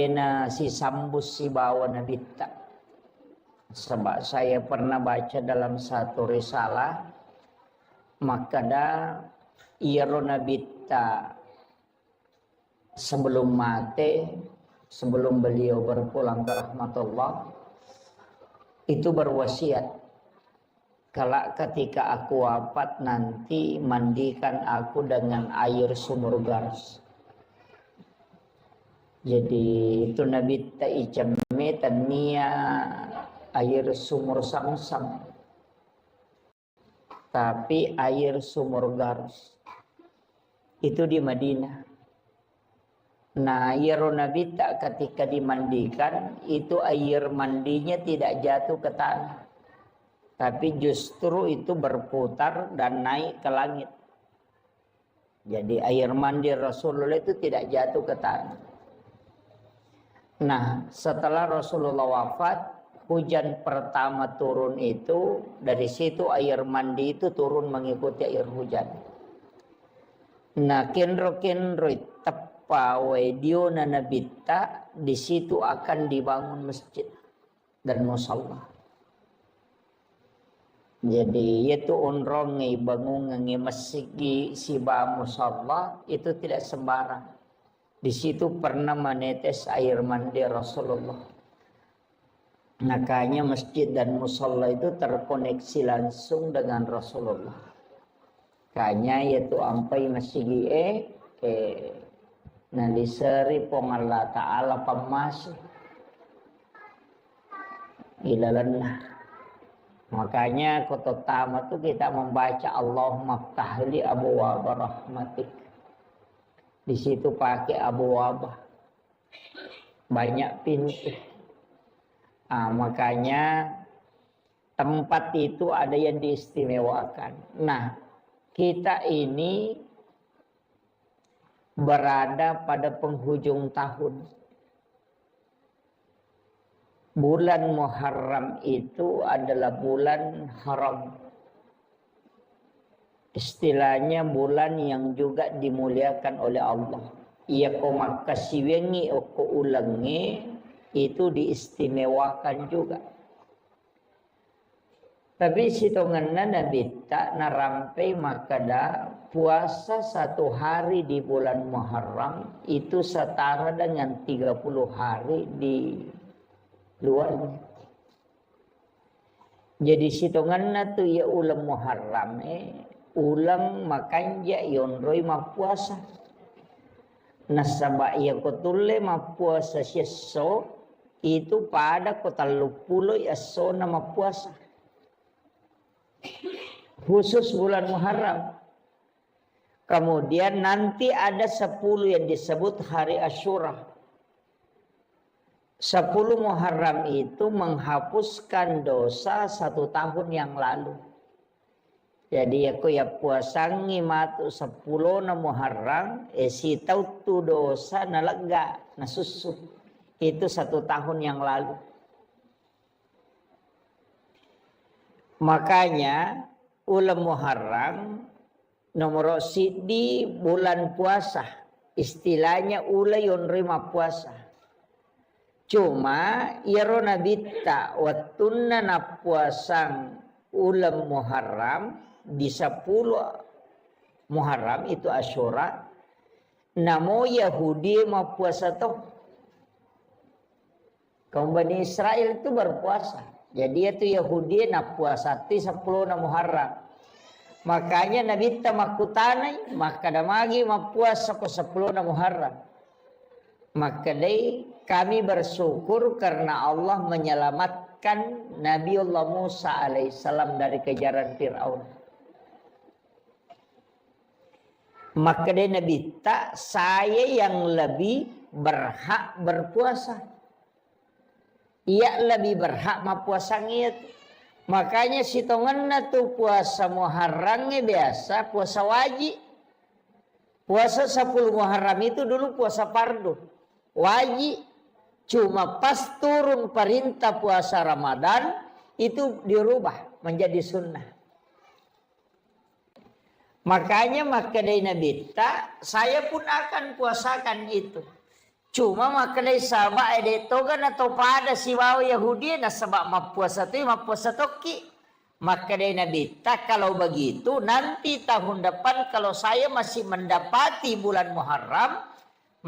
Makadena si sambus si bawa nabita. Sebab saya pernah baca dalam satu risalah, makada iro nabita sebelum mati, sebelum beliau berpulang ke rahmatullah, itu berwasiat, kalau ketika aku wafat nanti mandikan aku dengan air sumur Gars. Jadi itu Nabi Ta'ijamme tania air sumur Samsam, tapi air sumur Gars itu di Madinah. Nah, air Nabi tak ketika dimandikan itu air mandinya tidak jatuh ke tanah, tapi justru itu berputar dan naik ke langit. Jadi air mandi Rasulullah itu tidak jatuh ke tanah. Nah, setelah Rasulullah wafat, hujan pertama turun itu, dari situ air mandi itu turun mengikuti air hujan. Nah, kenro tepa wediona nabita, di situ akan dibangun masjid dan musalla. Jadi itu unrongi bangungi masjid si ba musalla itu tidak sembarang. Di situ pernah menetes air mandi Rasulullah. Makanya masjid dan musalla itu terkoneksi langsung dengan Rasulullah. Kanya yaitu ampai masjid ke naliseri pong Allah Ta'ala pamasih ilalanlah. Makanya kota tamat itu kita membaca Allahumma ftahli abwaaba rahmatik. Di situ pakai abwaabah, banyak pintu. Makanya tempat itu ada yang diistimewakan. Nah, kita ini berada pada penghujung tahun. Bulan Muharram itu adalah bulan haram. Istilahnya bulan yang juga dimuliakan oleh Allah. Ia ko makasiwengi o ko ulangi itu diistimewakan juga. Tapi sitonganna Nabi tak narampai makada puasa 1 hari di bulan Muharram itu setara dengan 30 hari di luarnya. Jadi sitonganna tu ya ulam Muharram ulang makanja yonroi mapuasa. Nasaba ia kotule mapuasa syeso itu pada kota lupulo yaso nama puasa. Khusus bulan Muharram. Kemudian nanti ada 10 yang disebut hari Asyura. 10 Muharram itu menghapuskan dosa 1 tahun yang lalu. Jadi aku ya puasangi matu 10 na Muharram si tau tu dosa na lega na susu itu 1 tahun yang lalu. Makanya ulam Muharram nomor di bulan puasa istilahnya ula yon rima puasa. Cuma iro nabita watunna na puasang ulam Muharram di 10 Muharram itu Asyura. Namo Yahudi mau puasa toh. Kaum Bani Israel itu berpuasa. Jadi itu Yahudi na puasa ti 10 na Muharram. Makanya Nabi tamakutanay maka damagi mapuasa ko 10 na Muharram. Maka dai kami bersyukur karena Allah menyelamatkan Nabiullah Musa alaihissalam dari kejaran Fir'aun. Maka dai Nabi tak saya yang lebih berhak berpuasa. Ia lebih berhak mapuasa ngit. Makanya sitonganna tu puasa Muharram biasa puasa wajib. Puasa 10 Muharram itu dulu puasa fardu. Wajib. Cuma pas turun perintah puasa Ramadan itu dirubah menjadi sunnah. Makanya maka dari Nabi tak saya pun akan puasakan itu. Cuma makanai sabak itu kan atau pada siwau Yahudi na sabak mapuasa toki. Makanai Nabi tak kalau begitu nanti tahun depan kalau saya masih mendapati bulan Muharram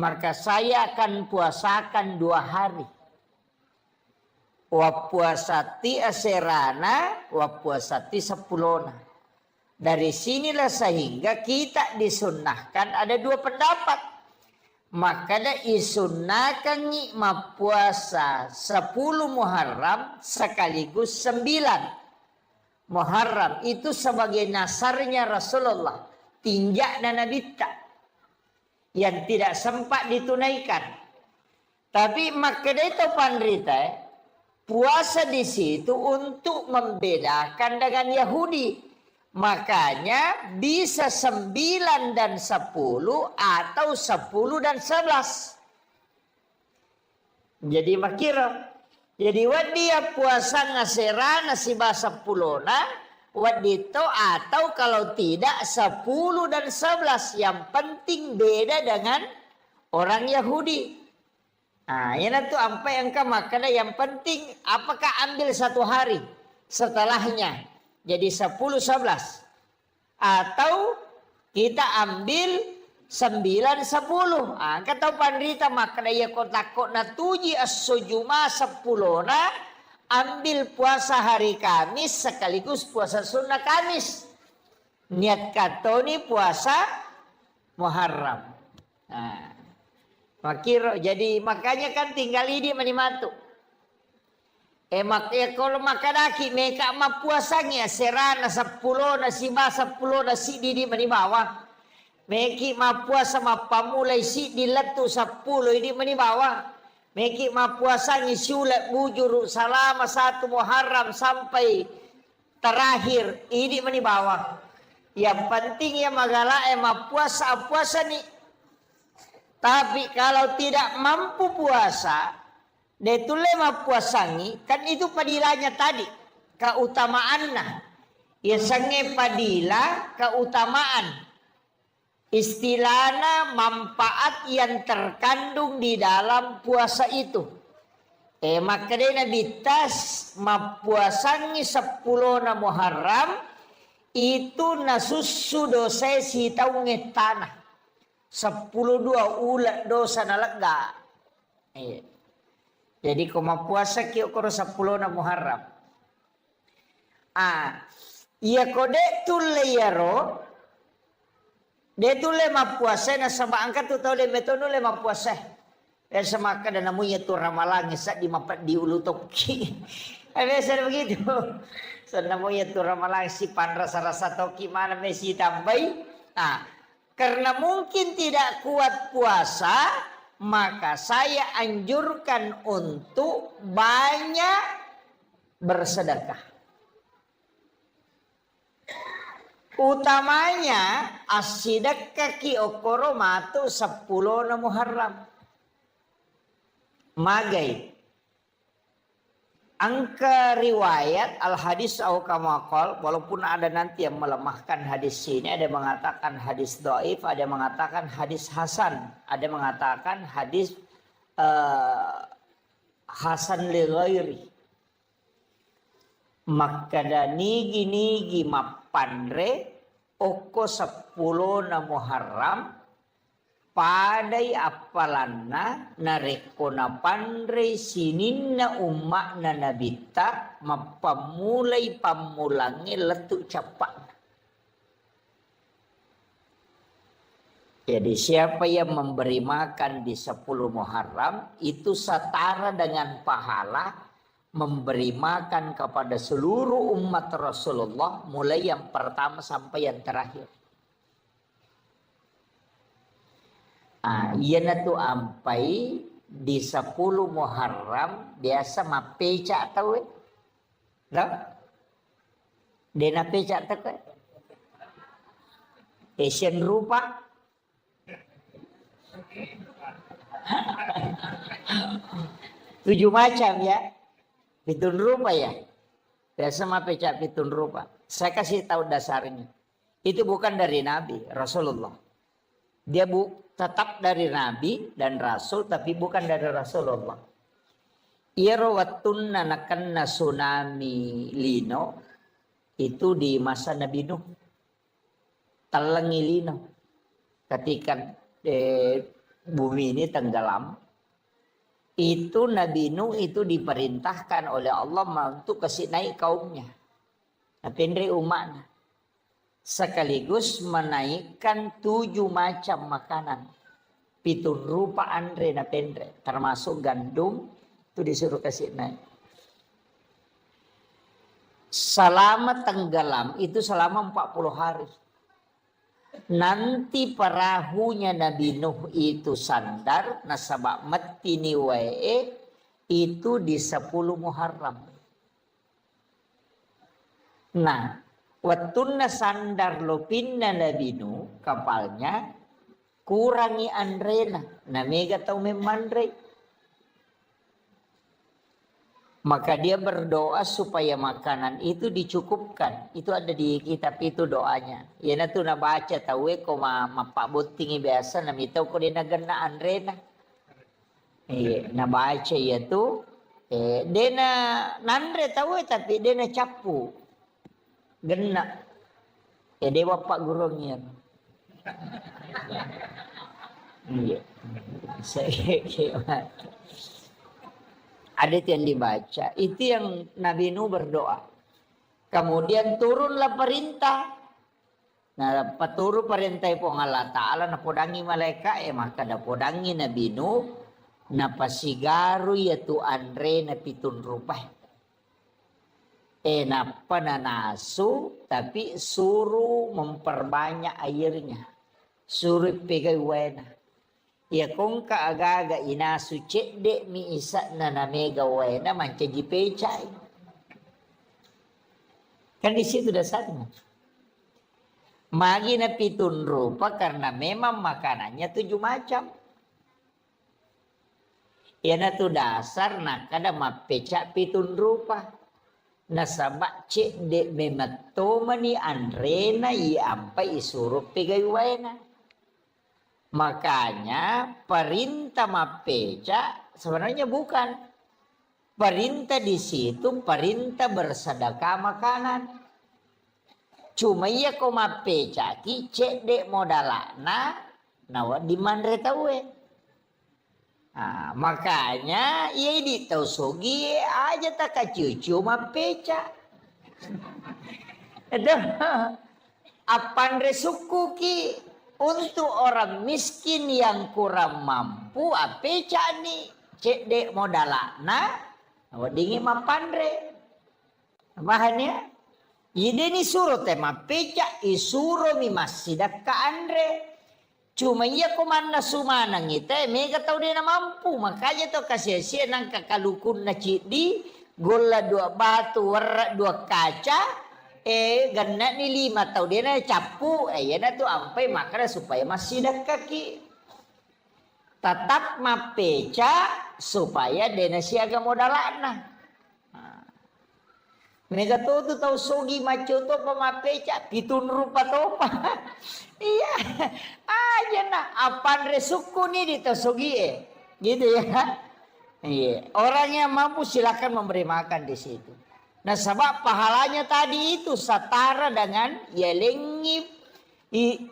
maka saya akan puasakan 2 hari. Wa puasati aserana wa puasati sepulona. Dari sinilah sehingga kita disunnahkan ada 2 pendapat. Maka dah isunnakan ni puasa 10 Muharram sekaligus 9 Muharram itu sebagai nasarnya Rasulullah tinjak dan Nabi yang tidak sempat ditunaikan. Tapi maka itu pandrita puasa di situ untuk membedakan dengan Yahudi. Makanya bisa 9 dan 10 atau 10 dan 11. Jadi makira. Jadi wad dia puasa ngasera nasi bahasa pulona. Wad itu atau kalau tidak 10 dan 11. Yang penting beda dengan orang Yahudi. Nah ini tuh apa yang kau makan. Yang penting apakah ambil 1 hari setelahnya. Jadi 10-11 atau kita ambil 9-10. Kata pandrita makna ya kotakok na tuji as-sujuma 10 na ambil puasa hari Kamis sekaligus puasa sunnah Kamis. Niat kato ni puasa Muharram. Makiro jadi makanya kan tinggal ini menimatu. Kalau makadaki mereka puasanya serana 10 na siba 10 na si didi manibawa. Meki puasa pamulai si dilatu 10 ini manibawa. Meki puasanya sulat bujur selama 1 Muharram sampai terakhir ini manibawa. Yang penting ya magala puasa nih. Tapi kalau tidak mampu puasa Detule puasangi kan itu padilanya tadi keutamaannya. Ya sange padila keutamaan. Istilahnya manfaat yang terkandung di dalam puasa itu. Makanya Nabi tas puasangi 10 na Muharram itu nasusu dosa si taunge tanah. 10 2 ulat dosa nalega. Jadi koma puasa kio koro 10 na Muharram. Iya kode tule yaro. De tule puasa na sama angkat tu tau de metono le puasa. Dan sama kada namunya tu ramalangi sa di mapat di ulu toki. Biasa begitu. Sa namunya tu ramalangi si pan rasa-rasa toki mana mesi tambai. Karena mungkin tidak kuat puasa. Maka saya anjurkan untuk banyak bersedekah. Utamanya as-sidaqah ki okoro matu 10 na Muharram. Magai. Angka riwayat al-hadis au kama qol, walaupun ada nanti yang melemahkan hadis ini, ada yang mengatakan hadis dhaif, ada yang mengatakan hadis hasan, ada yang mengatakan hadis hasan li ghairi. Maka nigi mapandre oko 10 na Muharram padai apalanna narekona pandre sininna ummakna nabita mapamulai pamulangi letuk capak. Jadi siapa yang memberi makan di 10 Muharram itu setara dengan pahala memberi makan kepada seluruh umat Rasulullah mulai yang pertama sampai yang terakhir. Iya na tu ampai di 10 Muharram biasa mapeca tahu Dena peca tahu Asian rupa. 7 macam ya. Pitun rupa ya. Biasa mapeca pitun rupa. Saya kasih tahu dasarnya. Itu bukan dari Nabi Rasulullah. Dia tetap dari Nabi dan Rasul tapi bukan dari Rasulullah. Irwatun nanakanna tsunami lino itu di masa Nabi Nuh. Talengi lino. Ketika bumi ini tenggelam, itu Nabi Nuh itu diperintahkan oleh Allah untuk kasih naik kaumnya. Napendre umatnya. Sekaligus menaikkan 7 macam makanan. Pitun rupa andre napendre. Termasuk gandum itu disuruh kasih naik. Selama tenggelam itu selama 40 hari. Nanti perahunya Nabi Nuh itu sandar nasabak mati ni wae itu di 10 Muharram. Nah, watunna sandar lopinna Nabi Nuh kapalnya kurangi andrena namega tau memandre. Maka dia berdoa supaya makanan itu dicukupkan. Itu ada di kitab itu doanya. Ya tu na baca tahu ko mapabutingi biasa na mitaw ko din nagana andrena. Na baca ya tu dena nandre tahu tapi dena capu. Gena. Dewa Pak Gurungnya. Iya. Saya ada yang dibaca, itu yang Nabi Nuh berdoa. Kemudian turunlah perintah. Nah, paturu perintah po Allah Ta'ala na podangi malaikat, maka na podangi Nabi Nuh na pasigaru yaitu andre na pitun rupah. Na pananasu, tapi suruh memperbanyak airnya. Suruh pegai wena. Ya kung kaaga inasu cedek mi isa na namega wena mancaji pecai. Kan di situ dasarnya. Magi na pitun rupa karena memang makanannya 7 macam. Ya na tu dasar na kada mapecak pitun rupa. Nasabak cedek mematoma ni andrena ampai isurup pegai wena. Makanya perintah mapeca sebenarnya bukan. Perintah di situ perintah bersedekah makanan. Cuma iya ko mapeca ki cedek modalana nawa di mandre tawe. Nah, makanya iya di tau sogi aja tak kacucu mapeca. Aduh, apandre suku ki untuk orang miskin yang kurang mampu apeca ni cedek modalana wadingi mapandre. Bahannya ide ni suruh tema peca isuro mi masidak ka andre. Cuma iya komanda sumana ngita mega tau dia na mampu makanya to kasih nang kakalukun na cidi gola 2 batu warna 2 kaca gana ni 5 tau dia na capu na tu ampai makanya supaya masih dak kaki tetap mapeca supaya dia na siaga modalana. Mereka tu tahu sogi maco tu pemapeca pitun rupa topa. Iya aja nah apan resuku ni di tau sogi gitu ya. Iya orang yang mampu silakan memberi makan di situ. Nah sebab pahalanya tadi itu setara dengan ya lengip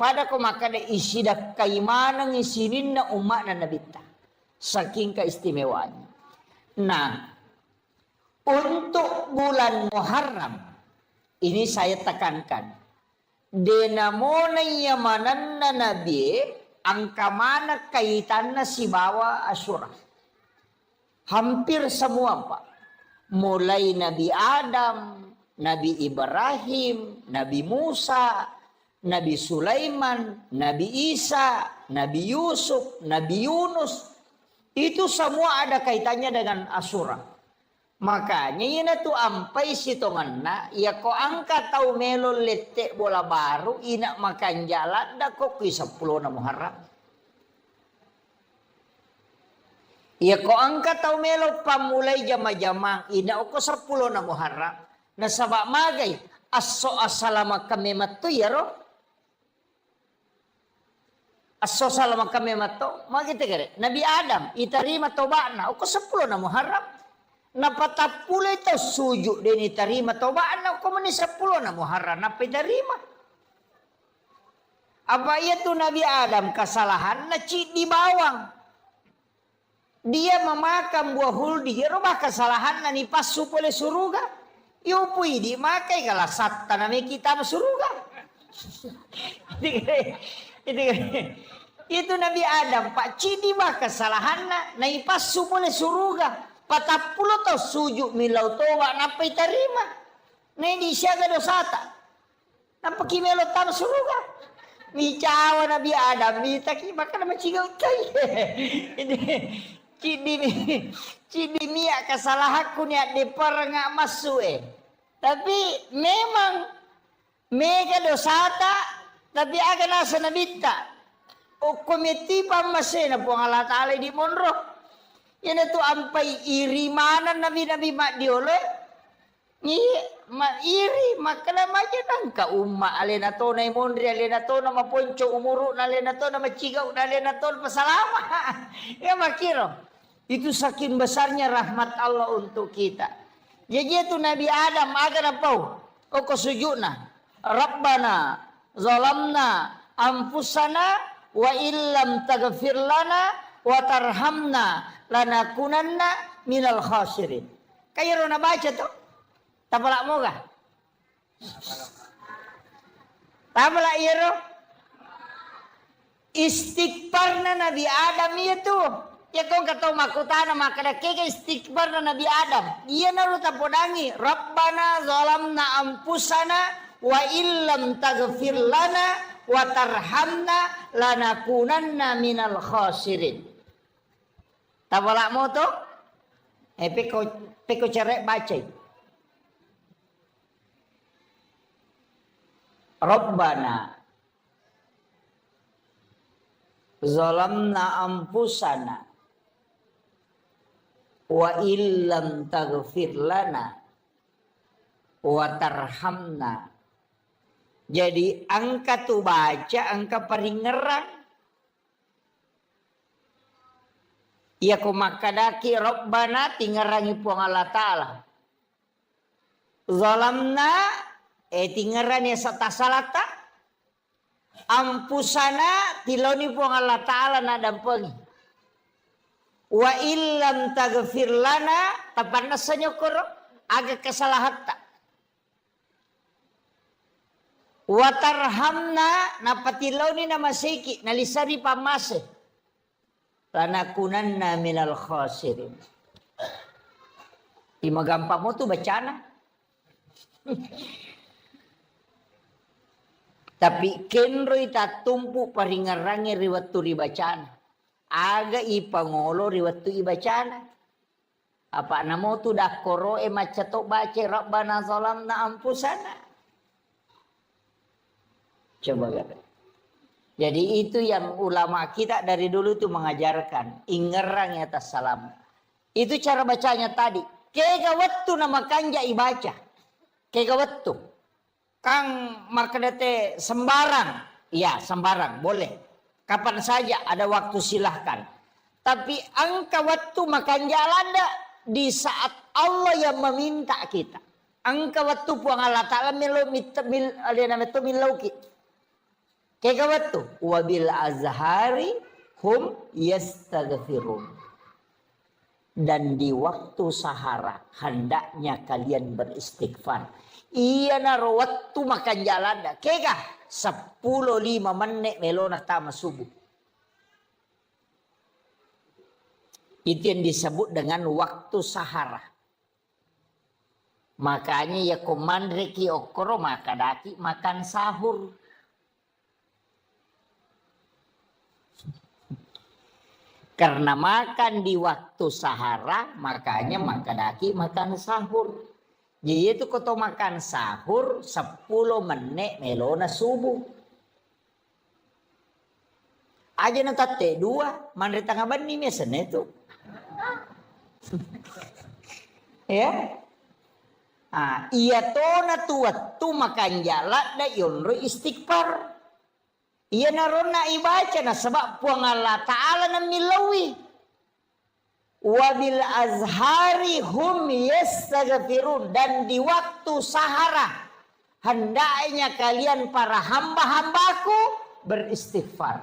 pada kau makan isi dak keimanan isirin na umat na nabita saking keistimewanya. Nah untuk bulan Muharram ini saya tekankan denamona yamanan na nabi angka mana kaitannya si bawa Asyura hampir semua Pak. Mulai Nabi Adam, Nabi Ibrahim, Nabi Musa, Nabi Sulaiman, Nabi Isa, Nabi Yusuf, Nabi Yunus. Itu semua ada kaitannya dengan Asyura. Makanya ini tu ampai sitonganna ya ko angka tau melo letek bola baru ina makan jalan dak kok ki 10 na Muharram. Ya ko angka tau melo pamulai jama-jama ina ko 10 na Muharram. Na sabak magay aso asalama kami matu ya ro. As-sosal makame mato, magita kare. Nabi Adam, itarima tobana, o ko 10 na Muharram. Napatapula ito suju din itarima tobana, o ko mani 10 na Muharram, napitarima. Apa itu Nabi Adam kesalahan na di bawang. Dia memakan buah huldi, rubah kesalahan na nipasu oleh suruga. Yupui di makai kalah satta na may kita suruga. Itu Nabi Adam pak cidi bah kesalahan na ipasu oleh suruga. Patapulo to suju milau towa napai tarima. Na di siaga dosata. Napakimelo tam suruga. Micawa Nabi Adam mitaki maka nama cigau cai. Cidi mia kesalahanku niat diperengak masuk Tapi memang mega dosata tapi akan asa nabita. O komiti pamasena po Allah Ta'ala di monro. Yan ito ampai iri mana nabi-nabi mak diole. Ni iri makala maja nangka umma alena to na imondri alena to na maponco umuru na alena to na macigau na alena to pasalama. Ya makiro. Itu saking besarnya rahmat Allah untuk kita. Jadi itu Nabi Adam agar apa? O kesujudna. Rabbana zalamna anfusana wa illam taghfir lana wa tarhamna lanakunanna minal khasirin. Kayo na baca to? Tapalak mo ka? Tapalak iro? Istighfar na Nabi Adam itu. Ya kung kataw makutana makadake ka istighfar na Nabi Adam. Iya na ro tapodangi. Rabbana zalamna anfusana wa illam taghfir lana wa tarhamna lanakunanna minal khasirin. Tapalak mo to? Peko cerek baca. Rabbana zalamna anfusana wa illam taghfir lana wa tarhamna. Jadi angka tu baca angka peringeran. Ia ko makadaki Rabbana tingerangi puang Allah Ta'ala. Zalamna tingeran ya sata salata. Ampusana tiloni puang Allah Ta'ala na dampengi. Wa illam taghfir lana tapanna sanyokoro aga kesalahan tak. Wa tarhamna napatiloni na masiki nalisari pamase. Lanakunanna minal khasirin. Ima gampang mo tu bacana. Tapi kenro ita tumpu paringarangi riwatu ribacana. Aga ipangolo riwatu ibacana. Apa namo tu dah koro macatok baca Rabbana zalamna anfusana. Coba kata. Jadi itu yang ulama kita dari dulu tuh mengajarkan. Ingerang atas salam. Itu cara bacanya tadi. Kega waktu nama kanja ibaca. Kega waktu. Kang makadete sembarang. Ya sembarang boleh. Kapan saja ada waktu silahkan. Tapi angka waktu makan jalanda di saat Allah yang meminta kita. Angka waktu puang Allah Ta'ala milauki. Kega waktu. Wabil azhari hum yastaghfirun. Dan di waktu sahara hendaknya kalian beristighfar. Iya naro waktu makan jalanda. Kega 10-5 menit melona tama subuh. Itu yang disebut dengan waktu sahara. Makanya ya komandre ki okoro makadaki makan sahur. Karena makan di waktu sahara, makanya makadaki makan sahur. Jadi itu koto makan sahur 10 menit melona subuh. Aja na tate 2, manre tanga bani mesene itu. Ya. Iya to na tuat tu makan jalan da yonro istighfar. Iya narona ibaca na sebab puang Allah Ta'ala na milawi. Wabil azhari hum yastaghfirun. Dan di waktu sahara hendaknya kalian para hamba-hambaku beristighfar.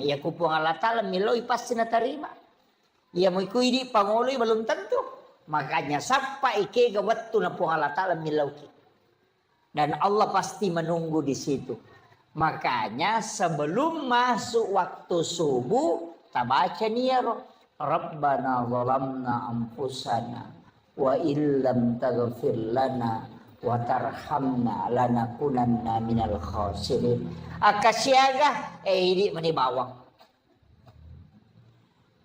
Ya ku puang Allah Ta'ala milawi pasti na terima. Ya mau ikui pangoloi belum tentu. Makanya sampai ike waktu na puang Allah Ta'ala milawi. Dan Allah pasti menunggu di situ. Makanya sebelum masuk waktu subuh, kita baca nih ya Rabbana zalamna anfusana wa illam taghfir lana wa tarhamna lanakunanna minal khasirin. Akasyaga ini meni bawang.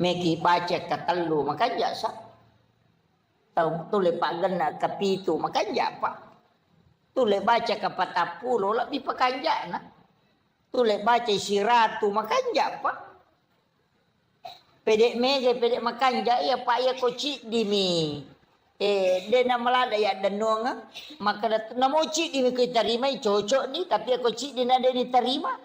Meki baca ketelu makanya sa. Tahu tule pagana kapitu makanya apa? Tule baca ke 40 lebih pekanjana. Tule baca siratu makanja apa? Pedek mege pedek makanja ya pak ya koci dimi. Dia nama lada ya danonga maka namo ci dimi kita terima cocok nih tapi aku ci dina ada diterima.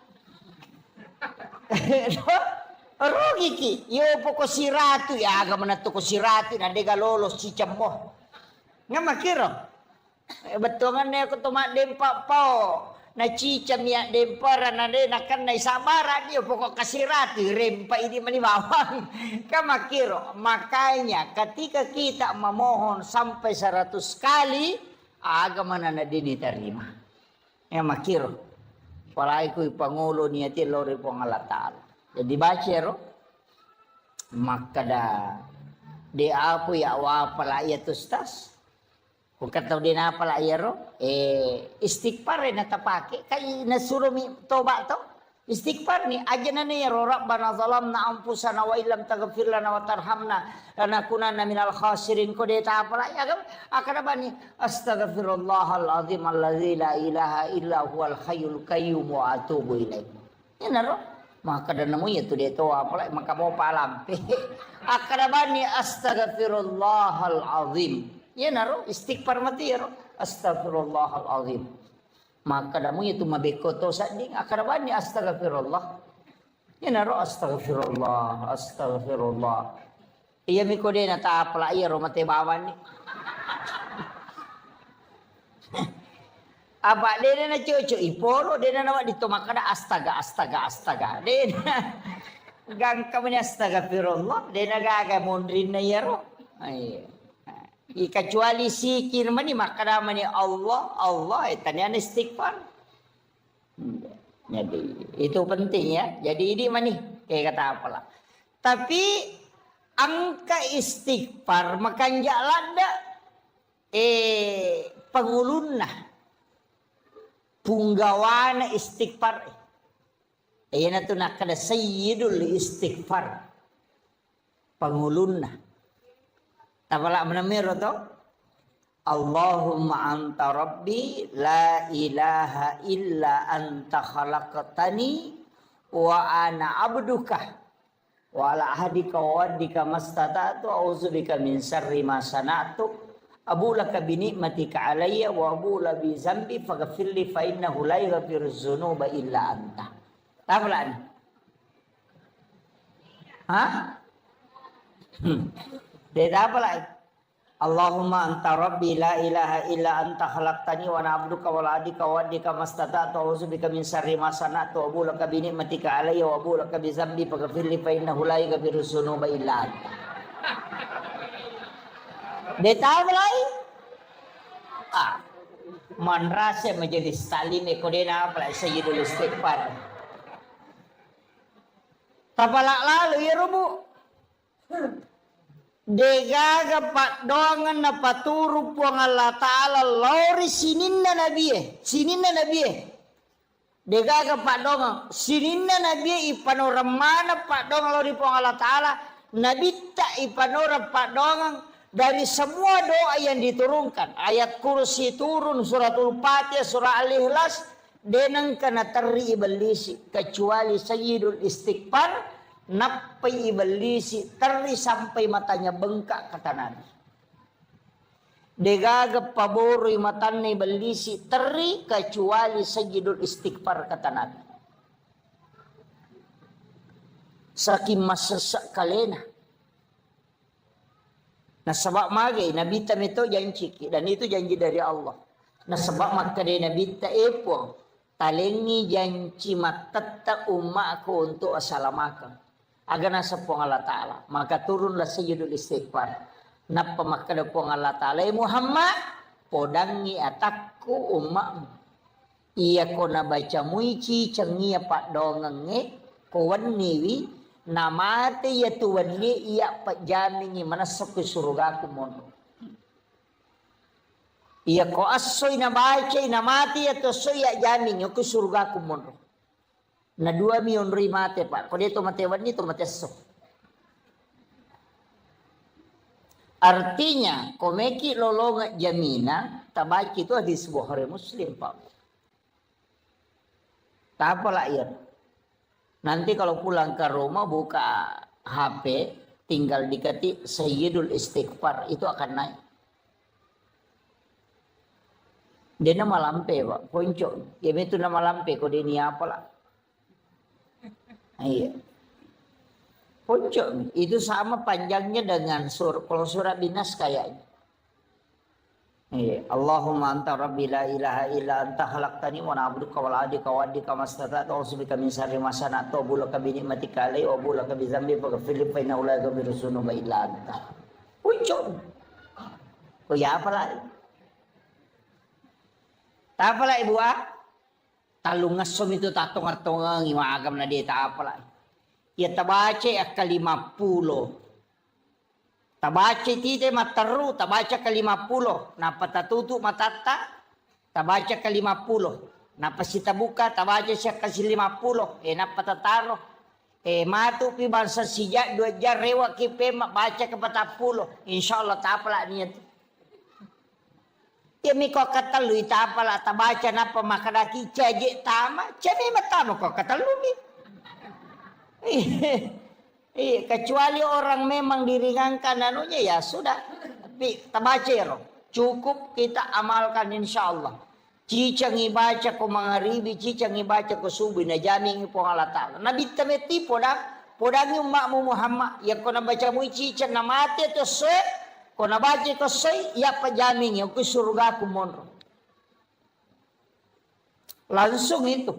Rugi ki, yo pokok siratu ya agak mana toko siratu na dega lolos ci cemboh. Ngamakiro. Betul kan aku tomat dempak pau. Na cicam ya dempara na de nakan na sabara dia pokok kasirati rempa ini mani bawang. Kamakiro. Makanya ketika kita memohon sampai 100 kali agama na diterima. Ya makiro. Palagi ku pangulo niati lori pong Allah Ta'ala. Jadi baca ro. Maka dah de apu ya wa pala ya tustas. Bukan tahu dia apa lah ya roh, istighfar na tapake, kay nasuruh mi toba to, istighfar ni aja na ya roh Rabbana zalamna anfusana wa illam taghfir lana wa tarhamna lanakunanna minal khasirin ko dia ta apa lah ya kan, akan apa ni astaghfirullahal azim allazi la ilaha illa huwal hayyul qayyum wa atubu ilaih. Ya na roh, maka dan nemu itu dia to apa lah maka mau palam, akan apa ni astaghfirullahal azim. Ya naro istighfar mati ya astagfirullahalazim. Maka damu itu mabekoto sading akarabani astagfirullah. Ya naro astagfirullah astagfirullah. Iya mi kode na ta apla iya ro mate bawan ni. Apa dena na cucu iporo dena na dito makada astaga. Dena gang kami astagfirullah dena gaga mondrin na ya ro. Ay. Kecuali sikir mani maka mani Allah tanya istighfar. Jadi itu penting ya. Jadi ini mani kayak kata apalah. Tapi angka istighfar makan jalada pengulunna punggawana istighfar. Ayan na to nakada sayyidul istighfar pengulunna. Tapala menamiro to Allahumma anta rabbi la ilaha illa anta khalaqtani wa ana abduka wa ala ahdika wa waddika mastata'tu a'udzubika min syarri ma sana'tu abu laka bi ni'matika alayya wa abu la bi zambi faghfirli fa innahu la yaghfiru dzunuba illa anta. Tapala ni. Dia apa lagi? Allahumma anta rabbi la ilaha illa anta khalaqtani wa ana abduka wa la adika wa adika mastata'tu a'udzubika min syarri ma sana'tu wa abu laka bi ni'matika alayya wa abu laka bi zambi faghfirli fa innahu la yaghfiru dzunuba illa anta. Dia tahu lagi? Manrasa menjadi salim ekodena apa sayyidul istighfar. Tapalak lalu ya rubu. Degaga pak dongan na paturu puang Allah Ta'ala lori sininna nabi degaga pak dongan sininna nabi ipanoramana pak dongan lori puang Allah Ta'ala nabi tak ipanora pak dongan dari semua doa yang diturunkan ayat kursi turun suratul Fatihah surah Al-Ikhlas denang kana teri iblis kecuali sayyidul istighfar napai iblis teri sampai matanya bengkak kata Nabi. Degaga paboroi matanya iblis teri kecuali sayyidul istighfar kata Nabi. saking masasak kalena. Nah sebab magai Nabi tam itu janji dan itu janji dari Allah. Nah sebab maka dari Nabi ta epo talengi janji matatta umatku untuk assalamakan. Agar nasa pong Allah Ta'ala. Maka turunlah sayyidul istighfar. Napa maka da pong Allah Ta'ala Muhammad podangi atakku umatmu. Iya ko na baca muici cengia pak dongenge ko waniwi namate ya tuwanli iya pak jamingi manasok ke surga ku mono. Iya ko asoy na baca namate ya to soy ya jamingi ku surga ku mono. Na 2 milyon mate pak. Ko dito mate wani to mate sok. Artinya komeki lolonga jamina tabaki itu hadis Bukhari Muslim pak. Tak apalah ya. Nanti kalau pulang ke rumah buka HP, tinggal diketik Sayyidul Istighfar, itu akan naik. Dia nama lampe pak, ponco. Ya itu nama lampe, kok dia ni apalah. Iya. Ponco, itu sama panjangnya dengan kalau surah Binas kayaknya. Iya. Allahumma anta rabbi la ilaha illa anta khalaqtani wa na'buduka wa la'adika wa adika mastata'tu wa subika min syarri ma sana'tu wa bulaka bi ni'matika alai wa bulaka bi zambi faghfir li fa innahu la yaghfiru dzunuba illa anta. Puncuk. Oh ya apalah. Tak apalah ibu talungas som itu tatung-artungang imaagam na di tak apalah. Ya tabace ak 50. Tabaca tite mataru, tabaca ke 50. Napa tatutu matata, tabaca ke 50. Napa sita buka, tabaca siya kasi 50. Napa tataro. Matu pi bangsa sijak 2 jar rewa kipe baca ke 40. Insyaallah tapala niya. Ya miko katalu itapala tabaca napa makadaki caje tama, caje matama ko katalu mi. Iya, kecuali orang memang diringankan anunya ya sudah. Tapi tabacero, cukup kita amalkan insya Allah. Cicang ibaca ko mangaribi, cicang ibaca ko subuh na jamin po Allah Ta'ala. Nabi tameti podang yung makmu Muhammad. Ya ko nabaca mo cicang na mati to se, ko nabaca ko se, ya pa jamin yung surga ko monro. Langsung itu.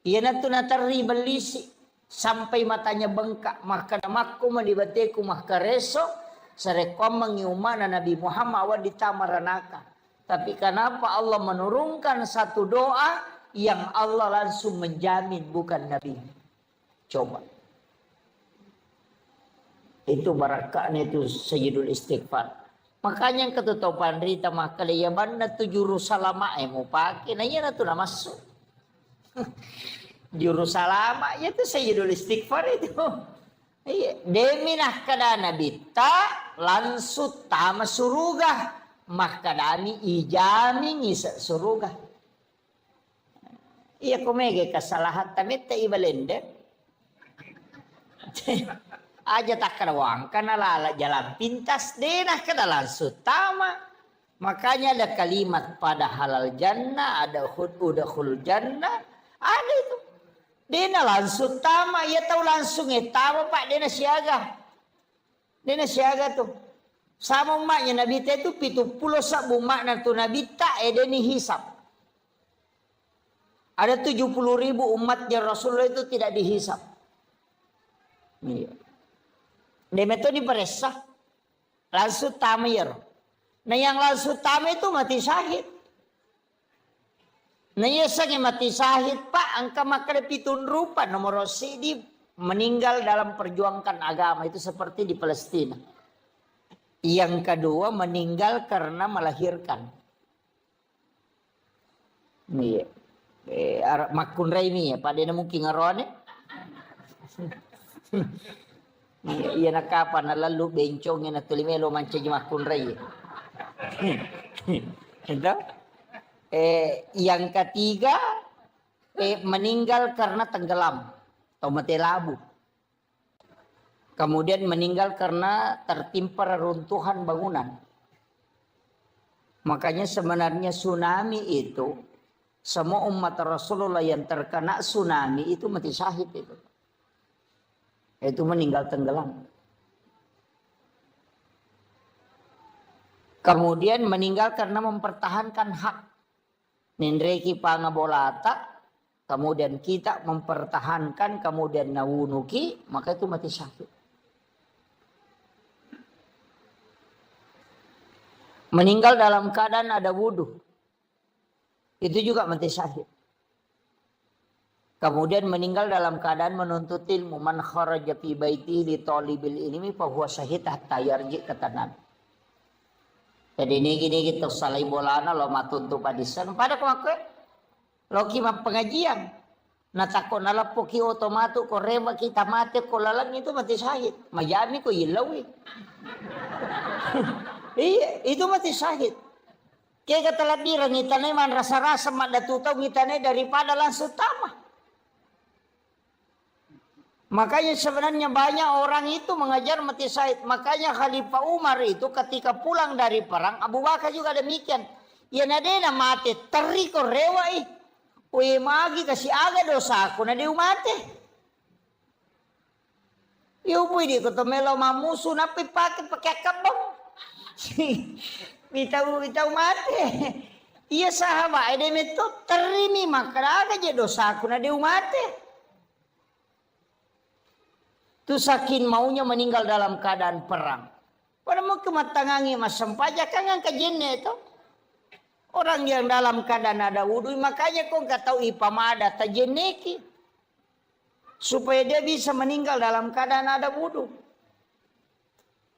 Iyan na ito nataribalisi. Sampai matanya bengkak maka namaku malibateku mahkareso sarekom mengiumana Nabi Muhammad wa ditamaranaka. Tapi kenapa Allah menurunkan satu doa yang Allah langsung menjamin bukan Nabi? Coba. Itu barakahnya itu Sayyidul Istighfar. Makanya yang ketutupan rita makaliyaban na tu jurusalama mau pakai nanya na tu na masuk. Jurusalama itu Sayyidul Istighfar itu. Iya, deminah kadana bita lansut tama suruga makadami ijami ngisa suruga. Iya kumege kesalahan tamit ta ibalende. Aja tak karawang kana lala jalan pintas denah kada lansut tama. Makanya ada kalimat pada halal jannah, ada udkhul jannah, ada itu. Dena langsung tama, ya tahu langsung tama pak, dena siaga. Dena siaga tuh. Sama maknya Nabi itu 70 sabu makna tuh Nabi tak deni hisap. Ada 70.000 umatnya Rasulullah itu tidak dihisap. Iya. Demi itu diperesah. Langsung tama ya. Nah yang langsung tama itu mati syahid. Nah iya sange mati syahid pak, angka makanya pitun rupa nomor sidi meninggal dalam perjuangkan agama itu seperti di Palestina. Yang kedua meninggal karena melahirkan. Iya, makun Raimi ya, pada mungkin ngarone. Iya nak kapan lalu bencongnya nak tulimelo manca makun Raimi. Entah? Yang ketiga meninggal karena tenggelam atau mati labu. Kemudian meninggal karena tertimpa reruntuhan bangunan. Makanya sebenarnya tsunami itu semua umat Rasulullah yang terkena tsunami itu mati syahid itu. Itu meninggal tenggelam. Kemudian meninggal karena mempertahankan hak. Nindreki pangabolata, kemudian kita mempertahankan, kemudian nawunuki, maka itu mati syahid. Meninggal dalam keadaan ada wudhu, itu juga mati syahid. Kemudian meninggal dalam keadaan menuntut ilmu. Man kharaja fi baitihi li talibil ilmi fa huwa syahid hatta yarji, kata Nabi. Jadi ini gini gitu salai bolana lo matuntu padisan pada kemakai lo kima pengajian natako nalapoki otomatu ko rema kita mati ko lalang itu mati syahid majami ko ilawi. Iya itu mati syahid. Kaya kata labiran ngitane man rasa-rasa mak datutau ngitane daripada langsung tamah. Makanya sebenarnya banyak orang itu mengajar mati syahid. Makanya Khalifah Umar itu ketika pulang dari perang, Abu Bakar juga demikian. Ya nadena mati teriko rewai. Ue magi kasih aga dosa aku nade umate. Ya upui di kotomelo mamusu napi pakai kabong. Itau mati. Iya sahabat ede metu terimi maka aga je dosa aku nade umate. Tu saking maunya meninggal dalam keadaan perang. Pada mau kematangangi mas sempaja kangen kejene itu. Orang yang dalam keadaan ada wudhu, makanya kau nggak tahu ipamada tajeneki. Supaya dia bisa meninggal dalam keadaan ada wudhu.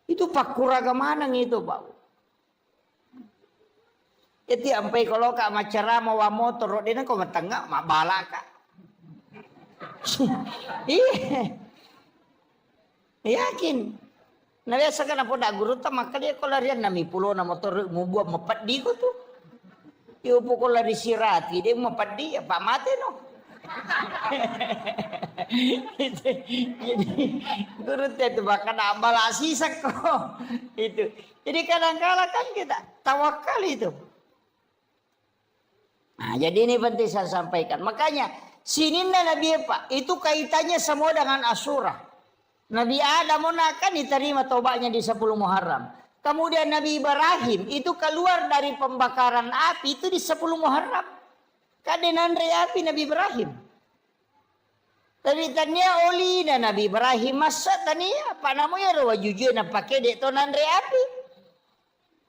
Itu pakuraga manang itu Pak. Itu sampai kalau kak macara mau motor, dia kau matangga mak balaka. Iya. Yakin. Nah biasa kan apa dak guru ta maka dia kalau larian nami pulau na motor mau buat mepat di ko tu. Iyo po ko lari sirati dia mepat di apa mate no. Jadi guru itu bahkan abal asisak ko itu. Jadi kadang-kala kan kita tawakal itu. Nah jadi ini penting saya sampaikan. Makanya sininna Nabi Pak itu kaitannya semua dengan Asyura. Nabi Adam kan diterima tobatnya di 10 Muharram. Kemudian Nabi Ibrahim itu keluar dari pembakaran api itu di 10 Muharram. Kadenandre api Nabi Ibrahim. Tapi tanya oli na Nabi Ibrahim masa tania apa namanya rawa jujur na pakai dek to nandre api.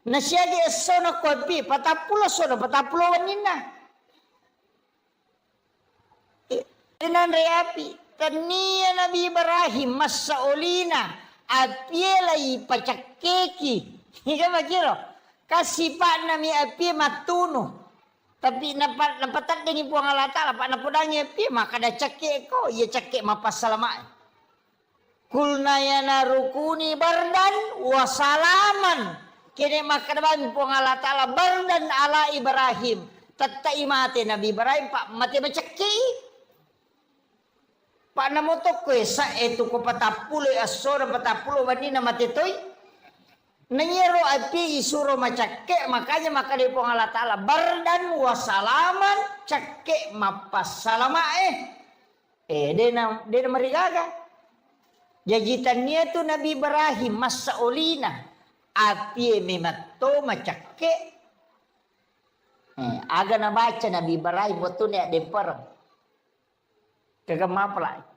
Nasyagi sono kopi patapulo sono patapulo wanina. Nandre api. Tania Nabi Ibrahim masa olina apielai pacakeki. Hingga makiro kasih pak nami api matuno. Tapi napatan dengan puang Allah Ta'ala pak napudangnya api maka ada cakek ko ya cakek mapas salaman. Kulna yana rukuni bardan wasalaman. Kini maka depan puang Allah Ta'ala bardan ala Ibrahim. Tatai mati Nabi Ibrahim pak mati macakek. Pak namotok ko sa eto ko patapulo asoro patapulo wanina matitoy. Nanyero api isuro macakke makanya maka di Allah Ta'ala bardan wasalaman cakke mapas salama dia marigaga. Jajitannya tu Nabi Ibrahim masa olina api memato macakke. Aga na baca Nabi Ibrahim waktu ni adempar. Kagak mapla.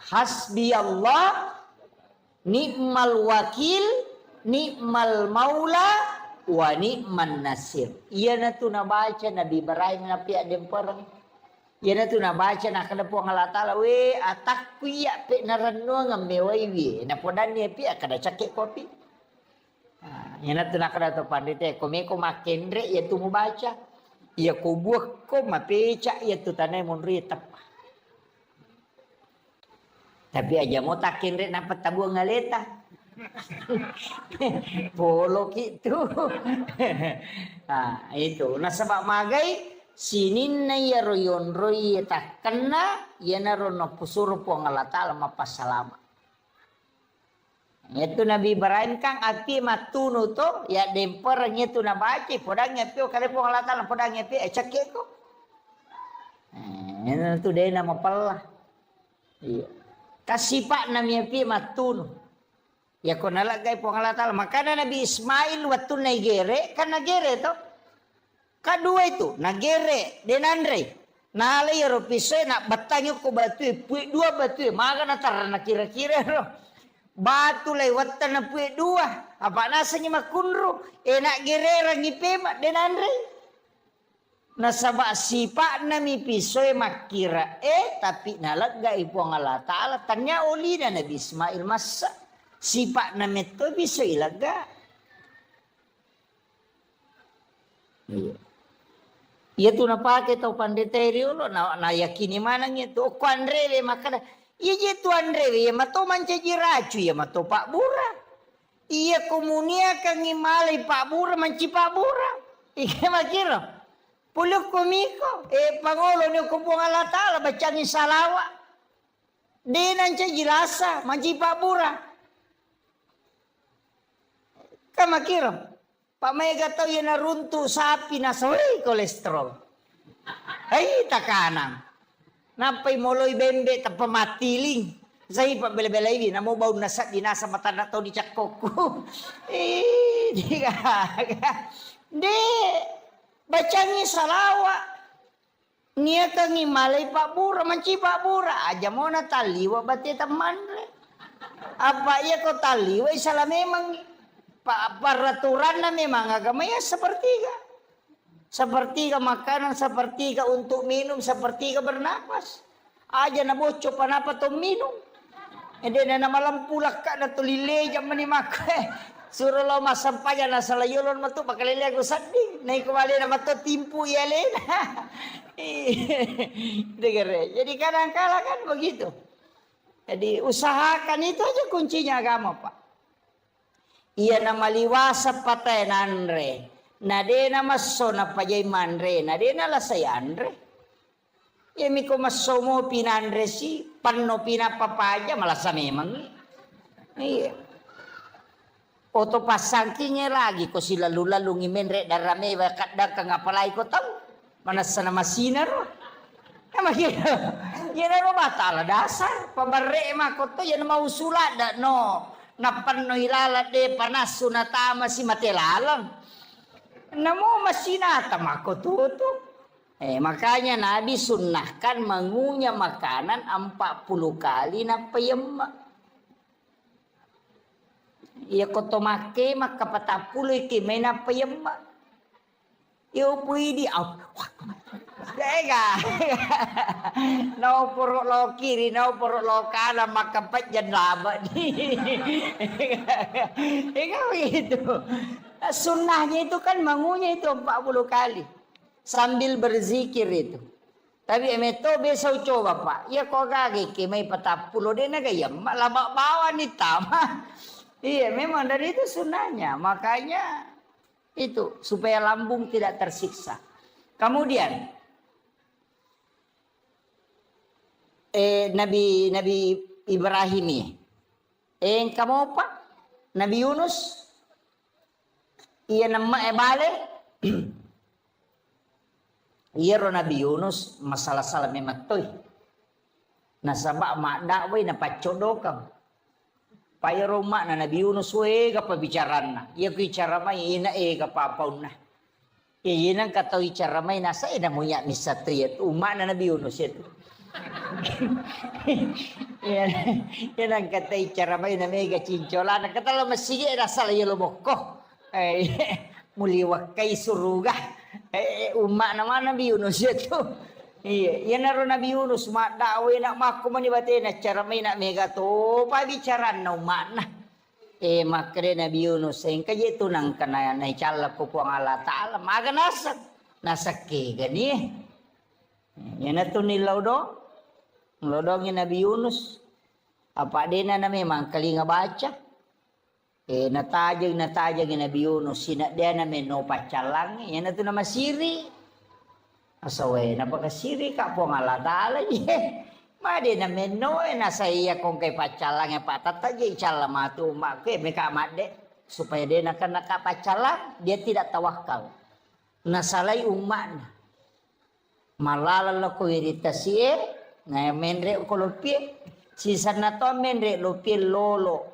Hasbi Allah ni'mal wakil ni'mal maula wa ni'man nasir. Iya na tu nabaca Nabi Ibrahim na pia demperang. Iya na tu nabaca na kada po Allah Ta'ala we atak kuya pe naranno ngamewai we na podan ni pia kada cakek kopi. Iya na tu na kada to pandite komeko makendre ya tu mubaca. Ya kubuh ko mapeca ya tu tanay monri tapa. Tapi aja mau takin rek dapat tabu ngaleta. Polo gitu. Nah, itu. Nah sebab magai sinin na ya royon roy tak kena ya naron no pusur po Allah Ta'ala mapas salama. Itu Nabi Ibrahim kang api matuno to ya dempernya tu nabaci podang ngepi kali po Allah Ta'ala podang ngepi cakek ko. Yan tu dia nama pelah. Iya. Kasipak namanya pi matun. Ya ko nalagay po ang Allah Ta'ala. Makana Nabi Ismail watun nagere kan nagere to. Kadua itu nagere denandre. Nalay ro pisoy na batangyo ko batu pui dua batu. Maka na tar na kira-kira ro. Batu lay watan na pui dua. Apa nasanya makunro. Enak gerera ngipema denandre. Nasaba sipa nami pisoy makira tapi nalagay po ang Allah Ta'ala. Tanya uli na Nabi Ismail masa. Sipa nami to pisoy ilaga. Iya. Iya tu napake tau pandeteri ulo na yakini mana gitu. Ko Andre le makana. Iya je tu Andre le mato mancaji racu ya mato Pak Bura. Iya komunia kang imalay Pak Bura manci Pak Bura. Iya makiro. Puluk komiko, Pangulo ni kumpung Allah Ta'ala bacangin salawa. Di nanca jilasa, manci Pak Bura. Kamakiro, Pak Mega tahu ya naruntu sapi nasaway kolesterol. Ay, takanang. Napay moloy bembe tapamatiling. Saya Pak bela-bela ini, namo bau nasa dinasa mata na tau di cakokku. Di bacangi salawa. Nia kangi malay Pak Bura, manci Pak Bura. Aja mau na taliwa bati teman. Apa ya kau taliwa salah memang. Peraturan na memang agamanya sepertiga. Sepertiga makanan, sepertiga untuk minum, sepertiga bernapas. Aja na bocor panapa to minum. Ede na malam pulak ka na tulile jam manimak. Suruh lo masampaya na salayolon matu pakalili aku sading. Naik kembali nama tu timpu ya lena. Dengar. Jadi kadang-kala kan begitu. Jadi usahakan itu aja kuncinya agama Pak. Iya nama liwasa patay nanre. Nade nama sona pajay manre. Nade nala saya andre. Ya miko masomo pinandre si panno pinapapaja malah sa memang. Iya. Oto pasangkinya lagi ko sila lalu ngimenre darame kadang kang apalay ko tahu mana sana masinar ama gitu ya na batala dasar pabare ma ko to yan mausula da no napan no ilala de panas sunatama si matelalang namo masinata mako tutu makanya Nabi sunnahkan mengunyah makanan 40 kali na payemma. Iya koto make maka patapuloy ki may napayama. Iyo pwede Dega. No puro lo kiri, no puro lo kanan makapat yan laba. Ikaw gitu. Sunnahnya itu kan mangunya itu 40 kali. Sambil berzikir itu. Tapi emeto besok coba Pak. Ya kok kagak ki may patapulo din na gayam. Malaba bawa ni tama. Iya memang dari itu sunnahnya. Makanya itu supaya lambung tidak tersiksa. Kemudian Nabi Ibrahim ini. Kamu apa? Nabi Yunus. Iya nama bale. Iya ro Nabi Yunus masalah salah mematoy. Nasaba mak dakway na pacodokan. Paya rumah na Nabi Yunus we kapabicaran na. Iya ko icara may ina kapapaw na. Iya nang kataw icara may nasa ina mo ya misa tuyet. Uma na Nabi Yunus ito. Yan ang kataw icara may na mega cincola. Nagkatala masige nasa layo lumoko. Muliwak kay suruga. Uma naman Nabi Yunus ito. Iya, yan na rin Nabi Yunus, dawe na makumanibate na charamay na mega to, pabicaran na umana. Makre Nabi Yunus, kaya ito nang kanayan na ichala ko po ang Allah Ta'ala, maganasak, nasake gani. Yan na ito nilaw do, nilodong yung Nabi Yunus, apa din na memang kalinga baca. Natajag yung Nabi Yunus, sinadya namin no pacalang, yan na ito na masiri. Asaway napakasiri ka po ng Allah Ta'ala. Madi na meno nasa iya kung kay pacalang patatagay icala matuma. Kaya may kamade. Supaya dia nakapacalang, dia tidak tawakal. Nasalay uman. Malala ko iritasi na menre ko lopie. Sisa na to menre lopie lolo.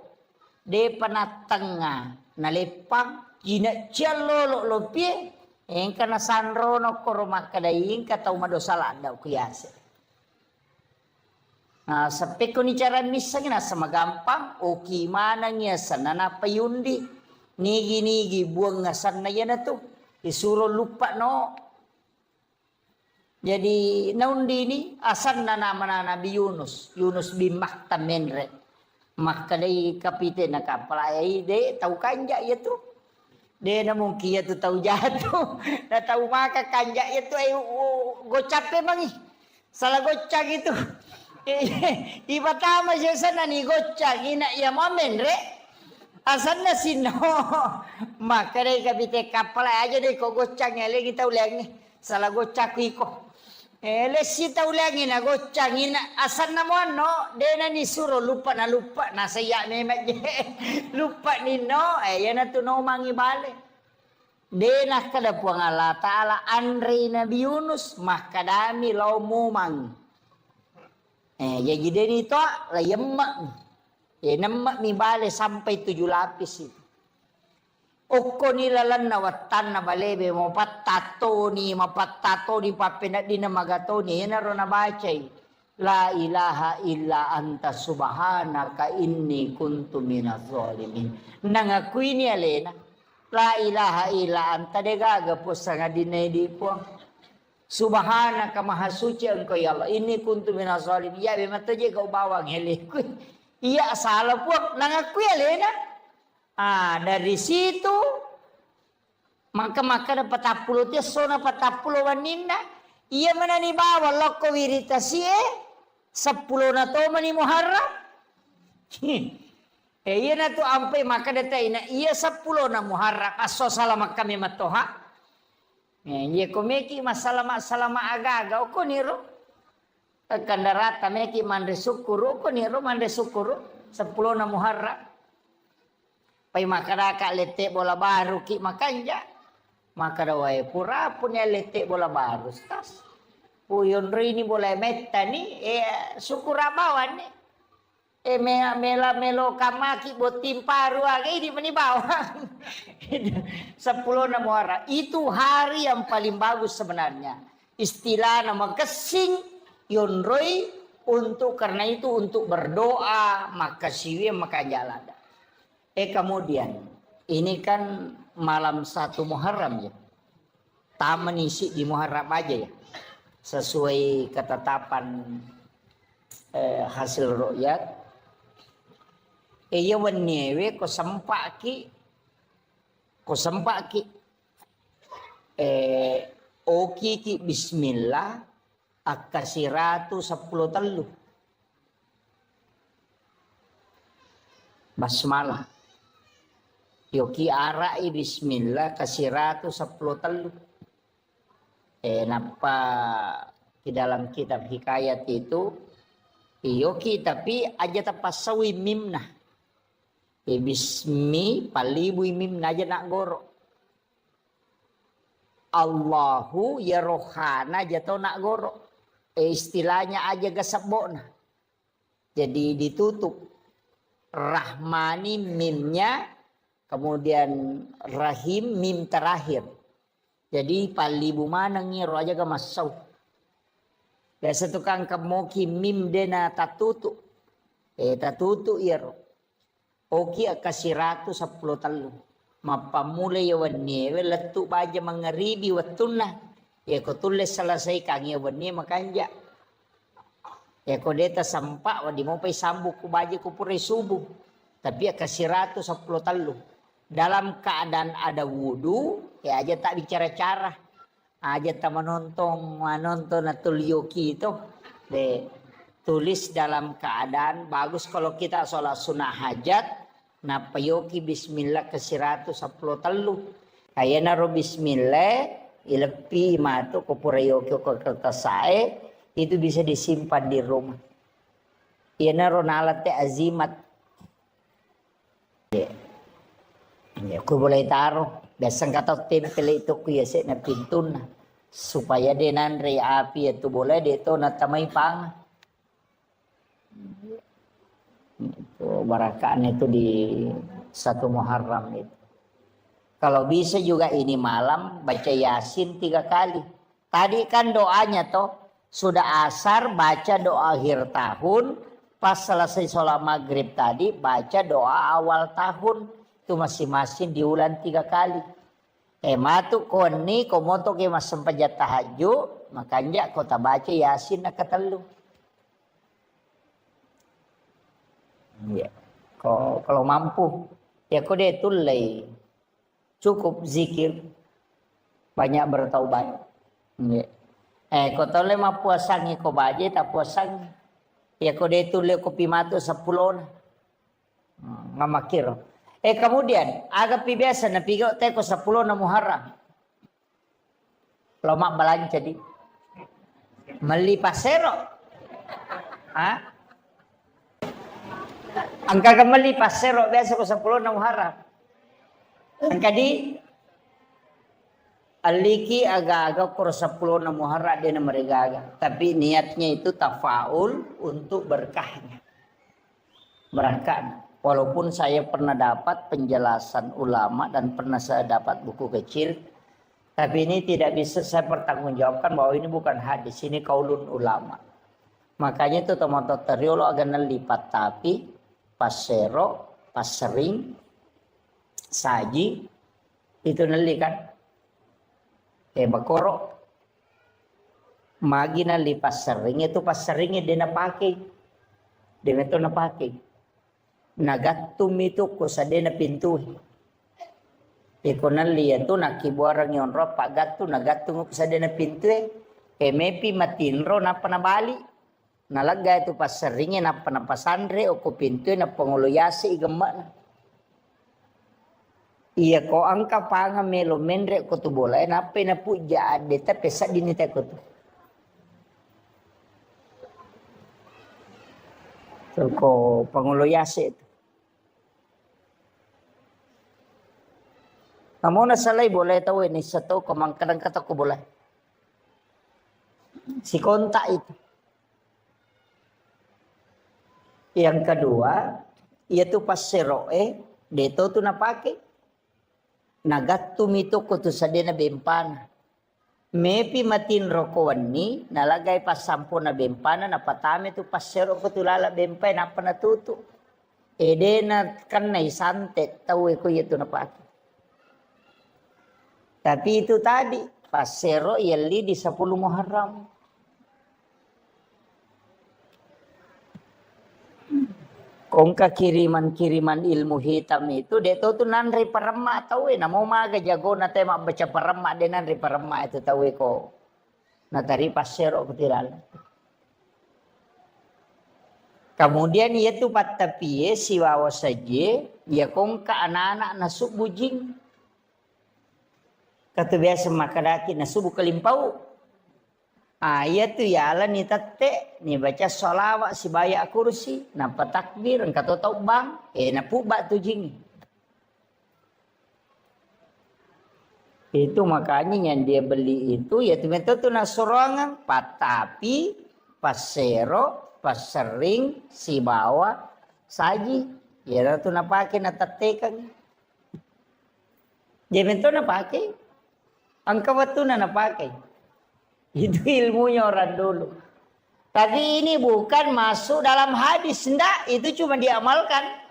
De panatanga nalepang ginatsia lolo lopie. Engka na sanro no koroma kadaing katau madosala daw kuyase. Sampai ko ni cara misalnya sama gampang. Oki mana niya sana na payundi. Nigi buang ngasan na yan na to. Isuro lupa no. Jadi naundi ini asan na nama na Nabi Yunus. Yunus bin Makta menre. Makta day kapite na kapalay. De tahu kanja ya tu. De na mungkin ya tu tahu jatuh. Na tahu maka kanja ya tu ay gocap memang ih. Salah gocak itu. Iba tama siya sana ni gocak. Ina ya mo menre. Asan na sino. Maka day kapite kapalay aja deh ko gocaknya lagi tahu lagi. Salah gocak ko. Lesi tahu lagi na gocangin asan na mo no de na ni suro lupa na saya memet lupa ni no yan na to no mangibale de na kada puang Allah taala Andre Nabi Yunus makadami law mumang jadi de nito la yemma nemma mi bale sampai 7 lapis itu. Oko nilalan na watan na balebe mo patato ni papena di na magato ni hinaro na bacay. La ilaha illa anta subhanaka inni kuntu minaz zalimin. Nangakui ni alena. La ilaha illa anta de gagapos sa nga dinay di po. Subhanaka maha suci engkau ya Allah. Inni kuntu minaz zalimin. Ya bemata je kau bawang helekui. Iya salah po nangakui alena. Dari situ maka dapat 40 dia sona 40 wanina ia mana ni bawa loko wiritasi 10 na to mani muharram iya na to ampai maka data ina iya 10 na muharram aso salama kami matoha iya komeki masalah agaga ko niro kandarata meki mande syukuru ko niro mande syukuru 10 na muharram pai makaraka lete bola baru ki makanja makadawai pura punya lete bola baru tas puyon rini bola metta ni syukur abawan ni melo kamaki botim paru age di meni bawang 10 na muharram itu hari yang paling bagus sebenarnya istilah nama kesing yonroi untuk karena itu untuk berdoa maka siwi maka jalan. Kemudian ini kan malam 1 Muharram ya. Taman isi di Muharram aja ya. Sesuai ketetapan hasil ru'yat. Iya wenyewe ko sempaki. Oki ki bismillah akasiratu 10 telu. Basmalah. Yoki arai bismillah kasiratu 10 telu. Napa di dalam kitab hikayat itu yoki tapi aja tapasawi mimna. Bismi palibu mimna aja nak goro. Allahu ya rohana jatuh nak goro. Istilahnya aja gasabona. Jadi ditutup. Rahmani mimnya. Kemudian rahim mim terakhir. Jadi palibu mana ngiro aja ga masau. Biasa tukang kemoki mim dena tatutu. Tatutu iro. Oki akasiratu 10 telu. Mapamulai yawannya letu baja mengeribi watuna. Ko tulis selesai kangi yawannya makanja. Ko deta sampak wadi mau pai sambuk ku baja ku pure subuh. Tapi akasiratu 10 telu. Dalam keadaan ada wudu, ya aja tak bicara cara, aja tak menonton atul yoki itu, tulis dalam keadaan bagus kalau kita sholat sunnah hajat, napa yoki bismillah kasiratu 10 telu, kayak naro bismillah, ilepi matu kopura yoki ko kertasae, itu bisa disimpan di rumah. Iya naro nalat te azimat. Ya, aku boleh taruh. Biasa kata tempel itu ku ya na pintu na. supaya denandre api itu boleh itu natamay pang. Itu barakaan itu di 1 Muharram itu. Kalau bisa juga ini malam baca Yasin 3 kali. Tadi kan doanya toh sudah asar baca doa akhir tahun, pas selesai sholat maghrib tadi baca doa awal tahun. Itu masing-masing diulang 3 kali. Matu koni komoto ke mas sempajat tahajud, makanya kota baca Yasin nak ketelu. Ya. Kalau mampu ya kau deh tulai cukup zikir banyak bertaubat. Ya. Kau tahu lema puasangi kau baca tak puasangi. Ya kau deh tulai kopi matu 10 ngamakir. Kemudian agak biasa na pigo teko 10 na Muharram. Lomak balan jadi meli pasero. Angka kembali pasero biasa ko 10 na Muharram. Angka di aliki agak-agak ko 10 na Muharram dia na meregaga. Tapi niatnya itu tafaul untuk berkahnya. Berkah. Walaupun saya pernah dapat penjelasan ulama dan pernah saya dapat buku kecil, tapi ini tidak bisa saya pertanggungjawabkan bahwa ini bukan hadis, ini kaulun ulama. Makanya itu teman-teman teriolo agak lipat tapi pasero, pasering, saji itu neli kan? Bakoro, magi neli pasering itu paseringnya dia nak pakai, dia itu nak pakai. Nagatum itu ko sa de na pintu. Iko naliya to nakibuarang yon ro pagatu nagatum ko sa de na pintu. Mepi matinro na panabali. Nalaga itu pasaringin na panapasandre o ko pintu na panguluyasi igama na. Iya ko angka panga melo mendre ko to bola na pinapuja de ta pesa dinita ko to. So ko panguluyasi itu. Namun nasalay boleh tahu ini satu kadang kata ko boleh. Si konta itu. Yang kedua, yaitu paseroe, deto tu napake. Nagatum itu ko tu sadena bempana. Mepi matin rokowan ni, nalagay pa 10 na bempana, napatami tu pasero ko tu lala bempay, napanatuto. Edena kan na isantet, tahu ko yaitu napake. Tapi itu tadi pasero yali di 10 Muharram. Kongka kiriman ilmu hitam itu dia tahu tu nanri parema tahu namo maga jago na tema baca parema dia nanri parema itu tahu ko. Na tari pasero kutiral. Kemudian yaitu patapie siwawa saja ya kongka anak-anak nasuk bujing. Kata biasa makadaki na subuh kelimpau. Ayat tu yala ni tate ni baca solawat si baya kursi napa takbir kata tau bang na puba tu jing. Itu makanya yang dia beli itu ya tu na sorangan patapi pasero pasering si bawa saji ya tu na pakai na tatekan. Dia tu na pakai angka waktu na pakai. Itu ilmunya orang dulu. Tapi ini bukan masuk dalam hadis. Enggak, itu cuma diamalkan.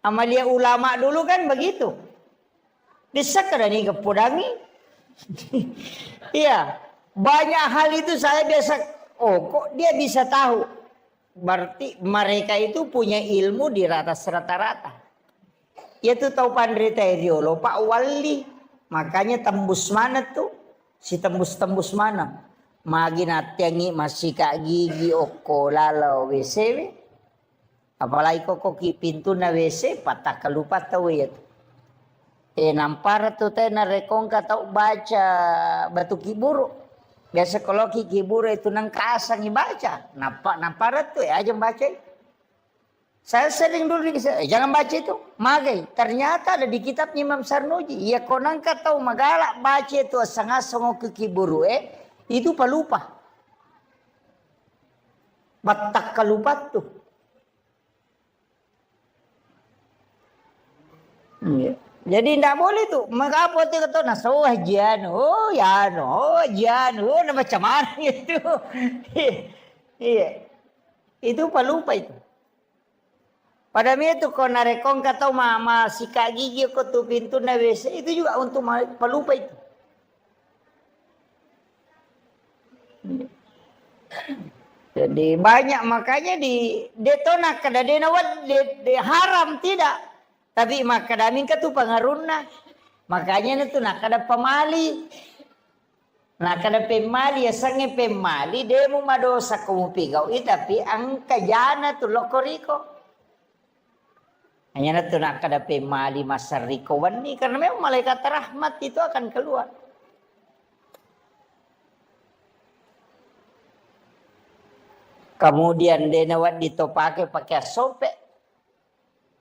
Amalia ulama dulu kan begitu. Bisa nih kepudangi. Iya, banyak hal itu saya biasa. Oh, kok dia bisa tahu? Berarti mereka itu punya ilmu di atas rata-rata. Itu tahu pandrita ideolo Pak Wali. Makanya tembus mana tuh? Si tembus-tembus mana? Magi natiangi masih kak gigi oko lalau WC. Apalagi kok pintu na WC patah kelupa tahu ya. Nampar tuh teh na rekong kata baca batu kiburu. Biasa kalau kiburu itu nang kasang baca. Nampar tuh aja baca. Saya sering dulu jangan baca itu. Magai. Ternyata ada di kitab Imam Sarnuji. Ya konang tahu magalak baca itu sangat songo kekiburu itu palupa. Batak kalupat tuh. Yeah. Jadi tidak boleh tuh. Mengapa itu kata nas wajian, macam mana itu? Iya, itu palupa itu. Pada itu kau narekong kata mama sikat gigi kau tu pintu na WC itu juga untuk palupa itu. Jadi banyak makanya di detona kada denawat de haram tidak. Tapi makadamin ka tu pangaruna. Makanya itu nak kada pemali. Nak kada pemali ya sange pemali demo madosa kamu pigau tapi angka jana tu lokoriko. Hanya itu nak kada pemali masariko wani karena memang malaikat rahmat itu akan keluar. Kemudian denawat ditopake pakai sope.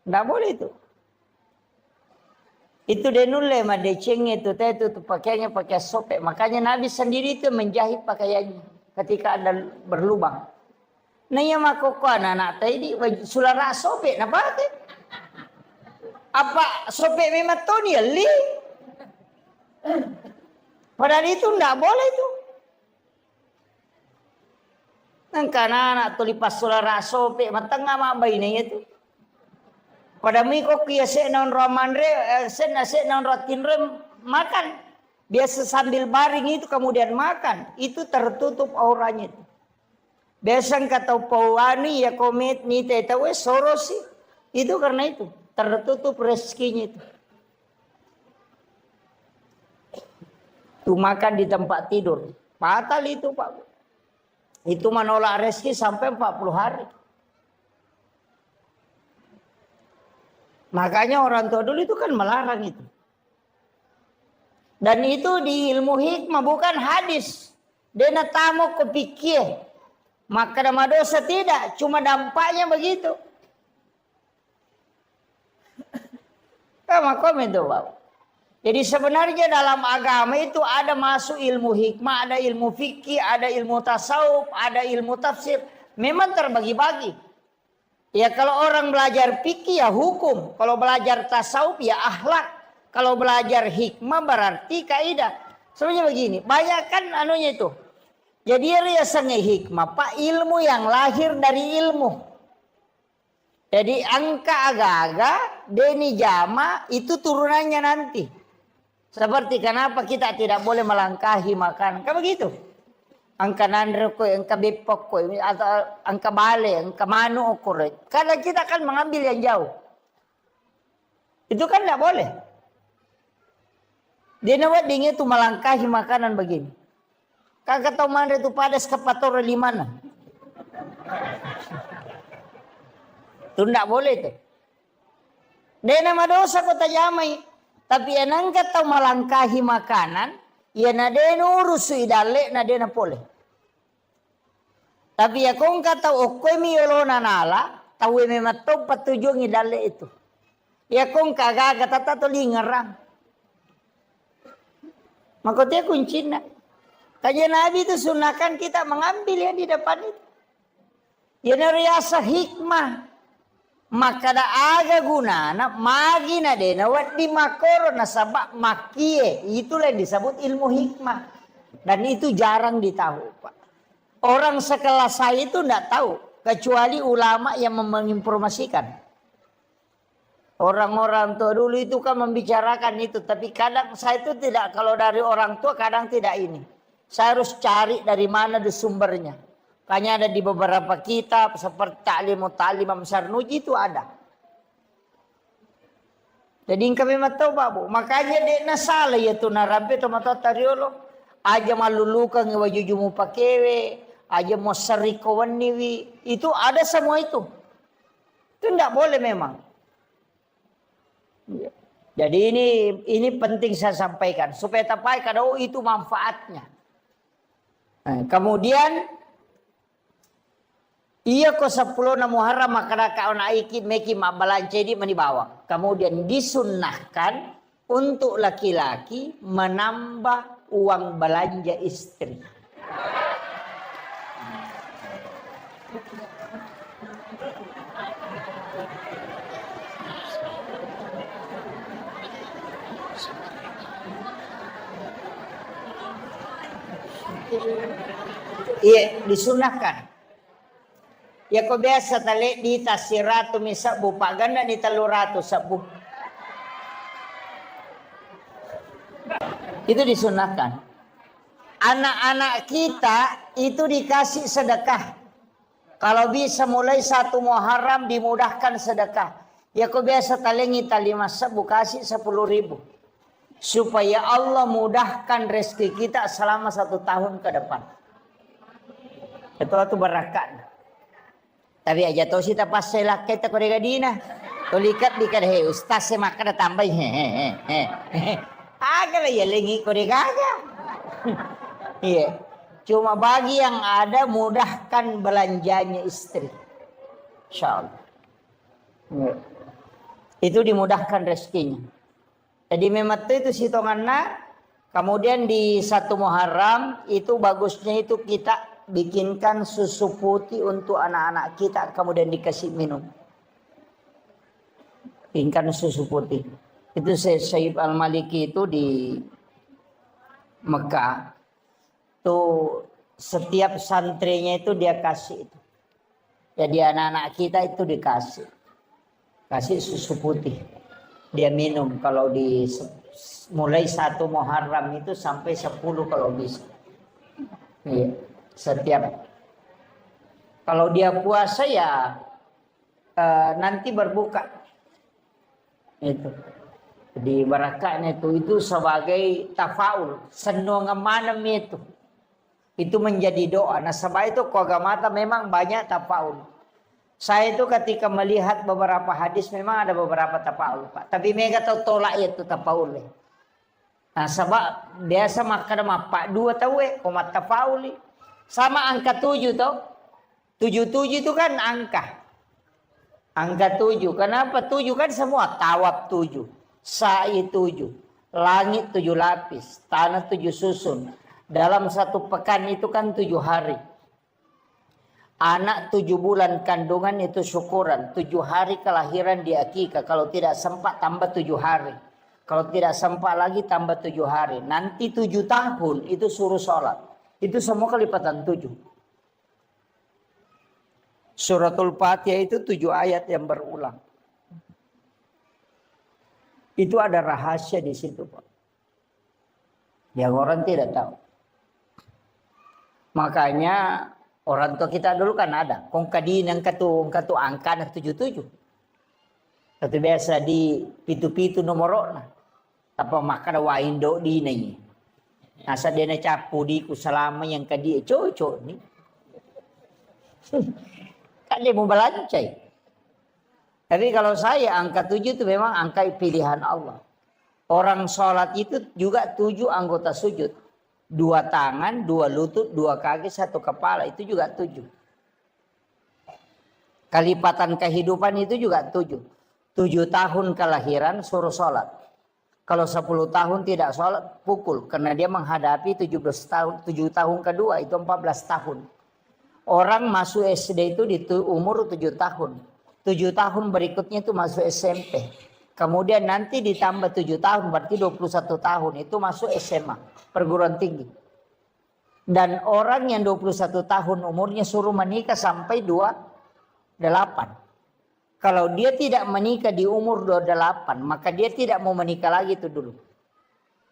Tidak boleh itu. Itu denule madeceng itu pakainya pakai sope. Makanya Nabi sendiri itu menjahit pakaiannya ketika ada berlubang. Nanya makoko anak tadi sulara sope napa teh? Apa sope memang Tony li? Padahal itu tidak boleh itu. Karena anak tulipas sulara sope matengah mabai nih itu. Pada miko kia se non roman re se non rotin rem makan. Biasa sambil baring itu kemudian makan. Itu tertutup auranya itu. Biasa kata pawani ya komit ni tetawe sorosi. Itu karena itu. Tertutup rezekinya itu. Tuh makan di tempat tidur. Fatal itu Pak. Itu menolak rezeki sampai 40 hari. Makanya orang tua dulu itu kan melarang itu. Dan itu di ilmu hikmah bukan hadis. Dena tamu kepikir. Maka nama dosa tidak. Cuma dampaknya begitu. Makom itu Pak. Jadi sebenarnya dalam agama itu ada masuk ilmu hikmah, ada ilmu fikih, ada ilmu tasawuf, ada ilmu tafsir. Memang terbagi-bagi. Ya kalau orang belajar fikih ya hukum. Kalau belajar tasawuf ya akhlak. Kalau belajar hikmah berarti kaidah. Sebenarnya begini, banyak kan anunya itu. Jadi riasannya hikmah, Pak, ilmu yang lahir dari ilmu. Jadi angka aga-aga, deni jama itu turunannya nanti. Seperti kenapa kita tidak boleh melangkahi makanan. Kan begitu. Angka nandre ko, angka bepok ko, atau angka bale, angka manu okor. Karena kita akan mengambil yang jauh. Itu kan tidak boleh. Dia nawat dingin itu melangkahi makanan begini. Kakak tahu mana itu padas kepator di mana? Itu tidak boleh itu. Dia nama dosa kota jamai. Tapi enang tahu melangkahi makanan. Ya nadeno urus idale nadena pole. Tapi ya kong kata okoy miyolona nala, tahu memang to patujung idale itu. Ya kong kagaga tata to lingarang. Makanya kuncinya. Kajian Nabi itu sunahkan kita mengambil yang di depan itu. Ya nariasa hikmah. Maka da aga guna na magi na de na wat di makoro na sabak makie itulah yang disebut ilmu hikmah dan itu jarang ditahu Pak. Orang sekelas saya itu tidak tahu kecuali ulama yang menginformasikan. Orang-orang tua dulu itu kan membicarakan itu tapi kadang saya itu tidak kalau dari orang tua kadang tidak ini. Saya harus cari dari mana di sumbernya. Hanya ada di beberapa kitab seperti Ta'lim Sarnuji itu ada. Jadi kami tahu Pak Bu. Makanya dia salah ya tu narampe tomato tariolo. Aja malulukan ngewajujumu pakewe. Aja mau serikawan niwi. Itu ada semua itu. Itu tidak boleh memang. Jadi ini penting saya sampaikan. Supaya tapai kada itu manfaatnya. Nah, kemudian Iya ko 10 na Muharram maka kaon aiki meki mabalance di manibawa. Kemudian disunnahkan untuk laki-laki menambah uang belanja istri. Iya, disunahkan. Ya ko biasa tali di tasiratu misa bupa ganda di 300 sabu. Itu disunahkan. Anak-anak kita itu dikasih sedekah. Kalau bisa mulai 1 Muharram dimudahkan sedekah. Ya ko biasa tali ngita 5 sabu kasih 10.000. Supaya Allah mudahkan rezeki kita selama 1 tahun ke depan. Itu barakat. Tapi aja tahu sih pas saya lakai tak korega dina. Tolikat dikad he ustaz saya makan tambah he. Agak lah ya lengi korega aja. Iya. Cuma bagi yang ada mudahkan belanjanya istri. Insyaallah. Itu dimudahkan rezekinya. Jadi memang itu hitungannya. Kemudian di 1 Muharram itu bagusnya itu kita bikinkan susu putih untuk anak-anak kita, kemudian dikasih minum. Bikinkan susu putih. Itu Syekh Al-Maliki itu di Mekah. Tuh setiap santrinya itu dia kasih itu. Jadi anak-anak kita itu dikasih. Kasih susu putih. Dia minum kalau di mulai 1 Muharram itu sampai 10 kalau bisa. Iya. Setiap kalau dia puasa ya nanti berbuka itu di barakahnya itu sebagai tafaul senang malam itu menjadi doa. Nah sebab itu kogamata memang banyak tafaul. Saya itu ketika melihat beberapa hadis memang ada beberapa tafaul Pak, tapi mereka tahu tolak itu tafaul. Nah sebab biasa makan apa 2 tahu komat tafaul. Sama angka 7 toh. 77 itu kan angka. Angka 7. Kenapa 7 kan semua? Tawab 7. Sa'i 7. Langit 7 lapis. Tanah 7 susun. Dalam 1 pekan itu kan 7 hari. Anak 7 bulan kandungan itu syukuran. 7 hari kelahiran di akikah. Kalau tidak sempat tambah 7 hari. Kalau tidak sempat lagi tambah 7 hari. Nanti 7 tahun itu suruh sholat. Itu semua kelipatan 7. Suratul Fatihah itu 7 ayat yang berulang. Itu ada rahasia di situ Pak. Yang orang tidak tahu. Makanya orang tua kita dulu kan ada. Kongkadin yang katu angka 77. Tapi biasa di pitu-pitu nomorona. Apa makan waindo di ini. Nasa dia na capu di ku selama yang kadi cocok ni. Kan dia mau belancai. Tapi kalau saya angka 7 itu memang angka pilihan Allah. Orang sholat itu juga 7 anggota sujud. 2 tangan, 2 lutut, 2 kaki, 1 kepala. Itu juga 7. Kalipatan kehidupan itu juga 7. 7 tahun kelahiran suruh sholat. Kalau 10 tahun tidak sholat, pukul. Karena dia menghadapi 17 tahun, 7 tahun kedua, itu 14 tahun. Orang masuk SD itu di umur 7 tahun. 7 tahun berikutnya itu masuk SMP. Kemudian nanti ditambah 7 tahun, berarti 21 tahun. Itu masuk SMA, perguruan tinggi. Dan orang yang 21 tahun umurnya suruh menikah sampai 28. Kalau dia tidak menikah di umur 28, maka dia tidak mau menikah lagi itu dulu.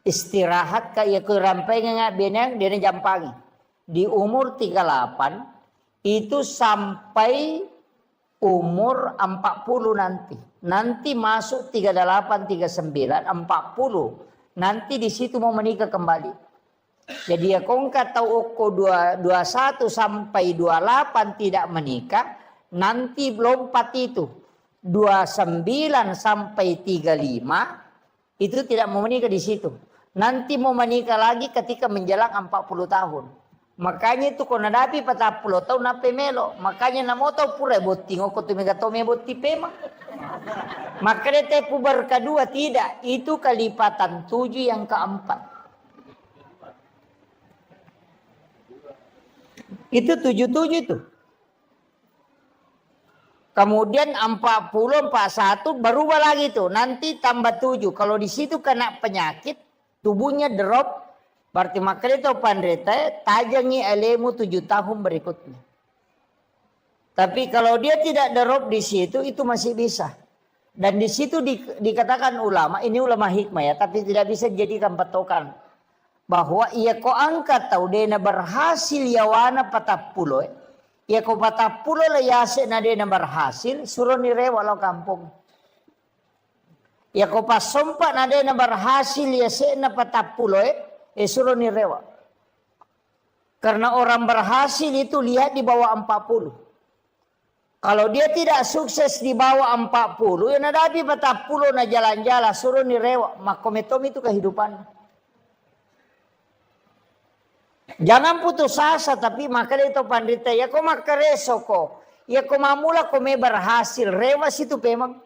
Istirahat kayak kerampai nggak benang dia jampangi. Di umur 38 itu sampai umur 40 nanti. Nanti masuk 38, 39, 40. Nanti di situ mau menikah kembali. Jadi ya kongka tahu oko 21 sampai 28 tidak menikah. Nanti lompat itu 29 sampai 35 itu tidak mau menikah di situ. Nanti mau menikah lagi ketika menjelang 40 tahun. Makanya itu kau nadapi patapulo tau nape melo. Makanya namo tau pura boting ko tu megatome boti pema. Makanya tepu berkedua tidak. Itu kelipatan 7 yang keempat. Itu 77 itu. Kemudian 40, 41 berubah lagi tuh. Nanti tambah 7. Kalau di situ kena penyakit, tubuhnya drop. Berarti makanya itu pandrita tajangi elemu 7 tahun berikutnya. Tapi kalau dia tidak drop di situ itu masih bisa. Dan di situ dikatakan ulama, ini ulama hikmah ya, tapi tidak bisa dijadikan patokan bahwa ia ko angkat tahu dena berhasil yawana patapulo. Ia ko patapulo le yase na dena berhasil suruh nirewa lo kampung. Ia ko pasompa na dena berhasil yase na patapulo suruh nirewa. Karena orang berhasil itu lihat di bawah 40. Kalau dia tidak sukses di bawah 40, ya nadapi 40 na jalan-jalan suruh nirewa. Makometom itu kehidupan. Jangan putus asa, tapi maka itu pandita ya ko makareso ko. Ya ko mamula ko me berhasil, rewa situ pemang.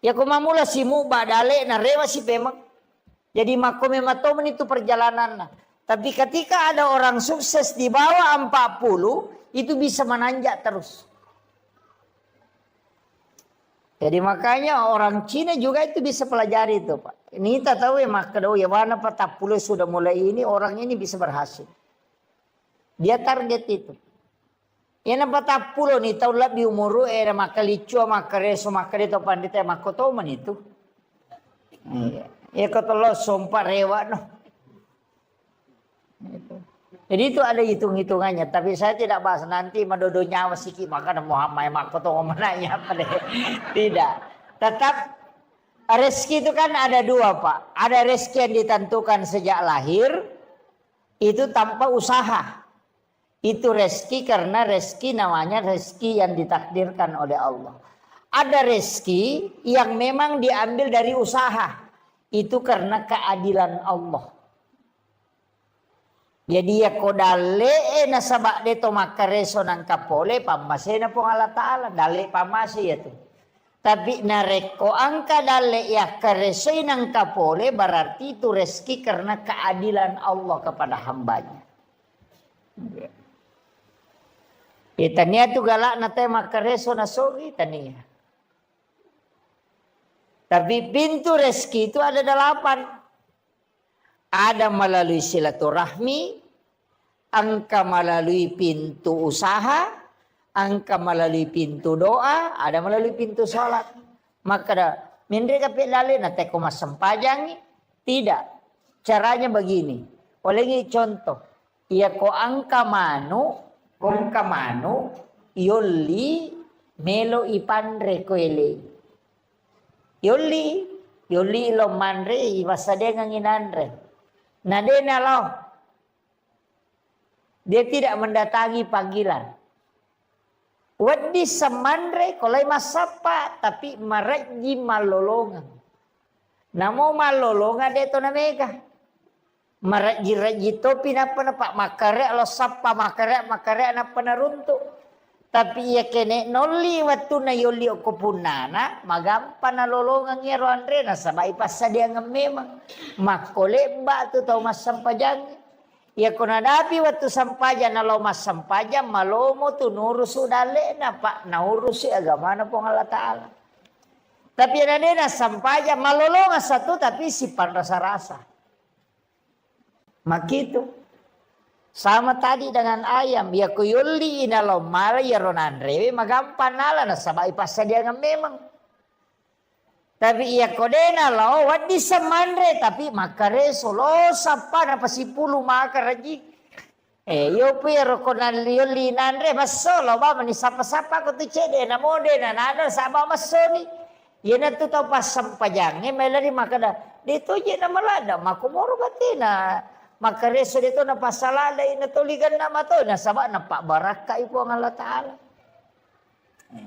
Ya ko mamula si mu badale na rewa si pemang. Jadi makome matomen itu perjalanan. Tapi ketika ada orang sukses di bawah 40, itu bisa menanjak terus. Jadi makanya orang Cina juga itu bisa pelajari itu, Pak. Ini kita tahu ya makadau ya mana 40 sudah mulai ini orang ini bisa berhasil. Dia target itu. Ya 40 nih tahun lebih umur makalicu makareso makareto pandita makotoman itu. Iya. Ya kalau sumpah rewa no. Jadi itu ada hitung-hitungannya. Tapi saya tidak bahas nanti madodo nyawa sikit maka Muhammad makoto menanya apa deh. Tidak. Tetap rezeki itu kan ada 2 Pak. Ada rezeki yang ditentukan sejak lahir. Itu tanpa usaha. Itu rezeki karena rezeki namanya rezeki yang ditakdirkan oleh Allah. Ada rezeki yang memang diambil dari usaha. Itu karena keadilan Allah. Jadi ya kodale na sabak deto makareso nang kapole pamasena pong Allah Ta'ala. Dale pamasi ya tu. Tapi nareko angka dale ya kareso nang kapole berarti itu rezeki karena keadilan Allah kepada hambanya. Itania tu galak na te makareso na sogi tania. Tapi pintu rezeki itu ada 8. Ada melalui silaturahmi, angka melalui pintu usaha, angka melalui pintu doa, ada melalui pintu sholat. Maka mindre kapit lali na teko masempajang tidak. Caranya begini. Oleh ini contoh. Ia ko angka manu, kong kamanu, yoli melo ipandre ko ele. Yoli lo manre iwasade nganginandre. Nadena lo. Dia tidak mendatangi panggilan. Wadi semandre kolai masapa tapi maraji malolongan. Namo malolongan deto namega. Maraji topi napa pak makare lo sapa makare napa naruntuk. Tapi ya kene noli waktu na yoli ko punana magampan na lolongan ngero andre na sabay pasadia nga memang makole ba tu tau mas sampajang ya kunadapi waktu sampajan na lo mas sampajan malomo tu nurus udale na pak naurusi agama na pong Allah Ta'ala. Tapi na na sampajan malolongan satu tapi sipan rasa-rasa. Makitu. Sama tadi dengan ayam, ya kuyuli inalo mara ya ronandre, magampan nala na sabay pasadia nga memang. Tapi iya kodena lo, wadi semandre tapi makareso lo sapa na pasipulu makaraji. Yo pero konan yuli nandre masolo ba mani sapa-sapa ko tu cede na mode na nada saba masoni. Yana tu tau pas sampajange melari makada. Dito je na malada makumoro batina. Maka reso dito na pasalalay na tuligan na mato na sabak na pak baraka ipo ang Allah Ta'ala.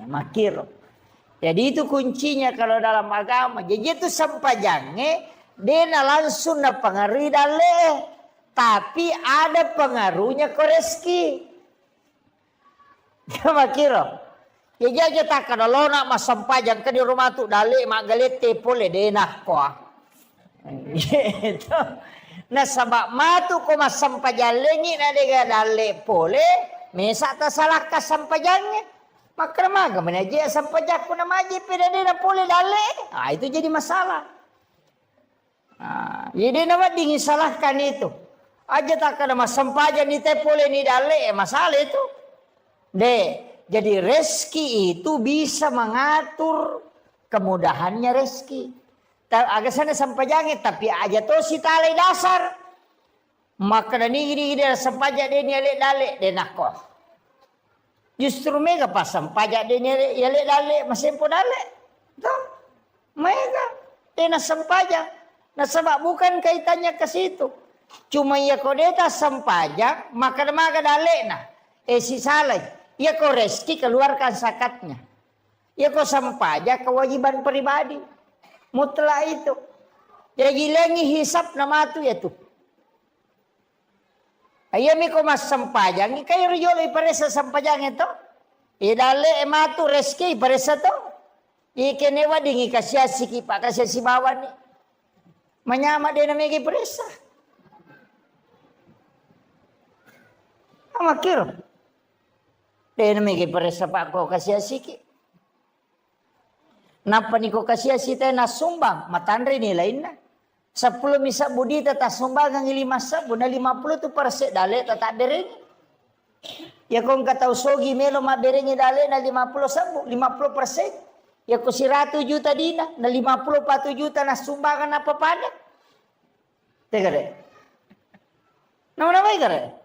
Makiro. Jadi itu kuncinya kalau dalam agama. Jadi itu sampajangnya dia na langsung na pangari dale. Tapi ada pengaruhnya ke rezeki. Coba kira. Ya jaja tak kada lo nak masampajang ke di rumah tu dale mak galete pole denak ko. Gitu. Nah sabab matu ko masampajalengi na dega dale pole, mesa ta salah ka sampajangnya. Maka maga menaji sampajak ko na maji peda dena pole dale. Ah itu jadi masalah. Jadi nama dingin salahkan itu. Aja tak kada masampajan ni te pole ni dale masalah itu. Jadi rezeki itu bisa mengatur kemudahannya rezeki. Agak sana sampai jangan tapi aja to si tali dasar. Maka dani dia sampaja dia nyale dale denako. Justru mega pas sampaja dia nyale dale masih po dale. Tuh. Mega dena sampaja. Nah sebab bukan kaitannya ke situ. Cuma ya kodeta sampaja maka dale nah. Si salah. Ya kau rezeki keluarkan zakatnya. Ya kau sampaja kewajiban pribadi. Mutlak itu. Jadi lengi hisap nama tu ya tu. Ayam iko mas sampajang. Kayo riyolo iparesa sampajang itu. Idale ematu rezeki iparesa tu. Ikenewa dingi kasya siki pak kasya si bawan ni. Menyama dia namanya iparesa. Amakir. Dia namanya iparesa pak ko kasya siki. Napa ni ko kasya sita na sumbang matandre ni lain na. 10 misa budi tata sumbang ang 5 sabu na 50 tu perse dale tata dereng. Ya kong katau sogi melo mabereng dale na 50 sabu 50%. Ya ko 100 juta dina na 54 juta na sumbangan apa pada. Tega de. Nama kare.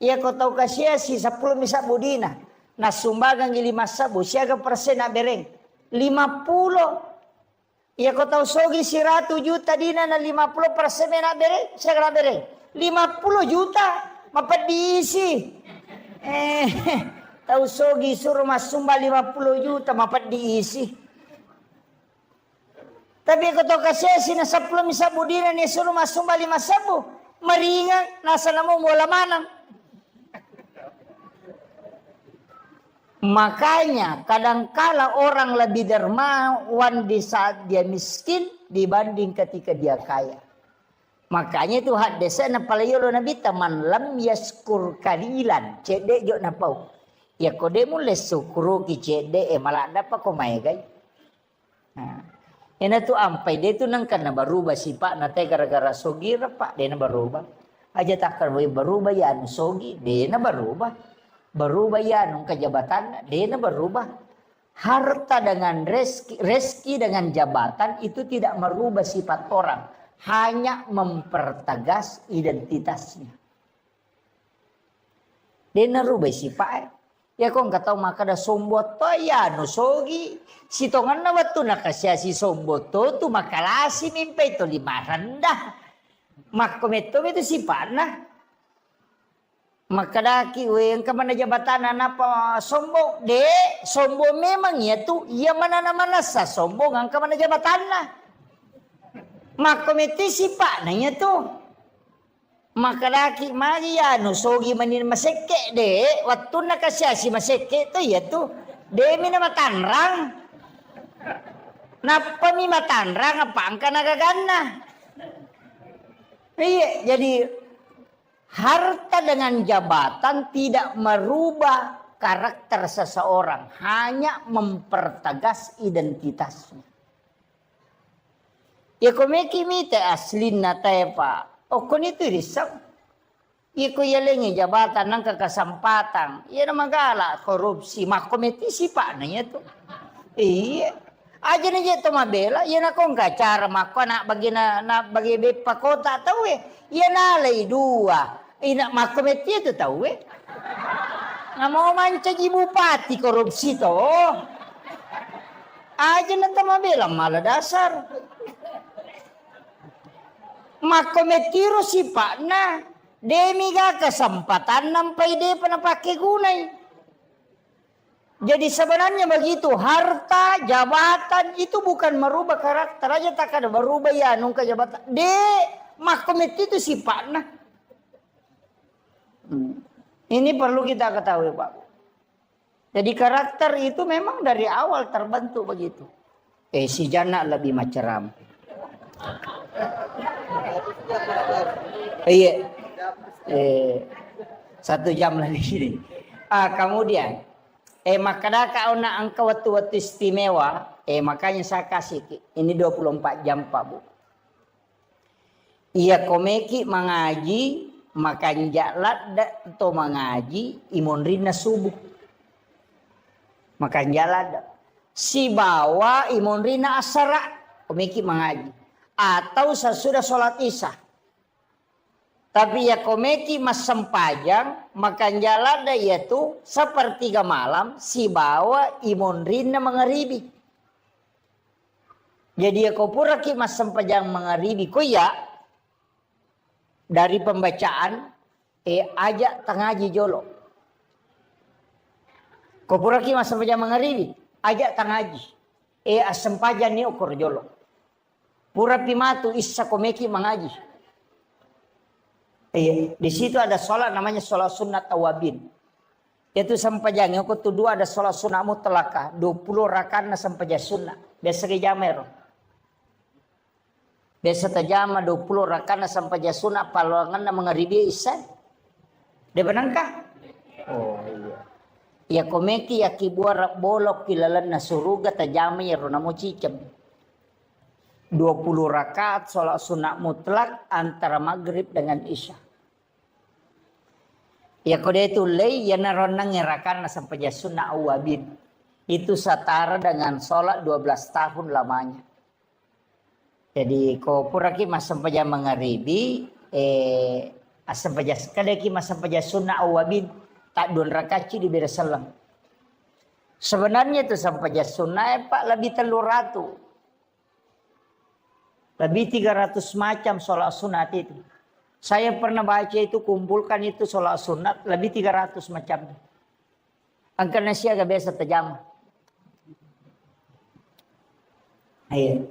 Ya ko tau kasya si 10 misa budina na sumbangan 5 sabu siaga persen na bereng. 50. Ya kau tahu sogi 100 juta dina na 50% na bere, siya bere. 50 juta mapat diisi. Tahu sogi suruh masumba 50 juta mapat diisi. Tapi kau tahu kasih na 10 misabu dina ni suruh masumba 5 sabu. Meringan nasa namo bola manang. Makanya kadangkala orang lebih dermawan di saat dia miskin dibanding ketika dia kaya. Makanya itu hadisnya napalayolo nabi taman lam yaskur kalilan cede jo napau. Ya kode mulai sukuru ki cede malah dapat ko mai gai. Ina tu ampai dia tu nang kana berubah sifat nate gara-gara sogi pak dia na berubah. Aja takkan berubah ya anu sogi dia na berubah. Berubah ya nung kejabatan dia berubah. Harta dengan rezeki dengan jabatan itu tidak merubah sifat orang, hanya mempertegas identitasnya. Dia merubah sifat. Ya kong katau maka da somboto ya no sogi sitongan na watu nakasya si somboto tu makalasi mimpi itu lima rendah. Makometo itu sifat nah. Makadaki yang kemana jabatan apa sombong de sombong memang ya tu ia mana sa sombong ang kemana jabatan lah makomiti sipa nanya tu makadaki mari ya no sogi manin maseke de waktu nakasya si maseke tu ya tu de mina matanrang napa mi matanrang apa angka nagagana iya jadi harta dengan jabatan tidak merubah karakter seseorang, hanya mempertegas identitasnya. Ya komeki mite aslin na tayo pa. O kung ito risang. Iko yalengi jabatan ng kakasampatang. Yan ang magala, korupsi. Makometi si pa na ito. Iya. Aja na dito mabela. Yan akong kacara makona bagi na bagi pakota tao eh. Yan alay dua. Ina makometi ito tao eh. Nga mau manca di bupati korupsi to. Aja na tamabela maladasar. Makometiro si Pak na. Demi ga kesempatan nampai de panapake gunay. Jadi sebenarnya begitu harta jabatan itu bukan merubah karakter aja tak ada berubah ya nung jabatan. De makomet itu si Pak na. Ini perlu kita ketahui Pak. Jadi karakter itu memang dari awal terbentuk begitu. Si Jana lebih macam. Iya. 1 jam lagi sini. Kemudian makanya kau nak angka waktu-waktu istimewa, makanya saya kasih ini 24 jam Pak Bu. Iya komeki mengaji, makan jalan atau mengaji, imunrina subuh. Makan jalan. Si bawa imunrina asara, komeki mengaji. Atau sesudah sholat isya. Tapi ya komeki mas sempajang makan jalan yaitu sepertiga malam si bawa imunrina mengeribi. Jadi ya kau pura ki mas sempajang mengeribi ko ya dari pembacaan ajak tengaji jolo. Kau pura ki mas sempajang mengeribi ajak tengaji asempajang ni ukur jolo. Pura pimatu isa komeki mengaji. Di situ ada sholat namanya sholat sunat awabin. Itu sempajang. Yang kedua ada sholat sunat mutlaka. 20 rakaat sempajang sunat. Biasa kejamer. Biasa terjama 20 rakaat sempajang sunat. Paluangan mengeribi isya. Dia benangkah? Oh iya. Ya komeki ya kibuar bolok kilalan na suruga terjama ya ronamu cicem. 20 rakaat sholat sunat mutlak antara maghrib dengan isya. Ya kode itu lei ya naronang ngerakan sampai sunnah awabin. Itu setara dengan sholat 12 tahun lamanya. Jadi kau puraki mas sampai mengaribi sampai kadaki mas sampai sunnah awabin tak 2 rakaat di beda salam. Sebenarnya itu sampai sunnah Pak lebih 300. Lebih 300 macam sholat sunat itu. Saya pernah baca itu kumpulkan itu sholat sunat lebih 300 macam. Angka nasi agak biasa terjamah. Iya.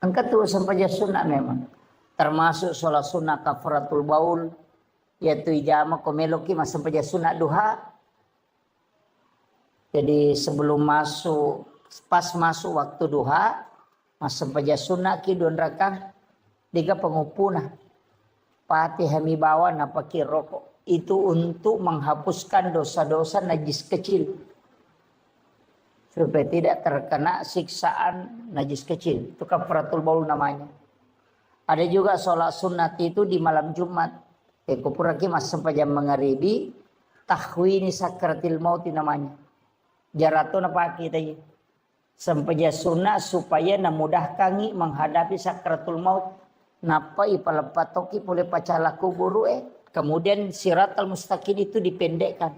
Angka itu sampai sunat memang. Termasuk sholat sunat kafaratul baul. Yaitu ijamah komeloki mas sampai sunat duha. Jadi sebelum masuk, pas masuk waktu duha. Mas sampai sunat ki 2 rakaat. 3 pengupuna. Pati hami bawa napaki rokok. Itu untuk menghapuskan dosa-dosa najis kecil. Supaya tidak terkena siksaan najis kecil. Itu kafaratul baul namanya. Ada juga sholat sunat itu di malam Jumat. Kupuraki mas sampai jam mengaribi. Tahwini sakratil mauti namanya. Jarato napaki tadi. Sampai sunat supaya namudahkan menghadapi sakratul maut. Napa ipalapatoki boleh pacala kuburu kemudian siratal mustaqim itu dipendekkan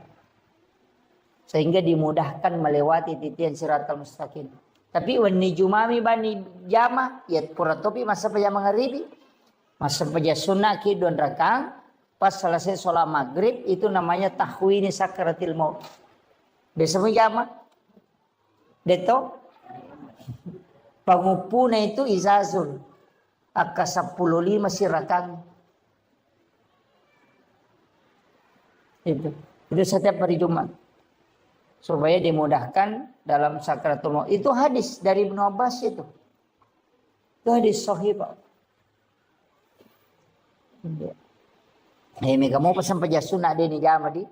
sehingga dimudahkan melewati titian siratal mustaqim. Tapi wani jumami bani jama ya kuratopi masa pajak mengaribi masa pajak sunnah ki 2 rakaat pas selesai sholat maghrib itu namanya tahwini sakratil maut. Biasa jama deto pangupuna itu izazul Aka 15 sirakan. Itu setiap hari Jumat. Supaya dimudahkan dalam sakratul maut. Itu hadis dari Ibnu Abbas itu. Itu hadis sahih Pak. Kamu pesan pejasuna dia ni jama di.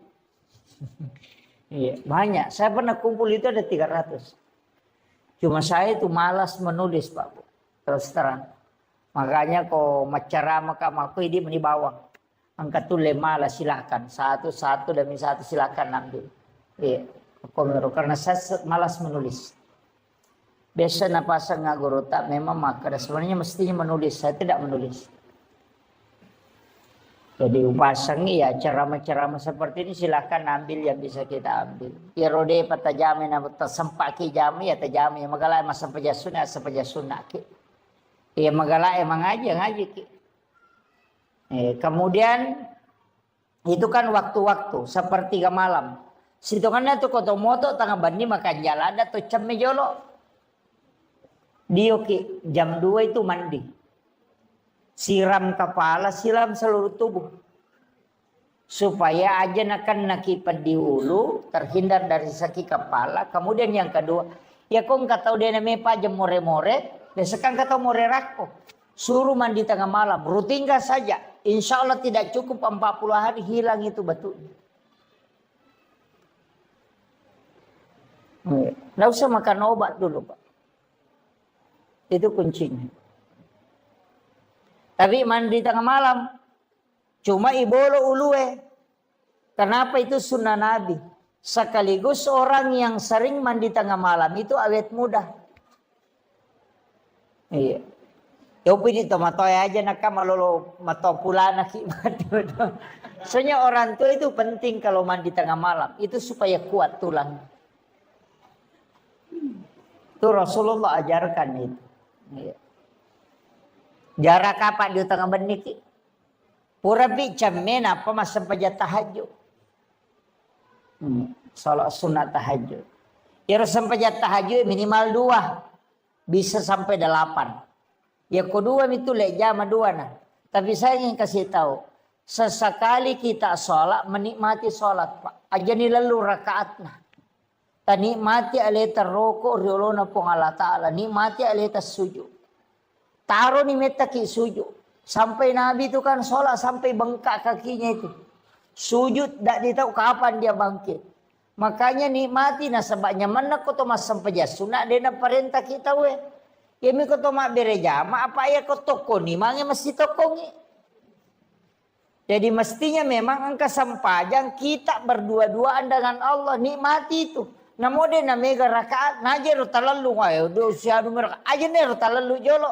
Iya, banyak. Saya pernah kumpul itu ada 300. Cuma saya itu malas menulis Pak. Terus terang. Makanya kau macarama kamaku ini menibawang. Angkat tulis malah silakan. Satu demi satu silakan ambil. Iya. Karena saya malas menulis. Biasa napasang ngaguru tak memang maka sebenarnya mestinya menulis. Saya tidak menulis. Jadi upasang ya ceramah-ceramah seperti ini silakan ambil yang bisa kita ambil. Ya rode patajami na sempaki jami ya tajami magala masa pejasuna sepejasuna ki. Ya magala emang ngaji ki. Kemudian itu kan waktu-waktu sepertiga malam. Situngannya tuh kotomoto tengah bandi makan jalan atau cemme jolo. Dio ki jam 2 itu mandi. Siram kepala, siram seluruh tubuh. supaya aja akan nakipad di hulu, terhindar dari sakit kepala. Kemudian yang kedua, ya kong katau dia namanya aja more-more, dan sekarang katau more rako. Suruh mandi tengah malam, rutinkan saja. Insya Allah tidak cukup 40 hari hilang itu batu. Nggak usah makan obat dulu, Pak. Itu kuncinya. Tapi mandi tengah malam, cuma ibolo ulue. Kenapa itu sunnah Nabi? Sekaligus orang yang sering mandi tengah malam itu awet muda. Iya. Yopi di tomatoy aja nak malolo mato pula nak soalnya orang tua itu penting kalau mandi tengah malam itu supaya kuat tulang. Itu Rasulullah ajarkan itu. Iya. Jarak apa di tengah beniki? Pura bi jamin apa masa pajat tahajud. Salat sunat tahajud. Ya pajat tahajud minimal 2. Bisa sampai 8. Ya kedua itu lek jama 2 nah. Tapi saya ingin kasih tahu. Sesekali kita sholat menikmati sholat Pak. Aja ni lalu rakaat nah. Nikmati aleta roko riolona pong Allah Ta'ala. Nikmati aleta sujud. Taruh ni metaki sujud. Sampai Nabi itu kan sholat sampai bengkak kakinya itu. Sujud tak ditahu kapan dia bangkit. Makanya nikmati nah sebabnya mana kau tu mas sampai sunat dia nak perintah kita we. Ya mi kau tu mak berejama apa ya kau toko ni mangi mesti toko ni. Jadi mestinya memang angka sampajang kita berdua-duaan dengan Allah nikmati itu. Namo de na mega rakaat najer talalu ayo do siadu mereka aja ner talalu jolo.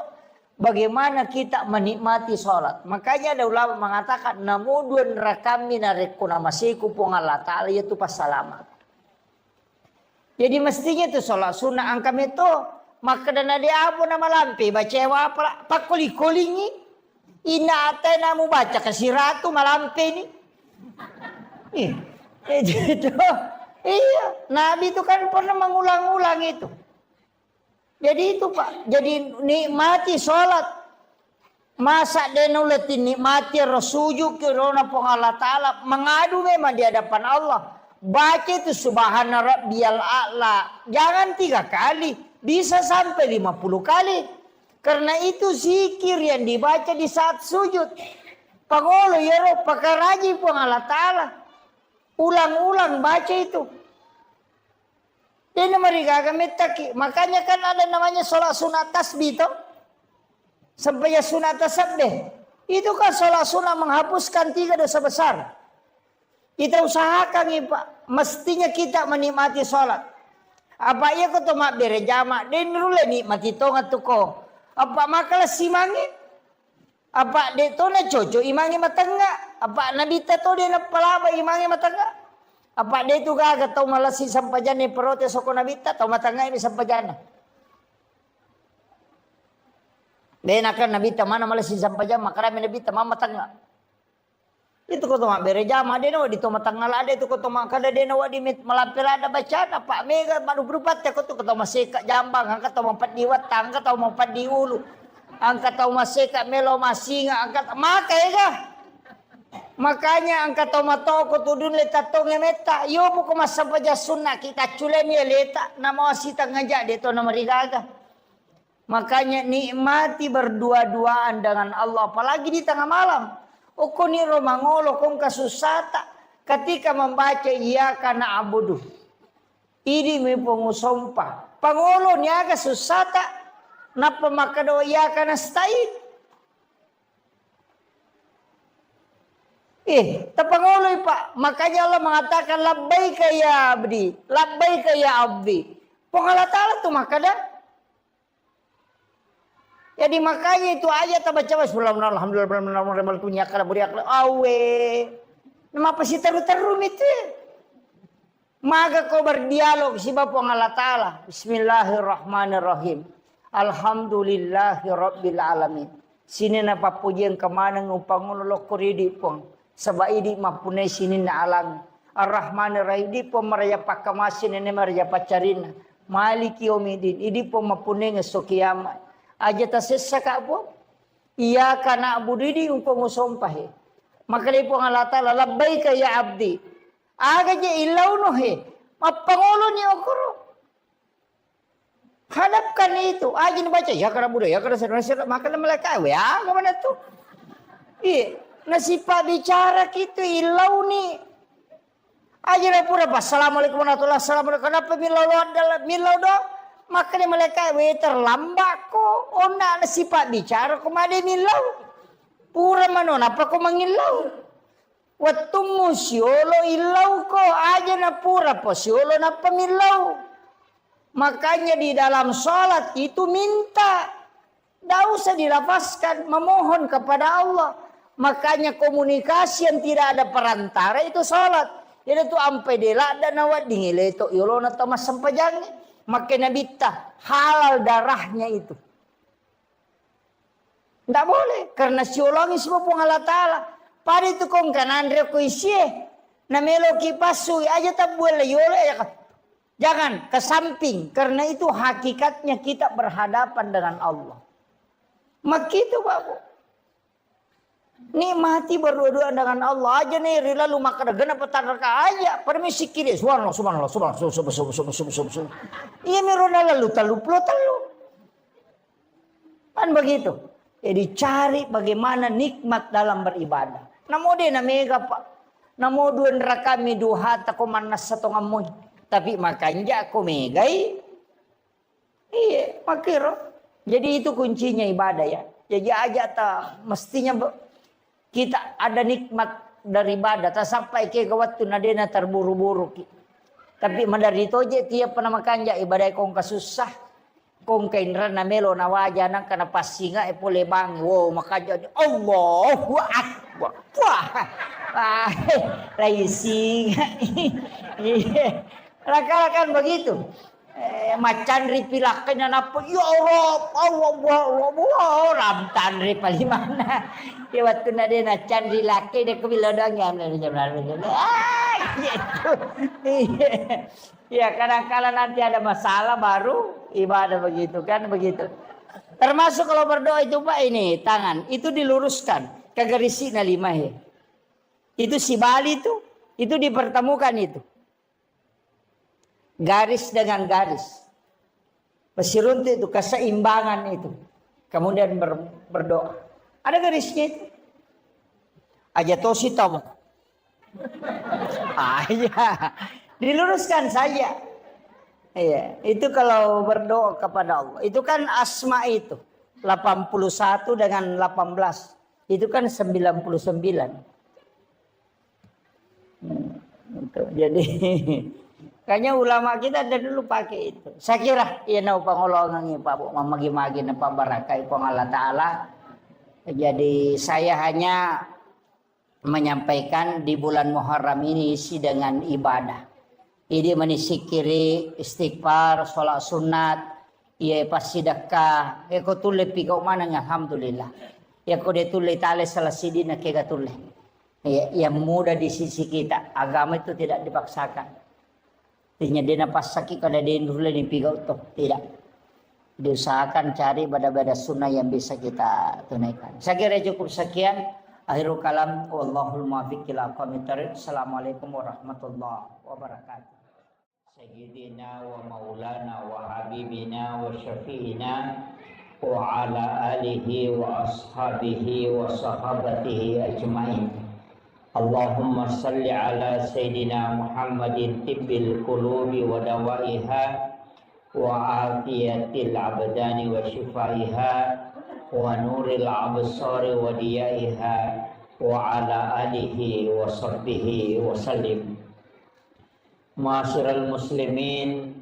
Bagaimana kita menikmati sholat. Makanya ada ulama mengatakan namudun rakami narekuna masiku pung Allah Ta'ala yaitu pas salamat. Jadi mestinya itu sholat sunnah angkam itu maka dana dia apa nama lampi baca apa pakuli-kulingi ina ate namu baca kasih ratu malampi ini. Gitu. Iya, Nabi itu kan pernah mengulang-ulang itu. Jadi itu Pak, jadi nikmati sholat. Masa denuleti nikmati rasuju kirona pong Allah Ta'ala. Mengadu memang di hadapan Allah. Baca itu subhana rabbiyal a'la. Jangan 3 kali, bisa sampai 50 kali. Karena itu zikir yang dibaca di saat sujud. Pangolo ya roh pakaraji pong Allah Ta'ala. Ulang-ulang baca itu. Dia mereka metaki. Makanya kan ada namanya sholat sunat tasbih itu. Sampai ya sunat tasbih. Itu kan sholat sunat menghapuskan 3 dosa besar. Kita usahakan nih Pak. Mestinya kita menikmati sholat. Apa iya kau mak berjamaah. Dan dulu nikmati tongat tu kau. Apa makalah simangi. Apa dia tu na coco imangi matangga. Apa nabi tato dia na palaba imangi matangga. Apa dia itu gak tahu malah si sampajane protes soko nabi tato matangga ini sampajana. Dia nak nabi mana malah si sampajan makara nabi mama matangga. Itu kau mak berjamaah dia nawa di to matangga ada itu kau mak kada dia nawa di malampir ada bacaan apa mega baru berupat ya kau tu kau masih kat jambang angkat tahu mampat di watang angkat tahu mampat di ulu. Angkat tahu masih kat melo masih angkat makai kah? Makanya angkat tahu matoko tudun leta tonge meta. Yo buku masa paja sunnah kita culen ya leta nama wasita ngajak dia tu nama rigaga. Makanya nikmati berdua-duaan dengan Allah apalagi di tengah malam. Oko ni romangolo kong kasusata ketika membaca iya kana abudu. Ini mi pengusompa. Pangolo niaga susata. Napa makado iya kana stay? Tapanguloy Pak. Makanya Allah mengatakan labbaika ya abdi. Labbaika ya abdi. Pong Allah Ta'ala tu makada. Jadi makanya itu ayat baca alhamdulillah punya kala buriak awe. Nama apa sih teru-teru itu? Maka kau berdialog si Bapong Allah Ta'ala. Bismillahirrahmanirrahim. Alhamdulillahi rabbil alamin. Sini na papujian kemana ngupangulo kuridi pong. Sebab ini mapunai sini na alam. Ar-Rahmanir-Rahim. Ini pong maraya pakamasin ini maraya pacarina. Maliki yomidin. Ini pong mapunai ngeso kiamat. Aja tasesa ka po. Iya kana abudidi umpong usompahe. Maka dia pun Allah Ta'ala, labbaika ya abdi. Aga je ilau no he. Mapangulo ni okoro. Hadapkan itu. Aja baca. Ya kada budak, ya kada sadar. Maka mereka, ya kemana tuh? Iya. Nasipa bicara gitu ilau ni. Aja na pura pas. Assalamualaikum warahmatullahi wabarakatuh. Kenapa milau do? Maka dia mereka, terlambat ko. Ona nasipa bicara kumade milau. Pura manon, apa ko mangilau? Watumu siolo ilau ko aja na pura po siolo na pamilau. Makanya di dalam sholat itu minta. Tidak usah dilafazkan, memohon kepada Allah. Makanya komunikasi yang tidak ada perantara itu sholat. Jadi itu ampai dela dan awat dingile itu iolo na tamas sampajangnya. Makanya bita halal darahnya itu. Tidak boleh karena siolongi semua pun Allah Ta'ala. Pada itu kong kanan reko isye. Na melo kipasui aja tak boleh yole ya. Jangan ke samping karena itu hakikatnya kita berhadapan dengan Allah. Maka itu Bapak. Nikmati berdua-dua dengan Allah aja nih lalu maka gana petarka aja permisi kiri subhanallah iya mirona lalu talu kan begitu. Jadi cari bagaimana nikmat dalam beribadah. Namo de na mega pa. Namo duan rakami duha ta ko manas sa tongamoy. Tapi makanja ko megay. Iya, makiro. Jadi itu kuncinya ibadah ya. Jadi aja ta mestinya kita ada nikmat dari ibadah. Ta sampai ke waktu nadena terburu-buru. Tapi madari toje tiap pernah makanja ibadah kong kasusah. Kung kainran na melo na wajanan ka na pasinga e pole bang wow makaja Allahu akbar wah raising raka-rakan begitu macan ripilakan na po ya Allah ramtan ri palimana ya waktu na din na can rilaki de kubilodang yan gitu. Ya kadang-kadang nanti ada masalah baru ibadah begitu kan begitu. Termasuk kalau berdoa itu Pak ini tangan itu diluruskan ke garisina lima he. Itu si Bali itu dipertemukan itu. Garis dengan garis. Pesirunti itu keseimbangan itu. Kemudian berdoa. Ada garisnya itu. Aja tosi tahu. Ya. Diluruskan saja. Iya, itu kalau berdoa kepada Allah. Itu kan asma itu. 81 dengan 18. Itu kan 99. Jadi kayaknya ulama kita dari dulu pakai itu. Saya kira iya nau pangolongan Pak Bu mamagi-magi na pabarakai pang Allah Taala. Jadi saya hanya menyampaikan di bulan Muharram ini isi dengan ibadah. Ini menisikiri istighfar, sholat sunat, ia pas sedekah, ko tule pigau mana alhamdulillah. Ya ko de tule tale salah sidina ke tule. Ya, yang mudah di sisi kita, agama itu tidak dipaksakan. Tinya dina pas sakit kada de dulu di pigau toh, tidak. Diusahakan cari bada-bada sunnah yang bisa kita tunaikan. Saya kira cukup sekian. Akhirul kalam wallahul muwaffiq ila aqwamit thoriq. Assalamualaikum warahmatullahi wabarakatuh. Sayyidina wa maulana wa habibina wa syafi'ina wa ala alihi wa ashabihi wa sahabatihi ajma'in. Allahumma salli ala Sayyidina Muhammadin tibbil qulubi wa dawaiha wa afiyatil abdani wa shifaiha wa nuril absari wa diyaiha wa ala alihi wa sahbihi wa sallim. Ma'asyiral muslimin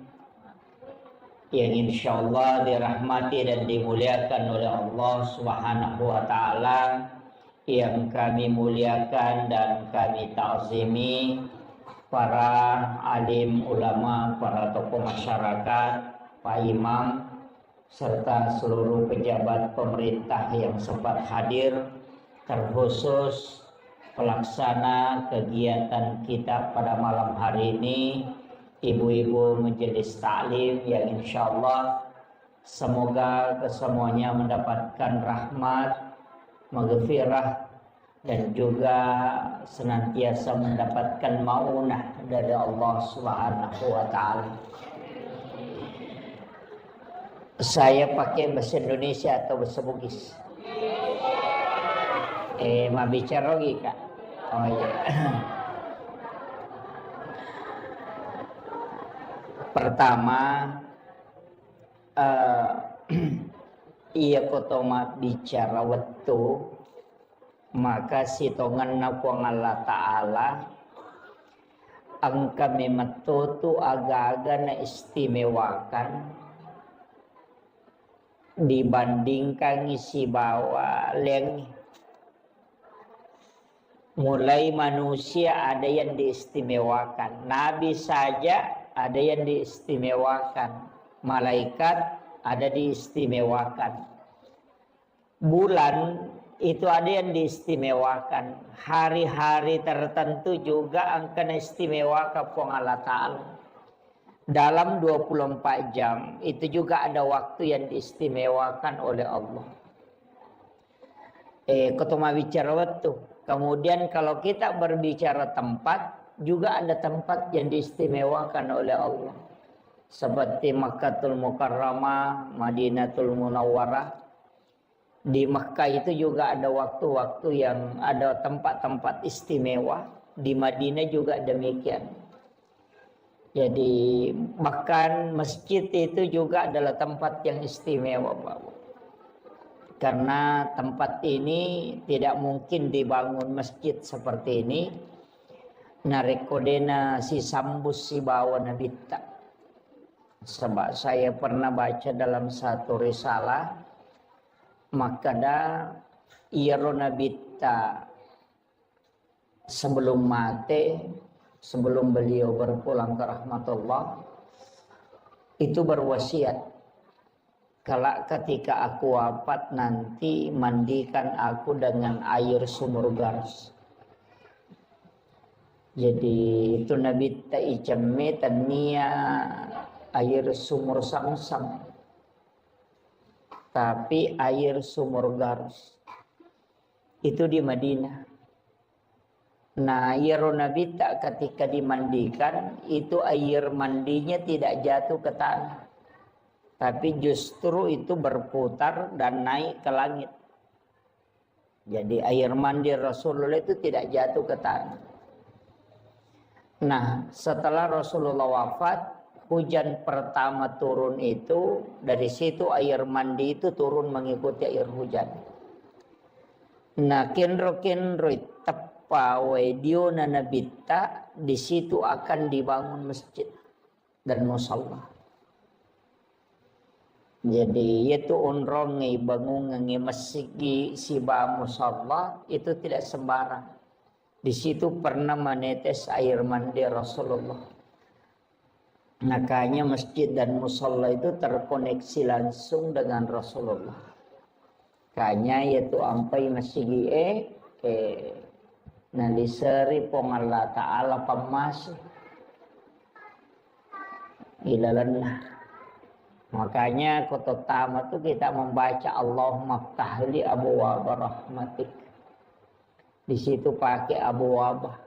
yang insyaallah dirahmati dan dimuliakan oleh Allah Subhanahu wa taala, yang kami muliakan dan kami ta'zimi para alim ulama, para tokoh masyarakat, Pak Imam serta seluruh pejabat pemerintah yang sempat hadir, terkhusus pelaksana kegiatan kita pada malam hari ini, ibu-ibu majelis taklim yang insyaallah semoga kesemuanya mendapatkan rahmat, maghfirah dan juga senantiasa mendapatkan maunah dari Allah Subhanahu wa taala. Saya pakai bahasa Indonesia atau bahasa Bugis? Mau bicara lagi Kak? Oh iya. Pertama, iya kotoma bicara waktu, maka sitongan nakuang Allah Ta'ala angka mematutu aga-aga na istimewakan dibandingkan isi bawa leng. Mulai manusia ada yang diistimewakan, nabi saja ada yang diistimewakan, malaikat ada diistimewakan, bulan itu ada yang diistimewakan, hari-hari tertentu juga akan istimewakan pun Allah Ta'ala. Dalam 24 jam itu juga ada waktu yang diistimewakan oleh Allah. Ketemu bicara waktu. Kemudian kalau kita berbicara tempat, juga ada tempat yang diistimewakan oleh Allah. Seperti Makkatul Mukarramah, Madinatul Munawwarah. Di Makkah itu juga ada waktu-waktu yang ada tempat-tempat istimewa. Di Madinah juga demikian. Jadi bahkan masjid itu juga adalah tempat yang istimewa, Bapak. Karena tempat ini tidak mungkin dibangun masjid seperti ini. Narekodena si sambus si bawa nabita. Sebab saya pernah baca dalam satu risalah, maka iro nabita sebelum mati, sebelum beliau berpulang ke rahmatullah, itu berwasiat. Kalau ketika aku wafat nanti mandikan aku dengan air sumur Gars. Jadi itu Nabi ta'ijame tania air sumur Samsam. Tapi air sumur Gars itu di Madinah. Nah, air Nabi tak ketika dimandikan itu air mandinya tidak jatuh ke tanah. Tapi justru itu berputar dan naik ke langit. Jadi air mandi Rasulullah itu tidak jatuh ke tanah. Nah, setelah Rasulullah wafat, hujan pertama turun itu, dari situ air mandi itu turun mengikuti air hujan. Nah, kinro tepa wedio nanabita, di situ akan dibangun masjid dan musalla. Jadi itu unrong ngi bangun ngi masjid si ba musalla itu tidak sembarang. Di situ pernah menetes air mandi Rasulullah. Makanya masjid dan musalla itu terkoneksi langsung dengan Rasulullah. Kanya yaitu ampai masjid naliseri pong Allah Ta'ala pamasih ilalanah. Makanya kototama itu kita membaca Allahumma ftahli abwaaba rahmatik. Di situ pakai abwaaba.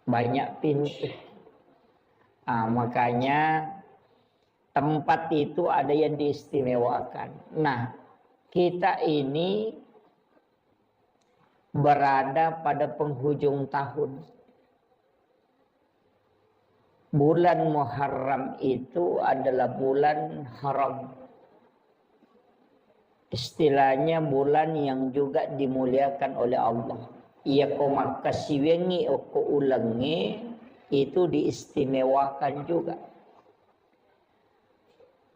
Banyak pintu. Makanya tempat itu ada yang diistimewakan. Nah, kita ini berada pada penghujung tahun. Bulan Muharram itu adalah bulan haram. Istilahnya bulan yang juga dimuliakan oleh Allah. Ia ko makasiwengi o ko ulangi itu diistimewakan juga.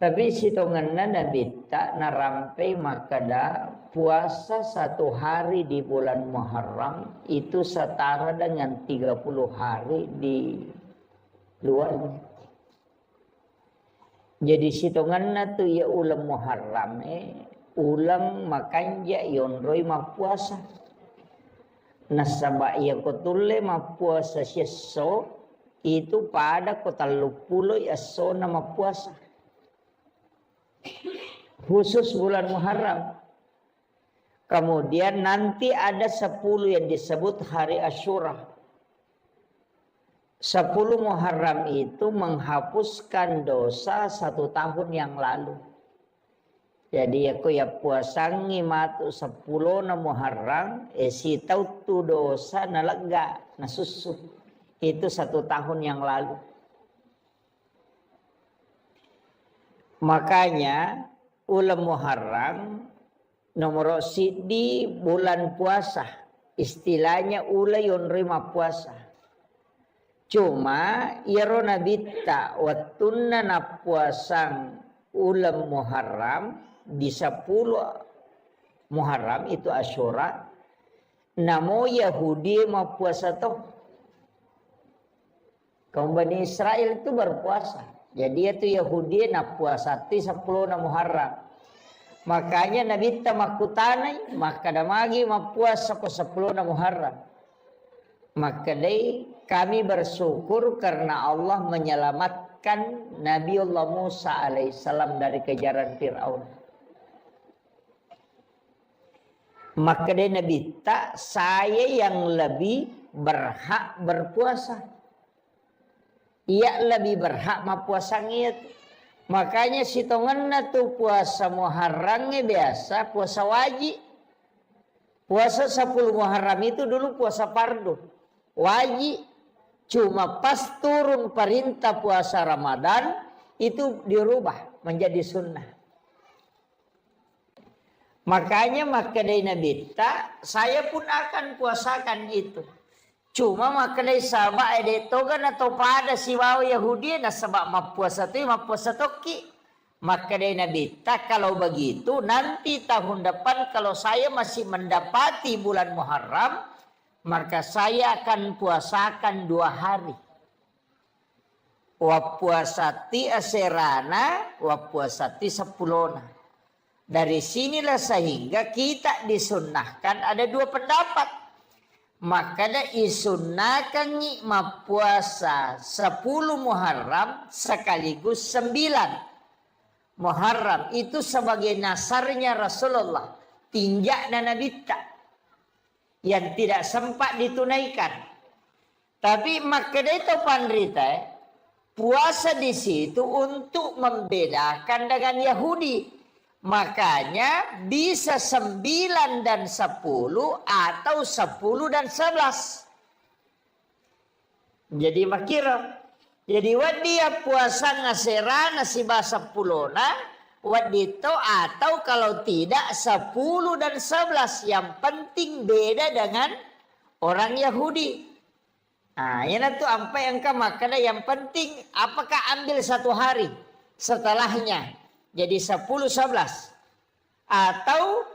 Tapi sitonganna Nabi tak narampai makada puasa 1 hari di bulan Muharram itu setara dengan 30 hari di luarnya. Jadi sitonganna tu ya ulang Muharram ulang makanja yonroi mapuasa. Nasaba ya kotule mapuasa syeso itu pada kota lupulo ya sona mapuasa. Khusus bulan Muharram. Kemudian nanti ada 10 yang disebut hari Asyura. 10 Muharram itu menghapuskan dosa 1 tahun yang lalu. Jadi aku ya puasangi matu 10 na Muharram, si tahu tu dosa na lega, na susu. Itu 1 tahun yang lalu. Makanya ulam Muharram nomor di bulan puasa, istilahnya ulai yon rima puasa. Cuma iro nabita watunna na puasang ulam Muharram di 10 Muharram itu Asyura. Namo Yahudi mau puasa toh. Kaum Bani Israel itu berpuasa. Jadi itu Yahudi na puasa ti 10 na Muharram. Makanya Nabi tamakutanay, maka damagi mapuasa ko 10 na Muharram. Maka day kami bersyukur karena Allah menyelamatkan Nabiullah Musa alaihissalam dari kejaran Fir'aun. Maka day Nabi saya yang lebih berhak berpuasa. Ia lebih berhak mapuasa ngit. Makanya si tongenna tu puasa Muharramnya biasa puasa wajib. Puasa 10 Muharram itu dulu puasa fardu. Wajib. Cuma pas turun perintah puasa Ramadan itu dirubah menjadi sunnah. Makanya dari Nabi saya pun akan puasakan itu. Cuma makalay sabak togan atau pada si waw Yahudi na sabak mapuasa tu mapuasa toki. Makalay nabita kalau begitu nanti tahun depan kalau saya masih mendapati bulan Muharram maka saya akan puasakan 2 hari. Wa puasati aserana wa puasati 10. Dari sinilah sehingga kita disunnahkan ada 2 pendapat. Maka da isunnakan mapuasa 10 Muharram sekaligus 9 Muharram itu sebagai nasarnya Rasulullah, tinjak dan nabita yang tidak sempat ditunaikan. Tapi maka da itu pandrita puasa di situ untuk membedakan dengan Yahudi. Makanya bisa 9 dan 10 atau 10 dan 11. Jadi makira. Jadi wadia puasa ngaserana si bahasa 10 wadito atau kalau tidak 10 dan 11. Yang penting beda dengan orang Yahudi. Nah, ini tuh apa yang makanya yang penting apakah ambil 1 hari setelahnya. Jadi 10, 11. Atau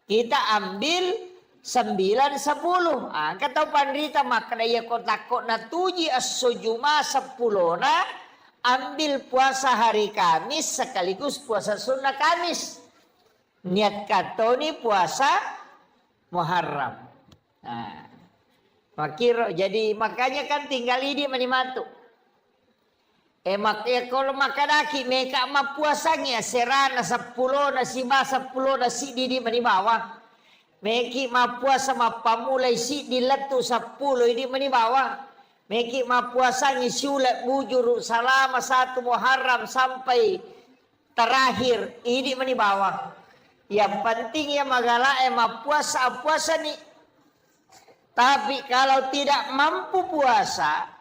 kita ambil 9, 10. Kata pandrita makna ya kotakot na tuji as-sujuma 10 na ambil puasa hari Kamis sekaligus puasa sunnah Kamis. Niat katoni puasa Muharram. Nah, makiro jadi makanya kan tinggal ini menimatu. Kalau makadaki mereka mapuasanya serana 10 na si ba 10 na si didi manibawa. Meki mapuasa mapamulay si dilatu 10 ini manibawa. Meki mapuasanya sulat bujur selama 1 Muharram sampai terakhir ini manibawa. Yang penting ya magala mapuasa nih. Tapi kalau tidak mampu puasa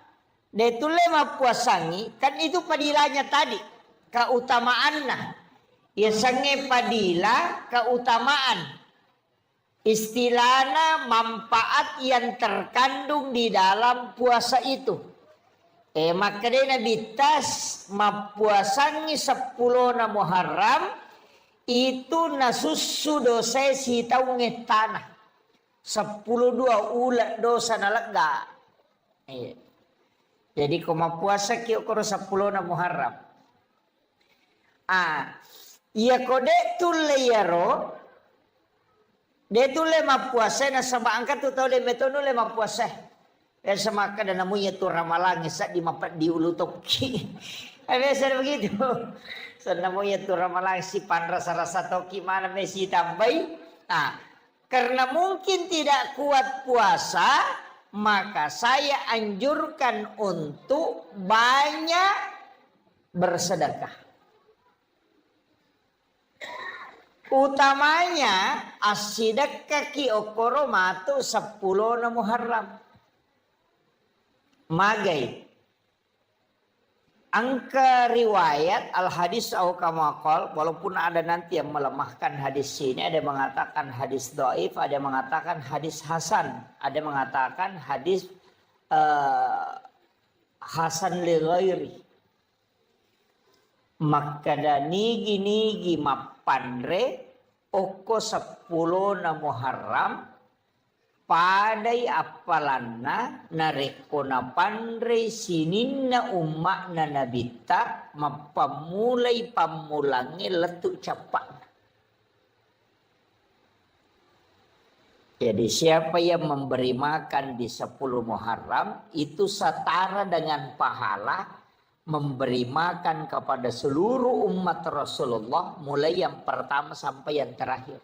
detule mapuasangi kan itu padilanya tadi keutamaannya ya sange padila keutamaan istilahnya manfaat yang terkandung di dalam puasa itu makanya Nabi tas mapuasangi 10 na Muharram itu nasusu dosa si taunge tanah 10 2 ulat dosa nalega jadi koma puasa kio koro 10 na Muharram. Iya kode tule yaro. De tule mapuasa na sama angkat tu tau de metono le mapuasa. Sama kada namunya tu ramalangi sa di mapat di ulu toki. Biasa begitu. Sa namunya tu ramalangi si pan rasa-rasa toki mana mesi tambai. Karena mungkin tidak kuat puasa, maka saya anjurkan untuk banyak bersedekah. Utamanya as-sidaqah ki okoro matu 10 na Muharram. Magai. Angka riwayat al-hadis au kama qol, walaupun ada nanti yang melemahkan hadis ini, ada yang mengatakan hadis dhaif, ada yang mengatakan hadis hasan, ada yang mengatakan hadis hasan li ghairi. Maka da nigi mapandre oko 10 na Muharram padai apalanna narekona pandre sininna ummakna nabita mapamulai pamulangi letuk capak. Jadi siapa yang memberi makan di 10 Muharram itu setara dengan pahala memberi makan kepada seluruh umat Rasulullah mulai yang pertama sampai yang terakhir.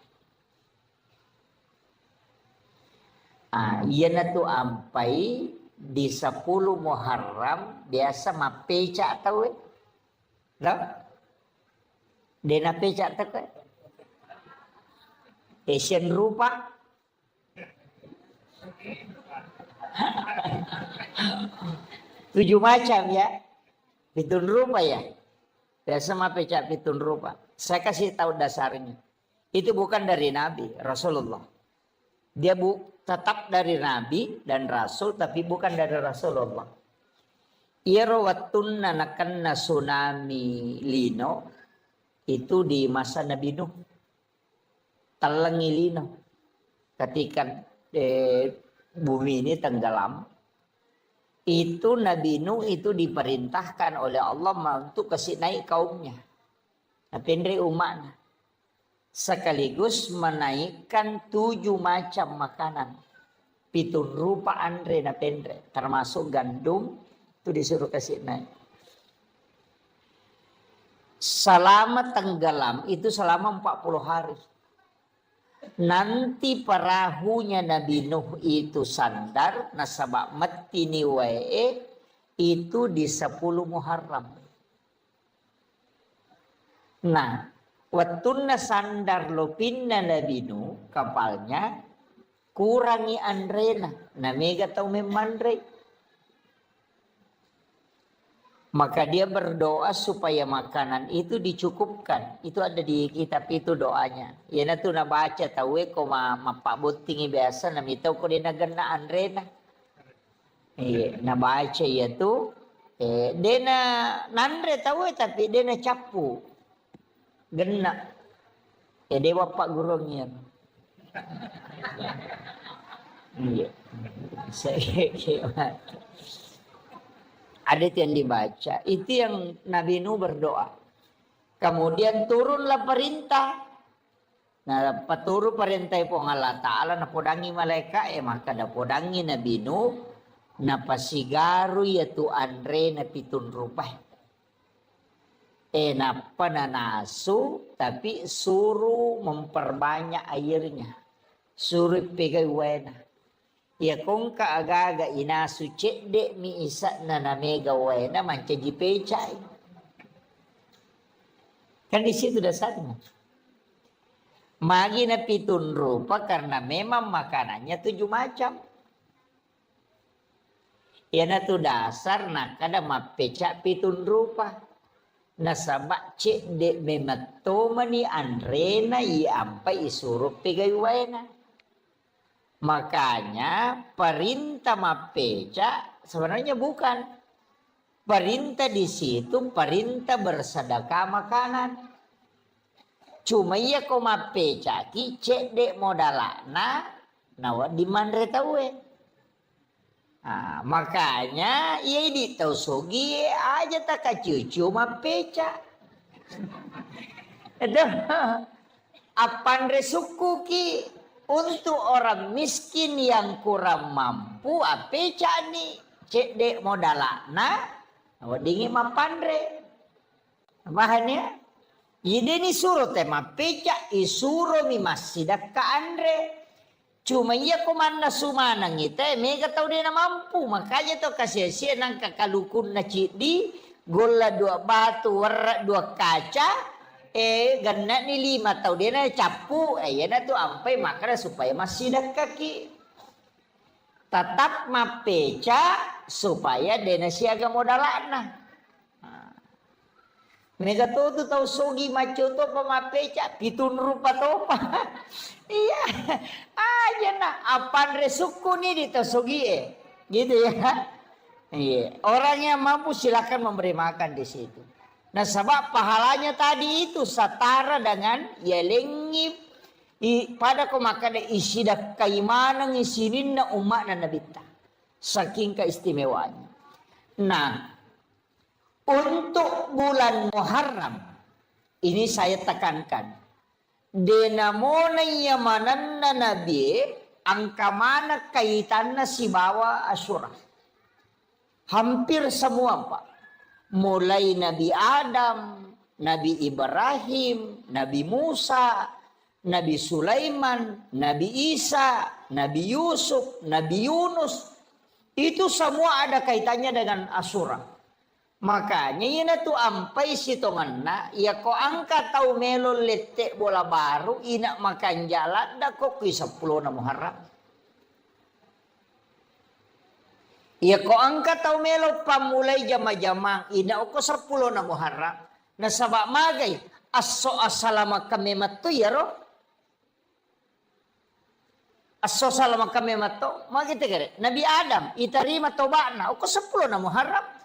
Iya tu ampai di 10 Muharram biasa mapeca tahu tak? Dena peca tak? Asian rupa. 7 macam ya. Pitun rupa ya. Biasa mapeca pitun rupa. Saya kasih tahu dasarnya. Itu bukan dari Nabi Rasulullah. Dia tetap dari Nabi dan Rasul, tapi bukan dari Rasulullah. Irawattunna nakanna tsunami lino itu di masa Nabi Nuh. Talangi lino. Ketika bumi ini tenggelam, itu Nabi Nuh itu diperintahkan oleh Allah untuk kasih naik kaumnya. Napendre umatnya. Sekaligus menaikkan 7 macam makanan. Pitun rupa andre na pendre. Termasuk gandum itu disuruh kasih naik. Selama tenggelam itu selama 40 hari. Nanti perahunya Nabi Nuh itu sandar. Nasabak mati ni wae itu di 10 Muharram. Nah. Wattunna sandar lopinna Nabi Nuh kapalnya kurangi andrena namega tau memandre. Maka dia berdoa supaya makanan itu dicukupkan. Itu ada di kitab itu doanya. Ya tu na baca tahu ko mapabutingi biasa na mitau ko din nagana andrena. Na baca ya tu dena nandre tahu tapi dena capu. Gena. Ya dewa pak gurungnya. Iya. Ada yang dibaca. Itu yang Nabi Nuh berdoa. Kemudian turunlah perintah. Nah, paturu perintah po Allah Ta'ala na podangi malaikat. Maka na podangi Nabi Nuh. Na pasigaru yaitu andre na pitun rupah. Napa nanasu tapi suruh memperbanyak airnya. Suruh pegai wena. Ya kung kaaga inasu cedek mi isa na namega wena mancaji pecai. Kan di situ dasarnya. Magi na pitun rupa karena memang makanannya 7 macam. Ya na tu dasar na kada mapeca pitun rupa. Nasabak cek dek mematoma ni andrena i ampai isuruh pegai wena. Makanya perintah mapeca sebenarnya bukan. Perintah di situ perintah bersedekah makanan. Cuma iya ko mapeca ki cek dek modalana nawa di mandre tawe. Nah, makanya ia ditau sogi aja tak kacucu mapeca. Apandre suku ki untuk orang miskin yang kurang mampu apeca ni cek dek modalana wadingi mapandre. Bahannya ide ni suruh tema peca isuro mi masjidak ka andre. Cuma iya komanda sumanang ite, mega tau dia na mampu. Makanya to kasih nang kakalukun na cidi, gola 2 batu, warra 2 kaca, ganna ni 5 tau dia na capu, yan na to ampai makanya supaya masih dah kaki. Tetap mapeca supaya dia na siaga modalana. Mega to tau sogi maco to pamapeca, pitun rupa to pa. Iya, aja nah, apan resuku nih di tosogi gitu ya. Iya, orang yang mampu silakan memberi makan di situ. Nah, sebab pahalanya tadi itu setara dengan ya lengip pada kau makan isi dah kaimanan isirin na umat na nabita. Saking keistimewanya. Nah, untuk bulan Muharram ini saya tekankan. Denamona yamanan na nabi angka mana kaitannya si bawa Asyura. Hampir semua Pak. Mulai Nabi Adam, Nabi Ibrahim, Nabi Musa, Nabi Sulaiman, Nabi Isa, Nabi Yusuf, Nabi Yunus. Itu semua ada kaitannya dengan Asyura. Makanya ina tu ampai sitonganna ya ko angka tau melo lete bola baru ina makan jalan dah kok ki 10 na Muharram. Ya ko angka tau melo pamulai jama-jama ina ko 10 na Muharram. Na sabak magay asso asalama kami matu ya ro. Asso salama kami matu magite kare Nabi Adam itarima tobana ko 10 na Muharram.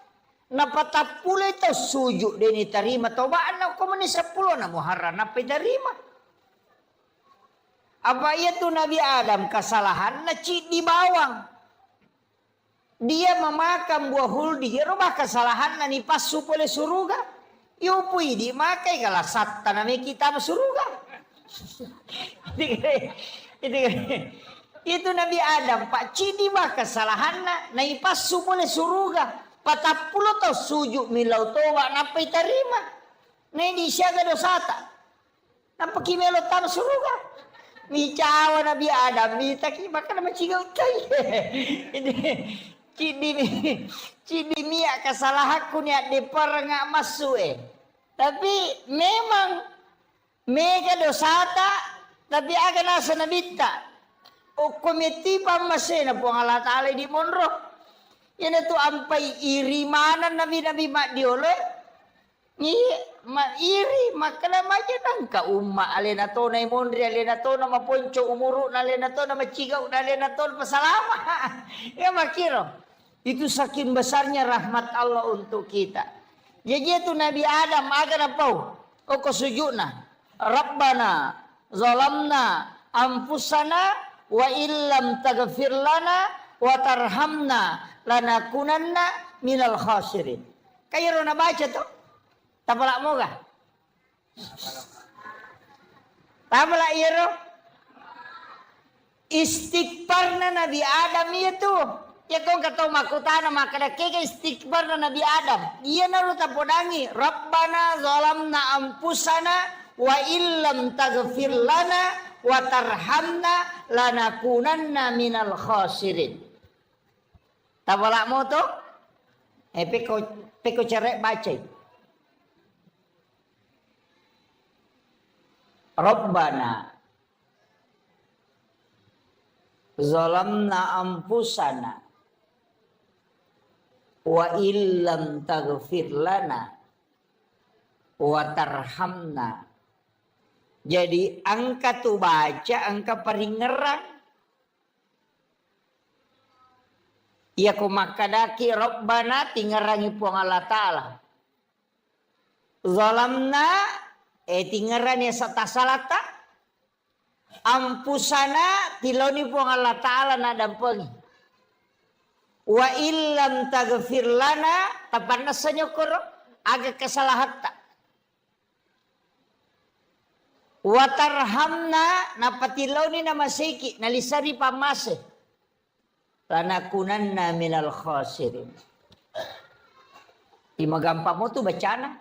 Napatapulay ito sujuk din itarima tobaan na ko man 10 na Muharram na pidarima. Apa iya tu Nabi Adam kesalahan na di bawang. Dia memakan buah huldi, rubah kesalahan na ni pasu oleh suruga. Yupui di makai kala satta na may kitab suruga. Itu Nabi Adam pak di bah kesalahan na ipasu oleh suruga. 40 tau sujuk milau toba napai tarima. Nah ini siaga dosata. Napa kimelo tan suruga. Mi cawa Nabi Adam mi taki makan nama ciga utai. Ini cidi mia kesalahanku ni de perengak masuk Tapi memang mega dosata tapi aga nasa nabita. O komiti pamasena po ang Allah Ta'ala di monro. Yan itu ampai iri mana nabi-nabi mak diole. Ni mak iri makana maja nangka umma alena to na imondri alena to na maponco umuru na alena to na macigau na alena to pasalama. Ya makiro. Itu saking besarnya rahmat Allah untuk kita. Jadi itu Nabi Adam aga na pau. O sujudna. Rabbana zalamna anfusana wa illam taghfir lana wa tarhamna lanakunanna minal khasirin. Kayo na baca to? Tapala mo ga? Tapala iro? Istighfar na Nabi Adam itu. Ya kung kataw makutana makadake ka istighfar na Nabi Adam. Iya na ruta podangi. Rabbana zalamna anfusana wa illam taghfir lana wa tarhamna lanakunanna minal khasirin. Tapala mo to? Peko cerek baca. Rabbana zalamna anfusana wa illam taghfir lana wa tarhamna. Jadi angka tu baca angka peringerang. Ya ko makadaki Rabbana tingerangi puang Allah Ta'ala. Zalamna tingerani sata salata. Ampusana tiloni puang Allah Ta'ala nadam pengi. Wa illam taghfir lana tapan nasanyokoro aga kesalahan tak. Wa tarhamna napatilaw ni namasiki nalisari pamase. Lanakunanna minal khasirin. Di magampang mo tu bacana.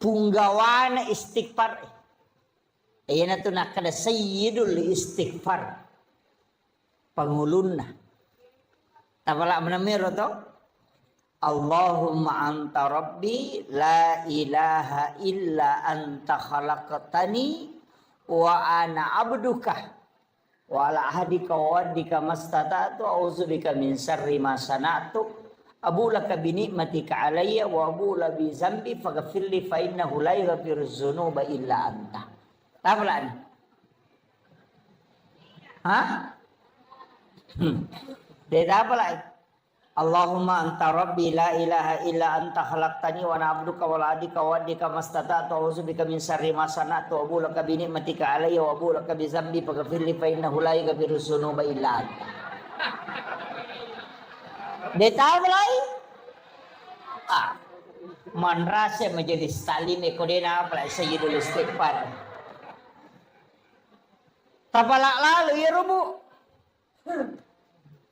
punggawana istighfar. Ayan na ito na kada sayyidul istighfar. Pangulunna. Tapala manamiro to. Allahumma anta rabbi la ilaha illa anta khalaqtani wa ana abduka wa ala ahdika wa waddika mastata'tu a'udzubika min syarri ma sana'tu abu laka bi ni'matika alayya wa abu la bi zambi faghfirli fa innahu la yaghfiru dzunuba illa anta. Tapalan. Ha? Dia tapalan. Allahumma anta rabbi la ilaha illa anta khalaqtani wa ana abduka wa la adika wa adika mastata'tu a'udzubika min syarri ma sana'tu wa abu laka bi ni'matika alayya wa abu laka bi zambi faghfirli fa innahu la yaghfiru dzunuba illa anta. Dia tapalan. Man rasa menjadi salim ekodena apa sayyidul istighfar. Tapalak lalu ya rubu.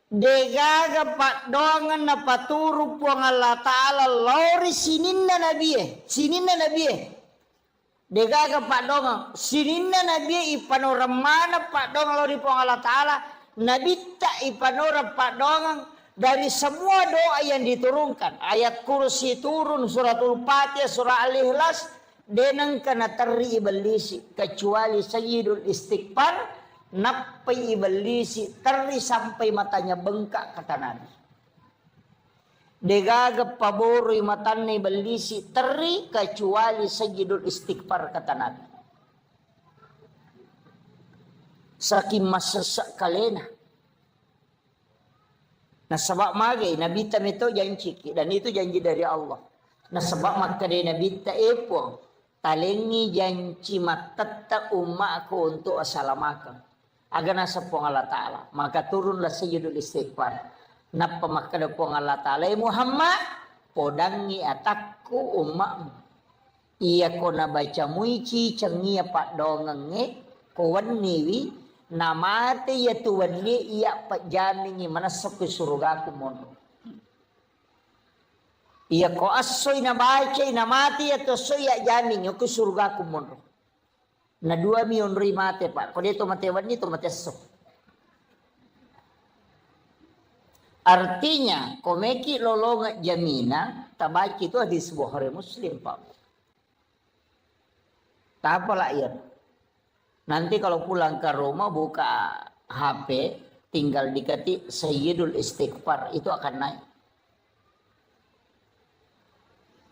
Degaga pak dongan na paturu puang Allah Ta'ala lori sininna nabiye. Sininna nabiye. Degaga pak dongan. Sininna nabiye ipanoramana pak dongan lori puang Allah Ta'ala. Nabita ipanora pak dongan dari semua doa yang diturunkan. Ayat kursi turun, suratul Fatihah, surah Al-Ikhlas. Denang kena teri iblisi kecuali sayyidul istighfar napai iblisi teri sampai matanya bengkak kata Nabi. Degaga paboroi matanya iblisi teri kecuali sayyidul istighfar kata Nabi. Saking masasak kalena. Nah sebab magai Nabi tam itu janji dan itu janji dari Allah. Nah sebab maka dia Nabi ta epo talengi janji matatta umatku untuk assalamakan agar nasa pong Allah Ta'ala maka turunlah sayyidul istighfar napa maka pong Allah Ta'ala Muhammad podangi atakku umatmu iya ko nabaca muici cengia pak dongenge ko waniwi namate ya tuwangi iya pak janingi manasok ke surgaku mono. Iya ko asoy na baca na mati atau soy ya jamin yo ke surga kumonro. Na 2 milyon ri mate pak. Ko dito matewan nito mateso. Artinya komeki lolonga jamina tabaki itu hadis Bukhari Muslim pak. Tapalah ya. Nanti kalau pulang ke rumah buka HP tinggal diketik sayyidul istighfar itu akan naik.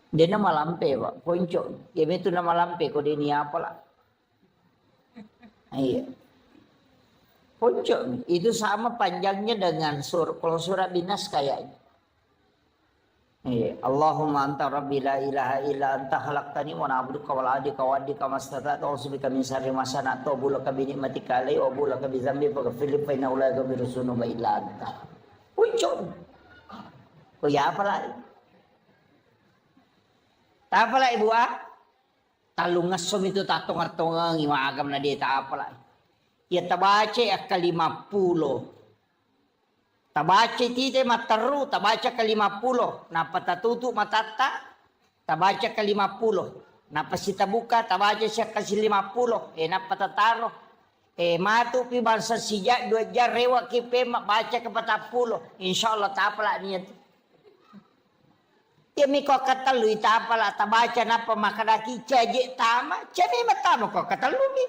Dia nama lampe pak, poncok. Ya itu nama lampe, kau dia ni apa lah? Iya. Poncok. Itu sama panjangnya dengan kalau surah Binas kayaknya. Iya. Allahumma anta rabbi la ilaha illa anta khalaqtani wa ana abduka wa la adika wa adika mastata'tu a'udzubika min syarri ma sana'tu wa bulaka bi ni'matika alayya wa bulaka bi dzambi faghfirli fa innahu la yaghfiru dzunuba illa anta. Poncok. Kau ya apa lah? Tapalah ibu talungas som itu tatong-artongang imaagam na di tapalah. Ya tabace ak 50. Tabace tite mataru tabaca ke 50. Napatatutu matata tabaca ke 50. Napasita buka tabaca siya kasi 50. Napatataro. Matu pi bansa sija 2 jar rewa kipe baca ke 40. Insyaallah tapalah niya. Ya miko katalu itapala tabaca napa makadaki caje tama cami matama kok katalumi.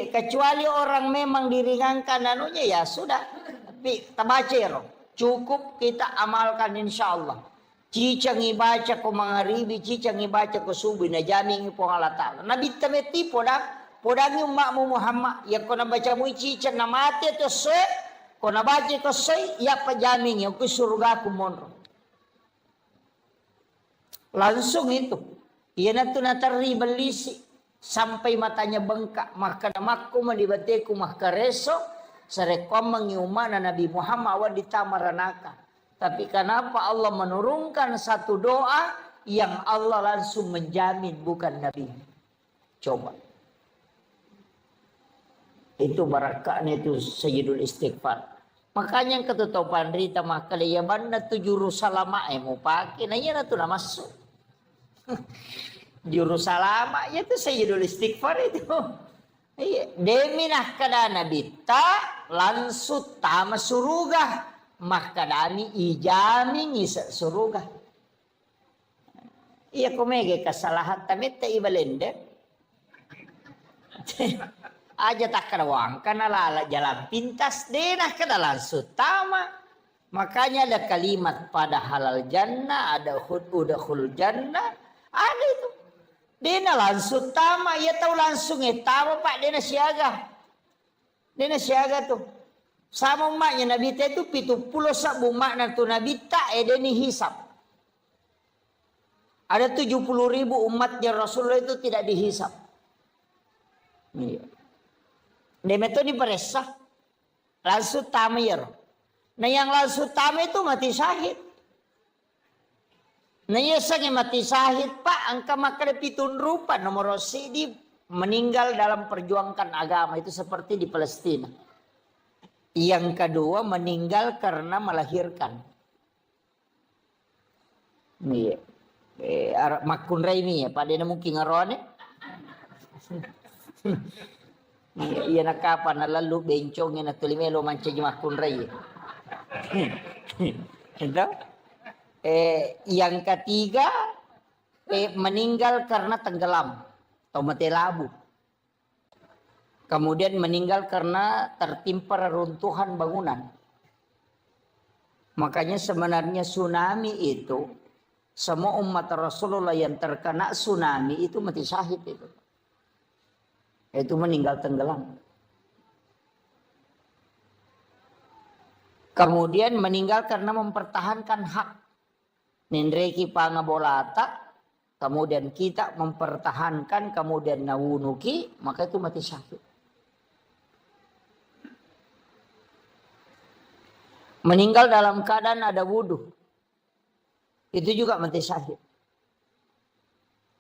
Kecuali orang memang diringankan anunya ya sudah. Tapi tabaca ya cukup kita amalkan insyaallah. Cicang ibaca ko mangaribi cicang ibaca ko subuh na jamin po Allah Ta'ala. Nabi tameti podang yung makmu Muhammad ya ko nabaca mo cicang na mati to so kau nak baca kau say, ya pajamin yang ke surga kumonro. Langsung itu, ia natu natari belisi sampai matanya bengkak. Maka namaku malibateku mahkareso, sarekom mengiumana Nabi Muhammad awal ditamaranaka. Tapi kenapa Allah menurunkan satu doa yang Allah langsung menjamin bukan Nabi? Coba. Itu barakahnya itu sayyidul istighfar. Makanya yang ketutupan rita makaliyaban na tujuru salama mau pakai. Nah iya na tu na masuk. Juru salama itu Sayyidul Istighfar itu. Iya, deminah kadana bitta lansut tama suruga makadami ijami ngisa suruga. Iya kumege kesalahan tamit ta ibalende. Aja tak karawang kana lala jalan pintas denah kada lansut tama. Makanya ada kalimat pada halal jannah, ada udkhul jannah, ada itu. Dena langsung tama, ia tahu langsung tama pak, dena siaga. Dena siaga tuh. Sama maknya Nabi itu 70 sabu makna tuh Nabi tak deni hisap. Ada 70.000 umatnya Rasulullah itu tidak dihisap. Iya. Demi itu diperesah. Langsung tamir. Nah yang langsung tama itu mati syahid. Nah iya sange mati syahid pak, angka makanya pitun rupa nomor sidi meninggal dalam perjuangkan agama itu seperti di Palestina. Yang kedua meninggal karena melahirkan. Iya, makun Raimi ya, pada mungkin ngarone. Iya nak kapan lalu bencongnya nak tulimelo mancing makun Raimi. Itu. Yang ketiga meninggal karena tenggelam atau mati labu. Kemudian meninggal karena tertimpa reruntuhan bangunan. Makanya sebenarnya tsunami itu semua umat Rasulullah yang terkena tsunami itu mati syahid itu. Itu meninggal tenggelam. Kemudian meninggal karena mempertahankan hak. Nindreki pangabolata, kemudian kita mempertahankan, kemudian nawunuki, maka itu mati syahid. Meninggal dalam keadaan ada wudhu, itu juga mati syahid.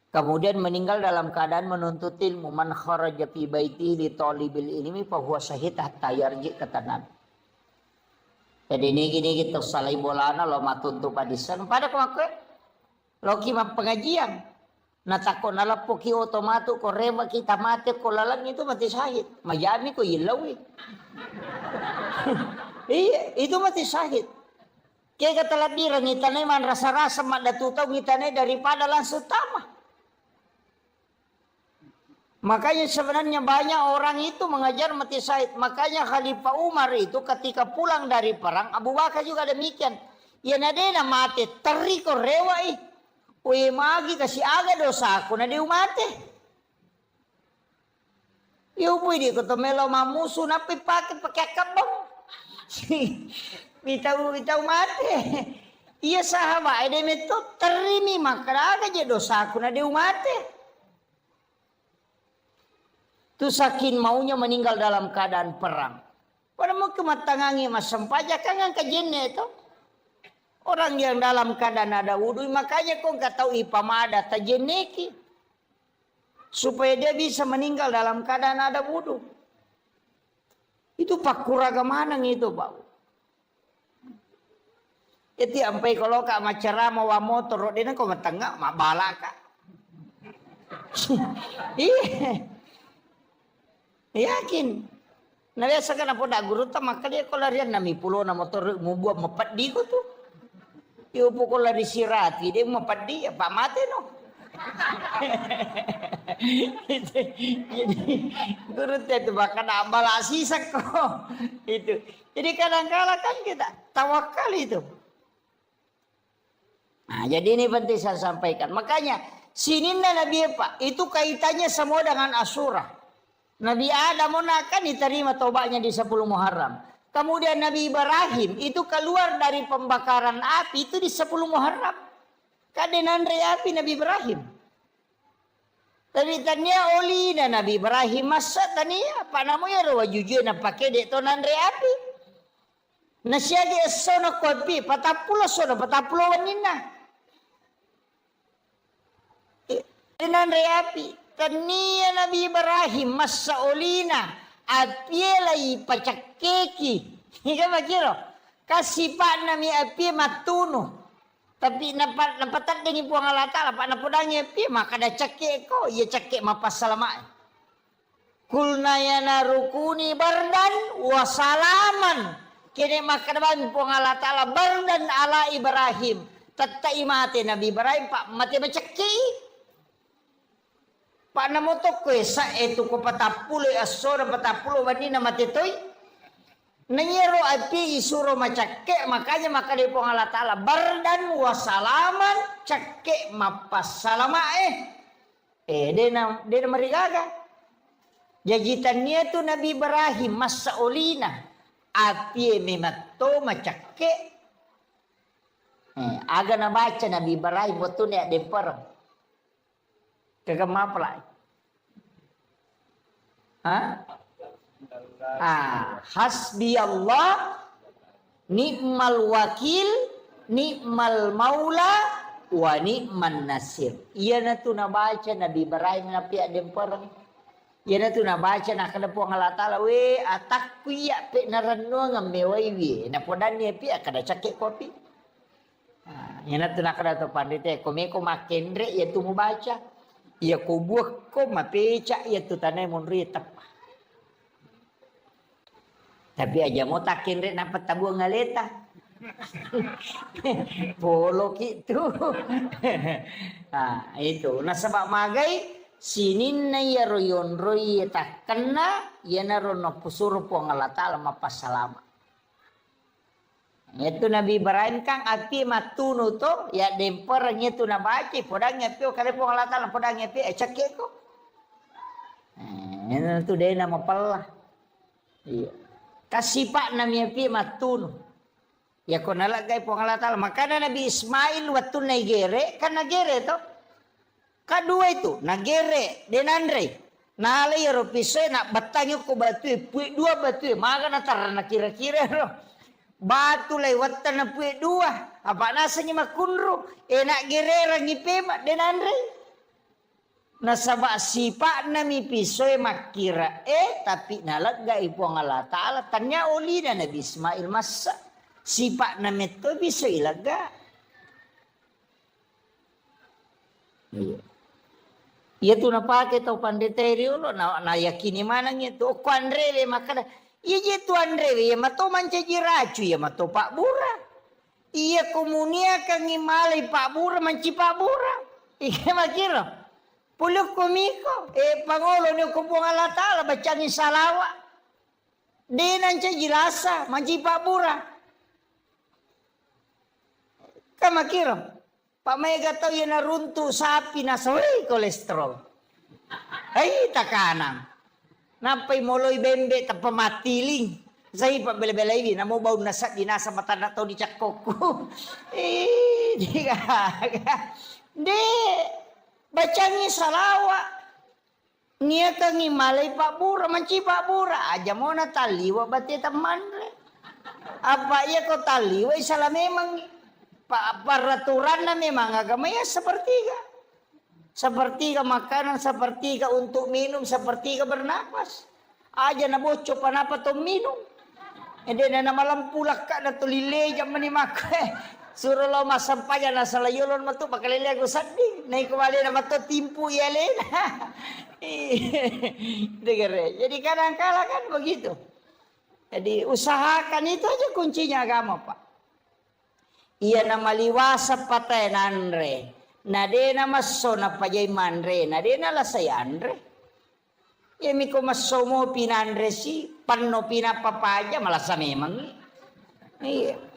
Kemudian meninggal dalam keadaan menuntut ilmu, man kharaja fi baitihi li talibil ilmi fa huwa syahid hatta yarji kata Nabi. Jadi ini gini gitu salai bolana lo matuntu padisan pada kemaku lo kima pengajian natako nalapoki otomatu ko rema kita mati ko lalang itu mati syahid majami ko ilawi. Iya itu mati syahid. Kaya kata labiran ngitane man rasa-rasa mak datutau ngitane daripada langsung tamah. Makanya sebenarnya banyak orang itu mengajar mati syahid. Makanya Khalifah Umar itu ketika pulang dari perang, Abu Bakar juga demikian. Ya nadena mati teriko rewai. Uye magi kasih aga dosa aku nade umate. Ya upui di kotomelo mamusu napi pakai kabong. Itau mati. Iya sahabat ede meto terimi maka aga je dosa aku nade umate. Itu saking maunya meninggal dalam keadaan perang. Pada mau kematangangi mas sempaja kangen kejenne itu. Orang yang dalam keadaan ada wudhu makanya kau nggak tahu ipamada tajenneki. Supaya dia bisa meninggal dalam keadaan ada wudhu. Itu pak kuraga manang itu pak. Itu sampai kalau kak macara mau motor dia kau matangga mak balaka. Iya. Yakin. Nah biasa kan apa dak guru ta maka dia kalau larian nami pulau na motor mau buat mepat di ko tu. Yo pokok lari sirati dia mepat di apa mate no. Jadi guru itu bahkan ambal asisak kok itu. Jadi kadang-kala kan kita tawakal itu. Nah jadi ini penting saya sampaikan. Makanya sini Nabi Pak itu kaitannya semua dengan Asyura. Nabi Adam kan diterima tobatnya di 10 Muharram. Kemudian Nabi Ibrahim itu keluar dari pembakaran api itu di 10 Muharram. Kadenan api Nabi Ibrahim. Tapi tanya oli dan Nabi Ibrahim masa tania apa namanya rawa jujur na pakai dek tonan api. Nasya dia sono kopi patapulo sono patapulo wanina. Kadenan api. Tania Nabi Ibrahim masa olina apielai pacakeki. Hingga makiro kasih pak nami api matuno. Tapi napatat dengan puang Allah Ta'ala. Pak napudangnya pi maka ada cekik ko. Ya cekik mapas salamak. Kulna yana rukuni bardan wasalaman. Kini maka depan puang Allah Ta'ala bardan ala Ibrahim. Tatai mati Nabi Ibrahim. Pak mati macekik. Pak namotok ko sa itu ko patapulo asora patapulo bandina mati toy. Nanyero api isuro macake makanya maka di pong Allah Ta'ala bardan wasalaman cake mapas salama dena marigaga jajitannya tu Nabi Ibrahim masa olina api memato macake aga na baca Nabi Ibrahim waktu ni demper kagak mapla hasbi Allah ni'mal wakil ni'mal maula wa ni'man nasir. Iya na tu nabaca Nabi Ibrahim na pihak demper. Iya na tu nabaca na kada po Allah Ta'ala we atak kuya pe naranno ngamewai we na podan ni pihak kada cakek kopi. Iya na tu na kada to pandite ko me ko makendre ya tu mubaca. Iya ko buah ko mapeca ya tu tanay mon ritap. Tapi aja mau takin rek dapat tabung ngaleta. Polo gitu. Nah, itu. Nah sebab magai sinin na ya royon roy tak kena ya narono pusur po Allah Ta'ala mapas salama. Itu Nabi Ibrahim kang api matunu to ya demper itu na baci podang api kali po Allah Ta'ala podang api cakek ko. Itu dia nama pelah. Iya. Kasipak namanya pi matun. Ya ko nalagay po Allah Ta'ala. Makanya Nabi Ismail waktu nagere kan nagere to. Kadua itu nagere denandre. Nalay ropisoy na batangyo ko batu dua batu maga na tarana kira-kira ro. Batu lay watan na dua. Apa nasanya makunro enak gerera ngipema denandre. Nasaba sipa nami pisoy makira tapi nalagay po ang Allah Ta'ala tanya uli na Nabi Ismail masa sipa nami to pisoy ilaga iya tu napake to pandeteri ulo na yakini manang ito o kuandrele makada iya tu andrele iya mato mancajiracu iya mato Pak Bura iya komunia kang imalay Pak Bura manci Pak Bura iya makiro puluk kumiko, Pangulo ni kumpung Allah Ta'ala bacaan salawa. Di nanti jilasa, manci Pak Bura. Kamakiro, Pak Mega tahu yang naruntu sapi nasaway kolesterol. Ay, takanang. Napay moloy bembe tapamatiling. Saya Pak bela-bela ini, namo bau nasa dinasa mata na tau di cakokku. Di bacanya salawa nia kangi malay Pak Bura manci Pak Bura aja mau na taliwa bati teman apa ya kau taliwa salah memang peraturan na memang agama ya sepertiga makanan sepertiga untuk minum sepertiga bernapas aja na bocor panapa to minum na malam pulak ka na tulile jam manimak suruh lo masam paya na salayolon matu pakalili aku sedih naik kembali nama tu timpu ya lena jadi kadang-kala kan begitu jadi usahakan itu aja kuncinya agama Pak iya nama liwasa patay nanre nade nama sona pajay manre nade nala saya andre ya miko masomo pinandre si panno pinapapaja malah sa memang iya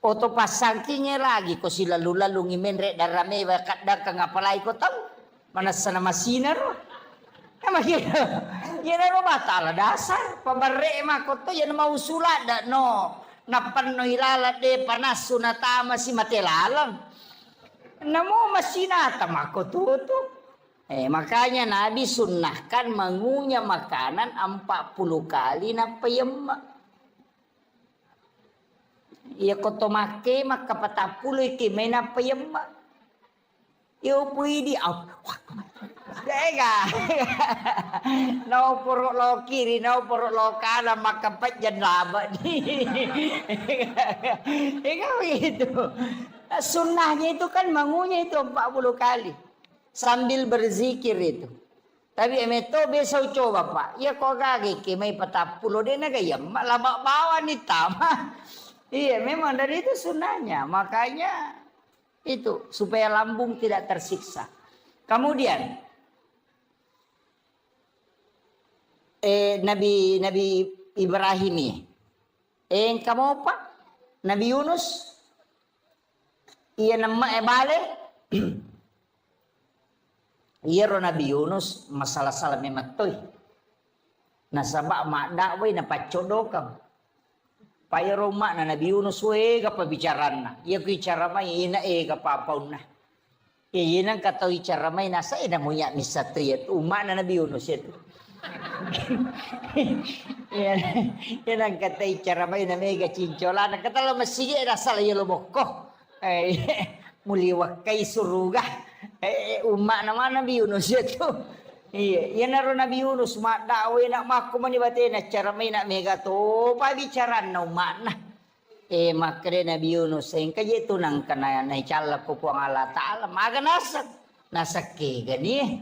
Oto pasangkinya lagi ko sila lalu ngimenre darame bakat dak ngapalay ko tahu mana sana masinar makira yan ano matala dasar pabarre ma ko to yan mausula da no napanno hilala de panas sunatama si matelalang namo masinata mako tuto makanya Nabi sunnahkan mengunyah makanan 40 kali na payemma. Iya koto make maka patapuloy ki may napayama. Iyo pwede Ega. Nau puruk lo kiri, nau puruk lo kanan, maka pejan lama nih. Ega begitu. Sunnahnya itu kan mangunya itu 40 kali. Sambil berzikir itu. Tapi emeto besok coba Pak. Ya kok gagi kimai 40 dia naga ya lama bawa nih tama. Iya memang dari itu sunnahnya. Makanya itu supaya lambung tidak tersiksa. Kemudian Nabi Ibrahim ini. Kamu apa? Nabi Yunus. Iya nama bale. Iya ro Nabi Yunus masalah salah mematoy. Nasabak mak dakway na pacodokam. Paya rumah na Nabi Yunus we ka pabicaran na. Iya ko icara may ina kapapaw na. Iya nang kataw icara may nasa ina mo ya misa tuyet. Uma na Nabi Yunus ito. Yan ang kataw icara may na mega cincola. Nakatala masige nasa layo lumok ko. Muliwak kay suruga. Umak naman Nabi Yunus itu. Iya, yan naroon Nabi Yunus mak dawe nak maku manibate na cara may na mega to pabicaran na umak na. Makre Nabi Yunus ang kaya ito nang kanayan na ichala ko po ang Allah Ta'ala. Maga nasak gani.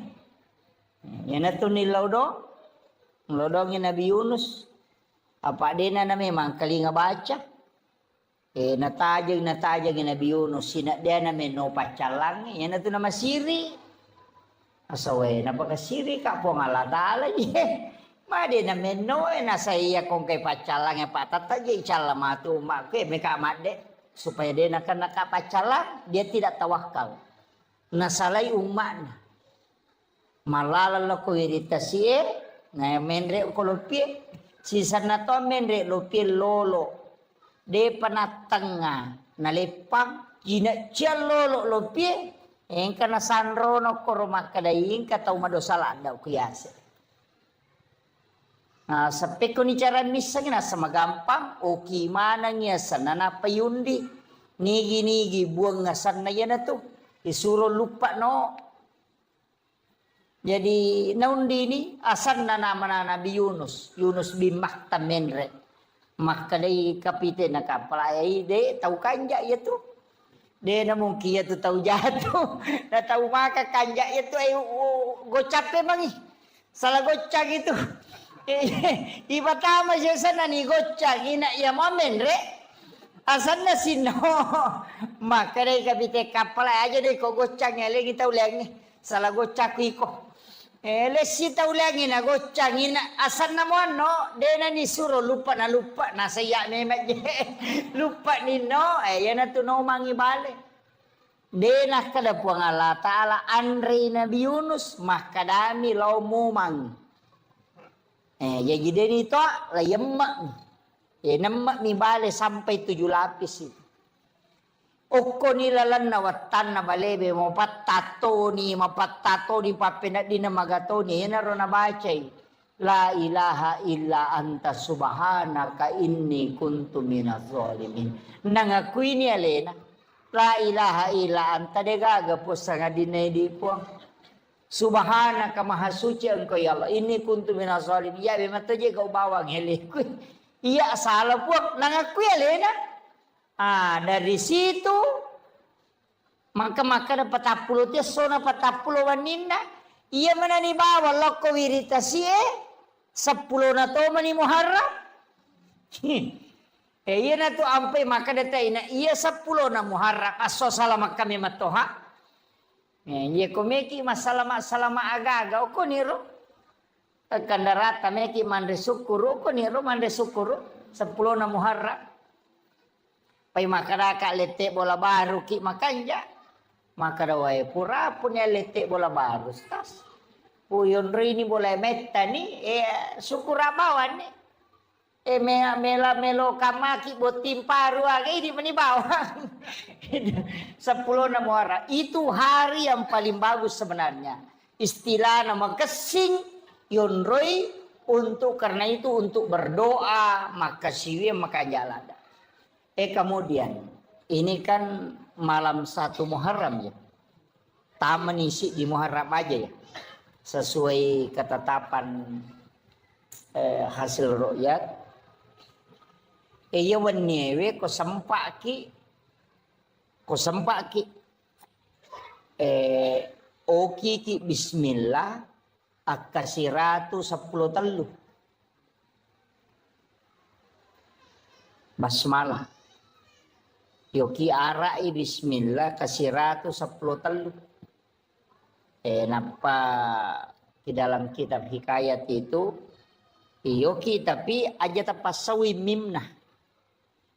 Yan na ito nilaw do. Lodong yung Nabi Yunus. Apa din na memang kalinga baca. Natajag yung Nabi Yunus. Sinadya namin no pacalang. Yan na ito na masiri. Asaway, napakasiri ka po nga ladala. Madi namin no. Nasa iya kong kay pacalang. Patatagay icala matumak. May kamade. Supaya dia nakapacalang. Dia tidak tawakal. Nasalay umak na. Malalala ko iritasi na menre ko lupi. Sisa na to menre lupi lolo. De panatanga nalepang ginacel lolo lopi engka na sanrono ko rumah kadaing kataw madosala daw kuyase. Sa peko ni cara misa na sa magampang o kimana niya sa nanapayundi nigi buang ngasan na yan na to isuro lupa no. Jadi naundi ni asan na naman na Nabi Yunus bin Maktam menre. Maka dari kapite na kapalay de tahu kanja ya tu de na mungkin ya tu tahu jatuh na tahu maka kanja ya tu ay gocap memang salah gocak itu iba tama siya sana ni gocak ina ya momen re asan na sino maka dari kapite kapalay aja de ko gocaknya lagi tahu lagi salah gocak iko lesi tahu lagi na gocang asan na mo no de na ni suro lupa na saya memet lupa ni no yan na to no mangibale de na kada po ang Allah Ta'ala Andre Nabi Yunus makadami law mumang jadi dito la yemmak nammak ni bale sampai 7 lapis itu. Oko nilalan na watan na balebe mo patato ni papenat di na magato ni hinaro na bacay la ilaha illa anta subhanaka inni kuntu minaz zalimin nangakui ni alena la ilaha illa anta de gagapos sa nga dinay di po subhanaka mahasuci engkau ya Allah inni kuntu minaz zalimin ya be mataje kau bawang hele iya salah po nangakui alena. Dari situ maka dapat 40 dia sona 40 wanina ia menani bawa loko wiritasi 10 na to mani Muharram iya na to ampai maka data ina iya 10 na Muharram aso salama kami matoha iya komeki masalah aga-aga ko niro kandarata meki mande syukuru ko niro mande syukuru 10 na Muharram. Pai makaraka lete bola baru ki makanja makadawai pura punya lete bola baru tas puyon rini bola metta ni syukur abawan ni melo kamaki botim paru age di mani bawang 10 na Muharram itu hari yang paling bagus sebenarnya istilah nama kesing yonroi untuk karena itu untuk berdoa maka siwi maka jalan. Kemudian ini kan malam 1 Muharram ya. Tak menisi di Muharram aja ya. sesuai ketetapan hasil ru'yat. Iya wenyewe ko sempaki oki ki bismillah akasiratu 10 telu basmalah yoki arai bismillah kasiratu 10 telu. Napa di dalam kitab hikayat itu yoki tapi aja tapasawi mimna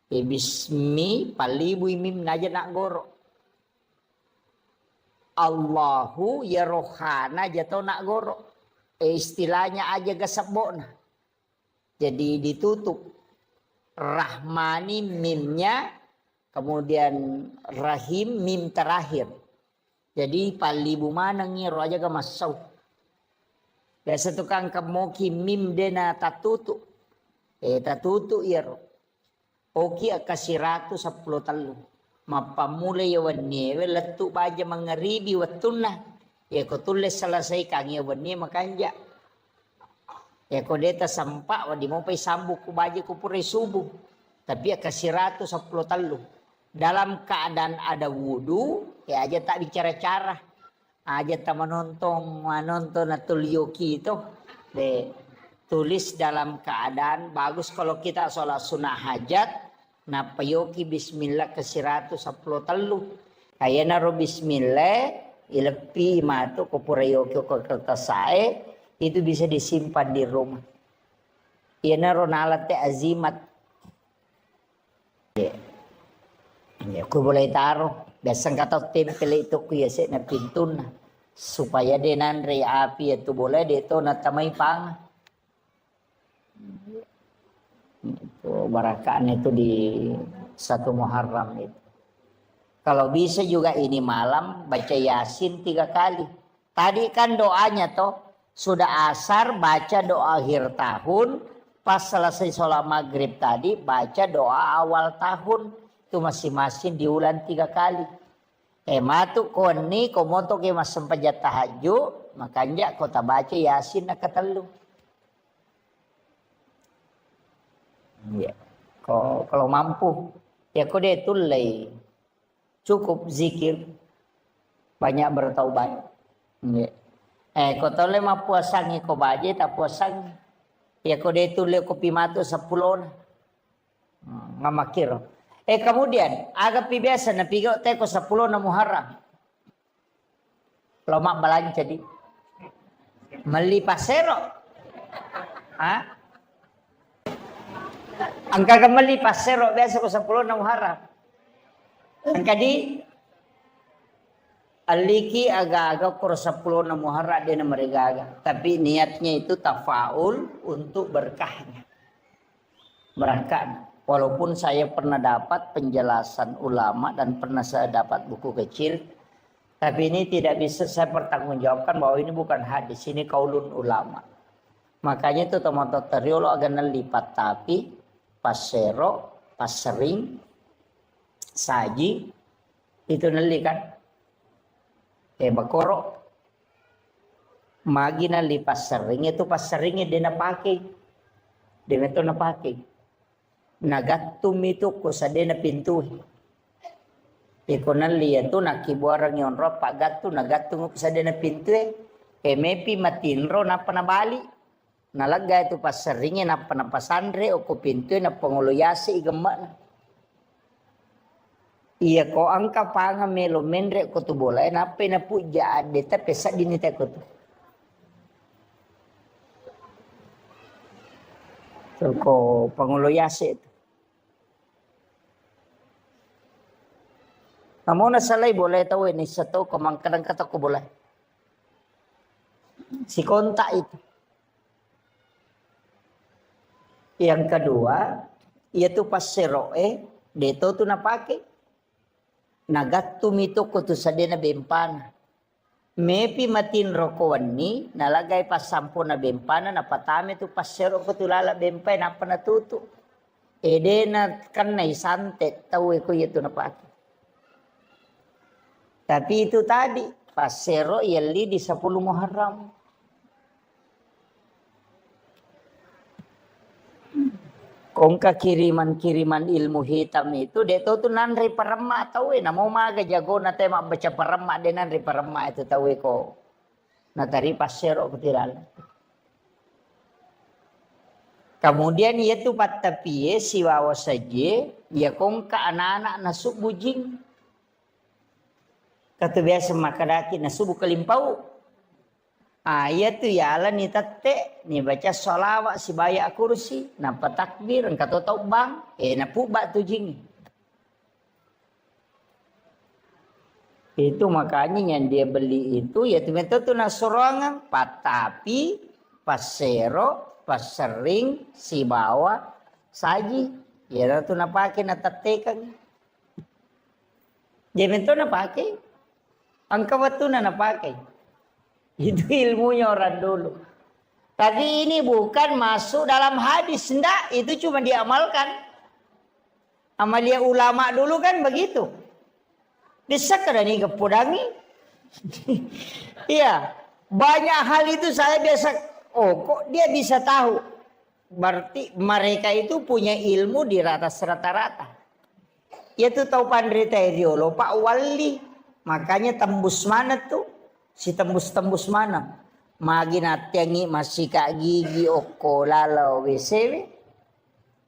bismi palibu mimna aja nak goro Allahu ya rohana jatuh nak goro istilahnya aja gasabona jadi ditutup rahmani mimnya kemudian rahim mim terakhir jadi palibu mana ngiro aja ga masau biasa tukang kemoki mim dena tatutu tatutu iro oki akasiratu 10 telu mapamulai ya wanni letu baja mengeribi wattunna ya ko tulis selesai kang ya wanni makanja ya ko deta sampak wadi mau pai sambuk ku baja ku pure subuh tapi akasiratu 10 telu dalam keadaan ada wudu ya aja tak bicara cara aja tak menonton atul yoki itu tulis dalam keadaan bagus kalau kita sholat sunnah hajat napa yoki bismillah kasiratu 10 telu kayana ro bismillah ilepi matu ko pura yoki ko kertasae itu bisa disimpan di rumah iana ro nalat te azimat ya ko boleh taruh biasa kata tempel itu ku ya na pintuna supaya denan re api itu boleh deto na tamay pang itu barakaan itu di 1 Muharram itu. Kalau bisa juga ini malam baca Yasin 3 kali. Tadi kan doanya toh sudah asar baca doa akhir tahun, pas selesai sholat maghrib tadi baca doa awal tahun itu masing-masing diulang 3 kali. Matu koni komoto ke mas sempajat tahajud makanya kota baca Yasin nak ketelu. Ya, kalau mampu ya kau dia tulai cukup zikir banyak bertaubat. Ya. Kau tole ma puasangi kau baje tak puasangi ya kau dia tulai kopi matu 10 ngamakir. Kemudian agak biasa na pigo teko 10 na Muharram. Lomak balan jadi meli pasero. Angka kembali pasero biasa ko 10 na Muharram. Angka di aliki aga-aga ko 10 na Muharram dia na marigaga. Tapi niatnya itu tafaul untuk berkahnya. Berkahnya. Walaupun saya pernah dapat penjelasan ulama dan pernah saya dapat buku kecil. Tapi ini tidak bisa saya pertanggungjawabkan bahwa ini bukan hadis. Ini kaulun ulama. Makanya itu teman-teman teriolo agak lipat tapi pasero, pasering, saji, itu neli kan. Bakoro. Magi nali pasering itu paseringnya dia pakai. Dia itu pakai. Nagatum itu kusade na pintu. Iko nali itu nakibuarang yon ro pagatu nagatum kusade na pintu. Mepi matinro na panabali. Nalaga itu paseringnya na panapasandre o ko pintu na panguluyasi igama na. Iya ko angka panga melo mendre ko tu bola na pe na puja ade ta pesa dinita ko tu. So ko panguluyasi itu. Namun na salay boleh tahu ini satu komangkadang kata ko boleh. Si kontak itu. Yang kedua, yaitu paseroe, deto tu napake. Nagatum itu kutu sadena bempana. Mepi matin rokowan ni, nalagay pa 10 na bempana, napatami tu pasero kutu lala bempay, napanatuto. Ede na kan na isantet, tawi ko yito napake. Tapi itu tadi, pasero yali di 10 Muharram. Kongka kiriman-kiriman ilmu hitam itu dia tuh nanri parema tahu namo maga jago na tema baca parema dia nanri parema itu tahu ko. Na tari pasero kutiral. Kemudian ia tu patapie siwawa saja ya kongka anak-anak nasuk bujing. Kata biasa makadaki nasuk kalimpau. Ia tu yala ni tate ni baca solawat si bayak kursi nampak takbir kata tau bang na pubat tu jing. Itu makanya yang dia beli itu ya tu nasurangan patapi pasero pasering si bawa saji ya tu na pakai na tatekan. Dia tu na pakai angka waktu na pakai. Itu ilmunya orang dulu. Tapi ini bukan masuk dalam hadis. Enggak, itu cuma diamalkan. Amalia ulama dulu kan begitu. Disakar nih kepudangi. Iya, banyak hal itu saya biasa. Oh, kok dia bisa tahu? Berarti mereka itu punya ilmu di atas rata-rata. Itu tahu pandrita ideolo Pak Wali. Makanya tembus mana tuh? Si tembus-tembus mana? Magi natiangi masih kak gigi oko lalau WC.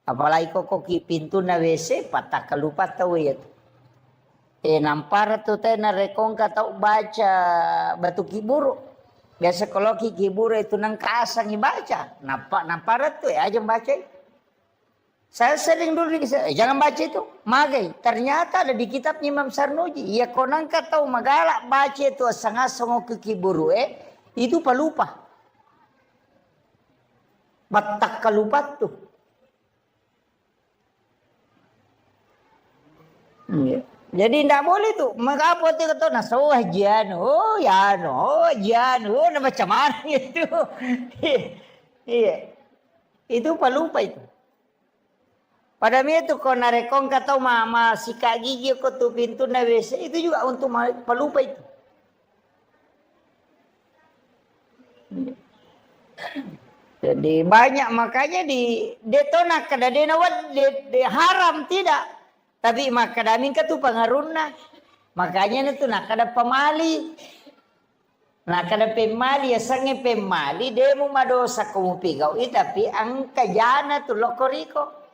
Apalagi kok pintu na WC patah kelupa tahu ya. Nampar tu teh na rekong kata baca batu kiburu. Biasa kalau kiburu itu nang kasang baca. Nampar tu aja baca. Saya sering dulu jangan baca itu. Magai. Ternyata ada di kitab Imam Sarnuji. Ya konang tahu magalak baca itu asang-asang ke kiburu itu pelupa. Batak kelupat tuh. Ya. Jadi tidak boleh tuh. Mengapa itu kata naso jano, jano, macam mana itu? Iya. Itu pelupa itu. Pada itu kau narekong kata mama sikat gigi kau tu pintu na WC itu juga untuk pelupa itu. Jadi banyak makanya di detona kada denawat de haram tidak. Tapi makadamin ka tu pengaruna. Makanya itu nak kada pemali. Nak kada pemali ya sange pemali demo madosa kamu pigau tapi angka jana tu lokoriko.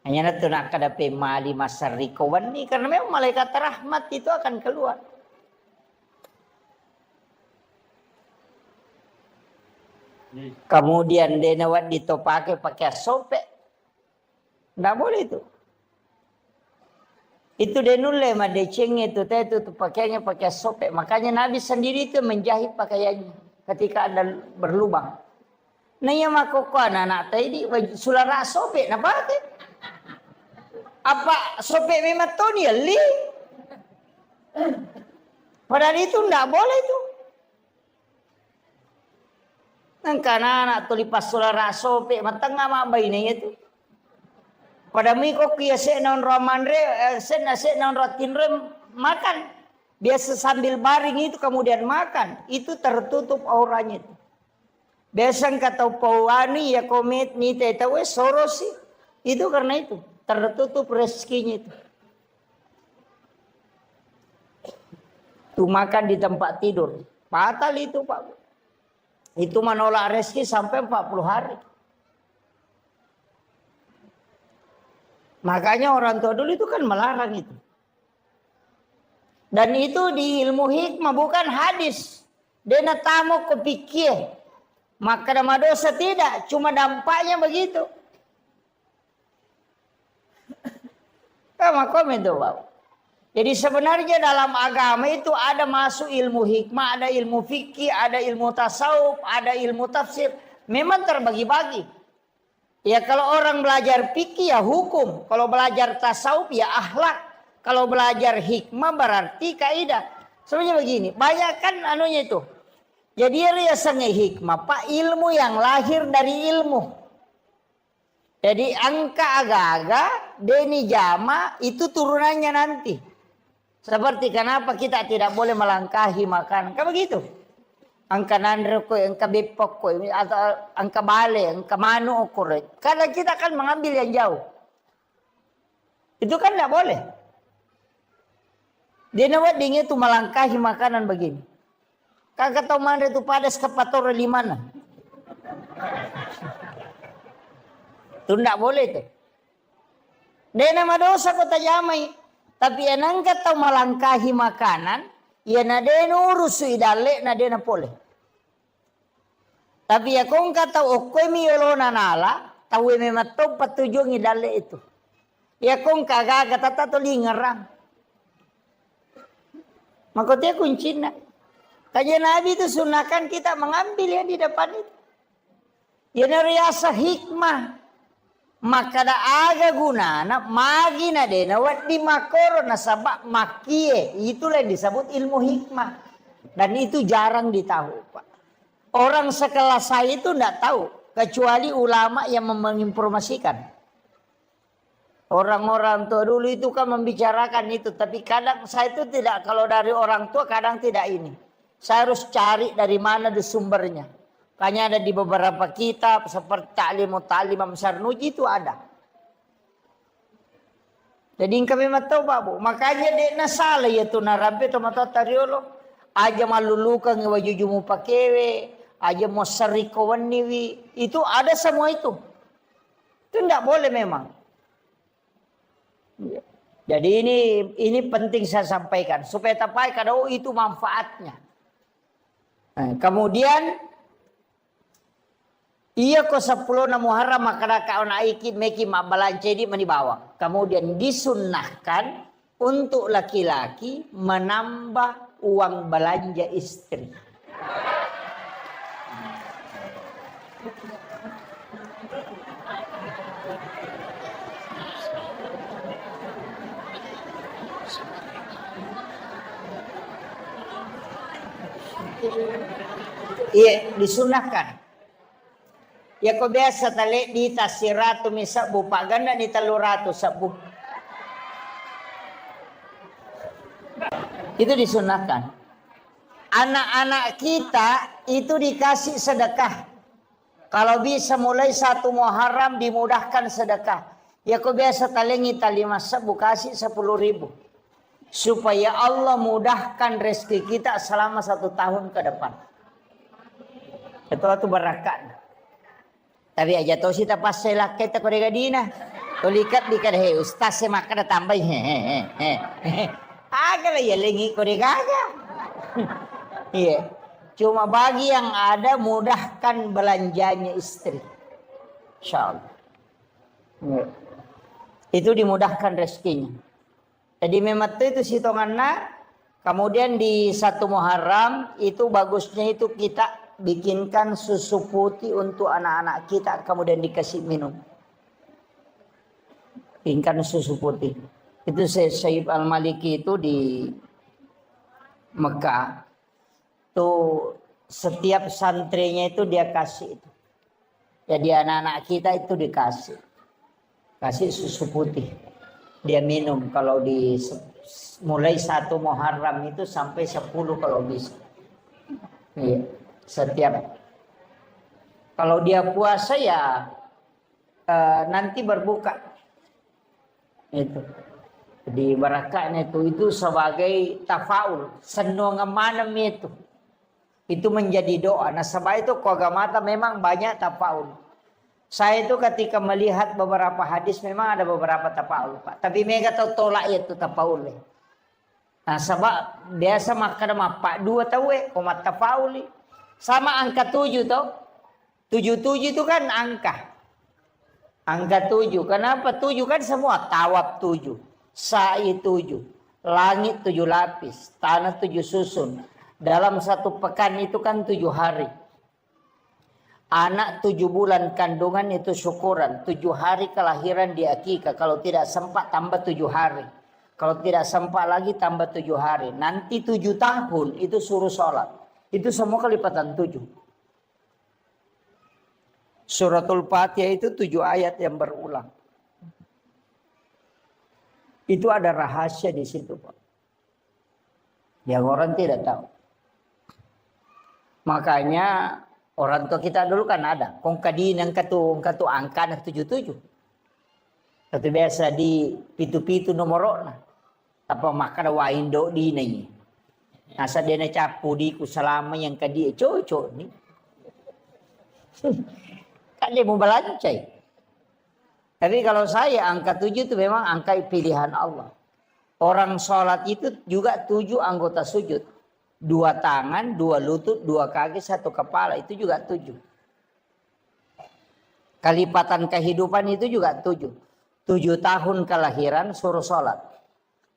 Hanya itu nak kada pemali masa rikowan ni karena memang malaikat rahmat itu akan keluar. Kemudian denawat ditopake pakai sope. Tidak boleh itu. Itu denule madeceng itu pakainya pakai sope. Makanya Nabi sendiri itu menjahit pakaiannya ketika ada berlubang. Nah ya makoko anak-anak tadi sulara sope nak pakai. Apa sope memang Tony li? Padahal itu tidak boleh itu. Karena anak tu lipas suara sope matang ngama bayinya itu. Pada miko kia se non romanre se non rotin rem makan. Biasa sambil baring itu kemudian makan. Itu tertutup auranya itu. Biasa kata pawani ya komit ni tetawe sorosi. Itu karena itu. Tertutup rezekinya itu. Tuh makan di tempat tidur. Fatal itu Pak. Itu menolak rezeki sampai 40 hari. Makanya orang tua dulu itu kan melarang itu. Dan itu di ilmu hikmah bukan hadis. Dena tamu kepikir. Maka nama dosa tidak. Cuma dampaknya begitu. Maka itu Pak. Jadi sebenarnya dalam agama itu ada masuk ilmu hikmah, ada ilmu fikih, ada ilmu tasawuf, ada ilmu tafsir. Memang terbagi-bagi. Ya kalau orang belajar fikih ya hukum. Kalau belajar tasawuf ya akhlak. Kalau belajar hikmah berarti kaidah. Sebenarnya begini, banyak kan anunya itu. Jadi dia sange hikmah, Pak, ilmu yang lahir dari ilmu. Jadi angka agak-agak, deni jama itu turunannya nanti. Seperti kenapa kita tidak boleh melangkahi makanan. Kan begitu. angka nandre ko, angka bepok ko, atau angka bale, angka manu ko. Karena kita kan mengambil yang jauh. Itu kan tidak boleh. Dia nawat dingin itu melangkahi makanan begini. Kagak tahu mana itu padas kepator di mana. Itu tidak boleh itu. Dia nama dosa kota jamai. Tapi yang angkat tahu melangkahi makanan, ya nadena urus idale nadena boleh. Tapi ya kong kata okoy miyolona nala, tahu memang tahu patujung idale itu. Ya kong kagak kata tahu lingerang. Makanya kuncinya. Kajian Nabi itu sunahkan kita mengambil yang di depan itu. Ya nariasa hikmah. Maka da aga guna na magi na dena wat di makoro na sabak makie. Itulah yang disebut ilmu hikmah. Dan itu jarang ditahu, Pak. Orang sekelas saya itu tidak tahu. Kecuali ulama yang menginformasikan. Orang-orang tua dulu itu kan membicarakan itu. Tapi kadang saya itu tidak. Kalau dari orang tua kadang tidak ini. Saya harus cari dari mana di sumbernya. Makanya ada di beberapa kitab seperti Ta'lim Sarnuji itu ada. Jadi kami tahu Pak Bu. Makanya dia salah ya tu narampe tomato tariolo. Aja malulukan wajujumu pakewe. Aja mau serikawan niwi. Itu ada semua itu. Itu tidak boleh memang. Jadi ini penting saya sampaikan. Supaya tapai kada itu manfaatnya. Nah, kemudian iya ko 10 na Muharram maka kaon aiki meki mabalance di manibawa. Kemudian disunnahkan untuk laki-laki menambah uang belanja istri. Iya, disunahkan. Ya kau biasa tali di tasiratu misal bupa ganda di teluratu sabu. Itu disunahkan. Anak-anak kita itu dikasih sedekah. Kalau bisa mulai 1 Muharram dimudahkan sedekah. Ya kau biasa tali ngitali masa kasih 10.000. Supaya Allah mudahkan rezeki kita selama 1 tahun ke depan. Itu barakat. Tapi aja to sita pas selak kita korega dina. Tolikat dikad he ustaz se makada tambah he. Agak ya lengi korega aja. Iya. Cuma bagi yang ada mudahkan belanjanya istri. Insyaallah. Itu dimudahkan rezekinya. Jadi memang itu sitonganna. Kemudian di 1 Muharram itu bagusnya itu kita bikinkan susu putih untuk anak-anak kita kemudian dikasih minum. Bikinkan susu putih. Itu Syekh Al-Maliki itu di Mekah. Tuh setiap santrinya itu dia kasih itu. Jadi anak-anak kita itu dikasih. Kasih susu putih. Dia minum kalau di mulai 1 Muharram itu sampai 10 kalau bisa. Iya. Setiap kalau dia puasa ya nanti berbuka itu di barakahnya itu sebagai tafaul senong malam itu menjadi doa. Nah sebab itu kogamata memang banyak tafaul. Saya itu ketika melihat beberapa hadis memang ada beberapa tafaul Pak. Tapi mereka tahu tolak itu tafaul. Nah sebab biasa makan apa 2 tahu komat tafauli. Sama angka 7 toh. 77 itu kan angka. Angka 7. Kenapa 7 kan semua? Tawab 7. Sa'i 7. Langit 7 lapis. Tanah 7 susun. Dalam 1 pekan itu kan 7 hari. Anak 7 bulan kandungan itu syukuran. 7 hari kelahiran di akikah. Kalau tidak sempat tambah 7 hari. Kalau tidak sempat lagi tambah 7 hari. Nanti 7 tahun itu suruh sholat. Itu semua kelipatan 7. Suratul Fatihah itu 7 ayat yang berulang. Itu ada rahasia di situ Pak. Yang orang tidak tahu. Makanya orang tua kita dulu kan ada. Kong kadinang katu angka na 77. Katu biasa di pitu-pitu nomorona. Apa makana wa indo di nai. Nasa dia na capu di ku selama yang kadi cocok ni. Kan dia mau belancai. Tapi kalau saya angka 7 itu memang angka pilihan Allah. Orang sholat itu juga 7 anggota sujud. 2 tangan, 2 lutut, 2 kaki, 1 kepala. Itu juga 7. Kelipatan kehidupan itu juga 7. 7 tahun kelahiran suruh sholat.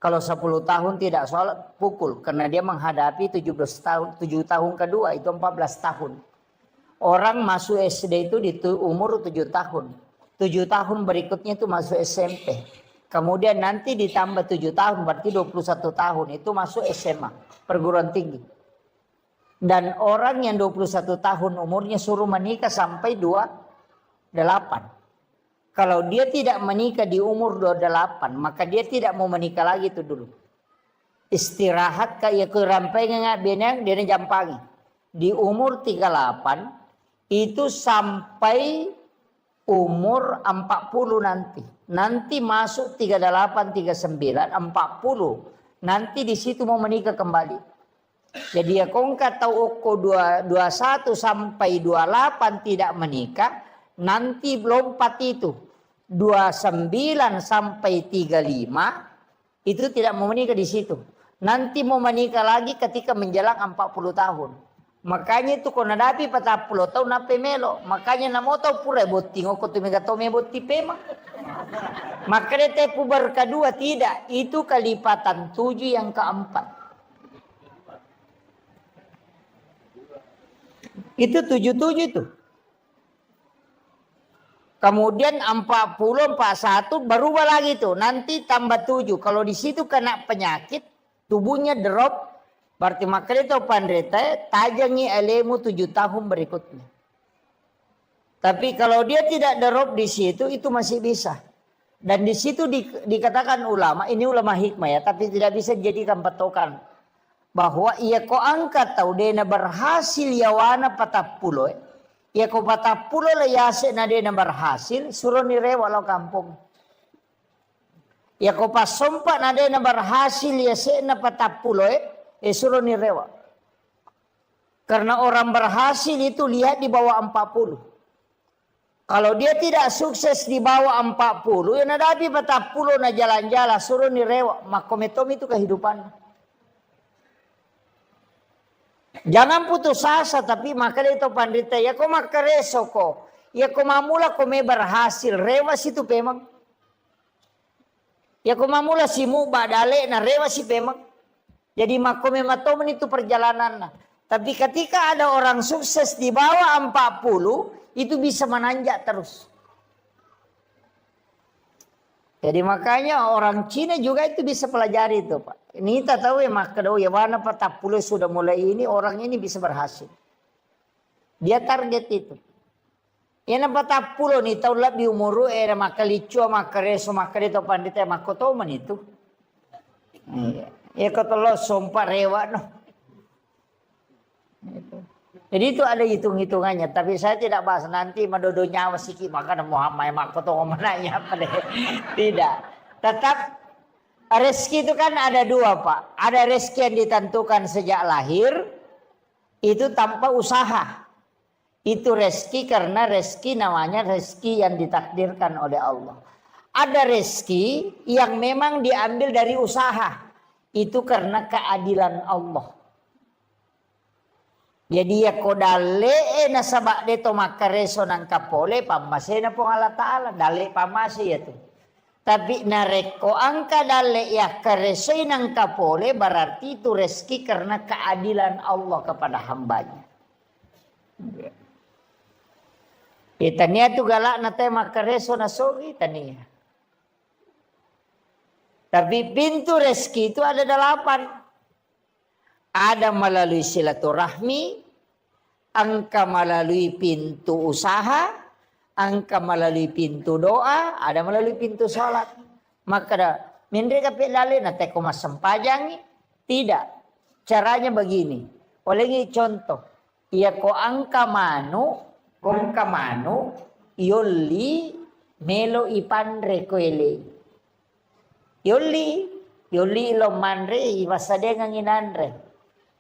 Kalau 10 tahun tidak sholat, pukul. Karena dia menghadapi 17 tahun, 7 tahun kedua itu 14 tahun. Orang masuk SD itu di umur 7 tahun. 7 tahun berikutnya itu masuk SMP. Kemudian nanti ditambah 7 tahun berarti 21 tahun itu masuk SMA, perguruan tinggi. Dan orang yang 21 tahun umurnya suruh menikah sampai 28. Kalau dia tidak menikah di umur 28, maka dia tidak mau menikah lagi itu dulu. Istirahat kayak kerampai nggak benang dia jampangi. Di umur 38 itu sampai umur 40 nanti. Nanti masuk 38, 39, 40. Nanti di situ mau menikah kembali. Jadi ya kongka tahu uko 21 sampai 28 tidak menikah. Nanti lompat itu 29 sampai 35 itu tidak mau menikah di situ. Nanti mau menikah lagi ketika menjelang 40 tahun. Makanya itu kau nadapi 40 tahun nape melo. Makanya namo tahu pura boting kau tu megatome boti pema. Makanya tepu berkedua tidak. Itu kelipatan 7 yang keempat. Itu 77 itu. Kemudian 40, 41 berubah lagi tuh. Nanti tambah 7. Kalau di situ kena penyakit, tubuhnya drop. Berarti makanya itu pandrete tajangi elemu 7 tahun berikutnya. Tapi kalau dia tidak drop di situ itu masih bisa. Dan di situ dikatakan ulama, ini ulama hikmah ya, tapi tidak bisa dijadikan patokan bahwa ia ko angkat tahu dena berhasil yawana 40. Ya ko 40 lah yase na dena berhasil suruh nirewa lo kampung. Ya ko pasompa na dena berhasil yase na 40 suruh nirewa. Karena orang berhasil itu lihat di bawah 40. Kalau dia tidak sukses di bawah 40, ya nadapi 40 na jalan-jalan suruh nirewa. Makometom itu kehidupan. Jangan putus asa tapi maka itu pandita ya ko makareso ko. Ya ko mamula ko me berhasil rewas itu pemang. Ya ko mamula si mu badale na rewas si pemang. Jadi makome matomen itu perjalanan. Tapi ketika ada orang sukses di bawah 40, itu bisa menanjak terus. Jadi makanya orang Cina juga itu bisa pelajari itu Pak. Ini kita tahu ya makanya ya mana 40 sudah mulai ini orang ini bisa berhasil. Dia target itu. Ya 40 nih tahun lebih umur era makalicu makareso makareto pandita makotoman itu. Iya. Ya kalau sumpah rewa no. Jadi itu ada hitung-hitungannya. Tapi saya tidak bahas nanti mendodo nyawa sikit maka Muhammad makoto menanya apa deh. Tidak. Tetap rezeki itu kan ada 2 Pak. Ada rezeki yang ditentukan sejak lahir. Itu tanpa usaha. Itu rezeki karena rezeki namanya rezeki yang ditakdirkan oleh Allah. Ada rezeki yang memang diambil dari usaha. Itu karena keadilan Allah. Jadi ya kodale na sabak deto makareso nang kapole pamase na pong Allah Ta'ala. Dale pamase ya tu. Tapi nareko angka dale ya kareso nang kapole berarti itu rezeki karena keadilan Allah kepada hambanya. Itania tu galak na tayo makareso na sogi tania. Tapi pintu rezeki itu ada 8. Ada melalui silaturahmi, angka melalui pintu usaha, angka melalui pintu doa, ada melalui pintu sholat. Maka mindre kapit lali na teko masampajangi. Tidak. Caranya begini. Oleh contoh. Ia ko angka manu, kong kamanu, yoli melo ipandre ko ele. Yoli lo manre iwasade nganginandre.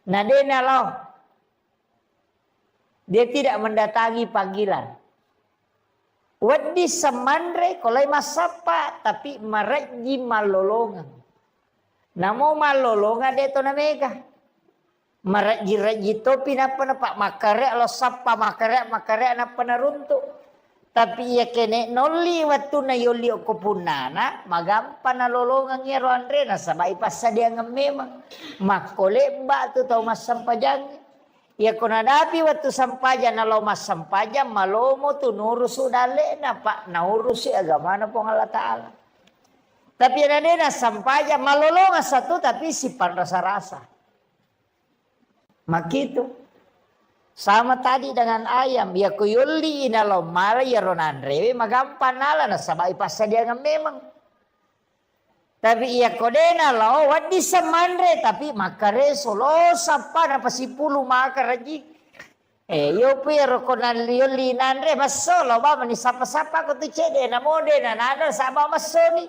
Nadena lo. Dia tidak mendatangi panggilan. Wadi semandre kolai masapa tapi maraji malolongan. Namo malolongan dia to namega. Maraji topi napa napa makare lo sapa makare napa naruntu. Tapi ya kene noli waktu na yoli okupunana magampa na lolongan ngero andre na sabay pasa dia memang makole ba tu tau mas sampajang ya kunadapi waktu sampaja na lo mas sampaja malomo tu nurus udale na pak na urusi agama na pong Allah Ta'ala. Tapi ada na sampaja malolongan satu tapi sipan rasa-rasa. Makitu. Sama tadi dengan ayam, ya kuyuli inalo mara ya ronandre, magampan nala na sabay pasa dia memang. Tapi iya kodena lo, wadi semandre tapi makare solo sapa na pasipulu makaraji. Yo pero konan lioli nandre masolo ba mani sapa-sapa ko tu cede na mode na nada saba masoni.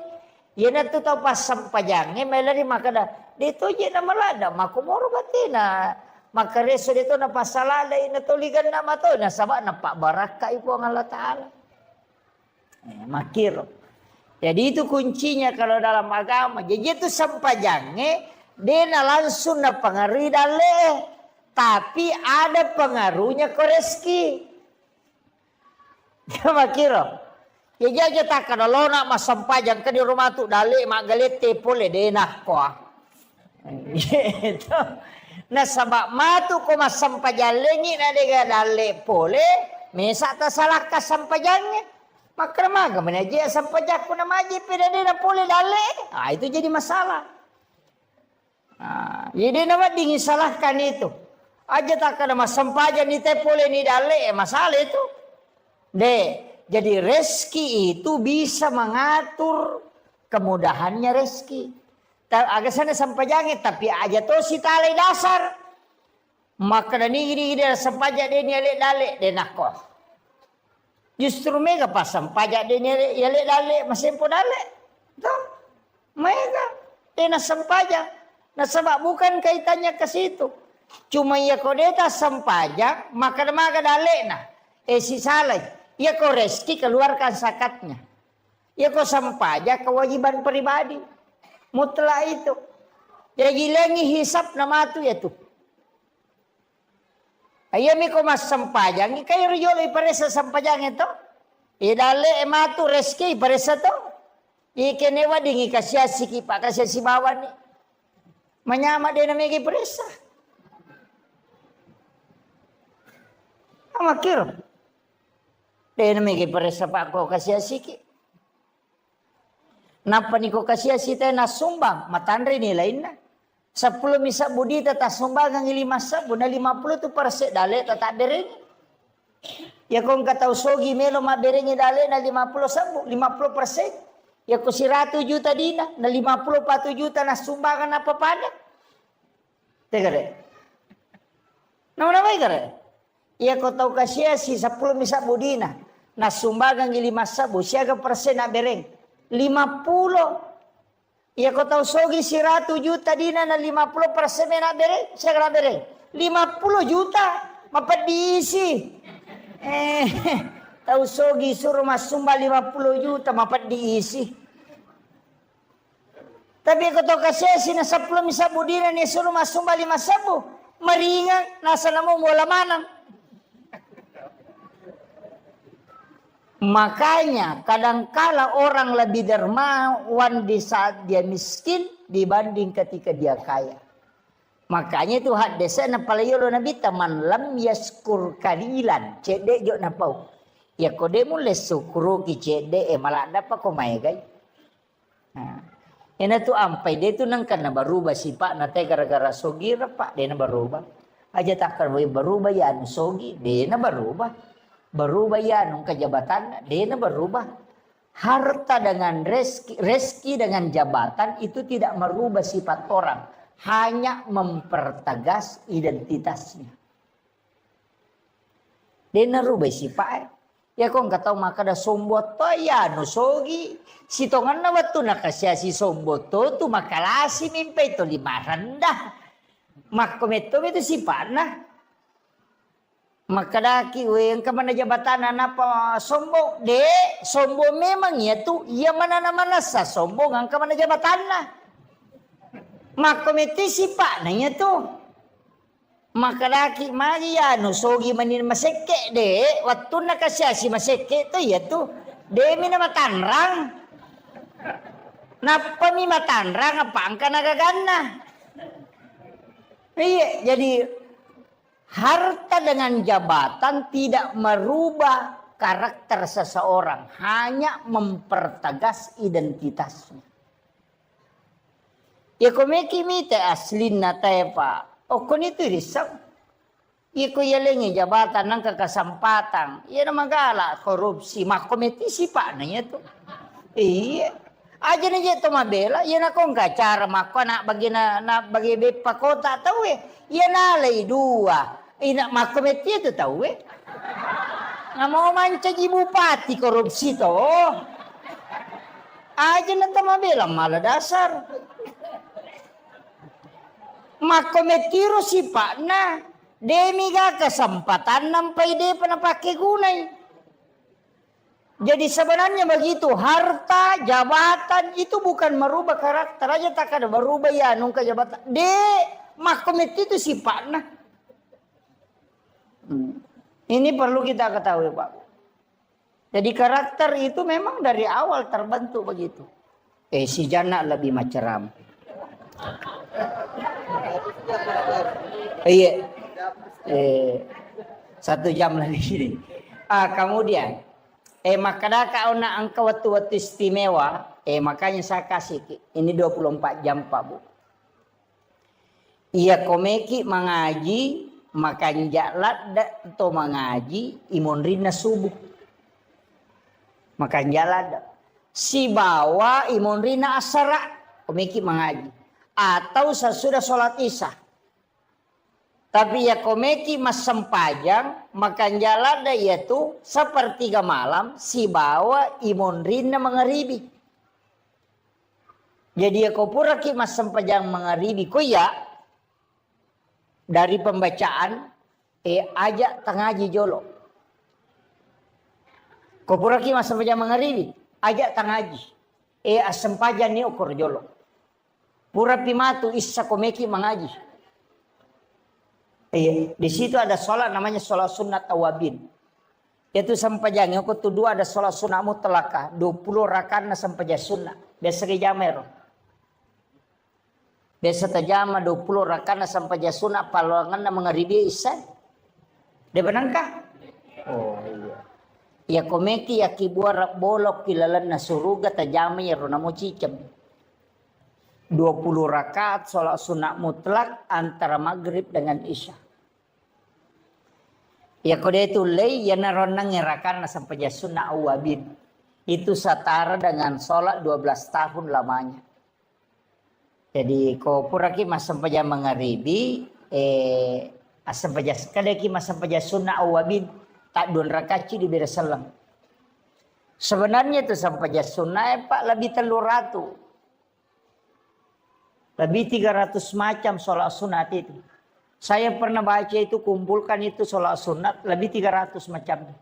Yana tu tau pas sampajange melari makada. Dito je na malada makumoro batina. Maka reso dito na pasalalay na tuligan na mato na sabak na pak baraka ipo ang Allah Ta'ala. Makiro. Jadi itu kuncinya kalau dalam agama. Jadi itu sampajangnya dia na langsung na pengaruhi dale. Tapi ada pengaruhnya ke rezeki. Makiro. Jadi aja tak kalau nak mas sampajang ke di rumah tu dale mak galete pole dia nak kuah. Gitu. Nah sabak matu ko masampajalengi na dega dale pole mesa ta salah ka sampajangnya maka maga menaji sampajak ko na maji peda na pole dale itu jadi masalah. Jadi nama dingin salahkan itu aja tak kada masampajan ni te pole ni dale masalah itu jadi rezeki itu bisa mengatur kemudahannya rezeki. Agak sana sampajangnya tapi aja to si tali dasar maka dani dia sampaja dia nyale dale dia nakko justru mega pas sampaja dia nyale dale masih pun dale to mega dia na sampaja na sebab bukan kaitannya ke situ cuma ya kodeta sampaja maka dale na si salai ya ko rezeki keluarkan zakatnya ya ko sampaja kewajiban pribadi mutlak itu. Jadi lengi hisap nama tu ya tu. Ayam iko mas sampajang. Kayo riyo iparesa sampajang itu. Idale ematu reski iparesa to. Ikenewa dingi kasya siki pa kasya si bawan ni. Manyama din na may iparesa. Amakiro. Din na may iparesa pa ako kasya siki. Napa niko kasih sita na sumbang matandre nilai na 10 misa budi tata sumbang ang 5 sabu na 50 tu perse dale tata dereng ya kong katau sogi melo mabereng dale na 50 sabu 50% ya ko si 100 juta dina na 54 juta na sumbangan apa pada tegare na may kare ya ko tau kasih si 10 misa budina na sumbangan 5 sabu siaga persen na bereng 50. Ya kau tahu sogi si 100 juta dina na 50% na bere, siya na bere. 50 juta mapat diisi. Tahu sogi suruh masumba 50 juta mapat diisi. Tapi kau tahu kasih si na 10 misabu dina ni suruh masumba 5 sabu. Maringan nasa namo bola manang. Makanya kadangkala orang lebih dermawan di saat dia miskin dibanding ketika dia kaya. Makanya itu hadisnya napalayo nabi taman lam yaskur kalilan cede jo napau. Ya kode mulai sukuru ki cede malah dapat ko mai gay. Ina tu ampai dia tu nang kana berubah sifat nate gara-gara sogi pak dia na berubah. Aja takkan berubah ya sogi dia na berubah. Berubah ya nung kejabatan dia berubah. Harta dengan rezeki dengan jabatan itu tidak merubah sifat orang, hanya mempertegas identitasnya. Dena rubah sipa. Ya kong katau maka da sombot to ya no sogi. Si tongan na watu nakasya si sombot to makalasi mimpi to lima rendah. Makometo itu sipa na. Makadaki yang kemana jabatan apa sombong de sombong memang ya tu ia mana sa sombong ang kemana jabatan na. Makometi sipa na ya tu. Makalaki magi ano sogi manin maseke de waktu nakasya si maseke to ya tu de mina matanrang napa mi matanrang apa angka nagagana. Iya jadi harta dengan jabatan tidak merubah karakter seseorang, hanya mempertegas identitasnya. Ya komeki mite aslin na tayo pa. O kung ito risau, iko yalengi jabatan ng kakasempatan, iya na magala, korupsi, makomiti sipa na niya to. Iya, aja na niya tumabela, iya na kong kacara mako na bagi pakota tau iya na lay dua, ina makomiti ito tau nga mau manca di bupati korupsi to, aja na tumabela malah dasar. Makometiro si Pak na demi gak kesempatan nampai dia pernah pakai gunai. Jadi sebenarnya begitu harta jabatan itu bukan merubah karakter aja tak ada berubah ya nungka jabatan. Makomet itu si Pak na. Ini perlu kita ketahui Pak. Jadi karakter itu memang dari awal terbentuk begitu. Si Jana lebih maceram. Iya, 1 jam lagi sini. Kemudian, makanya kau nak angka waktu istimewa, makanya saya kasih ini 24 jam Pak Bu. Iya komeki mengaji, makan jalan atau mengaji, imunrina subuh. Makan jalan, si bawa imunrina asara, komeki mengaji. Atau sesudah sholat isya. Tapi ya komeki mas sempajang makan jalan yaitu sepertiga malam si bawa imunrina mengeribi. Jadi ya kau pura ki mas sempajang mengeribi ko ya dari pembacaan ajak tangaji jolo. Kau pura ki mas sempajang mengeribi ajak tangaji sempajang ni ukur jolo. Pura pimatu isa komeki mengaji. Di situ ada sholat namanya sholat sunat awabin. Itu sempajang yang kedua ada sholat sunat mutlakah 20 rakaat na sempajang sunat. Biasa ke jamer. Biasa tajama 20 rakaat na sempajang sunat paluangan na mengeribi isa. Dia benangkah? Oh iya. Ya komeki ya kibuar bolok kilalan na suruga tajama ya runamo cicem. 20 rakaat sholat sunat mutlak antara maghrib dengan isya. Ya kode itu lay ya naronang ngerakan sampai sunat awabin. Itu setara dengan sholat 12 tahun lamanya. Jadi kau puraki mas sampai mengaribi sampai kadaki mas sampai sunat awabin tak 2 rakaat di beda selang. Sebenarnya itu sampai sunat Pak lebih 300. Lebih 300 macam sholat sunat itu. Saya pernah baca itu kumpulkan itu sholat sunat lebih 300 macam.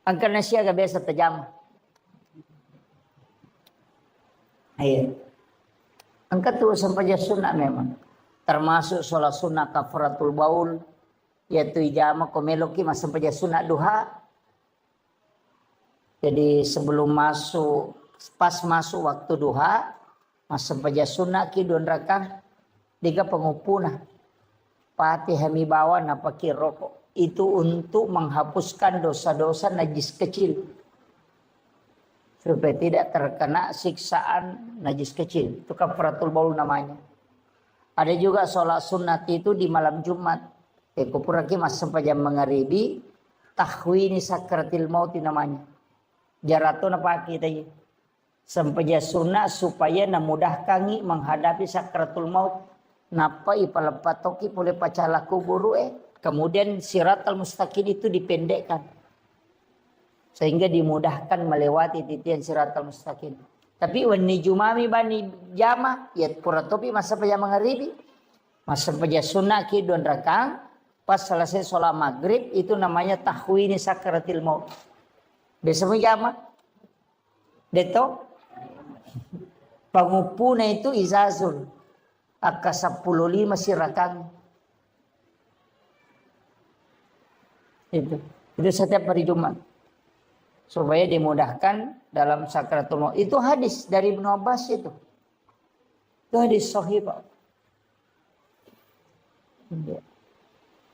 Angka nasi agak biasa terjamah. Iya. Angka itu sampai sunat memang. Termasuk sholat sunat kafaratul baul. Yaitu ijama komeloki mas sampai sunat duha. Jadi sebelum masuk, pas masuk waktu duha. Masa paja sunat ki 2 rakaat 3 pengupuna pati hami bawa napaki rokok itu untuk menghapuskan dosa-dosa najis kecil supaya tidak terkena siksaan najis kecil. Itu kafaratul baul namanya. Ada juga sholat sunat itu di malam Jumat. Kupuraki mas sempajam mengaribi tahwini sakratil mauti namanya. Jaratuna paki tadi. Sempajam sunat supaya namudahkan menghadapi sakratul maut. Napa ipalapatoki pole pacalaku guru Kemudian siratal mustaqim itu dipendekkan. Sehingga dimudahkan melewati titian siratal mustaqim. Tapi wani jumami bani jama ya puratopi masa paja magharibi. Masa paja sunnah ki 2 rakaat. Pas selesai sholat maghrib itu namanya tahwini sakaratil maut. Besok jama. Deto. Pangupuna itu izazul. Aka 15 sirakang. Itu setiap hari Jumat. Supaya dimudahkan dalam sakaratul maut. Itu hadis dari Ibnu Abbas itu. Itu hadis sahih, Pak.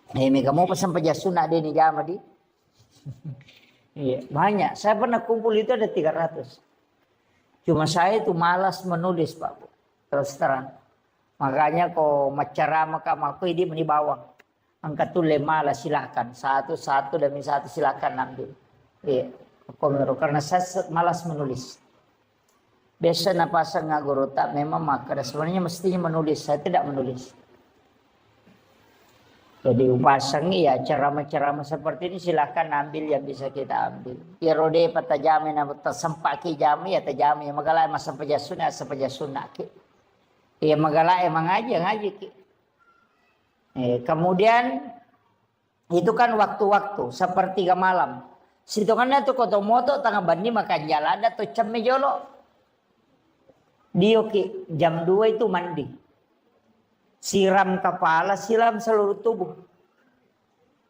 Kamu pesan pejasuna deh nih jama di. Iya, banyak. Saya pernah kumpul itu ada 300. Cuma saya itu malas menulis, Pak. Terus terang. Makanya kok macarama kamaku ini di bawah. Angkat tuh malas silakan. Satu demi satu silakan ambil. Iya. Karena saya malas menulis. Biasa napasang ngaguru tak memang maka sebenarnya mestinya menulis. Saya tidak menulis. Jadi upasang ya ceramah-ceramah seperti ini silakan ambil yang bisa kita ambil. Ya rode patajami na tasempaki jami ya tajami magala masa pejasuna ki. Ya magala emang ngaji ki. Kemudian itu kan waktu-waktu sepertiga malam. Situngannya tuh kotomoto tengah bandi makan jalan ada tuh cemme jolo. Dioki jam 2 itu mandi. Siram kepala, siram seluruh tubuh.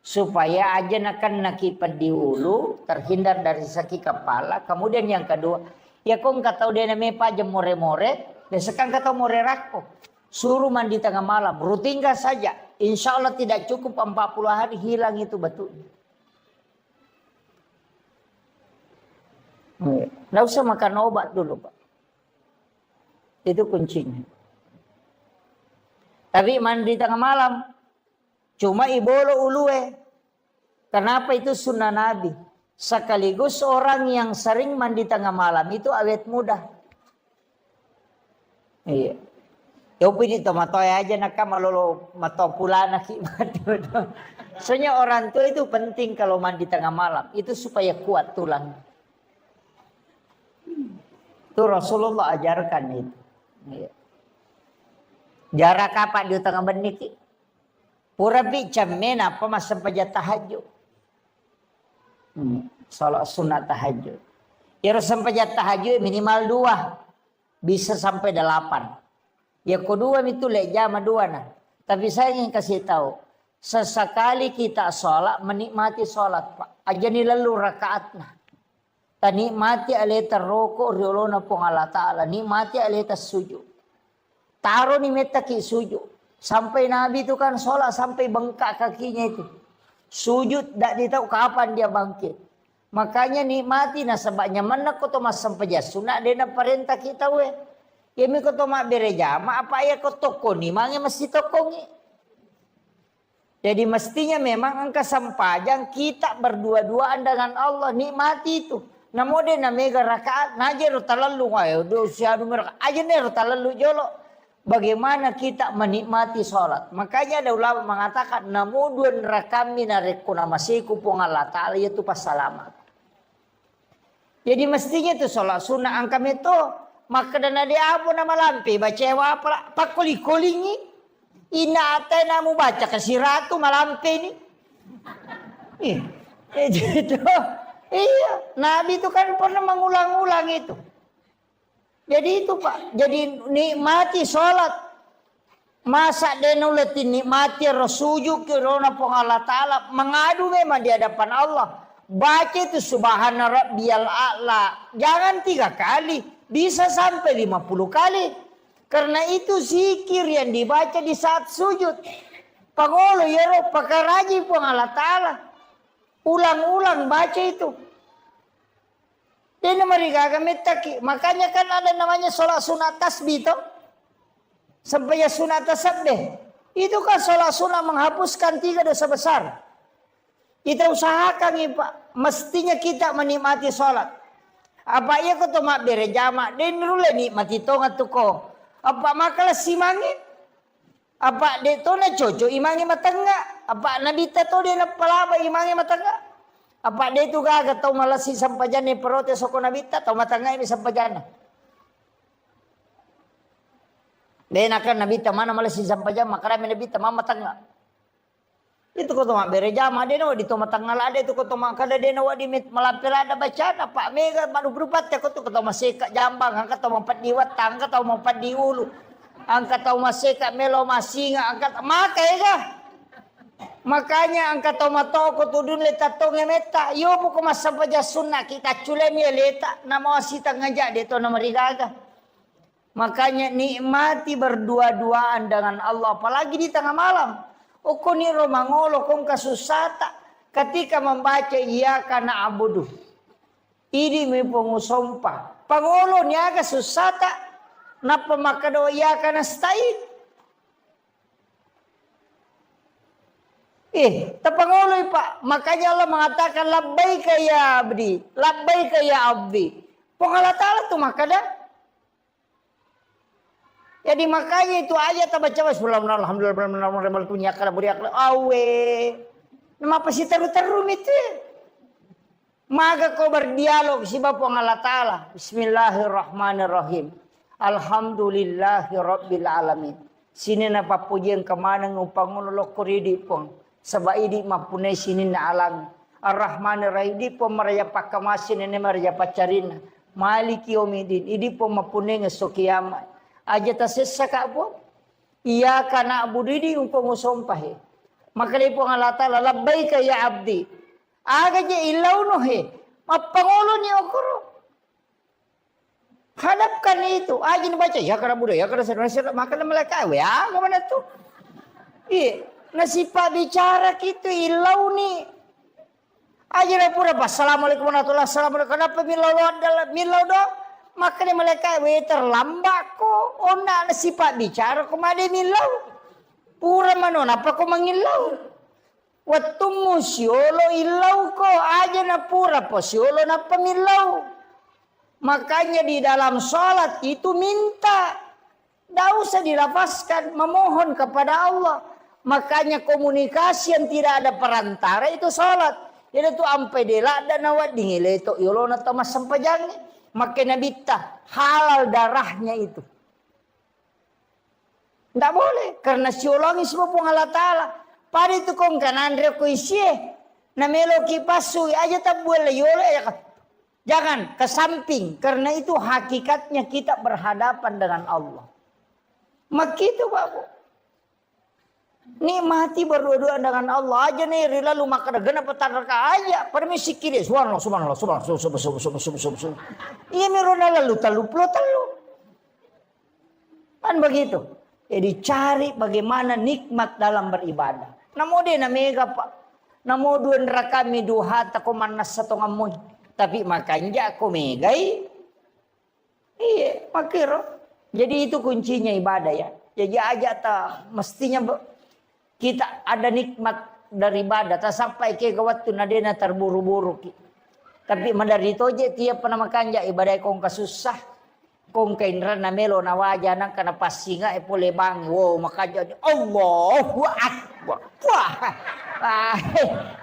Supaya aja akan nakipan di hulu, terhindar dari sakit kepala. Kemudian yang kedua, ya kok nggak tahu dia namanya paja more-more, besokkan nggak tahu more rako. Suruh mandi tengah malam, rutinkan saja. Insya Allah tidak cukup 40 hari hilang itu betul. Nggak usah makan obat dulu, Pak. Itu kuncinya. Tapi mandi tengah malam. Cuma ibolo ulue. Kenapa itu sunnah Nabi? Sekaligus orang yang sering mandi tengah malam itu awet muda. Iya. Yopi di tomatoy aja nakam malolo matopulana ki. Soalnya orang tua itu penting kalau mandi tengah malam. Itu supaya kuat tulang. Itu Rasulullah ajarkan itu. Iya. Jarak apa di tengah beniki? Pura bi camen apa masa paja tahajud. Salat sunat tahajud. Ya paja tahajud minimal 2. Bisa sampai 8. Ya kedua itu jam 2 nah. Tapi saya ingin kasih tahu. Sesekali kita sholat menikmati sholat, Pak. Aja ni lalu rakaatna. Ta nikmati aleta roko riolona pong Allah Ta'ala. Nikmati aleta sujud. Taruh nih metaki sujud. Sampai Nabi itu kan sholat sampai bengkak kakinya itu. Sujud tidak ditahu kapan dia bangkit. Makanya nikmati nasabaknya mana kau mas sampai sunat dia perintah kita we. Ya mi kau mak berejama apa ya kau toko nih mangnya mesti toko nih. Jadi mestinya memang angka sampajang kita berdua-duaan dengan Allah nikmati itu. Namo dia namega rakaat najer talalu ayo dosia numer aja nih talalu jolo. Bagaimana kita menikmati sholat. Makanya ada ulama mengatakan namudun rakami narekuna masiku pung Allah Ta'ala yaitu pas salamat. Jadi mestinya itu sholat sunnah angkam itu. Maka dana dia apa nama lampi. Baca apa pakuli-kulingi. Ina ate namu baca kesiratu malampi ini. Iya. Nabi itu kan pernah mengulang-ulang itu. Jadi itu Pak, jadi nikmati sholat. Masa denuleti nikmati rasuju kirona pong Allah Ta'ala. Mengadu memang di hadapan Allah. Baca itu subhana rabbiyal a'la. Jangan 3 kali, bisa sampai 50 kali. Karena itu zikir yang dibaca di saat sujud. Pangolo ya roh, pakaraji pong Allah Ta'ala. Ulang-ulang baca itu. Dia mereka kami taki. Makanya kan ada namanya sholat sunat tasbih itu. Sampai sunat tasbih. Itu kan sholat sunat menghapuskan 3 dosa besar. Kita usahakan nih Pak. Mestinya kita menikmati sholat. Apa iya kau mak berjamaah. Dan dulu nikmati tongat tuh kau. Apa makalah simangi. Apa dia tu na coco imangi matanga? Apa nabi ta to dia na palaba imangi matanga? Apa dia tu gaga tau malasi sampajana protes ako nabi ta tau matanga ini sampajana. Dia nak nabi ta mana malasi sampajana makarami nabi ta mama matanga. Itu ko tuma berejama dia no di tuma matanga ada itu ko tuma kada dia no di malapira ada bacaan apa mega baru berupat ko tu ko tuma seka jambang angkat tau mampat diwat tangka tau mampat diulu. Angkat tau maseka melo masinga angkat makai kah? Makanya angkat tau matoko tudun leta tonge meta. Yo buku masa baca sunnah kita culemi leta nama wasita ngajak dia to nama rigaga. Makanya nikmati berdua-duaan dengan Allah apalagi di tengah malam. Oko ni romangolo kong kasusata ketika membaca iya kana abudu. Ini mi pengusompa. Pangolo niaga susata. Napa makado iya kana stay? Tapanguloy pa. Makanya Allah mengatakan labbaika ya abdi, labbaika ya abdi. Pengalatala tu makada. Jadi makanya itu aja tabaca bismillah alhamdulillah punya kana buriak awe. Nama apa sih teru-teru itu? Maka kau berdialog si Bapa pengalatala. Bismillahirrahmanirrahim. Alhamdulillahi Rabbil Alamin. Sini na papujian kemana ngupang ulok kuridi pong. Sabai di mapunay sini na alam. Ar-Rahman Ar-Rahim di po maraya pakamasin ini maraya pacarina. Maliki yomidin. Idi po mapunay nga sukiyama. Aja tasesa ka po. Iya ka na abudidi upang usompahe. Makali po nga lata lalabay kaya abdi. Aga niya ilaw no he. Mapangulo niya okuro. Hadapkan itu. Ajin baca ya kana budak ya kana sadar makan malaikat ya kemana tuh? Iya, nasipa bicara gitu ilau nih. Ajin pura assalamualaikum warahmatullahi wabarakatuh. Kenapa milau do? Makanya malaikat terlambat kok. Ona nasipa bicara kemana milau? Pura manon apa kau mengilau? Waktu musiolo ilau ko aja na pura posiolo na pamilau. Makanya di dalam sholat itu minta. Tidak usah dilafazkan. Memohon kepada Allah. Makanya komunikasi yang tidak ada perantara itu sholat. Jadi itu ampai dela dan awat dingile itu. Yolona tamas sampajangnya. Makanya bita halal darahnya itu. Tidak boleh. Karena siolongi semua pengalat ta'ala. Pada itu kong kanan reko isye. Namelo kipasui aja tak boleh yolo ya kan. Jangan ke samping. Karena itu hakikatnya kita berhadapan dengan Allah. Maka itu Bapak. Nikmati berdua-duaan dengan Allah aja nih. Lalu maka gana petaraka aja. Permisi kiri. Subhanallah. Iya mirona lalu talu. Kan begitu. Jadi cari bagaimana nikmat dalam beribadah. Namo dia namega Pak. Namo dua rakami duha takumanas satu ngamun. Tapi makanya aku megai. Iya, makiro. Jadi itu kuncinya ibadah ya. Jadi aja tak mestinya kita ada nikmat dari ibadah. Tak sampai ke waktu nadena terburu-buru. Tapi madari itu aja tiap pernah makanya ibadah kong kasusah. Kong kainran na melo na wajanan kana pasinga pole bang. Wow makanya Allahu Akbar. Wah.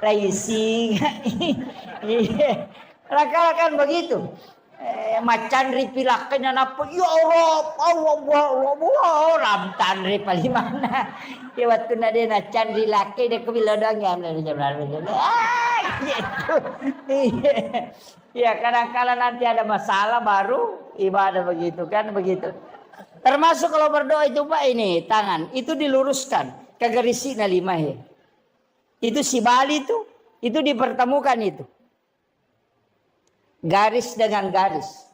Raising. Iya. Rakan begitu. Macan ripilakin na apa? Ya Allah, ramtan ripali mana? Ya waktu na dia na can rilaki dia kebilodang ya. Ya kadang-kadang nanti ada masalah baru ibadah begitu kan begitu. Termasuk kalau berdoa itu Pak ini tangan itu diluruskan ke garisi na lima he. Itu si Bali itu dipertemukan itu. Garis dengan garis.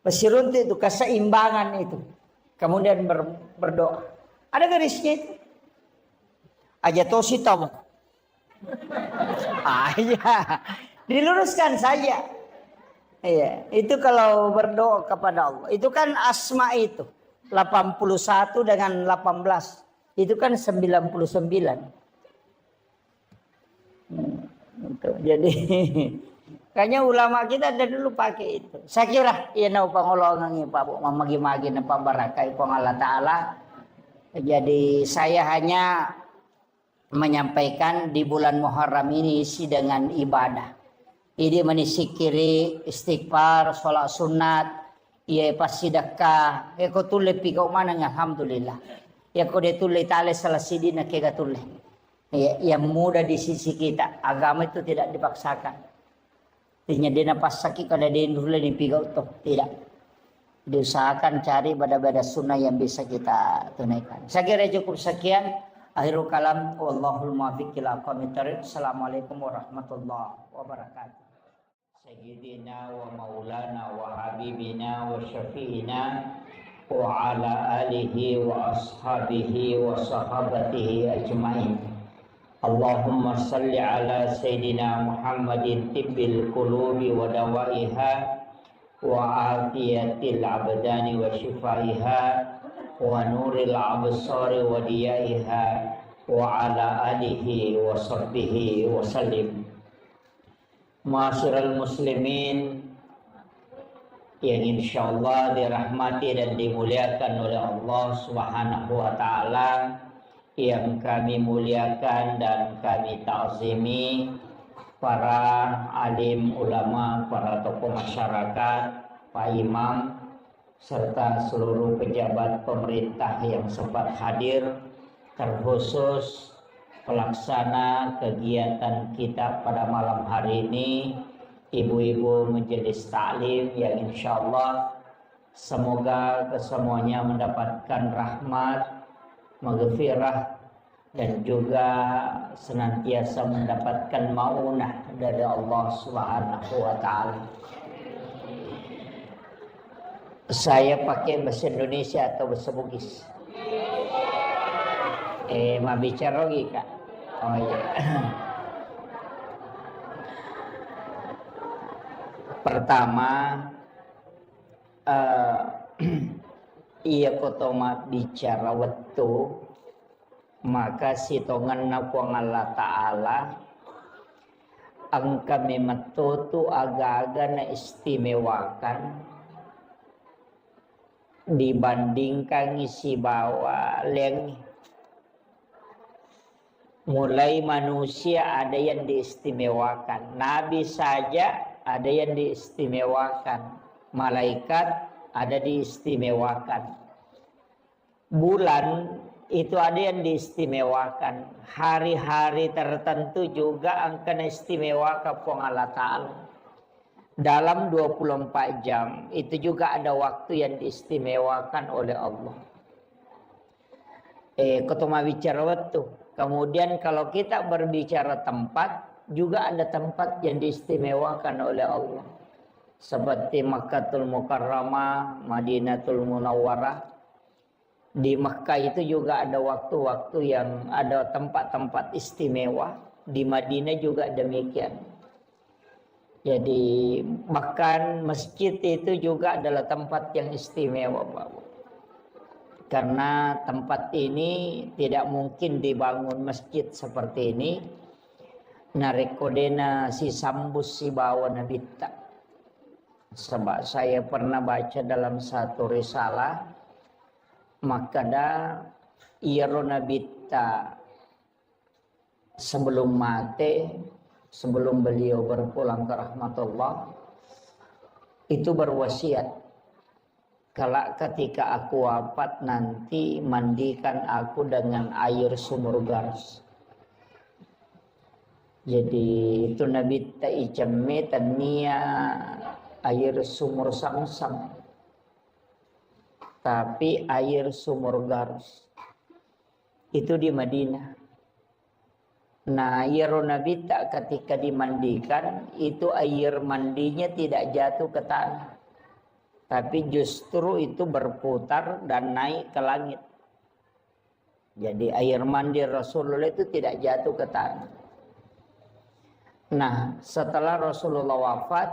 Pesirunti itu keseimbangan itu. Kemudian berdoa. Ada garisnya itu. Aja tosi tahu. Iya. Diluruskan saja. Iya, itu kalau berdoa kepada Allah. Itu kan asma itu. 81 dengan 18. Itu kan 99. Jadi kayaknya ulama kita dari dulu pakai itu. Saya kira iya na pangolongan ni Pak Bu mamagi-magi na pambarakai pang Allah Taala. Jadi saya hanya menyampaikan di bulan Muharram ini isi dengan ibadah. Ini menisikiri istighfar, sholat sunat, ia pasti sedekah. Eko tule pika mana alhamdulillah. Ya ko de tule tale salasidi na kega tule. Yang mudah di sisi kita. Agama itu tidak dipaksakan. Tinya dina pasaki kada de dulu di pika itu tidak. Diusahakan cari bada-bada sunnah yang bisa kita tunaikan. Saya kira cukup sekian. Akhirul kalam, wallahul muwaffiq ila aqwamit thoriq. Assalamualaikum warahmatullahi wabarakatuh. Sayyidina wa maulana wa habibina wa syafi'ina wa ala alihi wa ashabihi wa sahabatihi ajma'in. Allahumma salli ala sayyidina Muhammadin tibbil qulubi wa dawaiha wa afiyatil abdani wa shifaiha wa nuril absari wa diyaiha wa ala alihi wa sahbihi wa sallim. Ma'asyiral muslimin yang insyaallah dirahmati dan dimuliakan oleh Allah Subhanahu wa taala, yang kami muliakan dan kami ta'zimi para alim ulama, para tokoh masyarakat, Pak Imam, serta seluruh pejabat pemerintah yang sempat hadir, terkhusus pelaksana kegiatan kita pada malam hari ini, ibu-ibu majelis taklim yang insya Allah semoga kesemuanya mendapatkan rahmat, maghfirah, dan juga senantiasa mendapatkan maunah dari Allah Subhanahu wa taala. Saya pakai bahasa Indonesia atau bahasa Bugis? Mau bicara lagi Kak? Oh iya. Pertama, iya kotoma bicara waktu, maka sitongan nakuang Allah Ta'ala angka mematutu agak-agak na istimewakan dibandingkan isi bawa leng. Mulai manusia ada yang diistimewakan, nabi saja ada yang diistimewakan, malaikat ada diistimewakan, bulan itu ada yang diistimewakan, hari-hari tertentu juga akan istimewakan Allah Ta'ala. Dalam 24 jam itu juga ada waktu yang diistimewakan oleh Allah. Ketemu bicara waktu. Kemudian kalau kita berbicara tempat, juga ada tempat yang diistimewakan oleh Allah. Seperti Makkatul Mukarramah, Madinatul Munawwarah. Di Makkah itu juga ada waktu-waktu yang ada tempat-tempat istimewa. Di Madinah juga demikian. Jadi bahkan masjid itu juga adalah tempat yang istimewa, Bapak. Karena tempat ini tidak mungkin dibangun masjid seperti ini. Narekodena si sambus si bawa nabita. Sebab saya pernah baca dalam satu risalah, makada iro nabita sebelum mati, sebelum beliau berpulang ke rahmatullah, itu berwasiat, kalau ketika aku wafat nanti mandikan aku dengan air sumur Gars. Jadi itu Nabi ta'ijami tania air sumur Samsam, tapi air sumur Gars itu di Madinah. Nah, air Nabi tak ketika dimandikan itu air mandinya tidak jatuh ke tanah, tapi justru itu berputar dan naik ke langit. Jadi air mandi Rasulullah itu tidak jatuh ke tanah. Nah, setelah Rasulullah wafat,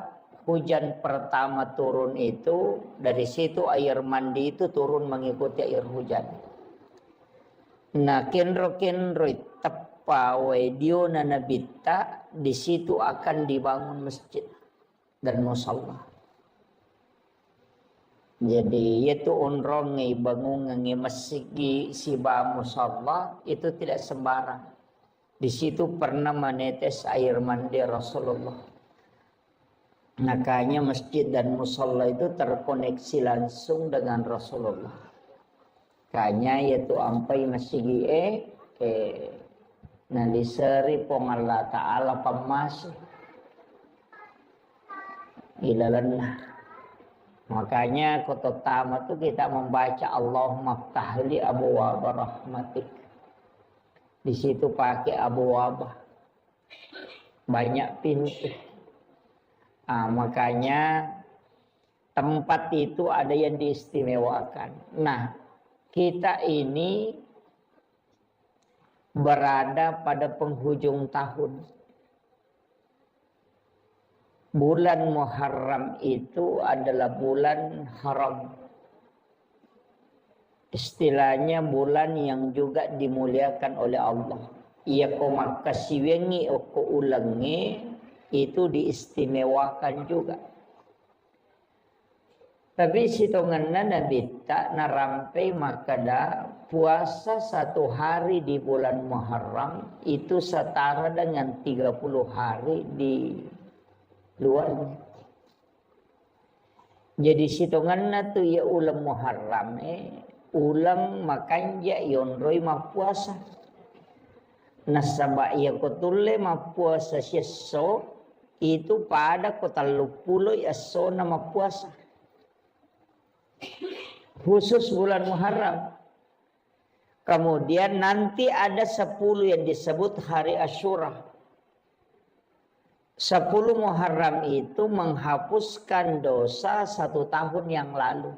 hujan pertama turun itu, dari situ air mandi itu turun mengikuti air hujan. Nah, kenro Pawedio nanabita, di situ akan dibangun masjid dan musalla. Jadi itu unrongi bangun ngi masjid si ba musalla itu tidak sembarang. Di situ pernah menetes air mandi Rasulullah. Makanya masjid dan musalla itu terkoneksi langsung dengan Rasulullah. Kanya yaitu ampai masjid naliseri pong Allah Ta'ala pamasih ilalanlah. Makanya kota tamat itu kita membaca Allahumma ftahli abwaab rahmatik. Di situ pakai abwaab, banyak pintu. Makanya tempat itu ada yang diistimewakan. Nah, kita ini berada pada penghujung tahun. Bulan Muharram itu adalah bulan haram. Istilahnya bulan yang juga dimuliakan oleh Allah. Ia ko makasiwengi o ko ulangi itu diistimewakan juga. Tapi situnganna Nabi tak narampai makada puasa 1 hari di bulan Muharram itu setara dengan 30 hari di luarnya. Jadi situnganna tu ya ulam Muharram ulang makanja yonroi mapuasa. Nasaba ia kotulle mapuasa syeso itu pada kota lupulo yaso nama puasa. Khusus bulan Muharram. Kemudian nanti ada 10 yang disebut hari Asyura. 10 Muharram itu menghapuskan dosa 1 tahun yang lalu.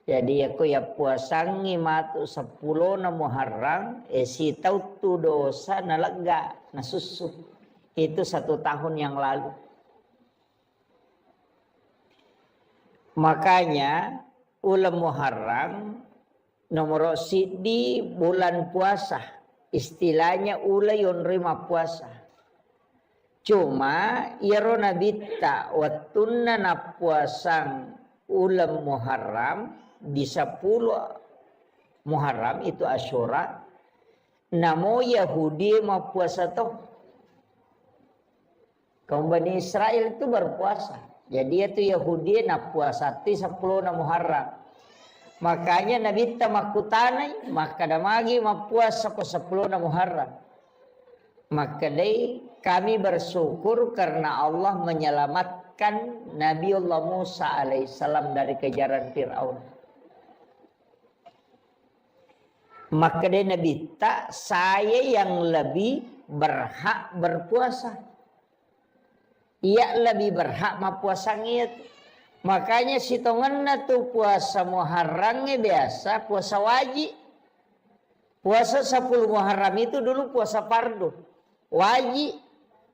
Jadi aku ya puasangi matu 10 na Muharram si tau tu dosa na lega na susu. Itu 1 tahun yang lalu. Makanya ulam Muharram nomor di bulan puasa. Istilahnya ulai yonrima puasa. Cuma irona bitta wattunna na puasang ulam Muharram di 10 Muharram itu Asyura. Namo Yahudi ma puasa toh. Kaum Bani Israel itu berpuasa. Jadi itu Yahudi na puasa ti 10 na Muharram. Makanya Nabi ta makutanay maka damagi mapuasa ko 10 na Muharram. Maka dai kami bersyukur karena Allah menyelamatkan Nabiullah Musa alaihissalam dari kejaran Fir'aun. Maka dai Nabi ta saya yang lebih berhak berpuasa. Ia lebih berhak mapuasangnya. Makanya sitonganna tu puasa Muharramnya biasa puasa wajib. Puasa 10 Muharram itu dulu puasa fardu. Wajib.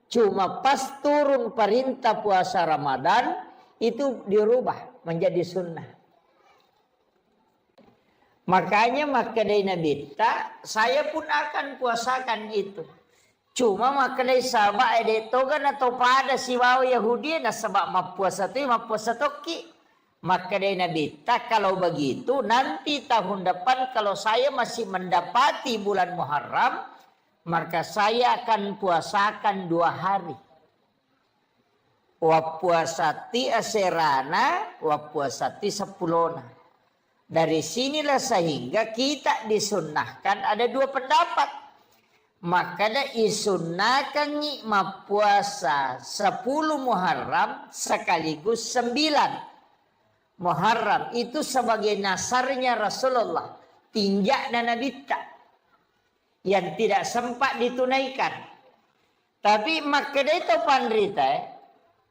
Cuma pas turun perintah puasa Ramadan itu dirubah menjadi sunnah. Makanya maka dari Nabi tak saya pun akan puasakan itu. Cuma maknai sabak edetogan atau pada si wau Yahudi na sabak mapuasa tu mapuasa toki. Maka dari Nabi tak kalau begitu nanti tahun depan kalau saya masih mendapati bulan Muharram maka saya akan puasakan 2 hari. Wa puasati aserana wa puasati 10. Dari sinilah sehingga kita disunnahkan ada 2 pendapat. Maka dah isunnakan ngikma puasa 10 Muharram sekaligus 9 Muharram itu sebagai nasarnya Rasulullah tinjak dan Nabi yang tidak sempat ditunaikan. Tapi maka dah itu pandrita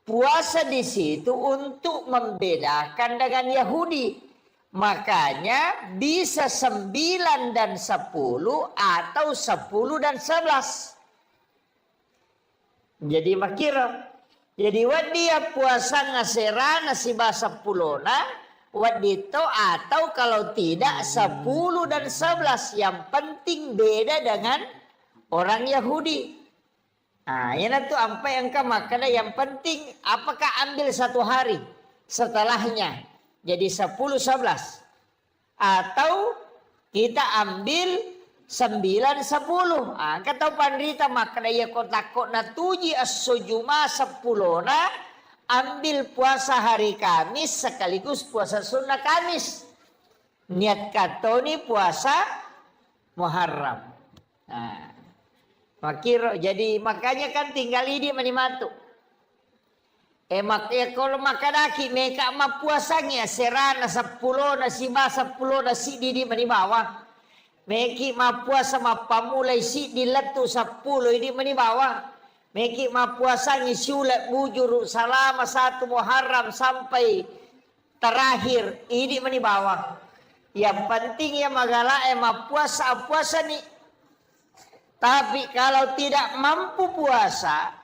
puasa di situ untuk membedakan dengan Yahudi. Makanya bisa 9 dan 10 atau 10 dan 11. Jadi makira. Jadi wadia puasa ngasera nasi bahasa pulona. Wadito atau kalau tidak 10 dan 11. Yang penting beda dengan orang Yahudi. Nah ini tuh sampai engkau makanya yang penting apakah ambil 1 hari setelahnya. Jadi 10-11. Atau kita ambil 9-10. Kata pandrita maka daya kotakot na tuji as-sujuma 10 na ambil puasa hari Kamis sekaligus puasa sunnah Kamis. Niat katoni puasa Muharram. Jadi makanya kan tinggal ini menimatu. Kalau makadaki mereka ma puasanya serana 10 na siba 10 na si didi manibawa. Meki ma puasa ma pamulai si diletu 10 ini manibawa. Meki ma puasanya sulat bujur selama 1 Muharram sampai terakhir ini manibawa. Yang penting ya magala ma puasa nih. Tapi kalau tidak mampu puasa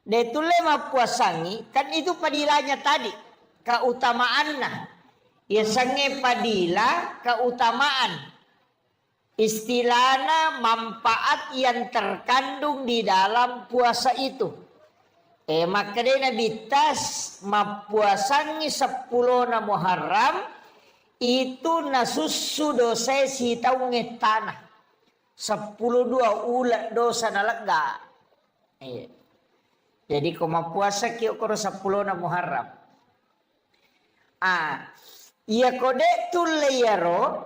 detulema puasangi kan itu padilanya tadi keutamaannya ya sange padila keutamaan istilahnya manfaat yang terkandung di dalam puasa itu maka dia bitas mapuasangi 10 na Muharram itu nasusu dosa si taunge tanah 10 dua ulat dosa nalega jadi koma puasa kio koro 10 na Muharram. Iya kode tule yaro.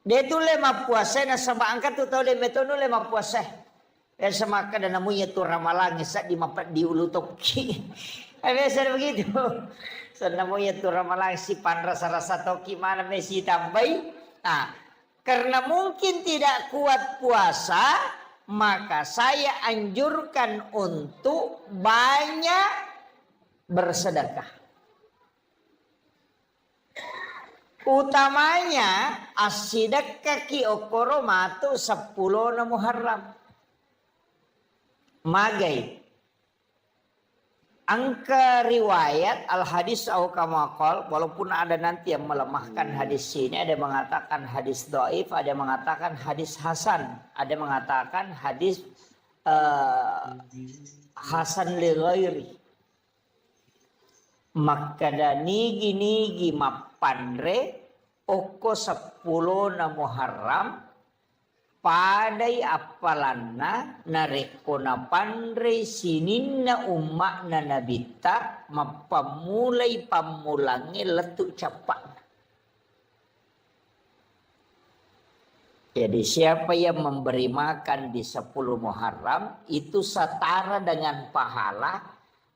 De tule ma puasa na sama angkat tu tau de metono le ma puasa. Sama kada namunya tu ramalangi sa di mapat di ulu toki. Biasa begitu. Sa namunya tu ramalangi si pan rasa-rasa toki mana mesi tambai. Karena mungkin tidak kuat puasa. Maka saya anjurkan untuk banyak bersedekah. Utamanya as-sidaqah ki okoro matu 10 na Muharram. Magai. Angka riwayat al-hadis au kama qol, walaupun ada nanti yang melemahkan hadis ini, ada yang mengatakan hadis dhaif, ada yang mengatakan hadis hasan, ada yang mengatakan hadis hasan li ghairi. Maka nigi mapandre oko 10 na Muharram padai apalanna narekona pandre sininna ummakna nabita mapamulai pamulangi letuk capak. Jadi siapa yang memberi makan di 10 Muharram itu setara dengan pahala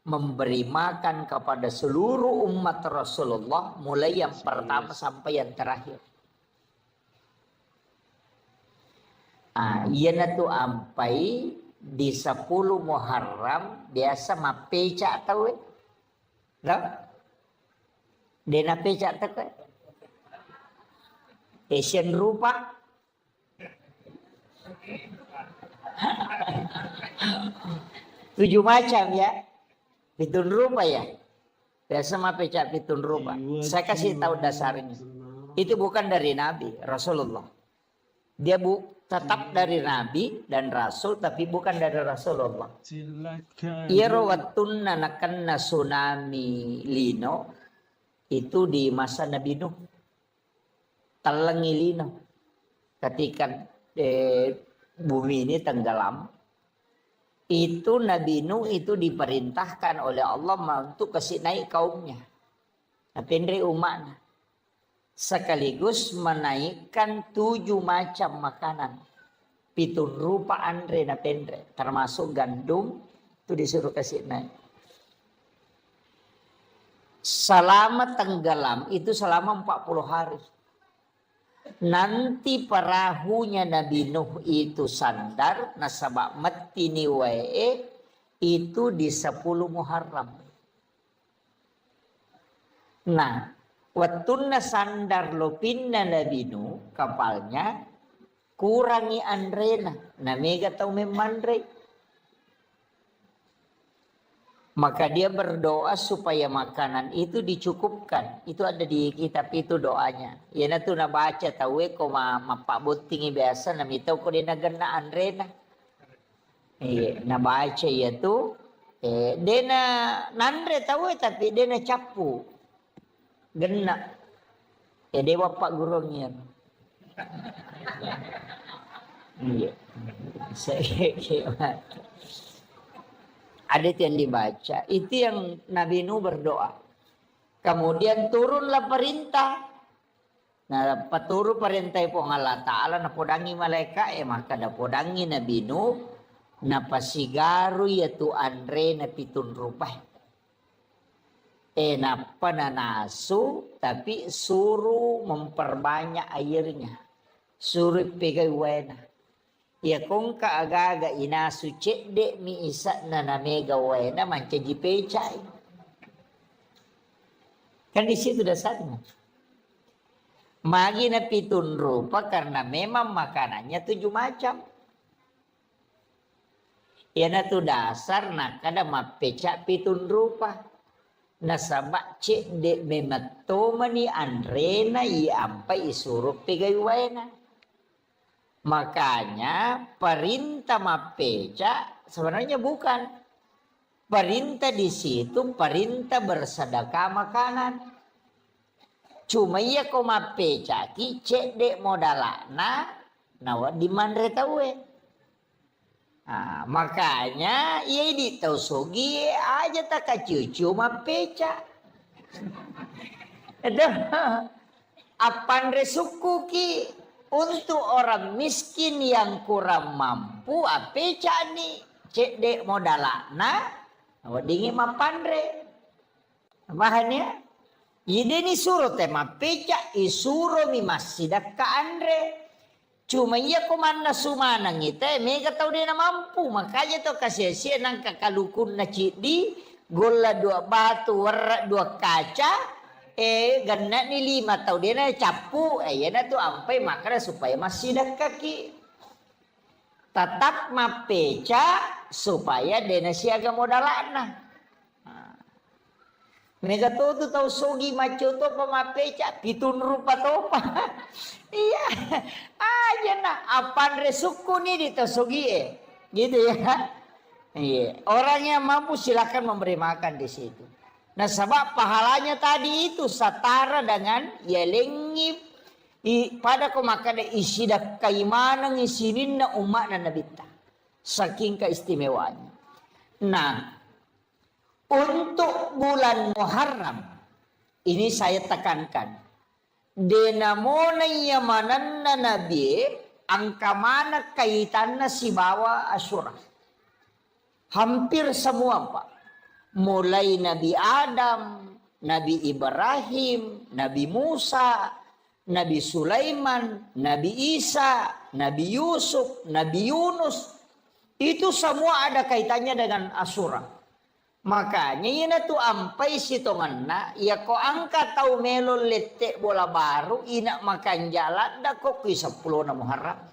memberi makan kepada seluruh umat Rasulullah mulai yang pertama sampai yang terakhir. Iya tu ampai di 10 Muharram biasa mapeca tahu dena peca tahu Asian rupa 7 macam ya pitun rupa ya biasa mapeca pitun rupa. Saya kasih tahu dasarnya itu bukan dari Nabi Rasulullah, dia tetap dari Nabi dan Rasul tapi bukan dari Rasulullah. Irawatun nanakanna tsunami lino itu di masa Nabi Nuh. Talengi lino ketika bumi ini tenggelam. Itu Nabi Nuh itu diperintahkan oleh Allah untuk kasih naik kaumnya. Napendre umatnya. Sekaligus menaikkan 7 macam makanan. Pitun rupa andre na pendre. Termasuk gandum itu disuruh kasih naik. Selama tenggelam itu selama 40 hari. Nanti perahunya Nabi Nuh itu sandar. Nasabak mati ni wae itu di 10 Muharram. Nah. Watunna sandar lopinna Nabi Nuh kapalnya kurangi andrena namega tau memandre maka dia berdoa supaya makanan itu dicukupkan. Itu ada di kitab itu doanya ya na tu na baca tahu ko mapabutingi biasa na mitaw ko din nagana andrena na baca ya tu dena nandre tahu tapi dena capu Gena. Ya dewa pak gurungnya. Iya. Ada yang dibaca. Itu yang Nabi Nuh berdoa. Kemudian turunlah perintah. Nah, paturu perintah po Allah Ta'ala na podangi malaikat maka na podangi Nabi Nuh na pasigaru yaitu Andre na pitun rupah. Na pananasu tapi suruh memperbanyak airnya. Suruh pegai wena. Ya kung kaaga inasu cedek mi isa na namega wena mancaji pecai. Kan di situ dasarnya. Magi na pitun rupa karena memang makanannya 7 macam. Ya na tu dasar na kada mapeca pitun rupa. Na sabak cek de mematoma ni Andrena i ampai isuruh pegawainya. Makanya perintah mapeca sebenarnya bukan. Perintah di situ perintah bersedekah makanan. Cuma iya ko mapeca ki cek dek modalana nawa di mandre tawe. Nah, makanya iya di tau sogi aja tak kacucu mapeca. Itu apandre suku ki untuk orang miskin yang kurang mampu apeca ni cek dek modalana nawa dingin mapandre. Bahannya ini suruh tema peca isuro mi masjidak ka Andre. Cuma iya komanda sumana ngita mega tau dia na mampu makanya to kasih nang kakalukun na cidi gola 2 batu warra 2 kaca ganna ni 5 tau dia na capu yana tu ampai makanya supaya masjidak kaki. Tetap mapeca supaya dia na siaga modalana. Mereka tu tahu sogi maco tu pemapeca pitun rupa topa. Iya, aja nak apa resuku ni di tosogi gitu ya. Iya, orang yang mampu silakan memberi makan di situ. Nah, sebab pahalanya tadi itu setara dengan ya lengip pada kau makan isi dak kaimanan isinin na umat na nabita. Saking keistimewanya. Nah, untuk bulan Muharram ini saya tekankan. Denamona yamanan na nabi angka mana kaitannya si bawa Asyura. Hampir semua Pak. Mulai Nabi Adam, Nabi Ibrahim, Nabi Musa, Nabi Sulaiman, Nabi Isa, Nabi Yusuf, Nabi Yunus. Itu semua ada kaitannya dengan Asyura. Makanya ina tu ampai sitongan na ya ko angka tau melo lete bola baru ina makan jalan dak ko ki 10 na Muharram.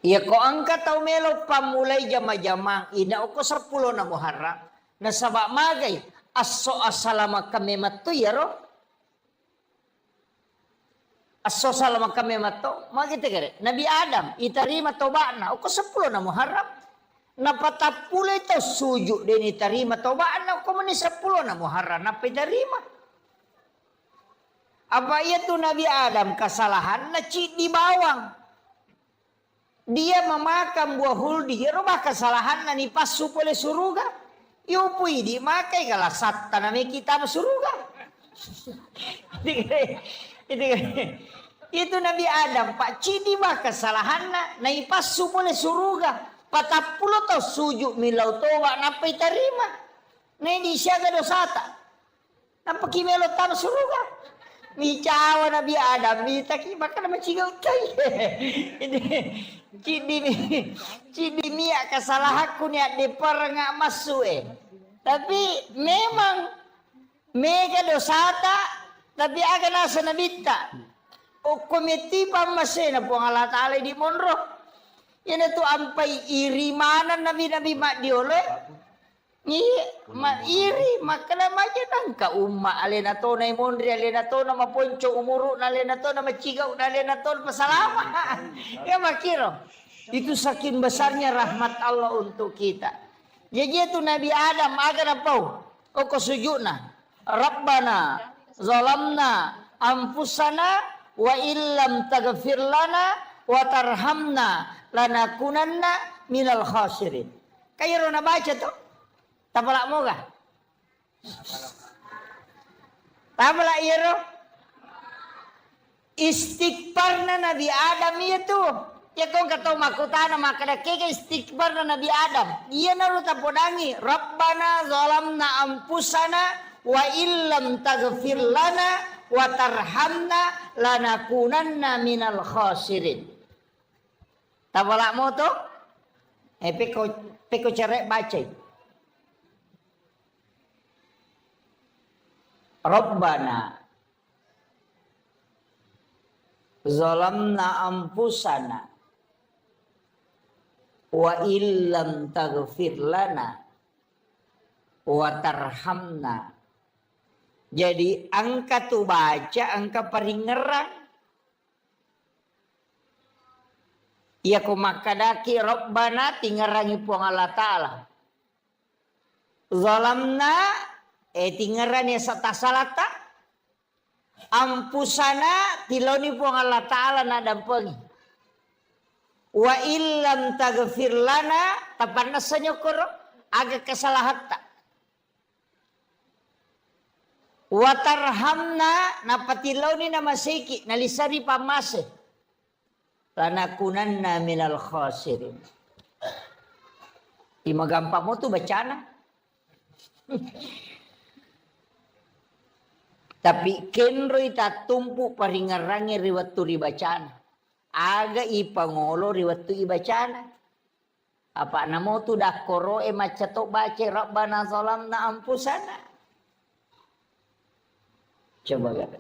Ya ko angka tau melo pamulai jama-jama ina ko 10 na Muharram. Na sabak magay asso asalama kami matu ya ro. Asso salama kami matu magite kare Nabi Adam itarima tobana ko 10 na Muharram. Napatapulay ito sujuk din itarima tobaan na ko man 10 na Muharram na pitarima. Apa itu Nabi Adam kesalahan na di bawang. Dia memakan buah huldi, rubah kesalahan na ni pasu pole suruga. Yupui di makai kala satta na may kita suruga. Itu Nabi Adam Pak di ba kesalahan na ipasu pole suruga. 40 tau sujuk milau toba napai tarima. Nah ini siaga dosata. Nampak kimelo tam suruga. Micawa Nabi Adam mitaki maka nama cigau tai. Ini cidi mia kesalahanku ni ade perengak masuk Tapi memang mega dosata tapi aga nasa nabita. O komiti pamasena po Allah Ta'ala di monro. Yan itu ampai iri mana nabi-nabi mak dioleh. Ni mak iri makana maja nangka umma alena to na imondri alena to na maponco umuru na alena to na macigau na alena to pasalama. Ya makiro. Itu saking besarnya rahmat Allah untuk kita. Jadi itu Nabi Adam aga na pau. O sujudna. Rabbana zalamna anfusana wa illam taghfir lana wa tarhamna lanakunanna minal khasirin. Kayo na baca to? Tapala mo ka? Tapala iro? Istighfar na Nabi Adam itu. Ya kung katong makutana makadake ka istighfar na Nabi Adam. Iya na ruta podangi. Rabbana zalamna anfusana wa illam taghfir lana wa tarhamna lanakunanna minal khasirin. Tapala mo to? Peko cerek baca. Rabbana zalamna anfusana wa illam taghfir lana wa tarhamna. Jadi angka tu baca angka peringeran. Ya ko makadaki Rabbana tingerangi puang Allah Ta'ala. Zalamna tingeran ya satasalata. Ampusana tiloni puang Allah Ta'ala nadam pengi. Wa illam taghfir lana tapan nasanyokor agak kesalahan tak. Wa tarhamna napatiloni nama seki nalisari pamase. Lanakunanna minal khasirin. Ima gampang mo tu bacana. Tapi kenro ita tumpu paringarangi riwatu ribacana. Aga ipangolo riwatu ibacana. Apa namo tu dakoro macatok baca Rabbana zalamna anfusana. Coba kata.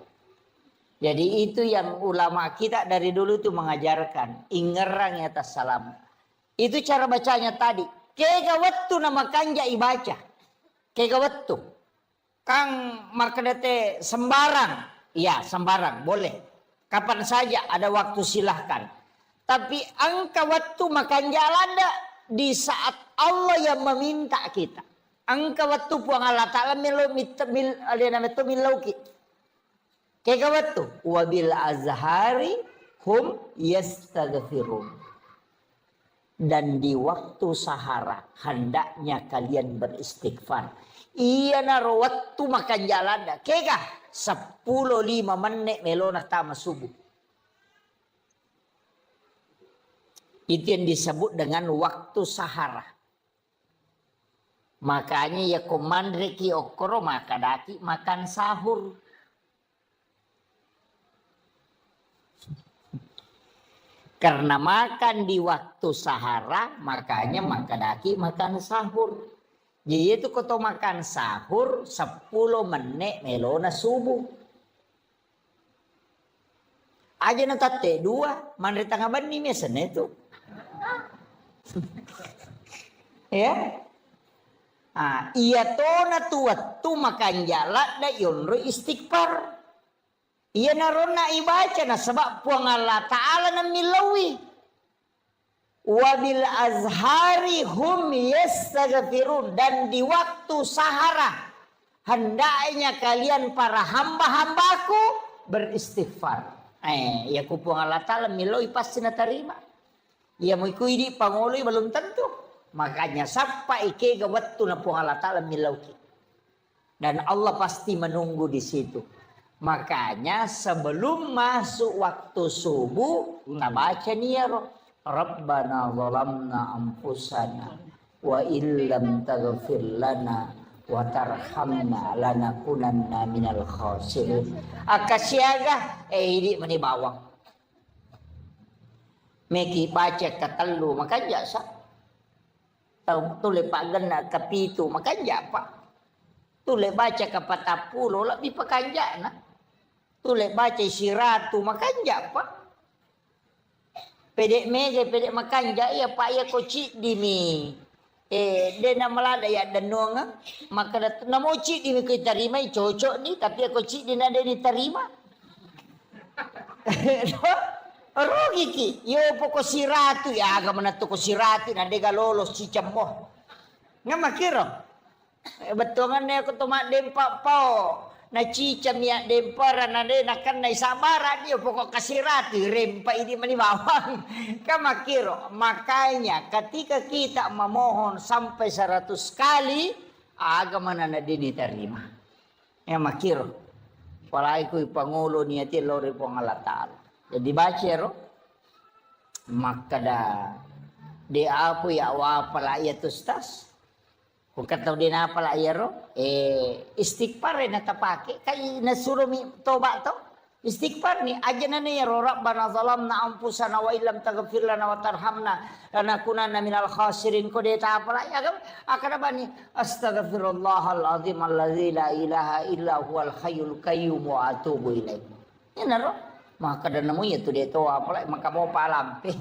Jadi itu yang ulama kita dari dulu tuh mengajarkan. Ingerang atas salam. Itu cara bacanya tadi. Kegawattu nama kanja ibaca. Kegawattu. Kang makadete sembarang. Ya sembarang boleh. Kapan saja ada waktu silahkan. Tapi angka waktu makan jalanda di saat Allah yang meminta kita. Angka waktu puang Allah Ta'ala milauki. Kayak tuh, wabil azhari hum yastaghfirun. Dan di waktu sahara hendaknya kalian beristighfar. Iya naro waktu makan jalan dah. Kekah 10-5 menit melona tama subuh. Itu yang disebut dengan waktu sahara. Makanya ya komandre ki okoro makadaki makan sahur. Karena makan di waktu sahara, makanya makadaki makan sahur. Jadi itu koto makan sahur 10 menit melona subuh. Aja na tate 2, manre tangga bani misalnya itu. Ya. Iya to na tu makan jalan da yonro istighfar. Iya narona ibaca na sebab puang Allah Ta'ala na milawi. Wabil azhari hum yastaghfirun. Dan di waktu sahara hendaknya kalian para hamba-hambaku beristighfar. Ya ku puang Allah Ta'ala milawi pasti na terima. Ya mau ikut pangoloi belum tentu. Makanya sampai ike waktu na puang Allah Ta'ala milawi. Dan Allah pasti menunggu di situ. Makanya sebelum masuk waktu subuh kita baca nih ya Rabbana zalamna anfusana wa illam taghfir lana wa tarhamna lanakunanna minal khasirin. Akasyaga ini meni bawang. Meki baca katelu maka jasa. Tule pagana kapitu maka japa. Tule baca kapatapulo lebih pakanjana. Tule baca siratu makanja pak. Pedek mege pedek makanja ya pak ya koci dimi. Dena malada ya danonga maka dat namo ci dimi kita terima cocok nih tapi ya koci dina ada diterima. Rugi ki yo poko siratu ya agak menatu ko siratu na dega lolos cicammo. Ngamakiro. Betongan na ako tumak dempa po. Na chicha miya dempara na din akan na isabara niyo pokok kasirati rempa ini manibawang kamakiro. Makanya ketika kita memohon sampai 100 kali agama na din diterima. Makiro. Palagi ko ipangulo niya ti lori po ng Allah Ta'ala. Jadi bacero makada di apo ya wa pala ya tustas. Kung kataw din na pala ayaro, istighfar na tapake. Kaya nasuro mi toba to. Istighfar ni aja na niya rabbana zalamna anfusana wa illam taghfir lana wa tarhamna lanakunanna minal khasirin ko deta pala ya akana bani astaghfirullahal azim allazi la ilaha illa huwal hayyul qayyum wa atubu ilaih. Yan naro. Maka dan namo itu deto apala maka mo palampe.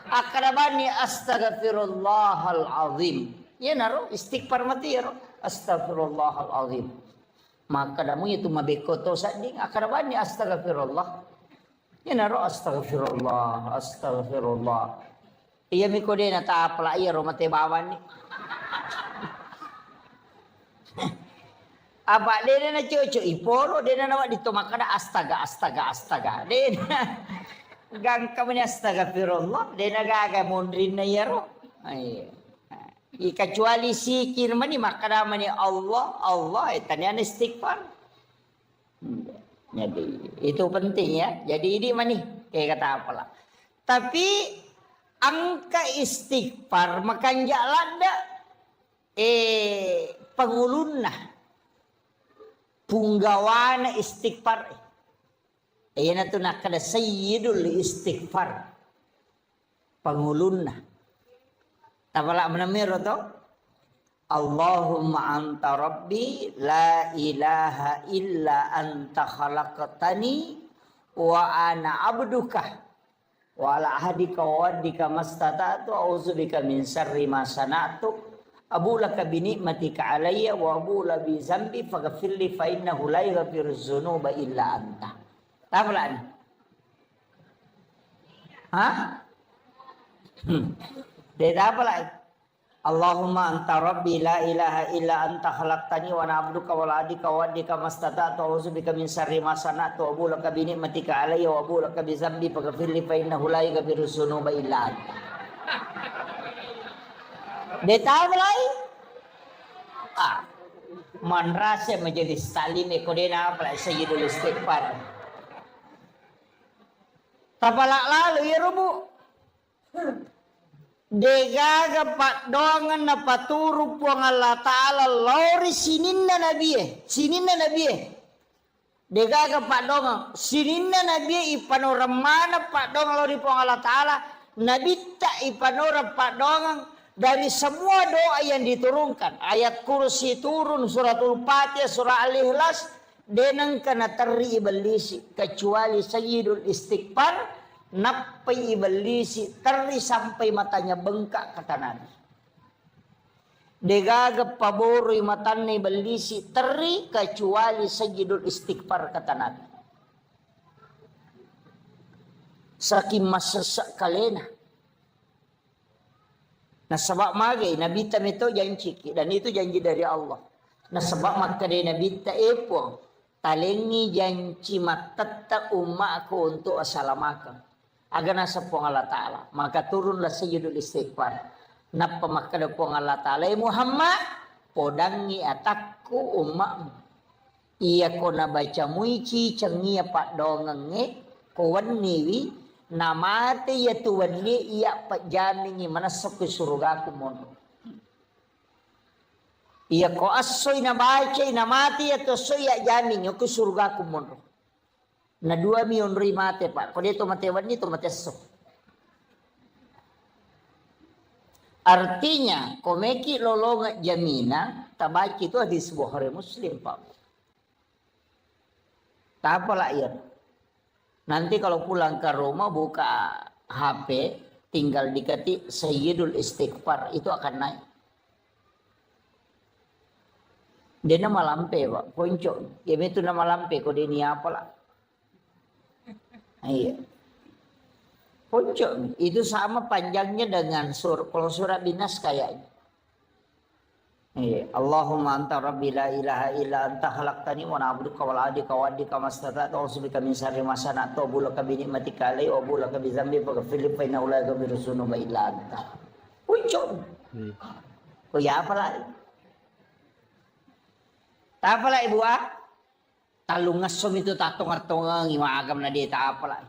Akana bani astaghfirullahal azim. Ya naro istighfar mati ya astaghfirullahal azim. Maka damu itu mabekoto sading akarabani astaghfirullah. Ya naro astaghfirullah astaghfirullah. Iya mi ko din ta apla iya ro mate bawan ni. Aba de na cucu iporo de na nawa dito makada astaga. De gang kami astaghfirullah de na gaga mondrin na yaro. Ay. Kecuali sikir mani makada mani Allah itanya istighfar. Jadi itu penting ya. Jadi ini mani kayak kata apalah. Tapi angka istighfar makan jalanda pengulunna punggawana istighfar. Ayan na nak kada sayyidul istighfar pengulunna. Tapala menamiro to Allahumma anta rabbi la ilaha illa anta khalaqtani wa ana abduka wa ala ahdika wa waddika mastata'tu a'udzubika min syarri ma sana'tu abu laka bi ni'matika alayya wa abu la bi zambi faghfirli fa innahu la yaghfiru dzunuba illa anta. Tapala ni. Dia apa lagi? Allahumma anta rabbi la ilaha illa anta khalaqtani wa ana abduka wa la adika wa adika mastata'tu a'udzubika min syarri ma sana'tu wa bulaka bi ni'matika alayya wa bulaka bi dzambi faghfirli fa innahu la yaghfiru dzunuba illa anta. Dia apa lagi? Manrasa menjadi salim ekodena apa lagi sayyidul istighfar. Tapalak lalu ya rubu. Degaga pak dongan na paturu puang Allah Ta'ala lori sininna nabiye degaga pak dongan sininna nabiye ipanoramana pak dongan lori puang Allah Ta'ala nabita ipanora pak dongan dari semua doa yang diturunkan ayat kursi turun suratul Fatihah surah Al-Ikhlas denang kana teri iblis kecuali sayyidul istighfar napai iblis teri sampai matanya bengkak kata Nabi. Degaga paboro matanya iblis teri kecuali sayyidul istighfar kata Nabi. Saking masasak kalena. Nah sebab magai Nabi tam itu janji dan itu janji dari Allah. Nah sebab maka dia Nabi ta epo talengi janji matata umatku untuk assalamakan. Agar nasa po Allah Ta'ala. Maka turunlah sayyidul istighfar. Napa makada po Allah Ta'ala. Muhammad, podangi atakku umakmu. Iya ko nabaca muici cengia pak dongange. Kawan niwi. Namate ya tuwan ni iya pak jamingi manasok ke surga ku mono. Iya ko asoy na baca namate ya to soy ya jamingi ke surga ku mono. Na 2 milyon mate pak. Kau dia tu mate wani tu mate sok. Artinya komeki lolong jamina tabaki itu hadis Bukhari Muslim pak. Tak apalah ya. Nanti kalau pulang ke rumah buka HP tinggal diketik sayyidul istighfar itu akan naik. Dia nama lampe pak. Poncok. Ya itu nama lampe. Kau dia ni apalah. Iya. Puncak itu sama panjangnya dengan kalau surah Binas kayaknya. Allahumma anta rabbi la ilaha illa anta khalaqtani wa na'buduka wa la'adika wa adika mastata'tu wa subika min syarri ma sana'tu wa bulaka bi ni'matika alayya wa bulaka bi zambi faghfir li fa innahu la yaghfiru dzunuba illa anta. Ucap. Oh ya apalah. Tak apalah ibu talung ngasom itu tatong artong ngimagam na di tak apalah.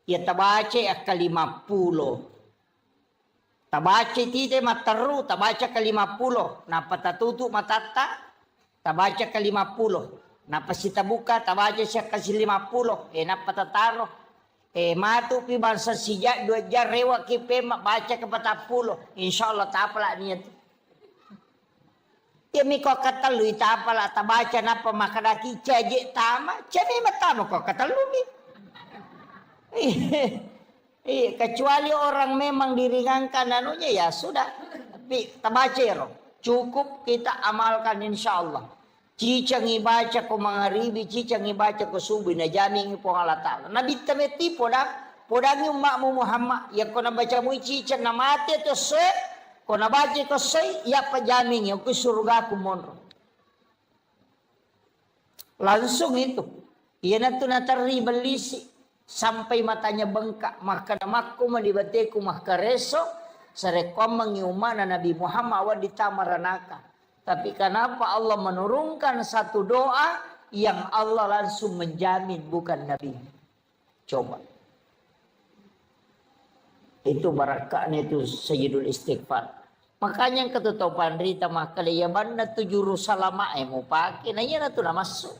Ya tabace akal 50. Tabaca tite mataru, tabaca ke 50. Napa tatutu matata, tabaca ke 50. Napa sita buka, tabaca siya kasi 50. Napa tataro. Matu pi bangsa sijak 2 jar rewa kipe baca ke 40. Insyaallah tapala niya. Ya miko katalu tapala tabaca napa makadaki caje tama, cami matama ko katalumi. Kecuali orang memang diringankan anunya ya sudah. Tapi tabacero. Cukup kita amalkan insyaAllah. Cicang ibaca ko mangaribi, cicang ibaca ko subuh na jamin po Allah Ta'ala. Nabi tameti podang yung makmu Muhammad. Ya ko nabaca mo cicang na mati to se. Ko nabaca ko se, ya pa jamin yung kusurga ko monro. Langsung itu. Yan na ito nataribal lisi. Sampai matanya bengkak, maka namaku malibateku mahkareso sarekom mengiumana Nabi Muhammad awal ditamaranaka. Tapi kenapa Allah menurunkan satu doa yang Allah langsung menjamin bukan Nabi? Coba. Itu barakahnya itu Sayyidul Istighfar. Makanya yang ketutupan rita makaliyaban na tujuru salama mau pakai, nah iya na tu na masuk.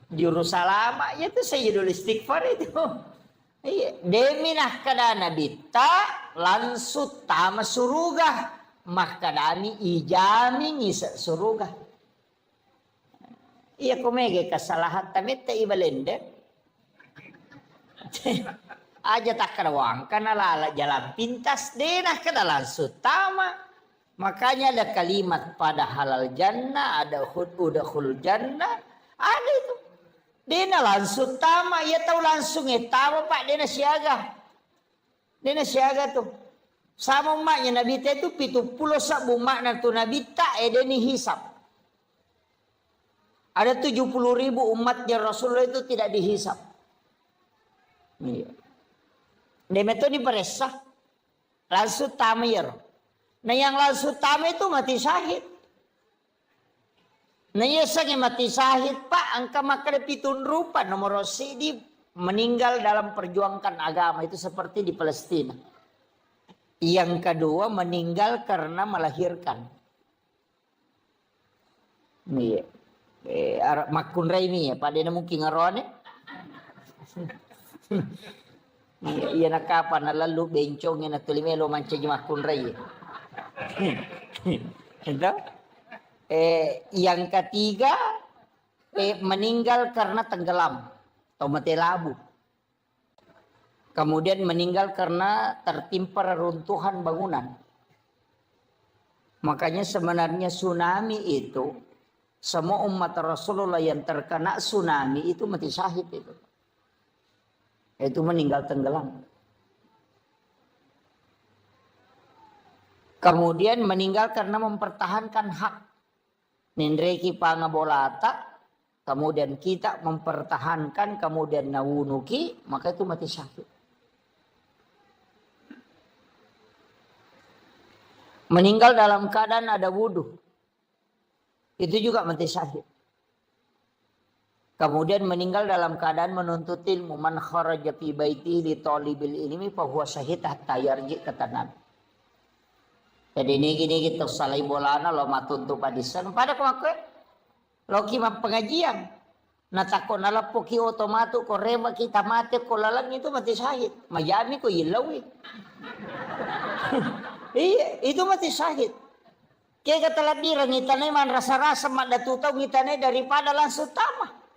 Juru salama itu Sayyidul Istighfar itu. Iya, deminah kadana bita lansut tama suruga makadani ijami ngisa suruga. Iya kumege kesalahan tamit ta ibalende. Aja tak karawang kana lala jalan pintas denah kada lansut tama. Makanya ada kalimat pada halal jannah, ada udkhul jannah, ada itu. Dena langsung tama, ya tahu langsung tama pak, dena siaga. Dena siaga tuh. Sama maknya Nabi itu 70 sabu makna tuh Nabi tak deni hisap. Ada 70.000 umatnya Rasulullah itu tidak dihisap. Iya. Demi itu diperesah. Langsung tama ya. Nah yang langsung tama itu mati syahid. Nah iya sange mati syahid pak, angka makanya pitun rupa nomor sidi meninggal dalam perjuangkan agama itu seperti di Palestina. Yang kedua meninggal karena melahirkan. Iya, makun raimi ya, pada mungkin ngarone. Iya nak kapan lalu bencong na tulimelo manca makun rai. Entah? Yang ketiga meninggal karena tenggelam atau mati labu. Kemudian meninggal karena tertimpa reruntuhan bangunan. Makanya sebenarnya tsunami itu semua umat Rasulullah yang terkena tsunami itu mati syahid itu. Itu meninggal tenggelam. Kemudian meninggal karena mempertahankan hak. Nindreki pangabolata, kemudian kita mempertahankan, kemudian nawunuki, maka itu mati syahid. Meninggal dalam keadaan ada wudhu, itu juga mati syahid. Kemudian meninggal dalam keadaan menuntut ilmu, man kharaja fi baiti li talibil ilmi fa huwa syahid hatta yarji kata Nabi. Jadi ini gini kita salai bolana lo matuntu padisan pada kemaku lo kima pengajian natako nalapo ki otomatu ko rema kita mati ko lalang itu mati syahid majami ko ilawi. Iya itu mati syahid. Kaya kata labiran ngitane man rasa-rasa mak datutaw ngitane daripada langsung tama.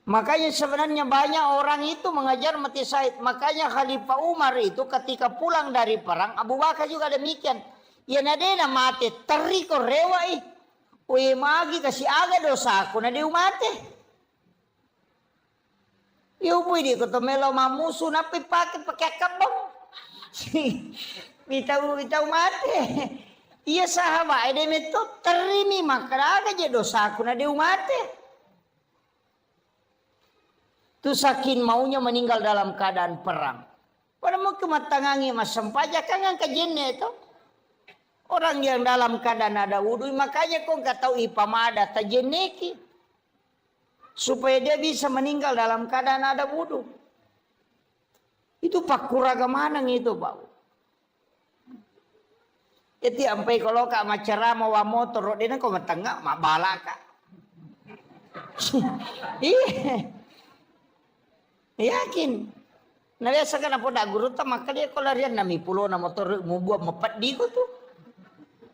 Makanya sebenarnya banyak orang itu mengajar mati syahid. Makanya Khalifah Umar itu ketika pulang dari perang, Abu Bakar juga demikian. Ya nadena mati teriko rewai. Uy magi kasi aga dosa aku nade umate. Yo pwede ko to melo mamuso na pakai kabang. Bitaw mate. Iya sahabat ede meto terimi makaraga je dosaku na de umate. Tu sakin maunya meninggal dalam keadaan perang. Pada mau kematangangi mas sempaja kangen kejenne itu. Orang yang dalam keadaan ada wudu makanya kau nggak tahu ipamada tajenneki. Supaya dia bisa meninggal dalam keadaan ada wudu. Itu pakuraga manang itu Pak. Itu sampai kalau kak macara mau motor dia kau matangga mak balaka. Iya. Yakin. Nah biasa kan apa dak guru tak maka dia kalau rian nami pulau na motor mau buat mepat di ko tuh.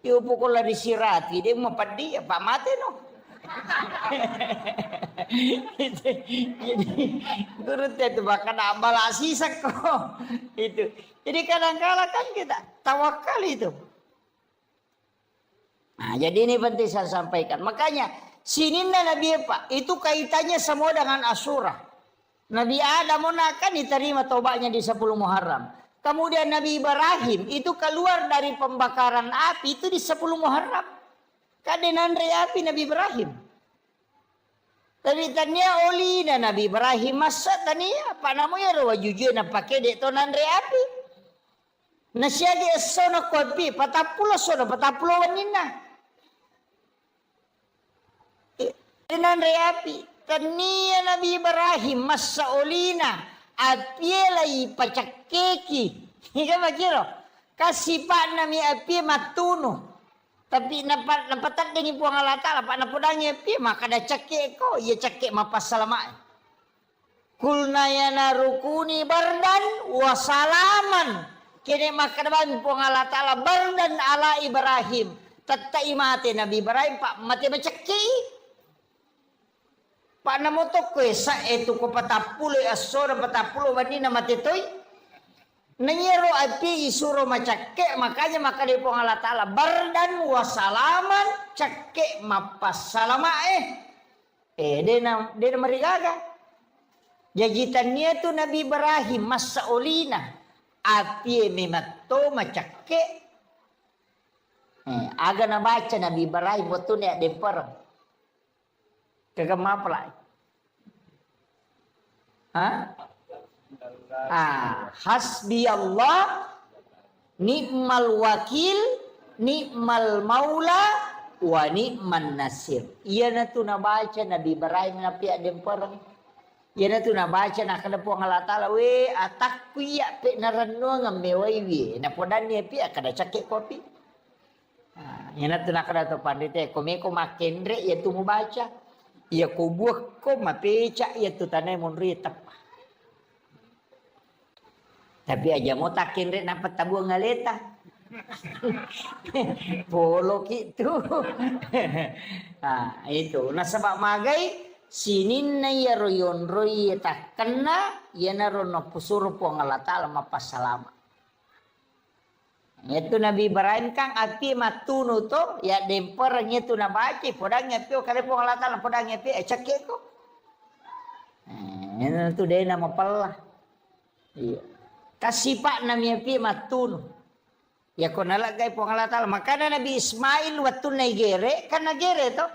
Iyo pokok lari sirati dia mepat di apa mati no. Jadi guru itu bahkan ambal asisak kok itu. Jadi kadang-kala kan kita tawakal itu. Nah, jadi ini penting saya sampaikan. Makanya sininna Nabi Pak itu kaitannya semua dengan Asyura. Nabi Adam kan diterima tobatnya di 10 Muharram. Kemudian Nabi Ibrahim itu keluar dari pembakaran api itu di 10 Muharram. Kadenandre api Nabi Ibrahim. Tapi tanya oli dan Nabi Ibrahim masa tania apa namanya rawa jujur na pakai dek tonandre api. Nasya di sono kopi patapulo sono patapulo wanina. Nandre api tania Nabi Ibrahim masa olina apielai pacakeki. Hingga makiro kasih pak nami api matuno. Tapi napatan dengan puang Allah Ta'ala pak napudangnya api maka ada cakek ko ia cakek mapas salaman. Kulna yana rukuni bardan wasalaman. Kini maka depan puang Allah Ta'ala bardan ala Ibrahim. Tatai mati Nabi Ibrahim pak mati macakek. Pak namotok ko sa eto ko patapulo asoro patapulo wanina matitoy. Nanyero api isuro macakke makanya maka di pong Allah Ta'ala bardan wasalaman cakke mapas salama dena marigaga. Jajitannya tu Nabi Ibrahim masa olina api memato macakke. Aga na baca Nabi Ibrahim waktu ni demper. Kagak mapla. Hasbi Allah ni'mal wakil ni'mal maula wa ni'man nasir. Iya na tu na baca Nabi Ibrahim na pihak demper. Iya na tu na baca na kada po Allah Ta'ala we atak kuya pe naranno ngamewai we na podan ni pihak kada cakek kopi. Iya na tu na kada to pandite komeko makendre ya tu mo baca. Ya ko buah ko mapeca ya tu tanay mon ritap. Tapi aja mau takin rin dapat tabuang ngaleta. Polo gitu. Nah, itu. Nah sebab magai sinin na ya royon roy tak kena ya naron no pusur po Allah Ta'ala mapas salama. Itu Nabi Ibrahim kang ati matuno to ya dempernya tu na baca podangnya pio kali po Allah Ta'ala podangnya pio cakek ko. Itu dia nama pelah. Iya. Kasih pak namanya pi matuno. Ya ko nalagay po Allah Ta'ala. Makanya Nabi Ismail waktu nagere kan nagere to.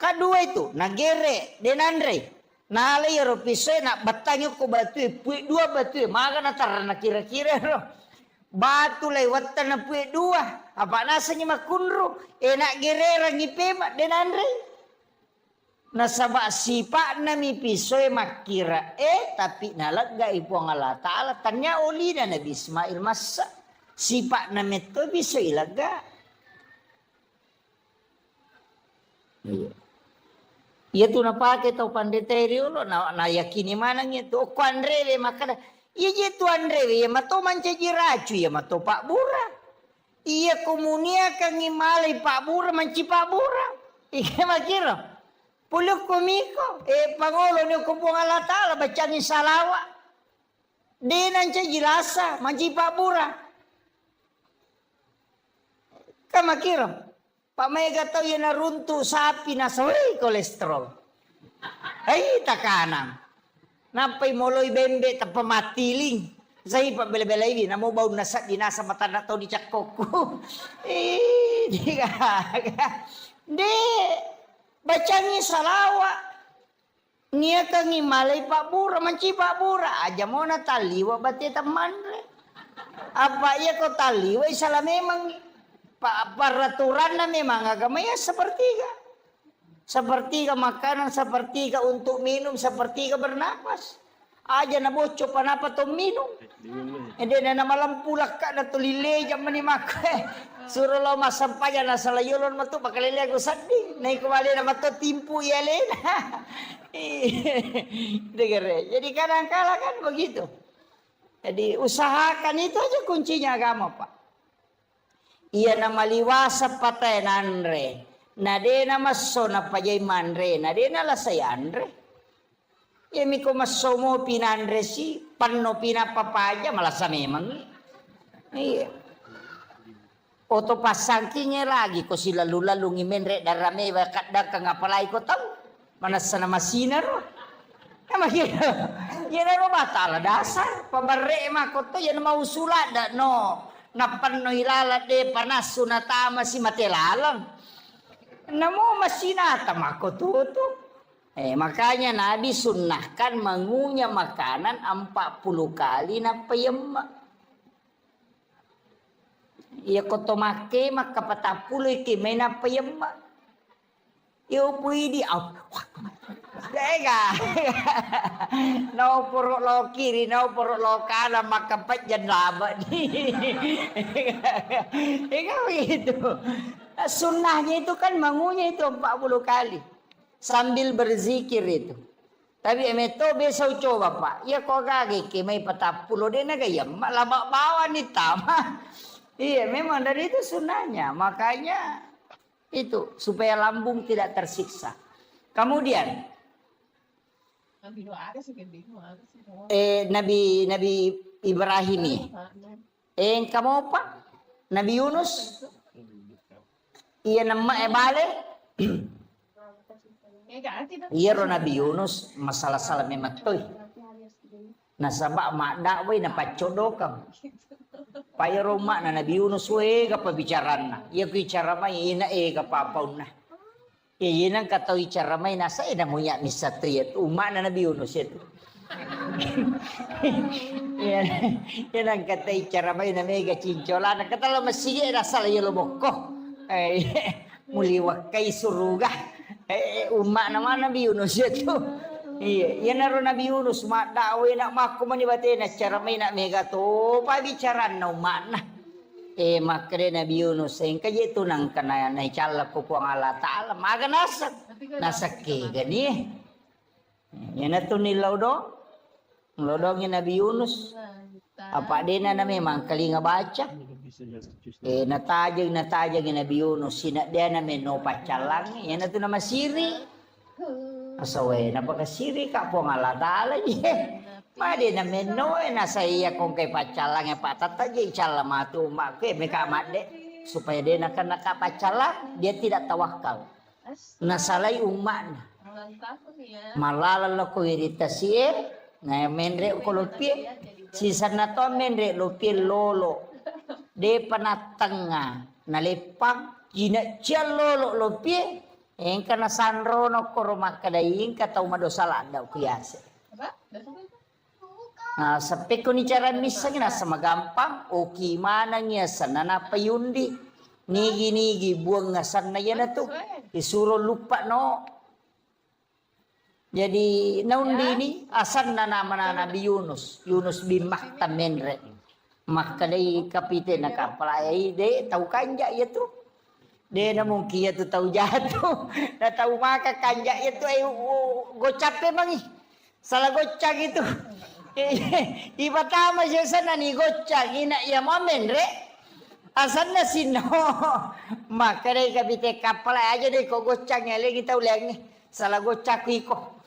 Kadua itu nagere denandre. Nalay ropisay na batangyo ko batu dua batu maga na tarana kira-kira ro. Batu lewat tanah puye dua. Apa nasanya makunro. Enak gerera ngipema denandre. Nasaba sipa nami pisoy makira. Tapi nalaga ipo ang Allah Ta'ala. Tanya uli na Nabi Ismail masa. Sipa nami to pisoy ilaga. Iya tu napake tau pandeteri ulo. Na yakini manang itu. O kuandrele makada. Iya tu Andre ya mato mancaji racu ya mato Pak Bura. Iya komunia kang imalay Pak Bura manci Pak Bura. Iya makiro. Puluk komiko pangolo ni ko pong Allah Ta'ala bacaan salawa. Di nancaji lasa manci Pak Bura. Kamakiro. Pak Mega tau ya naruntu sapi na sawi kolesterol. Ay takanang. Napay moloy bembe tapamatiling. Zai pa bela-bela ini namo bau nasa dinasa mata na to di cakkoku. Diga. De bacangi salawa. Nia kangi malay Pak Bura manci Pak Bura aja mau na taliwa bati teman re. Apa ya kau taliwa salah memang peraturan na memang agama ya sepertiga. Sepertiga makanan, sepertiga untuk minum, sepertiga bernapas. Aja na bocor panapa to minum. Ede na malam pulak ka na tulile jam mani make. Suruh lo masampaya na salayolon matu pakalile ko sadi. Nai kembali na matu timpu ya lena. Dengar. Jadi kadang-kala kan begitu. Jadi usahakan itu aja kuncinya agama, Pak. Iya nama liwasa patay nanre. Nade na maso na pajay manre. Nade na lasay andre. Ya miko masomo pinandre si panno pinapapaja malah sa memang. Iya. Oto pasangkinya lagi ko sila lalu ngimenre darame wakada kang apalay ko tahu. Mana sana masinar. Emang gitu. Ya na matala dasar pabare mako to yan mausulada no. Napanno hilala de panas sunatama si matelalang. Namo masinata mako tutup. Makanya Nabi sunnahkan mengunyah makanan 40 kali na payemma. Ia koto make maka 40 ki may na payemma. Iyo pwede Dega. Nau puruk lo kiri, nau puruk lo kanan maka jan laba di. Begitu. Sunnahnya itu kan mengunyah itu 40 kali. Sambil berzikir itu. Tapi emeto besok coba Pak. Ya kok gagi ke may 40 din na gayam. Malabak bawa ni tama. Iya memang dari itu sunnahnya. Makanya itu supaya lambung tidak tersiksa. Kemudian Nabi Ibrahim ini. Kamu Pak? Nabi Yunus. Iya nama bale. Iya ro Nabi Yunus masalah salah mematoy. Nasaba mak dakway na pacodokam. Paya Roma na Nabi Yunus we kapabicaran na. Iya bicara may ina kapapaw na. Iya nang kataw icara may nasa ina mo ya misatriyat uma na Nabi Yunus ito. Yan ang kataw icara may na mega cincola na katalo masige nasa layo luboko. Muliwak kay suruga. Umak nama Nabi Yunus itu. Iya, ya naro Nabi Yunus mak dawe nak maku manibate na cara may nak mega to pa bicaran na umak na. Makre Nabi Yunus yang kaje itu nang kana na icala ko po ang Allah Taala maga nasak ke gani. Ya na to nilaw do. Lodongin Nabi Yunus. Apa dia na memang kalinga baca. Natajag Nabi Yunus sinak dia na no pacalang yan na ito na masiri asaway napakasiri ka po nga latala madi na no nasa iya kong kay pacalang patatag icala matu umak may kamat de supaya dia nakan nakapacalang dia tidak tawakal nasalay umak na malalala ko iritasi na menre ko lupi sisan na to menre lupi lolo de panatanga nalipang gina lolo lopie engka na sanro no koroma kadaing katau madosala daw kuyase sampai ko ni cara misang na sa magampang o kimana niya sa nanapayundi nigi buang ngasan na yan na to isuro lupa no jadi naundi ni asan na naman na Nabi Yunus bin Maktam menre maka dari kapiten na kapalay de tahu kanja itu de na mungkin itu tahu jatuh na tahu maka kanja itu gocap memang salah gocak itu iba tama siya sana ni gocak ina ya momen re asan na sino maka dari kapiten kapalay aja deh kok gocaknya lagi tahu lagi salah gocak iko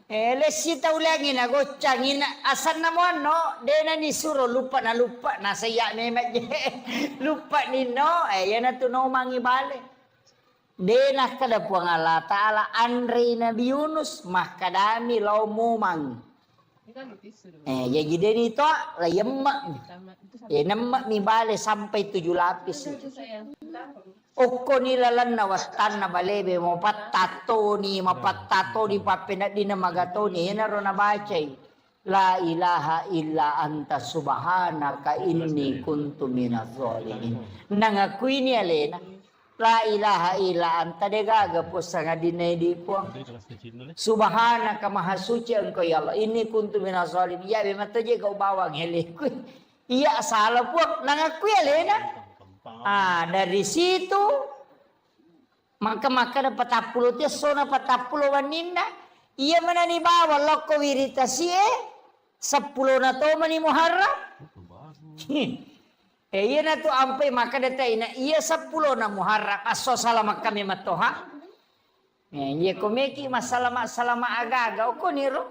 lesi tahu lagi na gocang ina asan na mo no de na ni suro lupa na saya memet lupa ni no yan na to no mangibale de na kada po ang Allah Taala Nabi Yunus makadami law mumang Ya jadi itu lah yemak. Ya nemak mi bale sampai 7 lapis. Oko nilalan na wastan na balebe mo patato ni papena di na magato ni naro na bacay. La ilaha illa anta subhanaka inni kuntu minadh dhalimin. Nangakui ni alena. La ilaha illa anta degaga po sa nga dinedi po. Subhanaka maha suci engkau ya Allah. Ini kuntu minadh dhalimin. Ya bemata je kau bawang hele. Iya salah po nangakui alena. Dari situ maka dapat 40 dia sona 40 wanina. Iya mana ni bawa loko wirita sie 10 na to mani muharram. Iya na to ampai maka data ina iya 10 na muharram aso salama kami matoha. Iya komeki masalah aga-aga ko niro.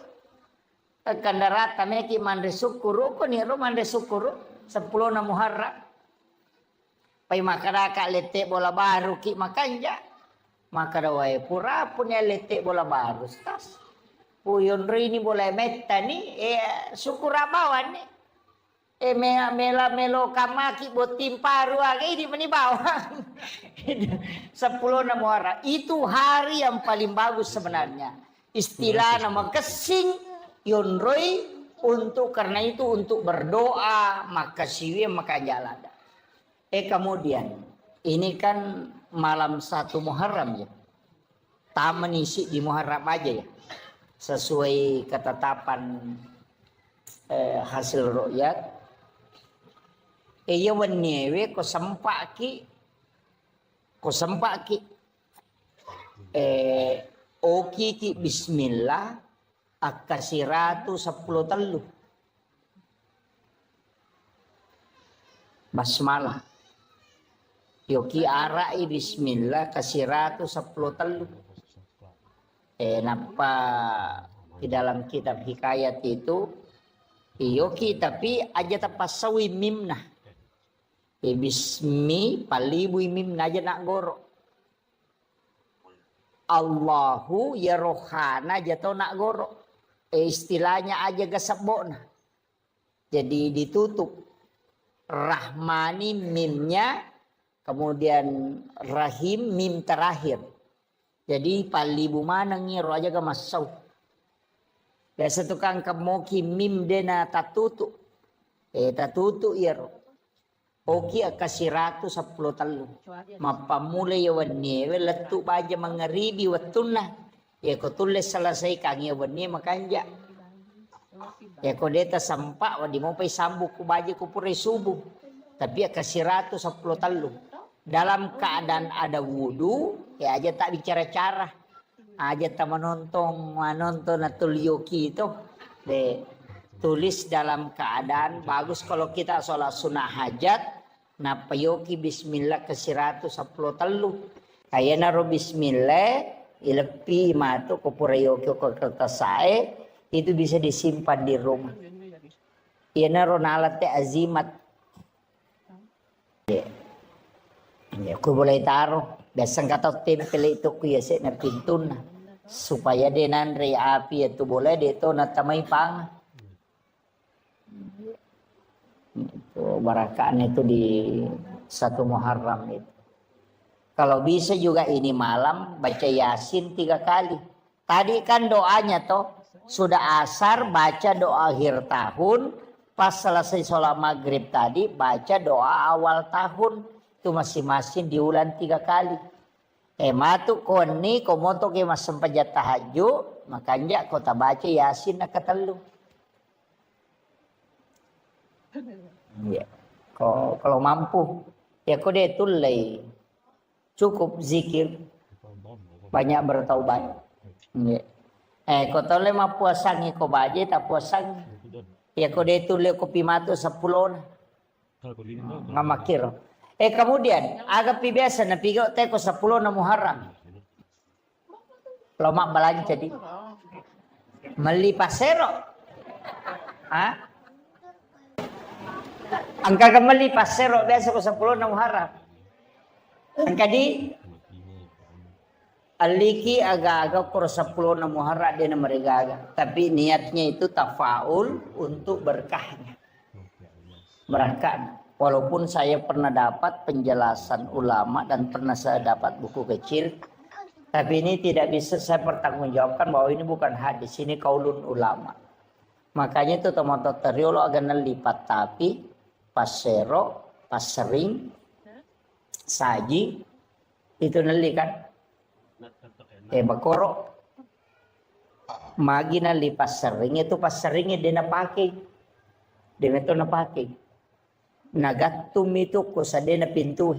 Kandarata meki mande syukuru ko niro mande syukuru 10 na muharram. Pai makaraka lete bola baru ki makanja. Maka dawai pura punya lete bola baru stas. Puyon rini bola metta ni syukur abawan ni. Melo kamaki botim paru agi di mani bawang. 10 na muharram. Itu hari yang paling bagus sebenarnya. Istilah nama kesing yonroi untuk karena itu untuk berdoa maka siwi maka jalan. Kemudian ini kan malam 1 Muharram ya. Taman isi di Muharram aja ya. Sesuai ketetapan hasil ru'yat. Iya wenewe ko sempaki. Oki ki bismillah akasiratu 10 telu. Basmalah. Yoki arai bismillah kasiratu 10 telu. Napa di dalam kitab hikayat itu yoki tapi aja tapasawi mimna. Bismi palibu mimna aja nak goro. Allahu ya rohana jatuh nak goro. Istilahnya aja gasabona. Jadi ditutup. Rahmani mimnya. Kemudian rahim mim terakhir. Jadi palibu mana ngiro aja ga masau. Biasa tukang kemoki mim dena tatutu. Tatutu iro. Oki akasiratu 10 telu. Mapamulay yawannya. Letu baja mengeribi watuna. Ya ko tulis selesai kangi yawannya makanja. Ya ko deta sampak. Wadi mo pa'y sambuk ko baja ko pure subuh. Tapi akasiratu 10 telu. Dalam keadaan ada wudu, ya aja tak bicara cara. Aja tak menonton atul yoki itu. Tulis dalam keadaan bagus kalau kita sholat sunnah hajat. Napa yoki bismillah kasiratu 10 telu. Kaya naro bismillah, ilepi matu kupura yoki ko kertasae. Itu bisa disimpan di rumah. Iya naro nalat azimat. Ya, aku boleh taruh. Biasa kata tempel itu ku ya na pintu na. Supaya denan re api itu boleh itu na tamay pang. Itu barakaan itu di 1 Muharram itu. Kalau bisa juga ini malam baca Yasin 3 kali. Tadi kan doanya toh sudah asar baca doa akhir tahun. Pas selesai sholat maghrib tadi baca doa awal tahun. Itu masing-masing diulang 3 kali. Matu koni komoto ke mas sempajat tahajud makanya kota baca Yasin nak ketelu. Ya. Kalau mampu ya kau deh tulai cukup zikir banyak bertaubat. Ya. Kau tahu lema puasangi kau baca tak puasangi. Ya kau deh tulai kopi matu 10 ngamakir. Kemudian agak biasa napigo teko 10 na Muharram. Lomak balang jadi. Meli pasero. Angka kembali pasero biasa ko 10 na Muharram. Angka di aliki agak-agak kur 10 na muharram dia na meregaga. Tapi niatnya itu tafaul untuk berkahnya. Berkah. Walaupun saya pernah dapat penjelasan ulama dan pernah saya dapat buku kecil. Tapi ini tidak bisa saya pertanggungjawabkan bahwa ini bukan hadis, ini kaulun ulama. Makanya itu teman-teman teriolo agak lipat tapi pasero, pasering, saji itu neli kan? Bakoro. Magi nali pasering itu paseringnya dia na pakai, dia itu na pakai. Nagatum itu kusade na pintu.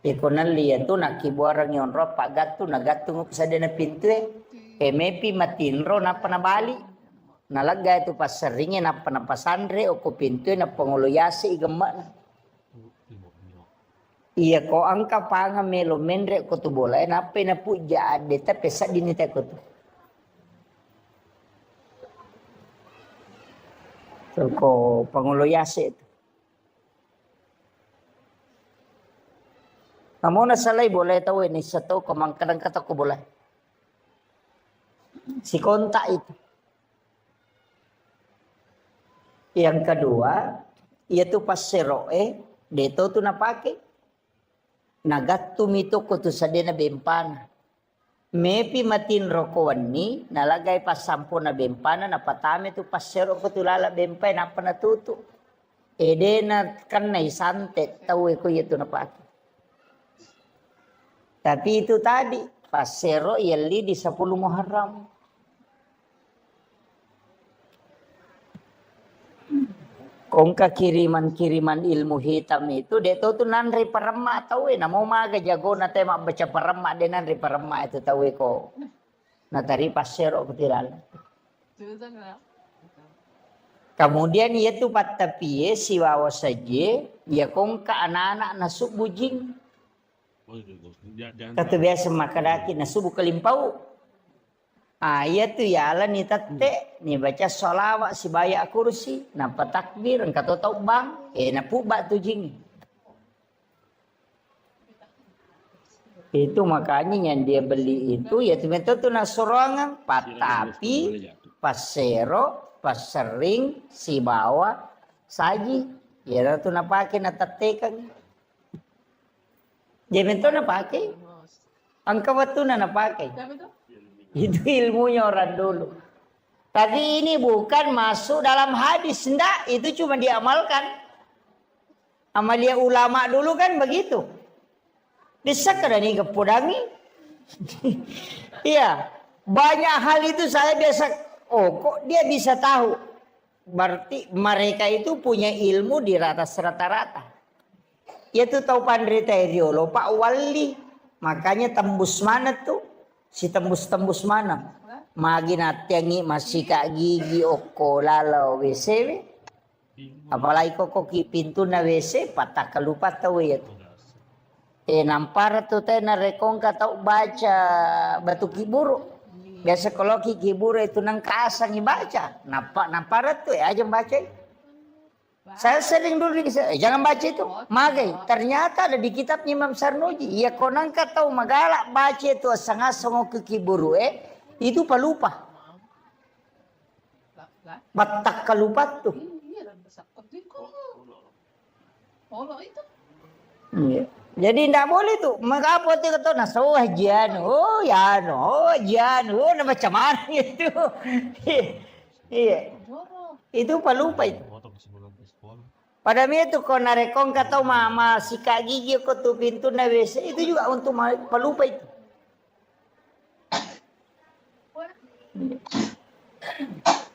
Iko nali itu nakibuarang yon ro pagatu nagatum kusade na pintu. Mepi matinro na panabali. Nalaga itu paseringnya na panapasandre o ko pintu na panguluyasi igama. Iya ko angka panga melo mendre ko tu bola na na puja ade tapi sa dinita ko tu. So ko panguluyasi itu. Namun nasalay boleh tahu ini satu kadang kata ko boleh. Si kontak itu. Yang kedua, yaitu paseroe, deto tu napake. Nagatum itu ko tu sadena bempana. Mepi matin rokowan ni, nalagay pa 10 na bempana, napatami tu pasero ko tu lala bempay, napanatuto. Ede na kan na isantet, tawe ko yito napake. Tapi itu tadi, pasero yali di 10 Muharram. Kongka kiriman ilmu hitam itu dia tahu tu nanri parema tahu na mau maga jago na tema baca parema dia nanri parema itu tahu ko. Na tari pasero ketilal. Kemudian itu patapie siwawa saja ya kongka anak-anak nasuk bujing. Kata biasa makadaki nasubu kelimpau. Iya tu ya ala ni tate ni baca solawat si bayak kursi nampak takbir kata tau bang napu bak tu jing. Itu makanya yang dia beli itu ya tu nasorangan patapi pasero pasering si bawa saji ya tu napake natatekan. Jadi tu napake angka waktu napake. Itu ilmunya orang dulu. Tapi ini bukan masuk dalam hadis. Enggak, itu cuma diamalkan. Amalia ulama dulu kan begitu. Desak ada nih kepudangi. Iya, banyak hal itu saya biasa. Oh, kok dia bisa tahu? Berarti mereka itu punya ilmu di atas rata-rata. Itu tahu pandrita Eriolo, Pak Wali. Makanya tembus mana tuh? Si tembus-tembus mana? Magi natiangi masih kak gigi oko lalau WC. Apalagi kok pintu na WC patah kelupa tahu ya. Nampar tu teh na rekong kata baca batu kiburu. Biasa kalau kiburu itu nang kasang baca. Nampar tu aja baca. Saya sering dulu jangan baca itu. Magai ternyata ada di kitab Imam Sarnuji. Ya konang kata magalak baca itu asang-asang ke kiburu itu palupa. Batak kalupat tuh. Iya. Jadi tidak boleh tuh. Mengapa dia kata naso jano, jano, macam mana itu? Iya. Itu palupa itu. Pada itu kau narekong kata mama sikat gigi kau tu pintu na WC itu juga untuk palupa itu.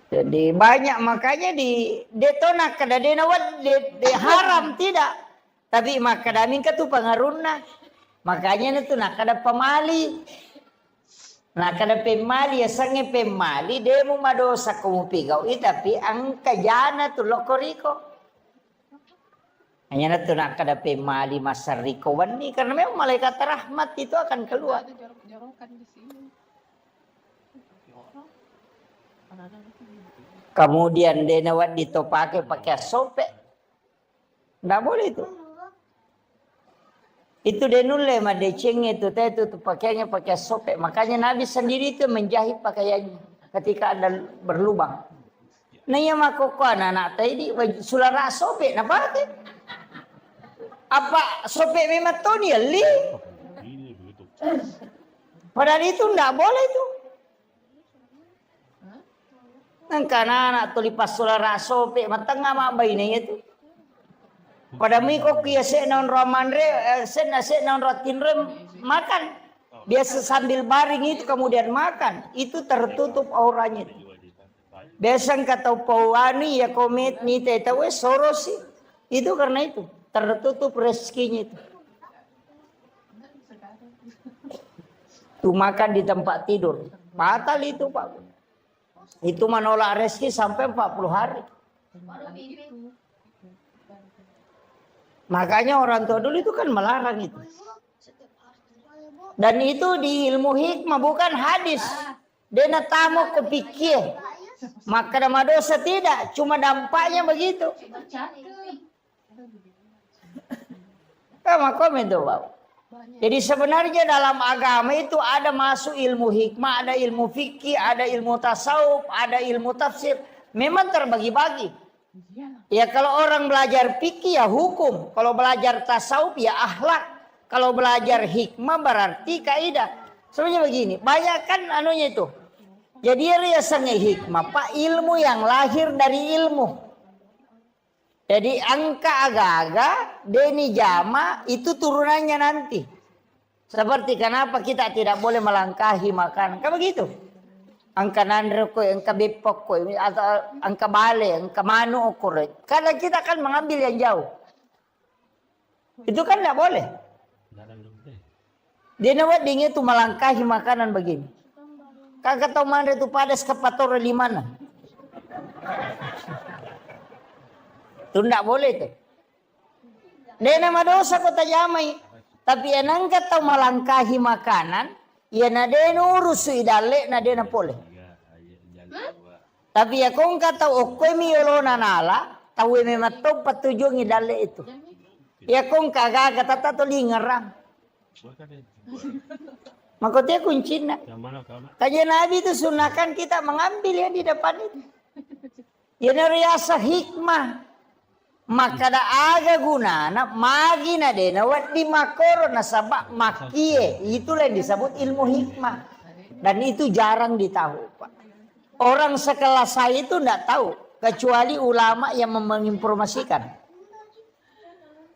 Jadi banyak makanya di detona kada denawat de haram tidak. Tapi makadamin ka tu pangaruna. Makanya itu nak kada pemali. Nak kada pemali ya sange pemali demo madosa kamu pigau tapi angka jana tu lokoriko. Hanya itu nak kada pemali masariko wani karena memang malaikat rahmat itu akan keluar. Kemudian denawat ditopake pakai sope. Nggak boleh itu. Itu denule mah deceng itu pakaiannya pakai sopek. Makanya Nabi sendiri itu menjahit pakaiannya ketika ada berlubang. Nah ya makoko anak tadi sulara sopek na pakai. Apa sopek memang tuh dia li? Padahal itu enggak boleh itu. Nang anak tuh lipas sulara sopek matengah mak bayinya itu. Pada miko kia se non romandre se non rotinre makan biasa sambil baring itu kemudian makan itu tertutup auranya. Biasa kata pawani ya komit ni tahu sorosi itu karena itu tertutup rezekinya itu. Tuh makan di tempat tidur batal itu Pak. Itu menolak rezeki sampai 40 hari. Makanya orang tua dulu itu kan melarang itu. Dan itu di ilmu hikmah bukan hadis. Dena tamu kepikir. Maka nama dosa tidak. Cuma dampaknya begitu. Komen itu Pak. Jadi sebenarnya dalam agama itu ada masuk ilmu hikmah, ada ilmu fikih, ada ilmu tasawuf, ada ilmu tafsir. Memang terbagi-bagi. Ya kalau orang belajar fikih ya hukum, kalau belajar tasawuf ya akhlak, kalau belajar hikmah berarti kaidah. Sebenarnya begini, banyak kan anunya itu. Jadi riasanya hikmah, Pak, ilmu yang lahir dari ilmu. Jadi angka aga-aga, deni jama itu turunannya nanti. Seperti kenapa kita tidak boleh melangkahi makanan, kan begitu. Angka nandre ko, angka bepok ko, atau angka bale, angka manu ukur. Karena kita akan mengambil yang jauh. Itu kan tidak boleh. Dia nawat dingin itu melangkahi makanan begini. Kakak tahu mana itu padas kepator di mana? Itu tidak boleh itu. Dia nama dosa kota jamai. Tapi yang angkat tahu melangkahi makanan, ya nade urus idale nade na boleh. Tapi ya kong kata okoy miyolo nanala, tahu memang tahu patujung idale itu. Ya kong kagak kata tahu lingerang. Makanya kuncinya. Kajian Nabi itu sunahkan kita mengambil yang di depan itu. Ya riasa hikmah. Maka da aga guna na magi na de na wat di makoro na sabak makie, itulah yang disebut ilmu hikmah. Dan itu jarang ditahu Pak. Orang sekelas saya itu tidak tahu kecuali ulama yang menginformasikan.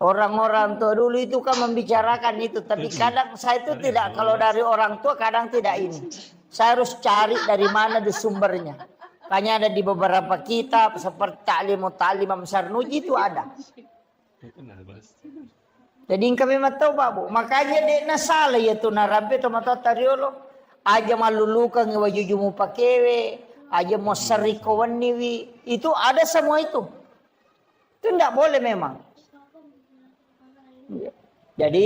Orang-orang tua dulu itu kan membicarakan itu, tapi kadang saya itu tidak, kalau dari orang tua kadang tidak ini. Saya harus cari dari mana di sumbernya. Hanya ada di beberapa kitab seperti Ta'lim Sarnuji itu ada. Jadi kami tahu Pak Bu. Makanya dia nasalah ya tu narampe tomato tariolo. Aja malulukan ngewajujumu pakewe. Aja mau serikawan niwi. Itu ada semua itu. Itu tidak boleh memang. Jadi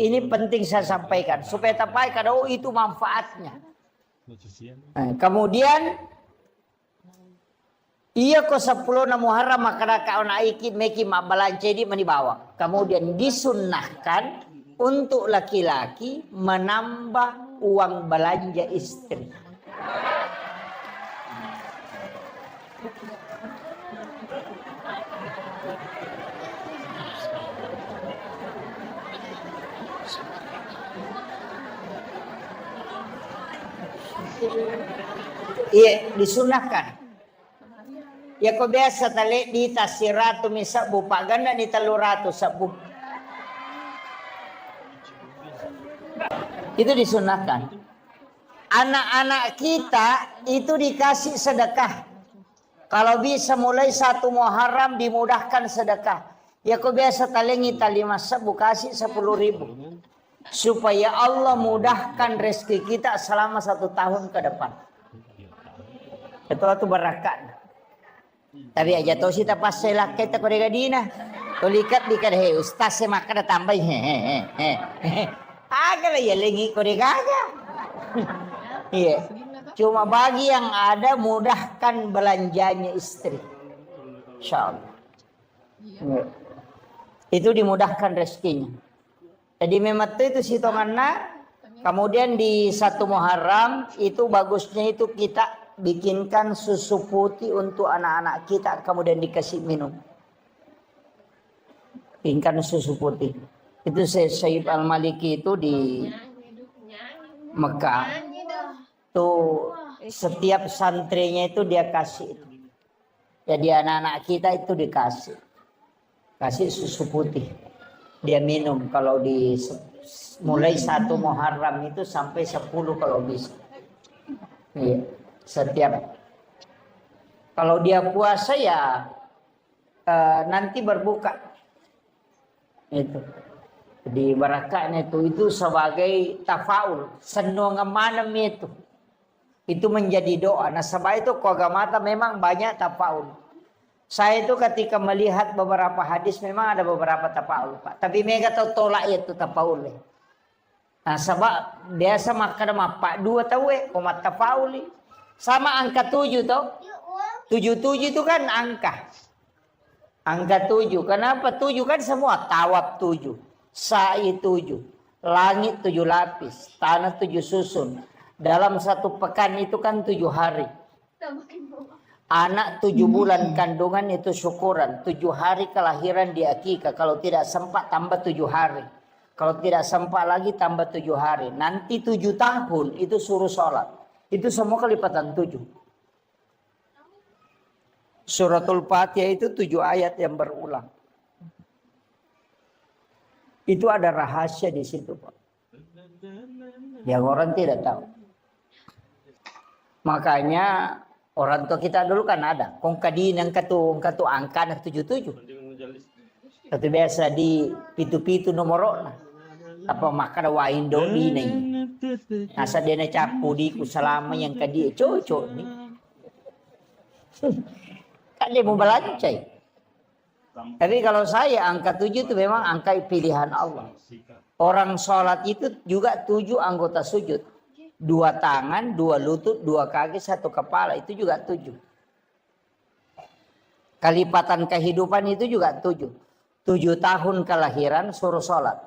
ini penting saya sampaikan. Supaya tapai kada itu manfaatnya. Nah, kemudian iya ko 10 na Muharram maka kaon aiki meki mabalance di manibawa. Kemudian disunnahkan untuk laki-laki menambah uang belanja istri. Iya, disunahkan. Ya kau biasa tali di tasiratu misabu paganda di teluratu sabu. Itu disunahkan. Anak-anak kita itu dikasih sedekah. Kalau bisa mulai 1 Muharram dimudahkan sedekah. Ya kau biasa tali ngitali masabu kasih 10.000. Supaya Allah mudahkan rezeki kita selama 1 tahun ke depan. Itu berakat. Tapi aja tahu sih tak pas selak kita kore gadina. Tolikat dikad he ustaz se makna tambah he. Agak ya lengi kore gaga. Iya. Cuma bagi yang ada mudahkan belanjanya istri. Insyaallah. Itu dimudahkan rezekinya. Jadi memang itu sitonganna. Kemudian di 1 Muharram itu bagusnya itu kita bikinkan susu putih untuk anak-anak kita, kemudian dikasih minum. Bikinkan susu putih. Itu Syekh Al-Maliki itu di Mekah. Tuh setiap santrinya itu dia kasih. Jadi anak-anak kita itu dikasih. Kasih susu putih. Dia minum kalau di mulai 1 Muharram itu sampai 10 kalau bisa. Iya, setiap. Kalau dia puasa ya nanti berbuka. Itu. Di barakahnya itu sebagai tafaul, senang malam itu. Itu menjadi doa. Nah, sebab itu kogamata memang banyak tafaul. Saya itu ketika melihat beberapa hadis memang ada beberapa tafaul, Pak. Tapi mereka tahu tolak itu tafaul. Nah, sebab biasa makan apa 2 tahu umat tafauli. Sama angka 7 tahu. 77 itu kan angka. Angka 7. Kenapa 7 kan semua tawaf 7, sa'i 7, langit 7 lapis, tanah 7 susun. Dalam 1 pekan itu kan 7 hari. Anak 7 bulan kandungan itu syukuran. 7 hari kelahiran di akikah. Kalau tidak sempat tambah 7 hari. Kalau tidak sempat lagi tambah 7 hari. Nanti 7 tahun itu suruh sholat. Itu semua kelipatan 7. Suratul Fatihah itu 7 ayat yang berulang. Itu ada rahasia di situ, Pak. Yang orang tidak tahu. Makanya orang tua kita dulu kan ada. Kongkadin yang katu angka 77. Itu biasa di pitu-pitu nomorona. Apa makan wain doli nih. Nasa dia capu di selama yang kadi cocok nih. Kan dia mau belancai. Tapi kalau saya angka 7 itu memang angka pilihan Allah. Orang sholat itu juga 7 anggota sujud. 2 tangan, 2 lutut, 2 kaki, 1 kepala. Itu juga 7. Kelipatan kehidupan itu juga 7. 7 tahun kelahiran suruh sholat.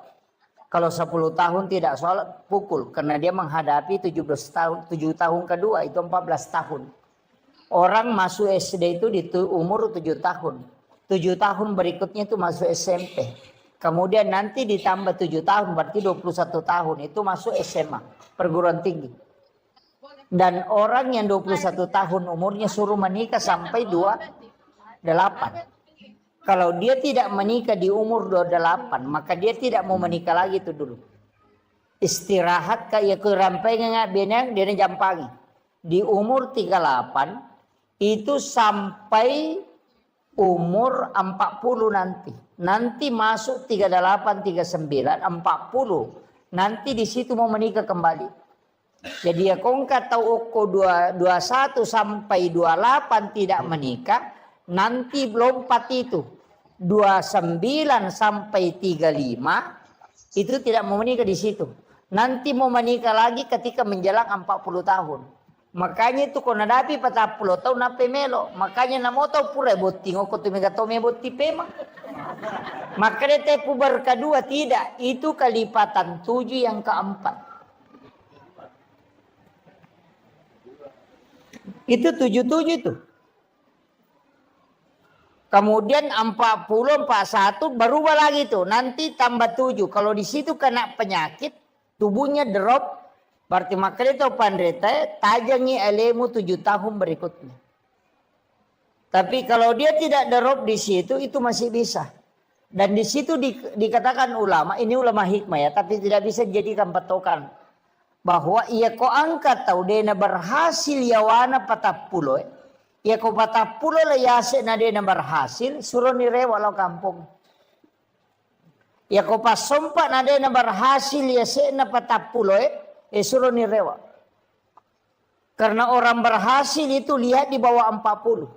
Kalau 10 tahun tidak sholat, pukul. Karena dia menghadapi 17 tahun, 7 tahun kedua, itu 14 tahun. Orang masuk SD itu di umur 7 tahun. 7 tahun berikutnya itu masuk SMP. Kemudian nanti ditambah 7 tahun, berarti 21 tahun. Itu masuk SMA, perguruan tinggi. Dan orang yang 21 tahun umurnya suruh menikah sampai 28. Kalau dia tidak menikah di umur 28, maka dia tidak mau menikah lagi itu dulu. Istirahat kayak kerampengan benang dia jampangi. Di umur 38 itu sampai umur 40 nanti. Nanti masuk 38, 39, 40. Nanti di situ mau menikah kembali. Jadi ya kongka tahu uko 21 sampai 28 tidak menikah. Nanti lompat itu 29 sampai 35 itu tidak mau menikah di situ. Nanti mau menikah lagi ketika menjelang 40 tahun. Makanya itu kau nadapi 40 tahun nape melo. Makanya namo tahu pura botti ngoko tu megatome botti pema. Makanya tepu berkedua tidak. Itu kelipatan 7 yang keempat. Itu 77 itu. Kemudian 40, 41 berubah lagi tuh. Nanti tambah 7. Kalau di situ kena penyakit, tubuhnya drop. Berarti makanya itu pandreta tajangi elemu 7 tahun berikutnya. Tapi kalau dia tidak drop di situ, itu masih bisa. Dan di situ dikatakan ulama, ini ulama hikmah ya, tapi tidak bisa dijadikan patokan. Bahwa ia ko angkat tahu dena berhasil yawana 40. Ya ko 40 lah yase na dena berhasil suruh nire walau kampung. Ya ko pasompa na dena berhasil yase na 40 suruh nire wa. Karena orang berhasil itu lihat di bawah 40.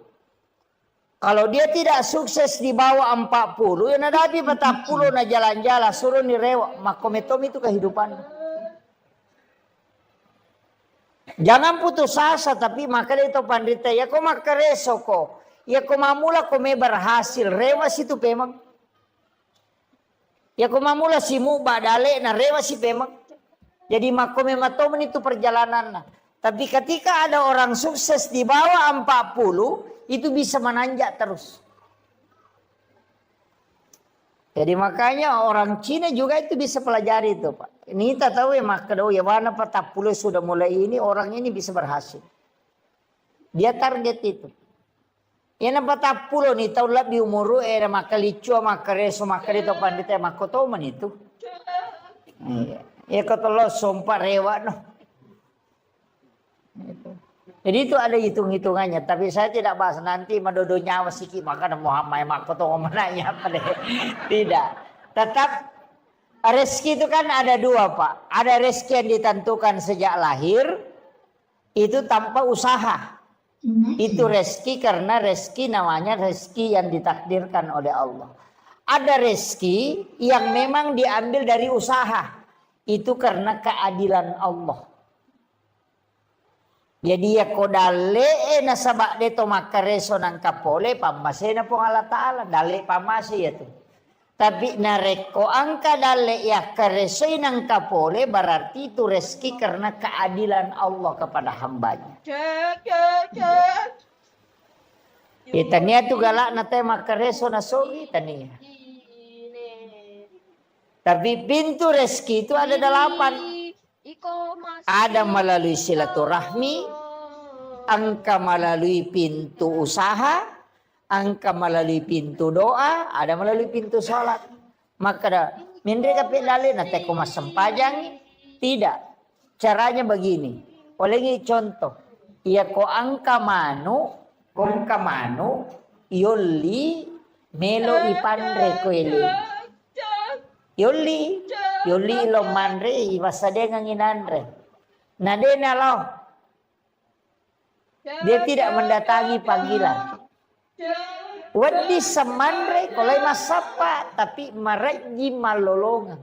Kalau dia tidak sukses di bawah 40, ya nadapi 40 na jalan-jalan suruh nire wa. Makometom itu kehidupan. Jangan putus asa, tapi maka itu pandita ya kau makareso ko. Ya kau mamula kau me berhasil. Rewas itu memang. Ya kumamula si muba dale na rewa si pemak. Jadi makomematomen itu perjalanan. Tapi ketika ada orang sukses di bawah 40, itu bisa menanjak terus. Jadi makanya orang Cina juga itu bisa pelajari itu, Pak. Ini kita tahu ya maka ya mana 40 sudah mulai ini orang ini bisa berhasil. Dia target itu. Ya na 40 ni tahun lebih umur maka licu maka reso maka itu pandita maka toman itu. Ya kalau sompa rewa no. Jadi itu ada hitung-hitungannya, tapi saya tidak bahas nanti madodo nyawa sikit maka Muhammad maka toman menanya apa deh. Tidak. Tetap rezeki itu kan ada dua, Pak. Ada rezeki yang ditentukan sejak lahir itu tanpa usaha. Itu rezeki karena rezeki namanya rezeki yang ditakdirkan oleh Allah. Ada rezeki yang memang diambil dari usaha. Itu karena keadilan Allah. Jadi ya kodale na sabak deto makareso nang kapole pamase na pong Allah Ta'ala. Dale pamase ya tu. Tapi nareko angka dale ya karesoy nang kapole berarti itu rezeki karena keadilan Allah kepada hambanya. Tania tu galak na tayo makareso na sogi tania. Tapi pintu rezeki itu ada 8. Ada melalui silaturahmi, angka melalui pintu usaha, angka melalui pintu doa, ada melalui pintu sholat. Maka mindre kapit dali na teko masempajang. Tidak. Caranya begini. Oleh contoh. Ia ko angka manu, kong kamanu, yoli melo ipandre ko ili. Yoli lo manre iwasade nganginandre. Nade nalo. Dia tidak mendatangi panggilan. Wadi semandre kolai masapa tapi maraji malolongan.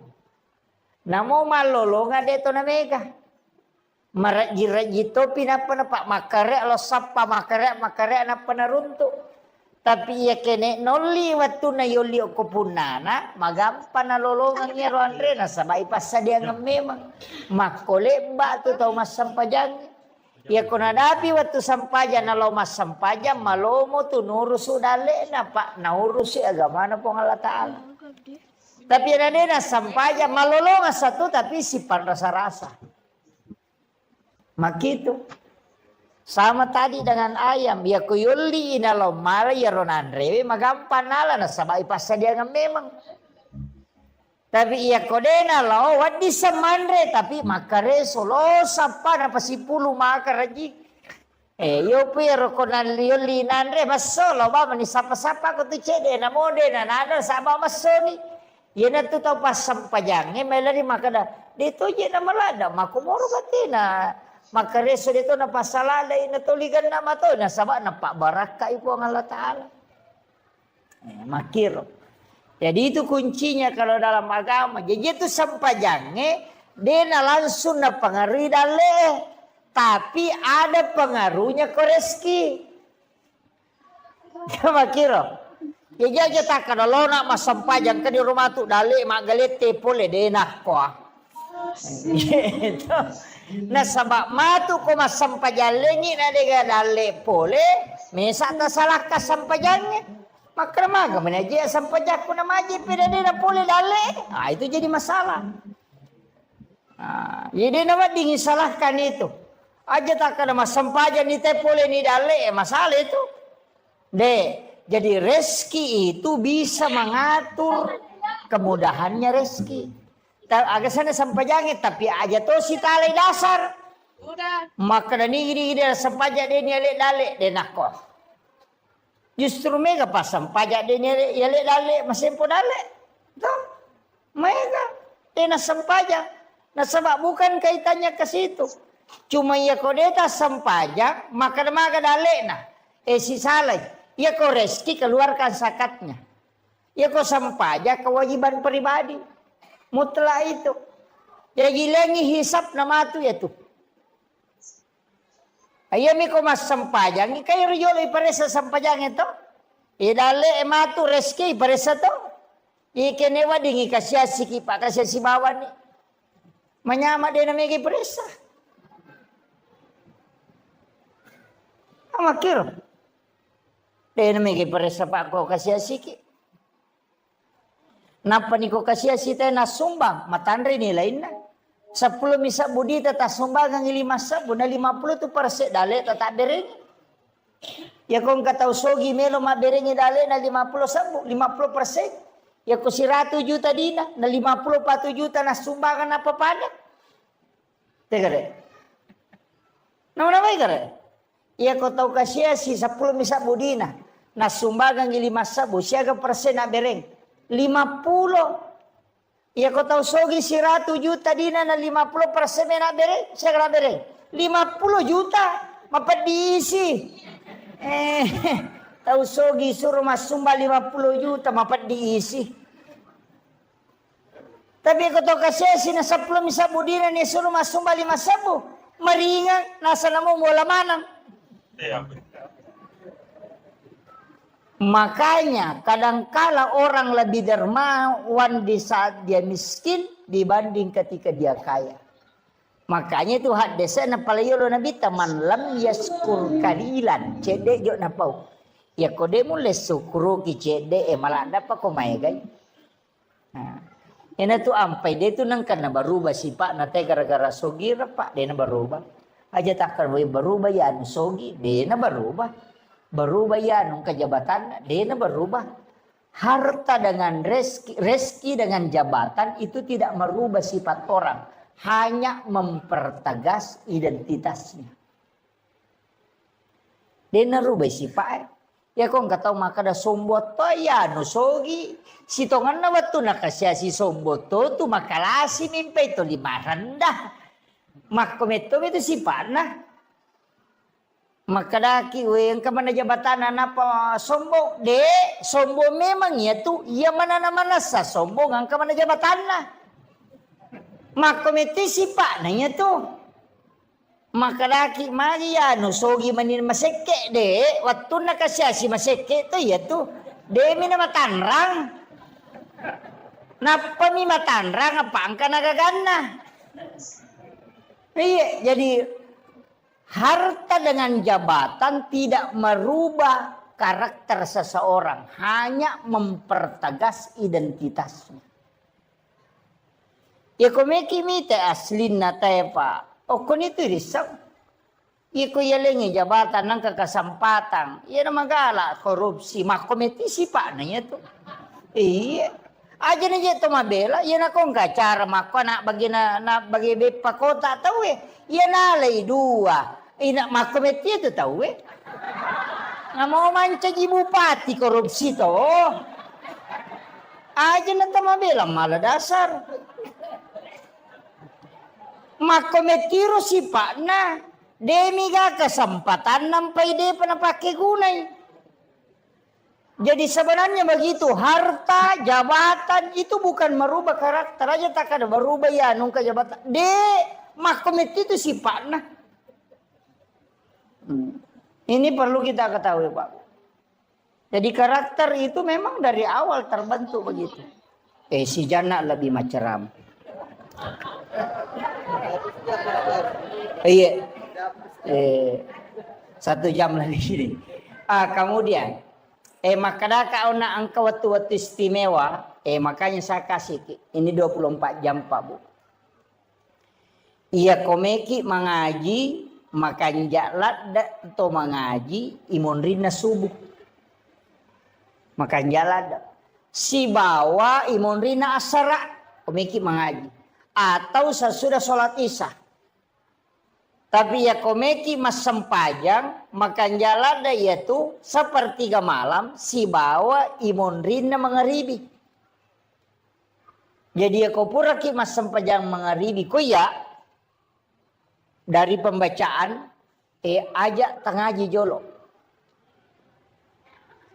Namo malolongan deto na mega. Maraji topi napa na pak makare lo sapa makare napa na runtuk. Tapi ya kene noli waktu na yoli ko punana magampan na lolongan niya ro andre na sabay pasadia nga memang makole ba tu tau masampajang ya ko nadapi waktu sampaja na lo masampaja malomo tu nurus udale na pak naurusi agama na pong Allah Ta'ala. Tapi na sampaja malolongan satu tapi sipan rasa-rasa. Makitu. Sama tadi dengan ayam, ya kuyuli inalo mara ya ronandre, magampan nala na sabay pasadia nga memang. Tapi iya kodena lo, wadi semandre tapi makareso lo sapa na pasipulu makaraji. Yo pero konan yuli nandre masolo ba mani sapa-sapa ko tu cede na mode na nada saba masoni. Yana tu tau pas sampajange melari makada. Dito je na malada makumoro katina. Maka reso dito na pasalalay na tuligan na mato na sabak na pak baraka ipo ang Allah Ta'ala. Makiro. Jadi itu kuncinya kalau dalam agama. Jadi itu sampajangnya dia na langsung na pengaruhi dale. Tapi ada pengaruhnya ke rezeki. Makiro. Jadi aja tak kada lo nak mas sampajang ke di rumah tu dale mak galete pole dia nak kuah. Gitu. Nah sabak matu ko masampajalengi na dega dale pole mesa ta salah ka sampajangnya maka maga menaji sampajak ko na maji pida na pole dale itu jadi masalah. Jadi nama dingin salahkan itu aja tak kada masampajan ni te pole ni dale masalah itu jadi rezeki itu bisa mengatur kemudahannya rezeki. Agak sana sampajangin tapi aja to si talay dasar. Maka na nigi dia sampaja dia niale dale dia nako. Justru mega pas sampaja dia niale dale masempo dale. Tuh. Mega dia na sampaja. Nah sebab bukan kaitannya ke situ. Cuma ya kodeta sampaja maka dale na. Si salay. Ya ko rezeki keluarkan zakatnya. Ya ko sampaja kewajiban pribadi. Mutlak itu. Jadi lengi hisap nama tu ya tu. Ayami ko mas sampajang. Kayo riyo paresa sampajang itu. Idale ematu reski paresa to. Ikenewa dingi kasyasi ki pak kasyasi bawan ni. Menyama dia namanya presa. Amakir. Dia namanya presa pak ko kasyasi ki. Napa ni ko kasyasi tayo nasumbang matandri nilai na. 10 misa budi tata sumbang ang 5 sabu na 50 tu perse dale tata dereng. Ya kung kataw sogi melo maberenge dale na 50 sabu 50%. Ya ko si 100 juta dina na 54 juta na sumbangan na papada. Teka re. Naman kare. Ya ko taw kasya si 10 misa budi na sumbangan 5 sabu siya ka persen na bereng 50. Ya ko taw sogi si 100 juta dina na 50% na bereng siya ka bereng 50 juta mapadisi. Tahu sogi suruh masumba 50 juta mapat diisi. Tapi ako to kasi sinasaplo misa budina ni suruh masumba 5 sabu. Maringan nasa namo wala manang. Makanya kadangkala orang lebih dermawan di saat dia miskin dibanding ketika dia kaya. Makanya itu hadisnya na palayolo nabi taman lam yaskur kalilan cede jo na pau. Ya kode mule sukru ki cede malanda pa ko may gay. Ina tu ampai dia tu nang kana berubah sifat na te gara-gara sogi pak dia na berubah. Aja takkan berubah ya anu sogi dia na berubah. Berubah ya anu kejabatan dia na berubah. Harta dengan reski dengan jabatan itu tidak merubah sifat orang. Hanya mempertegas identitasnya. Dia narubah sifat. Ya kong kataw makada sombot to ya no sogi. Sitongan na watu nakasya si sombot to makalasi mimpi to lima rendah. Makometo itu sifat na. Makadaki yang kemana jabatan apa sombong de sombong memang ya tu ia mana sa sombong ang kemana jabatan na. Makometi sifat na ya tu. Makadaki mari ya no sogi manin maseke de waktu nakasya si maseke to ya tu de mina matanrang. Napa mi matanrang apa angka nagagana. Iya jadi harta dengan jabatan tidak merubah karakter seseorang, hanya mempertegas identitasnya. Ya komeki mite aslin na tayo pa. O kun itu risau. Iko yalengi jabatan ng kakasampatan. Yan ang magala, korupsi. Makometi si pa na niya to. Iya. Aja na niya tumabela. Yan akong kacara mako na bagi pa kota tau eh. Yan alay dua. Ina makometi ito tau eh. Nga mau manca di bupati korupsi to. Aja na tumabela malah dasar. Makometiro si Pak na demi ga kesempatan nampai dia pernah pakai gunai. Jadi sebenarnya begitu harta jabatan itu bukan merubah karakter aja tak ada berubah ya nungka jabatan. Makomet itu si Pak na. Ini perlu kita ketahui Pak. Jadi karakter itu memang dari awal terbentuk begitu. Si Jana lebih maceram. Iya. 1 jam lagi sini. Kemudian makanya kau nak angka waktu istimewa, makanya saya kasih ini 24 jam Pak Bu. Iya komeki mengaji, makan jalan atau mengaji imun rina subuh. Makan jalan si bawa imun rina asara komeki mengaji. Atau sesudah sholat isya. Tapi ya komeki mas sempajang makan jalan yaitu sepertiga malam si bawa imun rina mengeribi. Jadi ya kau pura ki mas sempajang mengeribi ko ya dari pembacaan ajak tengaji jolo.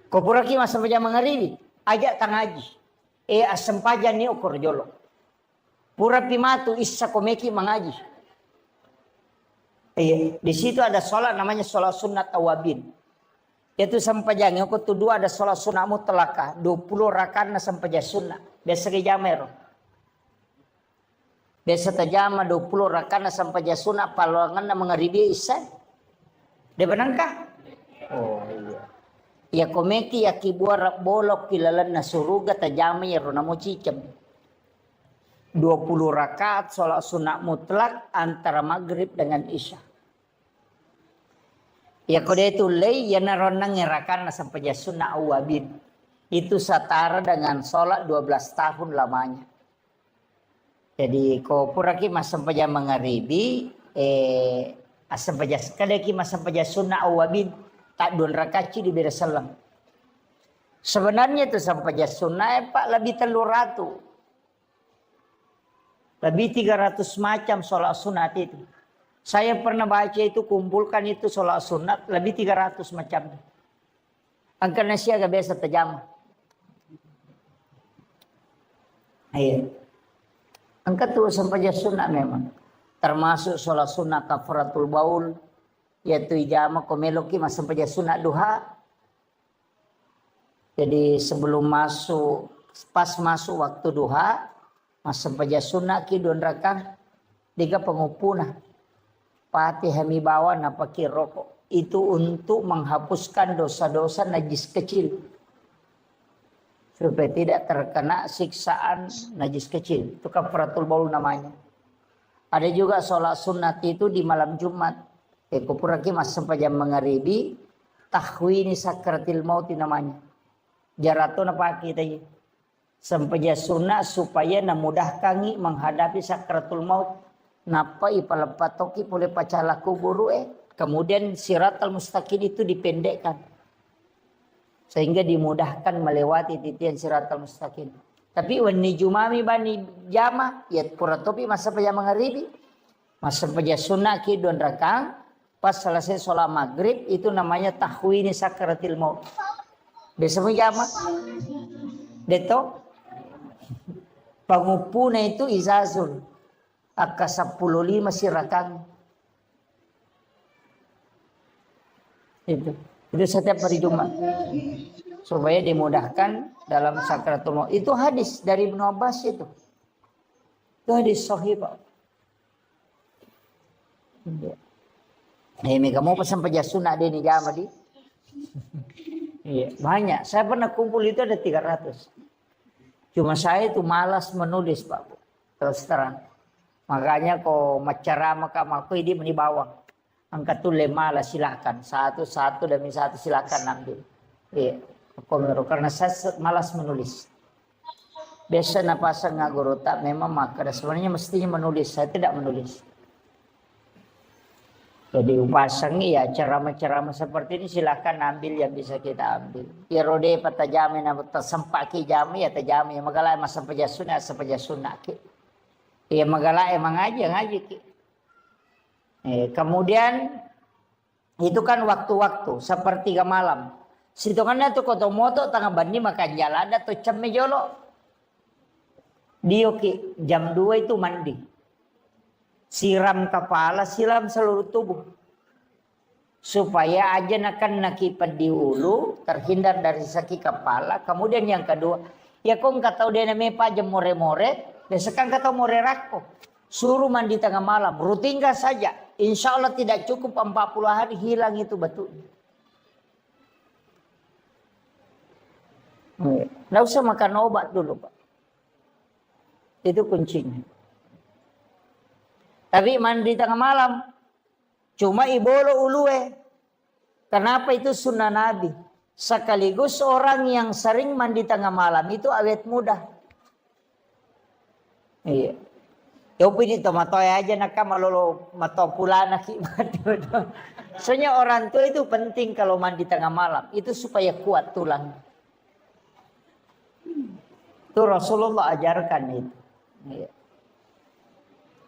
Kau pura ki mas sempajang mengeribi ajak tengaji sempajang ni ukur jolo. Pura pimatu isa komeki mengaji. Di situ ada sholat namanya sholat sunat tawabin. Itu sampai jangan aku tu dua ada sholat sunnah mutlakah 20 rakaat na sampai sunnah. Biasa ke jamer. Biasa tajama 20 rakaat na sampai sunnah paluangan na mengaribi isya. Dia benangkah? Oh iya. Ya komeki ya kibuar bolok kilalan na suruga tajama ya rona mo cicem. 20 rakaat sholat sunnah mutlak antara maghrib dengan isya. Ya kode itu lay ya naronang ngerakan sampai sunnah awabin. Itu setara dengan sholat 12 tahun lamanya. Jadi ko puraki mas sampai mengaribi sampai kadaki mas sampai sunnah awabin tak 2 rakaat di beda salam. Sebenarnya itu sampai sunnah pak lebih 300. Lebih 300 macam sholat sunat itu. Saya pernah baca itu, kumpulkan itu sholat sunat lebih 300 macam. Angka nasi agak biasa terjamah. Iya. Angka itu sampai sunat memang. Termasuk sholat sunat kafaratul baul. Yaitu ijama komeloki mas sampai sunat duha. Jadi sebelum masuk, pas masuk waktu duha. Mas sampai sunat ki 2 rakaat. 3 pengupuna. Pati hami bawa napaki rokok. Itu untuk menghapuskan dosa-dosa najis kecil. Supaya tidak terkena siksaan najis kecil. Itu kafaratul baul namanya. Ada juga sholat sunat itu di malam Jumat. Kupuraki mas sampai jam mengaribi. Tahwini sakratil mauti namanya. Jarato napaki tadi. Sampai sunat supaya namudahkan menghadapi sakratul maut. Napa ipalapatoki boleh pacala kuburu kemudian siratal mustaqim itu dipendekkan sehingga dimudahkan melewati titian siratal mustaqim. Tapi wani jumami bani jama ya puratopi masa pajak mengharibi masa pajak sunnah ki 2 rakaat pas selesai sholat maghrib itu namanya tahwini sakratil maut. Besok jama deto pangupuna itu izazul Aka 15 sirakan. Itu setiap hari Jumat. Supaya dimudahkan dalam sakratul maut. Itu hadis dari Ibnu Abbas itu. Itu hadis sahih, Pak. Mereka mau pesan pejasuna dia nih jama di. Iya, banyak. Saya pernah kumpul itu ada 300. Cuma saya itu malas menulis, Pak. Terus terang. Makanya kau macara maka maku ini di bawah. Angkat tu 5 lah silakan. Satu demi satu silakan ambil. Iya. Karena saya malas menulis. Biasa napasang guru tak memang maka sebenarnya mestinya menulis. Saya tidak menulis. Jadi upasang ya ceramah-ceramah seperti ini silakan ambil yang bisa kita ambil. Ya rode patajami na sempaki jami ya tajami ya magala masa pejasuna ki. Ya magala emang ngaji. Kemudian itu kan waktu-waktu sepertiga malam. Situngannya tuh kotomoto tengah bandi makan jalan ada tuh cemme jolo. Dioki jam 2 itu mandi. Siram kepala, siram seluruh tubuh. Supaya aja akan nakipad di hulu, terhindar dari sakit kepala. Kemudian yang kedua, ya kok nggak tahu dia namanya apa aja more-more. Besokkan kata more rako. Suruh mandi tengah malam, rutinkan saja. Insya Allah tidak cukup 40 hari hilang itu betul. Nggak usah makan obat dulu, Pak. Itu kuncinya. Tapi mandi tengah malam. Cuma ibolo ulue. Kenapa itu sunnah Nabi? Sekaligus orang yang sering mandi tengah malam itu awet muda. Iya. Yopi di tomato aja nakam malolo mato pulana ki. Soalnya orang tua itu penting kalau mandi tengah malam. Itu supaya kuat tulang. Itu Rasulullah ajarkan itu. Iya.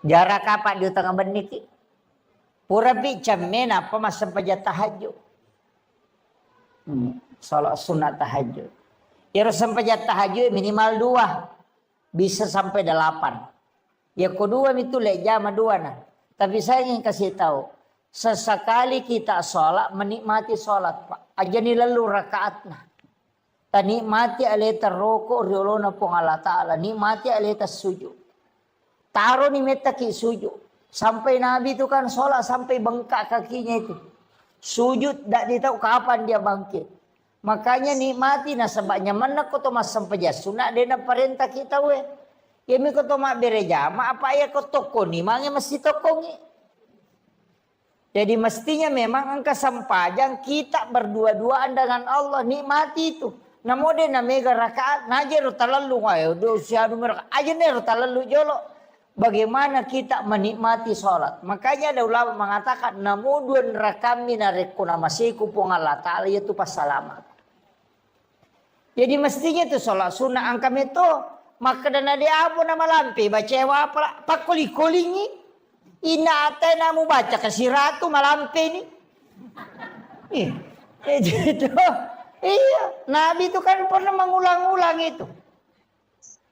Jarak apa di tengah beniki? Pura bi camen apa masa pajak tahajud. Salat sunat tahajud. Ya Rasul pajak tahajud minimal 2. Bisa sampai 8. Ya kedua itu jam 2 nah. Tapi saya ingin kasih tahu. Sesekali kita sholat, menikmati sholat, Pak. Aja ni lalu rakaatna. Ta nikmati aleta roko riolona pong Allah Ta'ala. Nikmati aleta sujud. Taruh ni meta ki sujud. Sampai Nabi itu kan sholat sampai bengkak kakinya itu. Sujud tak ditahu kapan dia bangkit. Makanya nikmati na sebabnya mana ko to mas sampaja sunat dena perintah kita we. Yemi ko to mak bereja, ma apa ya ko toko ni mange mesti tokongi. Jadi mestinya memang angka sampajang kita berdua-duaan dengan Allah, nikmati itu. Namo dena mega rakaat najer talalu ayo do siadu mereka aja ner talalu jolo. Bagaimana kita menikmati sholat. Makanya ada ulama mengatakan namuduan rakami narekuna masiku pung Allah Ta'ala yaitu pas salamat. Jadi mestinya itu sholat sunnah angkam itu. Maka dana dia apa nama lampi. Baca apa pakuli-kulingi. Ina ate namu baca kasih ratu malampi ini. Iya. Nabi itu kan pernah mengulang-ulang itu.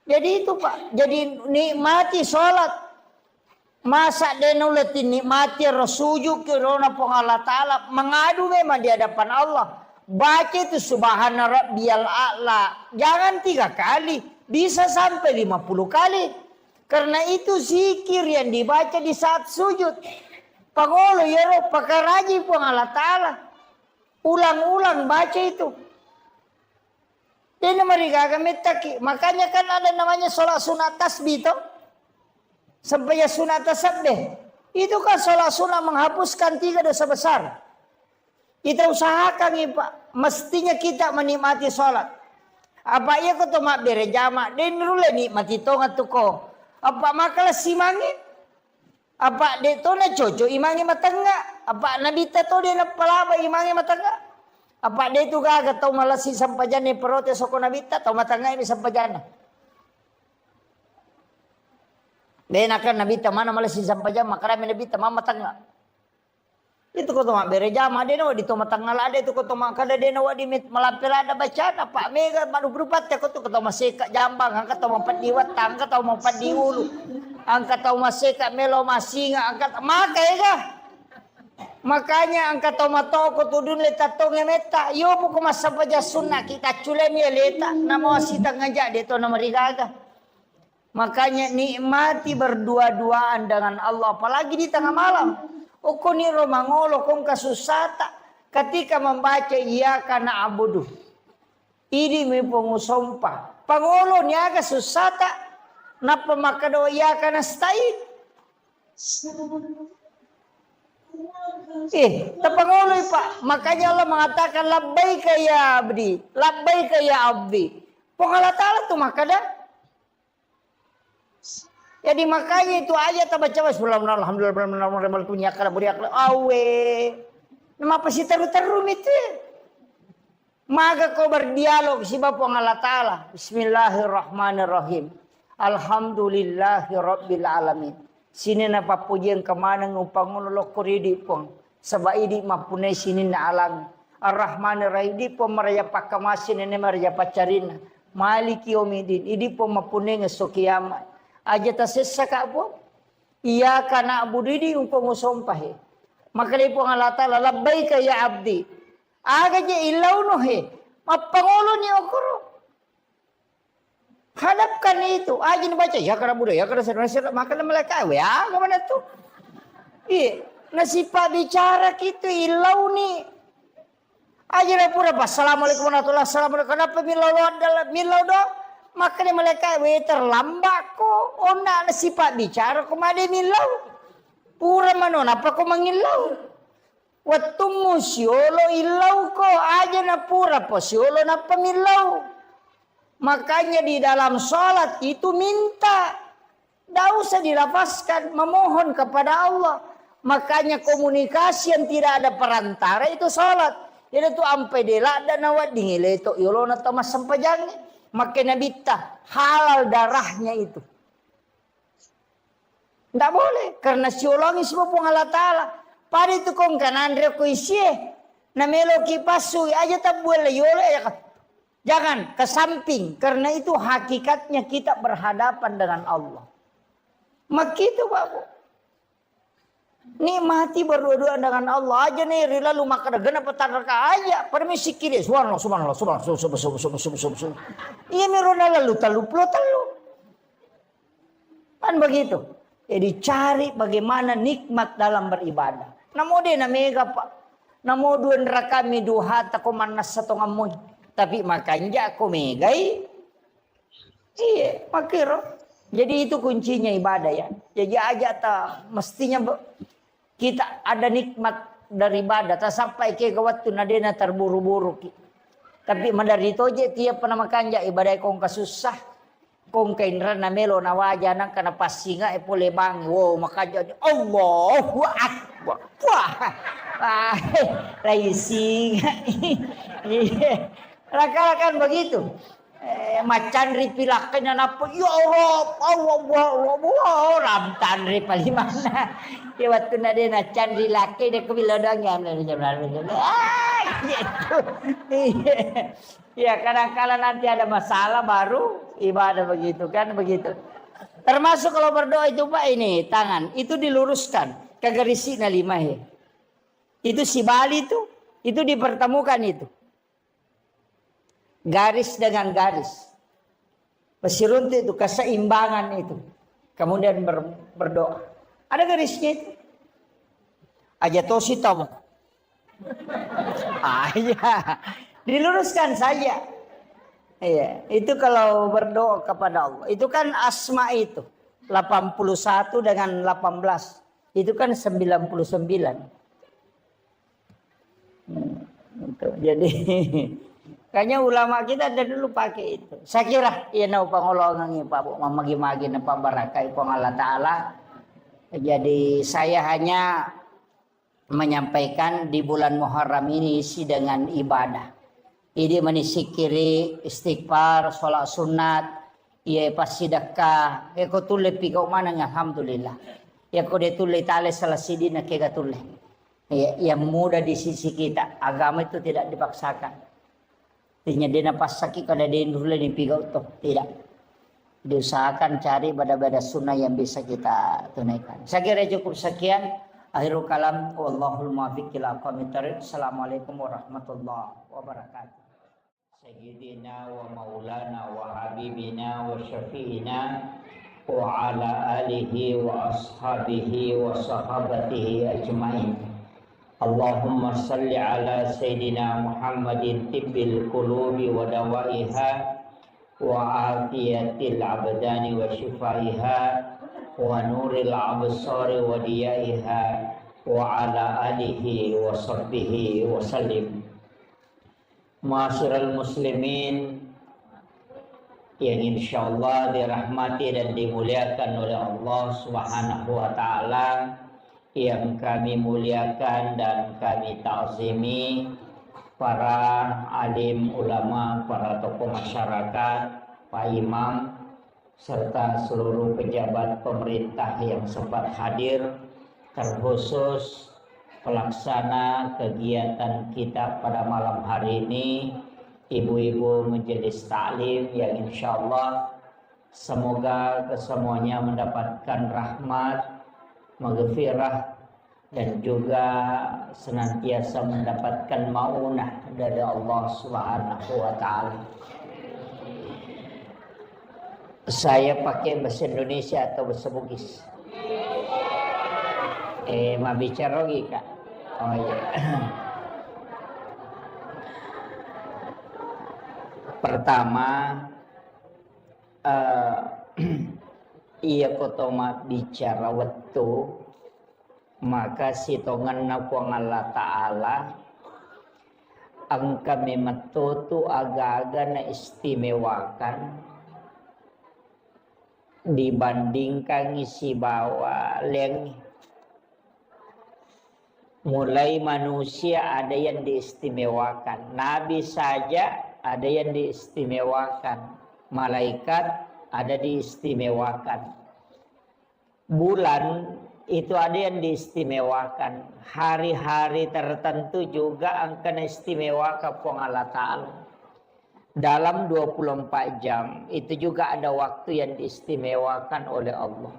Jadi itu Pak, jadi nikmati sholat. Masa denuleti nikmati rasuju kirona pong Allah Ta'ala. Mengadu memang di hadapan Allah. Baca itu subhana rabbiyal a'la. Jangan 3 kali, bisa sampai 50 kali. Karena itu zikir yang dibaca di saat sujud. Pangolo ya roh, pakaraji pong Allah Ta'ala. Ulang-ulang baca itu. Dia mereka kami taki. Makanya kan ada namanya sholat sunat tasbih itu. Sampai ya sunat tasbih. Itu kan sholat sunat menghapuskan 3 dosa besar. Kita usahakan nih Pak. Mestinya kita menikmati sholat. Apa iya kau mak berjamaah. Dan dulu nikmati tongat tuko. Apa makalah simangi. Apa dia tu na cocok imangi matangga. Apa nabi tato dia na palaba imangi matangga. Apa dia itu gak tahu malah si sampajane protes soko nabita tahu matangga ini sampajana. Dan akan nabita mana malah si sampajan makara nabita mama matangga. Itu kau mak berjamaah dia no di to matangga ada itu kau mak kada dia no di malampir ada bacaan apa mega baru berupat ya kau tu kau masih kak jambang angkat tahu mampat diwat angkat tahu mampat diulu angkat tahu masih kak melo masinga angkat makai kah. Makanya angkat tomato ko tudun leta tonge meta yo buku masa paja sunnah kita culemi leta namo sita ngajak deto nama rigaga. Makanya nikmati berdua-duaan dengan Allah apalagi di tengah malam. Oko ni romangolo kong kasusata ketika membaca iya kana abudu. Ini mi pengusompa. Pangolo ni aga susata napa makado iya kana stain. Tepanguloy Pak. Makanya Allah mengatakan labbaika ya abdi, labbaika ya abdi. Pong Allah Ta'ala tuh makada. Jadi makanya itu aja baca alhamdulillah punya kana buriak awe. Nama apa sih teru-teru itu? Maka kau berdialog si Pong Allah Ta'ala. Bismillahirrahmanirrahim. Alhamdulillahirabbil alamin. Sini na papujian kemana ngupang lo koridi pong sabaidi mapunai sini na alam ar-rahman ar-rahim di pong maraya pakamasin ne maraya pacarina maliki yaumiddin idi pong mapunai ngesokiyama aja tasessa ka po iya kana abudidi umpang usompahe maka di pong Allah Ta'ala labbaika ya abdi aga je ilaw no he mapangulo ni okoro. Hadapkan itu. Aja baca. Ya karena budaya. Ya karena saya makan mereka. Ya kemana tuh. Iya. Nasipa bicara gitu. Ilau nih. Aja lah pura. Assalamualaikum warahmatullahi wabarakatuh. Kenapa milau do. Makanya mereka. Terlambat kok. Ona nasipa bicara. Kemana milau. Pura manon. Apa kok mengilau. Waktu musiolo ilau kok. Aja na pura. Posiolo na pemilau. Makanya di dalam sholat itu minta. Tidak usah dilafazkan. Memohon kepada Allah. Makanya komunikasi yang tidak ada perantara itu sholat. Jadi itu ampai dela dan awat dingile itu. Yolona tamas sampajangnya. Makanya bita halal darahnya itu. Tidak boleh. Karena siolongi semua pun Allah Ta'ala. Pada itu kong kanandre ko isye. Namelo kipasui aja tak boleh yolo ya kan. Jangan ke samping. Karena itu hakikatnya kita berhadapan dengan Allah. Maka itu Bapak. Nikmati berdua-dua dengan Allah aja nih, lalu maka gana petaraka aja. Permisi kiri, subhanallah, subhanallah, subhanallah. Iya mirona lalu talu. Kan begitu. Jadi cari bagaimana nikmat dalam beribadah. Namo de na mega pak. Namo dua neraka mi duha tako manas satu ngamun. Tapi makanya aku megai. Iya, makiro. Jadi itu kuncinya ibadah ya. Jadi aja mestinya kita ada nikmat dari ibadah. Tak sampai ke waktu nadena terburu-buru. Tapi dari itu aja tiap pernah makanya ibadah kong kasusah. Kung kainra na melo na waja nang kana pasinga e pole bang wow makanya Allahu akbar wah raising kan begitu macan ripilakin na napo ya Allah ramtan ri palimana ya waktu na din na can rilaki de kebilodang ya ya kadang-kadang nanti ada masalah baru ibadah begitu kan begitu. Termasuk kalau berdoa itu Pak ini tangan itu diluruskan ke garisina lima he. Itu si Bali itu dipertemukan itu. Garis dengan garis. Pesirunti itu keseimbangan itu. Kemudian berdoa. Ada garisnya itu. Aja tosi tahu. Ya. Diluruskan saja. Iya, itu kalau berdoa kepada Allah. Itu kan asma itu. 81 dengan 18. Itu kan 99. Jadi kayaknya ulama kita dari dulu pakai itu. Saya kira ya nau pangolongan ini Pak mamagi-magi na pambarakai pang Allah Ta'ala. Jadi saya hanya menyampaikan di bulan Muharram ini isi dengan ibadah. Ini menisikiri istighfar, sholat sunat, ia pas sedekah, eko tule pika mana alhamdulillah. Ya ko de tule tale salah sidi na kega tule. Ya, yang mudah di sisi kita, agama itu tidak dipaksakan. Tinya dena pas sakit kada den dulu di pika itu tidak. Diusahakan cari bada-bada sunnah yang bisa kita tunaikan. Saya kira cukup sekian. Akhirul kalam wallahul muwaffiq ila aqwamit thoriq. Assalamualaikum warahmatullahi wabarakatuh. Sayyidina wa maulana wa habibina wa syafi'ina wa ala alihi wa ashabihi wa sahabatihi ajma'in. Allahumma salli ala sayyidina Muhammadin tibbil qulubi wa dawaiha wa afiyatil abdani wa shifaiha wa nuril absari wa diyaiha wa ala alihi wa sahbihi wa sallim. Ma'asyiral muslimin yang insyaallah dirahmati dan dimuliakan oleh Allah Subhanahu wa taala, yang kami muliakan dan kami ta'zimi para alim ulama, para tokoh masyarakat, Pak Imam serta seluruh pejabat pemerintah yang sempat hadir, terkhusus pelaksana kegiatan kita pada malam hari ini, ibu-ibu majelis taklim yang insyaallah semoga kesemuanya mendapatkan rahmat, maghfirah dan juga senantiasa mendapatkan maunah dari Allah Subhanahu wa taala. Saya pakai bahasa Indonesia atau bahasa Bugis? Ma bicara lagi Kak. Oh iya. Pertama, iya kotoma bicara waktu, maka sitongan nakuang Allah Ta'ala ang kami matutu aga-aga na istimewakan dibandingkan isi bawa leng. Mulai manusia ada yang diistimewakan, nabi saja ada yang diistimewakan, malaikat ada diistimewakan, bulan itu ada yang diistimewakan, hari-hari tertentu juga akan istimewakan Allah Ta'ala. Dalam 24 jam itu juga ada waktu yang diistimewakan oleh Allah.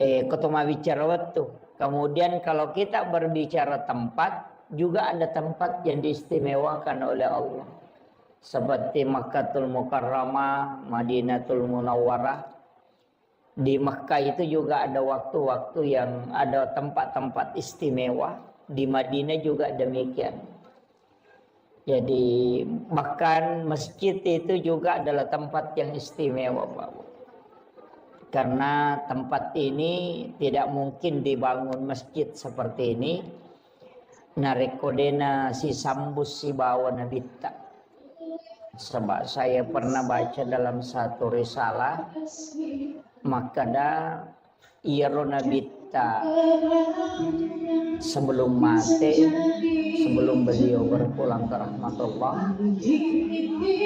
Ketoma bicara waktu. Kemudian kalau kita berbicara tempat, juga ada tempat yang diistimewakan oleh Allah. Seperti Makkatul Mukarramah, Madinatul Munawwarah. Di Makkah itu juga ada waktu-waktu yang ada tempat-tempat istimewa. Di Madinah juga demikian. Jadi bahkan masjid itu juga adalah tempat yang istimewa, Pak. Karena tempat ini tidak mungkin dibangun masjid seperti ini. Narekodena si sambus si bawa nabita. Sebab saya pernah baca dalam satu risalah, maka da iro nabita sebelum mati, sebelum beliau berpulang ke rahmatullah,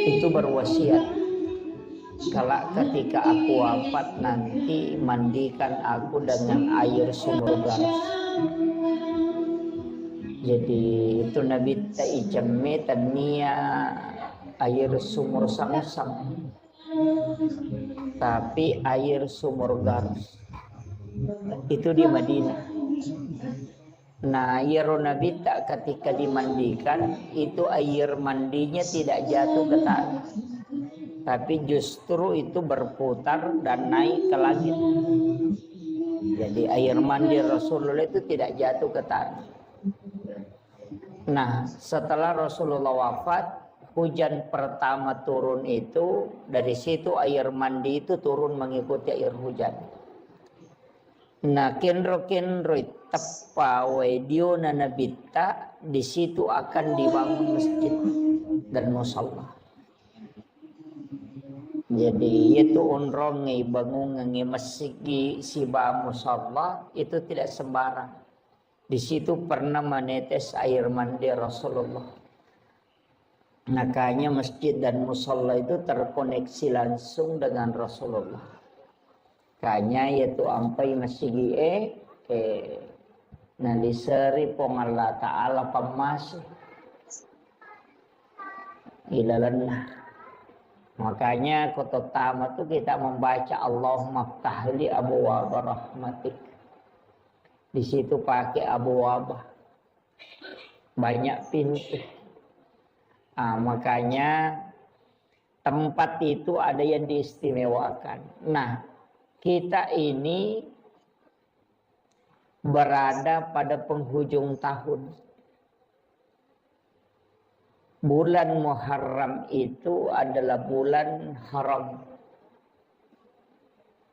itu berwasiat, kalau ketika aku wafat nanti mandikan aku dengan air sumur garas. Jadi itu Nabi Taijame tania air sumur Samsam, tapi air sumur garas itu di Madinah. Nah, air Nabi ketika dimandikan itu air mandinya tidak jatuh ke tanah, tapi justru itu berputar dan naik ke langit. Jadi air mandi Rasulullah itu tidak jatuh ke tanah. Nah, setelah Rasulullah wafat, hujan pertama turun itu, dari situ air mandi itu turun mengikuti air hujan. Nah, kenro tepa wediona nabita, di situ akan dibangun masjid dan musalla. Jadi itu unrongi bangungi masjid si ba musalla itu tidak sembarang. Di situ pernah menetes air mandi Rasulullah. Makanya masjid dan musalla itu terkoneksi langsung dengan Rasulullah. Kanya yaitu ampai masjid naliseri pong Allah Ta'ala pamasih ilalanlah. Makanya kototama itu kita membaca Allahumma ftahli abwaab rahmatik. Di situ pakai abwaab, banyak pintu. Makanya tempat itu ada yang diistimewakan. Nah, kita ini berada pada penghujung tahun. Bulan Muharram itu adalah bulan haram.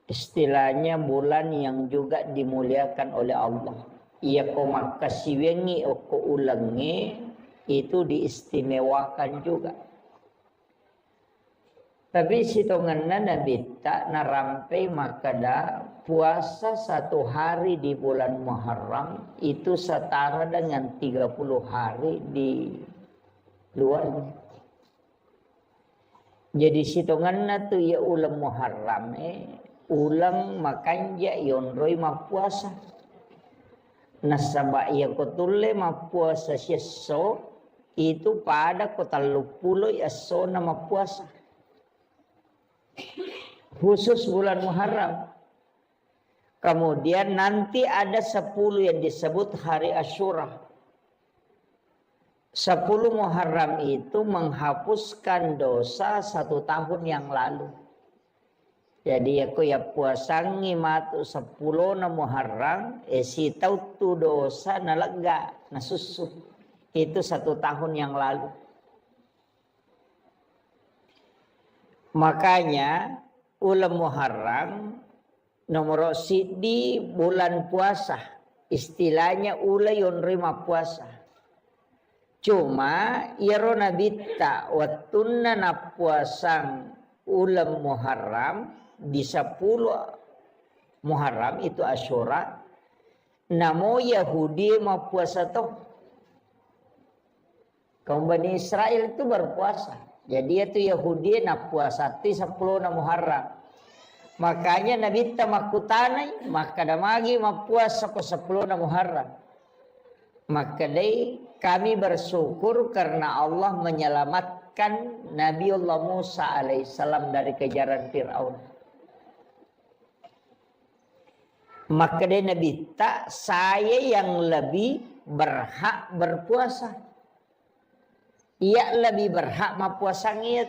Istilahnya bulan yang juga dimuliakan oleh Allah. Ia ko makasiwengi o ko ulangi itu diistimewakan juga. Tapi sitonganna Nabi tak narampai makada puasa 1 hari di bulan Muharram itu setara dengan 30 hari di luarnya. Jadi sitonganna tu ya ulang Muharram ulang makanja yonroi mapuasa. Nasaba ia kotule mapuasa syeso itu pada kota lupulo ya so nama puasa. Khusus bulan Muharram. Kemudian nanti ada 10 yang disebut hari Asyura. 10 Muharram itu menghapuskan dosa 1 tahun yang lalu. Jadi aku ya puasangi matu 10 na Muharram si tau tu dosa nalega nasusup itu 1 tahun yang lalu. Makanya ulam Muharram nomor di bulan puasa istilahnya ulai onrima puasa. Cuma iro nabita watunna na puasang ulam Muharram di 10 Muharram itu Asyura. Namo Yahudi mau puasa toh. Kaum Bani Israel itu berpuasa. Jadi itu Yahudi na puasa ti 10 na Muharram. Makanya Nabi ta makutanay maka damagi mapuasa ko 10 na Muharram. Maka dai kami bersyukur karena Allah menyelamatkan Nabiullah Musa alaihissalam dari kejaran Fir'aun. Maka dia Nabi tak, saya yang lebih berhak berpuasa. Ia lebih berhak puasa ngit.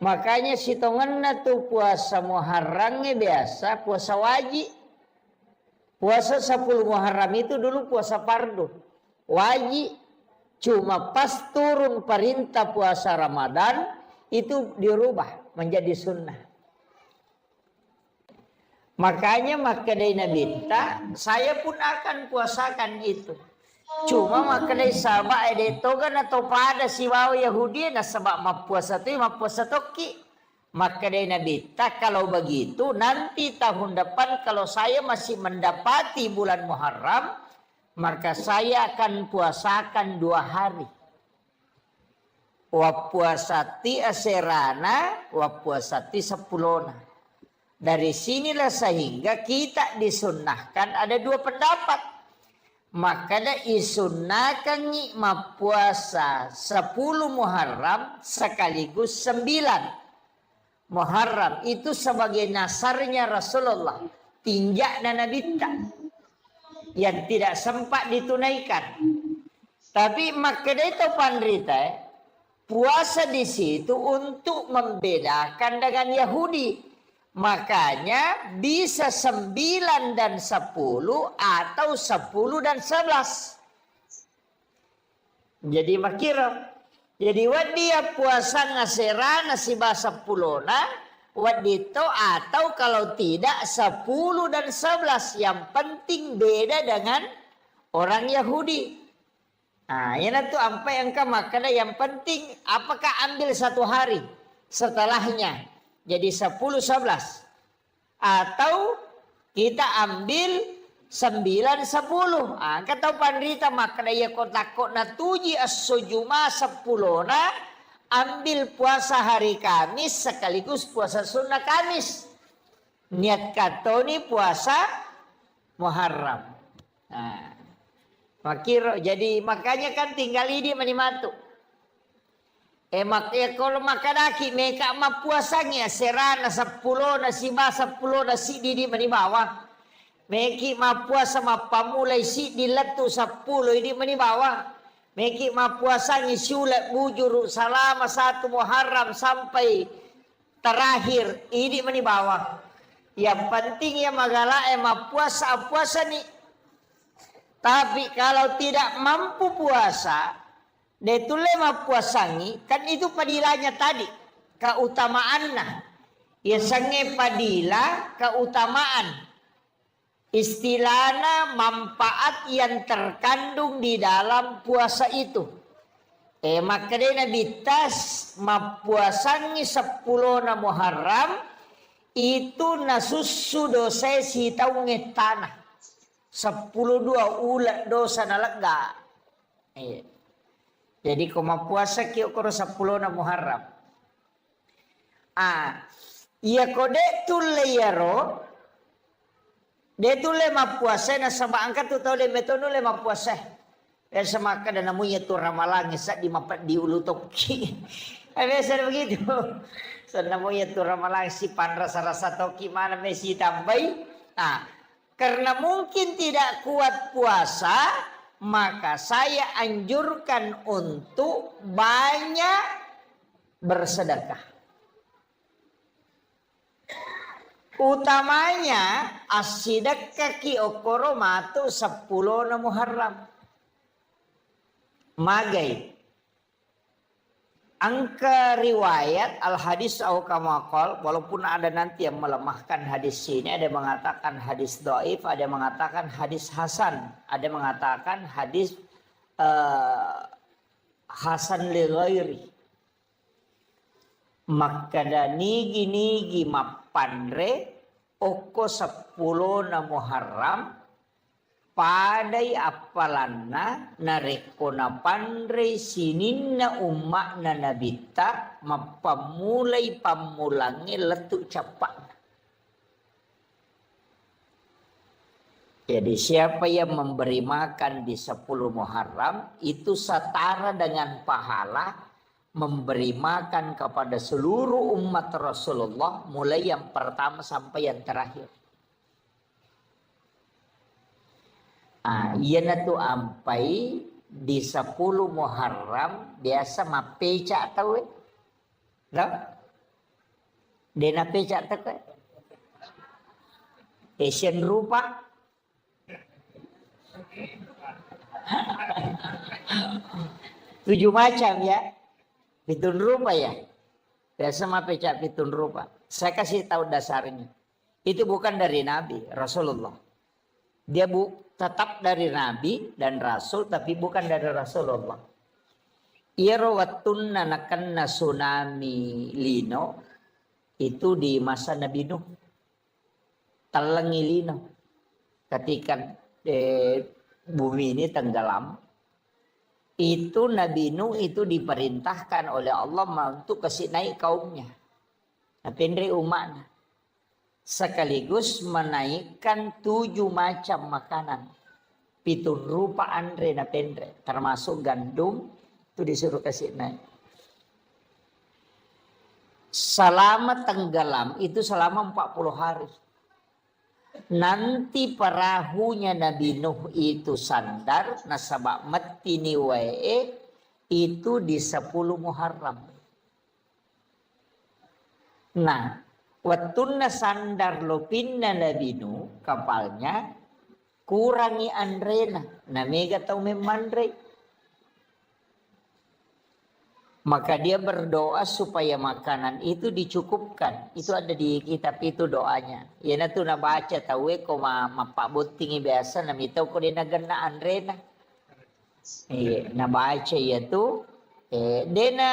Makanya si tongenna tu puasa Muharramnya biasa puasa wajib. Puasa 10 Muharram itu dulu puasa fardu. Wajib. Cuma pas turun perintah puasa Ramadan itu dirubah menjadi sunnah. Makanya maka dari Nabi tak, saya pun akan puasakan itu. Cuma maka dari sahabat ada togan atau pada si wau Yahudi na sebab puasa tu puasa toki. Maka dari Nabi tak, kalau begitu nanti tahun depan kalau saya masih mendapati bulan Muharram, maka saya akan puasakan 2 hari. Wa puasati aserana, wa puasati 10. Dari sinilah sehingga kita disunnahkan ada 2 pendapat. Makanya disunnahkan nikmat puasa 10 Muharram sekaligus 9 Muharram. Itu sebagai nasarnya Rasulullah. Tinjak dan Nabi yang tidak sempat ditunaikan. Tapi makanya itu pandrita puasa di situ untuk membedakan dengan Yahudi. Makanya bisa 9 dan 10 atau 10 dan 11. Jadi makira. Jadi wadia puasa ngasera nasi bahasa 10 wadito atau kalau tidak 10 dan 11. Yang penting beda dengan orang Yahudi. Nah, ini tuh sampai engkau makanya yang penting apakah ambil 1 hari setelahnya. Jadi 10, 11. Atau kita ambil 9, 10. Angkat tahu pandrita makna ya kotakot na tuji as-sujuma 10 ambil puasa hari Kamis sekaligus puasa sunnah Kamis. Niat katoni puasa Muharram. Nah, makiro jadi makanya kan tinggal ini manimatu. Makanya kalau makadaki mereka puasanya serana 10 nasi ba 10 nasi di mani bawah. Meki puasa pamulai si diletu 10 ini mani bawah. Meki puasanya sulat bujur selama 1 Muharram sampai terakhir ini mani bawah. Yang penting ya magala puasa nih. Tapi kalau tidak mampu puasa detulema puasangi kan itu padilanya tadi keutamaannya ya sange padila keutamaan istilahnya manfaat yang terkandung di dalam puasa itu makanya Nabi tas mapuasangi 10 Muharram itu nasussu dosa si taunge tanah 10 2 ulat dosa nalega jadi koma puasa kio koro 10 Muharram. Iya kode tule yaro. De tule ma puasa na sama angkat tu tau de metono le ma puasa. Sama kada namunya tu ramalangi sa di mapat di ulu toki. Biasa begitu. Sa namunya tu ramalangi si pan rasa-rasa toki mana mesi tambai. Karena mungkin tidak kuat puasa, maka saya anjurkan untuk banyak bersedekah. Utamanya as-sidaqah ki okoro matu 10 Muharram. Magai. Angka riwayat al-hadis au kama qol, walaupun ada nanti yang melemahkan hadis ini, ada yang mengatakan hadis dhaif, ada yang mengatakan hadis hasan, ada yang mengatakan hadis hasan li ghairi. Maka nigi mapandre oko 10 Muharram padai apalanna narekona pandre sininna ummakna nabita mapamulai pamulangi letuk capak. Jadi siapa yang memberi makan di 10 Muharram itu setara dengan pahala memberi makan kepada seluruh umat Rasulullah mulai yang pertama sampai yang terakhir. Iya tu ampai di 10 Muharram biasa mapeca tahu Tahu? Dena peca tahu Asian rupa. 7 macam ya. Pitun rupa ya. Biasa mapeca pitun rupa. Saya kasih tahu dasarnya. Itu bukan dari Nabi, Rasulullah. Dia tetap dari Nabi dan Rasul, tapi bukan dari Rasulullah. Irawatun nanakanna tsunami lino itu di masa Nabi Nuh. Talangi lino. Ketika bumi ini tenggelam, itu Nabi Nuh itu diperintahkan oleh Allah untuk kasih naik kaumnya. Napendre umatnya. Sekaligus menaikkan 7 macam makanan. Pitun rupa andre napendre. Termasuk gandum itu disuruh kasih naik. Selama tenggelam itu selama 40 hari. Nanti perahunya Nabi Nuh itu sandar. Nasabak mati ni wae itu di 10 Muharram. Nah, watunna sandar lopinna Nabi Nuh kapalnya kurangi andrena. Namega tau memandre. Maka dia berdoa supaya makanan itu dicukupkan. Itu ada di kitab itu doanya. Ya na tu na baca tahu ko mapak buntingi biasa na mitaw ko din nagana andrena. Na baca ya tu dena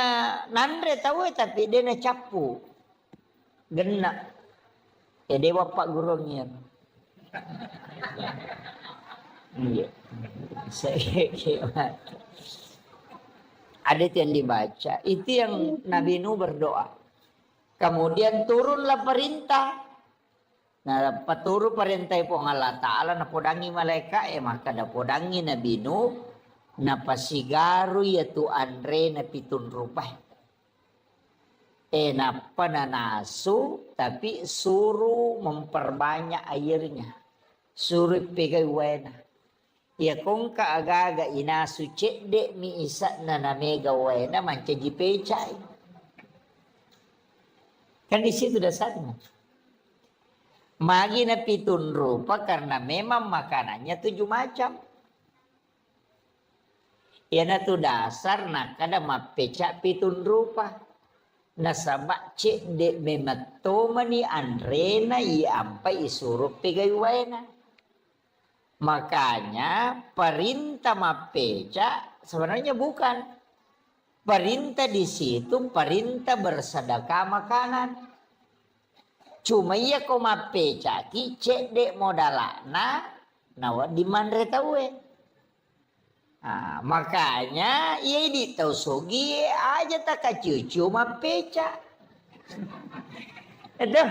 nandre tahu tapi dena capu. Gena. Dewa pak gurungnya. Iya. Ada yang dibaca, itu yang Nabi Nuh berdoa. Kemudian turunlah perintah. Nah, paturu perintah po Allah Ta'ala na podangi malaikat, maka na podangi Nabi Nuh na pasigaru yaitu andre na pitun rupay. Na pananaso, tapi suruh memperbanyak airnya. Suruh pegai wena. Ya kung kaaga inasu cedek mi isa na namega wena manca jipecai. Kan di situ dasarnya. Magi na pitun rupa karena memang makanannya 7 macam. Ya na tu dasar na kada mapeca pitun rupa. Nasabak cedek mematoma ni andrena ampai isuruh pegai wena. Makanya perintah mapeca sebenarnya bukan. Perintah di situ perintah bersedekah makanan. Cuma iya ko mapeca ki cedek modalana nawa di mandre tawe. Makanya iya di tau sogi aja tak kacucu mapeca. Itu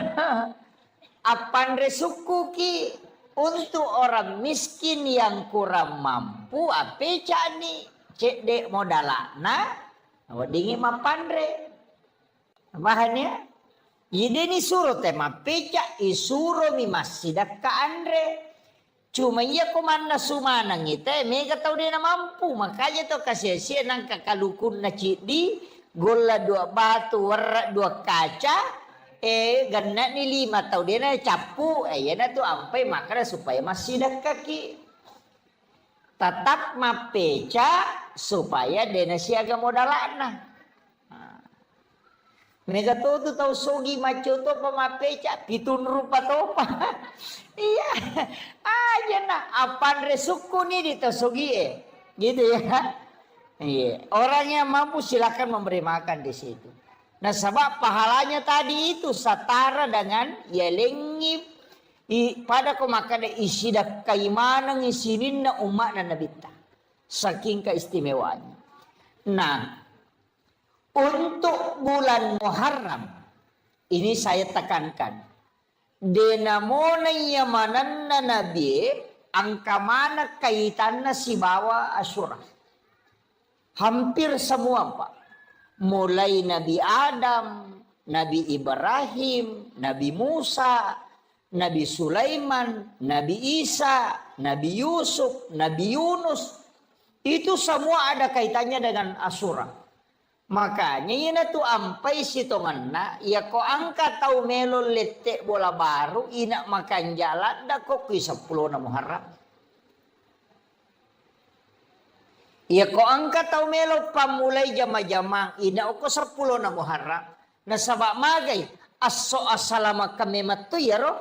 apandre suku ki. Untuk orang miskin yang kurang mampu, apeca ni cedek modalana, wadingi mampandre. Bahannya, ini ni suruh tema peca, isuro mi masjidak ka andre. Cuma iya komanda sumana ngite, mega tau dia na mampu, makanya to kasih-kasih nang kakalukun na cidi, gola 2 batu, warak 2 kaca. Ganna ni 5 tau dia na capu yana tu ampai makana supaya masih dak kaki tetap mapeca supaya dia na siaga modalana. Mereka tu tau sogi macu tu pemapeca pitun rupa tu pa. Iya aja na apan resuku ni di tau sogi gitu ya. Iya orang yang mampu silakan memberi makan di situ. Nah sebab pahalanya tadi itu setara dengan ya lengip pada kemakan isi dak kaimanang isinin na umat na nabita. Saking keistimewanya. Nah untuk bulan Muharram ini saya tekankan. Denamona yamanan na nabi angka mana kaitannya si bawa Asyura. Hampir semua Pak. Mulai Nabi Adam, Nabi Ibrahim, Nabi Musa, Nabi Sulaiman, Nabi Isa, Nabi Yusuf, Nabi Yunus. Itu semua ada kaitannya dengan Asyura. Makanya ina tu ampai sitonganna ya ko angka tau melo lete bola baru ina makan jalan da ko ki 10 na Muharram. Ya ko angka tau melo pamulai jama-jama ina ko 10 na Muharram. Na sabak magay asso asalama kami matto ya ro.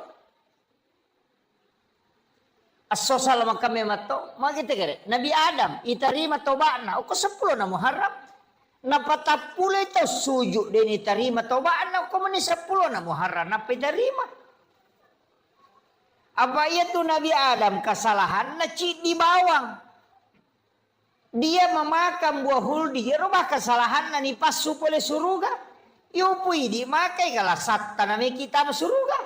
Asso salama kami matto magite kare Nabi Adam itarima tobana ko 10 na Muharram. Napatapulay ito suju din itarima tobaan na kumani 10 na Muharram na pidarima. Apa itu Nabi Adam kesalahan na di bawang. Dia memakan buah huldi, rubah kesalahan na ni pasu oleh suruga. Yupui di makai kala satta na may kita suruga.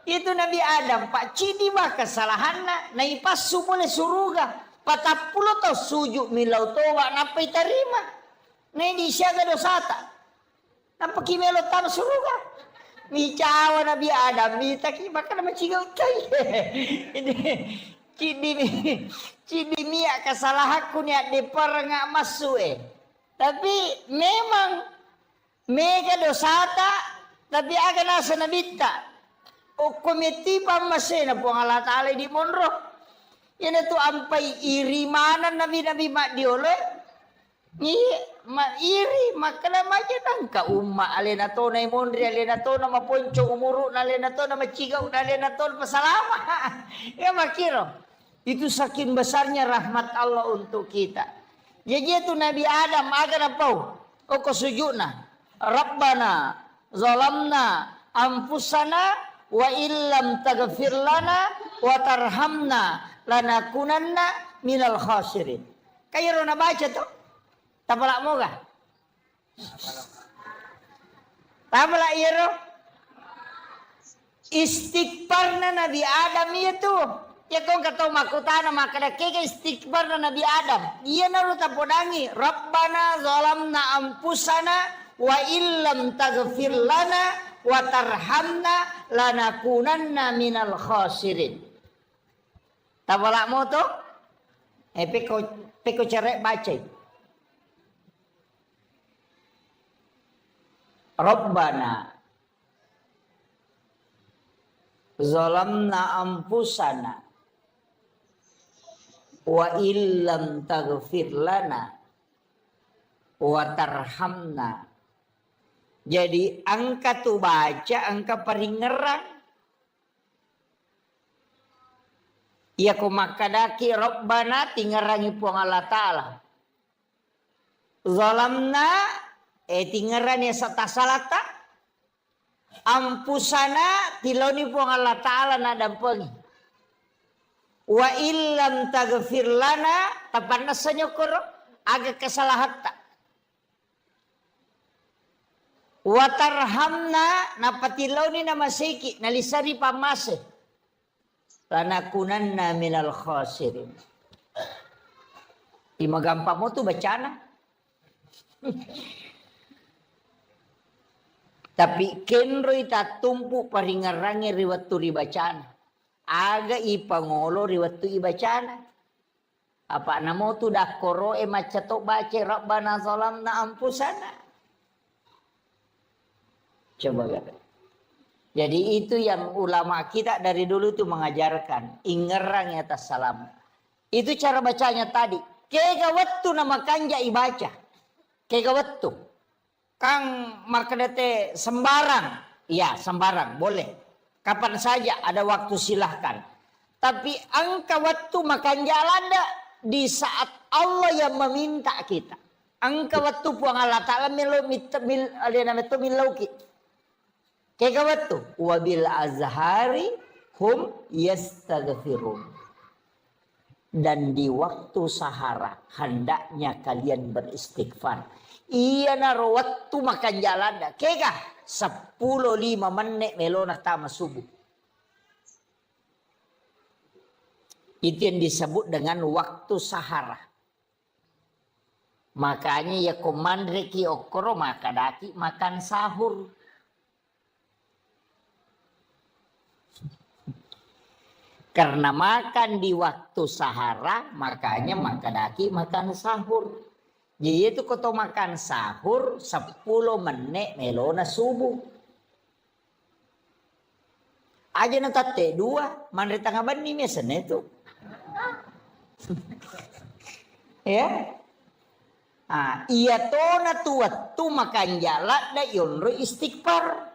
Itu Nabi Adam pak cidi bah kesalahan na ipasu oleh suruga. 40 tau sujuk milau toba napa itarima. Nah di siaga dosata. Napa kimelo tam suruga. Mi cawa Nabi Adam mi taki makan nama cigau tai. Ini cidi mia kesalahanku niat de perengak masuk Tapi memang mega dosata tapi aga nasa nabita. O komiti pamasena po ang Allah Ta'ala di monro. Yan ito ampai iri mana nabi-nabi mak diole. Ni iri makana maja nangka umma alena to na imondri alena to na maponco umuru na alena to na macigaw na alena to pasalama. Ya makiro. Itu saking besarnya rahmat Allah untuk kita. Jadi itu Nabi Adam agar apa? O kasujudna. Rabbana zalamna anfusana wa illam taghfir lana wa tarhamna lanakunanna minal khasirin. Kayo na baca to? Tapala mo ka? Tapala iro? Istighfar na Nabi Adam itu. Ya kung kataw makutana makadake ka istighfar na Nabi Adam. Iya na ruta podangi. Rabbana zalamna anfusana wa illam taghfir lana wa tarhamna lanakunanna minal khasirin. Tapala mo to? Peko cerek baca. Rabbana zalamna anfusana wa illam taghfir lana wa tarhamna. Jadi angka tu baca angka peringeran. Ya ko makadaki Rabbana tingerangi puang Allah Ta'ala. Zalamna tingeran ya satasalata. Ampusana tiloni puang Allah Ta'ala na dampengi. Wa illam taghfir lana tapan nasanya koro agak kesalahan tak. Wa tarhamna napatiloni na masiki nalisari pamase. Lanakunanna minal khasirin. Ima gampang mo tu bacana. Tapi kenro ita tumpu paringarangi riwatu ribacana. Aga ipangolo riwatu ibacana. Apa namo tu dakoro macatok baca Rabbana zalamna anfusana. Coba kata. Jadi itu yang ulama kita dari dulu tuh mengajarkan. Ingerang atas salam. Itu cara bacanya tadi. Kega waktu nama kanja ibaca. Kega waktu. Kang markedete sembarang. Iya sembarang boleh. Kapan saja ada waktu silahkan. Tapi angka waktu makan jalan di saat Allah yang meminta kita. Angka waktu puang Allah Ta'ala milauki. Kega waktu. Wabil azhari hum yastaghfirun. Dan di waktu sahara hendaknya kalian beristighfar. Iya naro waktu makan jalan dah. Kega 10-5 menit melona tama subuh. Itu yang disebut dengan waktu sahara. Makanya ya komandre ki okoro makadaki makan sahur. Karena makan di waktu sahara, makanya makan sahur. Jadi itu kalau makan sahur 10 menit melona subuh. Aja na tate 2, manre tangga bani mesan itu. Ya. Iya to na tuwat tu makan jalan na yonro istighfar.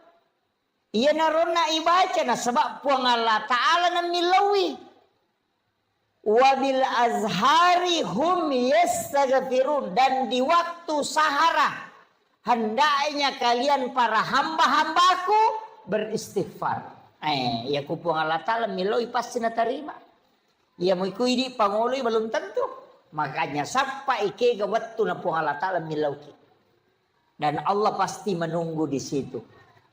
Iya narona ibaca na sebab puang Allah Ta'ala na milawi. Wabil azhari hum yastaghfirun. Dan di waktu sahara hendaknya kalian para hamba-hambaku beristighfar. Ya ku puang Allah Ta'ala milawi pasti na terima. Ya mau ikut di pangoloi belum tentu. Makanya sampai ike ga waktu na puang Allah Ta'ala milawi. Dan Allah pasti menunggu di situ.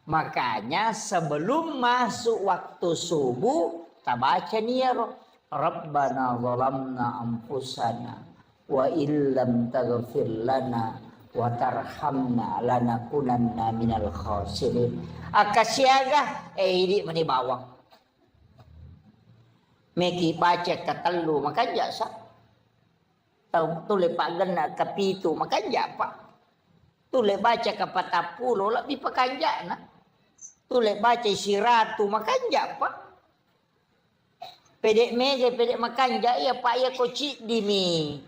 Makanya sebelum masuk waktu subuh, kita baca nih ya Rabbana zalamna anfusana wa illam taghfir lana wa tarhamna lanakunanna minal khasirin. Akasyaga ini mani bawang. Meki baca katelu makan jasa. Tule pagan na kapitu makan japa. Tule baca kapatapulo lebih pakanjana. Tule baca siratu makan japa. Pedek mege pedek makan ja pak ya koci dimi.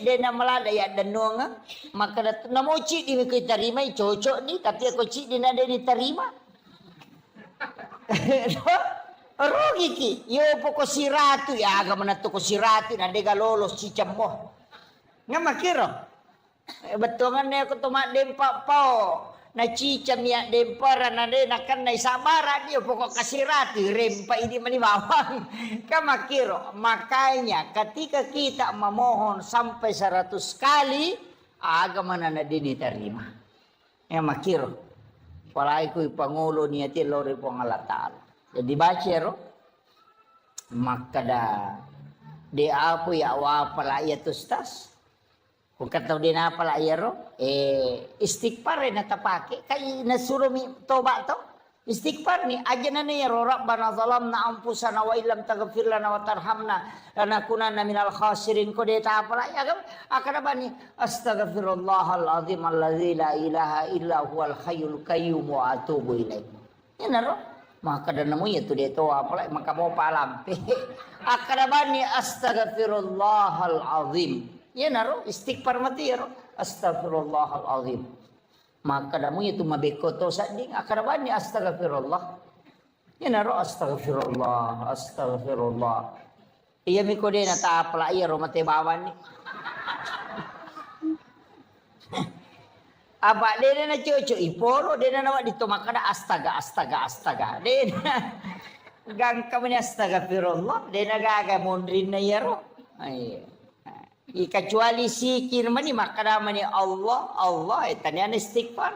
Dena malada ya danonga maka namo ci dimi kita terima cocok nih tapi ya koci dina deni terima. Rugi ki yo poko siratu ya aga manatu ko siratu na dega lolos cicambo. Ngamakiro. Betongan ne ko toma dempa pao. Na cicam ya dempara na de nakan na sabara dia pokok kasirati rempa ini mani bawang. Kamakiro. Makanya ketika kita memohon sampai 100 kali agama na dini terima. Ya makiro. Walai ku pangulo niati lori pong Allah Ta'ala. Jadi baca ro. Maka dah de apa ya wa pala ya tustas. Bukan tahu dia apa lah ya roh, istighfar na tapake, kay nasuruh mi toba to, istighfar ni aja na ya roh Rabbana zalamna anfusana wa illam taghfir lana wa tarhamna lanakunanna minal khasirin ko dia ta apa lah ya kan, akan apa ni astaghfirullahal azim alladzi la ilaha illa huwal hayyul qayyum wa atubu ilaih. Ya na roh, maka dan nemu ya tu dia to apa lah maka mau palam. Akan apa ni astaghfirullahal azim. Ya naro istighfar mati ya astagfirullahalazim. Maka damu itu mabekoto sading akarabani astagfirullah. Ya naro astagfirullah. Iya miko de na ta apla iya ro mate bawan ni. Apa de na cucu ipolo de na nawa dito makada astaga. De gang kami astagfirullah de na gaga mondrin na ya ro. Ay. Kecuali sikir mani makna mani Allah itanya istighfar.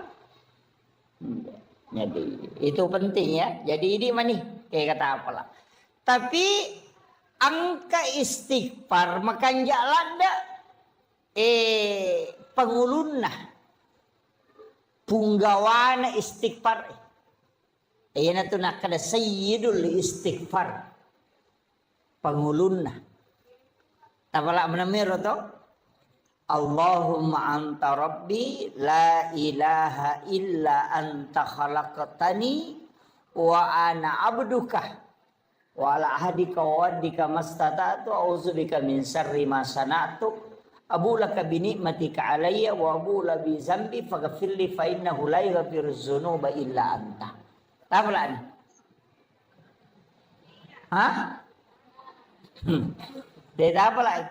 Jadi itu penting ya. Jadi ini mani kayak kata apalah. Tapi angka istighfar makan jalada pengulunna punggawana istighfar. Ayeuna tu nak kada sayyidul istighfar. Pengulunna tapala menamiro to Allahumma anta rabbi la ilaha illa anta khalaqtani wa ana abduka wa ala ahdika wa waddika mastata'tu a'udzubika min syarri ma sana'tu abu laka bi ni'matika alayya wa abu la bi zambi faghfirli fa innahu la yaghfiru dzunuba illa anta. Tapala ni Dia apa lagi?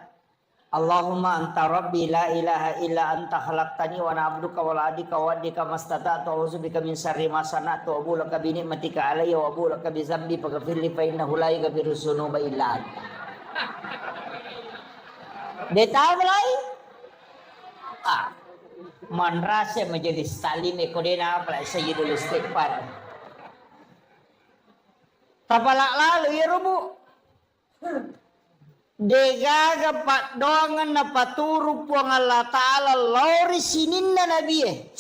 Allahumma anta rabbi la ilaha illa anta khalaqtani wa ana abduka wa la adika wa adika mastata'tu a'udzubika min syarri ma sana'tu wa bulaka bi ni'matika alayya wa bulaka bi dzambi faghfirli fa innahu la yaghfiru dzunuba illa anta. Dia tahu lagi? Man rasa menjadi salim ekodena apa sayyidul istighfar. Tapalak lalu ya rubu. Degaga pat dongan na paturu puang Allah Ta'ala lori sininna nabi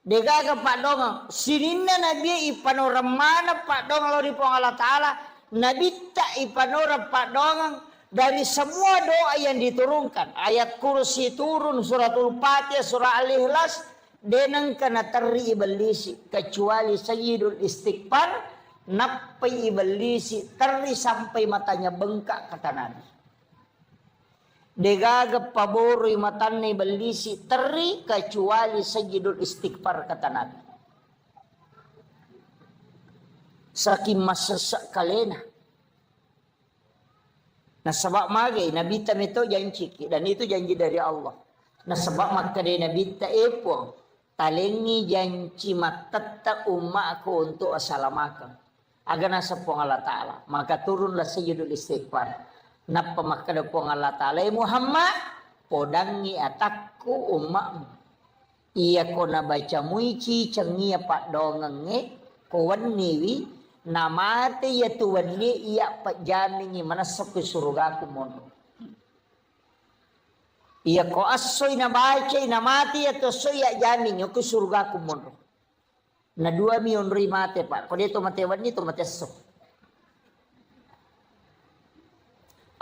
Degaga Pak Dongang. Sininna Nabi ipanorama Pak Dongang lo di Allah Ta'ala. Nabi tak ipanora Pak Dongang. Dari semua doa yang diturunkan. Ayat kursi turun. Suratul Fatihah. Surah Al-Ikhlas. Denang kena teri ibalisi. Kecuali Sayyidul Istighfar. Napai ibalisi. Teri sampai matanya bengkak kata Nabi. Degaga paboroi matanne ibalisi. Teri kecuali Sayyidul Istighfar kata Nabi. Saking masasak kalena. Nah sebab magai Nabi tam itu janji dan itu janji dari Allah. Nah sebab maka dari Nabi ta epo talengi janji matatta umatku untuk assalamakan. Agar nasapong Allah Ta'ala. Maka turunlah Sayyidul Istighfar. Napa maka dapong Allah Ta'ala. Muhammad podangi atakku umatmu. Iya ko na baca muici cengia Pak Dongange kawan niwi. Namate ya tuan ni iya pak jamingi manasok ke surga ku mono. Iya ko asoy na baca na mati ya to soy ya jamingi ku surga ku mono. Na 2 milyon mate Pak. Ko dito matewan ni to matesok.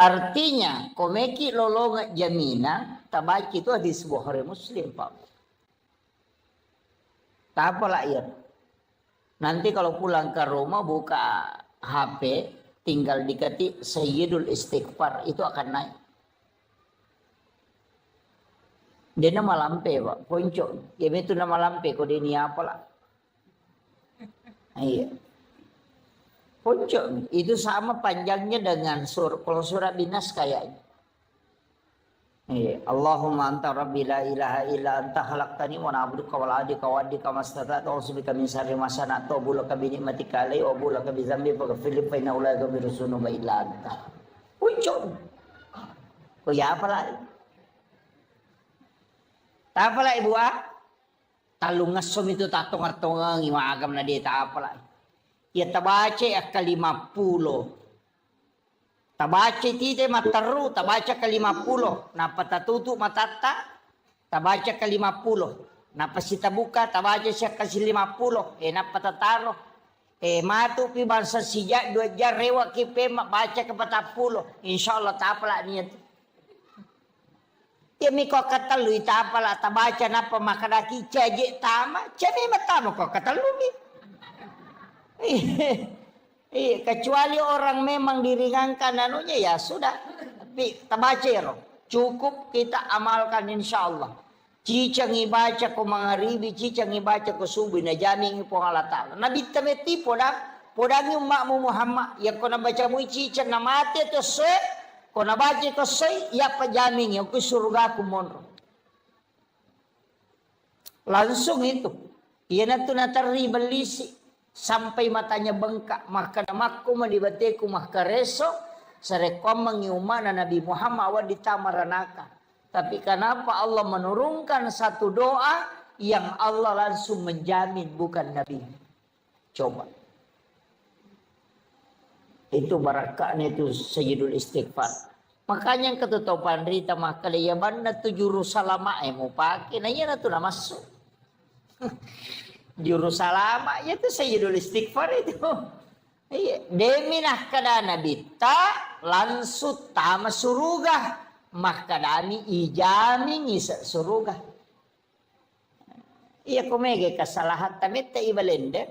Artinya komeki lolonga jamina tabaki itu hadis Bukhari Muslim Pak. Tak apalah ya. Nanti kalau pulang ke rumah buka HP, tinggal diketik Sayyidul Istighfar, itu akan naik. Dia nama lampe Pak, poncok. Ya itu nama lampe, kok dia ni apalah. Iya. Poncok, itu sama panjangnya dengan kalau surat Binas kayaknya. Allahumma anta rabbi la ilaha illa anta khalaqtani wa na'buduka wa la'adika wa addika mastata'tu wa usbika min syarri ma sana'tu wa bulaka bi ni'matika alai wa bulaka bi zambi faghfirli fa innahu la yaghfiru dzunuba illa anta. Ucap. Oh ya apalah. Tak apalah ibu talung ngasom itu tatong artongang iwagam na dia tak apalah. Ya tabace ak 50. Tabaca tite mataru, tabaca ke 50. Napa tatutu matata, tabaca ke 50. Napa sita buka, tabaca siya kasi 50. Napa tataro. Matu pi bangsa sijak 2 jar rewa kipe baca ke 40. Insyaallah tapala niya. Ya miko katalu itapala tabaca napa makadaki caje tama, cami matamo ko katalu mi. Kecuali orang memang diringankan anunya ya sudah. Tapi tabacero. Cukup kita amalkan insya Allah. Cicang ibaca ko mangaribi, cicang ibaca ko subuh na jamin po Allah Ta'ala. Nabi tameti podang yung makmu Muhammad. Ya ko nabaca mo cicang na mati to soy. Ko nabaca ko soy, ya pa jamin yung ko surga ko monro. Langsung itu. Yan na ito nataribal lisi. Sampai matanya bengkak, maka namaku madibateku maka reso sarekom mengiumana Nabi Muhammad awal ditamaranaka. Tapi kenapa Allah menurunkan satu doa yang Allah langsung menjamin bukan Nabi? Coba. Itu barakahnya itu Sayyidul Istighfar. Makanya yang ketutupan rita maka dia banda 7 salama mau pakai, nah iya tu nama masuk. Juru salama ya itu Sayyidul Istighfar itu. Iya, deminah kadana bitta lansut tama suruga makadani ijami ngisa suruga. Iya komege kesalahan tamit ibalende.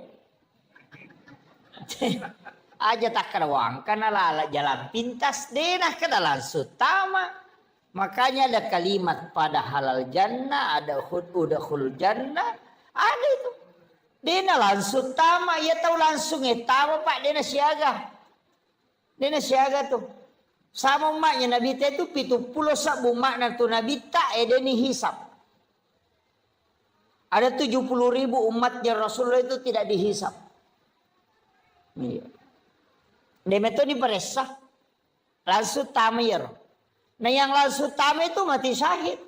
Aja tak karawang kana lala jalan pintas denah kada lansut tama. Makanya ada kalimat pada halal jannah, ada udkhul jannah, ada itu. Dena langsung tama, ya tahu langsung tama Pak, dena siaga. Dena siaga tuh. Sama umatnya Nabi itu 70 sabu makna tuh Nabi tak deni hisap. Ada 70.000 umatnya Rasulullah itu tidak dihisap. Iya. Demi itu diperesah. Langsung tama ya. Nah yang langsung tama itu mati syahid.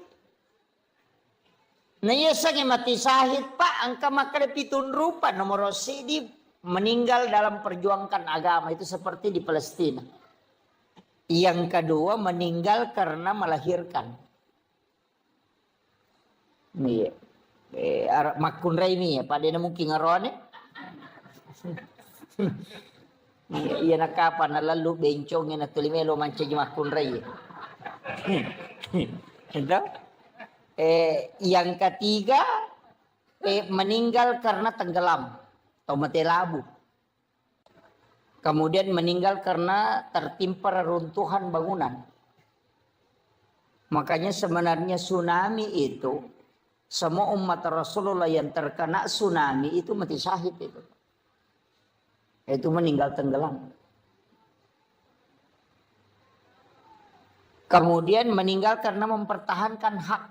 Nah iya sange mati syahid Pak, angka makanya pitun rupa nomor sidi meninggal dalam perjuangkan agama itu seperti di Palestina. Yang kedua meninggal karena melahirkan. Iya. Makun Raimi ya, pada na mungkin ngaron iya na kapan na lalu bencong na tulimelo manca Makun Rai. Itu. Yang ketiga meninggal karena tenggelam atau mati labu. Kemudian meninggal karena tertimpa reruntuhan bangunan. Makanya sebenarnya tsunami itu, semua umat Rasulullah yang terkena tsunami itu mati syahid itu. Itu meninggal tenggelam. Kemudian meninggal karena mempertahankan hak.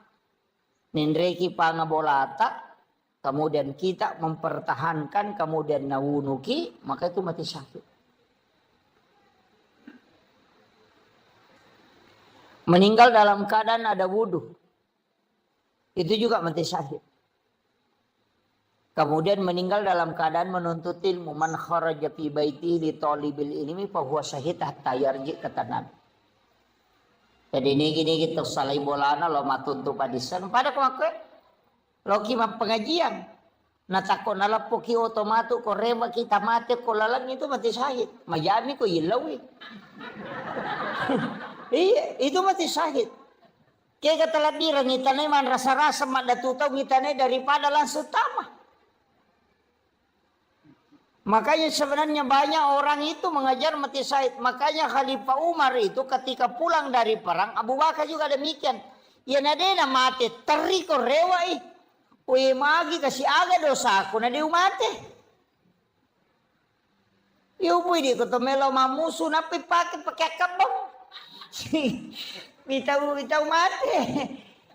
Nindreki pangabolata, kemudian kita mempertahankan, kemudian nawunuki, maka itu mati syahid. Meninggal dalam keadaan ada wudhu, itu juga mati syahid. Kemudian meninggal dalam keadaan menuntut ilmu. Man kharaja fi baiti li talibil ilmi fa huwa syahid hatta yarji, kata Nabi. Jadi ini gini kita salai bolana lo matuntu padisan pada kemakai lo kima pengajian. Natako nalapo ki otomatu ko rema kita mati ko lalang itu mati syahid. Majami ko ilawi. Iya, itu mati syahid. Kaya kata labirang itanay man rasa-rasa madatutaw itanay daripada langsung tamah. Makanya sebenarnya banyak orang itu mengajar mati syahid. Makanya Khalifah Umar itu ketika pulang dari perang, Abu Bakar juga demikian. Ya nadena mati, teriko rewai. Uy magi kasi aga dosa ako na di umate. Iupoy di ko to melo mamuso na pakai kabang. Bitaw mati.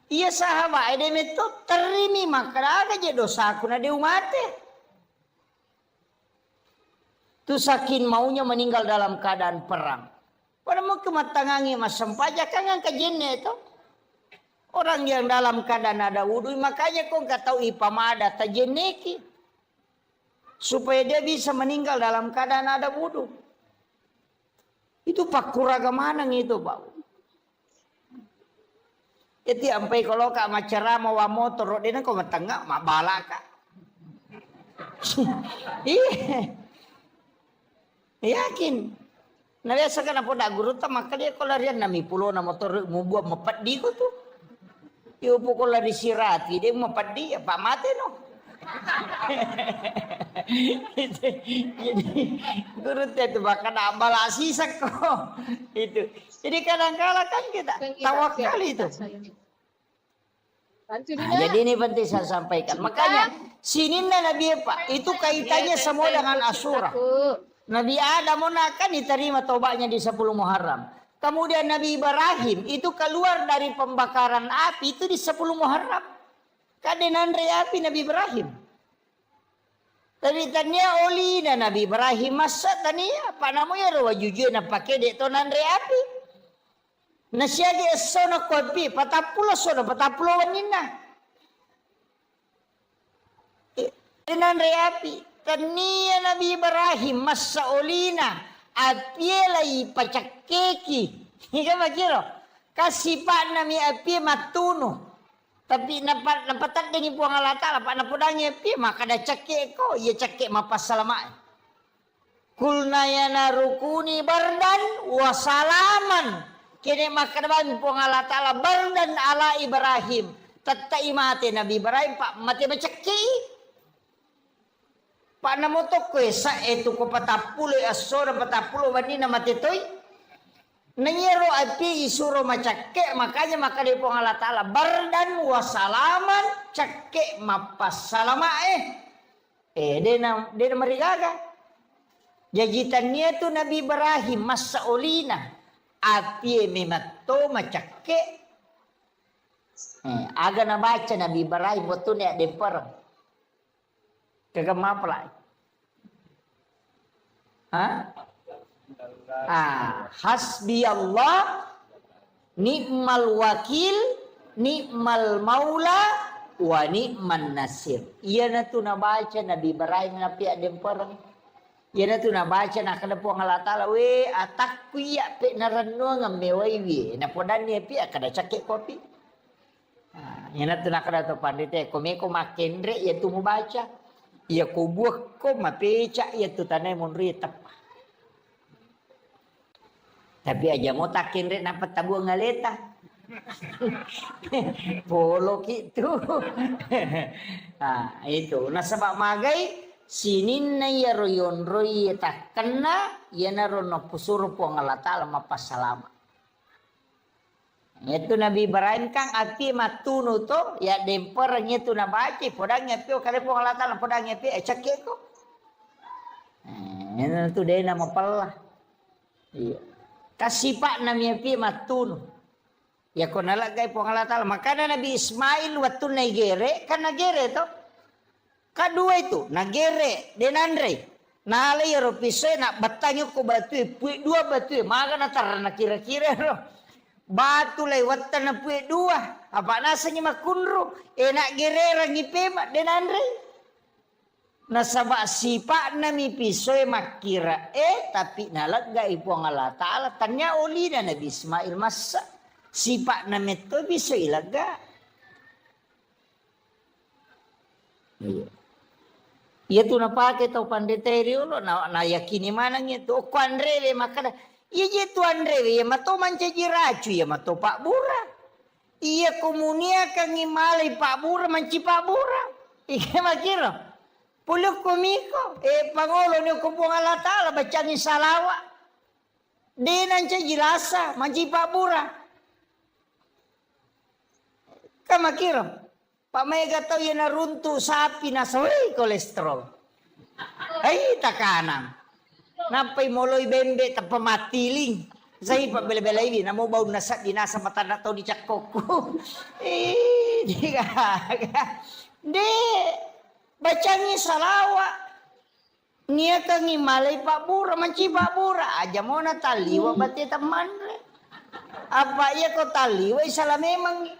Iya sahabat, ede meto terimi makaraga je dosa aku na di umate. Tu saking maunya meninggal dalam keadaan perang. Pada mau kematangangi mas sempaja kangen kejenne itu. Orang yang dalam keadaan ada wudhu, makanya kau nggak tahu ipamada tajeneki. Supaya dia bisa meninggal dalam keadaan ada wudhu. Itu pakuraga manang itu, Pak. Itu sampai kalau kak macara mau motor, dia kau matangga mabala kak. Iya, yakin. Nah biasa kan apa dah guru tak maka dia kalau dia nami pulau na motor mau buat mepat di ko tuh. Yo pukul lari sirati dia mepat di apa mati no. Jadi guru itu bahkan abal asisak kok itu. Jadi kadang-kadang kan kita tawakal itu. Nah, jadi ini penting saya sampaikan. Makanya sini Nabi Pak itu kaitannya semua dengan Asyura. Nabi Adam kan diterima tobatnya di 10 Muharram. Kemudian Nabi Ibrahim itu keluar dari pembakaran api itu di 10 Muharram. Kadenan api Nabi Ibrahim. Tapi tanya oli dan Nabi Ibrahim masa tania apa namanya rawa jujur na pakai dek tonan api. Nasya di sono kopi patapulo sono patapulo wanina. Kadenan api. Tania Nabi Ibrahim masa olina apielai pacakeki. Hingga makiro kasih pak nami api matuno. Tapi napatan dengan puang Allah Ta'ala pak napudangnya api maka ada cakek ko ia cakek mapas salaman. Kulna yana rukuni bardan wasalaman. Kini maka dapat puang Allah Ta'ala bardan ala Ibrahim. Tatai mati Nabi Ibrahim pak mati macakek. Pak namotok ko sa eto ko patapulo asora patapulo wanina matitoy. Nanyero api isuro macakke makanya maka di pong Allah Ta'ala bardan wasalaman cakke mapas salama dena marigaga. Jajitannya tu Nabi Ibrahim masa olina api memato macakke. Aga na baca Nabi Ibrahim waktu ni ada perang. Kagak mapla. Hasbi Allah ni'mal wakil ni'mal maula wa ni'man nasir. Iya na tu na baca Nabi Ibrahim na pihak demperang. Iya na tu na baca na kada po Allah Ta'ala we atak kuya pe na ranu ngamewai we na podan ni pihak kada cakek kopi. Yana tu nak ada tu pandite ko makendre ya tu mau baca. Ya ko buah ko mapeca ya tu tanai mun ritap. Tapi aja mau takendre napa tabu ngaleta. Polo gitu. Nah, itu. Nah sebab magai sinin na ya royon roy tak kena ya narono pusur po ngalata lama pasalama. Itu Nabi Ibrahim kang api matunu to ya demper itu na baci podang ngepi kali po ngalata podang ngepi cek ko. Itu dia nama pelah. Iya. Kasipak namanya pi matunu. Ya ko nalagay po ngalata makana Nabi Ismail waktu nagere kan nagere to. Kadua itu nagere denandre. Nalay ro pisay na batangyo ko batu dua batu maga na tarana kira-kira ro. Batu lewat na puwe dua. Apa nasa niya makunro. Enak gerera ngipema denandre. Nasaba sipa na mi pisoy makira. Tapi nalagga ipo ang Allah Ta'ala. Tanya uli na Nabi Ismail masa. Sipa na meto pisoy ilaga. Iya tu napake tau pandeteri ulo. Na yakini manang ito. O kuandrele makada. Iya tu Andre ya mato mancaji racu ya mato Pak Bura. Iya komunia kang imalay Pak Bura manci Pak Bura. Ika makiro. Puluk komiko pangolo ni kumpung Allah Ta'ala bacaan salawa. Di nancaji lasa manci Pak Bura. Kamakiro. Pak Mega tau ya naruntu sapi nasaway kolesterol. Ay takanang. Napay moloy bembe tapa matiling. Saya pa bela-bela ini namo bau nasa dinasa mata na to di cakoko. Di De bacangi salawa. Nia kang imalay Pak Bura manci Pak Bura aja mau na taliwa bati teman. Apa ya kau taliwa salah memang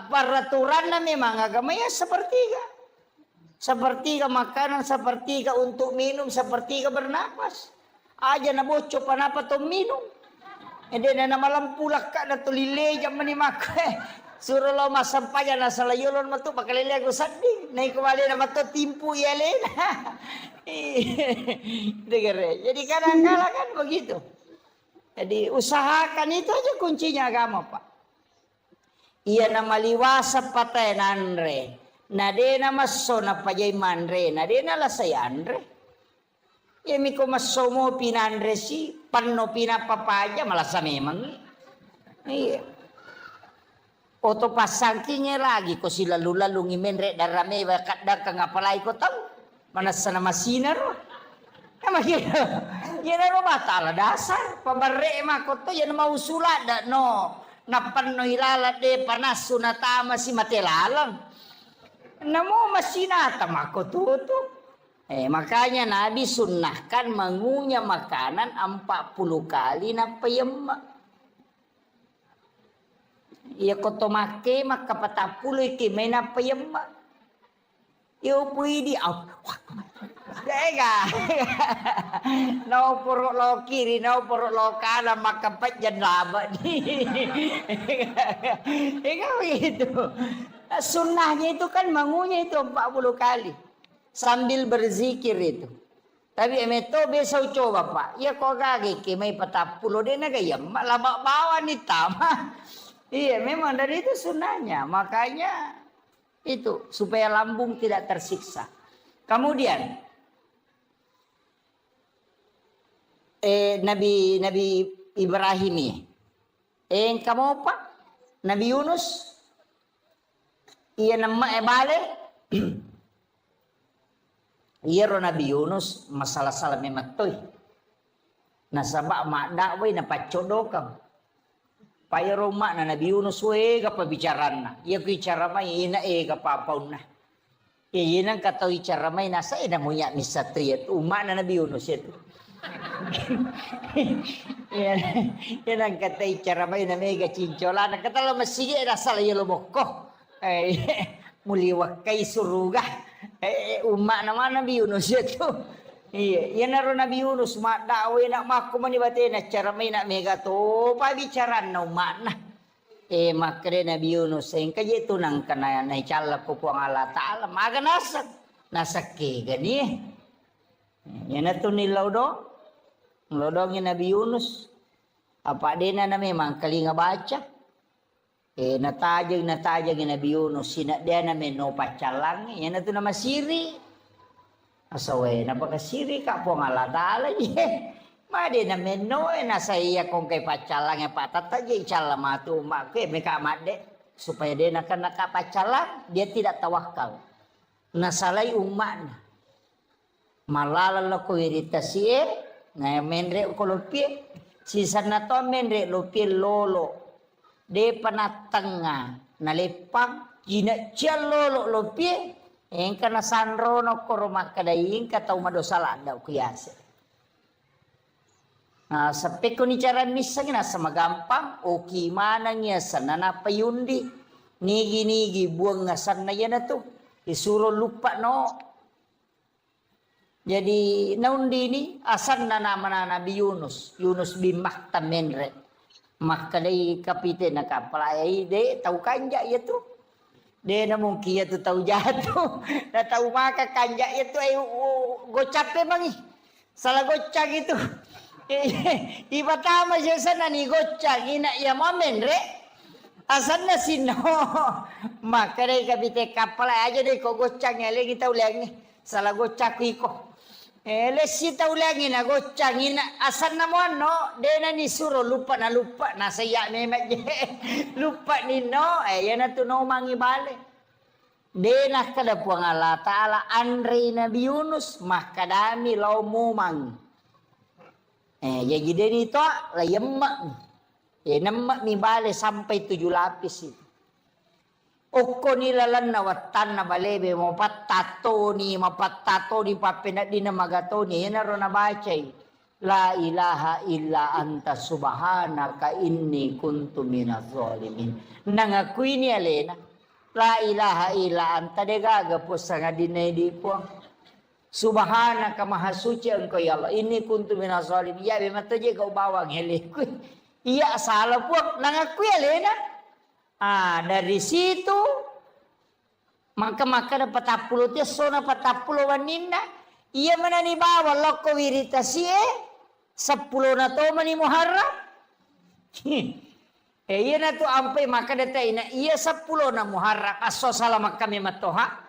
peraturan na memang agamanya sepertiga. Sepertiga makanan, sepertiga untuk minum, sepertiga bernapas. Aja na bocor panapa to minum. Ede na malam pulak ka na tulile jam manimak. Suruh lo masampaya na salayolon matu pakalile ako sandi. Nai kembali na matu timpu yalen. Dengar. Jadi kadang-kadang kan begitu. Jadi usahakan itu aja kuncinya agama, Pak. Iya na maliwasa patay nanre. Nadena maso na pajay manre, nadena lasay andre. Yemi ko maso mo pinandre si, panno pinapapaja, malasa memang. Iya. Oto pasangkinya lagi ko sila lalu ngimenre darame bakada ka ngapalay ko tau. Manasa na masinar. Makita. Yan na matala dasar. Pabarre makoto yan mausulada no. Napanno hilala de panas sunatama si matelalang. Namo masinata makotuto. Makanya Nabi sunnahkan mengunyah makanan 40 kali na payemma. Iya koto make maka 40 iki may na payemma. Iyo pwede Dega. Nau puruk lo kiri, nau puruk lo kanan makapat jan laba ni. Begitu. Sunnahnya itu kan mengunyah itu 40 kali sambil berzikir itu. Tapi emeto besok coba Pak. Ya kok gage ke may 40 dia na gaya malabak bawa ni tama. Iya memang dari itu sunnahnya. Makanya itu supaya lambung tidak tersiksa. Kemudian Nabi Ibrahim ini. Kamu Pak? Nabi Yunus iya nama bale. Iya ro Nabi Yunus masalah salah mematoy. Nasaba mak dakway na pacodokam. Paya roma na Nabi Yunus we kapabicaran na. Iya ko icara may ina kapapaw na. Iya nang kataw icara may nasa ina mo ya misatriyat. Uma na Nabi Yunus ito. Yan ang kataw icara may na mega cincola. Nagkatala masige nasa layo lumoko. Muliwak kay suruga. Uma naman Nabi Yunus ito. Iya, yan na rin Nabi Yunus, dawe na mako manibate na cara may na mega to, pabicaran na uma na. makre Nabi Yunus sehingga itu nang kena na icala ko po ang Allah Ta'ala maga nasake gani yan na to nilaw do lodongin Nabi Yunus apa din na memang kalinga baca natajag Nabi Yunus sina dia na no pacalang yan na to na masiri asaway napakasiri ka po ang Allah Ta'ala made na meno nasa iya kung kay pacalang patata je icala matu make meka made supaya dia nak pacalang dia tidak tawakal nasalay uman malala ko iritasi na menre ko lopi sisa na to menre lopi lolo de panatanga nalepang gina cial lolo lopi engka na sanro no ko rumah kadaing katau madosala daw kuyase. Nah, sampai ko ni cara misalnya sama gampang, oki mana niya sana na payundi, nigi buang ngasan na yan na to, isuro lupa no. Jadi naundi ni asan na naman na Nabi Yunus bin Makta menre, makkalay kapite na kapalay de tau kanja ya to, de na mungkin ya to tau jatuh, na tau maka kanja ya to ay gocape mangi, salah gocak itu. Iba tama siya sa nanigotsa ina iya momen re asan na sino makare kabite kapala aja deh ko gotsa ngele kita ulang ni salah gotsa ko lesi ta ulang na gotsa ina asan na mo no de na ni suro lupa na saya memet je lupa ni no yan na to no mangibale de na kada puang Allah Ta'ala Andre Nabi Yunus makadami lau mumang jadi dari itu lah yemak nemak mi bale sampai 7 lapis itu. Oko nilalan na watan na balebe mo patato ni papenat di na magato ni yan na baca la ilaha illa anta subhanaka inni kuntu minaz zalimin. Nangakui ni alena la ilaha illa anta de gaga po sa ngadinay di po. Subhanaka maha suci engkau ya Allah ini kuntu minaz zalimin ya memang tu je kau bawang hele iya salah puak nangaku ya lena dari situ maka dapat 40 dia sona 40 wanina iya mana ni bawa loko wiritasi 10 na to mani muharram iya na to ampai maka data ina iya 10 na muharram aso salah kami matoha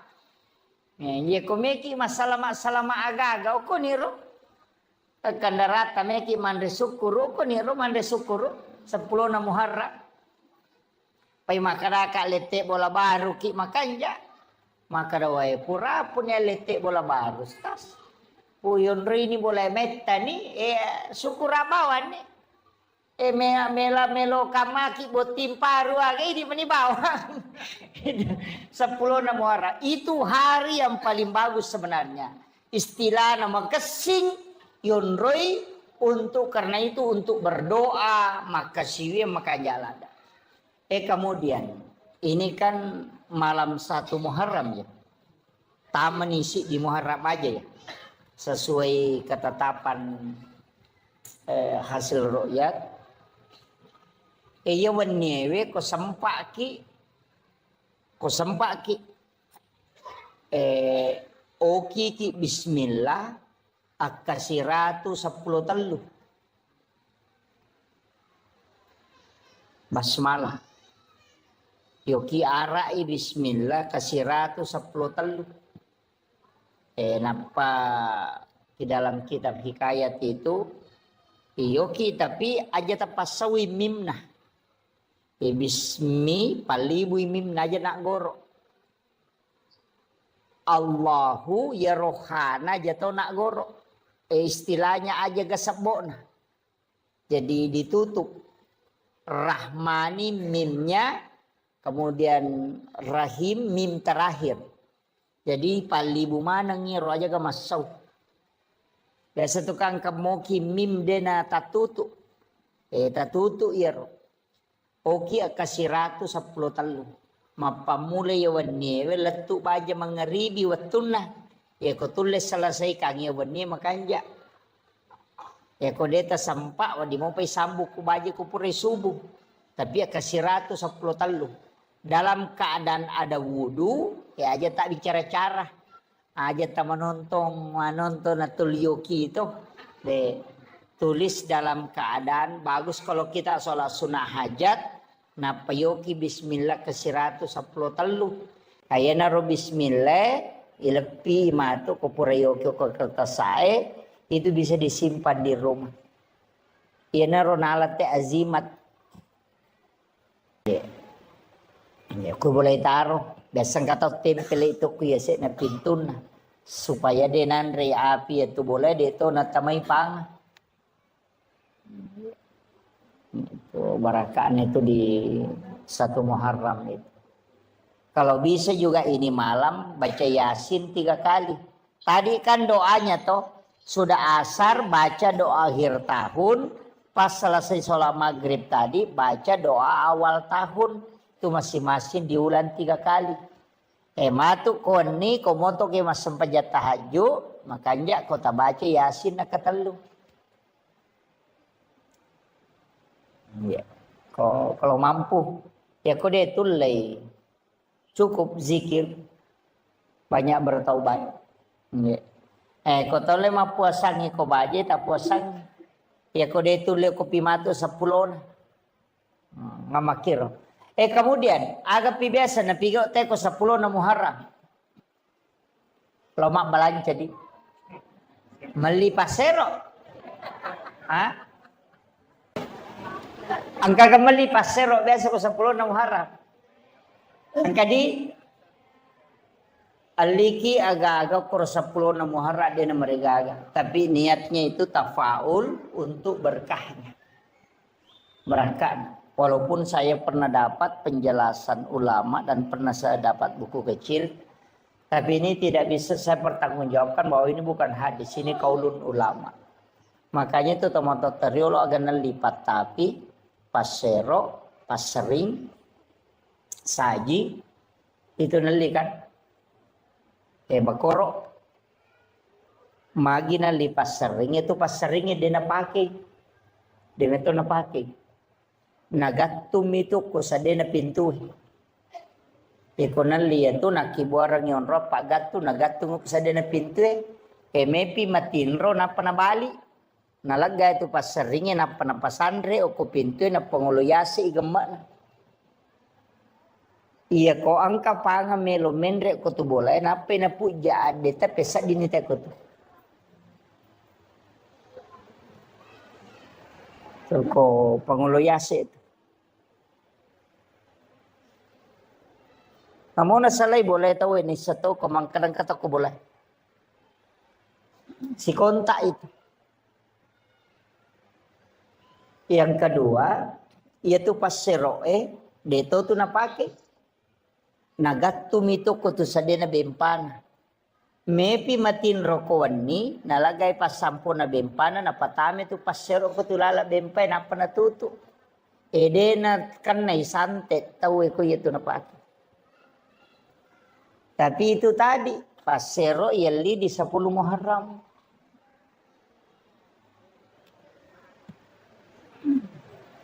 ya komeki masalah aga-aga ko niro kandarata meki mande sukuru ko niro mande sukuru 10 na muharram pai makaraka lete bola baru ki makanja makadawai pura punya lete bola baru tas puyon rini bola metta ni sukurabawan ni melo kamaki botim paru agak ini meni bawang 10 na muharram itu hari yang paling bagus sebenarnya istilah nama kesing yonroi untuk karena itu untuk berdoa maka siwi maka jalan kemudian ini kan malam 1 Muharram ya taman isi di Muharram aja ya sesuai ketetapan hasil ru'yat iya wenyewe ko sempak ki oki ki bismillah akasiratu 10 telu basmalah yoki arai bismillah kasiratu 10 telu napa di dalam kitab hikayat itu yoki tapi aja tapasawi mimnah bismi palibu mim naja nak goro Allahu ya rohana jatuh nak goro istilahnya aja gasabona jadi ditutup rahmani mimnya kemudian rahim mim terakhir jadi palibu mana ngiro aja ga masau biasa tukang kemoki mim dena tatutu tatutu iro oki akasiratu 10 telu mapamulay yawanni letu baja mangaribi wattunna ya ko tulis selesai kang yawanni makanja ya ko deta sampak wadi mo pay sambuk ku baja ku pure subuh Tapi ya kasiratu 10 telu. Dalam keadaan ada wudu, ya aja tak bicara cara. Aja tak menonton atul yoki itu. Tulis dalam keadaan bagus kalau kita sholat sunnah hajat. Napa yoki bismillah kasiratu 10 telu. Ayana ro bismillah ilepi matu kopura yoki ko kertasae itu bisa disimpan di rumah. Ayana ro nalate azimat. Ya, aku boleh taruh. Biasa kata tempel itu ku ya na pintu na supaya dia nanre api itu boleh dia itu na tamay pang. Itu barakaan itu di 1 Muharram itu. Kalau bisa juga ini malam baca Yasin 3 kali. Tadi kan doanya toh sudah asar baca doa akhir tahun, pas selesai sholat maghrib tadi baca doa awal tahun. Itu masing-masing diulang 3 kali. Matu koni komoto ke mas sempajat tahajud, makanya kota baca Yasin nak ketelu. Ya, kalau mampu ya kau dia tulai cukup zikir banyak bertaubat. Ya. Kau tahu lema puasangi kau baca tak puasangi. Ya kau dia tulai kopi matu 10 ngamakir. Kemudian agak biasa na pigo teko 10 na Muharram. Lomak balan jadi meli pasero. Angka kemeli pasero biasa ko 10 na Muharram. Angka di aliki agak-agak ko 10 na Muharram dia na meregaga. Tapi niatnya itu tafaul untuk berkahnya. Berkah. Walaupun saya pernah dapat penjelasan ulama dan pernah saya dapat buku kecil, tapi ini tidak bisa saya pertanggungjawabkan bahwa ini bukan hadis, ini kaulun ulama. Makanya itu teman-teman teriolo agak lipat tapi pasero, pasering, saji itu neli kan? Bakoro, magi nali pasering itu paseringnya dia nak pakai, dia itu nak pakai. Nagatum itu ko sa de na pintu. Iko naliya to nakibuarang yon ro pagatu nagatum ko sa de na pintu. Mepi matinro na panabali. Nalaga itu pasaringin na panapasandre o ko pintu na panguluyasi igama na. Iya ko angka panga melo mendre ko to bola na na puja ade ta pesa dinita ko to. So ko panguluyasi itu. Namun nasalay boleh tahu ini satu kadang kata ko boleh. Si kontak itu. Yang kedua, yaitu paseroe, deto tu napake. Nagatum itu ko tu sadena bempana. Mepi matin rokoan ni nalagay pa 10 na bempana napatami tu pasero ko tu lala bempay napanatuto. Edena kan na isantet tahu ko yaitu napake. Tapi itu tadi pasero yali di 10 Muharram.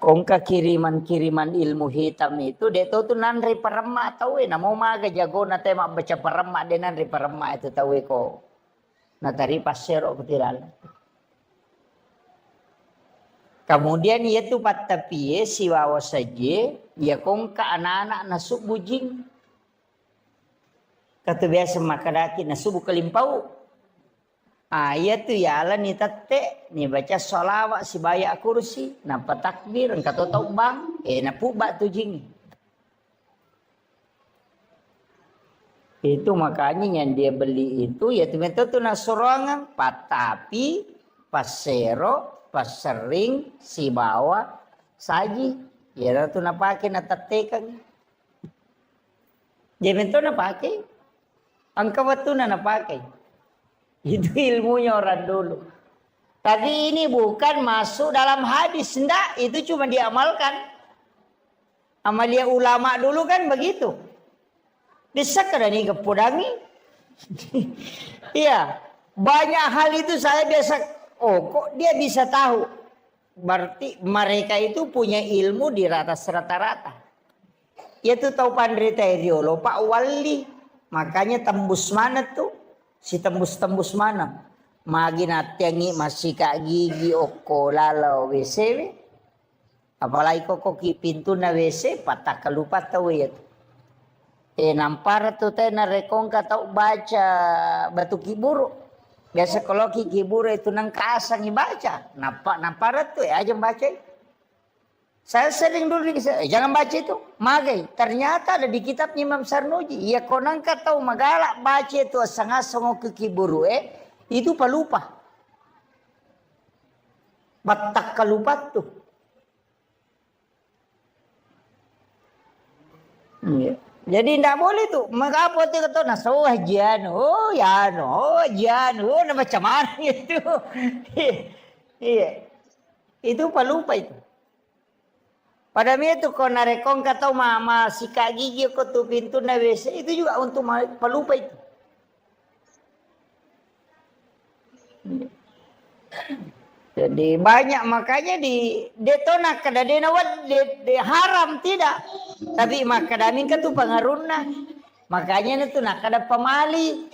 Kongka kiriman ilmu hitam itu dia tahu tu nanri parema tahu na mau maga jago na tema baca parema dia nanri parema itu tahu ko. Na tari pasero ketilal. Kemudian yaitu patapie siwawa saja ya kongka anak-anak nasuk bujing. Kata biasa makadaki na subuh kelimpau. Ayat tu ya ni tate ni baca solawat si bayak kursi nampak takbir kata tau bang na pubak tu jing. Itu makanya yang dia beli itu ya tu tu na sorongan patapi pasero pasering si bawa saji ya tu na pakai na tatekan. Dia tu na pakai angka waktu na pakai. Itu ilmunya orang dulu. Tapi ini bukan masuk dalam hadis. Enggak, itu cuma diamalkan. Amalia ulama dulu kan begitu. Disakar ini kepudangi. Iya, banyak hal itu saya biasa. Oh, kok dia bisa tahu? berarti mereka itu punya ilmu di atas rata-rata. Itu tahu pandrita eriolo Pak Wali. Makanya tembus mana tuh? Si tembus mana? Magi natiangi masih kak gigi oko lalau WC. Apalagi kok pintu na WC patah kelupa tahu ya. Nampar tuh teh narekong kata baca batu kiburu. Biasa kalau kiburu itu nang kasang baca. Nampar tuh ya aja baca. Saya sering dulu jangan baca itu. Magai ternyata ada di kitab Imam Sarnuji. Ya konang kata magala baca itu asang-asang ke kiburu itu pelupa. Batak kelupat tuh. Yeah. Jadi tidak boleh tuh. Mengapa itu kata naso hajian, macam mana itu? Iya, itu pelupa itu. Pada itu kau narekong kata mama si kak gigi kau tuh pintu na WC itu juga untuk pelupa itu. Jadi banyak makanya di detona kada denawat de haram tidak. Tapi makadamin kan tu pengaruhna. Makanya itu nak kada pemali.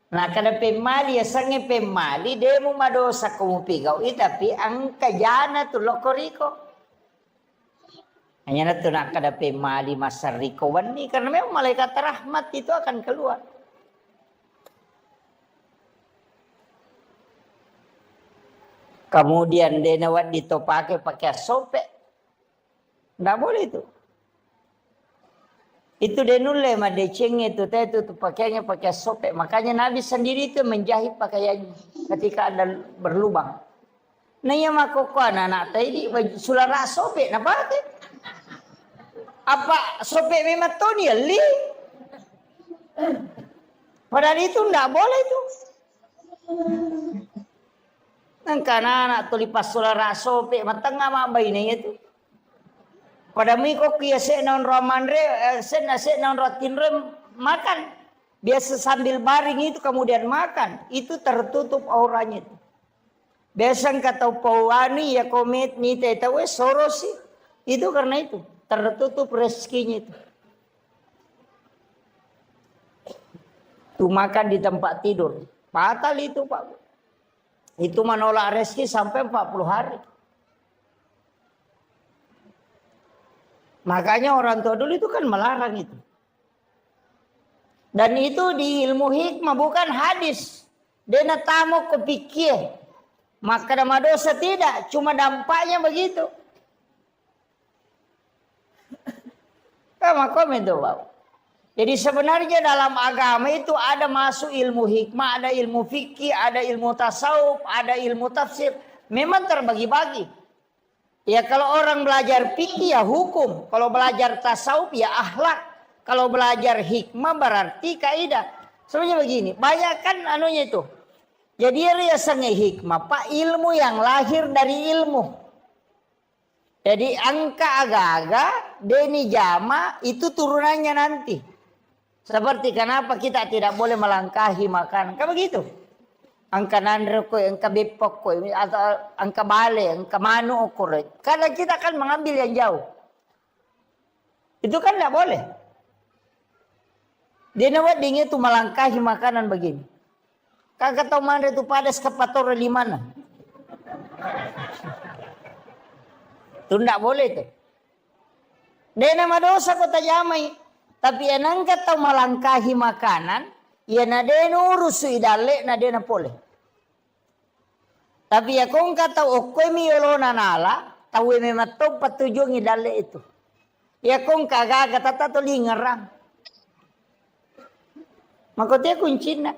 Nak kada pemali ya sange pemali demo madosa kamu pigau tapi angka jana tu lokoriko. Hanya itu nak kada pemali masariko wani karena memang malaikat rahmat itu akan keluar. Kemudian denawat ditopake pakai sopek. Nggak boleh itu. Itu denule mah deceng itu pakainya pakai sopek. Makanya Nabi sendiri itu menjahit pakaiannya ketika ada berlubang. Nah ya makoko anak tadi sulara sopek na pakai. Apa sopek memang Tony li? Padahal itu nggak boleh itu. Nang anak tulipas sulara sope matanga mabay na itu. Pada miko kia se naon romanre se naon rotinre makan. Biasa sambil baring itu kemudian makan. Itu tertutup auranya itu. Biasa kata pawani ya komit ni tetawe sorosi. Itu karena itu tertutup rezekinya itu. Tuh makan di tempat tidur. Fatal itu Pak. Itu menolak rezeki sampai 40 hari. Makanya orang tua dulu itu kan melarang itu. Dan itu di ilmu hikmah bukan hadis. Dena tamu kepikir. Maka nama dosa tidak. Cuma dampaknya begitu. Kamu komen tuh Pak. Jadi sebenarnya dalam agama itu ada masuk ilmu hikmah, ada ilmu fikih, ada ilmu tasawuf, ada ilmu tafsir. Memang terbagi-bagi. Ya kalau orang belajar fikih ya hukum. Kalau belajar tasawuf ya akhlak. Kalau belajar hikmah berarti kaidah. Sebenarnya begini, banyak kan anunya itu. Jadi ya sange hikmah, Pak ilmu yang lahir dari ilmu. Jadi angka aga-aga, deni jama itu turunannya nanti. Seperti kenapa kita tidak boleh melangkahi makanan. Kan begitu. Angka nandre ko, angka bepok ko, atau angka bale, angka manu ko. Karena kita akan mengambil yang jauh. Itu kan tidak boleh. Dia nawat dingin itu melangkahi makanan begini. Kakak tahu mana itu padas kepator di mana? Itu tidak boleh itu. Dia nama dosa kota jamai. Tapi enang kata melangkahi makanan, ya nadeno urus idale nadena pole. Tapi ya kong kata okoy miyolona nala, tahu memang tahu patujung idale itu. Ya kong kagak kata tato lingerang. Makanya kuncinya.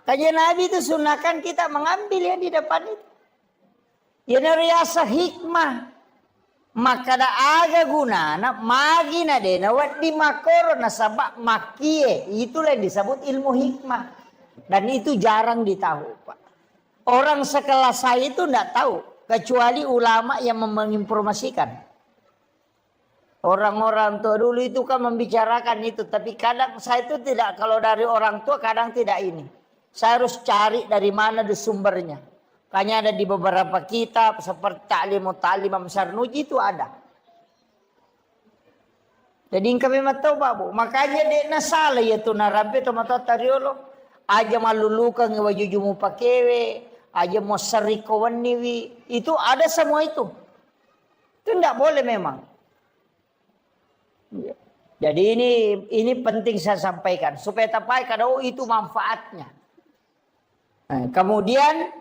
Kajian Nabi itu sunahkan kita mengambil yang di depan itu. Ya nariasa hikmah. Maka da aga guna na magi na de na wat di makoro na sabak makie itulah yang disebut ilmu hikmah dan itu jarang ditahu Pak. Orang sekelas saya itu tidak tahu kecuali ulama yang menginformasikan. Orang-orang tua dulu itu kan membicarakan itu tapi kadang saya itu tidak kalau dari orang tua kadang tidak ini. Saya harus cari dari mana di sumbernya. Makanya ada di beberapa kitab seperti Ta'limut Ta'lim Imam Sarnuji itu ada. Jadi kami matau babu. Makanya dia nasala ya tu narampe tu mata tariolo. Aja malulukan ngewajujumu pakewe. Aja mau serikawan niwi. Itu ada semua itu. Itu tidak boleh memang. Jadi ini penting saya sampaikan. Supaya tapai kada itu manfaatnya. Nah, kemudian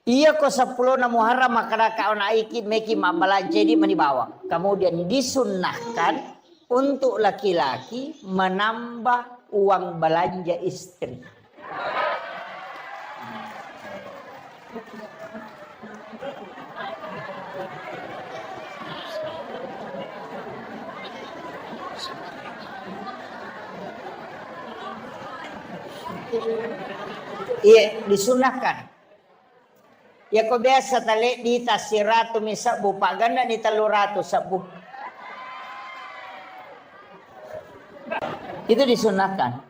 iya ko 10 na Muharram makada kaon aiki meki mabalance di manibawa. Kemudian disunnahkan untuk laki-laki menambah uang belanja istri. Iya, disunahkan. Ya kau biasa tali di tasiratu misabu paganda di teluratu sabu. Itu disunahkan.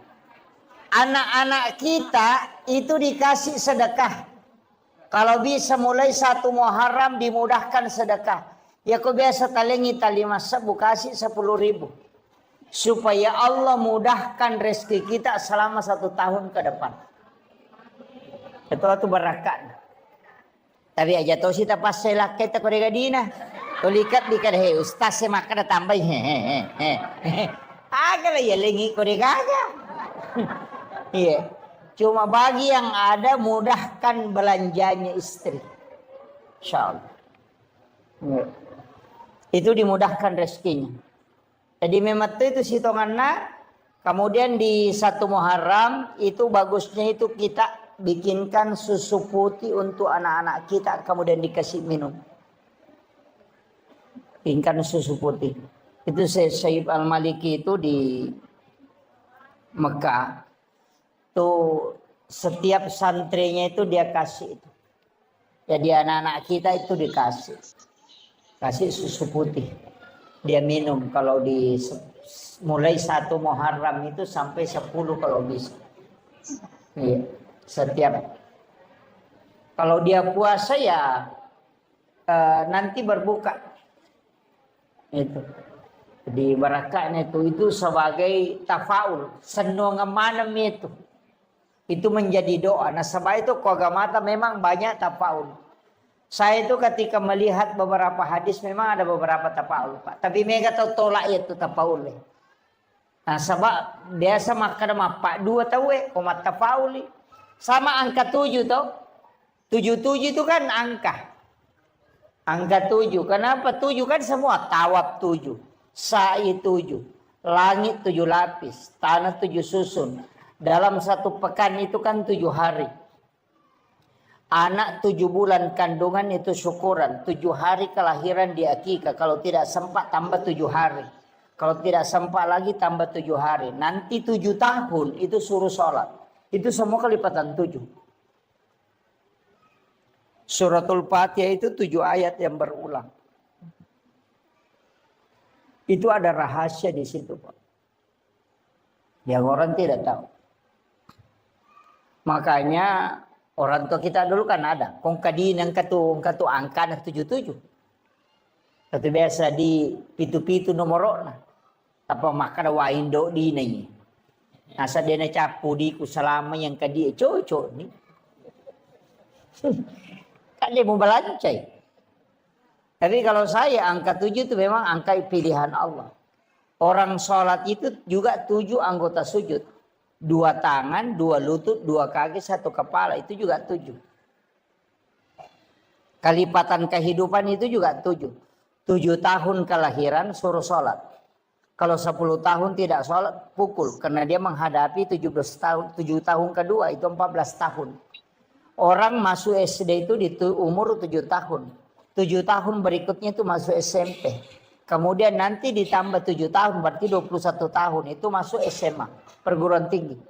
Anak-anak kita itu dikasih sedekah. Kalau bisa mulai 1 Muharram dimudahkan sedekah. Ya kau biasa tali ngitali masabu kasih 10.000. Supaya Allah mudahkan rezeki kita selama 1 tahun ke depan. Itu berakat. Tapi aja tahu sih pas saya lakai tak kau gadina. Tolikat dikad he ustaz saya makan tambah he. Agak lah ya lengi kau gaga. Iya. Cuma bagi yang ada mudahkan belanjanya istri. Insyaallah. Itu dimudahkan rezekinya. Jadi memang itu sitonganna. Kemudian di 1 Muharram itu bagusnya itu kita bikinkan susu putih untuk anak-anak kita. Kemudian dikasih minum. Bikinkan susu putih. Itu Syekh Al-Maliki itu di Mekah. Tuh setiap santrinya itu dia kasih itu. Jadi anak-anak kita itu dikasih. Kasih susu putih. Dia minum kalau di mulai 1 Muharram itu sampai 10 kalau bisa. Iya, setiap. Kalau dia puasa ya nanti berbuka. Itu. Di barakahnya itu sebagai tafaul, senang mana itu. Itu menjadi doa. Nah, sebab itu kogamata memang banyak tafaul. Saya itu ketika melihat beberapa hadis memang ada beberapa tafaul, Pak. Tapi mereka tahu tolak itu tafaul. Nah, sebab biasa makan apa 2 tahu komat tafaul. Sama angka 7 tau. 77 itu kan angka. Angka 7. Kenapa 7 kan semua tawab 7. Sa'i 7. Langit 7 lapis. Tanah 7 susun. Dalam 1 pekan itu kan 7 hari. Anak 7 bulan kandungan itu syukuran. 7 hari kelahiran di akikah. Kalau tidak sempat tambah 7 hari. Kalau tidak sempat lagi tambah 7 hari. Nanti 7 tahun itu suruh sholat. Itu semua kelipatan 7. Suratul Fatihah itu 7 ayat yang berulang. Itu ada rahasia di situ, Pak. Yang orang tidak tahu. Makanya orang tua kita dulu kan ada. Kong kadin yang katu angka 77. Katu biasa di pitu-pitu nomorona. Apa makan waindo di nai. Nasa dia na capu di ku selama yang kadi cocok ni. Kan dia mau belancai. Tapi kalau saya angka 7 itu memang angka pilihan Allah. Orang sholat itu juga 7 anggota sujud. 2 tangan, 2 lutut, 2 kaki, 1 kepala. Itu juga 7. Kalipatan kehidupan itu juga 7. 7 tahun kelahiran suruh sholat. Kalau 10 tahun tidak sholat, pukul. Karena dia menghadapi 17 tahun, 7 tahun kedua itu 14 tahun. Orang masuk SD itu di umur 7 tahun. 7 tahun berikutnya itu masuk SMP. Kemudian nanti ditambah 7 tahun berarti 21 tahun itu masuk SMA, perguruan tinggi.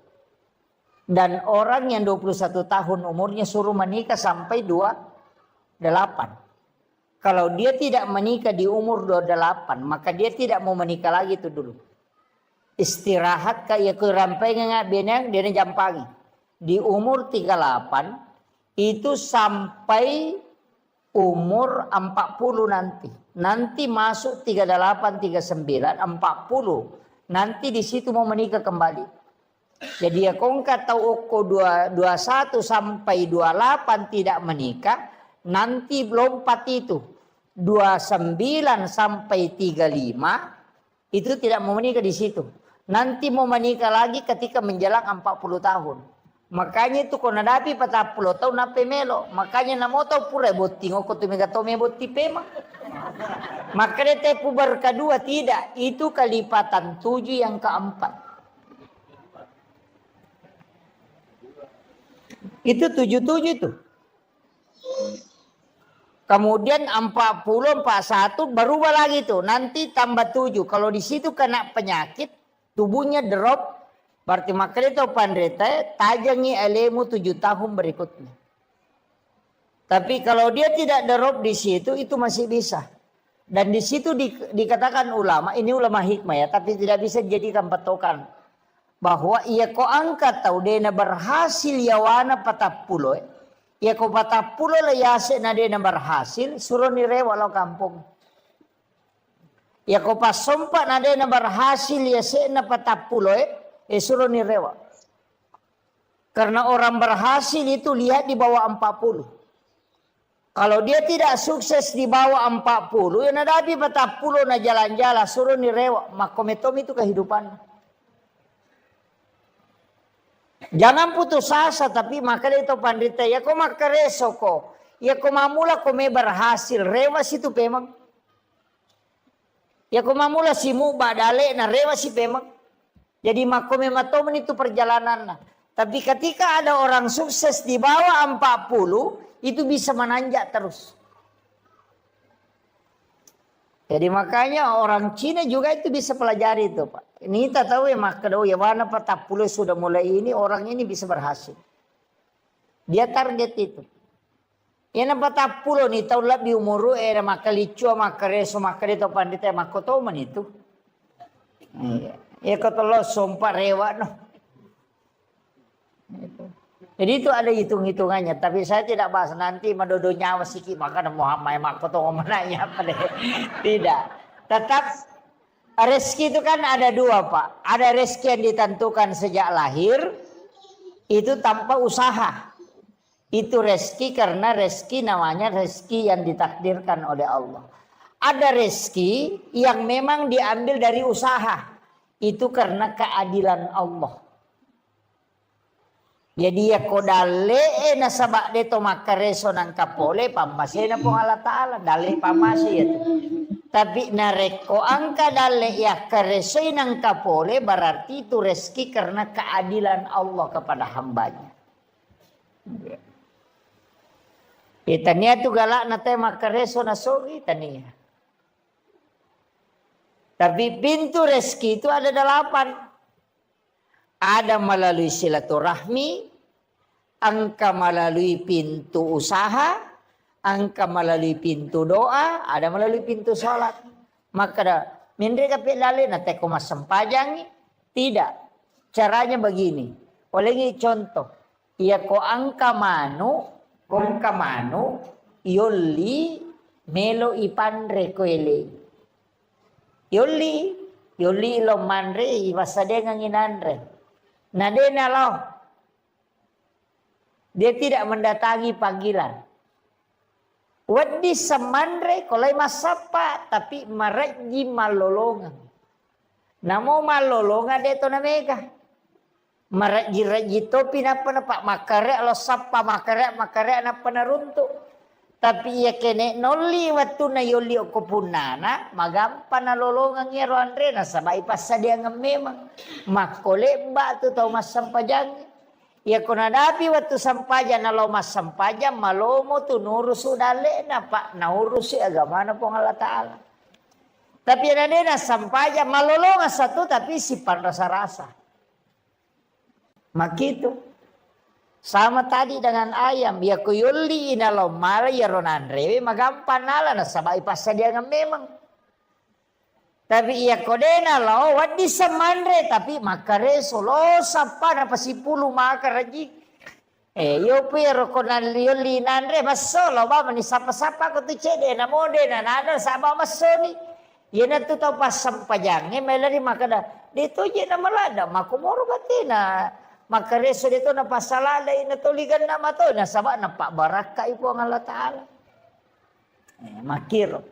Dan orang yang 21 tahun umurnya suruh menikah sampai 28. Kalau dia tidak menikah di umur 28, maka dia tidak mau menikah lagi itu dulu. Istirahat kayak kerampai nggak benang dia jampangi. Di umur 38 itu sampai umur 40 nanti. Nanti masuk 38, 39, 40. Nanti di situ mau menikah kembali. Jadi ya kongka tahu uko 21 sampai 28 tidak menikah. Nanti lompat itu 29 sampai 35 itu tidak mau menikah di situ. Nanti mau menikah lagi ketika menjelang 40 tahun. Makanya itu kau nadapi 40 tahun nape melo. Makanya namo tahu pura botti ngoko tu megatome botti pema. Makanya tepu berkedua tidak. Itu kelipatan 7 yang keempat. Itu 77 itu. Kemudian 40, 41 berubah lagi tuh. Nanti tambah 7. Kalau di situ kena penyakit, tubuhnya drop. Berarti makanya itu pandreta tajangi elemu 7 tahun berikutnya. Tapi kalau dia tidak drop di situ itu masih bisa. Dan di situ dikatakan ulama, ini ulama hikmah ya, tapi tidak bisa dijadikan patokan. Bahwa ia ko angkat tahu dena berhasil yawana 40. Ia ko 40 lah yase na dena berhasil suruh nire walau kampung. Ia ko pasompa na dena berhasil yase na 40 suruh nirewa. Karena orang berhasil itu lihat di bawah 40. Kalau dia tidak sukses di bawah 40, ya nadapi 40 na jalan-jalan suruh nirewa. Makometom itu kehidupan. Jangan putus asa tapi makanya itu pandita ya kok makareso ko. Ya kok mamula ko may berhasil rewas itu pemang. Ya kok mamula si mu badale na rewas si pemang. Jadi makome matomen itu perjalanan. Tapi ketika ada orang sukses di bawah 40, itu bisa menanjak terus. Jadi makanya orang Cina juga itu bisa pelajari itu Pak. Ini kita tahu ya makanya ya mana 40 sudah mulai ini orang ini bisa berhasil. Dia target itu. Ya 40 nih tahun lebih umur era makalicu makareso makarito pandita makotoman itu. Iya. Ya ketelo sompa rewa no. Jadi itu ada hitung-hitungannya. Tapi saya tidak bahas nanti madodo nyawa siki maka Muhammad makoto menanya apa deh. Tidak. Tetap rezeki itu kan ada dua Pak. Ada rezeki yang ditentukan sejak lahir. Itu tanpa usaha. Itu rezeki karena rezeki namanya rezeki yang ditakdirkan oleh Allah. Ada rezeki yang memang diambil dari usaha. Itu karena keadilan Allah. Jadi ya kodale na sabak deto makareso nang kapole pamasena pong Allah Ta'ala. Dale pamasi itu. Tapi nareko angka dale ya karesoy nang kapole berarti itu rezeki karena keadilan Allah kepada hambanya. Itania tu galak na tayo makareso na sogi tania. Tapi pintu rezeki itu ada 8. Ada melalui silaturahmi, angka melalui pintu usaha, angka melalui pintu doa, ada melalui pintu sholat. Maka mindre kapit lali na teko masampajangi. Tidak. Caranya begini. Oleh contoh. Ia ko angka manu, kong kamanu, yoli melo ipandre ko ele. Yoli lo manre ibasade nganginandre. Nadena lo. Dia tidak mendatangi panggilan. Wadi semandre kolai masapa tapi maraji malolongan. Namo malolongan deto namega. Maraji topi napa napa makare lo sapa makare napa naruntuk. Tapi ya kene noli waktu na yoli ko punana magampan na lolongan ngero andre na sabay pasadia nga memang makole ba tu tau masampajang ya ko nadapi waktu sampaja na lo masampaja malomo tu nurus udale na pa naurus si agama na pong Allah Ta'ala. Tapi na sampaja malolongan satu tapi si rasa-rasa. Makitu. Sama tadi dengan ayam. Ya kuyuli inalo mara ya ronandrewe magampan nala na sabay pasadia nga memang. Tapi iya kodena lo wadi semandre tapi makareso lo sapa na pasipulu makaraji. Yo pero con yo linandre masolo ba mani sapa-sapa ko tu cede na mode na nada sama masoni. Yena tu tau pas sampajange melari makada. Dito je na malada makumoro batina. Makareso dito na pasalala ina tuligan na mato na saba na pak baraka ipo ang Allah Taala. Makiro.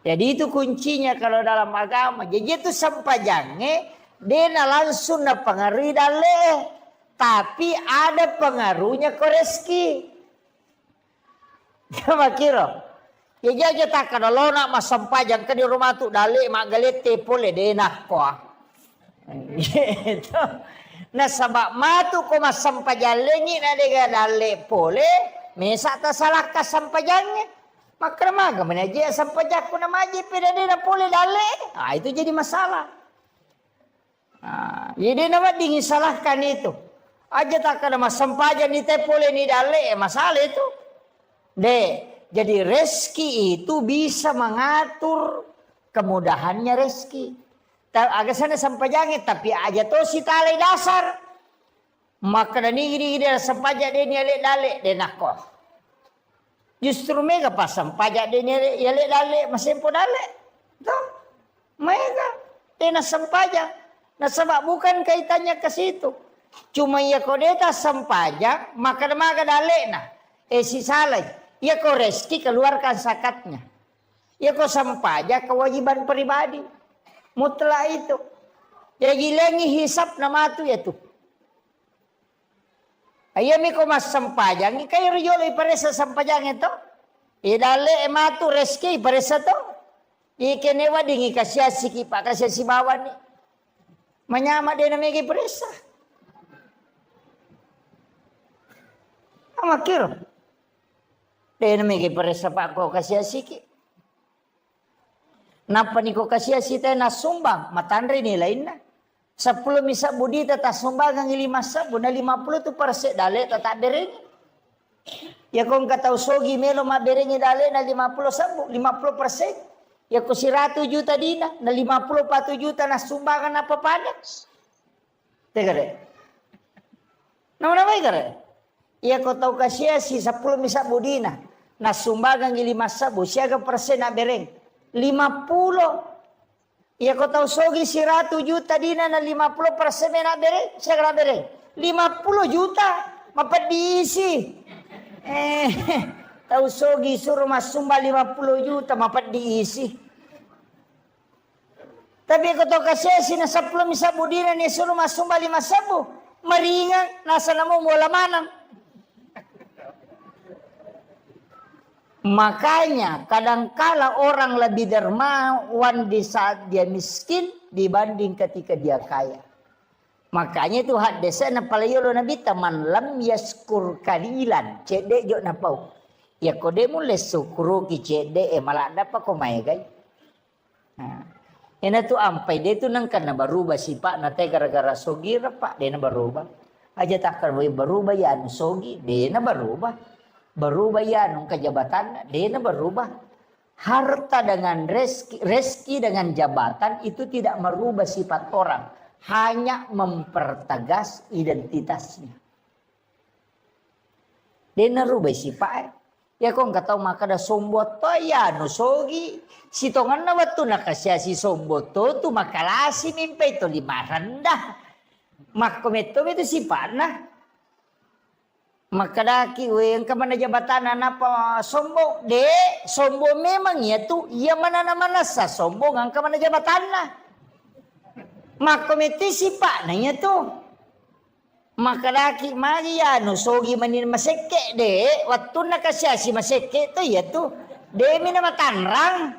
Jadi itu kuncinya kalau dalam agama. Jadi itu sampajange dia na langsung na pangari dale. Tapi ada pengaruhnya ke rezeki. Coba kira. Ya jaja tak kalau nak masampajang ke di rumah tu dalik mak galete pole denah ko. Gitu. Nah sabab matu ko masampajalengi na dega dalik pole, mesa ta salah ka sampajangnya. Maka maga menaji sampajak ko na maji peda dena pole dalik. Ah itu jadi masalah. Jadi nama dingin salahkan itu. Aja tak ada masampajan ni tepole ni dale masalah itu. Jadi rezeki itu bisa mengatur kemudahannya rezeki. Agak sana sampajangnya tapi aja to si talai dasar. Maka dan ini dia sampajak dia ni dale dia nakoh. Justru mega pas sampajak dia ni dale masih pun dale. Tuh. Mega dia nak sampajak. Nah sebab bukan kaitannya ke situ. Cuma ya kodeta sampajak maka dale nah. Si salah. Ya kau rezeki keluarkan zakatnya. Ya kau sampajak kewajiban pribadi. Mutlak itu. Jadi lengi hisap nama tu ya tu. Ayami kau mas sampajak. Ni kayo riyolo iparesa sampajak itu. Dale ematu rezeki iparesa tu. Ikenewa dingi kasyasi kipa kasyasi bawan ni. Menyama dia namanya iparesa. Amakir. Dia namanya peresa pak ko kasih asiki. Napa ni ko kasih asik teh nasumbang matandri nilai na. 10 misa budi tata sumbang ang 5 sabu na 50 tu perse dale tata dereng. Ya kong katau sogi melo mabereng dale na 50 sabu 50%. Ya ko 100 juta dina na 54 juta na sumbangan apa pada. Tegare. Nama-nama igare. Ia kau tahu kasih si 10 misa budina. Na sumbagang 5 sabu. Siaga persen na bereng. 50. Ia kau tahu sogi si 100 juta dina na 50% na bereng. Siaga na bereng. 50 juta. Mapat diisi. Tahu sogi suruh masumba 50 juta. Mapat diisi. Tapi kau tahu kasih si na 10 misa budina ni suruh masumba 5 sabu. Meringan. Nasa namu mula manang. Makanya kadangkala orang lebih dermawan di saat dia miskin dibanding ketika dia kaya. Makanya itu hadisnya napalayolo nabi taman lam yaskur kalilan cede jo napau. Ya kode mulai sukuru ki cede malah dapat ko mai gai. Ena tu ampai dia tu nang kana berubah sifat na teh gara-gara sogi pak dia na berubah. Aja takkan berubah ya anu sogi dia na berubah. Berubah ya nung kejabatan dia berubah. Harta dengan rezeki dengan jabatan itu tidak merubah sifat orang, hanya mempertegas identitasnya. Dia merubah sifat. Ya kong katau maka da sombot to ya no sogi. Sitongan na watu nakasya si sombot to tu makalasi mimpi to lima rendah. Makometo itu sifat nah. Maka daki yang kemana jabatan apa sombong sombong memang ya tu ia mana sa sombong ang kemana jabatan lah maka meti sipak nanya tu maka daki mari ya no sogi manin maseke waktu nak kasih si maseke tu ya tu mina matanrang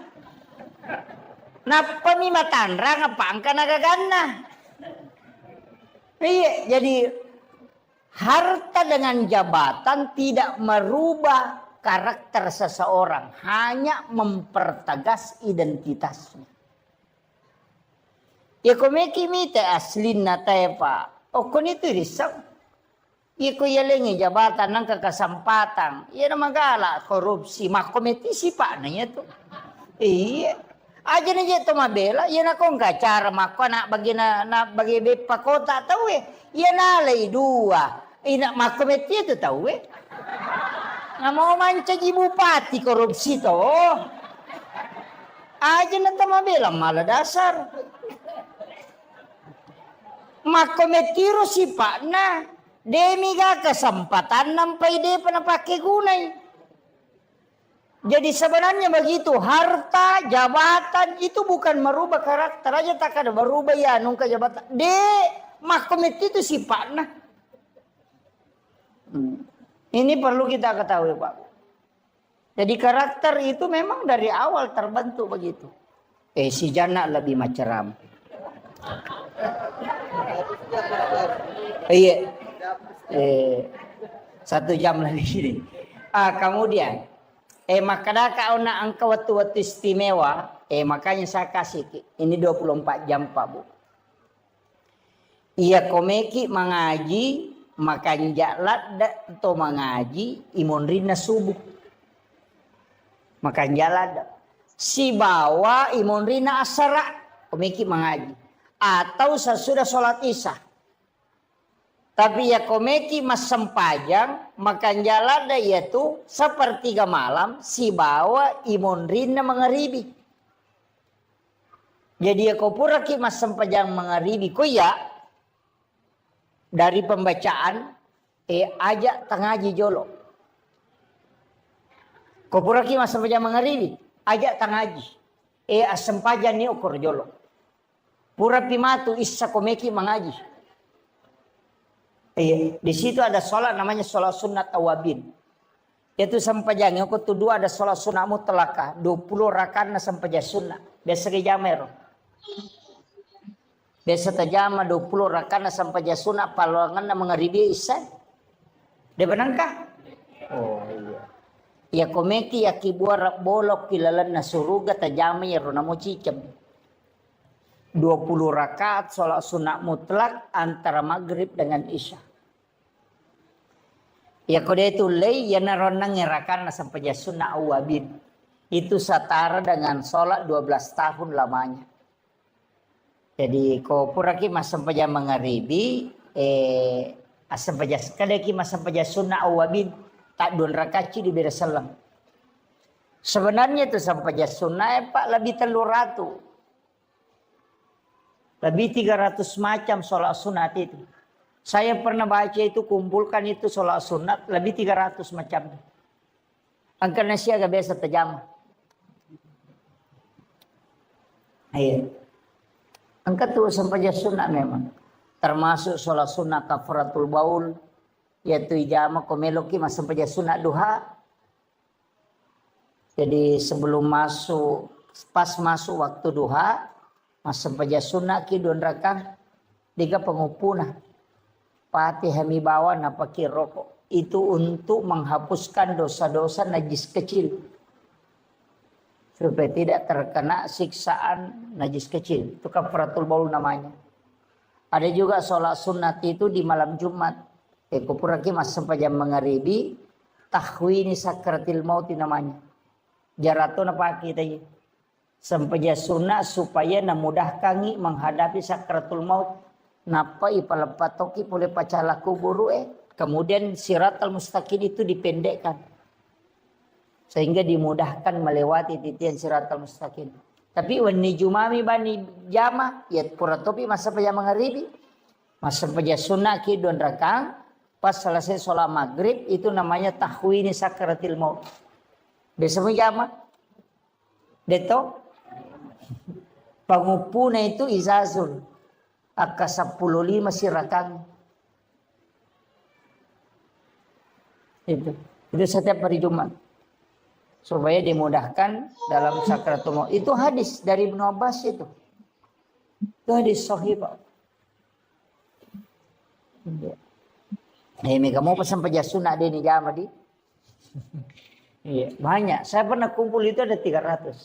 napa mi matanrang apa angka nagagana iya jadi harta dengan jabatan tidak merubah karakter seseorang, hanya mempertegas identitasnya. Ya komeki mite aslin na tayo pa. O kun ito risau. Iko yalengi jabatan ng kakasempatan. Iya na magala korupsi. Makometi sipa na niya to. Iya. Aja na niya tumabela. Iya na kong kacara mako na bagi na bagi pakota tau eh. Iya nalay dua. Ina makometi itu tahu Nggak mau mancaji bupati korupsi toh. Aja nanti mah bilang malah dasar. Makometiro si Pak na. Demi gak kesempatan nampai dia pernah pakai gunai. Jadi sebenarnya begitu, harta, jabatan itu bukan merubah karakter aja, tak ada berubah ya nungka jabatan. Makomet itu sifatnya. Ini perlu kita ketahui Pak. Jadi karakter itu memang dari awal terbentuk begitu. Si Jana lebih macam. Iya. 1 jam lagi sini. Kemudian makanya kau nak angka waktu-waktu istimewa, makanya saya kasih ini 24 jam Pak Bu. Iya komeki mengaji, makan jalat atau mengaji, imonrina subuh. Makan jalat. Si bawa imonrina asara, komeki mengaji. Atau sesudah sholat isya. Tapi ya komeki mas sempajang makan jalan yaitu sepertiga malam si bawa imonrina mengeribi. Jadi ya kau pura ki mas sempajang mengeribi ko ya dari pembacaan ajak tengaji jolo. Kau pura ki mas sempajang mengeribi ajak tengaji sempajang ni ukur jolo. Pura pimatu issa komeki mengaji. Di situ ada sholat namanya sholat sunat awabin. Itu sempajang. Yang kedua ada sholat sunat mutlakah. 20 rakaat sempajang sunat. Biasa ke jamer. Biasa terjama 20 rakaat sempajang sunat. Palangan mengeribi isya. Dia benangkah? Oh iya. Ya komeki ya kibuar bolok kilalan na suruga terjama ya ronamu cicem. 20 rakaat sholat sunat mutlak antara maghrib dengan isya. Ya kode itu lay ya naronang ngerakan sampai sunnah awabin. Itu setara dengan sholat 12 tahun lamanya. Jadi kau puraki mas sampai mengaribi sampai kadeki mas sampai sunnah awabin tak 2 rakaat di beda salam. Sebenarnya itu sampai sunnah Pak lebih 300. Lebih 300 macam sholat sunat itu. Saya pernah baca itu kumpulkan itu sholat sunat lebih 300 macam. Angka nasi agak biasa terjamah. Iya. Angka itu sampai sunat memang. Termasuk sholat sunat kafaratul baul. Yaitu ijamah komeloki mas sampai sunat duha. Jadi sebelum masuk, pas masuk waktu duha. Mas sampai sunat ki 2 rakaat. 3 pengupuna. Pati hami bawa napaki rokok. Itu untuk menghapuskan dosa-dosa najis kecil. Supaya tidak terkena siksaan najis kecil. Itu kafaratul baul namanya. Ada juga sholat sunat itu di malam Jumat. Kupuraki mas sampai jam mengaribi. Tahwini sakratil mauti namanya. Jarato napaki tadi. Sampai sunat supaya namudahkan menghadapi sakratul maut. Napa ipalapatoki boleh pacala kuburu kemudian siratal mustaqim itu dipendekkan sehingga dimudahkan melewati titian siratal mustaqim. Tapi wani jumami bani jama ya puratopi masa pajak mengharibi masa pajak sunnah ki 2 rakaat pas selesai sholat maghrib itu namanya tahwini sakratil maut. Besok jama deto pangupuna itu izazul Aka 15 sirakan. Itu setiap hari Jumat. Supaya dimudahkan dalam sakratul maut. Itu hadis dari Ibnu Abbas itu. Itu hadis sahih Pak. Mereka mau pesan pejasuna di jama di. Iya, banyak. Saya pernah kumpul itu ada 300.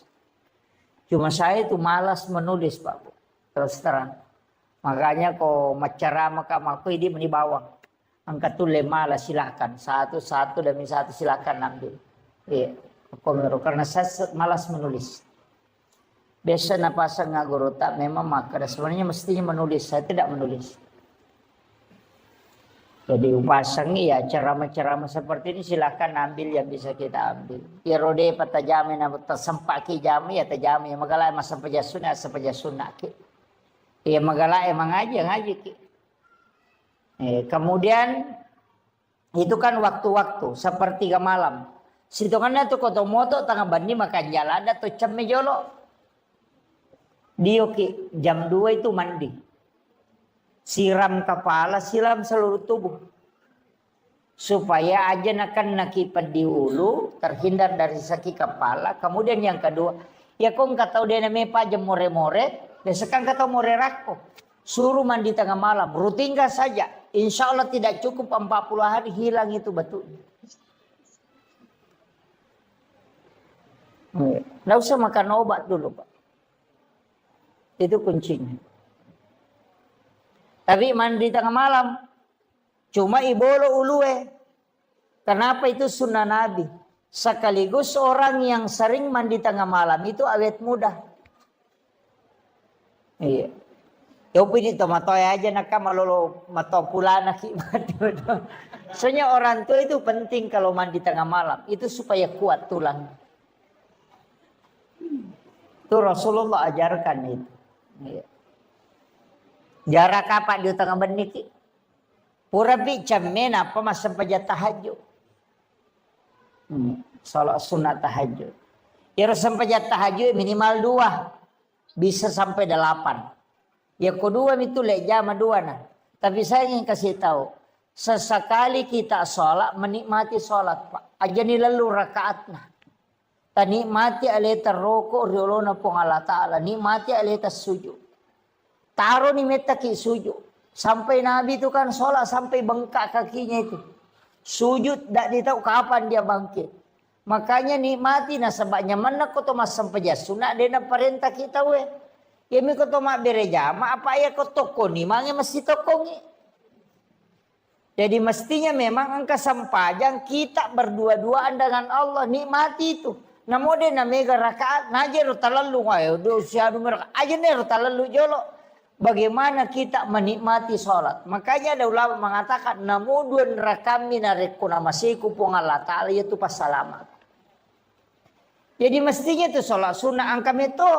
Cuma saya itu malas menulis Pak. Terus terang. Makanya kau macara maka malku ini di bawah. Angkat tu 5 lah silakan. Satu demi satu silakan ambil. Iya. Karena saya malas menulis. Biasa napasang ngaguru tak memang maka sebenarnya mestinya menulis. Saya tidak menulis. Jadi upasang ya ceramah-ceramah seperti ini silahkan ambil yang bisa kita ambil. Ya rode patajami na tasempaki jami ya tajami ya magala masa pajasuna ki. Ya magala emang ngaji ki. Kemudian itu kan waktu-waktu sepertiga malam. Situ kan tuh kotomoto tengah bandi makan jalan ada tuh cemme jolo. Dioki jam 2 itu mandi. Siram kepala, siram seluruh tubuh. Supaya aja akan nakipad di ulu, terhindar dari sakit kepala. Kemudian yang kedua, ya kong katau dia namanya pajam more-more, besekan katau more rako. Suruh mandi tengah malam, rutinkan saja. Insya Allah tidak cukup 40 hari hilang itu betul. Nggak usah makan obat dulu Pak. Itu kuncinya. Tapi mandi tengah malam. Cuma ibolo ulue. Kenapa itu sunnah Nabi? Sekaligus orang yang sering mandi tengah malam itu awet muda. Iya. Yo pidi tomatoy aja nakam malolo matopulana ki. Soalnya orang tua itu penting kalau mandi tengah malam. Itu supaya kuat tulang. Itu Rasulullah ajarkan itu. Iya. Jarak apa di tengah beniki? Purabi camen apa masa pajat tahajud. Salat sunat tahajud. Ya pajat tahajud minimal 2. Bisa sampai 8. Ya kedua itu jam 2 nah. Tapi saya ingin kasih tahu. Sesekali kita sholat menikmati sholat Pak. Aja ni lalu rakaatna. Nikmati aleta roko riolona pong Allah Ta'ala. Nikmati aleta sujud. Taruh ni meta ki sujud. Sampai Nabi itu kan sholat sampai bengkak kakinya itu. Sujud tak ditahu kapan dia bangkit. Makanya nikmati nah sebabnya mana kau tomas sampai sunat dena perintah kita we. Ya mi kau tomak berejama apa ya kau toko ni mangi mesti tokongi. Jadi mestinya memang angka sampajang kita berdua-duaan dengan Allah nikmati itu. Namo dena mega rakaat najer talalu ayo do siadu mereka aja ner talalu jolo. Bagaimana kita menikmati sholat. Makanya ada ulama mengatakan namudun rakami narekuna masiku pung Allah Ta'ala yaitu pas salamat. Jadi mestinya itu sholat sunnah angkam itu.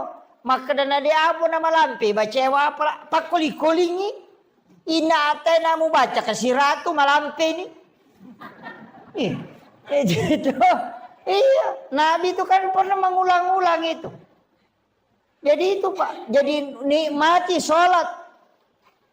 Maka dana dia abu nama lampi. Baca apa pakuli-kulingi. Ina ate namu baca kasih ratu malampi ini. Gitu. Iya. Nabi itu kan pernah mengulang-ulang itu. Jadi itu Pak, jadi nikmati sholat.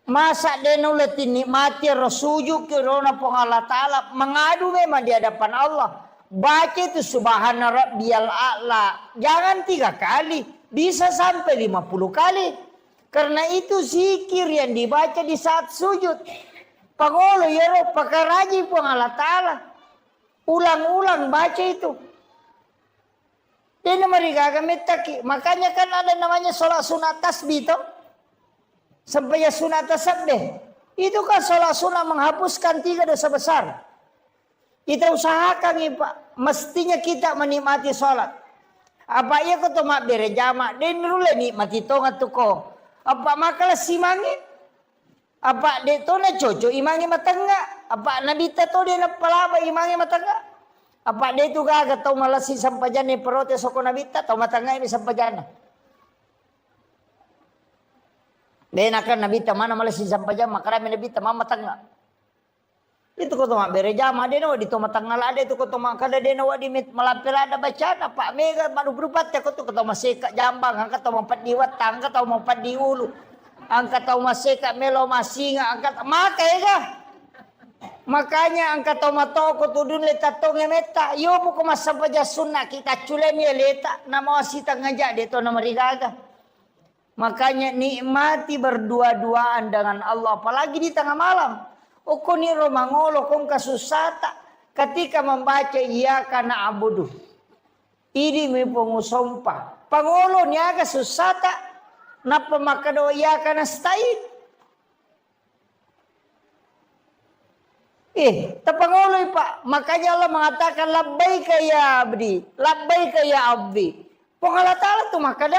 Masa denuleti nikmati rasujuk kirona pong Allah Ta'ala. Mengadu memang di hadapan Allah. Baca itu subhana rabbiyal a'la. Jangan 3 kali, bisa sampai 50 kali. Karena itu zikir yang dibaca di saat sujud. Pangolo ya roh pakaraji pong Allah Ta'ala. Ulang-ulang baca itu. Dia mereka gamitaki. Makanya kan ada namanya sholat sunat tasbih toh. Sampai ya sunat tasbih. Itu kan sholat sunat menghapuskan 3 dosa besar. Kita usahakan nih Pak. Mestinya kita menikmati sholat. Apa iya kau tomak berejama. Dan dulu nikmati tonga tuh kau. Apa makalah simangi. Apa dia tuh na cocok imangi matangga. Apa nabi tato dia na palaba imangi matangga. Apa dia itu gak tahu malas si sampajana protes soko nabita tahu matangga ini sampajana. Dia akan nabita mana malas si sampajana makanya nabita mama matangga. Itu kau tomak berejama dia nawa di tomak tanggal ada itu kau tomak kada dia nawa di malampir ada bacaan apa mega baru berupat ya kau tuh kau tomak seka jambang angkat tomak 4 diwat angkat tomak 4 di ulu angkat tomak seka melo masinga angkat makai kah. Makanya angkat tomato ko tudun leta tonge meta yo mo ko masampaja sunna kita culemi leta nama wasita ngajak deto nama rigaga. Makanya nikmati berdua-duaan dengan Allah apalagi di tengah malam. Oko ni romangolo kong kasusata ketika membaca iya kana abudu. Ini mi pengusompa. Pangolo niya kasusata na pamakado iya kana stay. Tapanguloy Pak. Makanya Allah mengatakan labbaika ya abdi. Labbaika ya abdi. Pong Allah Ta'ala tuh makada.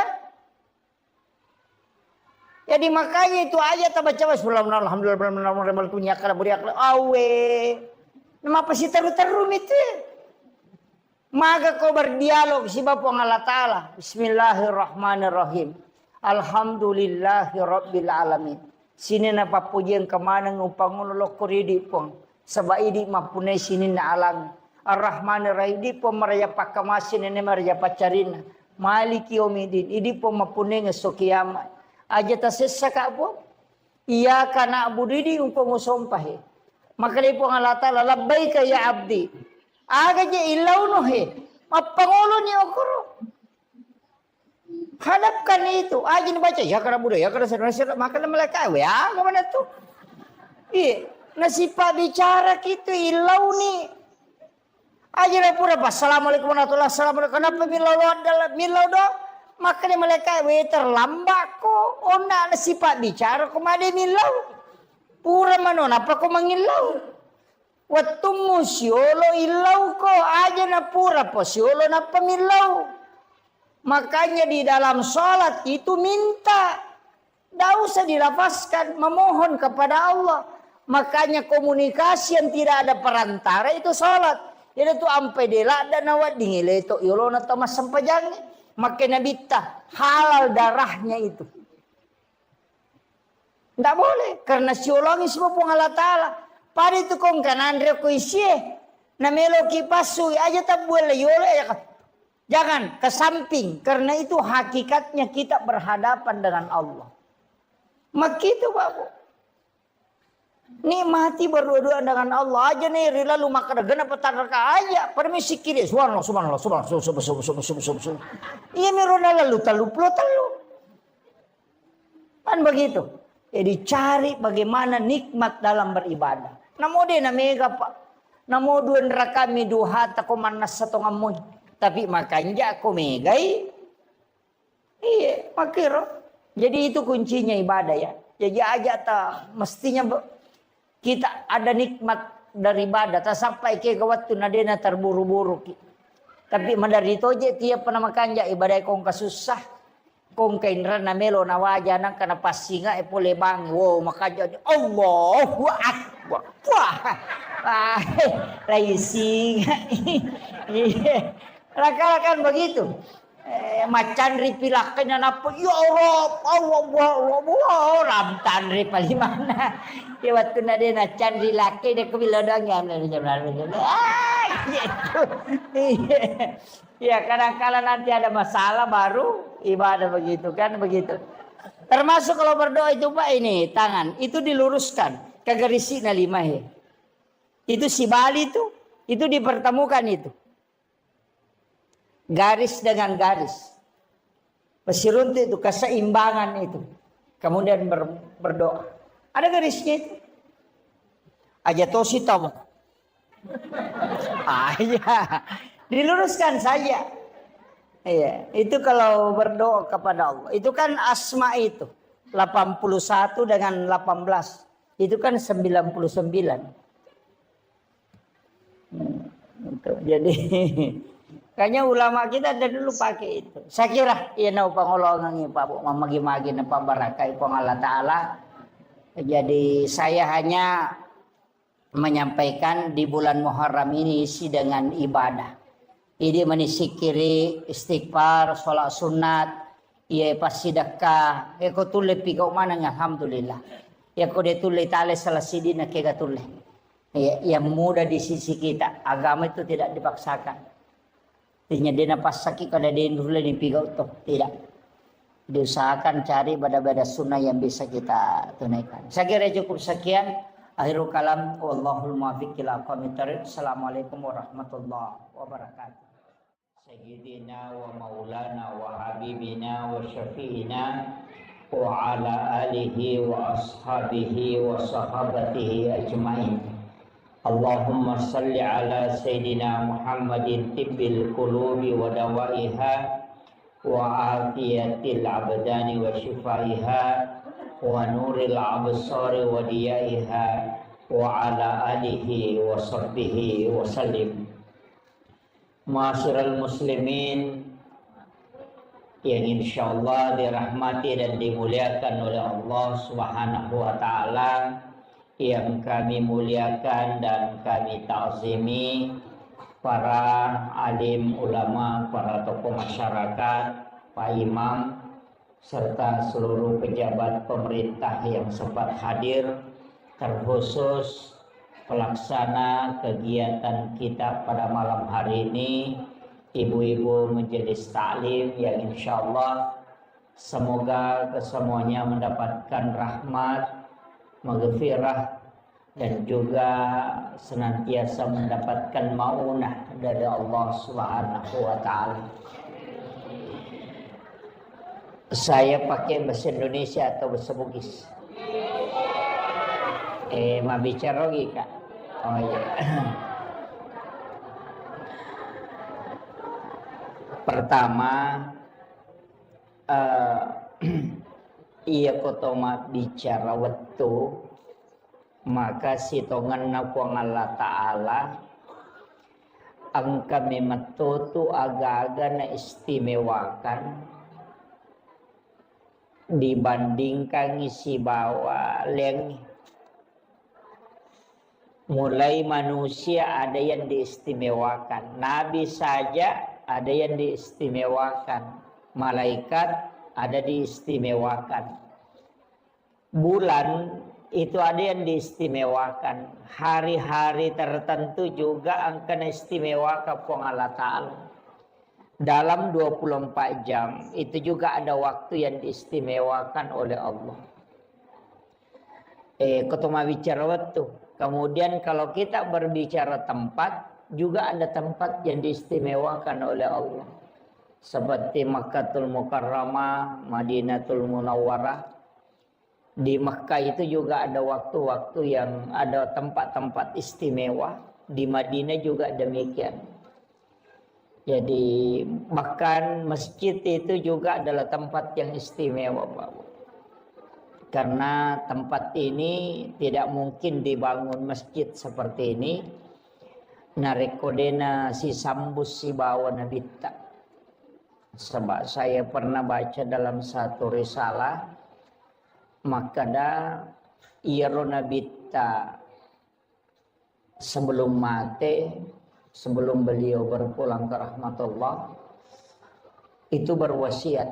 Jadi makanya itu aja tak baca alhamdulillah awe. Nama apa sih teru-teru itu? Maka kau berdialog si Bapa Allah Ta'ala. Bismillahirrahmanirrahim. Alhamdulillahi Rabbil Alamin. Sini napa pujian kemana ngupang lo kuridi pong. Sebab ini mapunai sini na alam. Ar-Rahmanirrahim. Ini pun meraya pakamasin ini meraya pacarina. Maliki yomidin. Ini pun mapunai ngesok kiamat. Aja tasesa kak po. Iya kana abudidi umpang usompahe. Maka dia pun Allah Ta'ala. Labbaika ya abdi. Aga je ilaw no he. Mapangulo ni okoro. Hadapkan itu. Aja baca. Ya kana budak. Ya kana sadar. Maka mereka. Ya kemana tu? Iya. Nasipa bicara gitu. Ilaw ni. Aja na pura. Assalamualaikum warahmatullahi wabarakatuh. Kenapa milaw do? Maka mereka. Terlambat ko. Ona nasipa bicara. Kumade milaw. Pura manon. Apa ko mangilaw? Watumu siolo ilau ko aja na pura po siolo na pamilaw. Makanya di dalam sholat itu minta. Tidak usah dilafazkan. Memohon kepada Allah. Makanya komunikasi yang tidak ada perantara itu sholat. Jadi itu ampai delak dan awat dingile itu. Yolo na tamas sampajangnya. Makanya bita halal darahnya itu. Tidak boleh. Karena siolongi semua Allah Ta'ala. Pada itu kong kanan reko isye. Na melo kipasui aja tak boleh yole ya. Jangan ke samping. Karena itu hakikatnya kita berhadapan dengan Allah. Makitu babu. Nikmati berdua-dua dengan Allah aja nih. Lalu maka gana petarka aja. Permisi kiri. Subhanallah. Iya mirona lalu talu. Kan begitu. Jadi cari bagaimana nikmat dalam beribadah. Namo de na mega pa. Namo duan rakami duha ta ko manas sa tongamoy. Tapi makanya ako megay. Iya, makiro. Jadi itu kuncinya ibadah ya. Jadi aja ta mestinya kita ada nikmat dari ibadah. Ta sampai ke waktu nadena terburu-buru. Tapi madari itu aja tiap pernah makanya ibadah kong kasusah. Kung kainra na melo na waja nang kana pasinga e pole bang wow makanya Allahu Akbar. Wah. Raising. Rakan begitu. Macan ripilakan na napo ya Allah ramtan ri palimana. Ya waktu na din na can rilaki de kubilodang yam na ya kadang-kadang nanti ada masalah baru ibadah begitu kan begitu. Termasuk kalau berdoa itu Pak ini tangan itu diluruskan ke garisi na limahe. Itu si Bali itu dipertemukan itu. Garis dengan garis. Pesirunti itu keseimbangan itu. Kemudian berdoa. Ada garisnya itu. Aja tosi tamu. Iya. Diluruskan saja. Iya, itu kalau berdoa kepada Allah. Itu kan asma itu. 81 dengan 18. Itu kan 99. Jadi kayaknya ulama kita dari dulu pakai itu. Saya kira ya na pangolongan ni Pak mamagi-magi na pambarakai pang Allah Taala. Jadi saya hanya menyampaikan di bulan Muharram ini isi dengan ibadah. Ini menisikiri istighfar, sholat sunat, ia pasti sedekah. Eko tule pikau mana alhamdulillah. Ya ko de tule tale salah sidi na kega tule. Yang mudah di sisi kita. Agama itu tidak dipaksakan. Tinya dena pasaki kada den tule ni pikau toh tidak. Diusahakan cari bada-bada sunnah yang bisa kita tunaikan. Saya kira cukup sekian. Akhirul kalam wallahul muwaffiq ila aqwamit thoriq. Assalamualaikum warahmatullahi wabarakatuh. Sayyidina wa maulana wa habibina wa syafi'ina wa ala alihi wa ashabihi wa sahabatihi ajma'in. Allahumma salli ala sayyidina Muhammadin tibbil qulubi wa dawaiha wa afiyatil abdani wa shifaiha wa nuril absari wa diyaiha wa ala alihi wa sahbihi wa sallim. Ma'asyiral muslimin yang insya Allah dirahmati dan dimuliakan oleh Allah Subhanahu wa Ta'ala, yang kami muliakan dan kami ta'zimi para alim ulama, para tokoh masyarakat, Pak Imam, serta seluruh pejabat pemerintah yang sempat hadir, terkhusus pelaksana kegiatan kita pada malam hari ini, ibu-ibu majelis taklim yang insya Allah semoga kesemuanya mendapatkan rahmat, maghfirah, dan juga senantiasa mendapatkan maunah dari Allah Subhanahu wa Ta'ala. Saya pakai bahasa Indonesia atau bahasa Bugis? Mau bicara lagi Kak? Oh iya. Pertama, iya kotoma bicara waktu, maka sitongan nakuang Allah Ta'ala ang kami matutu aga-aga na istimewakan dibandingkan isi bawa leng. Mulai manusia ada yang diistimewakan, nabi saja ada yang diistimewakan, malaikat ada diistimewakan, bulan itu ada yang diistimewakan, hari-hari tertentu juga akan istimewakan Allah Ta'ala. Dalam 24 jam itu juga ada waktu yang diistimewakan oleh Allah. Ketemu bicara waktu. Kemudian kalau kita berbicara tempat, juga ada tempat yang diistimewakan oleh Allah. Seperti Makkatul Mukarramah, Madinatul Munawwarah. Di Makkah itu juga ada waktu-waktu yang ada tempat-tempat istimewa. Di Madinah juga demikian. Jadi bahkan masjid itu juga adalah tempat yang istimewa, Bapak. Karena tempat ini tidak mungkin dibangun masjid seperti ini. Narekodena si sambus si bawa nabita. Sebab saya pernah baca dalam satu risalah, makada iro nabita sebelum mati, sebelum beliau berpulang ke rahmatullah, itu berwasiat,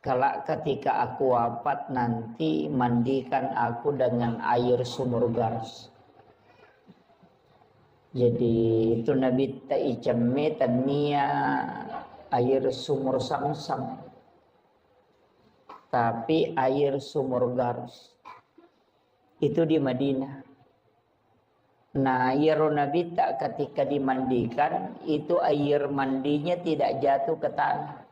kalau ketika aku wafat nanti mandikan aku dengan air sumur Gars. Jadi itu Nabi ta'ijammi tania air sumur Samsam, tapi air sumur Gars itu di Madinah. Nah, air Nabi tak ketika dimandikan itu air mandinya tidak jatuh ke tanah,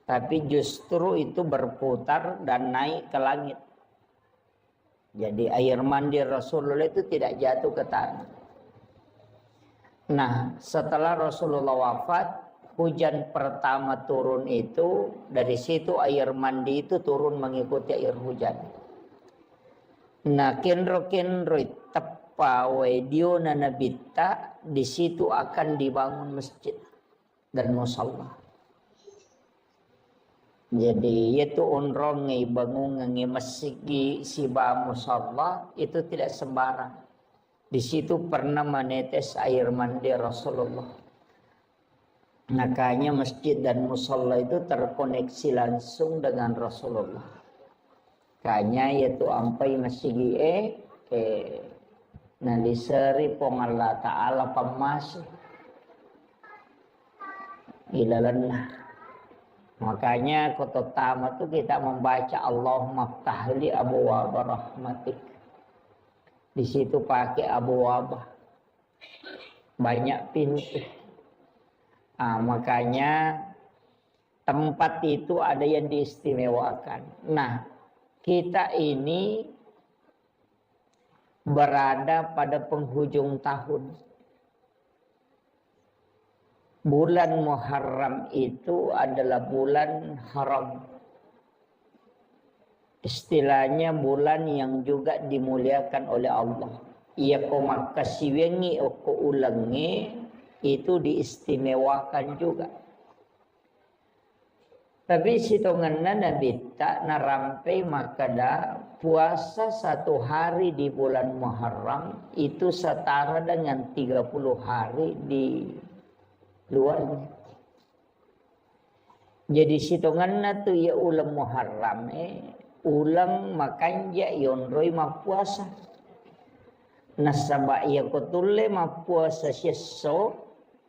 tapi justru itu berputar dan naik ke langit. Jadi air mandi Rasulullah itu tidak jatuh ke tanah. Nah, setelah Rasulullah wafat, hujan pertama turun itu, dari situ air mandi itu turun mengikuti air hujan. Nah, kenro tepa wedio nanabita, di situ akan dibangun masjid dan musalla. Jadi itu unrongi bangun ngi masjid si ba musalla itu tidak sembarang. Di situ pernah menetes air mandi Rasulullah. Makanya masjid dan musalla itu terkoneksi langsung dengan Rasulullah. Kanya yaitu ampai masjid naliseri pong Allah Ta'ala pamas ilalanlah. Makanya kota tamat itu kita membaca Allahumma ftahli abwaab rahmatik. Di situ pakai abwaab, banyak pintu. Makanya tempat itu ada yang diistimewakan. Nah, kita ini berada pada penghujung tahun. Bulan Muharram itu adalah bulan haram. Istilahnya bulan yang juga dimuliakan oleh Allah. Ia koma kasiwengi oko ulangi itu diistimewakan juga. Tapi sitonganna Nabi tak narampai makada puasa 1 hari di bulan Muharram itu setara dengan 30 hari di luarnya. Jadi sitonganna tu ya ulam Muharram ulang makanja yonroi ma puasa. Nasaba ya kotule ma puasa syeso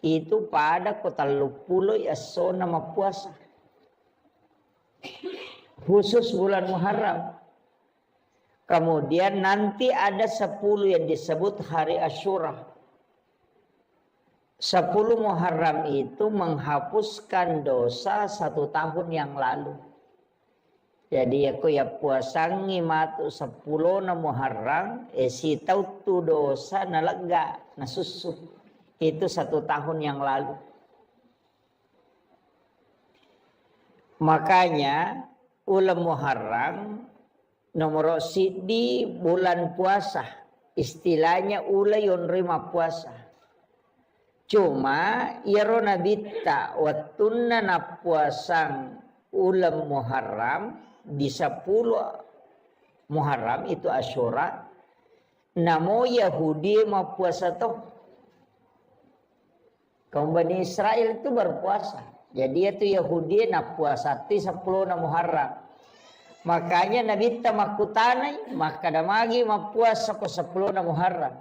itu pada kota lupulo ya so nama puasa. Khusus bulan Muharram. Kemudian nanti ada 10 yang disebut hari Asyura. 10 Muharram itu menghapuskan dosa 1 tahun yang lalu. Jadi aku ya puasa ngimatu 10 na Muharram, si tahu tu dosa na lega, na susu. Itu 1 tahun yang lalu. Makanya ulam Muharram nomor di bulan puasa. Istilahnya ulai yonrima puasa. Cuma irona bitta watunna na puasang ulam Muharram di 10 Muharram itu Asyura. Namo Yahudi ma puasa toh. Kaum Bani Israel itu berpuasa. Jadi itu Yahudi na puasa ti 10 na Muharram. Makanya Nabi ta makutanay maka damagi mapuasa ko 10 na Muharram.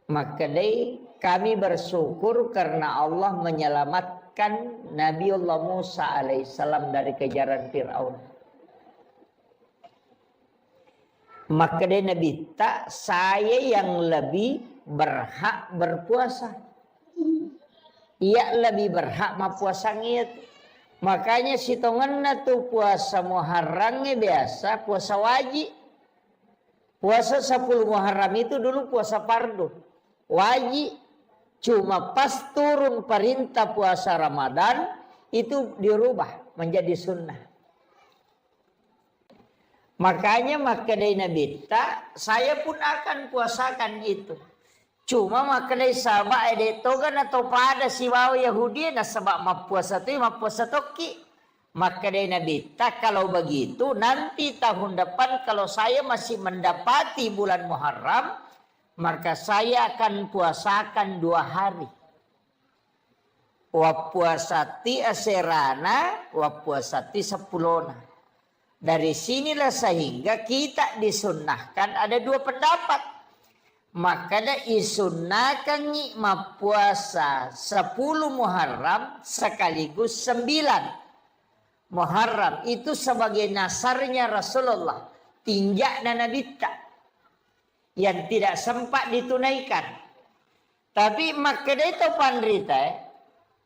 Maka dai kami bersyukur karena Allah menyelamatkan Nabiullah Musa alaihissalam dari kejaran Fir'aun. Maka dai Nabi ta saya yang lebih berhak berpuasa. Ia lebih berhak mapuasang itu. Makanya sitonganna tu puasa Muharramnya biasa puasa wajib. Puasa 10 Muharram itu dulu puasa fardu. Wajib. Cuma pas turun perintah puasa Ramadan itu dirubah menjadi sunnah. Makanya dari Nabi saya pun akan puasakan itu. Cuma makanai sabak itu kan atau pada si wau Yahudi na sabak mapuasa tu mapuasa toki. Maka dari Nabi kalau begitu nanti tahun depan kalau saya masih mendapati bulan Muharram maka saya akan puasakan 2 hari. Wa puasati aserana wa puasati 10. Dari sinilah sehingga kita disunnahkan ada 2 pendapat. Maka dah isunnakan nikmat puasa 10 Muharram sekaligus 9 Muharram itu sebagai nasarnya Rasulullah tinjak dan Nabi yang tidak sempat ditunaikan. Tapi maka dah itu pandrita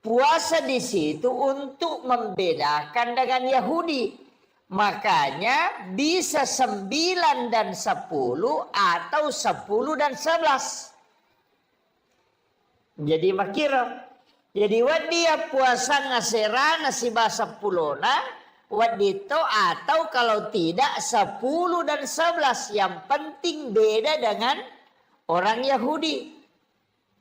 puasa di situ untuk membedakan dengan Yahudi. Makanya bisa 9 dan 10 atau 10 dan 11. Jadi makira. Jadi wadia puasa ngasera nasi basa 10 wadito atau kalau tidak 10 dan 11. Yang penting beda dengan orang Yahudi.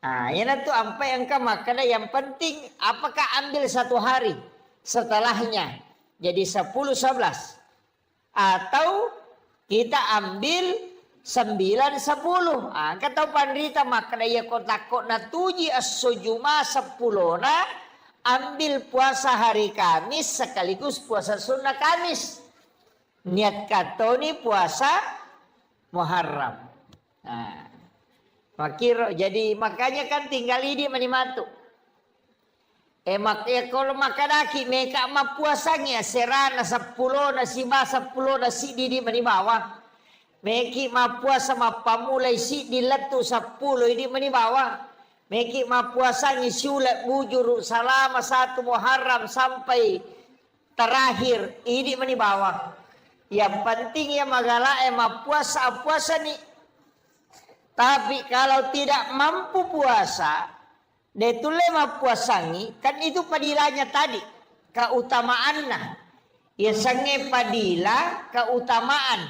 Nah, ini tuh sampai engkau makanya yang penting apakah ambil 1 hari setelahnya. Jadi 10, 11. Atau kita ambil 9, 10. Kata pandita makna ya kotakok na tuji as-sujuma 10 ambil puasa hari Kamis sekaligus puasa sunnah Kamis. Niat katoni puasa Muharram. Jadi makanya kan tinggal ini menimatu. Kalau makadaki mereka mapuasanya serana 10 nasi basa 10 nasi didi manibawa. Meki mapuasa mapamulai si diletu 10 ini manibawa. Meki mapuasanya sulat bujur selama 1 Muharram sampai terakhir ini manibawa. Yang penting ya magala mapuasa nih. Tapi kalau tidak mampu puasa detulema puasangi kan itu padilanya tadi keutamaannya ya sange padila keutamaan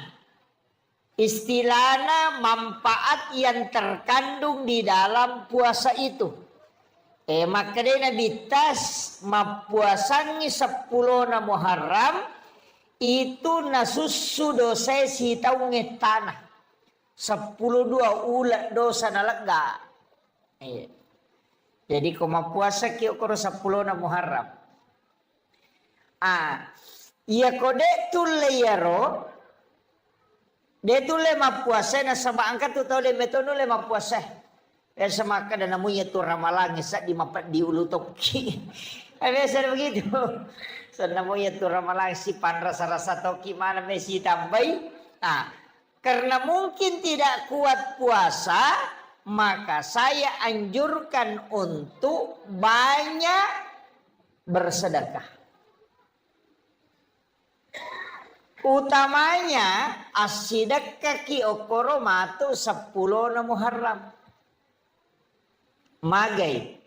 istilahnya manfaat yang terkandung di dalam puasa itu Maka dia Nabi tas mapuasangi 10 na Muharram itu nasusu dosa si taunge tanah 10 ulat dosa nalega. Jadi koma puasa kio koro 10 na Muharram. Iya kode tule yaro de tule mapuasa na sama angkat tu tau de metono le mapuasa. Sama kada namunya tu ramalangi sa di mapat di ulu toki. Biasa begitu. So namunya tu ramalangi si pan rasa-rasa toki mana mesi tambai. Karena mungkin tidak kuat puasa, maka saya anjurkan untuk banyak bersedekah. Utamanya as-sidaqah ki okoro matu 10 na Muharram. Magai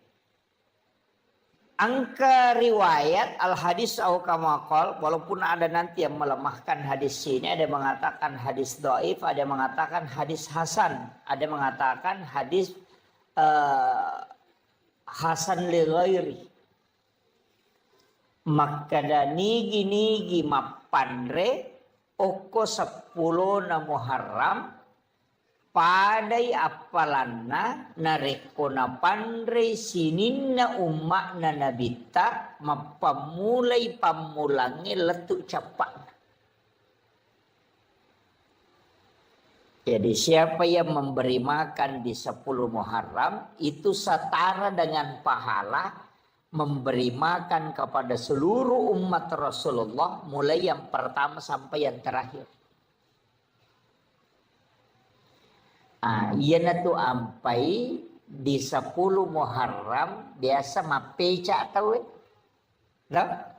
angka riwayat al hadis au kama qol, walaupun ada nanti yang melemahkan hadis ini, ada mengatakan hadis dhaif, ada mengatakan hadis hasan, ada mengatakan hadis hasan li ghairi. Maka nigi mapandre oko 10 na Muharram padai apalanna narekona pandre sininna umma na nabita mapamulai pamulangi letuk capak. Jadi siapa yang memberi makan di 10 Muharram itu setara dengan pahala memberi makan kepada seluruh umat Rasulullah mulai yang pertama sampai yang terakhir. Iya tu ampai di 10 Muharram biasa mapeca tahu lah.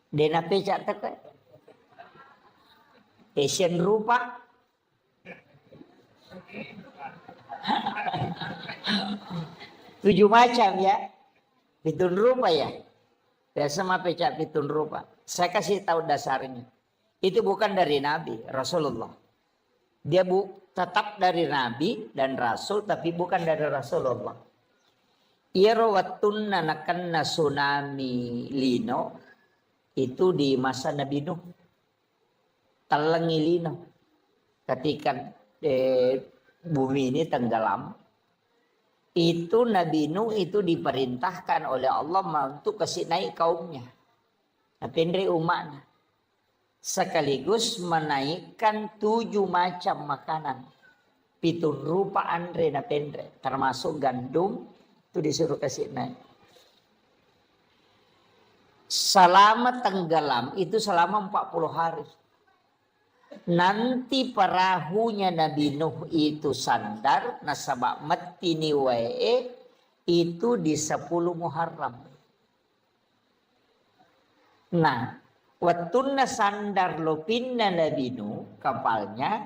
Dena peca tahu Asian rupa. 7 macam ya. Pitun rupa ya. Biasa mapeca pitun rupa. Saya kasih tahu dasarnya. Itu bukan dari Nabi Rasulullah. Dia tetap dari Nabi dan Rasul tapi bukan dari Rasulullah. Irawatun nanakanna tsunami lino itu di masa Nabi Nuh. Talangi lino. Ketika bumi ini tenggelam, itu Nabi Nuh itu diperintahkan oleh Allah untuk kasih naik kaumnya. Napendre umatnya. Sekaligus menaikkan 7 macam makanan. Pitun rupa andre na pendre. Termasuk gandum itu disuruh kasih naik. Selama tenggelam itu selama 40 hari. Nanti perahunya Nabi Nuh itu sandar. Nasabak mati ni wae itu di 10 Muharram. Nah. Watunna sandar lopinna Nabi Nuh kapalnya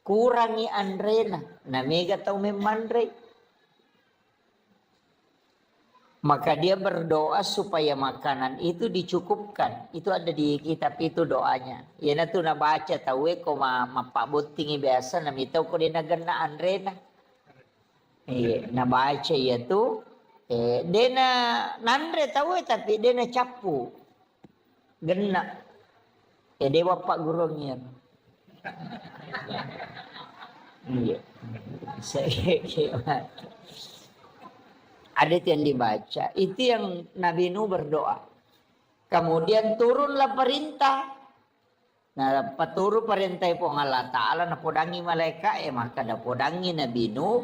kurangi andrena namega tau memandre. Maka dia berdoa supaya makanan itu dicukupkan. Itu ada di kitab itu doanya. Ya na tu na baca tahu ko mapak buntingi biasa na mitau ko din nagana andrena. Na baca ya tu dena nandre tahu tapi dena capu. Gena. Dia bapak gurungnya. Iya. Ada yang dibaca. Itu yang Nabi Nuh berdoa. Kemudian turunlah perintah. Nah, paturu perintah po Allah Ta'ala na podangi malaikat. Maka na podangi Nabi Nuh.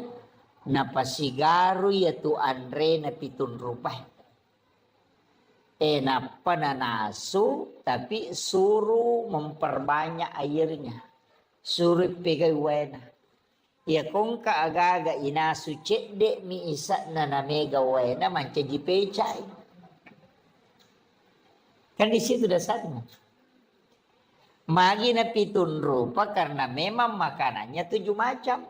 Na pasigaru yaitu andre na pitun rupah. Napa nanasu tapi suruh memperbanyak airnya. Suruh pegai wena. Ya kong ka aga-aga inasu cek dek mi isa na namega wena manca jipecai. Kan di situ dasarnya. Magi na pitun rupa karena memang makanannya 7 macam.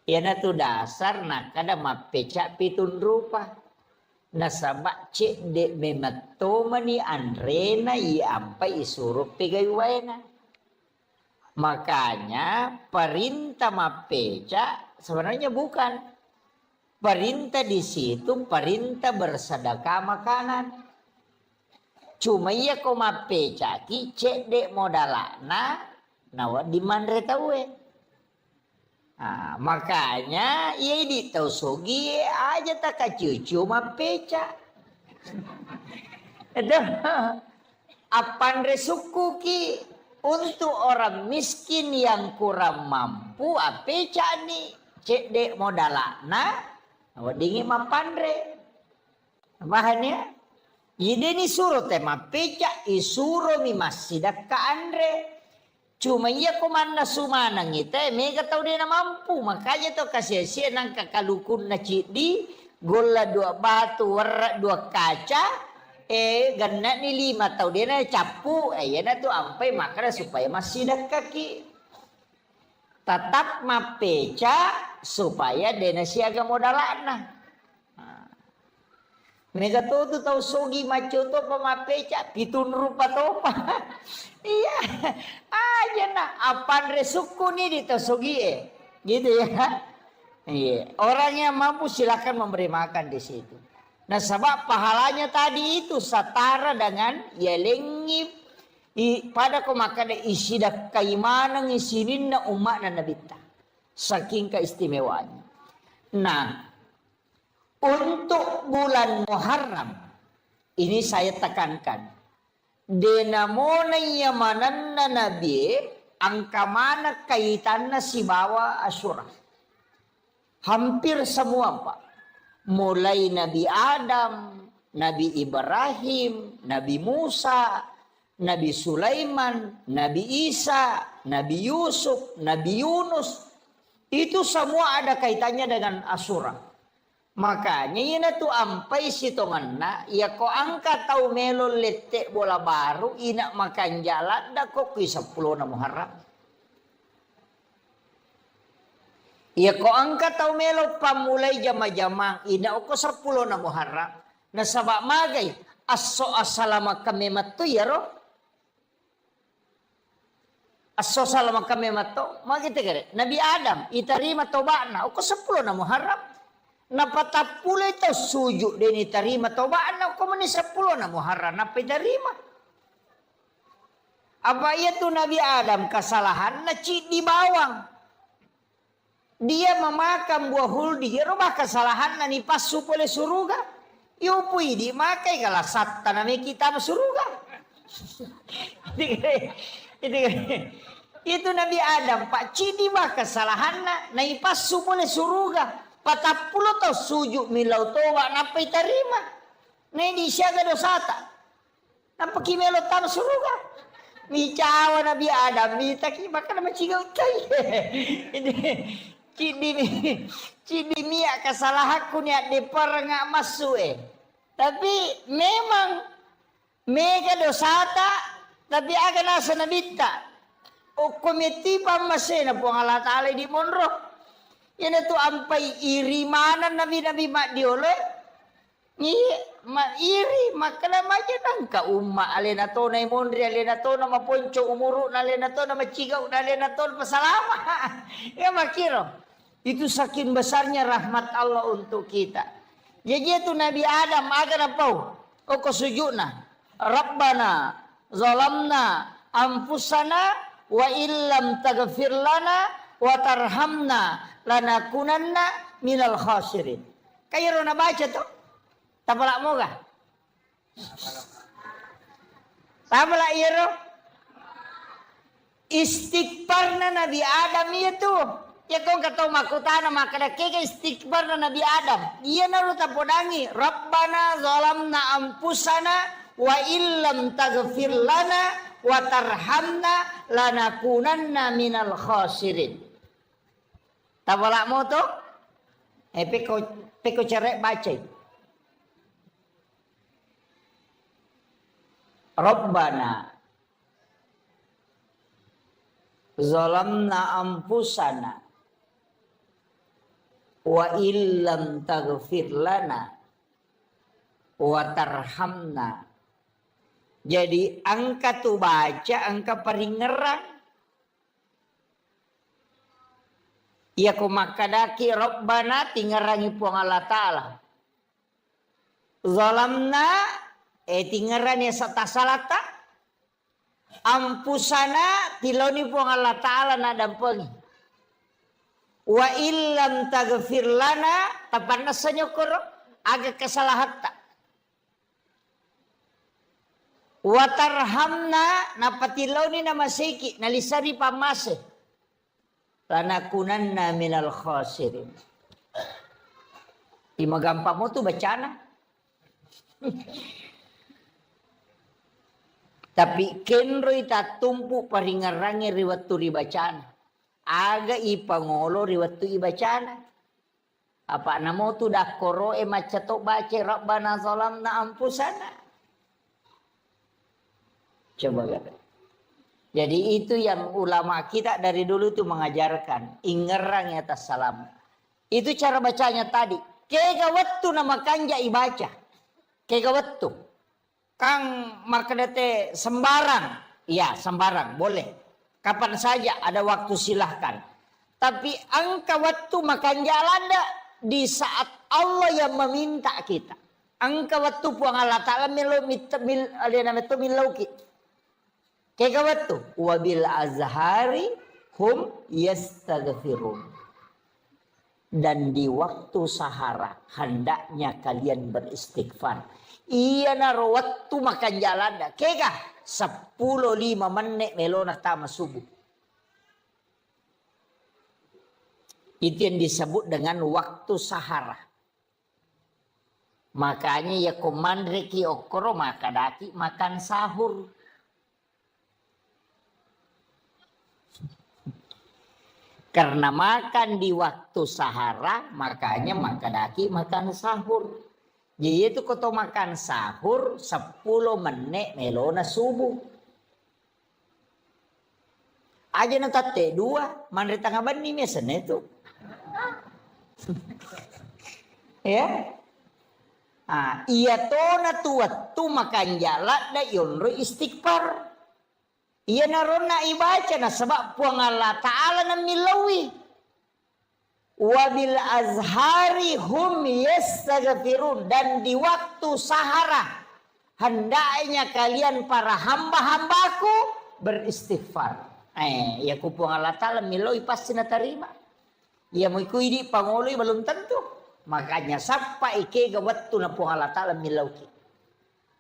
Ya na tu dasar na kada mapeca pitun rupa. Nasabak cek dek mematoma andrena ampai isuruh pegai wena. Makanya perintah mapeca sebenarnya bukan. Perintah di situ perintah bersedekah makanan. Cuma iya ko mapecaki cek dek modalana nawa di mandre tawe. Nah, makanya iya di tau sogi aja tak kacucu mapeca. Itu apandre suku ki untuk orang miskin yang kurang mampu apeca nih cek dek modalana nawa dingi mapandre. Bahannya ini nih suruh tema peca isuro mi masida ka andre. Cuma iya komanda sumanang ite mega tau dia na mampu makanya to kasih nang kakalukun na cidi gola 2 batu warra 2 kaca ganna ni 5 tau dia na capu yana tu ampai makanya supaya masida kaki tetap mapeca supaya dia na siaga modalana. Mereka tuh tahu sogi maco to pamapeca pitun rupa topa. Iya aja nah apaan resuku nih di tosogi gitu ya. Iya orang yang mampu silakan memberi makan di situ. Nah sebab pahalanya tadi itu setara dengan ya lengip pada kau makan isidak keimanan isinin na umat dan nabita saking keistimewanya. Nah untuk bulan Muharram ini saya tekankan denamona yamananna nabi angka mana kaitannya si bawa Asyura hampir semua Pak mulai Nabi Adam, Nabi Ibrahim, Nabi Musa, Nabi Sulaiman, Nabi Isa, Nabi Yusuf, Nabi Yunus itu semua ada kaitannya dengan Asyura. Makanya ina tu ampai sitonganna ya ko angka tau melo letek bola baru ina makan jalan dak ko 10 na Muharram. Ya ko angka tau melo pamulai jama-jama ina ko 10 na Muharram. Na sabab magay asso asalama kami matu ya ro. Asso salama kami matu magite kare Nabi Adam itarima tobana ko 10 na Muharram. Napatapulay ito sujuk din itarima tobaan na kumani 10 na Muharram napitarima. Apa iya tu Nabi Adam kesalahan na di bawang. Dia memakan buah huldi, rumah kesalahan na nipasu oleh suruga. Yupui di makai kala satta na may kita suruga. Itu Nabi Adam Pak cidi bah kesalahan na ipasu oleh suruga. 40 tau sujuk milau towa napai tarima. Nei di siaga dosata. Napa kimelo tam suruga. Mi cawa Nabi Adam mi taki makan macigau tai. Ini cidi mia kesalahanku ni de perengak masu Tapi memang mega dosata tapi aga nasa nabita. O komiti pamasena po Allah Ta'ala di monro. Yan ito ampai iri mana nabi-nabi mak diole. Ni iri makana maja nang ka umma alena to na imondri alena to na maponco umuru na alena to na macigaw na alena to pasalama. Ya makiro. Itu saking besarnya rahmat Allah untuk kita. Jadi itu Nabi Adam agar apa? O kasujudna. Rabbana zalamna anfusana wa illam taghfir lana wa tarhamna lanakunanna minal khasirin. Kayo na baca to? Tapala mo ka? Tapala iro? Istighfar na Nabi Adam itu. Ya kung katong makutana makadakika istighfar na Nabi Adam. Iya na ruta podangi. Rabbana zalamna anfusana wa illam taghfir lana wa tarhamna lanakunanna minal khasirin. Tapala mo to? Peko cerek baca. Rabbana zalamna anfusana wa illam taghfir lana wa tarhamna. Jadi angka tu baca angka paringerang. Ia ko makadaki Rabbana tingarangi puang Allah Ta'ala. Zalamna tingarani satasalata. Ampusana tiloni puang Allah Ta'ala na dampengi. Wa illam taghfir lana tapanna sanyokor aga kesalahatta. Wa tarhamna napatiloni nama seki nalisari pamase. Lanakunanna minal khasirin. Ima gampang mo tu bacana. Tapi kenro ita tumpu paringarangi riwatu ribacana. Aga ipangolo riwatu ibacana. Apa namo tu dakoro macato baca Rabbana zalamna ampusana. Coba lihat. Jadi itu yang ulama kita dari dulu tuh mengajarkan. Ingerang atas salam. Itu cara bacanya tadi. Kegawattu nama kanja ibaca. Kegawattu. Kang markedete sembarang. Iya sembarang boleh. Kapan saja ada waktu silahkan. Tapi angka waktu makan jalanda di saat Allah yang meminta kita. Angka waktu puang Allah Ta'ala milauki. Kayak waktu wabil azhari hum yastaghfirun. Dan di waktu sahara hendaknya kalian beristighfar. Iya naro waktu makan jalanda. Kega 10-5 menit melona tama subuh. Itu yang disebut dengan waktu sahara. Makanya ya komandre ki okoro makadaki makan sahur. Karena makan di waktu sahara, makanya makadaki makan sahur. Jadi itu koto makan sahur 10 menit melona subuh. Aja na tate 2, manre tangga bani mesen itu. Ya. Iya to na tu makan jalan na yonro istighfar. Iya narona ibaca na sebab puang Allah Ta'ala na milawi. Wabil azhari hum yastaghfirun. Dan di waktu sahara hendaknya kalian para hamba-hambaku beristighfar. Ya ku puang Allah Ta'ala milawi pasti na terima. Ya mau ikut ini pangoloi belum tentu. Makanya sampai ike ga waktu na puang Allah Ta'ala milawi.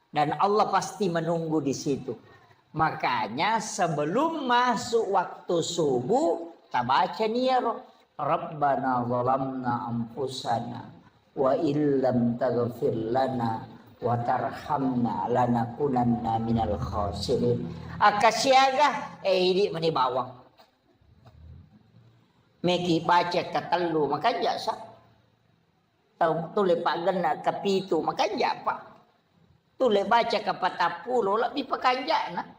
Dan Allah pasti menunggu di situ. Makanya sebelum masuk waktu subuh, kita baca niyaro. Rabbana zalamna anfusana wa illam taghfir lana wa tarhamna lanakunanna minal khasirin. Akasyaga ini mani bawang. Meki baca katelu makan jasa. Tule pagan na kapitu makan japa. Tule baca kapatapulo lebih pakanjana.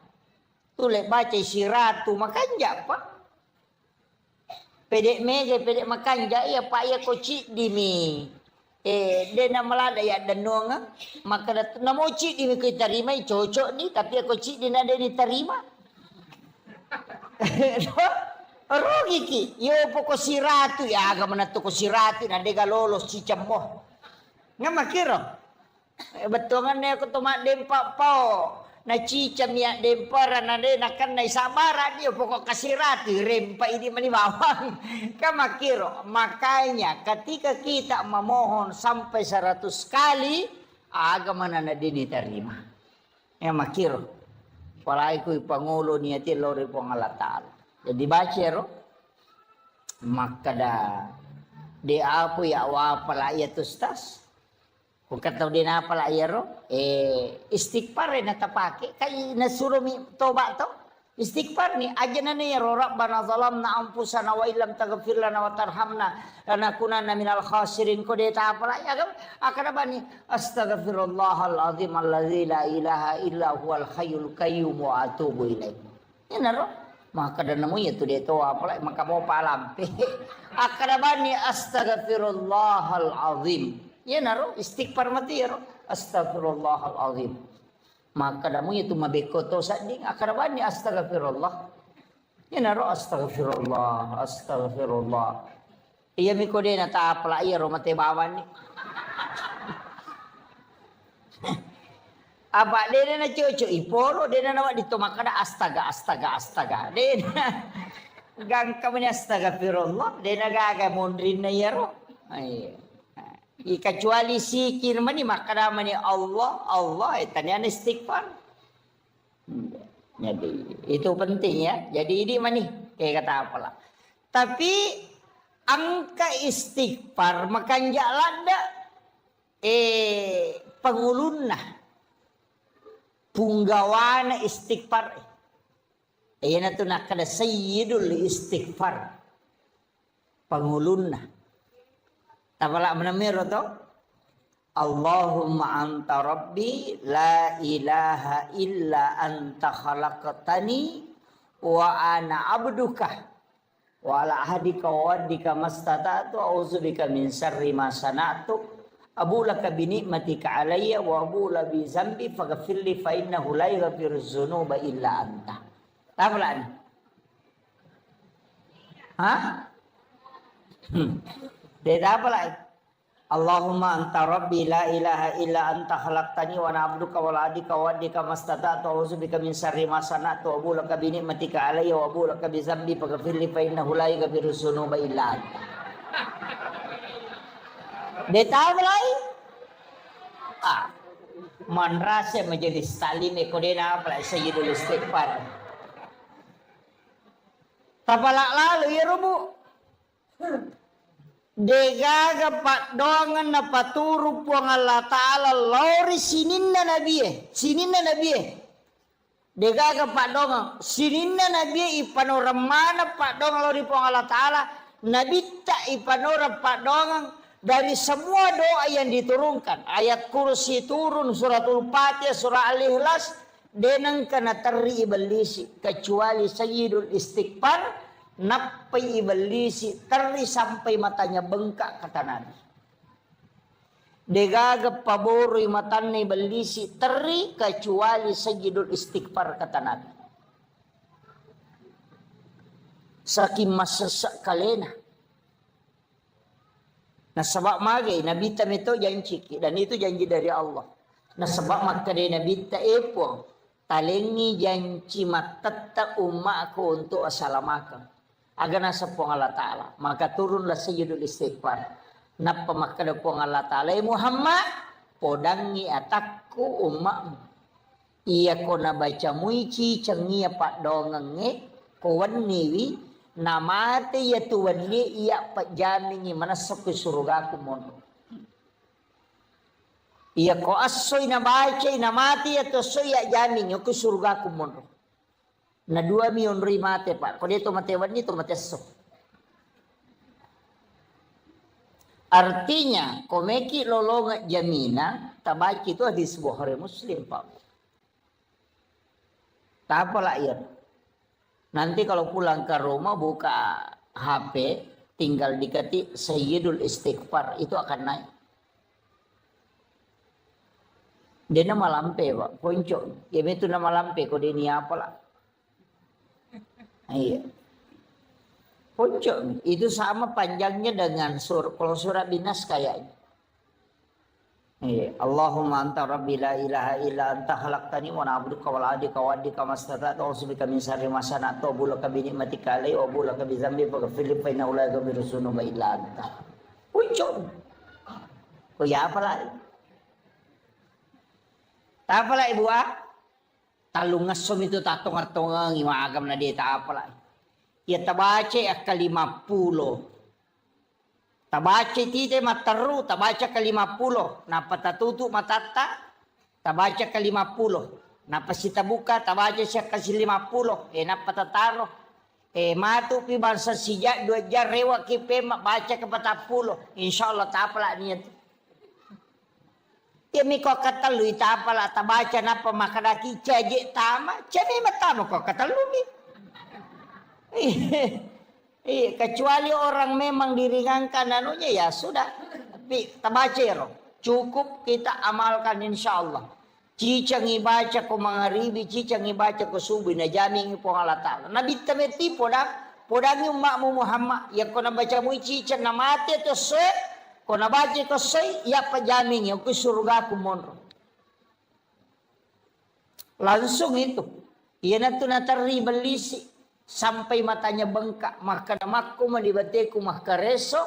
Tule baca siratu makanja pak. Pedek mege pedek makanja ya pak ya koci dimi. Dena melada ya denonga maka dat namo ci dimi kita terima cocok nih tapi ya koci dina deni terima. Rugi ki yo poko siratu ya aga manatu ko siratu na dega lolos cicammo. Ngamakiro. Betongan ne ko tomak dempak pao. Na cicam ya dempara na de nakan na sabara dia pokok kasirati rempa ini mani bawang. Kamakiro makanya ketika kita memohon sampai 100 kali agama na diterima. Ya makiro. Walai ku pangulo niati lori pong Allah Ta'ala. Jadi baca ro makada de apu ya wa pala ya tustas. Kung kataw din na pala ayero, istighfar na tapake. Kaya nasuro mi toba to. Istighfar ni, aja na niya, Rabbana zalamna anfusana wa illam taghfir lana wa tarhamna lanakunanna minal khasirin. Ko deta pala ya akana ba ni astaghfirullahal azim alladzi la ilaha illa huwal hayyul qayyum wa atubu ilaih. Yan naro. Maka dan namo ya tu deto apala maka mo palampe. Akana ba ni astaghfirullahal azim. Ya naro istighfar mati ya astagfirullahalazim. Maka damu itu mabekoto sading akaraban ni astagfirullah. Ya naro astagfirullah. Iya miko de na ta apla iya ro mate bawan ni. Apa de na cucu ipolo de na wa ditomakada astaga. De gang kamanya astagfirullah de na gaga mondrin na yaro. Ay. Kecuali sikir mani makada mani Allah itanya istighfar. Jadi itu penting ya. Jadi ini mani kayak kata apalah. Tapi angka istighfar makan jalada pengulunna punggawana istighfar. Ayeuna tu nak kada sayyidul istighfar. Pengulunna. Tapala menamir to? Allahumma anta rabbi la ilaha illa anta khalaqtani wa ana abduka wa ala ahdika wa waddika mastata'tu a'udzubika min syarri ma sana'tu abu laka bi ni'matika alayya wa abu la bi zambi faghfirli fa innahu la yaghfiru dzunuba illa anta. Tapalan. Hah? Dia apa lagi? Allahumma anta rabbi la ilaha illa anta khalaqtani wa ana abduka wa la adika wa adika mastata'tu a'udzubika min syarri ma sana'tu wa abu laka bi ni'matika alayya wa abu laka bi zambi faghfirli fa innahu la yaghfiru dzunuba illa anta. Detabrai manrase menjadi salim ekodena apa sayyidul istighfar. Tapalak lalu ya rubu. Degaga pat dongan na paturu puang Allah Ta'ala lori sininna nabiye. Degaga pat dongan sininna nabiye ipanoramana pat dongan lori puang Allah Ta'ala. Nabi tak ipanora pat dongan dari semua doa yang diturunkan. Ayat kursi turun, suratul Fatihah, surah Al-Ikhlas. Denang kena teri iblis kecuali sayyidul istighfar. Napai iblis teri sampai matanya bengkak kata Nabi. Degaga paboroi matanya iblis teri kecuali sayyidul istighfar kata Nabi. Saking masasak kalena. Nah sebab magai Nabi tam itu janji dan itu janji dari Allah. Nah sebab maka dia Nabi ta epong talengi janji matata umatku untuk assalamakan. Agar nasapong Allah Ta'ala. Maka turunlah sayyidul istighfar. Napa maka dapong Allah Ta'ala. Muhammad, podangi atakku umatmu. Iya ko nabaca muici cengia pak dongenge. Kawan niwi. Namate ya tuwan ni iya pak jamingi manasap ke surga ku mono. Iya ko asoy nabaca namate ya to soy ya jamingi ke surga ku mono. Na 2 milyon mate pak. Kau dia tu mate wani tu mate sok. Artinya komeki lolonga jamina tabaki itu hadis Bukhari Muslim pak. Tak apalah ya. Nanti kalau pulang ke rumah buka HP tinggal diketik sayyidul istighfar itu akan naik. Dia nama lampe pak. Poncok. Ya itu nama lampe. Kau dia ni apalah. Iya. Puncak itu sama panjangnya dengan kalau surah Binas kayaknya. Iya. Allahumma anta rabbi la ilaha illa anta khalaqtani wa na'buduka wa la adika wa adika mastata'tu a'udzubika min syarri ma sana'tu wa bulaka bi ni'matika alayya wa bulaka bi dzambi faghfirli fa innahu la yaghfiru dzunuba illa anta. Puncak. Oh ya apa lagi? Tak apa lagi buah? Talung ngasum itu tatong artongang imagam na dia tak apalah. Ya tabace ka 50. Tabace tite mataru tabaca ka 50. Napa tatutu matata tabaca ka 50. Napa sita buka tabaca siya kasi 50. Napa tataro. Matu pi bansa sija 2 jar rewa kipe baca ka 40. Insyaallah tak apalah niya. Yami ko katalu itapala tabaca napa makadaki caje tama cami matama ko katalumi. Kecuali orang memang diringankan anunya ya sudah. Tapi tabaca cukup kita amalkan insyaallah. Cicang ibaca ko mangaribi, cicang ibaca ko subuh na jamin po Allah Ta'ala. Nabi tameti po dah podangi umakmu Muhammad ya kona baca muici cina mati to se kona baca ko se ya pajamin ya ku surga ku monro. Langsung itu ia natu natari belisi sampai matanya bengkak maka namaku madibateku mahkareso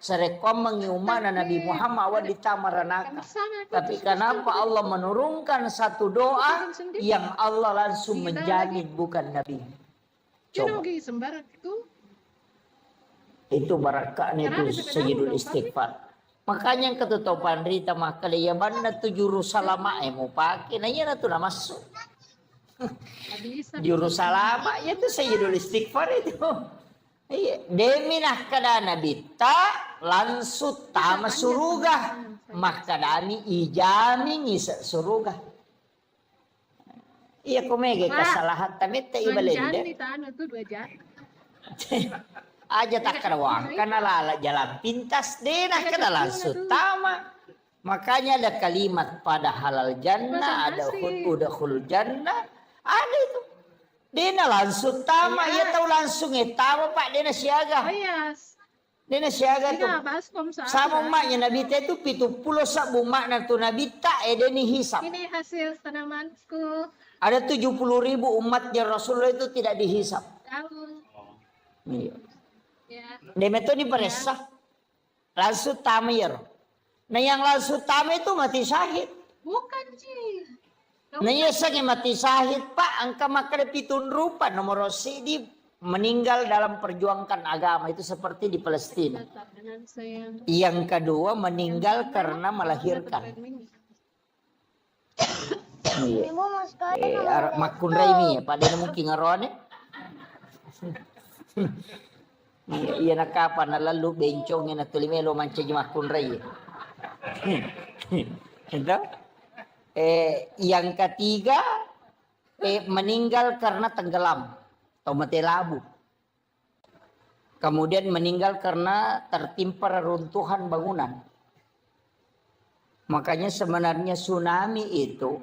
sarekom mengiumana Nabi Muhammad awal ditamaranaka. Tapi kenapa Allah menurunkan satu doa yang Allah langsung menjamin bukan Nabi. Coba. Itu barakahnya itu Sayyidul Istighfar. Makanya yang ketutupan rita maka ya banda tu juru salama mau pakai nanya na tu na masuk. Juru salama ya tu Sayyidul Istighfar itu. Iya, demi nah kadana bita langsut tama suruga makadani ijami ngisa suruga. Iya komege kesalahan tamit ta ibalende. Aja tak karawang karena lala jalan pintas denah kena langsung tama. Makanya ada kalimat pada halal jannah, ada udkhul jannah, ada itu. Dena langsung tama, ya tahu langsung tama Pak dena siaga. Dena siaga tuh. Sama maknya Nabi itu 70 sabu makna tuh Nabi tak deni hisap. Ini hasil tanamanku. Ada 70.000 umatnya Rasulullah itu tidak dihisap. Iya. Ya. Demi itu diperesah. Langsung tamir. Nah yang langsung tamir itu mati syahid. Bukan sih. Nah iya sange mati syahid Pak. Angka makanya pitun rupa nomor di meninggal dalam perjuangkan agama itu seperti di Palestina. Yang kedua meninggal karena melahirkan. Iya. Makun Raimi ya, Pak Dena mungkin ngarone. Iya nak kapan lalu bencongnya na tulimelo manca makun Rai. Itu. Yang ketiga meninggal karena tenggelam atau mati labu. Kemudian meninggal karena tertimpa reruntuhan bangunan. Makanya sebenarnya tsunami itu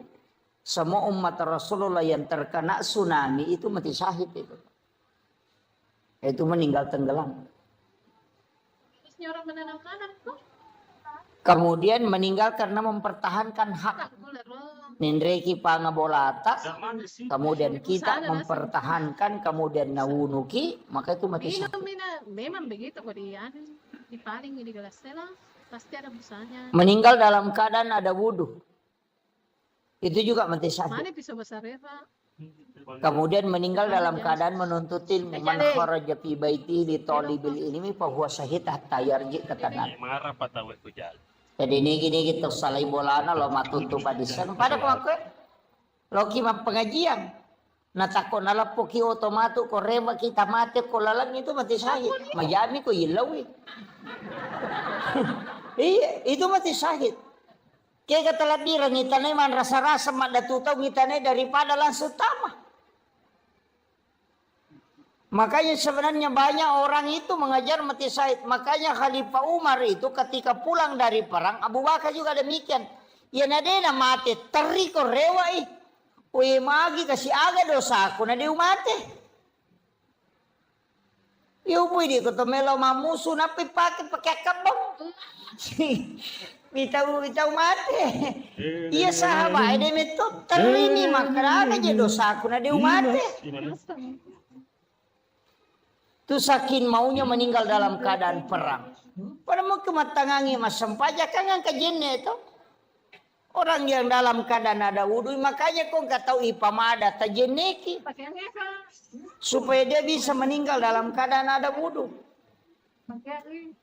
semua umat Rasulullah yang terkena tsunami itu mati syahid itu. Itu meninggal tenggelam. Kemudian meninggal karena mempertahankan hak. Nindreki pangabolata. Kemudian kita mempertahankan, kemudian nawunuki, maka itu mati syahid. Memang begitu kok di paling di gelasnya pasti ada busanya. Meninggal dalam keadaan ada wudhu. Itu juga mati syahid. Mana bisa besar ya Pak? Kemudian meninggal dalam keadaan menuntut ilmu. Man kharaja fi baiti li talibil ilmi fa huwa syahid hatta yarji ke tanah. Marah patawe kujal. Jadi ini gini gitu salai bolana lo matutu padisan pada kuake. Lo kima pengajian. Natako nalapo ki otomatu ko rema kita mati ko lalang itu mati syahid. Mayami ko ilawi. Iya, itu mati syahid. Kaya katalabiran ngitanay man rasa-rasa madatutaw ngitanay daripada langsung tama. Makanya sebenarnya banyak orang itu mengajar mati syahid. Makanya Khalifah Umar itu ketika pulang dari perang, Abu Bakar juga demikian. Ya nadena mati, teriko rewai. Uy magi kasi aga dosa ako na di umate. Iupoy di ko to melo mamuso na pakai kabang. Itaw mati. Iya sahabat, ede meto terini makaraga je dosa aku na di umate. Tu saking maunya meninggal dalam keadaan perang. Pada mau kematangangi mas sempaja kan yang kejenne itu. Orang yang dalam keadaan ada wudhu, makanya kau nggak tahu ipamada tajeneki. Supaya dia bisa meninggal dalam keadaan ada wudhu.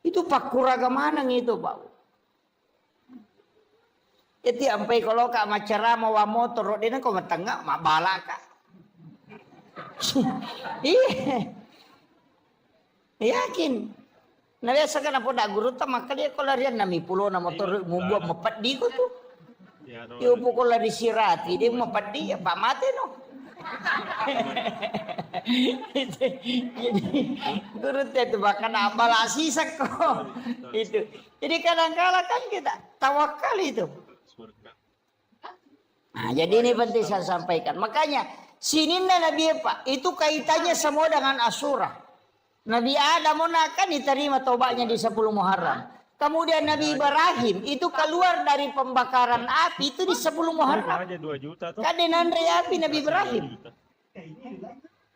Itu pak kuraga manang itu pak. Itu sampai kalau kak macara mau motor, dia kau matangga mak balaka. Iya. Yakin. Nah biasa kan apa dak guru tak maka dia kalau dia nami pulau na motor mubuat mepat di ko tu. Yo pukul lari sirati dia mepat di apa mati no. Jadi guru itu bahkan abal asisak kok itu. Jadi kadang-kadang kan kita tawakal itu. Nah, jadi ini penting saya sampaikan. Makanya sini Nabi Pak itu kaitannya semua dengan Asyura. Nabi Adam kan diterima tobatnya di 10 Muharram. Kemudian Nabi Ibrahim itu keluar dari pembakaran api itu di 10 Muharram. Kan Andre api Nabi Ibrahim.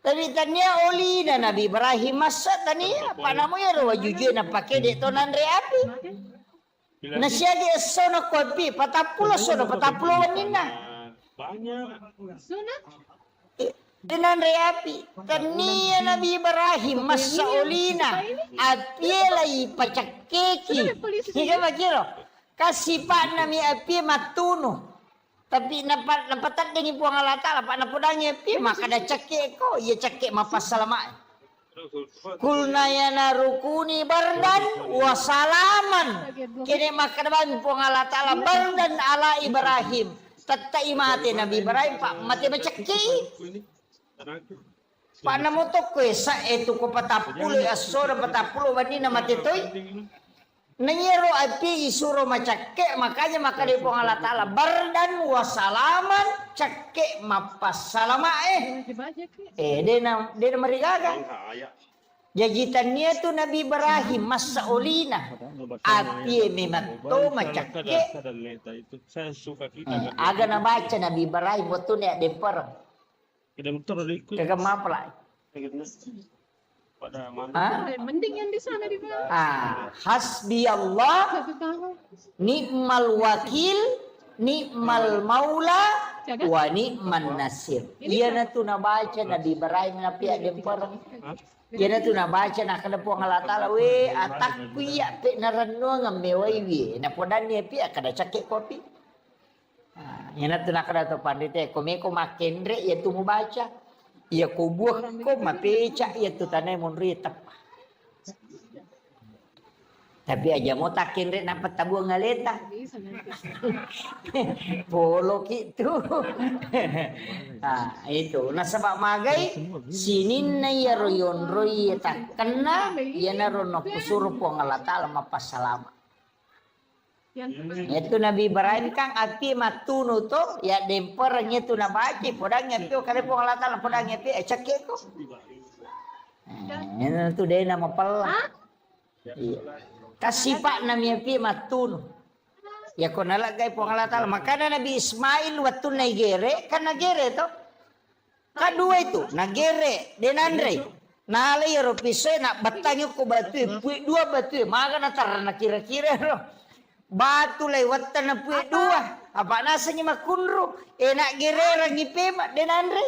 Tapi tanya oli dan Nabi Ibrahim masa tanya apa namanya rawa jujur na pakai dek to Andre api. Nasiagi sono kopi 40 sono 40 wanina. Banyak. Sunat. Dengan reapi tania Nabi Ibrahim masa olina api lagi pacak keki hingga bakiro kasih pak nami api matuno tapi napatat dengan puang Allah Ta'ala pak napodanya api maka ada cekek ko ia cekek mapas salaman kulna ya narukuni bardan wasalaman kini maka depan puang Allah Ta'ala bardan ala Ibrahim tatai mati Nabi Ibrahim pak mati macekek Pak namo to kuesa itu ko patapulo asoro patapulo wani na matitoy. Nanyero api isuro macakke makanya maka di pong Allah Ta'ala bardan wasalaman cakke mapas salama dena marigaga. Jajitannya tu Nabi Ibrahim masa olina api memato macakke. Aga na baca Nabi Ibrahim waktu ni demper. Kagak mapla. Mending yang di sana di bawah. Hasbi Allah, ni'mal wakil, ni'mal maula, wa ni'man nasir. Iya na tu na baca Nabi Ibrahim na pihak dempar. Iya na tu na baca na kada po Allah Ta'ala we atak kuya pe narano ngamewai we na podan niya pihak kada cakek kopi. Yana tu nak kada to pandite komeko makendre ya tu membaca ya ko buah ko mapeca ya tu tanai mon ritap tapi aja mau takendre dapat tabu ngaleta polo gitu itu nah sebab magai sinin na ya royon roy tak kena ya narono kusuru po ngalata lama pasalama. Itu Nabi Ibrahim kang api matuno to ya dempernya tu nabaci podangnya tu kare po Allah Ta'ala podangnya pi cekek ko. Itu dia nama pala. Kasih pak namanya pi matuno. Ya ko nalagay po Allah Ta'ala makana Nabi Ismail waktu nagere kan nagere to. Kadua itu nagere denandre. Nalay ro pisay na batangyo ko batu dua batu maga na tarana kira-kira ro. Batu lewat tanah puy dua. Apa nasanya makunro. Enak gerera ngipema den Andre.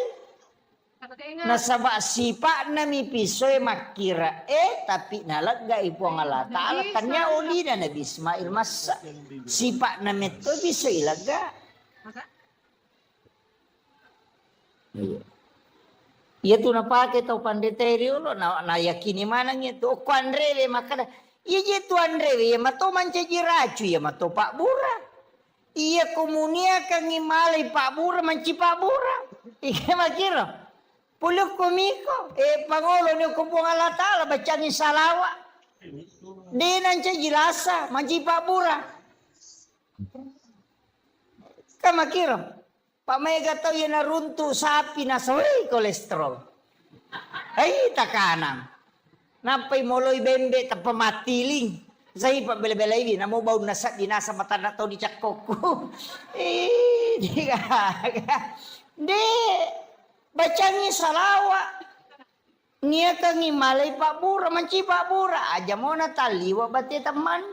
Nasaba sipa nami pisoy makira. Tapi nalaga ipo ang Allah Ta'ala. Tanya uli na Nabi Ismail masa. Sipa nami to pisoy laga. Iya tu napake tau pandeteri ulo. Na yakini manang itu. O Andre le makada. Iya je tu Andre ya mato mancaji racu ya mato Pak Bura. Iya komunia kang imalay Pak Bura manci Pak Bura. Ika makiro. Puluk komiko pangolo ni ko po Allah Ta'ala bacangin salawa. Di nancaji lasa manci Pak Bura. Kamakiro. Pak Mega tau ya naruntu sapi na saway kolesterol. Ay takanang. Napay moloy bembe tapamatiling. Saya pak bela-bela ini namo bau nasat dinasa mata nak tahu dicakok. De bacangi salawa. Nia kangi malay Pak Bura manci Pak Bura aja mau na taliwa bati teman.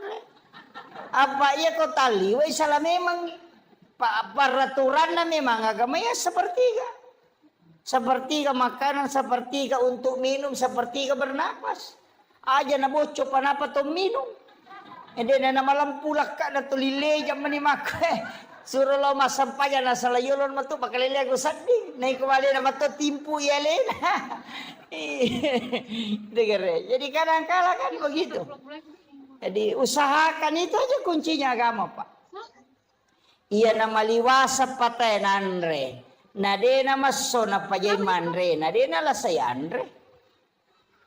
Apa iya kau taliwa salah memang peraturan na memang agamanya sepertiga. Sepertiga makanan, sepertiga untuk minum, sepertiga bernapas. Aja na bocok panapa to minum. Ede na malam pulak ka na tulile jam manimak. Suruh lo masampaya na salayolon matu pakalile ako sandi. Naik kembali na matu timpu yalen. Dengar. Jadi kadang-kala kan begitu. Jadi usahakan itu aja kuncinya agama, Pak. Iya nama liwasa patay nanre. Nadena maso na pajay manre, nadena la say andre.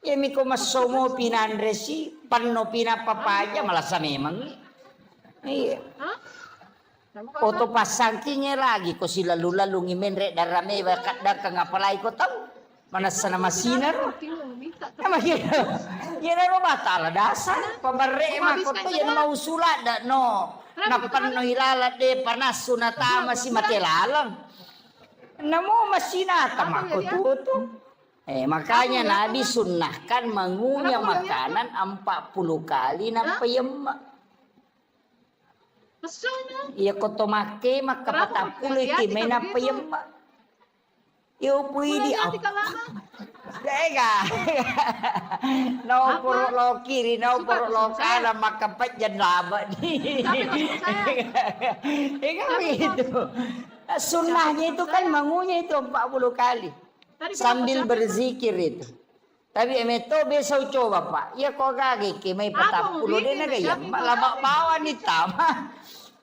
Yemi ko maso mo pinandre si, panno pinapapaja malasa memang. Iya. Oto pasangkinya lagi ko si lalu-lalu ngimenre darame bakat dak ngapalay ko tau. Mana sana masinar. Minta Emang gitu. Yan ano matala dasar. Pabare mah ko to yan mausula da no. Napan no hilala de panas sunatama si matelalang. Namo masinata mako tuto. Makanya Nabi sunnahkan mengunyah makanan 40 kali ng payema. Iya ko tomake makapatapulo ikimay na payema. Iyo pwede Teka. No puro lo kiri, no puro lo kanan makapat dyan laban. Ikaw itu. Sunnahnya itu kan mengunyah itu 40 kali. Sambil berzikir itu. Tapi emeto besok coba Pak. Ya kok gagi may 40 din na kaya. Malabak bawa ni tama.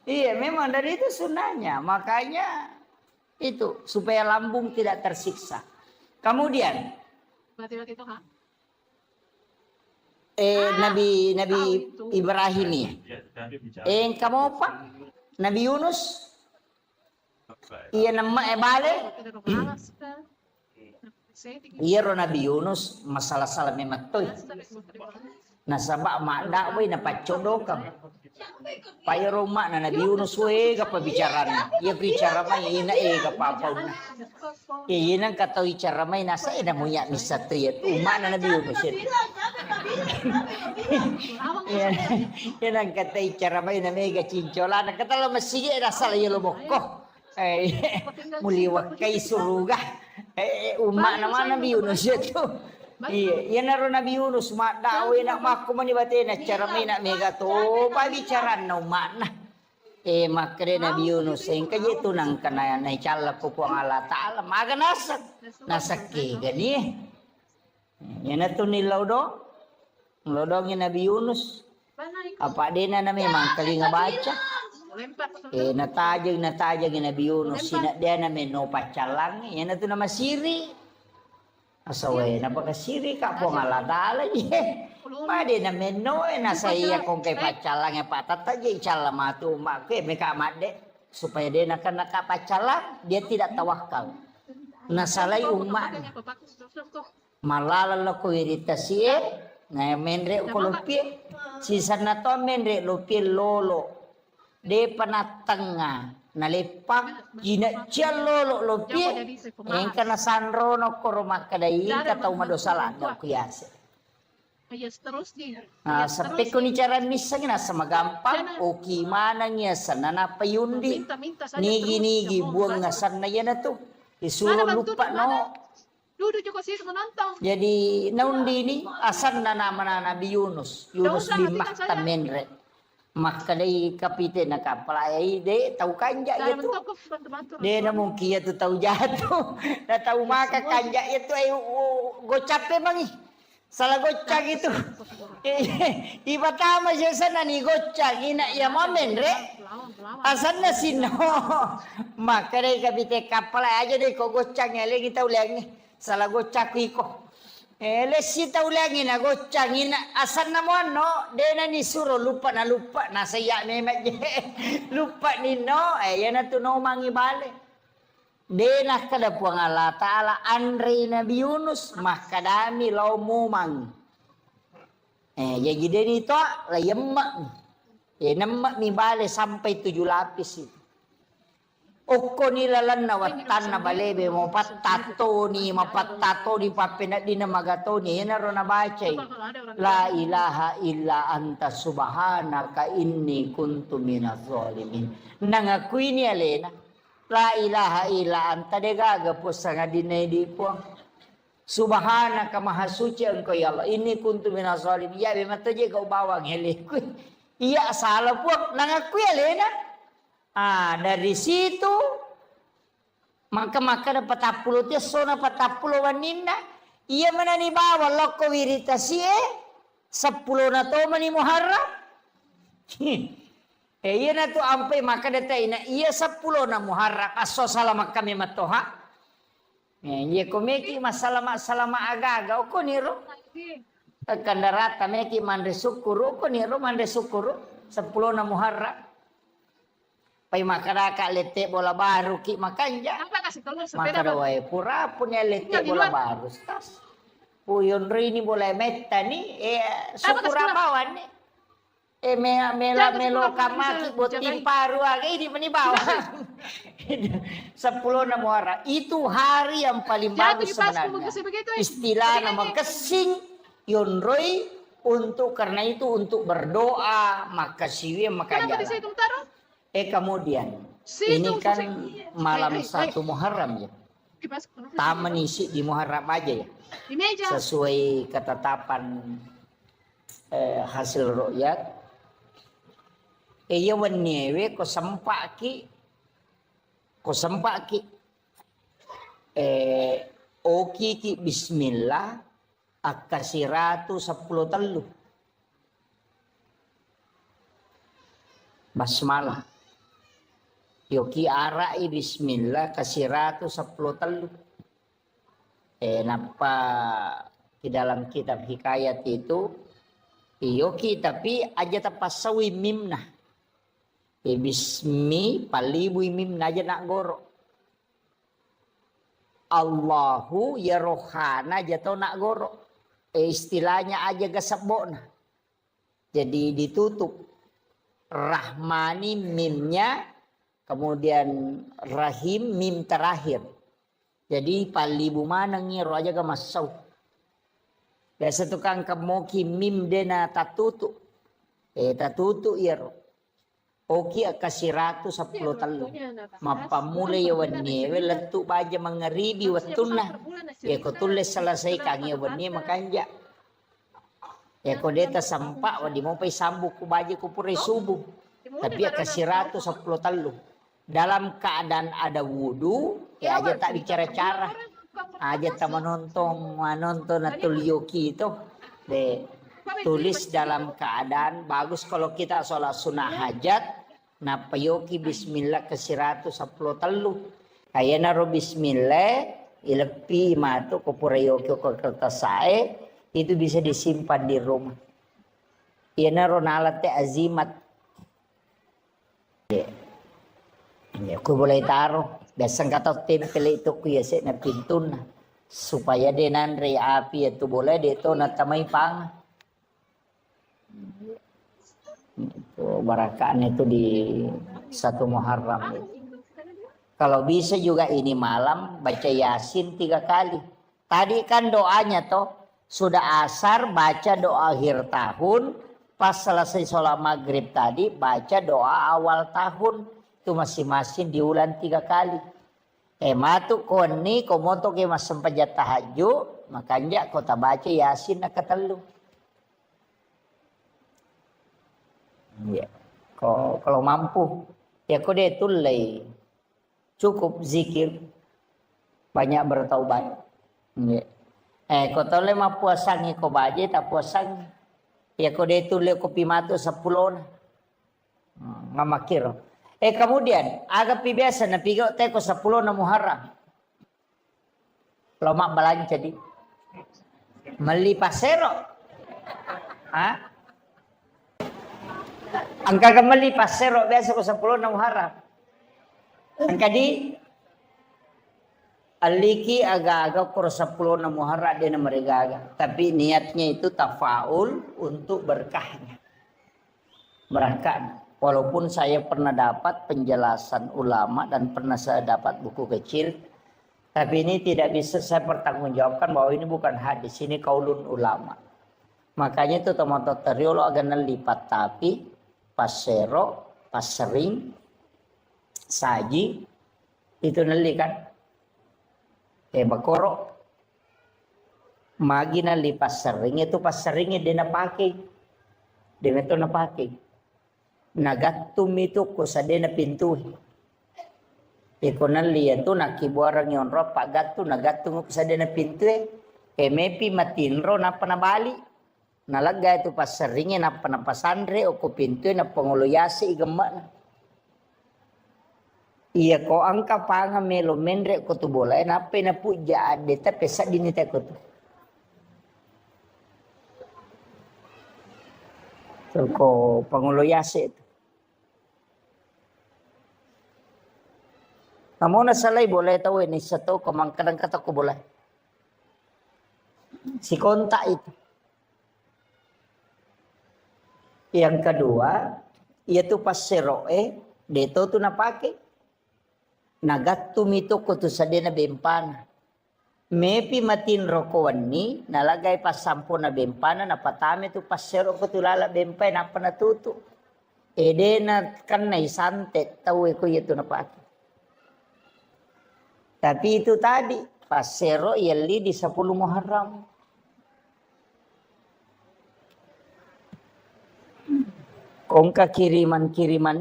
Iya memang dari itu sunnahnya. Makanya itu supaya lambung tidak tersiksa. Kemudian Nabi Ibrahim ya. Kamu apa? Nabi Yunus. Iya nama bale. Iya ro Nabi Yunus masalah salah mematoy. Nasaba mak we na pacodokam. Payo rumah na Nabi Yunus we kapabicaran. Iya bicara may ina kapapaw na. Iya nang kataw bicara may nasa ina mo ya ni Satria. Uma na Nabi Yunus yun. Iya nang kataw bicara may na mega cincola. Nagkatala masige nasa layo lubok ko. Muliwag kay suruga. Uma naman Nabi Yunus yun. Iya, yan na rin Nabi Yunus, dawe na makumanibatin na charamay na mega to, pabicaran na umana. Makre Nabi Yunus, kaya ito nang kanayan na ichala po po ang Allah Ta'ala, maga nasak gani. Yan na ito nilaw do, lodong yung Nabi Yunus. Apa din na memang kalinga baca. Natajag yung Nabi Yunus, sinadya namin no pacalang, yan na ito na masiri. Asaway napakasiri ka po nga ladala ye. Madi na meno nasa iya kung kay pacalang ya patata je icala matu mak me kamade supaya dia nak nakapacalang dia tidak tawakal. Nasalay umat. Malala ko iritasi na menre ko lupi sisa na to menre lupi lolo. De panatanga nalipak gina lolo lopi yang kana sanro no koroma kadai katau madosalan no kuyase sampai ko ni cara misa na sa magampang o kimana niya sanana payundi nigi buang nga sana yan na to isuro lupa no jadi naundi ni asan na naman na Nabi Yunus limah tamenre Makadai kapite na kapalay de tahu kanja gitu. De na mungkin ya tu tahu jatuh. Na tahu maka kanja itu ay gocap mangi. Salah gocak itu. Iba tama siya sana ni gocak ina ya momen re. Asan na sino. Makadai kapite kapalay aja deh ko gocak ngale kita ulang ni. Salah gocak iko. Lesita ulangi na gocangin asan na mo no de na ni suro lupa na saya memet lupa ni no yan na tuno mangibale de na kada po ang Allah Ta'ala Andre Nabi Yunus makadami law mumang jadi nito layemma namma mi bale sampai 7 lapis itu Oko nilalan na watan na balebe mo patato ni papenat di na magato ni yan na bacay la ilaha illa anta subhanaka inni kuntu minaz zalimin nangakuy ni alena la ilaha illa anta de gagapos nga dinay di po subhanaka mahasuci engkau ya Allah inni kuntu minaz zalimin ya be mataje kau bawang hele iya salah po nangakuy alena dari situ maka dapat 40 dia sona 40 wanina ia menani bawa loko wiritasi 10 na to mani muharram iya na to ampai maka data ina iya 10 na muharram aso salama kami matoha iya komeki masalah aga ko niro kandarata meki mande sukuru ko niro mande sukuru 10 na muharram Pai makaraka lete bola baru ki makanja. Apa kasih tolong sepeda Maka Bang? dawai pura punya lete Tinggal di bola luar. baru. Tas. Puyon rini bola metta ni sukura pulang? bawan ni. Mela Jangan melo pulang, kamaki bisa botim jagain. paru aga ini meni bawa. 10 na muara. Itu hari yang paling Jangan bagus dipasku sebenarnya. begitu begitu. Istilah Tapi nama ini- kesing yonroi untuk karena itu untuk berdoa maka siwe maka Kenapa di jalan. situ taruh? Kemudian Situ, ini kan situ. malam Hai. 1 Muharram ya. Dipasku. Taman isi di Muharram aja ya. Di meja. Sesuai ketetapan hasil ru'yat. Iya wenewe ko sempaki. Oki ki bismillah akasiratu 10 telu. Basmalah. Yoki arai bismillah kasiratu 10 telu. Napa di dalam kitab hikayat itu yoki tapi aja tapasawi mimna. Bismi palibu mimna aja nak goro. Allahu ya rohana jatuh nak goro. Istilahnya aja gasabona. Jadi ditutup. Rahmani mimnya. Kemudian rahim mim terakhir. Jadi palibu mana ngiro aja gak masau. Biasa tukang kemoki mim dena tatutu. Tatutu iro. Oki akasiratu 10 telu. Mapamula ya wani letu baja mangaribi watuna. Ko tulis selesai kangi wani makanja. Ko deta sampak wadi mau pai sambu ku baja ku pure subuh. Tapi akasiratu 10 telu. Dalam keadaan ada wudu, aja tak bicara cara. Aja tak menonton atul yoki itu. Tulis dalam keadaan bagus kalau kita sholat sunnah hajat. Napa yoki bismillah kasiratu 10 telu. Kaya naro bismillah ilepi matu ko pura yoki ko kertasae itu bisa disimpan di rumah. Iya naro nalat azimat. Ya, aku boleh taruh. Biasa kata tempel itu ku ya na pintu na. Supaya dia nanre api itu boleh dia itu natamay pang. Itu barakaan itu di 1 Muharram. Kalau bisa juga ini malam baca Yasin 3 kali. Tadi kan doanya toh sudah asar baca doa akhir tahun. Pas selesai sholat maghrib tadi baca doa awal tahun. Itu masing-masing diulang 3 kali. Matu koni komoto ke mas sempajat tahajud. Makanya kota baca Yasin nak ketelu. Ya. Kalau mampu. Ya kau dia tulai. Cukup zikir. Banyak bertaubat. Ya. Kau tahu lema puasangi kau baca tak puasangi. Ya kau dia tulai kopi matu 10. Ngamakir. Kemudian agak biasa na pigo teko 10 na Muharram. Lomak balanja di. Meli pasero. Angka kemeli pasero biasa ko 10 na Muharram. Angka di aliki aga-aga ko 10 na Muharram dia na marigaga. Tapi niatnya itu tafaul untuk berkahnya. Berkah. Walaupun saya pernah dapat penjelasan ulama dan pernah saya dapat buku kecil. Tapi ini tidak bisa saya pertanggungjawabkan bahwa ini bukan hadis. Ini kaulun ulama. Makanya itu teman-teman teriolo agak nelipat tapi pasero, pasering, saji. Itu neli kan. Bakoro. Magi nali pasering itu paseringnya dia pakai. Dia itu pakai. Nagatum itu ko sa de na pintu. Iko naliya to nakibuarang yon ro pagatu nagatum ko sa de na pintu. Mepi matinro na panabali. Nalaga itu pas seringnya na panapasandre o ko pintu na panguluyasi igama na. Iya ko angka panga melo mendre ko to bolay na na puja ade ta pesa dinita ko to. So ko panguluyasi itu. Kamu na salay boleh tahu ini satu kadang kata ko boleh. Si kontak itu. Yang kedua, yaitu passeroe, deto tu napake. Nagattum itu kutusadena bempana. Mepi matin rokoan ni, nalagay pasampo na bempana, napatame tu passero kutulala bempay, napanatuto. Ede na kan na isantet, tahu ko yaitu napake. Tapi itu tadi, passero yali di 10 Muharram. Kongka kiriman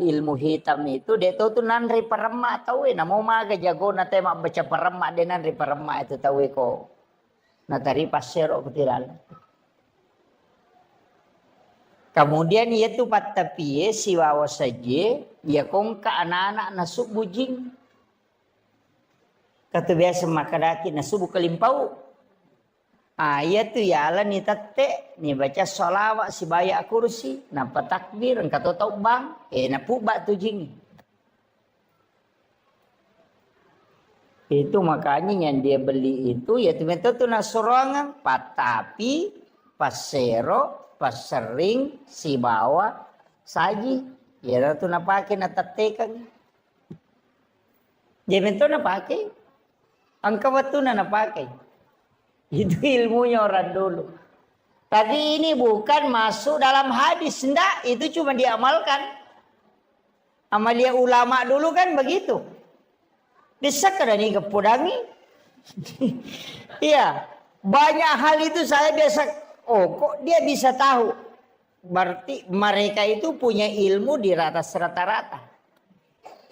ilmu hitam itu, dia tahu tu nanri parema tahu namo maga jago na tema baca parema de nanri parema itu tahu ko. Na tari passero ketilal. Kemudian yaitu patapie siwawa saja, ya kongka anak-anak nasuk bujing. Kata biasa makadaki nasubu kelimpau. Ayat tu ya ala ni tate ni baca solawat si bayak kursi, nampak takbir, kata tau bang, napubak tu jing. Itu makanya yang dia beli itu ya tu tu nasurangan, patapi, pasero, pasering, si bawa, saji, ya tu napake natatekan. Dia tu napake. Angka waktu na pakai. Itu ilmunya orang dulu. Tadi ini bukan masuk dalam hadis. Enggak, itu cuma diamalkan. Amalia ulama dulu kan begitu. Desak ada nih kepudangi. Iya. Banyak hal itu saya biasa. Oh kok dia bisa tahu. Berarti mereka itu punya ilmu di atas rata-rata.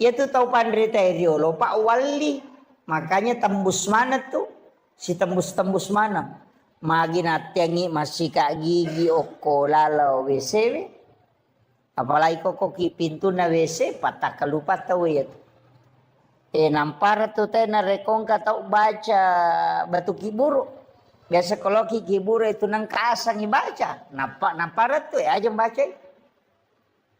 Yaitu tahu pandrita ideolo Pak Wali. Makanya tembus mana tuh? Si tembus mana? Magi natiangi masih kak gigi oko lalau WC. Apalagi kok pintu na WC patah kelupa tahu ya. Nampar tuh teh na rekong kata baca batu kiburu. Biasa kalau kiburu itu nang kasang baca. Nampar tuh ya aja baca.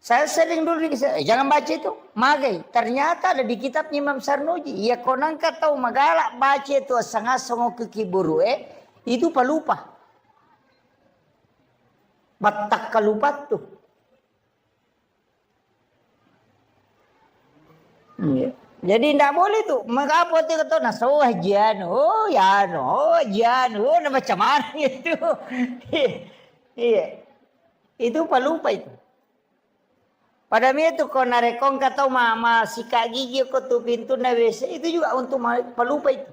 Saya sering dulu jangan baca itu. Magai. Ternyata ada di kitab Imam Sarnuji. Ya konang tahu magalak baca itu asang-asang ke kiburu itu palupa. Batak kalupat tuh. Ya. Jadi tidak boleh tuh. Mengapa itu kata nasoh jano, jano, macam mana itu? Iya. Itu palupa itu. Pada itu kau narekong kata mama sikat gigi kau tu pintu na WC itu juga untuk pelupa itu.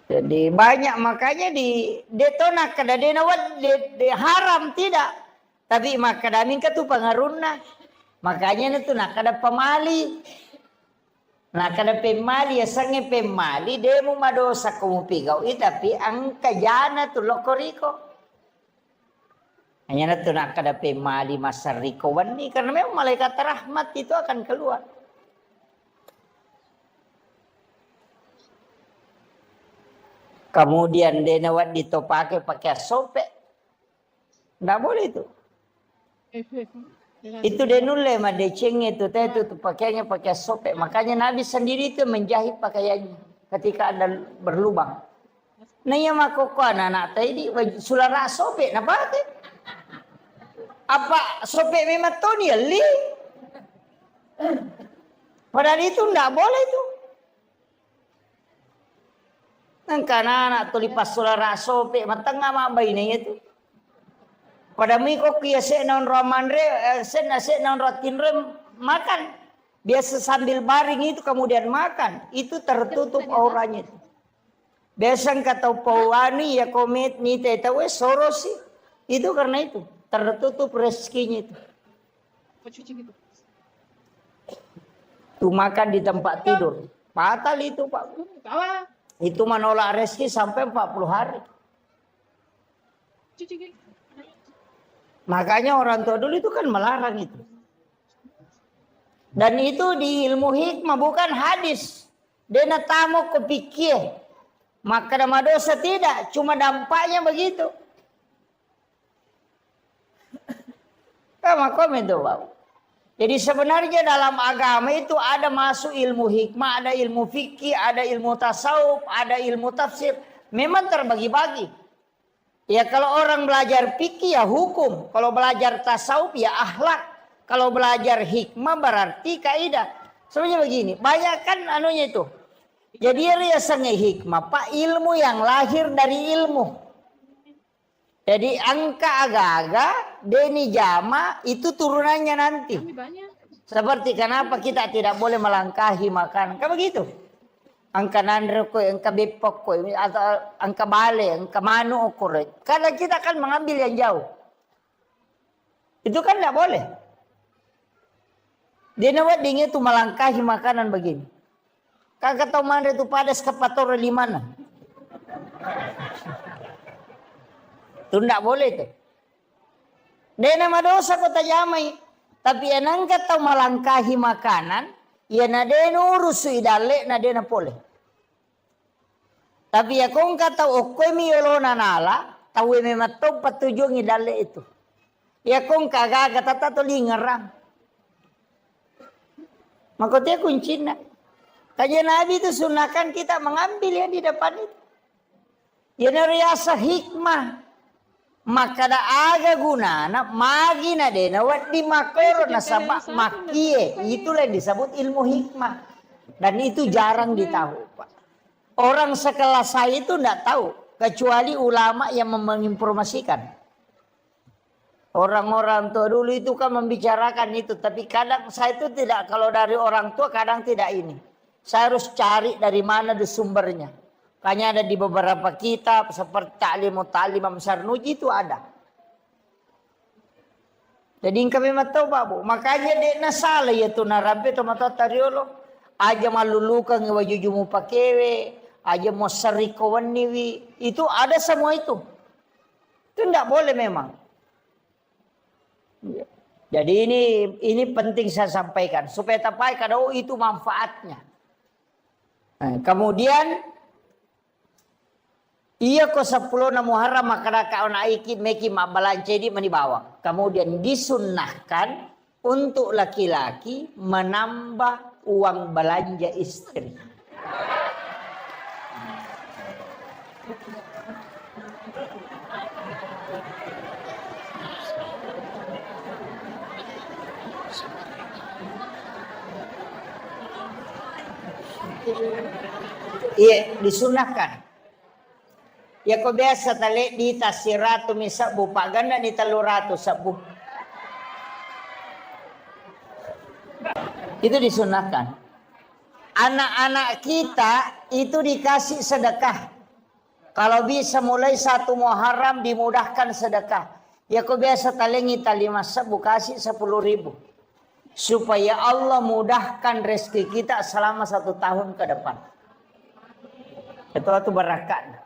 Jadi banyak makanya di detona kada denawat de haram tidak. Tapi makadamin tu pengaruhna. Makanya itu nak kada pemali. Nak kada pemali ya sange pemali demo madosa kamu pigau tapi angka jana tu lokoriko. Hanya itu nak kada pemali masariko wani karena memang malaikat rahmat itu akan keluar. Kemudian denawat ditopake pakai sope. Nggak boleh itu. Itu denule mah deceng itu pakainya pakai sope. Makanya Nabi sendiri itu menjahit pakaiannya ketika ada berlubang. Nah ya makoko anak tadi sulara sope napa teh? Apa sope memang Tony li? Padahal itu enggak boleh itu. Nang anak tu lipas sulara sope matengah mabay na itu. Pada mi ko kiya se non romanre se non rotinre makan. Biasa sambil baring itu kemudian makan. Itu tertutup auranya itu. Biasa kata pawani ya komit ni tetawe sorosi. Itu karena itu. Tertutup rezekinya itu. Tuh makan di tempat tidur. Fatal itu Pak. Itu menolak rezeki sampai 40 hari. Makanya orang tua dulu itu kan melarang itu. Dan itu di ilmu hikmah bukan hadis. Dena tamu kepikir. Maka nama dosa tidak. Cuma dampaknya begitu. Kamu komen tuh Pak. Jadi sebenarnya dalam agama itu ada masuk ilmu hikmah, ada ilmu fikih, ada ilmu tasawuf, ada ilmu tafsir. Memang terbagi-bagi. Ya kalau orang belajar fikih ya hukum. Kalau belajar tasawuf ya akhlak. Kalau belajar hikmah berarti kaidah. Sebenarnya begini, banyak kan anunya itu. Jadi riasanya hikmah, Pak, ilmu yang lahir dari ilmu. Jadi angka agak-agak, deni jama itu turunannya nanti. Kami banyak. Seperti kenapa kita tidak boleh melangkahi makanan. Kan begitu. Angka nandre koi, angka bepok koi, atau angka bale, angka manu koi. Karena kita akan mengambil yang jauh. Itu kan tidak boleh. Dia nawat dingin itu melangkahi makanan begini. Kakak tahu mana itu padas kepator di mana? Itu tidak boleh itu. Dia nama dosa kota jamai. Tapi enang kata melangkahi makanan. Ya nadena urus idale nadena boleh. Tapi ya kong kata okoy miyolona nala. Tahu memang patujung idale itu. Ya kong kagak kata to lingerang. Makanya kuncinya. Kajian Nabi itu sunahkan kita mengambil yang di depan itu. Ya riasa hikmah. Maka da aga guna na magi na de na wat di makoro na sabak makie, itulah yang disebut ilmu hikmah, dan itu jarang ditahu, Pak. Orang sekelas saya itu tidak tahu kecuali ulama yang menginformasikan. Orang-orang tua dulu itu kan membicarakan itu, tapi kadang saya itu tidak, kalau dari orang tua kadang tidak ini. Saya harus cari dari mana di sumbernya. Hanya ada di beberapa kitab seperti Ta'lim Imam Sarnuji itu ada. Jadi kami tahu Pak Bu. Makanya dia nasala yaitu narabe to mata tariolo. Aja malulukan wajujumu pakewe. Aja mau serikawan niwi. Itu ada semua itu. Itu tidak boleh memang. Jadi ini penting saya sampaikan. Supaya tapai kada itu manfaatnya. Nah, kemudian iya ko 10 na Muharram maka kaon aiki meki mabalance di manibawa. Kemudian disunnahkan untuk laki-laki menambah uang belanja istri. Iya, disunahkan. Ya ko biasa tali di tasiratu misabu paganda di taluratu sabu. Itu disunahkan. Anak-anak kita itu dikasih sedekah. Kalau bisa mulai 1 Muharram dimudahkan sedekah. Ya ko biasa talengi talima sabu kasih 10.000. Supaya Allah mudahkan rezeki kita selama 1 tahun ke depan. Itu berkah.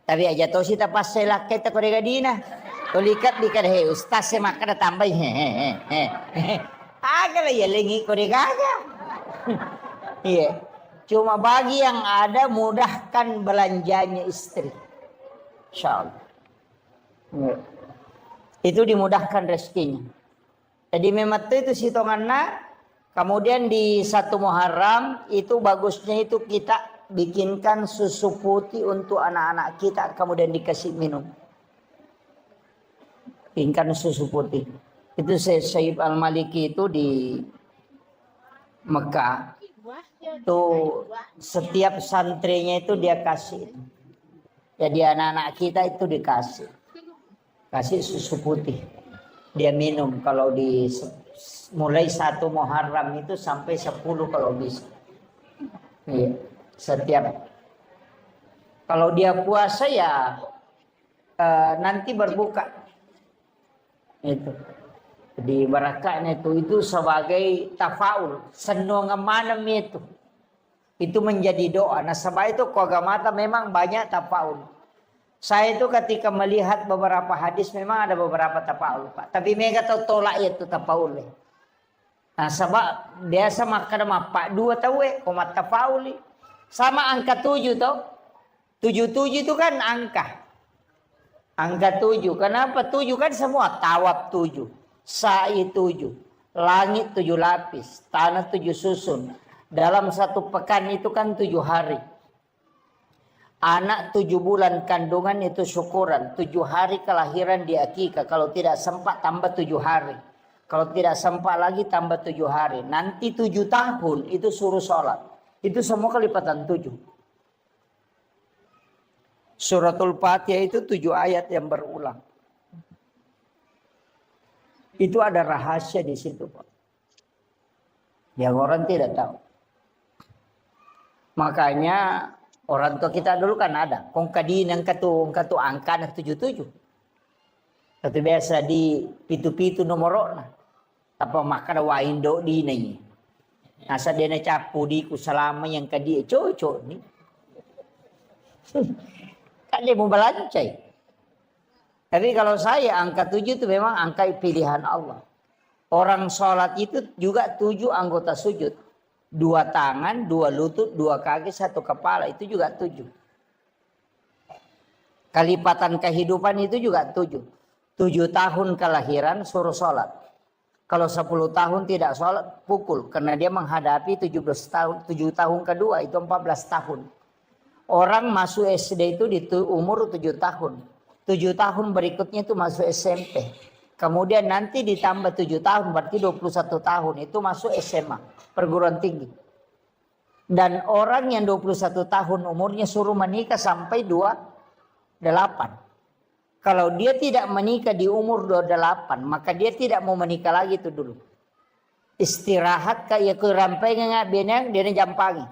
Tapi aja to sita pas sela kita ko regadina. Tolikat dikad he ustaz se makada tambay he. Agak ya lengi ko regaga. Iya. Cuma bagi yang ada mudahkan belanjanya istri. Insyaallah. Ya. Itu dimudahkan rezekinya. Jadi memang itu sitonganna. Kemudian di 1 Muharram itu bagusnya itu kita bikinkan susu putih untuk anak-anak kita, kemudian dikasih minum. Bikinkan susu putih. Itu Syekh Al-Maliki itu di Mekah. Itu setiap santrinya itu dia kasih. Jadi anak-anak kita itu dikasih. Kasih susu putih. Dia minum kalau di mulai 1 Muharram itu sampai 10 kalau bisa. Iya. Setiap kalau dia puasa ya nanti berbuka itu di barakahnya itu sebagai tafaul senang malam itu menjadi doa. Nah sebab itu kogamata memang banyak tafaul. Saya itu ketika melihat beberapa hadis memang ada beberapa tafaul Pak, tapi mereka tahu tolak itu tafaul. Nah sebab biasa makan apa 2 tahu komat tafauli. Sama angka 7 toh. 77 itu kan angka. Angka 7. Kenapa 7 kan semua tawab 7. Sa'i 7. langit 7 lapis, tanah 7 susun. Dalam 1 pekan itu kan 7 hari. Anak 7 bulan kandungan itu syukuran. 7 hari kelahiran di akikah. Kalau tidak sempat tambah 7 hari. Kalau tidak sempat lagi tambah 7 hari. Nanti 7 tahun itu suruh sholat. Itu semua kelipatan 7. Suratul Fatihah itu 7 ayat yang berulang. Itu ada rahasia di situ, Pak. Yang orang tidak tahu. Makanya orang tua kita dulu kan ada. Kong kadin yang katu angka 77. Tapi biasa di pitu-pitu nomorona. Apa makan waindo di nih. Nasa dia capu di ku selama yang kadi cocok nih. Kan dia mau belancai. Tapi kalau saya angka 7 itu memang angka pilihan Allah. Orang sholat itu juga 7 anggota sujud. 2 tangan, 2 lutut, 2 kaki, 1 kepala. Itu juga 7. Kelipatan kehidupan itu juga 7. 7 tahun kelahiran suruh sholat. Kalau 10 tahun tidak sholat, pukul. Karena dia menghadapi 17 tahun, 7 tahun kedua itu 14 tahun. Orang masuk SD itu di umur 7 tahun. 7 tahun berikutnya itu masuk SMP. Kemudian nanti ditambah 7 tahun berarti 21 tahun itu masuk SMA, perguruan tinggi. Dan orang yang 21 tahun umurnya suruh menikah sampai 28. Kalau dia tidak menikah di umur 28, maka dia tidak mau menikah lagi itu dulu. Istirahat kayak kerampai ngak benang dia jampangi.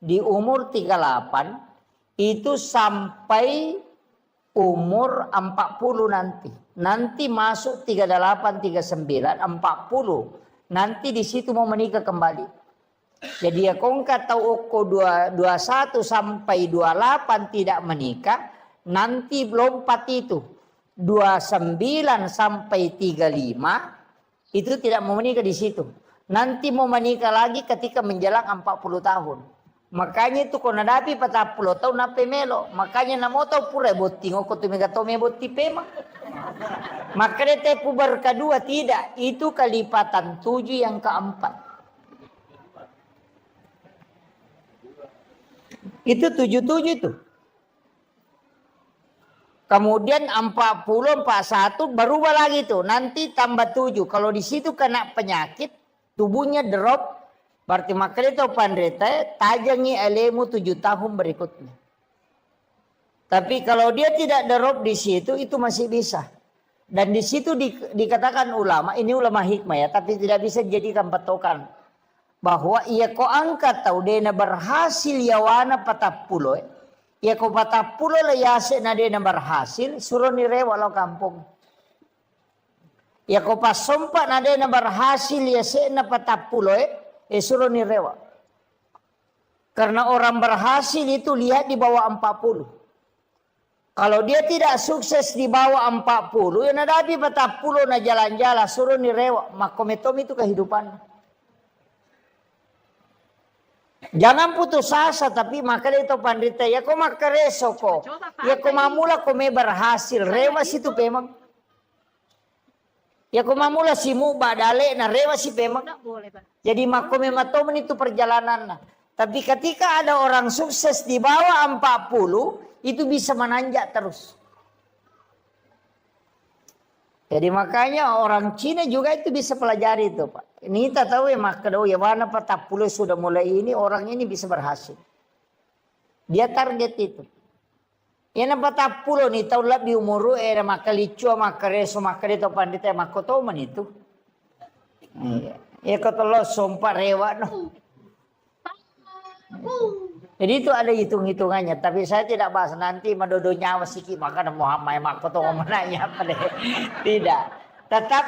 Di umur 38 itu sampai umur 40 nanti. Nanti masuk 38, 39, 40. Nanti di situ mau menikah kembali. Jadi ya kongka tahu oko 21 sampai 28 tidak menikah. Nanti lompat itu 29 sampai 35 itu tidak mau menikah di situ. Nanti mau menikah lagi ketika menjelang 40 tahun. Makanya itu kau nadapi 40 tahun nape melo. Makanya namo tahu pura boting oko tu mega tome boti pema. Makanya tepu berkedua tidak. Itu kelipatan 7 yang keempat. Itu 77 itu. Kemudian 40, 41 berubah lagi tuh. Nanti tambah 7. Kalau di situ kena penyakit, tubuhnya drop. Berarti makanya itu pandrita tajangi elemu 7 tahun berikutnya. Tapi kalau dia tidak drop di situ itu masih bisa. Dan di situ dikatakan ulama, ini ulama hikmah ya, tapi tidak bisa dijadikan patokan. Bahwa ia ko angkat tahu dena berhasil yawana 40. Ia ko 40 lah yase na dena berhasil suruh nire walau kampung. Ia ko pasompa na dena berhasil yase na 40 suruh nirewa. Karena orang berhasil itu lihat di bawah 40. Kalau dia tidak sukses di bawah 40, ya nadapi 40 na jalan-jalan suruh nirewa. Makometom itu kehidupan. Jangan putus asa tapi makanya itu pandita ya kok makareso ko. Ya kok mamula ko may berhasil. Rewas itu memang. Ya kok mamula si mu badale na rewas si memang. Jadi makome matomen itu perjalanan. Tapi ketika ada orang sukses di bawah 40, itu bisa menanjak terus. Jadi makanya orang Cina juga itu bisa pelajari itu Pak. Ini kita tahu ya makanya ya mana 40 sudah mulai ini orang ini bisa berhasil. Dia target itu. Ya na 40 nih tahu lebih umur era makalicu makareso makarito pandita makotoman itu. Iya. Ya ketelo sumpah rewa no. Jadi itu ada hitung-hitungannya. Tapi saya tidak bahas nanti madodo nyawa siki maka Muhammad makoto menanya apa deh. Tidak. Tetap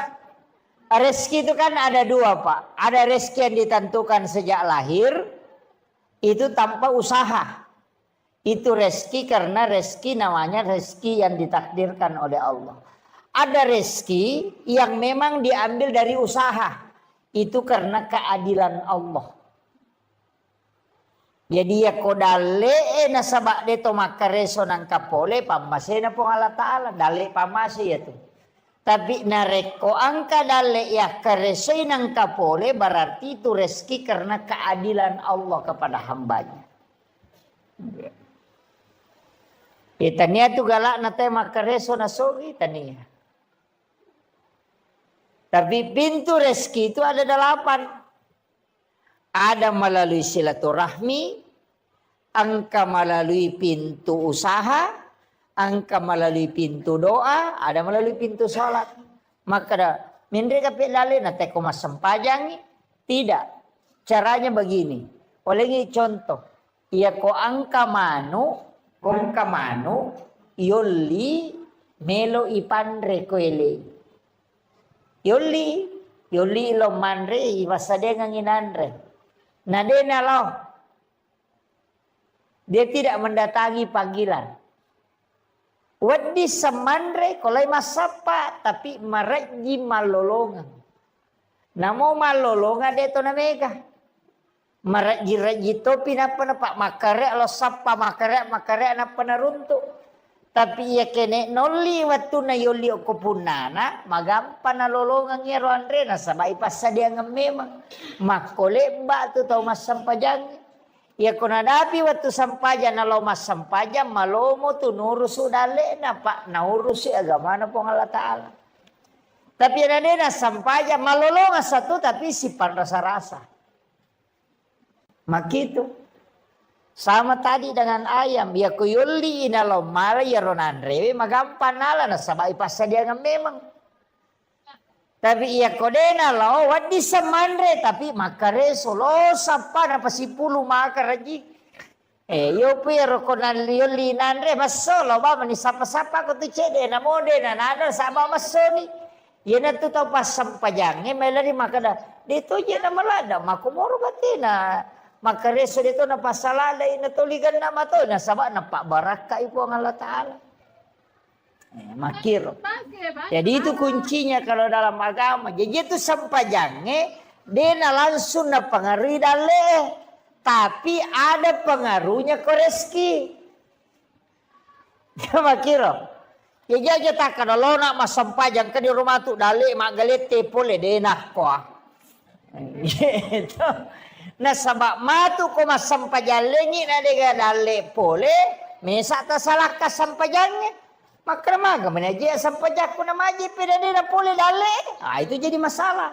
rezeki itu kan ada 2 Pak. Ada rezeki yang ditentukan sejak lahir. Itu tanpa usaha. Itu rezeki karena rezeki namanya rezeki yang ditakdirkan oleh Allah. Ada rezeki yang memang diambil dari usaha. Itu karena keadilan Allah. Jadi ya kodale na sabak deto makareso ng kapole pamasay na po Allah Ta'ala. Dali pamasi ya tuh. Tapi nareko angka dale ya karesoi nang kapole berarti itu rezeki karena keadilan Allah kepada hambanya. Tania tu galak na tema kareso na sogi tania. Tapi pintu rezeki itu ada 8. Ada melalui silaturahmi, angka melalui pintu usaha, angka melalui pintu doa, ada melalui pintu sholat. Maka mindre kapit lali na teko masampajangi. Tidak. Caranya begini. Oleh contoh. Ia ko angka manu, kong kamanu, yoli melo ipandre ko ele. Yoli lo manre ibasade nganginandre. Nadena lo. Dia tidak mendatangi panggilan. Wadi semandre kolai masapa tapi maraji malolongan. Namo malolongan dia to namega. Maraji topi napa napa makare lo sapa makare napa naruntuk. Tapi ya kene noli waktu na yoli ko punana magampa na lolongan ngero andre na sabay pasa dia memang makole ba tu tau mas sampajang ya kunadapi waktu sampaja na lo mas sampaja malomo tu nurus udale na pak na urusi agama na pong Allah Ta'ala. Tapi ada na sampaja malolongan satu tapi sipan rasa-rasa. Makitu. Sama tadi dengan ayam, ya kuyuli inalo mara ya ronandrewe magampan nala na sabay pasa dia memang. Tapi iya kodena lo wadi semandre tapi makareso lo sapa na pasipulu makaraji. Yo pero konal yuli nandre masolo ba mani sapa-sapa ko tu cede na mode na nada sama masoni. Yana tu tau pas sampajange melari makada. Dito je na malada makumoro batina. Maka reso dito na pasalalay na tuligan na mato na sama na pabaraka ipo ang Allah Ta'ala. Makiro. Jadi itu kuncinya kalau dalam agama. Jadi itu sampajangnya dia na langsung na pengaruhi dale. Tapi ada pengaruhnya ke rezeki. Makiro. Jadi aja tak kalau nak mas sampajang ke di rumah tu dale mak galete pole dia nak kuah. Gitu. Nah sabak matu ko masampajalengi na dega dale pole mesa ta salah ka sampajangnya maka maga menaji sampajak ko na maji peda na pole dale itu jadi masalah.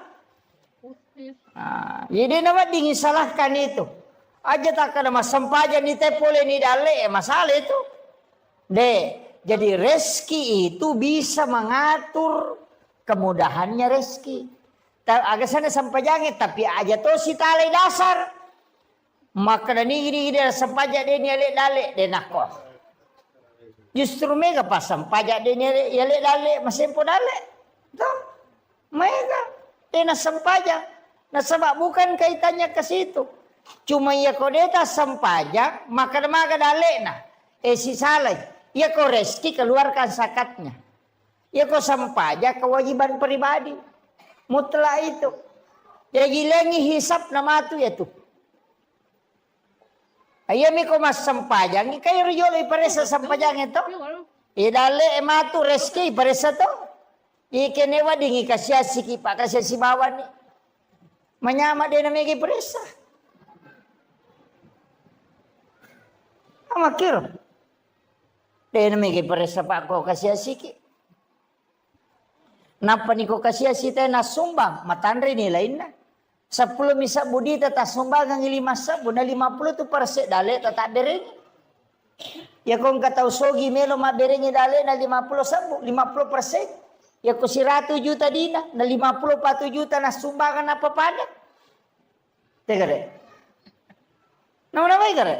Jadi nama dingin salahkan itu aja tak kada masampajan ni te pole ni dale masalah itu jadi rezeki itu bisa mengatur kemudahannya rezeki. Agak sana sampajangnya tapi aja to si talai dasar maka dan ini dia sampajak dia nyalek dalek dia nakoh justru mega pas sampajak dia nyalek dalek masih pun dalek tuh mega dia na sampajak nah sebab bukan kaitannya ke situ cuma ya kodeta sampajak maka dalek nah si salai ya ko rezeki keluarkan zakatnya ya ko sampajak kewajiban pribadi mutlak itu. Jadi lengi hisap nama tu ya tu. Ayami ko mas sampajang kayo riyolo iparesa sampajang itu. Idale ematu reski iparesa to. Ikenewa dingi kasya siki pak kasya si bawan ni. Menyama dia namanya iparesa. Amakir. Dia namanya iparesa pak ko kasya siki. Napa ni ko kasih sita na sumbang matandre nilai na 10 misa budi tata sumbang ang 5 sabu na 50 tu perse dale tata dereng ya kong katau sogi melo ma dereng dale na 50 sabu 50% ya ko si 100 juta dina na 54 juta na sumbangan apa pada tegare na baik kare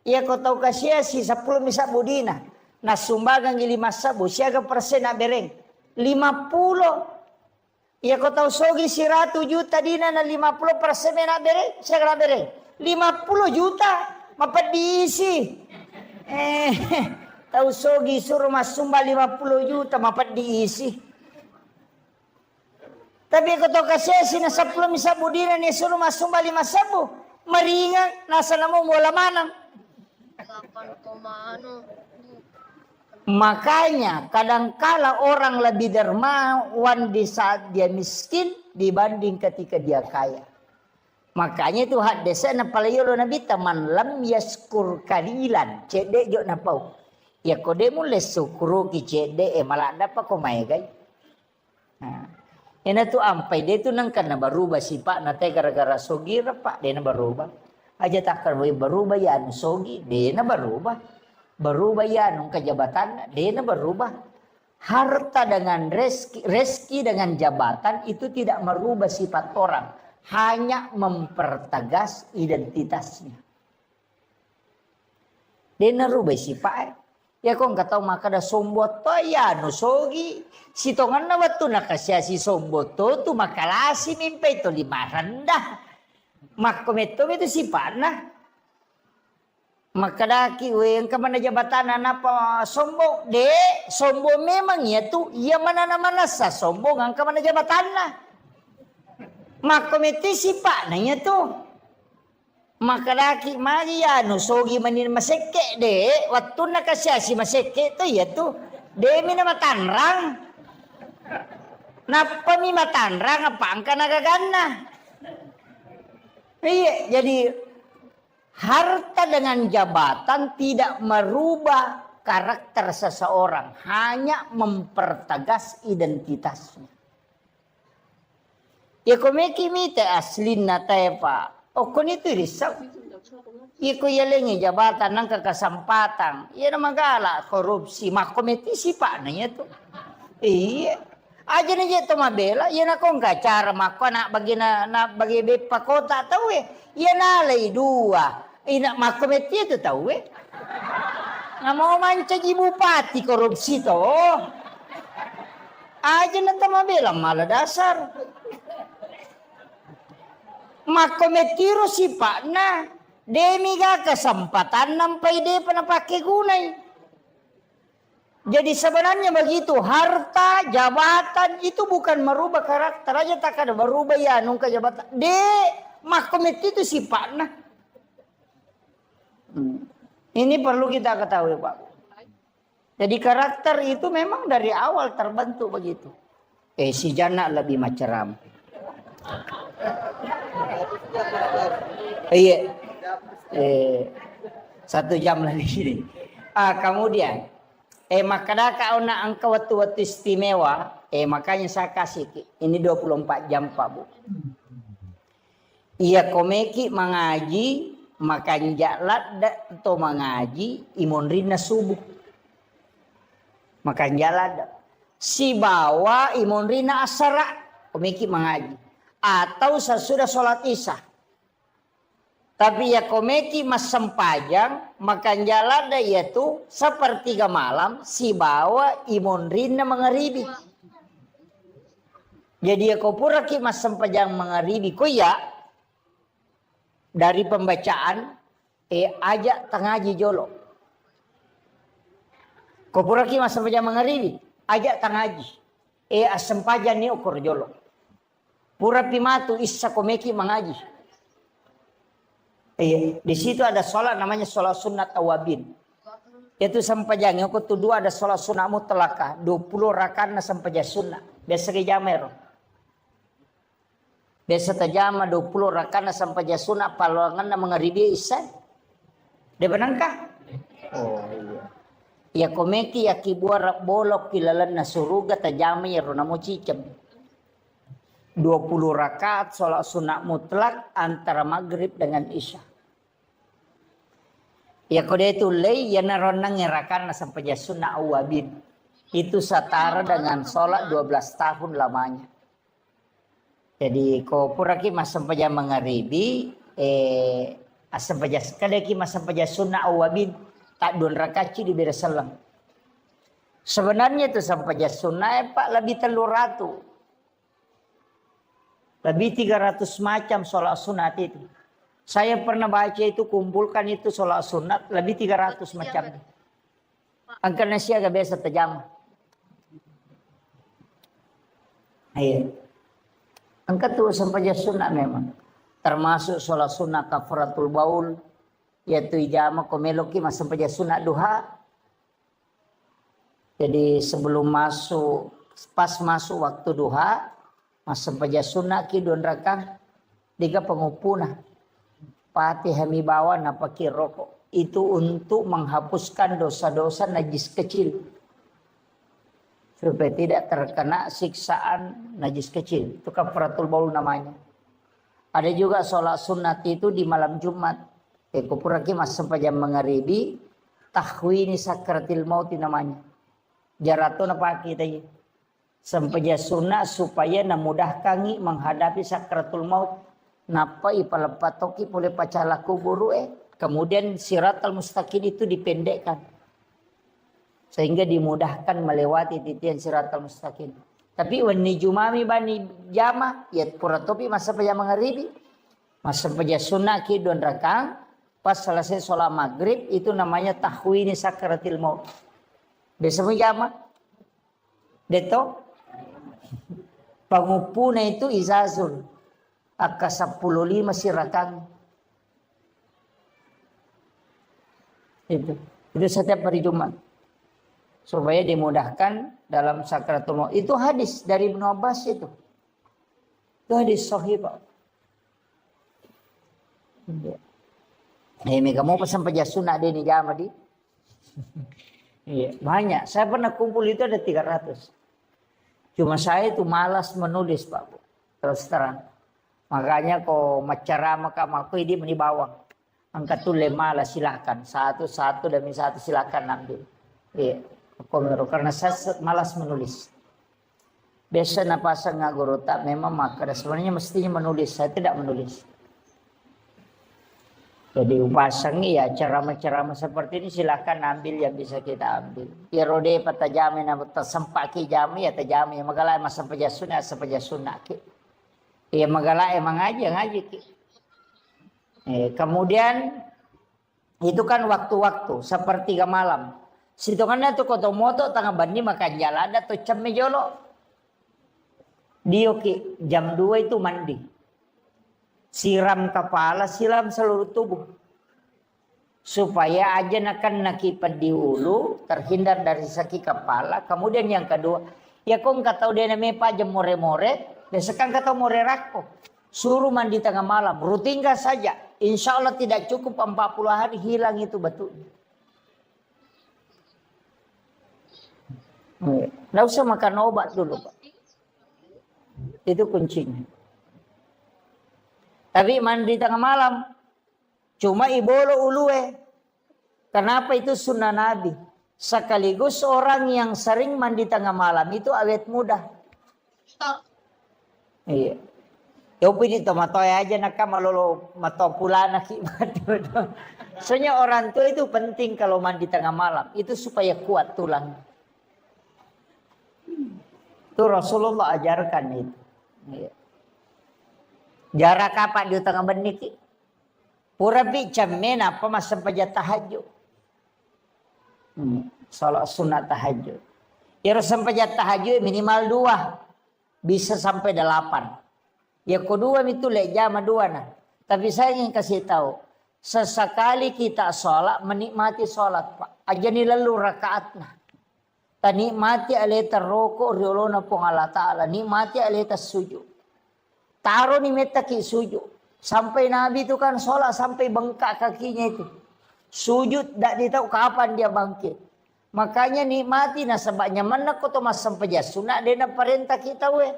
ya ko tau kasih si 10 misa budi na sumbangan 5 sabu siaga persen na dereng 50. Ya kau tahu sogi si 100 juta dina na 50% na bere, saya bere. 50 juta mapat diisi. Tahu sogi suruh masumba 50 juta mapat diisi. Tapi kau tahu kasih si na 10 misabu dina ni suruh masumba 5 sabu. Meringan nasa namo bola manang. 8,ano Makanya kadangkala orang lebih dermawan di saat dia miskin dibanding ketika dia kaya. Makanya itu hadisnya napalayolo nabi taman lam yaskur kalilan cede jo napau. Ya kode mulai syukuru ki cede malah dapat ko mai gai. Nah, ena tu ampai dia tu nang kana berubah sifat nate gara-gara sogi pak dia na berubah. Aja takkan berubah ya anu sogi dia na berubah. Berubah ya anu kejabatan dia na berubah. Harta dengan rezeki dengan jabatan itu tidak merubah sifat orang. Hanya mempertegas identitasnya. Dia narubah sifat. Ya kong katau maka da sombot to ya no sogi. Sitongan na watu nakasya si sombot to makalasi mimpi to lima rendah. Makometo itu sifat na. Makadaki we yang kamana jabatan apa sombong de sombong memang ya tu ia mana sa sombong ang kamana jabatan na. Makometi sifat nanya tu. Makalaki Maria no sogi manin maseke de waktu nakasya si maseke tu ya tu de mina matanrang. Napa mi matanrang apa angka nagagana. Iya jadi harta dengan jabatan tidak merubah karakter seseorang, hanya mempertegas identitasnya. Ya komeki mite aslin na tayo pa. O kun itu risau. Iko yalengi jabatan ng kakasempatan. Yan ang magala korupsi. Makometi sipa na niya to. Iya. Aja na niya tumabela. Yan akong kacara mako na bagi na bagi pakota tau eh. Yan alay dua. Ina makometi itu tau eh. Na mau manca di bupati korupsi to. Aja na tumabela malah dasar. Makometiro si Pak na demi ga kesempatan nampai dia pernah pakai gunai. Jadi sebenarnya begitu harta jabatan itu bukan merubah karakter aja tak ada berubah ya nungka jabatan. Makomet itu si Pak na. Ini perlu kita ketahui Pak. Jadi karakter itu memang dari awal terbentuk begitu. Si Jana lebih macam. Iya. 1 jam lagi sini. Kemudian makanya kau nak angka waktu istimewa, makanya saya kasih ini 24 jam Pak Bu. Iya komeki mengaji, makan jalan atau mengaji imun rina subuh. Makan jalan si bawa imun rina asara komeki mengaji. Atau sesudah sholat isya. Tapi ya komeki mas sempajang makan jalan yaitu sepertiga malam si bawa imun rina mengeribi. Jadi ya kau pura ki mas sempajang mengeribi ko ya dari pembacaan ajak tengaji jolo. Kau pura ki mas sempajang mengeribi ajak tengaji sempajang ni ukur jolo. Pura pimatu isa komeki mengaji. Di situ ada sholat namanya sholat sunat awabin. Itu sempajang. Yang kedua ada sholat sunat mutlakah. 20 rakaat sempajang sunat. Biasa ke jamer. Biasa tajama 20 rakaat sempajang sunat. Palangan mengeribi isa. Dia benangkah? Oh iya. Ya komeki ya kibuar bolok kilalan na suruga tajama ya ronamu cicem. 20 rakaat sholat sunat mutlak antara maghrib dengan isya. Ya kode itu lay ya naronang ngerakan sampai sunat awabin. Itu setara dengan sholat 12 tahun lamanya. Jadi kau puraki mas sampai mengharibi sampai sekali mas sampai sunat awabin tak 2 rakaat di beda selang. Sebenarnya itu sampai sunat Pak lebih 300. Lebih 300 macam sholat sunat itu. Saya pernah baca itu kumpulkan itu sholat sunat lebih 300 macam. Angka nasi agak biasa terjamah. Iya. Angka itu sampai sunat memang. Termasuk sholat sunat kafaratul baul. Yaitu ijama komeloki mas sampai sunat duha. Jadi sebelum masuk, pas masuk waktu duha, masa paja sunnah ki 2 rakaat, 3 pengupuna. Pati hami bawa napaki rokok. Itu untuk menghapuskan dosa-dosa najis kecil. Supaya tidak terkena siksaan najis kecil. Itu kafaratul baul namanya. Ada juga sholat sunat itu di malam Jumat. Kupuraki mas sampai jam mengharibi. Tahwini sakratil maut namanya. Jarato apa kita ya. Sampai sunat supaya namudahkan menghadapi sakratul maut. Napa ipalapatoki boleh pacala kuburu Kemudian siratal mustaqim itu dipendekkan. Sehingga dimudahkan melewati titian siratal mustaqim. Tapi wani jumami bani jama ya kuratopi masa pajak mengharibi. Masa pajak sunnah ki 2 rakaat. Pas selesai sholat maghrib itu namanya tahwini sakratil maut. Biasanya jama. Deto. Pangupuna itu izazul. Aka 15 sirakan. Itu setiap hari Jumat. Supaya dimudahkan dalam sakratul maut. Itu hadis dari Ibnu Abbas itu. Itu hadis sahih, Pak. Kamu pesan pajak sunnah deh nih jama di. Iya, banyak. Saya pernah kumpul itu ada 300. Cuma saya itu malas menulis, Pak. Terus terang. Makanya kok macara maka maku ini di bawah. Angkat tuh lemah lah silakan. Satu demi satu silakan ambil. Iya. Karena saya malas menulis. Biasa napasa ngaguru tak memang maka sebenarnya mestinya menulis. Saya tidak menulis. Jadi upasang ya ceramah-ceramah seperti ini silakan ambil yang bisa kita ambil. Ya rode patajami na sempaki jami ya tajami ya magala mas sampaja sunah ki. Ya magala emang ngaji ki. Kemudian itu kan waktu-waktu sepertiga malam. Situngannya tuh kotomoto tengah bandi makan jalan ada tuh cemme jolo. Dioki jam 2 itu mandi. Siram kepala, siram seluruh tubuh. Supaya aja akan nakipat di ulu, terhindar dari sakit kepala. Kemudian yang kedua, ya kong katau dia namanya pajam more-more, besokkan katau more rako. Suruh mandi tengah malam, rutinkan saja. Insya Allah tidak cukup 40 hari hilang itu betul. Nggak usah makan obat dulu, Pak. Itu kuncinya. Tapi mandi tengah malam. Cuma ibolo ulue. Kenapa itu sunnah Nabi? Sekaligus orang yang sering mandi tengah malam itu awet muda. Iya. Yo pini tomatoy aja nakam malolo matopulana ki. Soalnya orang tua itu penting kalau mandi tengah malam. Itu supaya kuat tulang. Itu Rasulullah ajarkan itu. Iya. Jarak apa di tengah beniki? Pura bicamen apa masa pajak tahajud. Salat sunat tahajud. Ya pajak tahajud minimal 2. Bisa sampai 8. Ya kedua itu jam 2 nah. Tapi saya ingin kasih tahu. Sesekali kita sholat menikmati sholat, Pak. Aja ni lalu rakaat nah. Nikmati aleta rokok riolona pong Allah Ta'ala. Nikmati aleta sujud. Taruh ni meta ki sujud. Sampai Nabi itu kan sholat sampai bengkak kakinya itu. Sujud tak ditahu kapan dia bangkit. Makanya nikmati nah sebabnya mana kau tomas sampai jasuna dena perintah kita we.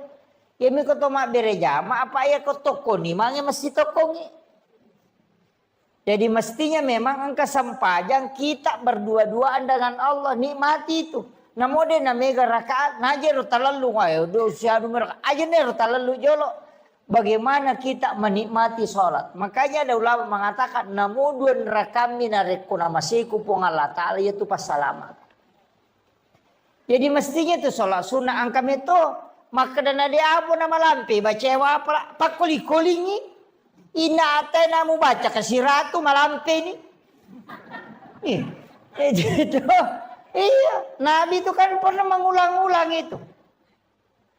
Ya mi kau tomak berejama apa ya kau toko ni mangnya mesti tokongi. Jadi mestinya memang angka sampajang kita berdua-duaan dengan Allah nikmati itu. Namo dena mega rakaat najer talalu ayo do siadu mereka aja ner talalu jolo. Bagaimana kita menikmati sholat. Makanya ada ulama mengatakan namudun rakami narekuna masiku pung Allah Ta'ala yaitu pas salamat. Jadi mestinya itu sholat sunnah angkam itu. Maka dan ada apa nama lampi. Baca apa pakuli-kulingi. Ina ate namu baca kesiratu malampi ini. Iya. Nabi itu kan pernah mengulang-ulang itu.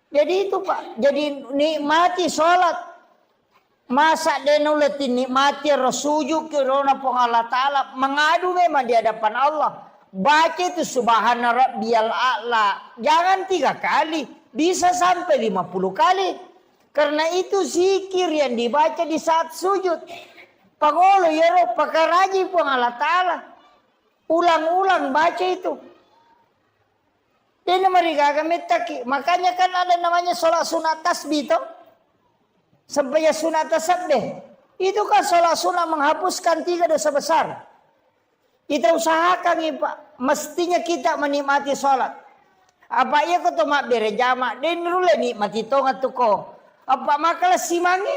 Jadi itu Pak, jadi nikmati sholat. Masa denuleti nikmati rasujuk kirona pong Allah Ta'ala. Mengadu memang di hadapan Allah. Baca itu subhana rabbiyal a'la. Jangan 3 kali. Bisa sampai 50 kali. Karena itu zikir yang dibaca di saat sujud. Pangolo ya roh pakaraji pun Allah Ta'ala. Ulang-ulang baca itu. Dia mereka metaki. Makanya kan ada namanya sholat sunat tasbih toh. Sampai ya sunat tasbih. Itu kan sholat sunat menghapuskan 3 dosa besar. Kita usahakan nih Pak. Mestinya kita menikmati sholat. Apa iya kau tomak berjamaah. Dan dulu nikmati tongat tu kau. Apa makalah simangi?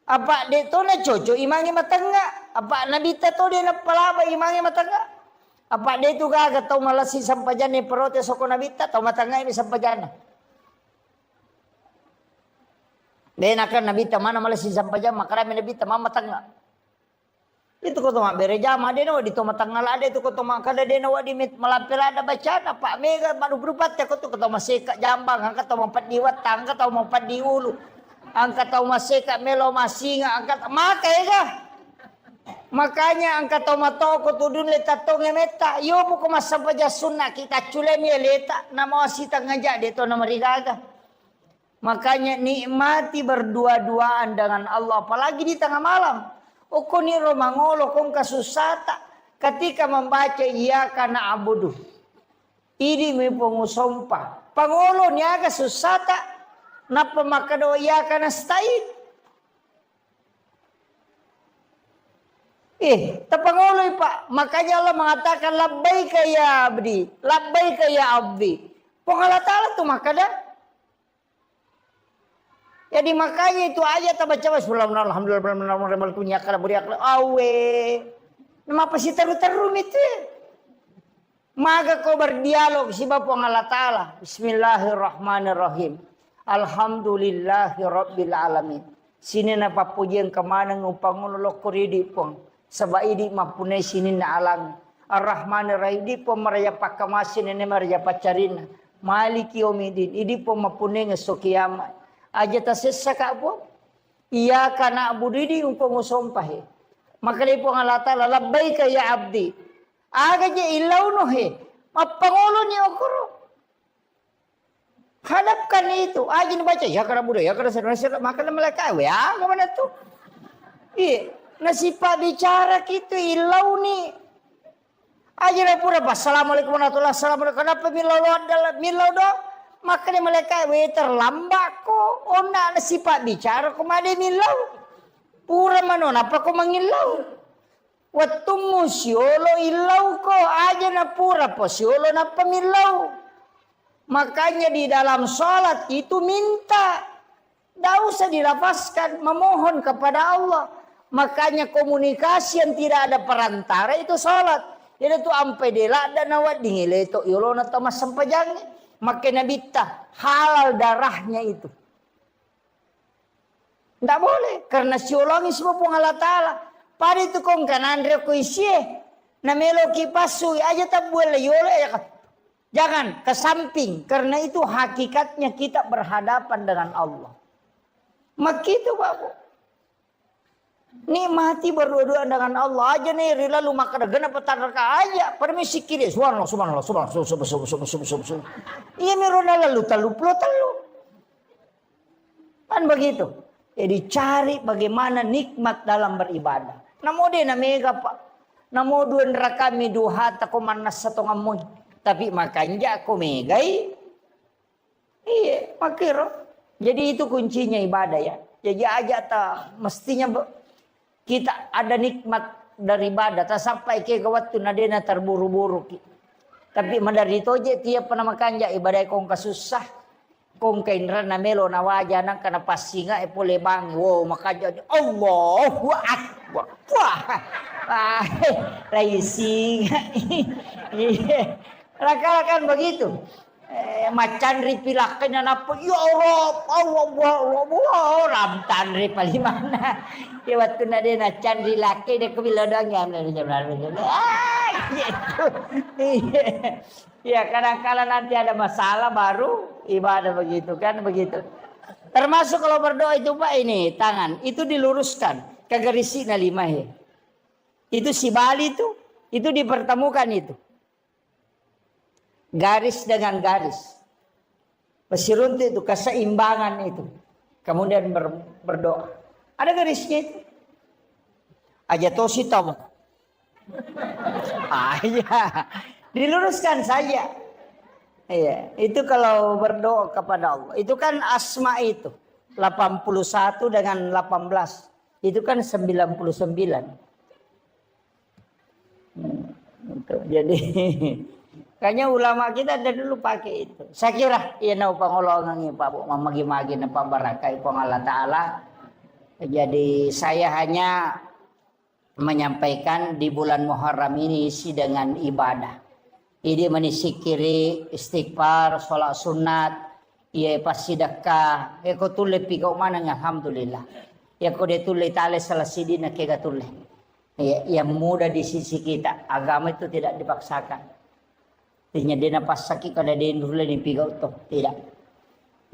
Apa dia tu na cocok imangi matangga? Apa nabi tato dia na palaba imangi matangga? Apa dia tu gaga tau malasi sampajan ni protes soko nabi tato matangga ini sampajan. Dia nakkan nabi mana malasi sampajan makara nabi tamama matangga. Itu kau tomak berjamaah dia na di tomak tanggal ada itu kau tomak kada dia na di malapela ada bacaan apa mega baru berupat ya kau tu kau tomak sekak jambang angkat tomak pat diwat angkat tomak pat diulu angkat tomak sekak melo masinga angkat makai kah makanya angkat tomak toko tudun letak tonge meta yo buku masa baca sunnah kita culemi letak nama wasita ngajak dia tu nama rigaga makanya nikmati berdua-duaan dengan Allah apalagi di tengah malam. Ukuni romangolo kong kasusata ketika membaca iyyaka na'budu. Ini may pangusompa. Pangolo niya kasusata na pamakado iyyaka nasta'in. Tapangolo pa. Makanya Allah mengatakan labbaika ya abdi. Labbaika ya abdi. Pengalatala tu makada. Jadi makanya itu aja tak baca alhamdulillah punya kada beriak awe. Nama pasti teru-teru itu. Maka kau berdialog si Bapa Allah Ta'ala. Bismillahirrahmanirrahim. Alhamdulillahirabbil alamin. Sini na papujian kemana ngupang lo kuridi pong. Sebab ini mapune sini na alam. Ar-Rahmanirrahim di pong maraya pakamasin ini maraya pacarina. Maliki yaumiddin. Idi pong mapune ngesokiamat. Aja tasessa kak po. Iya kana abudidi umpang usompahe. Maka li po Allah Ta'ala labbaika ya abdi. Aga je ilaw no he. Mapangulo ni okoro. Hadapkan itu. Aja baca ya kana budo ya kana sadar maka na malaka we aga mana tu. Nasipa bicara gitu ilaw ni. Aja na pura assalamualaikum warahmatullahi wabarakatuh. Kenapa milaw do? Maka ni mereka terlambat ko ona na sifat bicara ko made milaw pura manon apa ko mangilaw watumu siolo ilaw ko aja na pura po siolo na pamilaw makanya di dalam salat itu minta tidak usah dilafazkan memohon kepada Allah makanya komunikasi yang tidak ada perantara itu salat jadi tu ampe dela dan awat dingile to yolo na tamas sampajang maka Nabi halal darahnya itu. Tidak boleh. Karena siulangi semua pun Allah Ta'ala. Pada itu kong kanan reko isye. Na melo kipasu aja tak boleh. Jangan ke samping. Karena itu hakikatnya kita berhadapan dengan Allah. Maka itu Bapak. Nikmati berdua-duaan dengan Allah aja nih rila lu makan gana petarka aja permisi kiri subhanallah iya mirona lalu talu kan begitu jadi cari bagaimana nikmat dalam beribadah namo de namega pak namo dua neraka mi duha tako manas satu ngamoy tapi makanya aku megai iya makiro jadi itu kuncinya ibadah ya jadi aja tak mestinya kita ada nikmat dari ibadah. Tak sampai ke waktu nadena terburu-buru. Tapi mandari toje tiap pernah makan ja ibadah kong kasusah. Kong kainra na melo na wajanan kana pasinga pole bang. Wow makanya Allahu Akbar. Wah. Raising. Rakan begitu. Macan ripilakan dan apa ya Allah ramtan ripali mana ya waktu nade nacan rilake dia kebila doang ya ya kadang-kadang nanti ada masalah baru ibadah begitu kan begitu termasuk kalau berdoa itu Pak ini tangan itu diluruskan ke garis 5 itu si Bali itu dipertemukan itu garis dengan garis. Pasiruntu itu keseimbangan itu. Kemudian berdoa. Ada garisnya itu. Aja tosi tamu. Iya. Diluruskan saja. Iya, itu kalau berdoa kepada Allah. Itu kan asma itu. 81 dengan 18. Itu kan 99. Jadi kayaknya ulama kita dari dulu pakai itu. Saya kira ya nau pangolongan Pak Bu mamagi-magi na pambarakai pang Allah Taala. Jadi saya hanya menyampaikan di bulan Muharram ini isi dengan ibadah. Ini menisikiri istighfar, sholat sunat, ia pasti sedekah. Eko tule pikau mana alhamdulillah. Ya ko de tule tale salah sidi na kega tule. Yang mudah di sisi kita. Agama itu tidak dipaksakan. Tinya dena pasaki kada den dulu ni pikau toh tidak.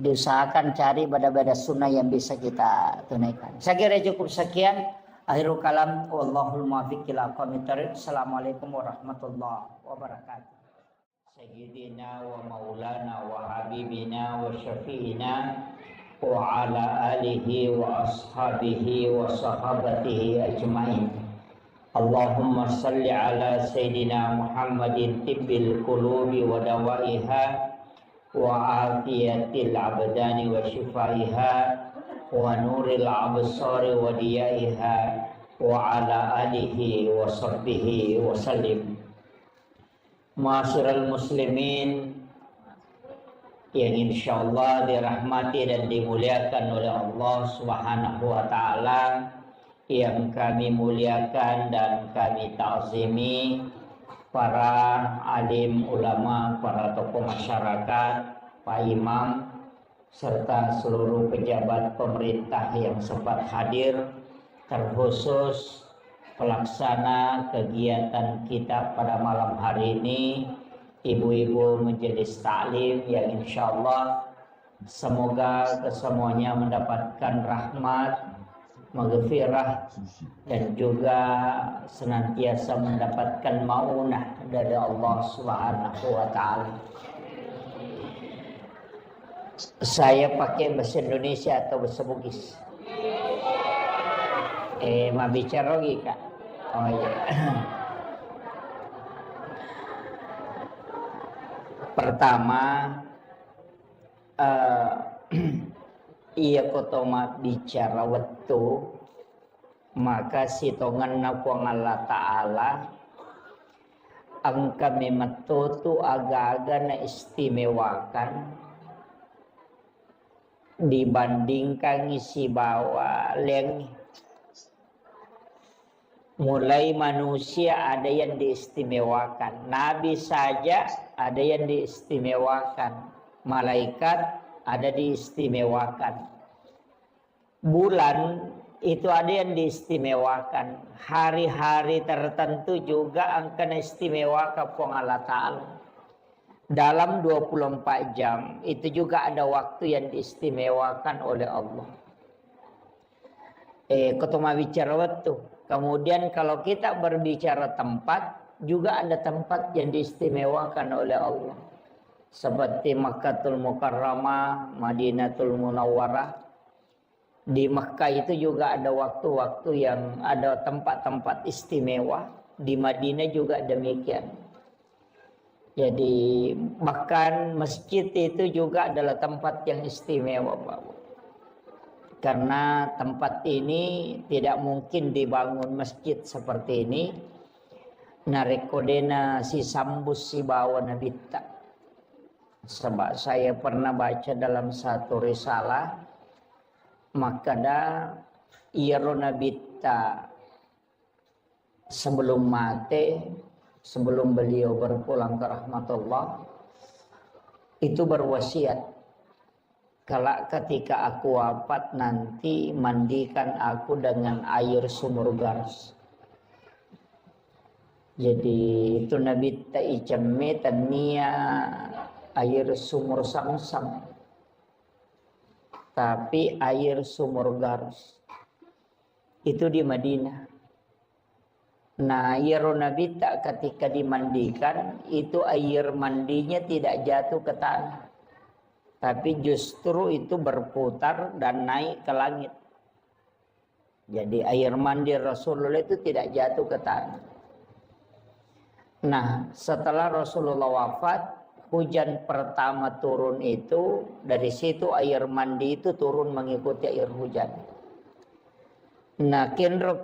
Diusahakan cari bada-bada sunnah yang bisa kita tunaikan. Saya kira cukup sekian. Akhirul kalam wallahul muwaffiq ila aqwamit thoriq. Assalamualaikum warahmatullahi wabarakatuh. Sayyidina wa maulana wa habibina wa syafi'ina wa ala alihi wa ashabihi wa sahabatihi ajma'in. Allahumma salli ala Sayyidina Muhammadin tibbil qulubi wa dawaiha wa afiyatil abdani wa shifaiha wa nuril absari wa diyaiha wa ala alihi wa sahbihi wa sallim. Ma'asyiral muslimin yang insyaallah dirahmati dan dimuliakan oleh Allah Subhanahu wa taala, yang kami muliakan dan kami ta'zimi para alim ulama, para tokoh masyarakat, Pak Imam serta seluruh pejabat pemerintah yang sempat hadir, terkhusus pelaksana kegiatan kita pada malam hari ini, ibu-ibu majelis taklim yang insyaallah semoga kesemuanya mendapatkan rahmat, maghfirah dan juga senantiasa mendapatkan maunah dari Allah Subhanahu wa taala. Saya pakai bahasa Indonesia atau bahasa Bugis? Mau bicara lagi Kak? Oh iya. Pertama, iya kotoma bicara waktu, maka sitongan nakuang Allah Ta'ala ang kami matutu aga-aga na istimewakan dibandingkan isi bawa leng. Mulai manusia ada yang diistimewakan, nabi saja ada yang diistimewakan, malaikat ada diistimewakan, bulan itu ada yang diistimewakan, hari-hari tertentu juga akan istimewakan Allah Ta'ala. Dalam 24 jam itu juga ada waktu yang diistimewakan oleh Allah. Ketemu bicara waktu. Kemudian kalau kita berbicara tempat, juga ada tempat yang diistimewakan oleh Allah. Seperti Makkatul Mukarramah, Madinatul Munawwarah. Di Makkah itu juga ada waktu-waktu yang ada tempat-tempat istimewa. Di Madinah juga demikian. Jadi bahkan masjid itu juga adalah tempat yang istimewa, Bapak. Karena tempat ini tidak mungkin dibangun masjid seperti ini. Narekodena si sambus si bawa nabita. Sebab saya pernah baca dalam satu risalah, makada iro nabita sebelum mati, sebelum beliau berpulang ke rahmatullah, itu berwasiat. Kalau ketika aku wafat nanti mandikan aku dengan air sumur Gars. Jadi itu Nabi ta'icame tania air sumur Samsam. Tapi air sumur Gars. Itu di Madinah. Nah, air Nabi tak ketika dimandikan itu air mandinya tidak jatuh ke tanah, tapi justru itu berputar dan naik ke langit. Jadi air mandi Rasulullah itu tidak jatuh ke tanah. Nah, setelah Rasulullah wafat, hujan pertama turun itu, dari situ air mandi itu turun mengikuti air hujan. Nah, kenro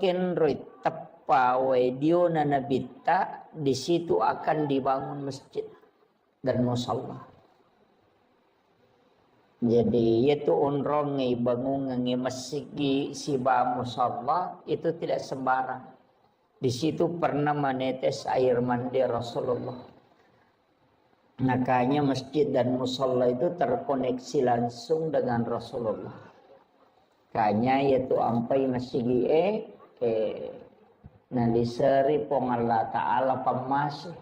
tepa wediona nabita, di situ akan dibangun masjid dan musalla. Jadi itu unrongi bangungi masjid siba musalla itu tidak sembarang. Di situ pernah menetes air mandi Rasulullah. Makanya masjid dan musalla itu terkoneksi langsung dengan Rasulullah. Kanya yaitu ampai masjid naliseri pong Allah Ta'ala pamasih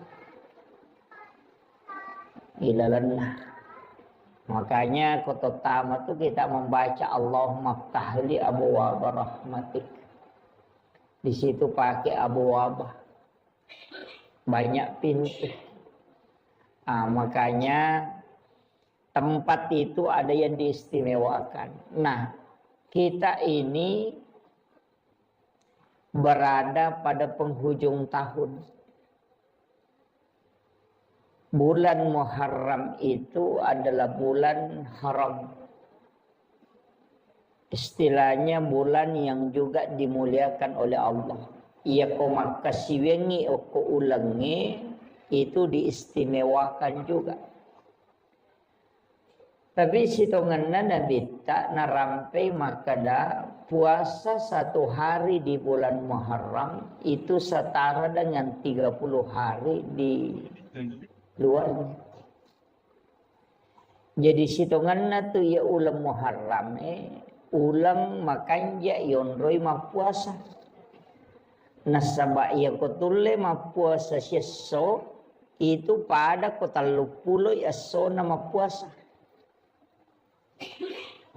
ilalanlah. Makanya kota tamat itu kita membaca Allahumma ftahli abwaab rahmatik. Di situ pakai abwaab, banyak pintu. Makanya tempat itu ada yang diistimewakan. Nah, kita ini berada pada penghujung tahun. Bulan Muharram itu adalah bulan haram. Istilahnya bulan yang juga dimuliakan oleh Allah. Ia ko makasiwengi o ko ulangi itu diistimewakan juga. Tapi sitonganna Nabi tak narampai makada puasa 1 hari di bulan Muharram itu setara dengan 30 hari di luarnya. Jadi sitonganna tu ya ulang Muharram ulang makanya yonroi mapuasa. Nasaba ia kotule mapuasa sieso itu pada kota lupulo yaso nama puasa.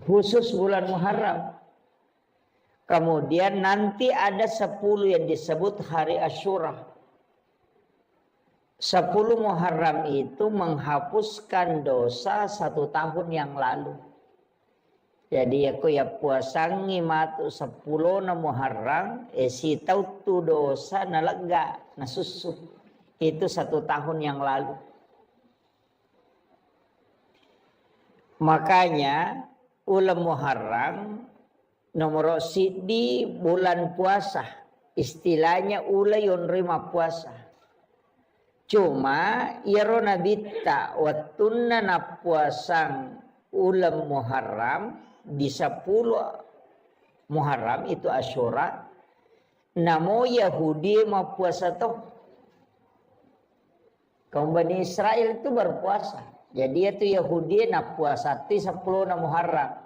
Khusus bulan Muharram. Kemudian nanti ada 10 yang disebut hari Asyura. 10 Muharram itu menghapuskan dosa 1 tahun yang lalu. Jadi aku ya puasangi matu 10 na Muharram si tau tu dosa na lega na susu itu 1 tahun yang lalu. Makanya ulam Muharram nomor di bulan puasa istilahnya ula yon rima puasa. Cuma iro nabita watunna na puasang ulam Muharram di 10 Muharram itu Asyura. Namo Yahudi ma puasa toh. Kaum Bani Israel itu berpuasa. Jadi itu Yahudi na puasa ti 10 na Muharram.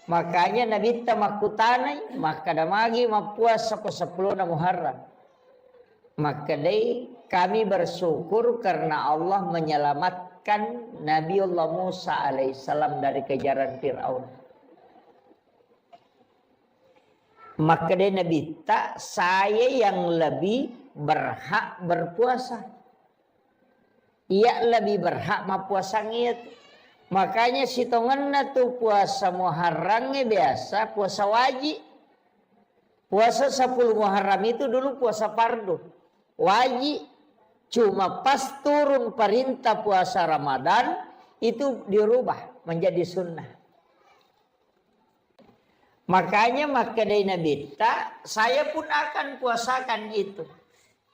Makanya Nabi ta makutanay maka damagi ma puasa ko 10 na Muharram. Maka dai kami bersyukur karena Allah menyelamatkan Nabiullah Musa alaihissalam dari kejaran Fir'aun. Maka dai Nabi tak saya yang lebih berhak berpuasa. Ia lebih berhak mapuasangnya. Makanya sitonganna tu puasa Muharramnya biasa puasa wajib. Puasa 10 Muharram itu dulu puasa fardu. Wajib. Cuma pas turun perintah puasa Ramadan itu dirubah menjadi sunnah. Makanya dari Nabi tak saya pun akan puasakan itu.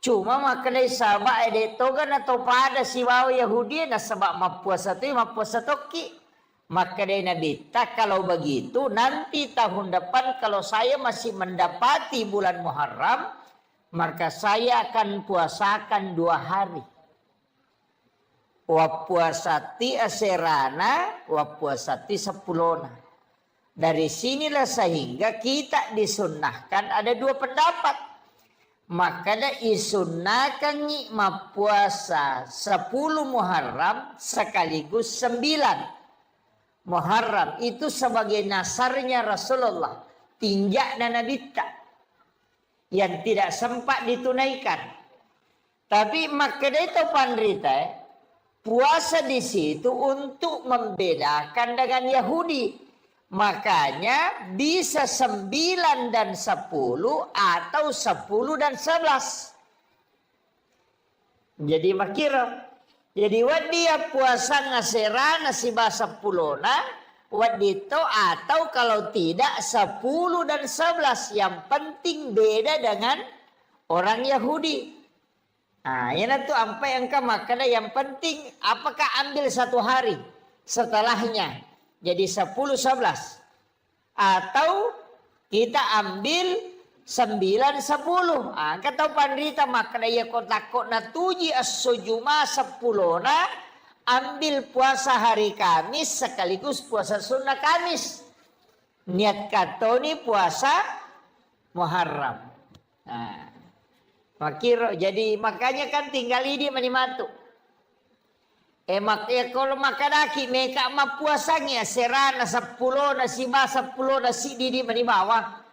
Cuma maknai sabak ede togan atau pada si waw Yahudi na sabak mapuasa tu mapuasa toki. Maka dari Nabi tak kalau begitu nanti tahun depan kalau saya masih mendapati bulan Muharram maka saya akan puasakan 2 hari. Wa puasati aserana wa puasati 10. Dari sinilah sehingga kita disunnahkan ada 2 pendapat. Maka disunnahkan ngikma puasa 10 Muharram sekaligus 9 Muharram itu sebagai nasarnya Rasulullah. Tinjak dan Nabi tak. yang tidak sempat ditunaikan. Tapi maka itu pandrita puasa di situ untuk membedakan dengan Yahudi. Makanya bisa 9 dan 10 atau 10 dan 11. Jadi makira. Jadi dia puasa ngasera nasi basa pulona wadito atau kalau tidak 10 dan 11. Yang penting beda dengan orang Yahudi. Nah, ini tuh apa yang makanya yang penting apakah ambil 1 hari setelahnya. Jadi 10 11 atau kita ambil 9 10. Kata pandrita makna ya kotakok na tuji as-sujuma 10 na ambil puasa hari Kamis sekaligus puasa sunnah Kamis. Niat katoni puasa Muharram. Nah, makiro jadi makanya kan tinggal ini manimatu. Kalau makadaki mereka ma puasanya serana 10 na siba 10 na si didi manibawa.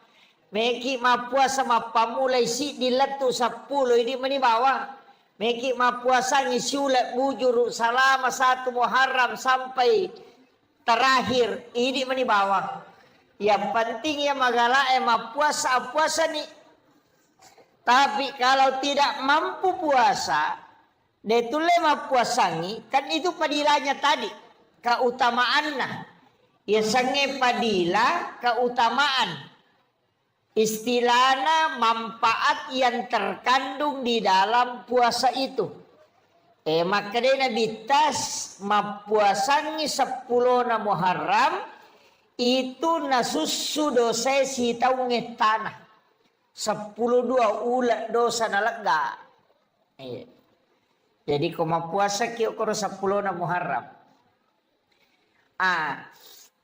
Meki ma puasa ma pamulai si diletu 10 ini manibawa. Meki ma puasanya sulat bujur selama 1 Muharram sampai terakhir ini manibawa. Yang penting ya magala ma puasa nih. Tapi kalau tidak mampu puasa detule ma puasangi kan itu padilanya tadi keutamaannya. Ya sange padila keutamaan. Istilahnya manfaat yang terkandung di dalam puasa itu. Makanya bitas mapuasangi 10 na Muharram itu nasusu dosa si taunge tanah. 10 dua ulat dosa nalega. Jadi kau mapuasa kio koro 10 na Muharram.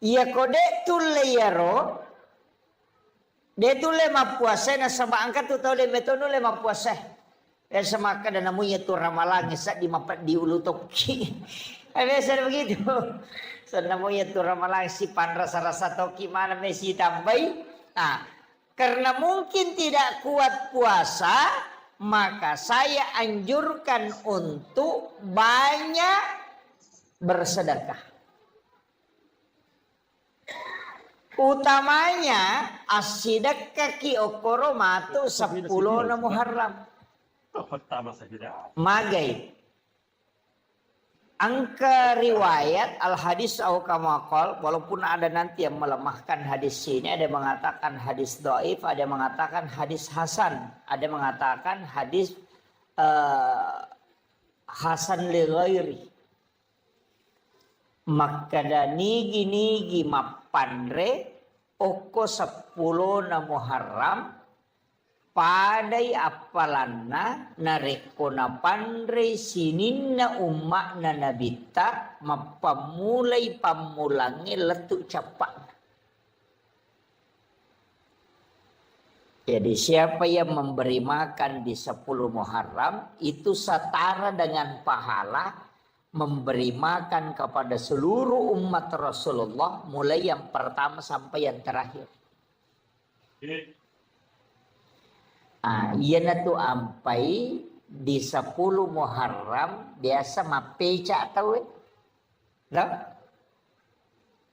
Iya kode tuleyaro. Dia tu lema puasa na sama angkat tu tahu dia metono lema puasa. Sama kada namunya tu ramalangi sa di mapat di ulu toki. Biasa begitu. Sa namunya tu ramalangi si pandra sarasa toki mana mesi tambai. Karena mungkin tidak kuat puasa, maka saya anjurkan untuk banyak bersedekah. Utamanya asidakka ki okoro matu 10 na Muharram. Magai. Angka riwayat al hadis au kamakol, walaupun ada nanti yang melemahkan hadis ini, ada yang mengatakan hadis dhaif, ada yang mengatakan hadis hasan, ada yang mengatakan hadis hasan li ghairi. Maka nigi mapandre oko 10 na Muharram padai apalanna nareko na pandre sininna umma na nabita mapamulai pamulangi letuk capak. Jadi siapa yang memberi makan di 10 Muharram itu setara dengan pahala memberi makan kepada seluruh umat Rasulullah mulai yang pertama sampai yang terakhir. Iya tu ampai di 10 Muharram biasa mapeca tahu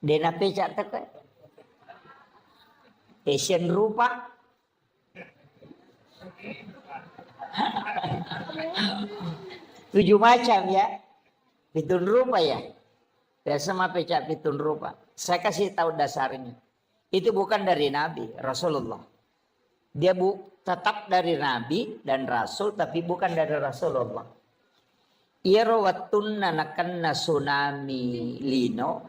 Dena peca tahu Asian rupa. Tujuh macam ya. Pitun rupa ya. Biasa mah pecah pitun rupa. Saya kasih tahu dasarnya. Itu bukan dari Nabi, Rasulullah. Dia tetap dari Nabi dan Rasul, tapi bukan dari Rasulullah. Irawatun nanakan tsunami lino.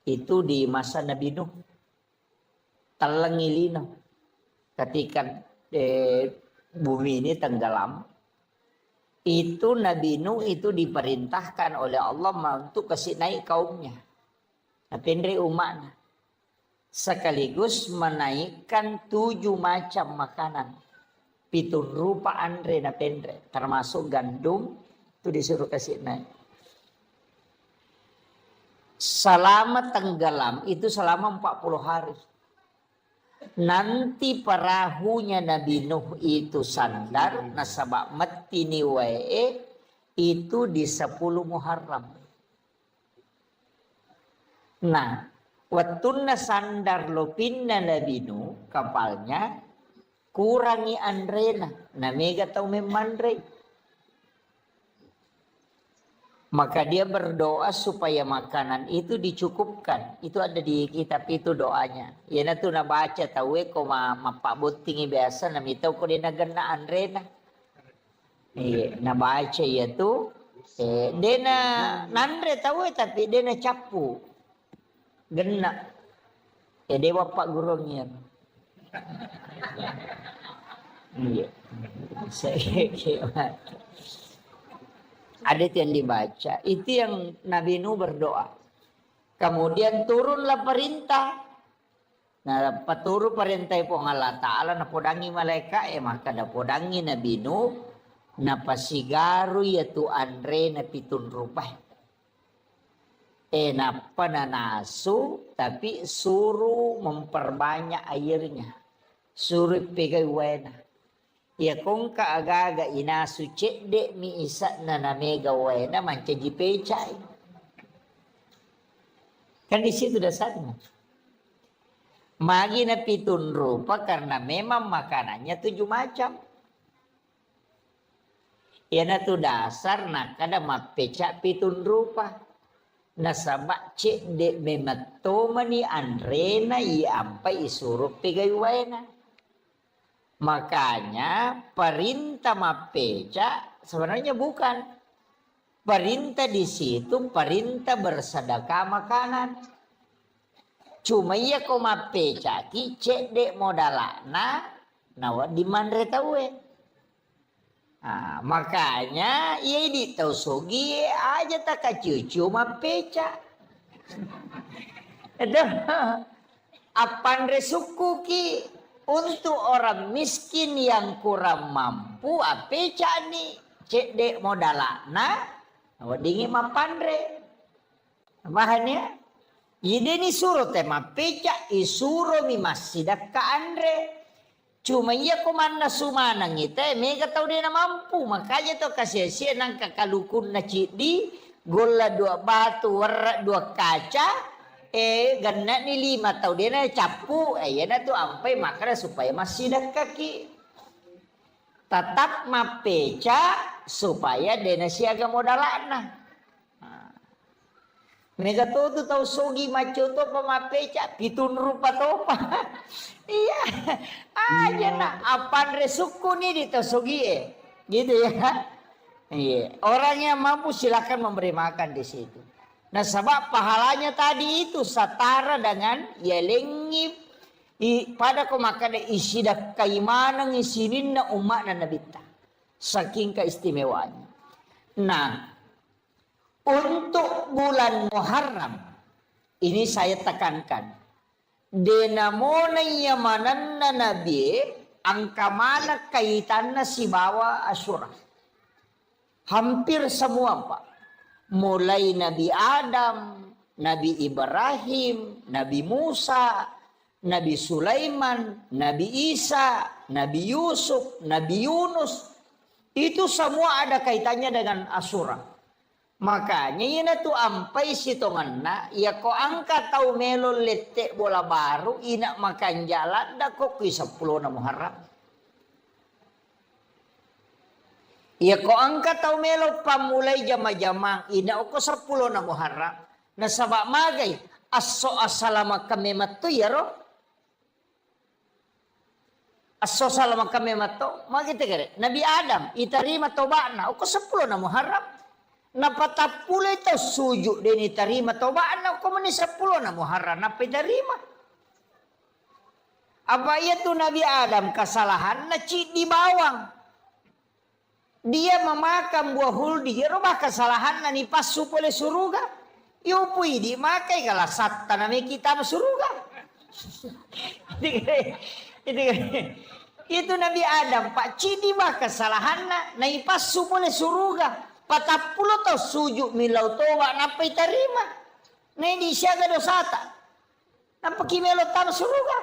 Itu di masa Nabi Nuh. Talangi lino. Ketika bumi ini tenggelam. Itu Nabi Nuh itu diperintahkan oleh Allah untuk kasih naik kaumnya. Napendre umatnya. Sekaligus menaikkan 7 macam makanan. Pitun rupa andre napendre. Termasuk gandum itu disuruh kasih naik. Selama tenggelam itu selama 40 hari. nanti perahunya Nabi Nuh itu sandar nasabak mati ni wae itu di 10 Muharram. Nah, wattuna sandar lopinna Nabi Nuh kapalnya kurangi andrena namega tau memandre. Maka dia berdoa supaya makanan itu dicukupkan. Itu ada di kitab itu doanya. Ya na tu na baca tahu ko mapabuntingi biasa na mitaw ko din nagana andrena. Iya, na baca ya tu. Dia na nandre tahu tapi dia na capu. Gena. Ya dia bapak gurungnya. Iya. Ada itu yang dibaca, itu yang Nabi Nuh berdoa. Kemudian turunlah perintah. Nah, paturu perintah po Allah Ta'ala na podangi malaikat, maka na podangi Nabi Nuh na pasigaru yaitu andre na 7 rupah. Na pananasu, tapi suruh memperbanyak airnya. Suruh pegai wena. Ya kung kaaga inasu cedek mi isa na namega wena manca jipecai. Kan di situ dasarnya. Magi na 7 rupa karena memang makanannya 7 macam. Ya na tu dasar na kada mapeca 7 rupa. Nasabak cedek mematoma ni andrena ampai isuruh pegai wena. Makanya perintah mapeca sebenarnya bukan. Perintah di situ perintah bersedekah makanan. Cuma iya ko mapeca ki cedek modalana nawa di mandre tawe. Nah, makanya iya di tau sogi aja tak kacucu mapeca. Aduh, apandre suku ki untuk orang miskin yang kurang mampu apeca ni cedek modalana wadingi mapandre bahannya ide ni suruh tema peca isuro mi masidak ka andre cuma iya komanda sumana ngita mega tau dia na mampu makanya to kasih-sia nang kakalukun na cidi gola 2 batu warra 2 kaca ganna ni 5 tau dia na capu ya na tu ampai makanya supaya masih dak kaki tetap mapeca supaya dia na siaga modalana mereka tu tau sogi maco to pamapeca 7 rupa topa iya aja na apan resuku ni di tau sogi gitu ya iya orang yang mampu silakan memberi makan di situ. Nah sebab pahalanya tadi itu setara dengan ya lengip pada kau makan isidak keimanan isinin na umat na nabita. Saking keistimewanya. Nah untuk bulan Muharram ini saya tekankan. Denamona yamanan na nabi angka mana kaitannya si bawa Asyura. Hampir semua Pak. Mulai Nabi Adam, Nabi Ibrahim, Nabi Musa, Nabi Sulaiman, Nabi Isa, Nabi Yusuf, Nabi Yunus. Itu semua ada kaitannya dengan Asyura. Makanya ina tu ampai sitonganna ya ko angka tau melo letek bola baru ina makan jalan dak ko ki 10 na Muharram. Ya ko angka tau melo pamulai jama-jama ina ko 10 na Muharram. Na sabak magay asso asalama kami matto ya ro. Asso salama kami matto magite kare. Nabi Adam itarima tobana ko 10 na Muharram. Napatapulay to sujuk din itarima tobana ko man 10 na Muharram napitarima. Apa iya tu Nabi Adam kesalahan na di bawang. Dia memakan buah huldi, rumah kesalahan nani pasu oleh suruga. Yupui di makai kalau satta nami kita suruga. Itu Nabi Adam Pak Cidi mah kesalahan nani pasu oleh suruga. 40 tau sujuk milau toba napai terima. Nai di siaga dosata. Napa kimelo tam suruga.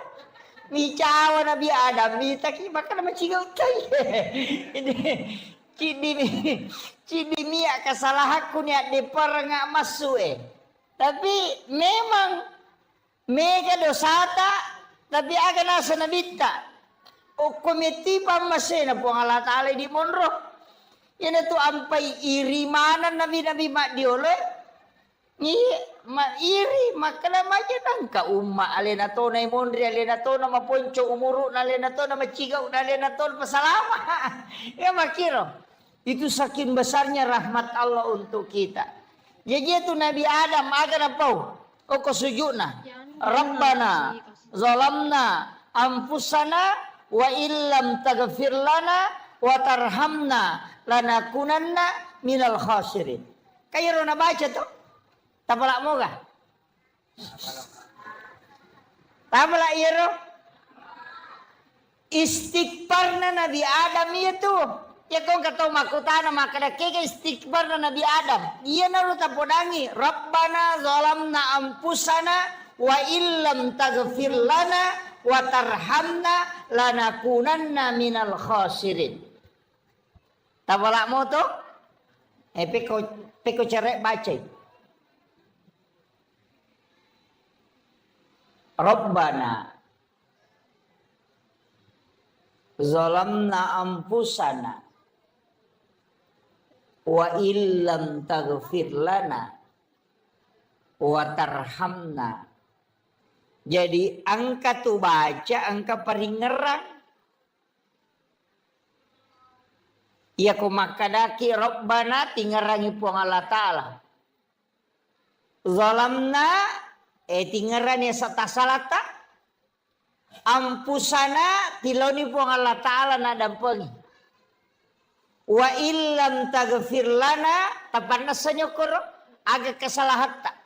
mi cawa Nabi Adam mi taki maka nama cigau tai. Ini cidi mi kesalahanku ni di perengak masuk Tapi memang mega dosata tapi aga nasa nabita. O komiti pamasena po ang Allah Ta'ala di monro. Yan ito ampay iri manan nabi-nabi diole. Ni iri makalamaja nang kauma alena to na imondri alena to na maponcho umuru na alena to na macigaw na alena to pasalama. Ya makiro. Itu saking besarnya rahmat Allah untuk kita. Jadi itu Nabi Adam aga na po. O kasujuna. Rabbana zalamna anfusana wa illam taghfir lana wa tarhamna lanakunanna minal khasirin. Kayo na baca to? Tapala mo ka? Tapala iro? Istighfar na Nabi Adam itu. Ya kung kataw makutana makadakika istighfar na Nabi Adam. Iya na ruta podangi. Rabbana zalamna anfusana wa illam taghfir lana wa tarhamna lanakunanna minal khasirin. Tapala mo to? Peko cerek baca. Rabbana zalamna anfusana wa illam taghfir lana wa tarhamna. Jadi angka tu baca angka peringeran. Ya ko makadaki Rabbana tingerangi puang Allah Ta'ala. Zalamna tingeran ya satasalata. Ampusana tiloni puang Allah Ta'ala nadampengi. Wa illam taghfir lana tapan nasanyokoro aga kesalahan tak.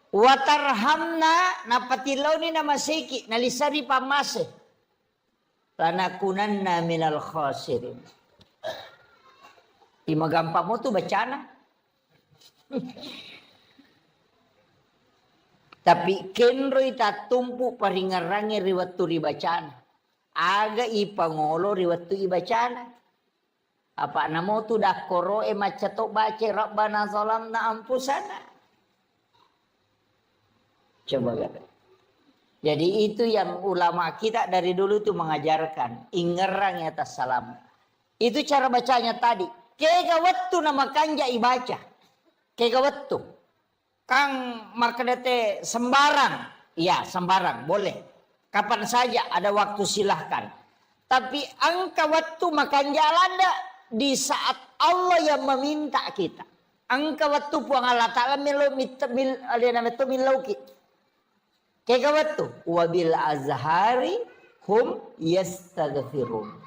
Watarhamna napatilaw ni namasiki nalisari pamase lanakunanna minal khasirin. Imagampa mo tu bacana. Tapi kenro itatumpu paringarangi riwatu ribacana. Aga ipangolo riwatu ibacana. Apa namo tu dakoro macato baca Rabbana zalamna anfusana. Coba lihat. Jadi itu yang ulama kita dari dulu tuh mengajarkan. Ingerang atas salam. Itu cara bacanya tadi. Kegawattu nama kanja ibaca. Kegawattu. Kang markedete sembarang. Iya sembarang boleh. Kapan saja ada waktu silahkan. Tapi angka waktu makanja lada di saat Allah yang meminta kita. Angka waktu puang Allah Ta'ala milauki. Kayak tuh wabil azhari hum yastaghfirun.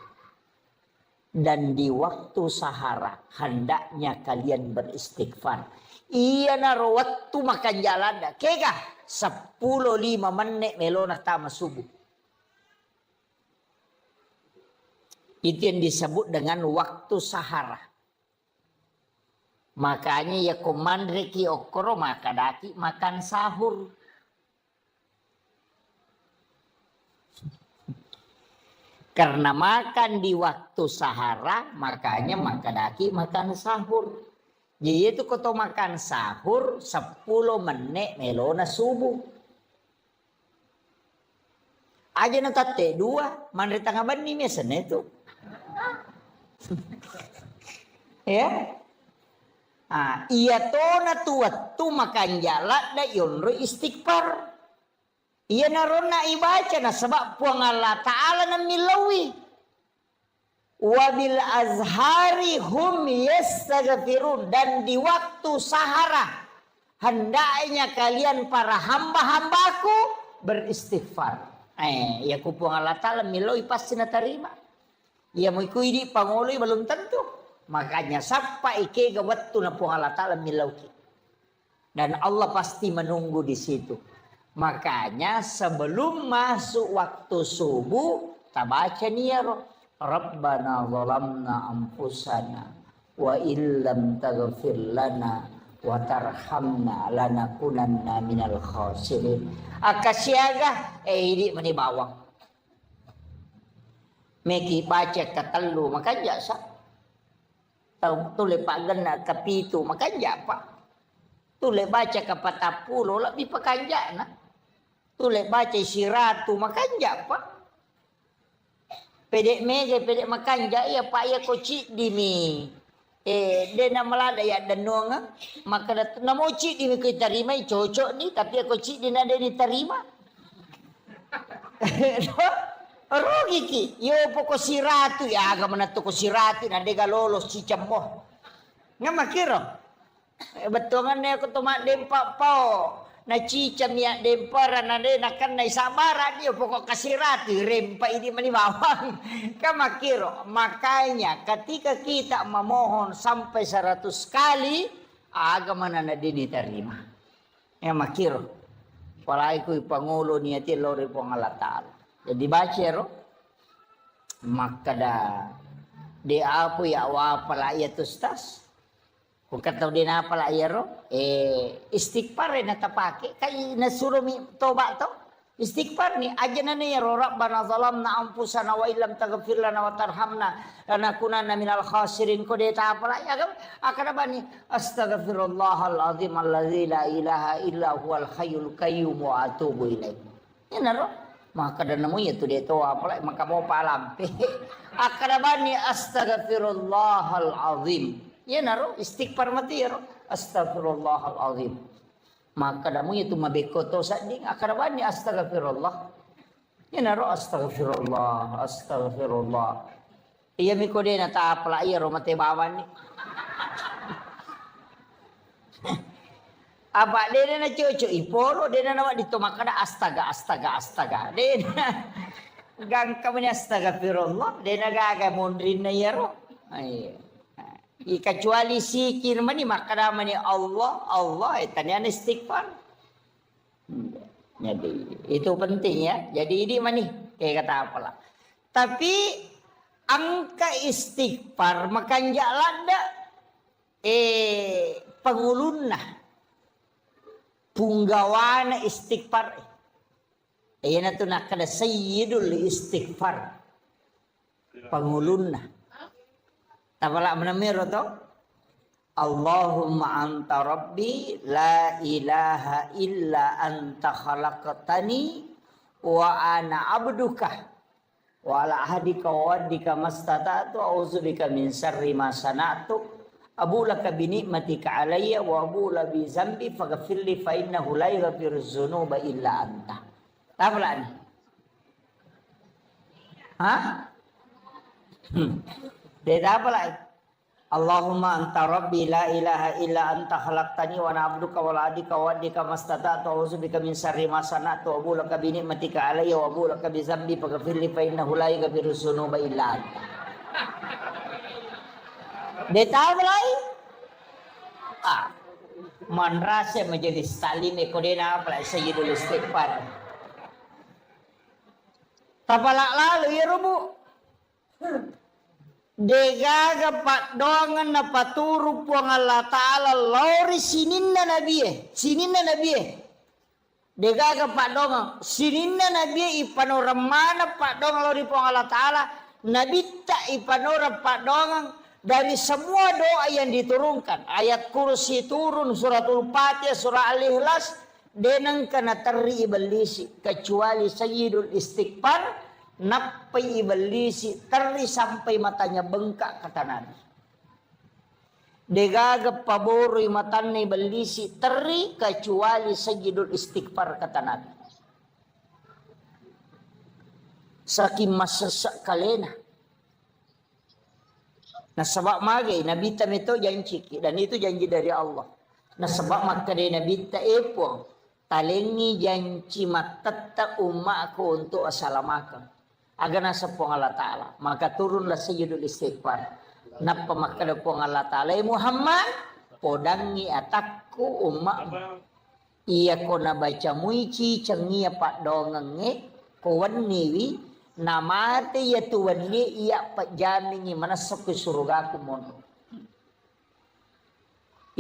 Dan di waktu sahara hendaknya kalian beristighfar. Iya naro waktu makan jalan dah. Kekah 10-5 menit melona tama subuh. Itu yang disebut dengan waktu sahara. Makanya ya komandre ki okoro makadaki makan sahur. Karena makan di waktu sahara, makanya makadaki makan sahur. Jadi itu koto makan sahur 10 menit melona subuh. Aja na tate 2, manri tangga bani misalnya itu. Ya. Iya to na tu makan jalan da yonro istighfar. Iya narona ibaca na sebab puang Allah Ta'ala na milawi. Wabil azhari hum yastaghfirun. Dan di waktu sahara hendaknya kalian para hamba-hambaku beristighfar. Ya ku puang Allah Ta'ala milawi pasti na terima. Ya mau ikut di pangoloi belum tentu. Makanya sampai ike waktu na puang Allah Ta'ala milawi. Dan Allah pasti menunggu di situ. Makanya sebelum masuk waktu subuh, kita baca niyaro. Rabbana zalamna anfusana wa illam taghfir lana wa tarhamna lanakunanna minal khasirin. Akasyaga idi mani bawang. Meki baca katelu makanya sa. Tule pagana kapitu makanya pa. Tule baca kapatapulo labi pakanja na. Tule baca siratu makanya pa. Pede mege pede makanja ya pa ya koci dimi. Dia malada ya danonga maka namoci dimi ko terima cocok ni tapi aku cik dia ada diterima. Rugi ki yo poko siratu ya aga manatu ko siratu na de lolos cicammo. Nga makiro. Betongan ne ko toma dempa pao na cicam ya dempara na de nakan na sabara dia pokok kasiratu rempa ini mani bawang. Kamakiro. Makanya ketika kita memohon sampai 100 kali agama na diterima. Ya makiro. Palagi ko ipangulo niya ti lori pong alatal. Jadi baca ro. Maka da di apo ya wa pala ya tustas. Kung kataw din na pala ro, istighfar na tapake. Kaya nasuro mi toba to. Istighfar ni aja na niya ro rabbana zalamna anfusana wa illam taghfir lana wa tarhamna lanakunanna minal khasirin ko deta pala ya akana bani astaghfirullahal azim alladzi la ilaha illa huwal hayyul qayyum wa atubu ilaih. Yan ro. Maka dan nemu ya tu dia to apalai maka mau palampe. Akana bani astaghfirullahal azim. Ya naro istighfar mati ya astaghfirullahal azim. Maka damu itu mabekoto sading akarabani astaghfirullah. Ya naro astaghfirullah astaghfirullah. Iya miko de na ta apala iya ro mate bawan ni. Apa de na cucu ipolo de na nawa dito makada astaga. De na gang kami astaghfirullah de na gaga mondrin na yaro. Ay. Kecuali sikir mani makada mani Allah tanya istighfar. Jadi itu penting ya. Jadi ini mani kayak kata apalah. Tapi angka istighfar makan jalada pengulunna punggawana istighfar. Ayan na nak kada sayyidul istighfar. Pengulunna. Tapala menamiro to. Allahumma anta rabbi la ilaha illa anta khalaqtani wa ana abduka wa ala ahdika wa waddika mastata'tu a'udzubika min syarri ma sana'tu abulaka bi ni'matika alayya wa abula bi zambi faghfirli fa innahu la yaghfiru dzunuba illa anta. Tapala ni. Dia apa lagi? Allahumma anta rabbi la ilaha illa anta khalaqtani wa ana abduka wa adika wa adika mastata'tu a'udzubika min syarri ma sana'tu wa abulaka bi ni'matika alayya wa abulaka bi zambi faghfirli fa innahu la yaghfiru dzunuba illa anta. Dia tahu lagi? Manrase menjadi salim ekodena apa sayyidul istighfar. Tapala lalu ya rubu. Degaga pat dongan na paturu puang Allah Ta'ala lori sininna nabiye. Degaga pat dongan sininna nabiye ipanoramana pat dongan lori puang Allah Ta'ala. Nabita ipanora pat dongan dari semua doa yang diturunkan. Ayat kursi turun, suratul Fatihah, surah Al-Ikhlas. Denang kana teri ibalisi kecuali sayyidul istighfar. Napai ibalisi teri sampai matanya bengkak kata Nabi. Degaga paboroi matanya ibalisi teri kecuali sayyidul istighfar kata Nabi. Saking masasak kalena. Nah sebab magai Nabi tam itu janji dan itu janji dari Allah. Nah sebab maka dari Nabi ta epong talengi janji matata umatku untuk assalamakan. Agar nasa pong Allah Ta'ala. Maka turunlah sayyidul istighfar. Napa makada pong Allah Ta'ala. Muhammad, podangi atakku umat. Iya ko nabaca muici cengia pak dongenge. Kawan niwi. Namate ya tuwan ni iya pak jamingi manasok ke surga ku mono.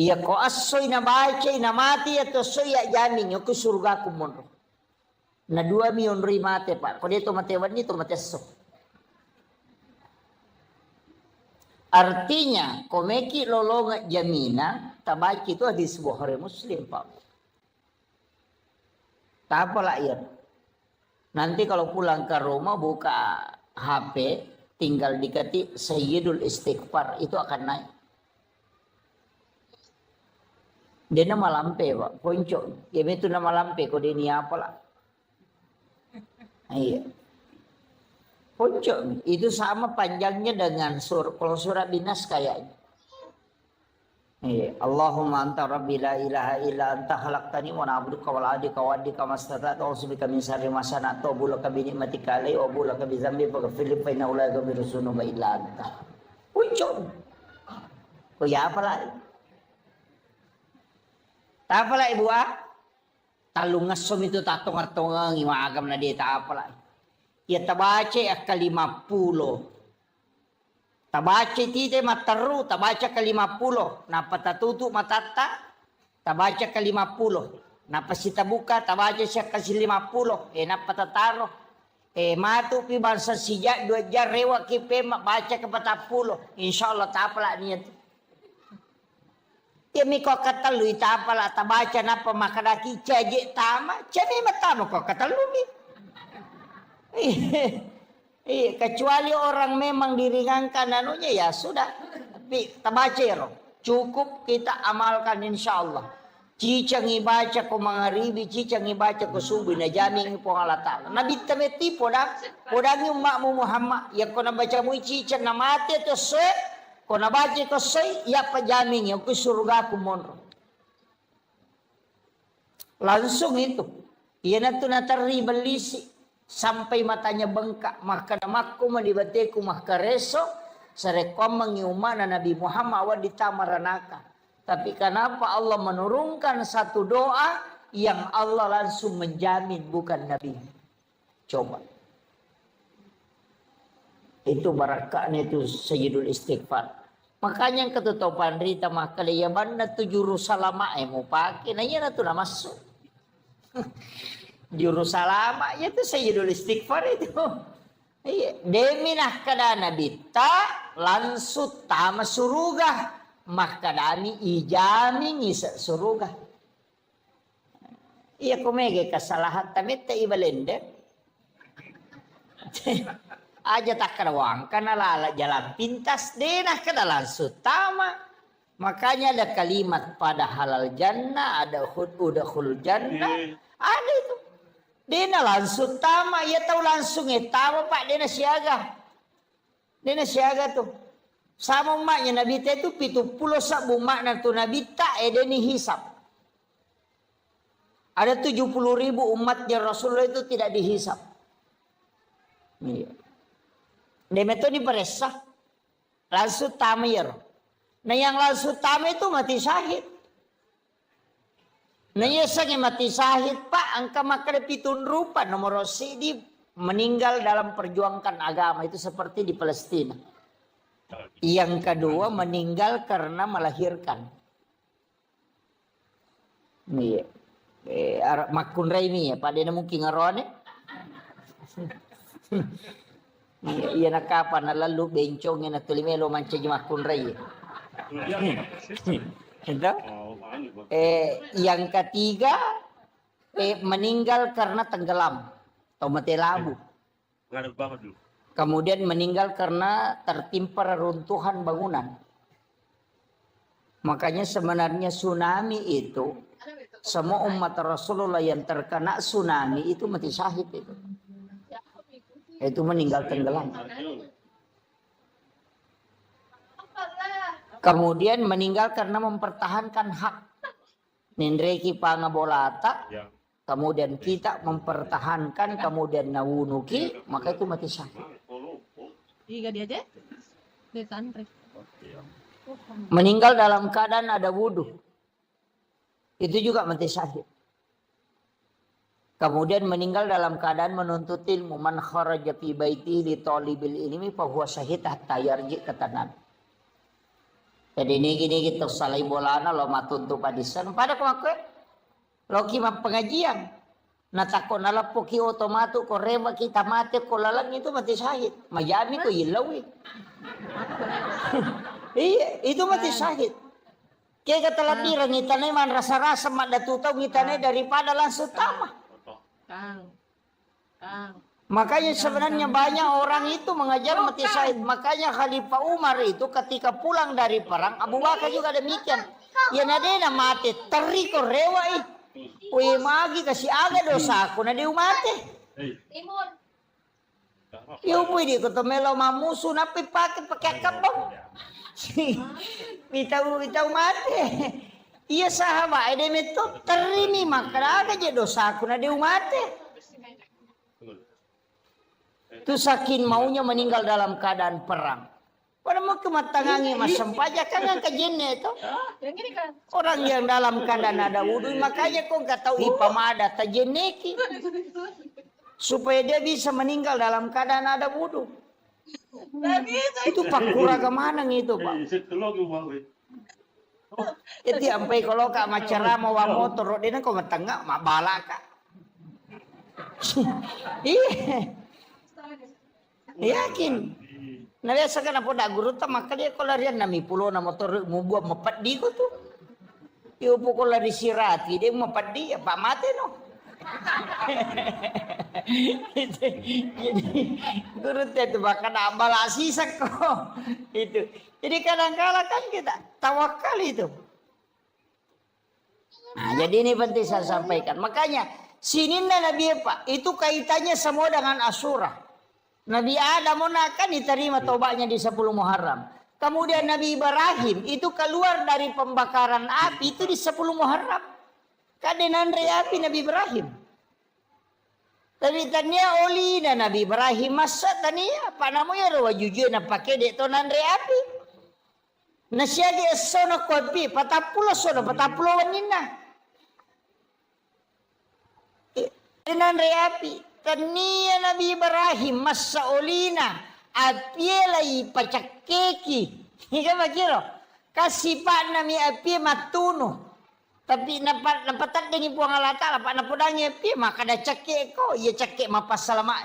Iya ko asoy na baca na mati atau soy ya jamin yo ku surga ku mon. Na 2 milyon mate pak. Ko dito matewan nito mateso. Artinya komeki lolonga jamina tabaki itu hadis Bukhari Muslim pak. Tak apalah ya. Nanti kalau pulang ke rumah buka HP tinggal diketik Sayyidul Istighfar itu akan naik. Dia nama lampe pak, ponco. Ya itu nama lampe, kok dia ni apalah. Iya. Ponco itu sama panjangnya dengan kalau surat Binas kayaknya. Iya. Allahumma anta rabbi la ilaha illa anta khalaqtani wa na'buduka wa la adika wa adika mastata'tu wa subika min syarri ma sana'tu wa bulaka bi ni'matika alai wa bulaka bi dzambi faghfir li fa innahu la yaghfiru dzunuba illa anta. Ponco. Oh ya apalah. Tapalah ibu talungas som itu tatong artongang imagam na di tapalah. Ya tabace ka 50. Tabace tite mataru tabaca ka 50. Napatatutu matata tabaca ka 50. Napasita buka tabaca siya kasi 50. Napatataro. Matu pi bansa sija 2 jar rewa kipe baca ka 40. Insyaallah tapalah niya. Ya miko katalu itapala tabaca na pamakadaki caje tama cani matama ko katalu mi. Kecuali orang memang diringankan anunya ya sudah. Tapi tabaca cukup kita amalkan insyaallah. Cicang ibaca ko mangaribi, cicang ibaca ko subuh na jamin po Allah Ta'ala. Nabi tameti podang yung makmu Muhammad ya ko nabaca mo cicang na mati to se. Kau nak baca kau say, ya pajamin yang ke surga ku monro. Langsung itu, ia natu natari belisi sampai matanya bengkak. Maka namaku madibateku mahkareso, sarekom mengiumana Nabi Muhammad wa ditamaranaka. Tapi kenapa Allah menurunkan satu doa yang Allah langsung menjamin bukan Nabi? Coba. Itu barakahnya itu Sayyidul Istighfar. Makanya yang ketutupan rita maka ya banda tu jurusalama mau pakai nah iya tu nama masuk. Jurusalama ya tu Sayyidul Istighfar itu. Iya, deminah kadana bita lansut tama suruga makadani ijami ngisa suruga. Iya kumege kesalahan tamit ta ibalende. Aja tak kerawang karena lala jalan pintas denah ke dalam sutama. Makanya ada kalimat pada halal jannah, ada udkhul jannah, ada itu. Dena langsung tama, ya tahu langsung tama pak dena siaga. Dena siaga tuh. Sama maknya Nabi itu 70 sabu makna tuh Nabi tak deni hisab. Ada 70.000 umatnya Rasulullah itu tidak dihisab. Iya. Demeto di peresah langsung tamir. Nah yang langsung tamir itu mati syahid. Nah ya sange mati syahid pak angka makanya pitun rupa nomor sidi meninggal dalam perjuangkan agama itu seperti di Palestina. Yang kedua meninggal karena melahirkan. Nih makun raimi ya pak dia mungkin ngarone. Iya nak kapan lalu bencong yang tulimelo manca jumakun raya. Yang ketiga meninggal karena tenggelam atau mati labu. Kemudian meninggal karena tertimpa reruntuhan bangunan. Makanya sebenarnya tsunami itu semua umat Rasulullah yang terkena tsunami itu mati syahid itu. Itu meninggal tenggelam. Kemudian meninggal karena mempertahankan hak. Nindreki pangabolata. Kemudian kita mempertahankan, kemudian nawunuki, maka itu mati syahid. Meninggal dalam keadaan ada wudhu. Itu juga mati syahid. Kemudian meninggal dalam keadaan menuntut ilmu. Man kharaja fi baitihi li talibil ilmi fa huwa syahid hatta yarji kata Nabi. Jadi ini kita salai bolana lo matuntu padisan pada kumakwe lo kima pengajian natako nalapo ki otomato ko reba kita mati ko lalang itu mati syahid majami ko ilawi iya itu mati syahid kaya katalapiran ngitanay man rasa-rasa madatutaw ngitanay daripada langsung tama Kang. makanya sebenarnya banyak orang itu mengajar mati syahid. Makanya Khalifah Umar itu ketika pulang dari perang, Abu Bakar juga demikian. Ya nadena mati teri ko rewa ih. Uy magi kasi aga dosa ako na di umate. Yung pwede ko to melo mamuso na pakai kabang. Itaw mate. Iya sahabat ede meto teri mi makaraga je dosa ako na di umate. Itu saking maunya meninggal dalam keadaan perang. Pada mau kematangannya mas sempaja kan yang kejene itu. Yang ini kan. Orang yang dalam keadaan ada wudhu makanya kau nggak tahu ipamada tajeneki supaya dia bisa meninggal dalam keadaan ada wudhu. Itu pakura kemana itu pak? Itu sampai kalau kak macara mau motor dia kau matangga mak balaka. Iya. Yakin. Nah biasa kan apa dak guru tak maka dia kalau rian nami pulau na motor mau buat mepat di tu. Yo pukul lari sirati dia mepat di apa mati no. Jadi guru itu bahkan abal asisak kok itu. Jadi kadang-kadang kan kita tawakal itu. Nah jadi ini penting saya sampaikan. Makanya sininna Nabi Pak itu kaitannya semua dengan Asyura. Nabi Adam akan diterima tobatnya di 10 Muharram. Kemudian Nabi Ibrahim itu keluar dari pembakaran api itu di 10 Muharram. Kadenan api Nabi Ibrahim. Tapi tanya oli dan Nabi Ibrahim masa tania apa namanya rawa jujur na pakai dek tonan api. Nasiagi sono kopi patapulo sono patapulo wanina. Kadenan api. Tania Nabi Ibrahim masa olina apielai pacakeki hingga makiro kasih pak nami api matuno tapi napatat dengan puang Allah Ta'ala pak napodangnya api maka ada cakek ko ia cakek mapas salama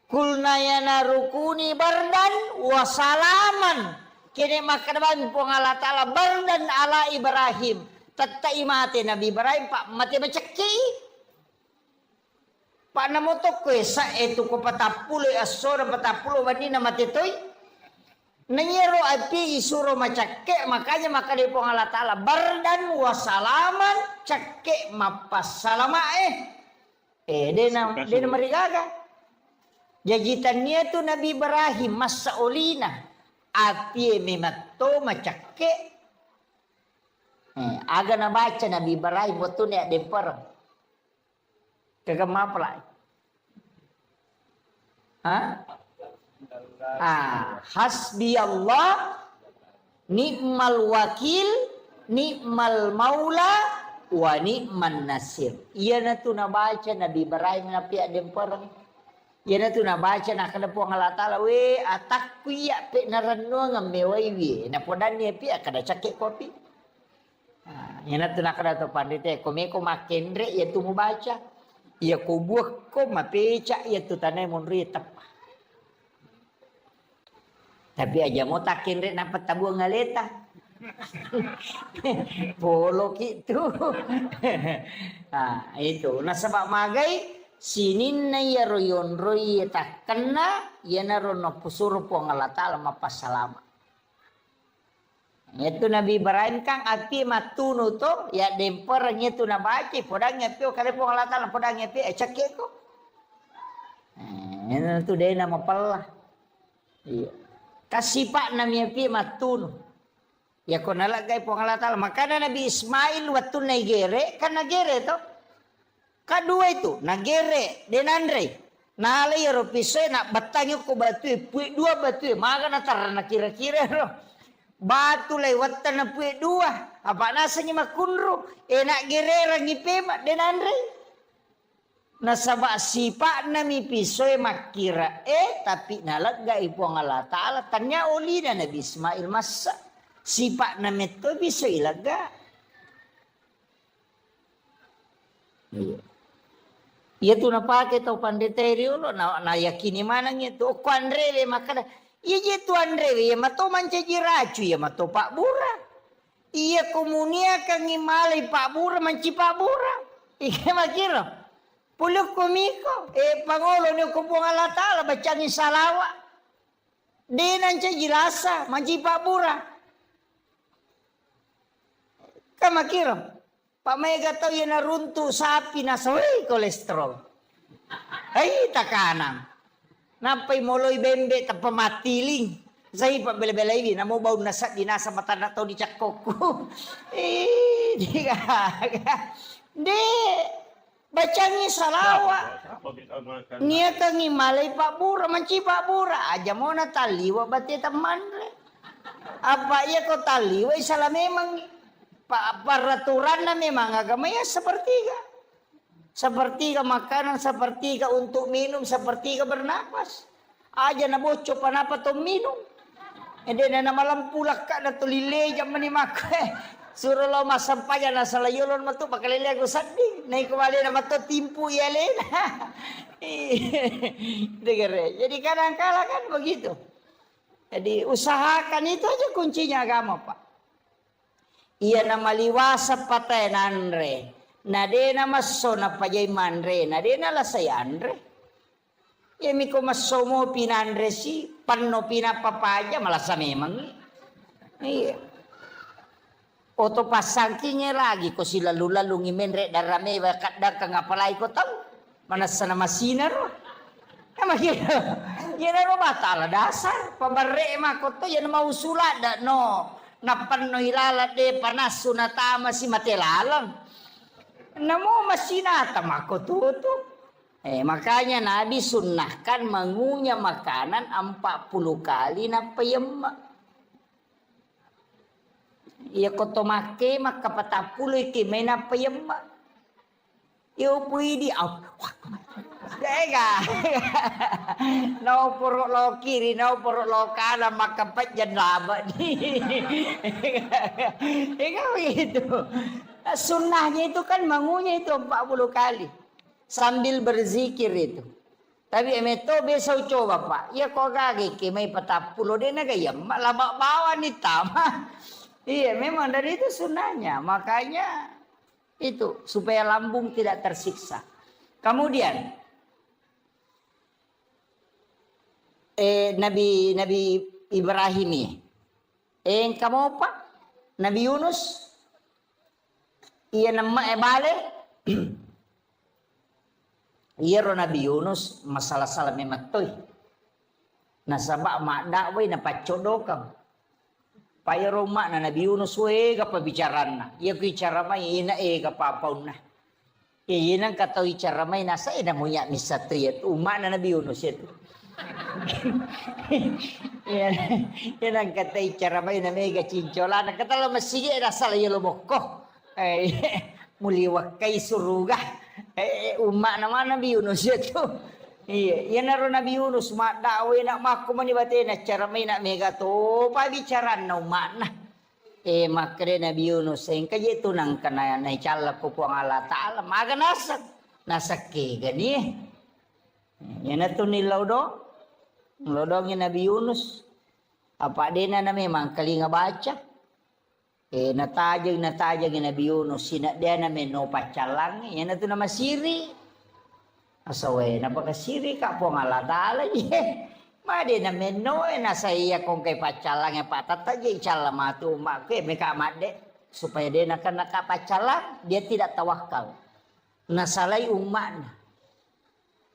kulna ya narukuni bardan wasalaman kini maka naman puang Allah Ta'ala bardan ala Ibrahim tatai mati Nabi Ibrahim pak mati macakek Pak namotok ko sa eto ko patapulo asora patapulo wani na matitoy. Nanyero api isuro macakke makanya maka di pong Allah Ta'ala bardan wasalaman cakke mapasalama dena marigaga. Jajitannya tu Nabi Ibrahim masa olina api memato macakke. Aga na baca Nabi Ibrahim waktu ni demper. Kagak mapelai. Hasbi Allah ni'mal wakil ni'mal maula wa ni'man nasir. Iya na tu na baca Nabi Ibrahim na pihak demper. Iya na tu na baca na kada po Allah Ta'ala we atak kuya pe naranno ngamewai we na podan ni pihak kada cakek kopi. Iya na tu na kada to pandite komeko makendre ya tu mu baca. Ya kubuh ko mapeca ya tu tanay monri tapa. Tapi aja mau takin re napat tabu ngaleta. Polo gitu. Itu. Nah sebab magai sinin na ya royon roy tak kena ya naron no pusur po ngalata lama pasalama. Itu Nabi Ibrahim kang api matunu to ya dempernya tu na baci podangnya pio kali po ngalata podangnya pio cakek ko. Ini tu dia nama pelah. Iya. Kasih pak namanya pi matunu. Ya ko nalagay po ngalata makanya Nabi Ismail waktu negere kan negere to. Kedua itu nagere denandre. Nalai ropisoi nak batangnya ko batu dua batu maga na tar na kira-kira ro. Batu lewat tanah puye dua. Apa nasanya makunro. Enak gerera ngipema dan andre. Nasabak sipak nami pisoy makira. Tapi nalagga ipo ang Allah Ta'ala. Tanya oli na Nabi Ismail masa. Sifat na meto bisa ilaga. Iya. Iya tu napake tau pandeteri lo na yakini mana gitu. O Andre le makana. Iya je tu Andre ya mato mancaji racu ya mato Pak Bura. Iya komunia kang imalay Pak Bura manci Pak Bura. Iya makiro. Puluk komiko. Pangolo ni kupong Allah Ta'ala bacangin salawa. Di nancaji lasa manci Pak Bura. Kamakiro. Pak Mega tahu ya naruntu sapi na saway kolesterol. Ay takanang. Napay moloy bembe tapamatiling. Saya pak bela-bela ini namo bau nasa dinasa mata na tau di cakokku. Di bacangi salawa. Nia kangi malay Pak Bura manci Pak Bura aja mau na taliwa bati teman. Apa ya kau taliwa salah memang. Peraturan na memang agamanya sepertiga. Sepertiga makanan, sepertiga untuk minum, sepertiga bernapas. Aja na bocok panapa to minum. Ede na malam pulak ka na tulile jam manimak. Suruh lo masampaya na salayolon matu pakalile ako sandi. Nai kembali na matu timpu yalen. Dengar. Jadi kadang-kala kan begitu. Jadi usahakan itu aja kuncinya agama, Pak. Iya na maliwasa patay nanre. Nade na maso na pajay manre. Nade na lasay andre. Yemi ko maso mo pinanre si. Panno pinapapaja malasa memang. Iya. Oto pasangkinya lagi ko sila lulalungi menre darame wakadang kang apalay ko tau. Manasa na masinar. Emang gitu. Yan na batala dasar. Pabarre mako to yan mausulada no. Napanno ilalat de panas sunatama si matelalang. Namo masinata mako tutup. Makanya Nabi sunnahkan mengunyah makanan 40 kali na payemma. Iya koto make maka 40 iki may na payemma. Iyo pwede Ega. Nau puruk lo kiri, nau puruk lo kanan, maka pajan laba di. Ega begitu. Sunnahnya itu kan mengunyah itu 40 kali. Sambil berzikir itu. Tapi emeto besok coba Pak. Ya kok gagi may 40 dia nagayam. Labak bawa nih tama. Iya memang dari itu sunnahnya. Makanya itu supaya lambung tidak tersiksa. Kemudian Nabi Ibrahim ini. Kamu apa? Nabi Yunus. Iya nama bale. Iya ro Nabi Yunus masalah salah mematoy. Nasaba mak dakway na pacodokam. Paya Roma na Nabi Yunus we ka pabicaran na. Iya ko icara may ina ka papaw na. Iya nang kataw icara may nasa ina mo ya misatriyat. Uma na Nabi Yunus ito. Yan ang katay charamay na mega chinchola na katala masige na sala yulumoko muliwak kay suruga umma naman Nabi Yunus ito. Iya yan na ron Nabi Yunus madawi na makumanibate na charamay na mega to pabicaran na umma na makre Nabi Yunus yung kaya ito nang kanaya na ichala ko po ang Allah Ta'ala maga nasak gani yan na ito nilaw do. Lodongin Nabi Yunus. Apa din na memang kalinga baca. Natajag Nabi Yunus. Sinadya na no pacalang. Yan na ito na masiri. Asaway, napakasiri ka po nga latala. Madi na no. Nasa iya kong kay pacalang. Patatag icalamatu umak. May kamade. Supaya dia akan nakapacalang. Dia tidak tawakal. Nasalay umak na.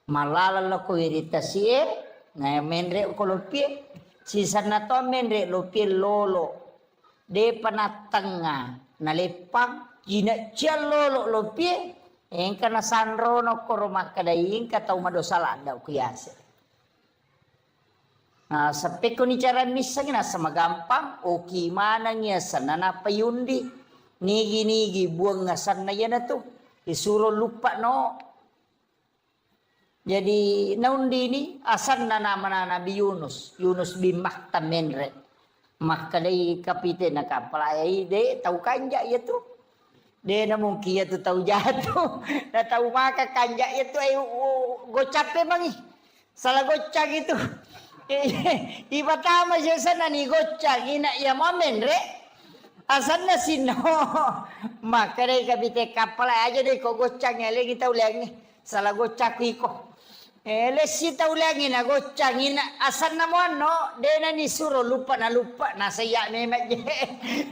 Malalala ko iritasi na menre ko lupie si sanato menre lupie lolo de panatanga nalepang gina cia lolo lupie engka na sanrono ko rumah kadaing katau madosala daw kuyase na sape ko ni caran misang na sa magampang o kimana niya sanana payundi nigi buang ngasan na yan na to isuro lupa no. Jadi naundi ini asal na naman na Nabi Yunus bin Maktam menre. Maka day kapite na kapalay de tahu kanja ya tu. De na mungkin ya tu tahu jatuh. Na tahu maka kanja ya tu ay gocap mangi. Salah gocak itu. Iba tama siya sana ni gocak ina ya momen re. Asan na sino. Maka day kapite kapalay aja deh ko gocaknya lagi tahu lagi. Salah gocak iko. Lesi tahu lagi na gocang ina asan na mo no de na ni suro lupa na saya memet je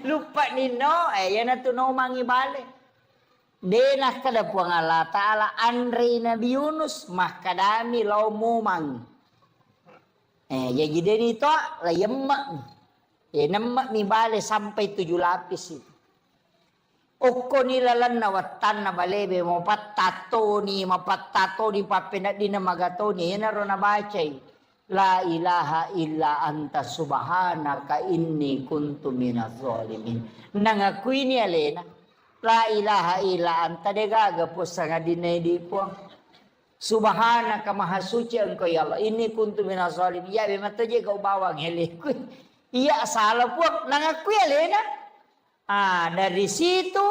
lupa ni no ya na tu no mangi bale de na kada puang Allah taala Andri Nabi Yunus maka dami lau mumang ya jadi ni to la yemmak nemmak mi bale sampai 7 lapis itu. Oko nilalan na watan na balebe mo patato ni papenat di na magatoni yan na nabacay la ilaha illa anta subhanaka inni kuntu minaz zalimin nangakui ni alena la ilaha illa anta de gagapos sa nga dinay po subhanaka maha suci engkau ya Allah inni kuntu minaz zalimin ya be mataje kau bawang hele iya salah po nangakui alena. Dari situ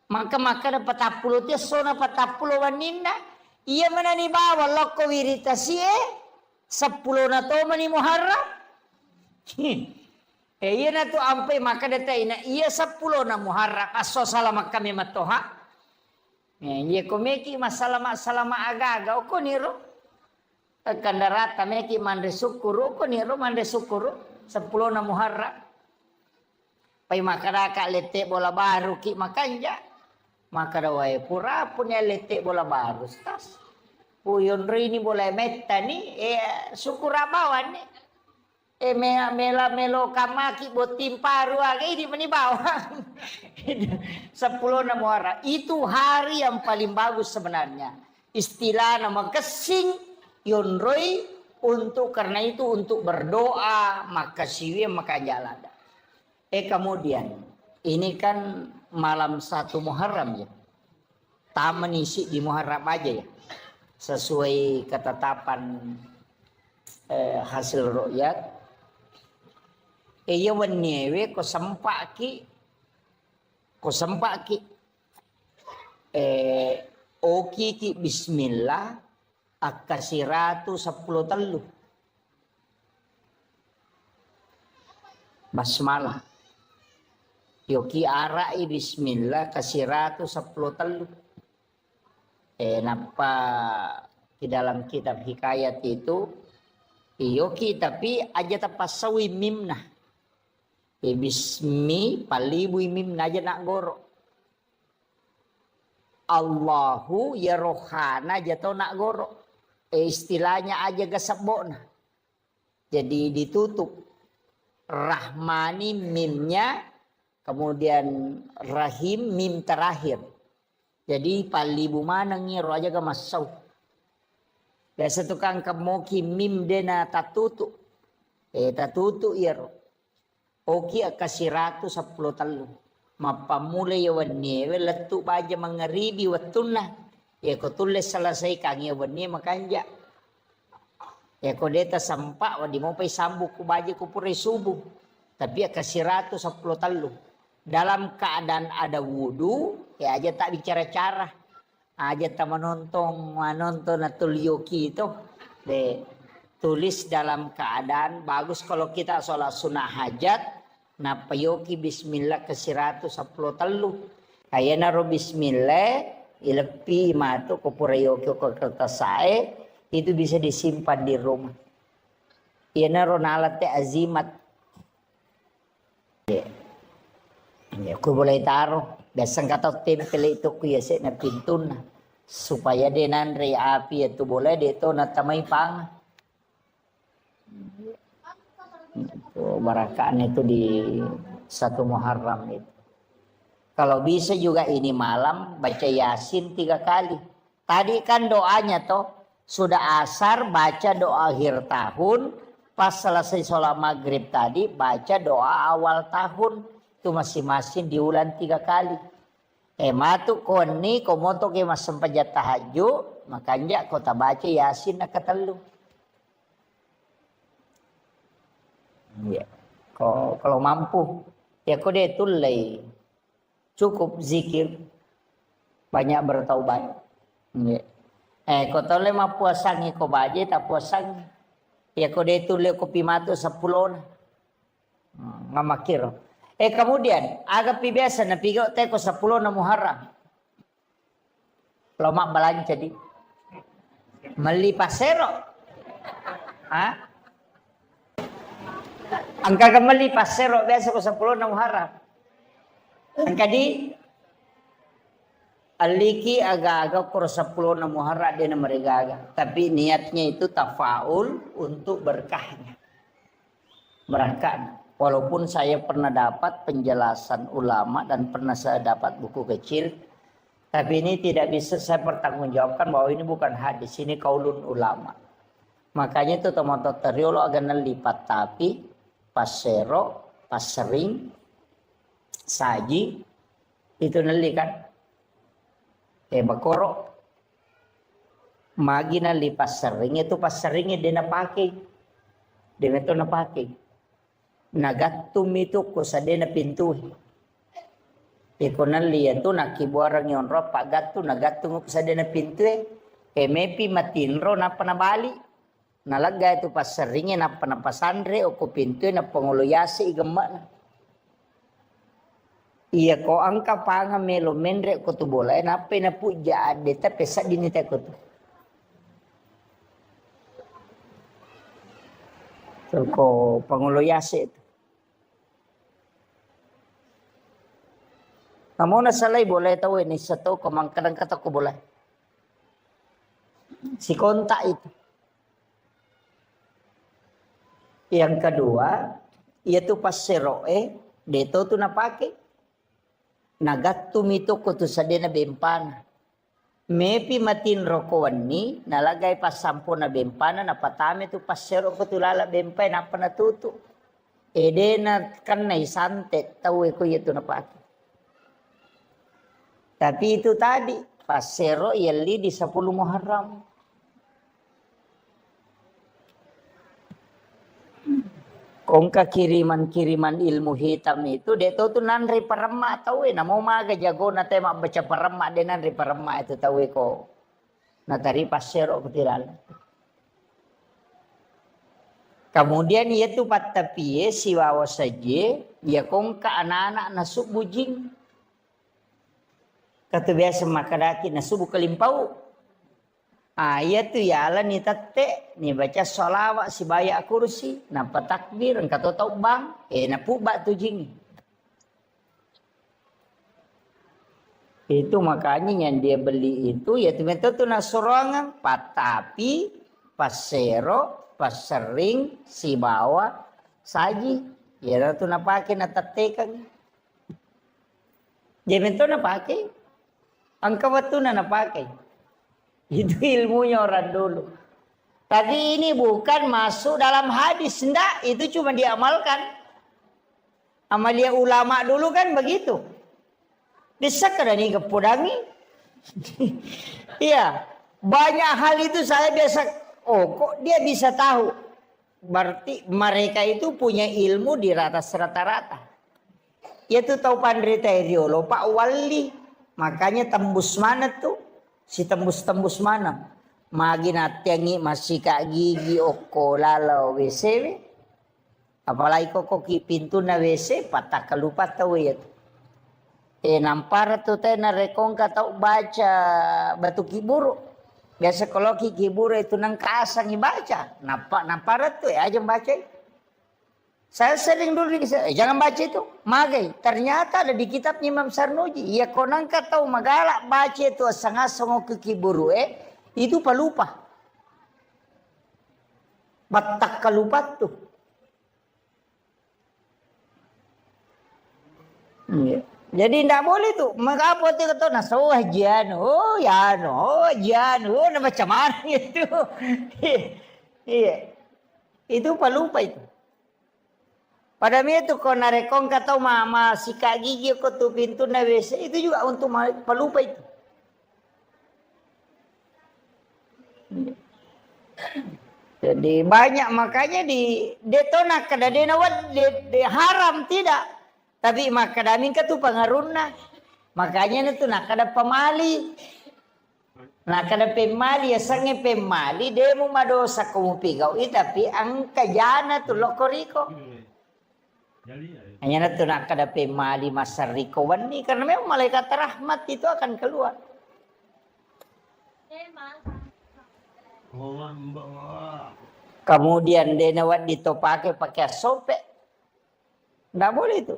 maka dapat 40 dia sona 40 waninda ia mana ni bawa loko wirita sie 10 na to mani Muharram iya na tu ampai maka data ina iya 10 na Muharram aso salama kami matoha iya komeki masalah aga-aga ko niro kandarata meki mande syukuru ko niro mande syukuru 10 na Muharram pai makaraka letek bola baru ki makanja makarawai pura punya letek bola baru stas puyon rini bola metta ni syukur abawan ni melo kamaki botim paru age di meni bawang 10 na Muharram itu hari yang paling bagus sebenarnya istilah nama kesing yonroi untuk karena itu untuk berdoa maka siwi maka jalan. Kemudian ini kan malam 1 Muharram ya. Taman isi di Muharram aja ya. Sesuai ketetapan hasil ru'yat. Iya wenyewe ko sempaki. Oki ki bismillah akasiratu 10 telu. Basmalah. Yoki arai bismillah kasiratu 10 telu. Napa di dalam kitab hikayat itu yoki tapi aja tapasawi mimna. Bismi palibu mimna aja nak goro. Allahu ya rohana aja tau nak goro. Istilahnya aja gasabona. Jadi ditutup. Rahmani mimnya kemudian rahim mim terakhir. Jadi palibu mana ngiro aja ga masau. Biasa tukang kemoki mim dena tatutu. Tatutu iro. Oki akasiratu 10 telu. Mapamula yawannya letu baja mengeribi watuna. Ya ko tulis selesai kang yawannya makanja. Ya ko deta sampak wadi mau pai sambuk ku baja ku pure subuh. Tapi akasiratu 10 telu. Dalam keadaan ada wudu, ya aja tak bicara cara, aja tak menonton atul yoki itu, tulis dalam keadaan bagus kalau kita sholat sunnah hajat, napa yoki bismillah kasiratu 10 telu, kayak naro bismillah, ilepi matu kopura yoki ko kertas sae, itu bisa disimpan di rumah. Iya naro nalat azimat. Ya, aku boleh taruh. Biasa kata tempel itu ku ya na pintu na supaya dia nanre api itu boleh dia itu na tamay pang. Itu barakaan itu di 1 Muharram itu. Kalau bisa juga ini malam baca Yasin 3 kali. Tadi kan doanya toh sudah asar baca doa akhir tahun, pas selesai sholat maghrib tadi baca doa awal tahun. Itu masing-masing diulang 3 kali. Matu koni komoto ke mas sempajat tahajud makanya kota baca Yasin na katelu. Ya. Kalau mampu, ya kau deh tulai. Cukup zikir, banyak bertaubat. Kau tahu le ma puasang ko baje tak puasang. Ya kau deh tulai kopi matu 10 na. Ngamakir. Kemudian agak biasa na pigo te ko 10 na Muharram. Kalau mak belanja di meli pasero. Angka kembali pasero biasa ko 10 na Muharram. Angka di aliki agak-agak ko 10 na Muharram dia na meregaga. Tapi niatnya itu tafaul untuk berkahnya. Berkah. Walaupun saya pernah dapat penjelasan ulama dan pernah saya dapat buku kecil, tapi ini tidak bisa saya pertanggungjawabkan bahwa ini bukan hadis, ini kaulun ulama. Makanya itu teman-teman teriolo agak nelipat tapi pasero, pasering, saji itu neli kan? Bakoro, magi neli pasering itu paseringnya dia na pakai, dia itu na pakai. Nagatum itu kusade na pintu. Ikonan liya tu nakibuarang yon ro pagatu nagatum kusade na pintu. Mepi matinro na panabali. Nalaga itu paseringnya na panapasandre o ko pintu na panguluyasi igamba na. Iya ko angka panga melo mendre ko tu bola na na puja ade tapi sa dinita ko tu. So ko panguluyasi itu. Namun nasalay boleh tahu ini satu kadang kata ko boleh. Si konta itu. Yang kedua, yaitu pasero deto tu napake. Nagattum itu kutu sadena bempana. Mepi matin rokoan ni nalagay pasampo na bempana napatame tu pasero kutu lala bempay napa natutu. Edena kan na isante tahu ko yaitu napake. Tapi itu tadi pasero yali di 10 Muharram. Kongka kiriman ilmu hitam itu dia tahu tu nanri parema tahu na mau maga jago na tema baca parema de nanri parema itu tahu ko. Na tari pasero ketirala. Kemudian yaitu patapie siwawa saja ya kongka anak-anak nasuk bujing. Kata biasa makadaki nasubu kelimpau. Ayat tu ya Allah ni tate ni baca solawat si bayak kursi napa takbir kata tau bang napu bak tu jing. Itu makanya yang dia beli itu ya tu tu nasorangan patapi pasero pasering si bawa saji ya tu napake na tate kan. Jadi tu napake angka waktu na pakai. Itu ilmunya orang dulu. Tapi ini bukan masuk dalam hadis. Enggak, itu cuma diamalkan. Amalia ulama dulu kan begitu. Bisa kada nih kepudangi. Iya, banyak hal itu saya biasa. Oh, kok dia bisa tahu? Berarti mereka itu punya ilmu di atas rata-rata. Yaitu tahu pandrita Riolo, Pak Wali. Makanya tembus mana tuh? Si tembus mana? Magi natiangi masih kak gigi oko lalau WC. Apalagi kok pintu na WC patah kelupa tahu ya. Nampar tuh teh na rekong kata baca batu kiburu. Biasa kalau kiburu itu nang kasang baca. Nampar tuh ya aja baca. Saya sering dulu jangan baca itu. Magai. Ternyata ada di kitab Imam Sarnuji. Ya konang tahu magalak baca itu asang-asang ke kiburu itu palupa. Batak kalupat tuh. Ya. Jadi tidak boleh tuh. Mengapa itu kata naso jano, jano, macam mana itu? Iya. Itu palupa itu. Pada itu kau narekong kata mama sikat gigi kau tu pintu na WC itu juga untuk pelupa itu. Jadi banyak makanya di detona kada denawat de haram tidak. Tapi makadamin ka tu pengaruhna. Makanya itu nak kada pemali. Nak kada pemali ya sange pemali demo madosa kamu pigau tapi angka jana tu lokoriko. Hanya itu nak kada pemali masariko wani karena memang malaikat rahmat itu akan keluar. Kemudian denawat ditopake pakai sope. Nggak boleh itu.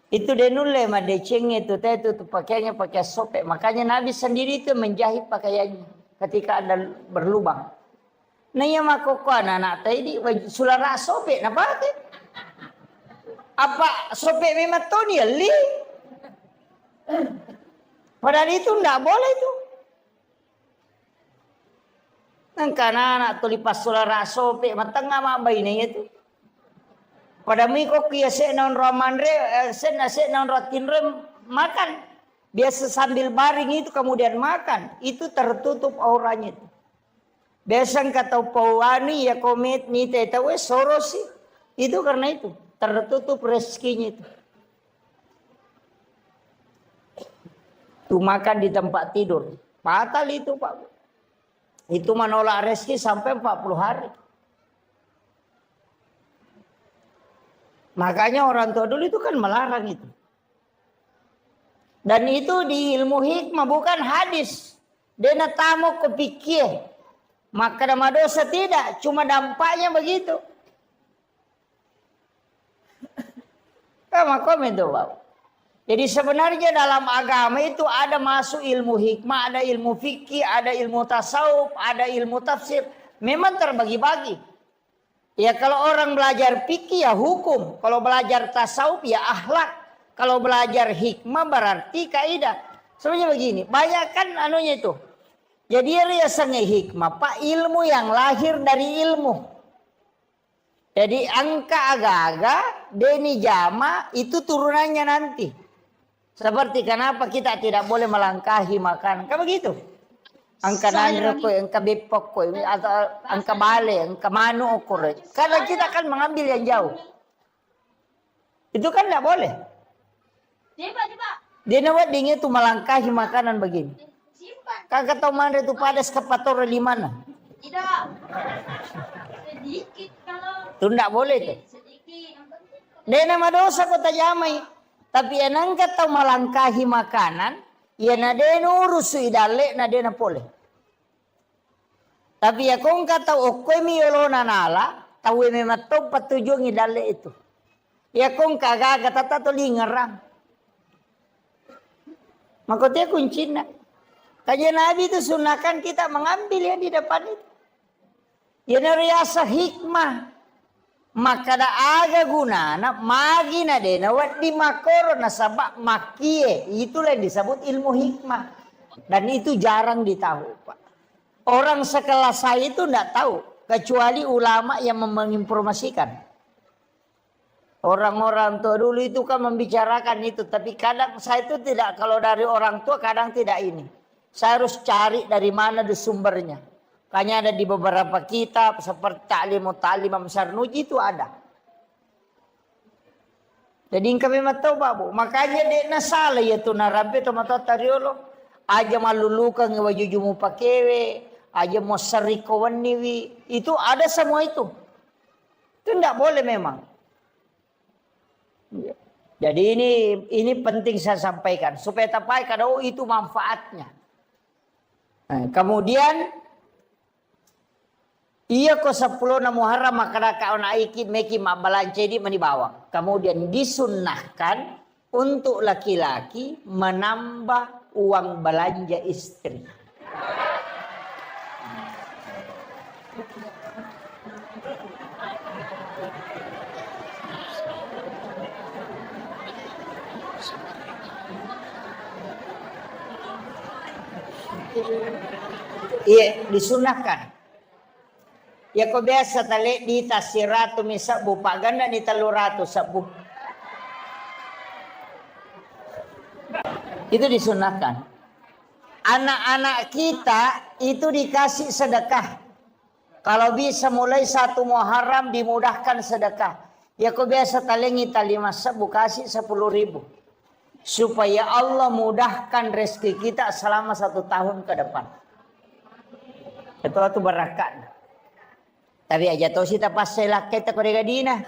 Itu denule mah deceng itu pakaiannya pakai sope. Makanya Nabi sendiri itu menjahit pakaiannya ketika ada berlubang. Nah ya makoko anak tadi sulara sope napa teh? Apa sope memang tuh dia li? Padahal itu nggak boleh itu. Karena anak tulipas sulara sope matengah mak bayinya itu. Pada miko kia se non romandre se non rotinre makan. Biasa sambil baring itu kemudian makan. Itu tertutup auranya itu. Biasa kata pauani ya komit ni tetawe sorosi. Itu karena itu tertutup rezekinya itu. Tuh makan di tempat tidur. Fatal itu Pak. Itu menolak rezeki sampai 40 hari. Makanya orang tua dulu itu kan melarang itu. Dan itu di ilmu hikmah bukan hadis. Dena tamu kepikir. Maka nama dosa tidak. Cuma dampaknya begitu. Kamu komen tuh Pak. Jadi sebenarnya dalam agama itu ada masuk ilmu hikmah, ada ilmu fikih, ada ilmu tasawuf, ada ilmu tafsir. Memang terbagi-bagi. Ya kalau orang belajar fikih ya hukum. Kalau belajar tasawuf ya akhlak. Kalau belajar hikmah berarti kaidah. Sebenarnya begini, banyak kan anunya itu. Jadi riasanya hikmah, Pak, ilmu yang lahir dari ilmu. Jadi angka aga-aga, deni jama itu turunannya nanti. Seperti kenapa kita tidak boleh melangkahi makan. Kan begitu. Angka nandro ko, angka bepok ko, atau angka bale, angka manu ukur. Karena kita akan mengambil yang jauh. Itu kan tidak boleh. Dia nawat dingin itu melangkahi makanan begini. Kakak tahu mana itu padas kepator di mana? Tidak. Sedikit kalau. Itu tidak boleh tuh. Dia nama dosa kota jamai. Tapi enang tahu melangkahi makanan. Ya nade urus idale nade na pole. Tapi ya kong kata okoy miyolo nanala tahu memang to patujung idale itu. Ya kong kagak kata to lingerang. Makanya kuncinya. Kajian Nabi itu sunahkan kita mengambil yang di depan itu. Ya riasa hikmah. Maka da aga guna na magi na de na wat di makoro na sabak makie, itulah yang disebut ilmu hikmah. Dan itu jarang ditahu Pak. Orang sekelas saya itu tidak tahu kecuali ulama yang menginformasikan. Orang-orang tua dulu itu kan membicarakan itu, tapi kadang saya itu tidak, kalau dari orang tua kadang tidak ini. Saya harus cari dari mana di sumbernya. Kayaknya ada di beberapa kitab seperti Ta'lim Sarnuji itu ada. Jadi kami tahu Pak Bu. Makanya dia nasalah ya tu narampe tu mata tariolo. Aja malulukan ngewajujumu pakewe. Aja mau serikawan niwi. Itu ada semua itu. Itu tidak boleh memang. Jadi ini penting saya sampaikan. Supaya tapai kadang itu manfaatnya. Nah, kemudian iya ko 10 na Muharram maka kaon aiki meki mabalance di manibawa. Kemudian disunnahkan untuk laki-laki menambah uang belanja istri. Iya, disunahkan. Ya kau biasa tali di tasiratu misabu paganda di teluratu sabu. Itu disunahkan. Anak-anak kita itu dikasih sedekah. Kalau bisa mulai 1 Muharram dimudahkan sedekah. Ya kau biasa talengi tali masa kasih 10.000. Supaya Allah mudahkan rezeki kita selama 1 tahun ke depan. Itu berakat. Tapi aja tahu sih pas saya lakai tak kau gadina.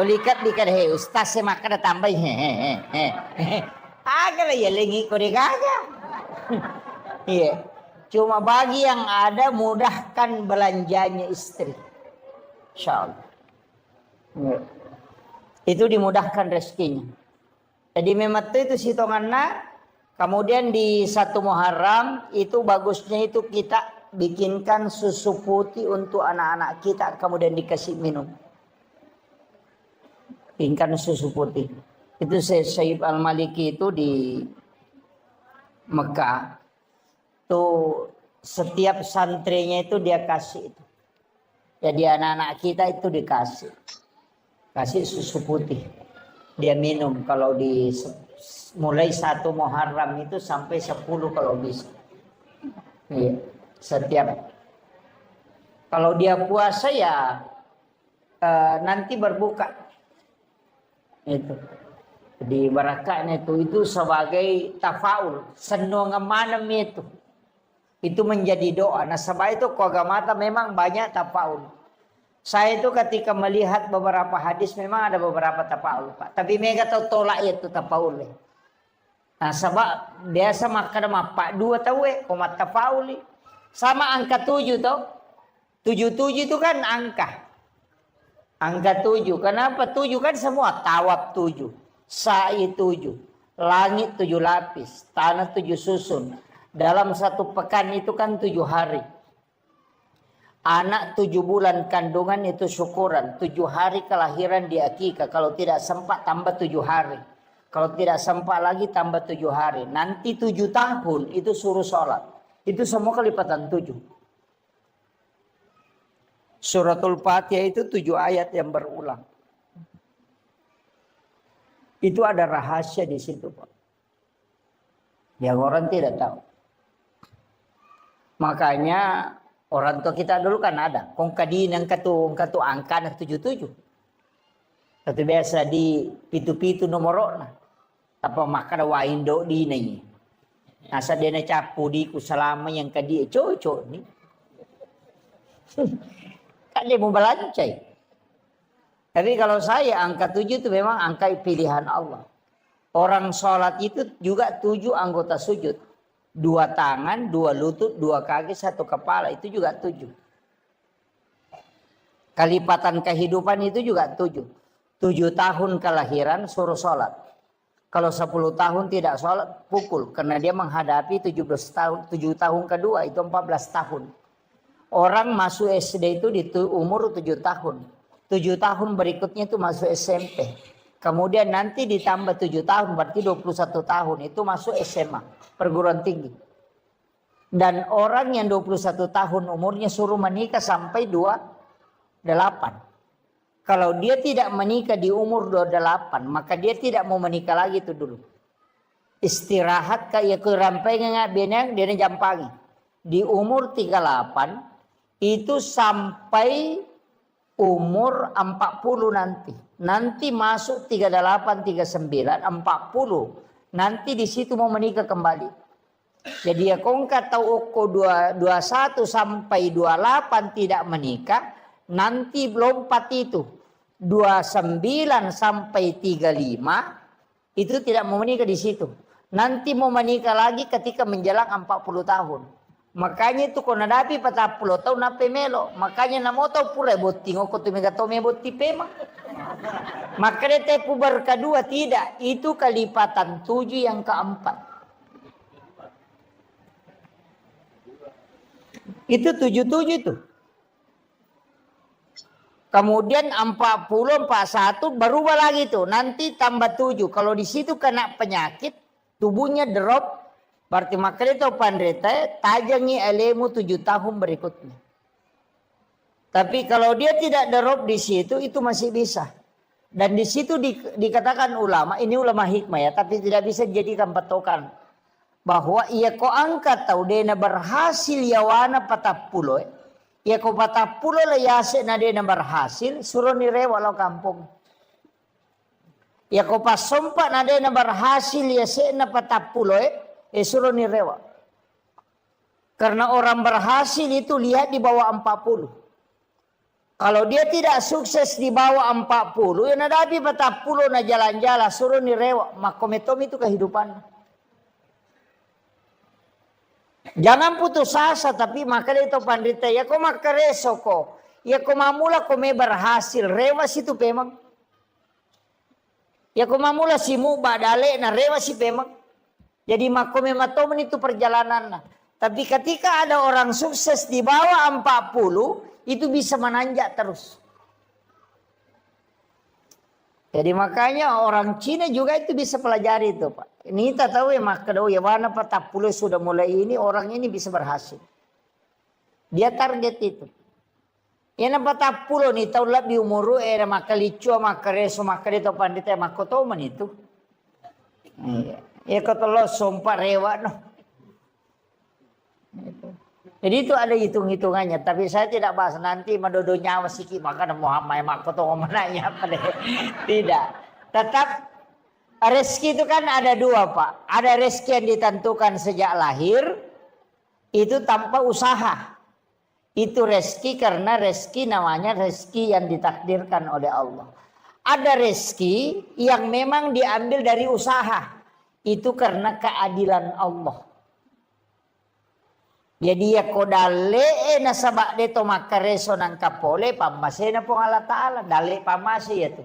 Tolikat dikat he ustaz saya makan tambah he. Agak lah ya lengi kau gaga. Iya. Cuma bagi yang ada mudahkan belanjanya istri. Insyaallah. Ya. Itu dimudahkan rezekinya. Jadi memang itu hitungannya. Kemudian di 1 Muharram itu bagusnya itu kita bikinkan susu putih untuk anak-anak kita. Kemudian dikasih minum. Bikinkan susu putih. Itu Syekh Al-Maliki itu di Mekah. Tuh setiap santrinya itu dia kasih itu. Jadi anak-anak kita itu dikasih. Kasih susu putih. Dia minum kalau di mulai 1 Muharram itu sampai 10 kalau bisa. Iya, setiap. Kalau dia puasa ya nanti berbuka. Itu. Di barakahnya itu sebagai tafaul. Senang malam itu. Itu menjadi doa. Nah sebab itu kogamata memang banyak tafaul. Saya itu ketika melihat beberapa hadis memang ada beberapa tafaul Pak. Tapi mereka tahu tolak itu tafaul. Nah sebab biasa makan apa 2 tahu komat tafaul. Sama angka 7 tahu. 77 itu kan angka. Angka 7. Kenapa 7 kan semua tawab 7. Sa'i 7. Langit 7 lapis. Tanah 7 susun. Dalam 1 pekan itu kan 7 hari. Anak 7 bulan kandungan itu syukuran. 7 hari kelahiran di akikah. Kalau tidak sempat tambah 7 hari. Kalau tidak sempat lagi tambah 7 hari. Nanti 7 tahun itu suruh sholat. Itu semua kelipatan 7. Suratul Fatihah itu 7 ayat yang berulang. Itu ada rahasia di situ Pak. Yang orang tidak tahu. Makanya orang tua kita dulu kan ada. Kong kadinang katu angka 77. Tapi biasa di pitu-pitu nomorona. Apa makan waindo di nai. Nasa dia na capu di ku selama yang kadi cocok ni. Kan dia mau belancai. Tapi kalau saya angka 7 itu memang angka pilihan Allah. Orang sholat itu juga 7 anggota sujud. 2 tangan, 2 lutut, 2 kaki, 1 kepala. Itu juga 7. Kalipatan kehidupan itu juga 7. 7 tahun kelahiran suruh sholat. Kalau 10 tahun tidak sholat, pukul. Karena dia menghadapi 17 tahun, 7 tahun kedua itu 14 tahun. Orang masuk SD itu di umur 7 tahun. 7 tahun berikutnya itu masuk SMP. Kemudian nanti ditambah 7 tahun berarti 21 tahun itu masuk SMA, perguruan tinggi. Dan orang yang 21 tahun umurnya suruh menikah sampai 28. Kalau dia tidak menikah di umur 28, maka dia tidak mau menikah lagi itu dulu. Istirahat kayak kerampai nggak benang dia jampangi. Di umur 38 itu sampai umur 40 nanti. Nanti masuk 38, 39, 40. Nanti di situ mau menikah kembali. Jadi ya kongka tahu uko 21 sampai 28 tidak menikah. Nanti lompat itu 29 sampai 35 itu tidak mau menikah di situ. Nanti mau menikah lagi ketika menjelang 40 tahun. Makanya itu kau nadapi 40 tahun nape melo. Makanya namo tahu pura botti ngoko tu mega tome botti pema. Makanya tepu berkedua tidak. Itu kelipatan 7 yang keempat. Itu 77 itu. Kemudian 40, 41 berubah lagi tuh. Nanti tambah 7. Kalau di situ kena penyakit, tubuhnya drop. Berarti makanya itu pandrita tajangi elemu 7 tahun berikutnya. Tapi kalau dia tidak drop di situ itu masih bisa. Dan di situ dikatakan ulama, ini ulama hikmah ya, tapi tidak bisa dijadikan patokan. Bahwa ia ko angkat tahu dena berhasil yawana 40. Ya ko patapulo la yase na de na berhasil suruh ni rewa lo kampung. Ya ko pasompa na de na berhasil yase na patapulo suruh ni rewa. Karena orang berhasil itu lihat di bawah 40. Kalau dia tidak sukses di bawah 40, ya nadabi 40 na jalan-jalan suruh ni rewa, makometom itu kehidupan. Jangan putus asa tapi maka itu pandita ya ko makareso ko. Ya ko mamula ko may berhasil, rewa situ pemang. Ya ko mamula si mu badale na rewa si pemang. Jadi makomematomen itu perjalanan na. Tapi ketika ada orang sukses di bawah 40, itu bisa menanjak terus. Jadi makanya orang Cina juga itu bisa pelajari itu, Pak. Ini kita tahu ya maka ya mana 40 sudah mulai ini orang ini bisa berhasil. Dia target itu. Ya 40 nih tahu lebih umur maka licu maka reso maka itu pandita maka toman itu. Ya kata lo sompa rewa no. Jadi itu ada hitung-hitungannya, tapi saya tidak bahas nanti madodo nyawa siki maka Muhammad makoto menanya apa deh. Tidak. Tetap rezeki itu kan ada dua, Pak. Ada rezeki yang ditentukan sejak lahir itu tanpa usaha. Itu rezeki karena rezeki namanya rezeki yang ditakdirkan oleh Allah. Ada rezeki yang memang diambil dari usaha. Itu karena keadilan Allah. Jadi ya kodale na sabak deto makareso ng kapole pamase na po Allah Ta'ala dali pamase ya tu.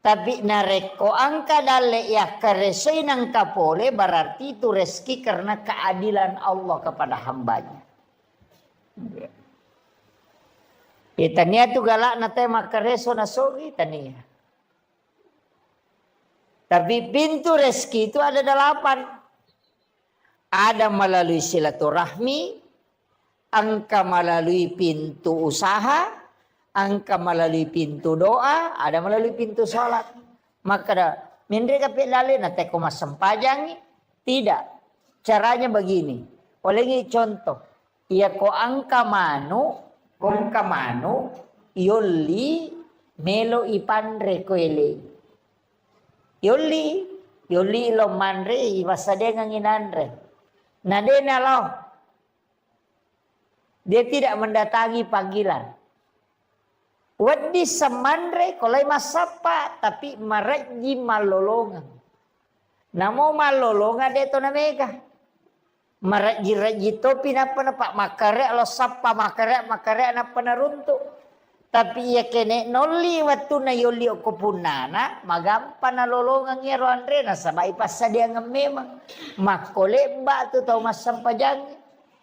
Tapi nareko ang kadale ya kareso ng kapole berarti itu rezeki karena keadilan Allah kepada hambanya. Itania tu galak na tayo makareso na sogi tania. Tapi pintu rezeki itu ada 8. Ada melalui silaturahmi, angka melalui pintu usaha, angka melalui pintu doa, ada melalui pintu sholat. Maka mindre kapit lali na teko masampajangi. Tidak. Caranya begini. Oleh contoh. Ia ko angka manu, kong kamanu, yoli melo ipandre ko ele. Yoli lo manre ibasade nganginandre. Nadena loh. Dia tidak mendatangi panggilan. Wadi semandre kolai masapa tapi maraji malolongan. Namo malolongan dia to namega. Maraji topi napa pak makare lo sapa makare napa naruntuk. Tapi ya kene noli waktu na yoli ko punana magampa na lolongan ya Andre na sabay pasa dia memang makole ba tu tau mas sampajan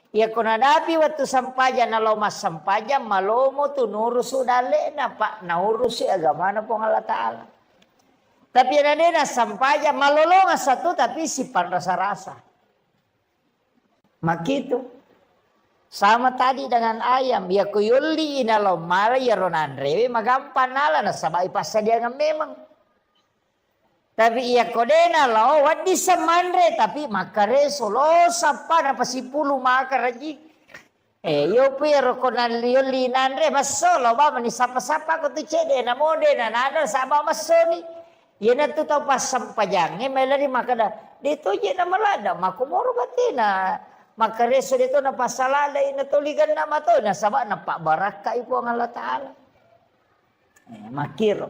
ya konadapi waktu sampajan na lo mas sampajan malomo tu nurus udale na pak na urusi agama na po Allah Ta'ala. Tapi ada na sampajan malolongan satu tapi sipan rasa-rasa. Makitu. Sama tadi dengan ayam, ya kuyuli inalo mala ya ronandrewe magampan nala na sabay pasa dia memang. Tapi iya kodena lo wadi semandre tapi makareso lo sapa na pasipulu makaraji. Yo pero konan yuli nandre maso lo ba mani sapa-sapa ko tu cede na mode na nada saba masoni. Yana tu tau pas sampajange melari makada. Dito je na malada makumoro batina. Maka reso dito na pasalalay na tuligan na mato na sabak na pabaraka ipo ang Allah Ta'ala. Makiro.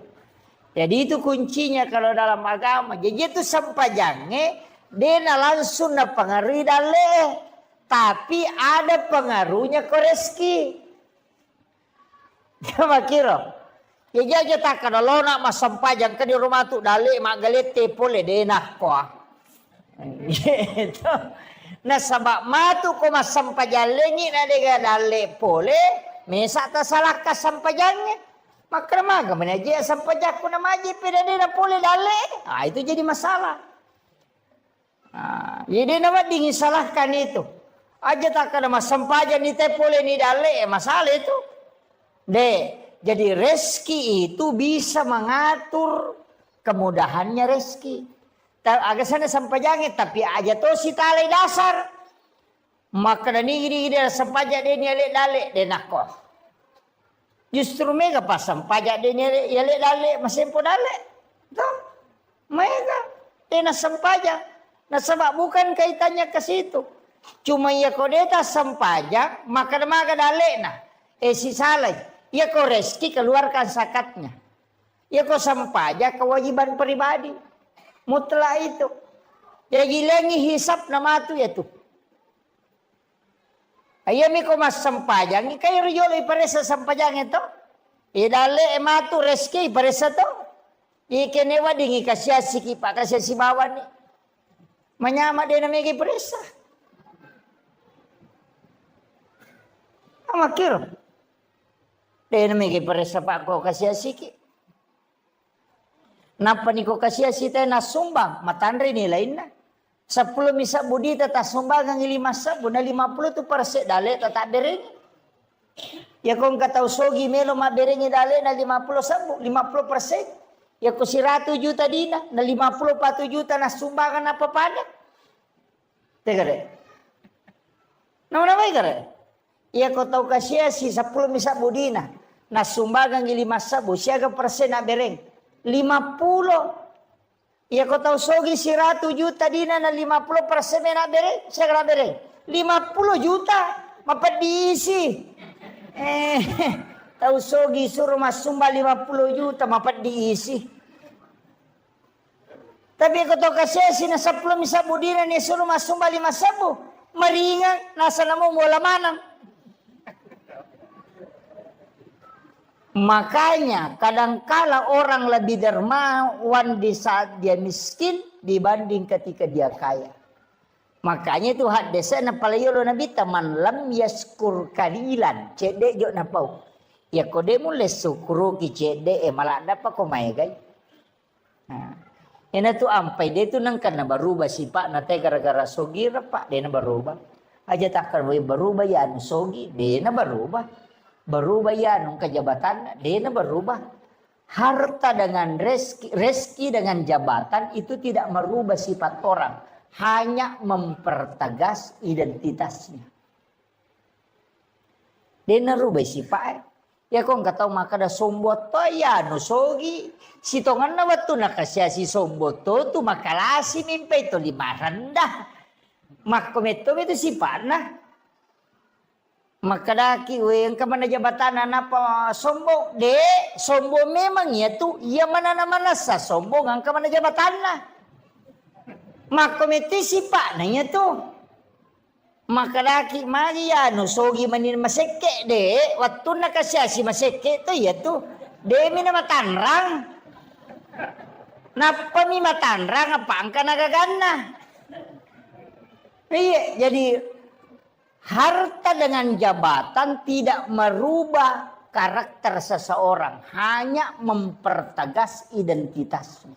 Jadi itu kuncinya kalau dalam agama. Jadi itu sampajange dia na langsung na pengaruhi dale. Tapi ada pengaruhnya ke rezeki. Makiro. Jadi aja tak kada lo nak masampajang ke di rumah tu dale mak galete pole dia nak ko. Gitu. Na sabak matu ko masampajalengi na dega dale pole mesa ta salah ka sampajannya maka maga menaji sampajak ko na maji peda na pole dale itu jadi masalah. Jadi nama dingin salahkan itu aja tak kada masampajan ni te pole ni dale masalah itu jadi rezeki itu bisa mengatur kemudahannya rezeki. Agak sana sampajangin tapi aja to si talay dasar maka nani gini sampaja dia ni ale dale de nako Justru mega pasang pajak dia yale dale masempo dale. Tuh. Mega dia sampajak. Nah sebab bukan kaitannya ke situ. Cuma ya kodeta sampajak maka dale nah. Si salah. Ya kau reski keluarkan zakatnya. Ya kau sampajak kewajiban pribadi. Mutlak itu. Jadi lengi hisap nama tu ya tu. Ayami ko mas sampajang, kayo riyolo iparesa sampajang ito. Idale ematu reski iparesa to. Ikenewa dingi kasya sikipa kasya sibawan ni. Manyama din na may iparesa. Amakiro. Din na may iparesa pa ako kasya siki. Napa ni ko kasya sita na sumbang, matandre nilain na. 10 misa budi tata sumbang ang 5 sabu na 50 tu perse dale tata bereng. Ya kung kataw sogi melo maberengi dale na 50 sabu, 50%. Ya ko si 100 juta dina na 54 juta na sumbangan na papada. Teka re. Naman ba ikare? Ya ko taw kasya si 10 misa budi na sumbangan ang 5 sabu, siya ka perse na bereng. 50. Ya kau tahu sogi si 100 juta dina na 50% na bere, siya kena bere. 50 juta, mapat diisi. Tahu sogi suruh masumba 50 juta, mapat diisi. Tapi kau tahu kasih si na 10 misabu dina ni suruh masumba 5 sabu, meringan nasa namu mula manang. Makanya kadangkala orang lebih dermawan di saat dia miskin dibanding ketika dia kaya. Makanya itu hadisnya na palayolo nabi taman lam yaskur kalilan cede jo na pau. Ya kode mulai sukuru ki cede malada pa ko may gay. Ina tu ampai dia tu nang kana berubah sifat na te gara-gara sogi pak dia na berubah. Aja takkan berubah ya anu sogi dia na berubah. Berubah ya nung kejabatan dia berubah. Harta dengan reski dengan jabatan itu tidak merubah sifat orang, hanya mempertegas identitasnya. Dia merubah sifat. Ya kong kataw maka da sombot to ya no sogi sitongan na watu nakasya si sombot to makalasi mimpi to lima rendah. Makometo itu sifat nah. Makadaki yang kemana jabatan apa sombong de sombong memang ya tu ia mana sa sombong ang kemana jabatan lah makomiti sipa nanya tu makadaki magi ya no sogi manin maseke de waktu nakasya si maseke tu ya tu de mina matanrang napa mi matanrang apa angka nagagana iya jadi harta dengan jabatan tidak merubah karakter seseorang, hanya mempertegas identitasnya.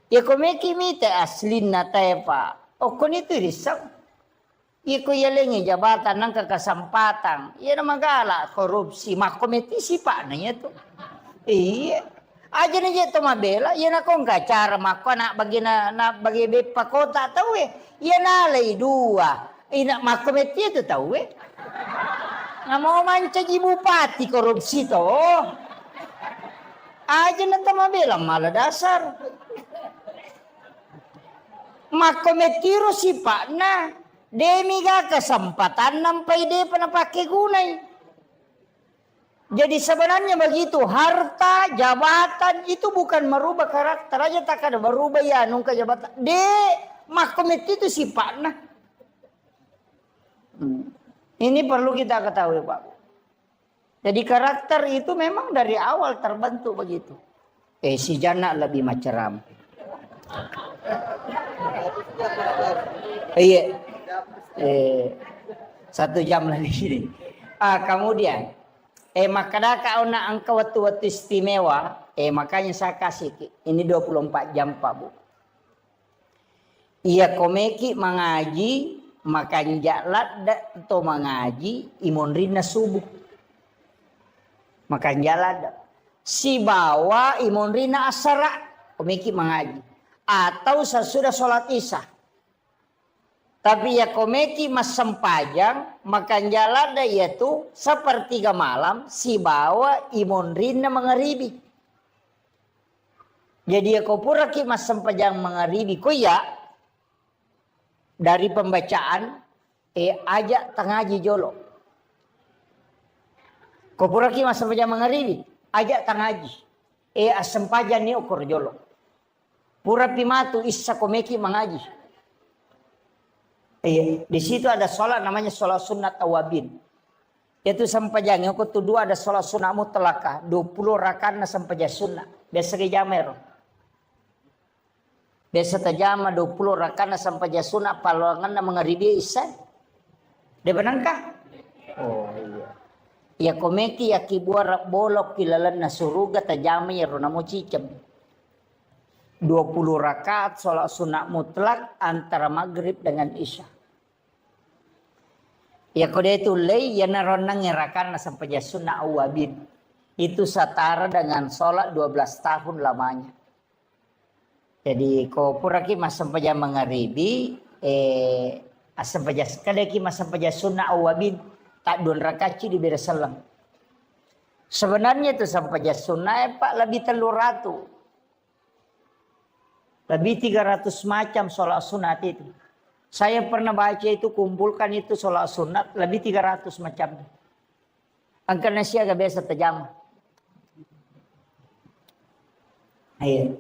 Ya komeki mite aslin na tayo pa. O kung ito risau. Iko yalengi jabatan ng kakasempatan. Yan ang magala, korupsi. Makometi sipa na niya to. Iya. Aja na niya ito mabela. Yan akong kacara mako na bagi pakota tau yan alay dua. Ina makometi itu tahu nggak mau manca di bupati korupsi to. Aja nanti mau bilang malah dasar. Makometiro si pak na demi gak kesempatan nampai dia pernah pakai gunai. Jadi sebenarnya begitu harta jabatan itu bukan merubah karakter aja tak ada berubah ya nungka jabatan. Makometi itu si pak na. Ini perlu kita ketahui Pak. Jadi karakter itu memang dari awal terbentuk begitu. Si Jana lebih maceram. Iya. 1 jam lagi ini. Kemudian makanya kau nak angka waktu istimewa. Makanya saya kasih ini 24 jam Pak Bu. Iya komeki mengaji. Makan jalan atau mengaji imun rina subuh. Makan jalan si bawa imun rina asara komiki mengaji atau sesudah sholat isya. Tapi ya komeki mas sempajang makan jalan yaitu sepertiga malam si bawa imun rina mengeribi. Jadi ya kau pura ki mas sempajang mengeribi ko ya dari pembacaan ajak tengaji jolo. Kau pura ki mas sempajang mengeribi ajak tengaji. Sempajang ni ukur jolo. Pura pimatu isa komeki mengaji. Di situ ada sholat namanya sholat sunat awabin. Itu sempajang. Yang kedua ada sholat sunat mutlakah. 20 rakaat na sempajang sunat. Biasa ke jamer. Biasa tajama 20 rakaat na sempajang sunat. Palangan na mengeribi isa. Dia benangkah? Oh iya. Ya komeki ya kibuar bolok kilalan na suruga tajama ya ronamu cicem. 20 rakaat sholat sunat mutlak antara maghrib dengan isya. Ya kode itu lay ya naronang ngerakan sampai sunat awabin. Itu setara dengan sholat 12 tahun lamanya. Jadi kau puraki mas sampai mengaribi sampai kadeki mas sampai sunat awabin tak 2 rakaat di beda selang. Sebenarnya itu sampai sunat pak lebih 300. Lebih 300 macam sholat sunat itu. Saya pernah baca itu, kumpulkan itu sholat sunat, lebih 300 macam. Angka nasi agak biasa tajam. Iya.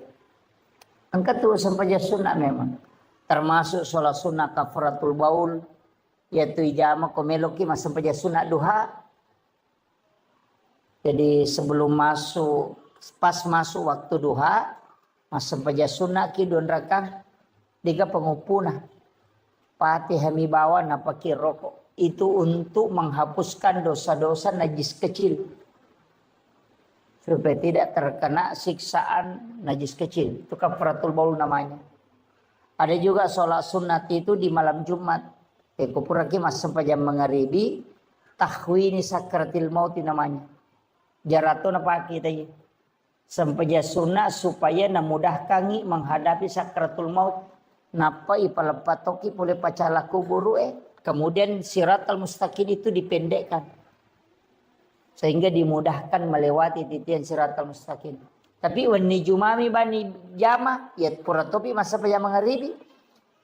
Angka itu sampai sunat memang. Termasuk sholat sunat kafaratul baul. Yaitu ijama komeloki mas sampai sunat duha. Jadi sebelum masuk, pas masuk waktu duha. Mas sampaja sunat ki 2 rakaat 3 pengupuna pati hami bawa napaki rokok itu untuk menghapuskan dosa-dosa najis kecil supaya tidak terkena siksaan najis kecil. Itu kafaratul baul namanya. Ada juga sholat sunat itu di malam Jumat. Kupuraki mas sampaja mengaribi tahwini sakratil maut namanya. Jarato napaki tadi. Sampaja sunat supaya namudahkan menghadapi sakratul maut. Napa ipalapatoki boleh pacala kuburu kemudian siratal mustaqim itu dipendekkan. Sehingga dimudahkan melewati titian siratal mustaqim. Tapi wani jumami bani jama ya puratopi masa sampaja mengaribi.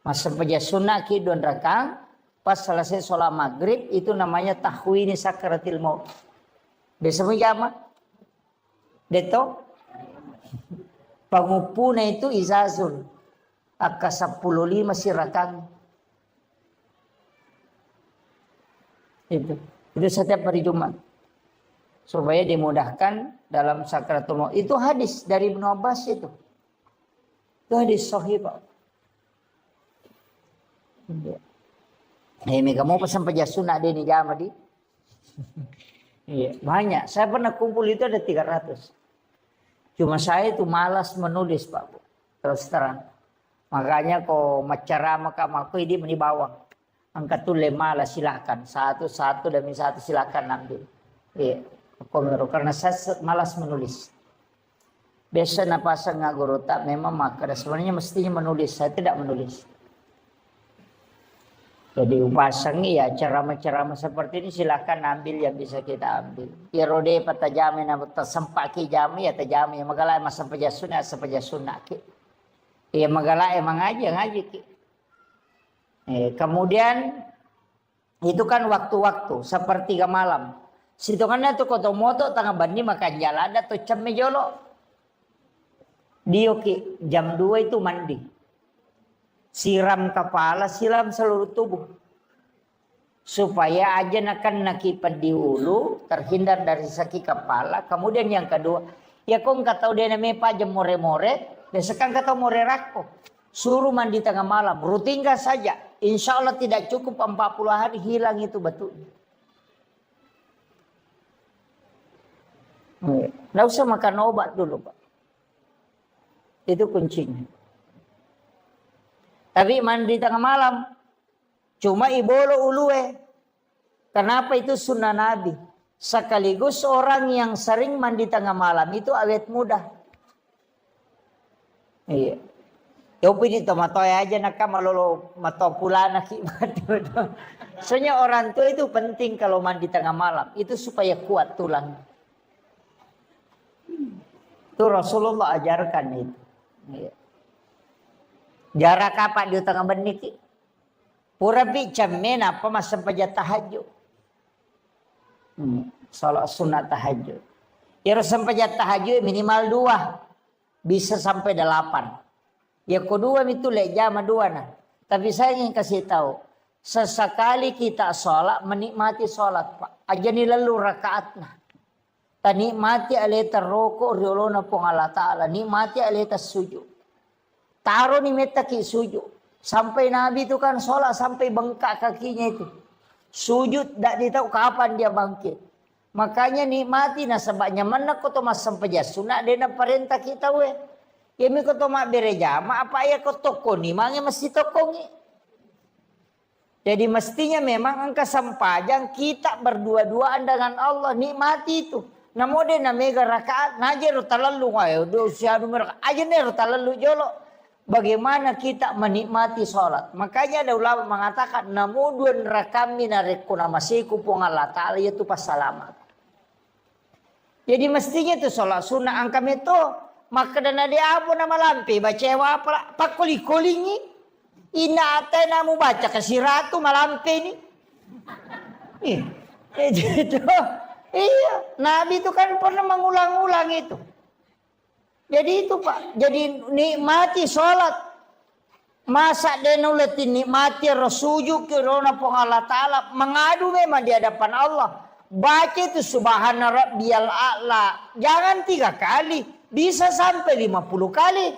Masa sampaja sunat ki 2 rakaat pas selesai sholat maghrib itu namanya tahwini sakratil maut. Besok jama. Deto pangupuna itu izazul aka 15 sirakan itu setiap hari Jumat supaya dimudahkan dalam sakratul maut. Itu hadis dari Ibnu Abbas itu hadis sahih Pak. Kamu pesan pejasuna deh nih jama di. Iya banyak. Saya pernah kumpul itu ada 300. Cuma saya itu malas menulis Pak. Terus terang. Makanya kok macara maka aku ini menibawang. Angkat tuh malah silakan. Satu demi satu silakan ambil. Iya. Karena saya malas menulis. Biasa napasang guru tak memang maka sebenarnya mestinya menulis. Saya tidak menulis. Jadi upasang ya ceramah-ceramah seperti ini silakan ambil yang bisa kita ambil. Ya rode patajami na tasempaki jami ya tajami ya magala mas sampaja sunat ki. Ya magala emang ngaji ki. Kemudian itu kan waktu-waktu sepertiga malam. Situngannya tuh kotomoto tangga bandi makan jalan atau cemme jolo. Dio ki jam 2 itu mandi. Siram kepala, siram seluruh tubuh. Supaya aja akan nakipan di ulu, terhindar dari sakit kepala. Kemudian yang kedua, ya kong katau dia namanya pajam more-more, besokkan katau more rako. Suruh mandi tengah malam, rutin gak saja. Insya Allah tidak cukup 40 hari hilang itu betul. Nggak usah makan obat dulu Pak. Itu kuncinya. Tapi mandi tengah malam. Cuma ibolo ulue. Kenapa itu sunnah Nabi? Sekaligus orang yang sering mandi tengah malam itu awet muda. Iya. Yopi dito matoy aja nak malolo matopulana ki. Soalnya orang tua itu penting kalau mandi tengah malam itu supaya kuat tulang. Itu Rasulullah ajarkan itu. Jarak apa di tengah beniki? Pura bicara mena apa masa pajak tahajud. Salat sunat tahajud. Ya sampai tahajud minimal 2. Bisa sampai 8. Ya kedua itu jam 2 nah. Tapi saya ingin kasih tahu. Sesekali kita sholat menikmati sholat Pak. Aja ni lalu rakaat nah. Nikmati aleta roko riolona pong Allah Ta'ala. Nikmati aleta sujud. Taruh ni meta ki sujud. Sampai Nabi itu kan sholat sampai bengkak kakinya itu. Sujud tak ditahu kapan dia bangkit. Makanya nikmati nah sebabnya mana kau tomas sampai jasuna dena perintah kita we. Ya mi kau tomas berejama apa ya kau toko ni mangnya mesti tokongi. Jadi mestinya memang angka sampajang kita berdua-duaan dengan Allah nikmati itu. Namo de na mega rakaat najer talalu ayo do siadu mereka aja ner talalu jolo. Bagaimana kita menikmati sholat. Makanya ada ulama mengatakan namo dua rakami narekuna masiku pung Allah Ta'ala yaitu pas salamat. Jadi mestinya itu sholat sunnah angkam itu maka dana dia apa nama lampi baca apa pak koli-kolingi ina ate namu baca kasih ratu malampi ini. Itu iya, Nabi itu kan pernah mengulang-ulang itu. Jadi itu Pak, jadi nikmati sholat. Masa denuletin nikmati rasujuk kirona pong Allah Ta'ala. Mengadu memang di hadapan Allah. Baca itu subhana rabbiyal a'la. Jangan 3 kali, bisa sampai 50 kali.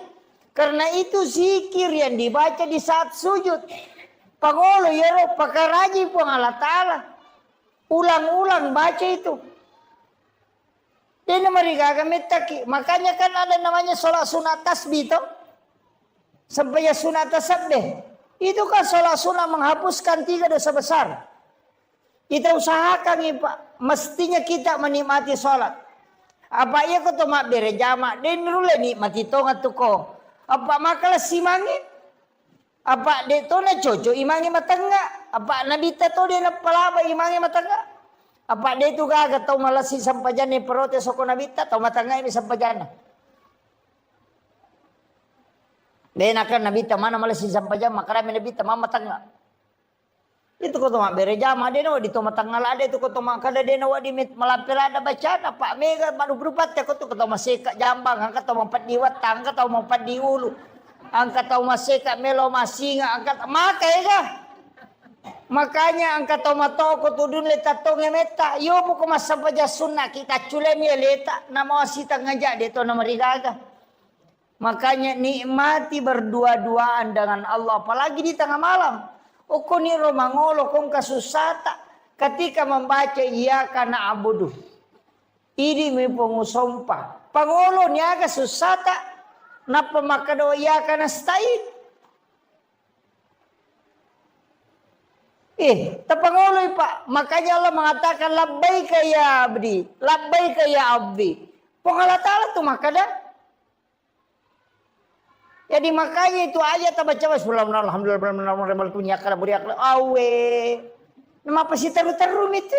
Karena itu zikir yang dibaca di saat sujud. Pangolo ya pakaraji pong Allah Ta'ala. Ulang-ulang baca itu. Dia mereka kami taki. Makanya kan ada namanya sholat sunat tasbih itu. Sampai sunat tasbih. Itu kan sholat sunat menghapuskan 3 dosa besar. Kita usahakan nih Pak. Mestinya kita menikmati sholat. Apa iya kau tomak berjamaah. Dia nurule nikmati tonga tuko. Apa makalah simangi. Apa dia to na coco imangi matangga. Apa nabi tato dia na palaba imangi matangga. Apa dia itu gagal tau malasi sampajana protes ako nabi tato matangga ini sampajana. Dia nakan nabi mana malasi sampajana makarami nabi mama matangga. Itu ko toma berejama dia na di toma tangala ada itu ko toma kada dia na wadi malapilada bacana Pak mega madu berupat ya ko to toma seka jambang angkat toma 4 diwat tangka toma 4 di ulu. Angkat tahu maseka melo masinga angkat makai dah. Makanya angkat tahu matoko tudun leta tonge meta. Yo buku masa baca sunnah kita culemi leta nama wasita ngajak dia to nama rigaga. Makanya nikmati berdua-duaan dengan Allah apalagi di tengah malam. Oko ni romangolo kong kasusata ketika membaca iya kana abudu. Ini mi pengusompa. Pangolo niaga susata. Napa makado iya kana stay? Tapangoloy Pak. Makanya Allah mengatakan labbaika ya abdi. Labbaika ya abdi. Pong Allah Ta'ala tu makada. Jadi makanya itu aja tabaca alhamdulillah punya kana buriak awe. Nama apa sih teru-teru itu?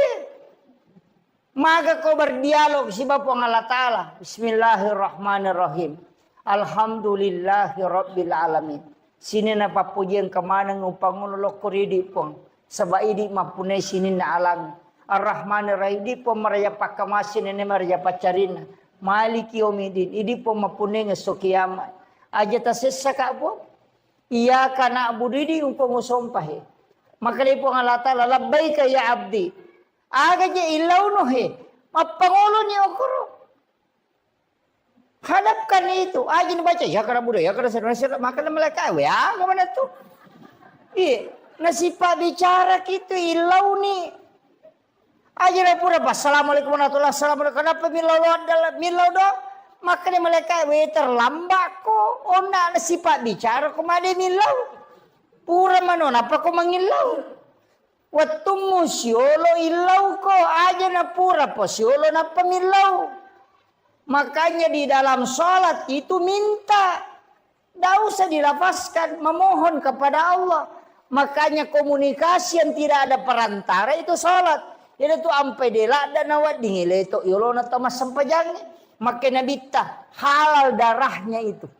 Maka kau berdialog si Bapong Allah Ta'ala. Bismillahirrahmanirrahim. Alhamdulillahi Rabbil Alamin. Sini na papujian kemana ngupang ngulok kuridi pong. Sebab ini mapunai sini na alang. Ar-Rahman Ar-Rahim. Idi pong maraya pakamasin ini maraya pacarina. Maliki Yomidin. Idi pong mapunai ngesukiyamat. Aja tasisa ka po. Iya ka na abudidi upang usompahe. Maka di pong Allah Ta'ala. Labbaika ya abdi. Aga je ilaw no he. Mapangulo ni okuro. Hadapkan itu. Aja dibaca. Ya karena budaya. Ya karena maka mereka. Ya kemana tuh. Iya. Nasipa bicara gitu. Ilau nih. Aja lah pura. Assalamualaikum warahmatullahi wabarakatuh. Kenapa milau dong. Maka mereka. Terlambat kok. Ona nasipa bicara. Kemana milau. Pura manon. Apa kok mengilau. Waktu musiolo ilau kok. Aja na pura. Posiolo na pemilau. Makanya di dalam sholat itu minta. Tidak usah dilafazkan, memohon kepada Allah. Makanya komunikasi yang tidak ada perantara itu salat. Jadi tu ampai dela dan awat dingile itu yolona tamas sampajangnya. Makanya bita halal darahnya itu.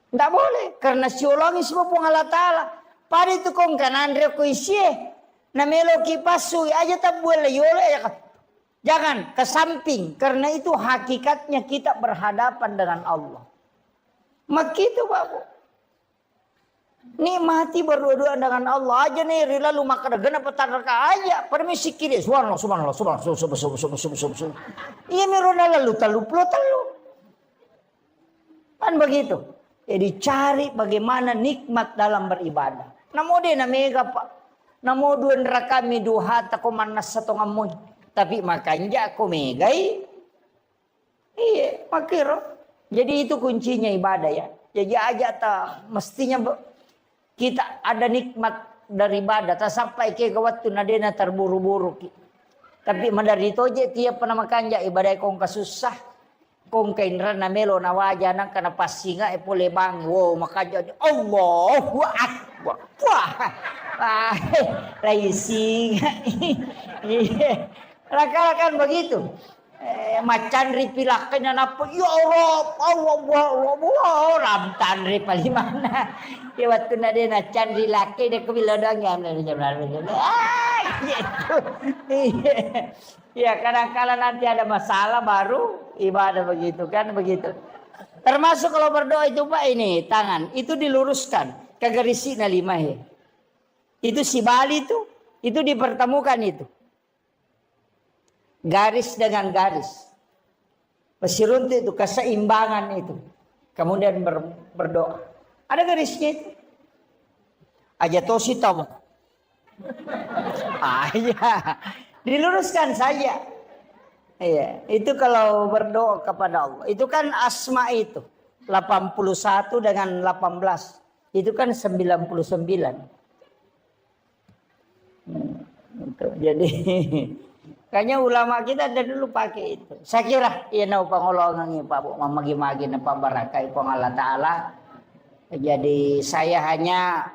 Tidak boleh karena siulangi semua pun Allah Ta'ala. Pada itu kong kanan reko isye. Na melo kipasui aja tak boleh yole ya. Jangan ke samping karena itu hakikatnya kita berhadapan dengan Allah. Maka itu Bapak. Nikmati berdua-dua dengan Allah aja nih rila lu makan gana petarka aja. Permisi kiri subhanallah subhanallah. Iya mirona lalu talu. Kan begitu. Jadi cari bagaimana nikmat dalam beribadah. Namo de na mega Pak. Namo dua neraka mi duha ta ko manas satu ngamoy. Tapi makanya aku megai. Iya, makiro. Jadi itu kuncinya ibadah ya. Jadi aja ta mestinya kita ada nikmat dari ibadah. Tak sampai ke waktu nadena terburu-buru. Tapi madari toje tiap pernah makan ibadah kong kasusah. Kong kainra na melo na wajana kana pasinga pole bang. Wow makanya Allahu Akbar. Wah. Raising. Iya. Rakan begitu. Macan ripilakan yang apa? Ya Allah, ramtan ripali mana? Ya waktu nade nacan rilake dia kebiladang yang gitu. Ya kadang-kadang nanti ada masalah baru ibadah begitu kan begitu. Termasuk kalau berdoa itu Pak ini tangan itu diluruskan ke garisina lima he. Itu si Bali itu dipertemukan itu. Garis dengan garis. Pesirunti itu keseimbangan itu. Kemudian berdoa. Ada garisnya itu. Aja tosi tamu. Iya. Diluruskan saja. Iya. Itu kalau berdoa kepada Allah. Itu kan asma itu. 81 dengan 18. Itu kan 99. Jadi kayaknya ulama kita ada dulu pakai itu. Saya kira ya nau pangolongan Pak Bu mamagi-magi na pambarakai pang Allah Ta'ala. Jadi saya hanya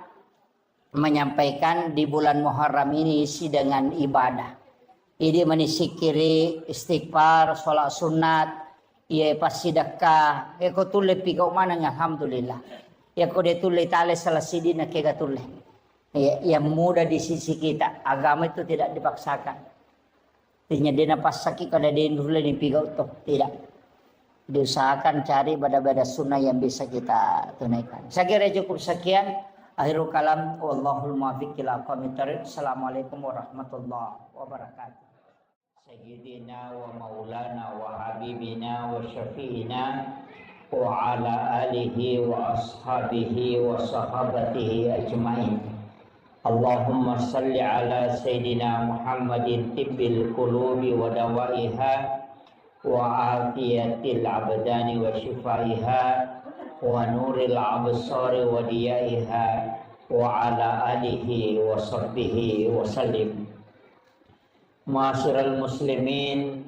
menyampaikan di bulan Muharram ini isi dengan ibadah. Ini menisikiri istighfar, sholat sunat, ia pas sedekah. Eko tule pikau mana alhamdulillah. Ya ko de tule tale salasidi na kega tule. Yang mudah di sisi kita. Agama itu tidak dipaksakan. Artinya dia napas sakit kada dia dulu ni pigau toh tidak. Diusahakan cari bada-bada sunnah yang bisa kita tunaikan. Saya kira cukup sekian. Akhirul kalam wallahul muwaffiq ila aqwamit thoriq. Assalamualaikum warahmatullahi wabarakatuh. Sayyidina wa maulana wa habibina wa syafi'ina wa ala alihi wa ashabihi wa sahabatihi ajmain. Allahumma salli ala Sayyidina Muhammadin tibbil qulubi wa dawaiha wa afiyatil abdani wa shifaiha wa nuril absari wa diyaiha wa ala alihi wa sahbihi wa sallim. Ma'asyiral muslimin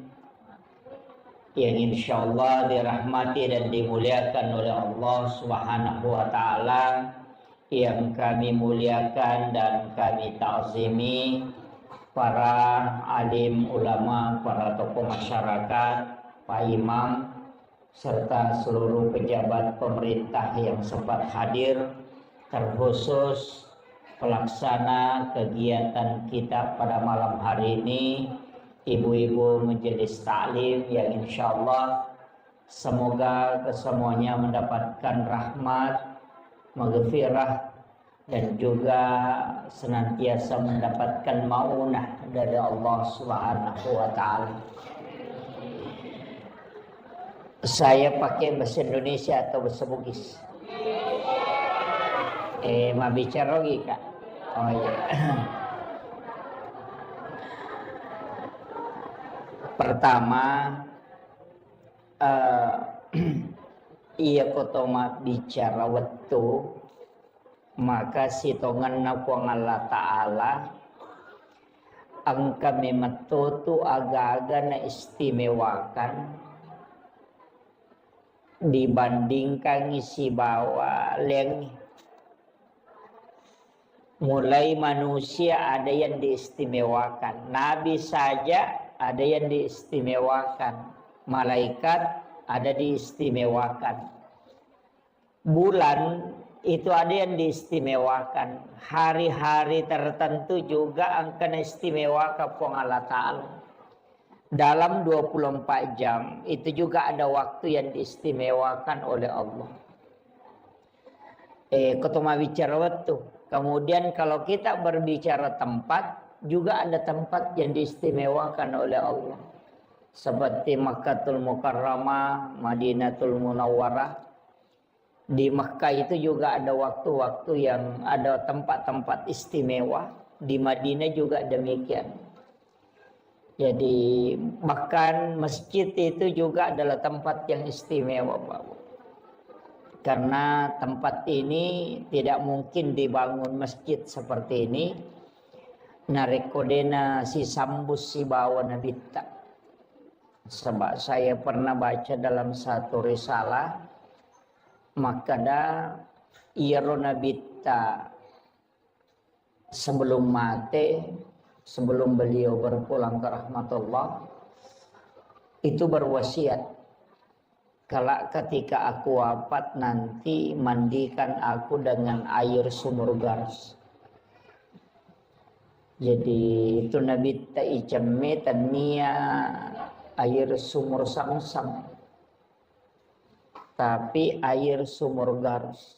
yang insyaallah dirahmati dan dimuliakan oleh Allah Subhanahu wa taala, yang kami muliakan dan kami ta'zimi para alim ulama, para tokoh masyarakat, Pak Imam, serta seluruh pejabat pemerintah yang sempat hadir, terkhusus pelaksana kegiatan kita pada malam hari ini, ibu-ibu majelis taklim yang insyaallah semoga kesemuanya mendapatkan rahmat, maghfirah dan juga senantiasa mendapatkan maunah dari Allah Subhanahu wa taala. Saya pakai bahasa Indonesia atau bahasa Bugis? Mau bicara lagi Kak? Oh iya. Pertama, iya kotoma bicara waktu maka sitongan nakuang Allah Ta'ala ang kami matutu aga-aga na istimewakan dibandingkan isi bawa lengi. Mulai manusia ada yang diistimewakan, nabi saja ada yang diistimewakan, malaikat ada diistimewakan, bulan itu ada yang diistimewakan, hari-hari tertentu juga akan istimewakan pun Allah Ta'ala. Dalam 24 jam itu juga ada waktu yang diistimewakan oleh Allah. Ketemu bicara waktu. Kemudian kalau kita berbicara tempat, juga ada tempat yang diistimewakan oleh Allah. Seperti Makkatul Mukarramah, Madinatul Munawwarah. Di Makkah itu juga ada waktu-waktu yang ada tempat-tempat istimewa. Di Madinah juga demikian. Jadi bahkan masjid itu juga adalah tempat yang istimewa, Pak. Karena tempat ini tidak mungkin dibangun masjid seperti ini. Narekodena si sambus si bawa nabita. Sebab saya pernah baca dalam satu risalah. Makada iro nabita sebelum mati, sebelum beliau berpulang ke rahmatullah, itu berwasiat. Kalau ketika aku wafat nanti mandikan aku dengan air sumur garas. Jadi itu Nabi ta'ijammi tania air sumur samsam. Tapi air sumur garas.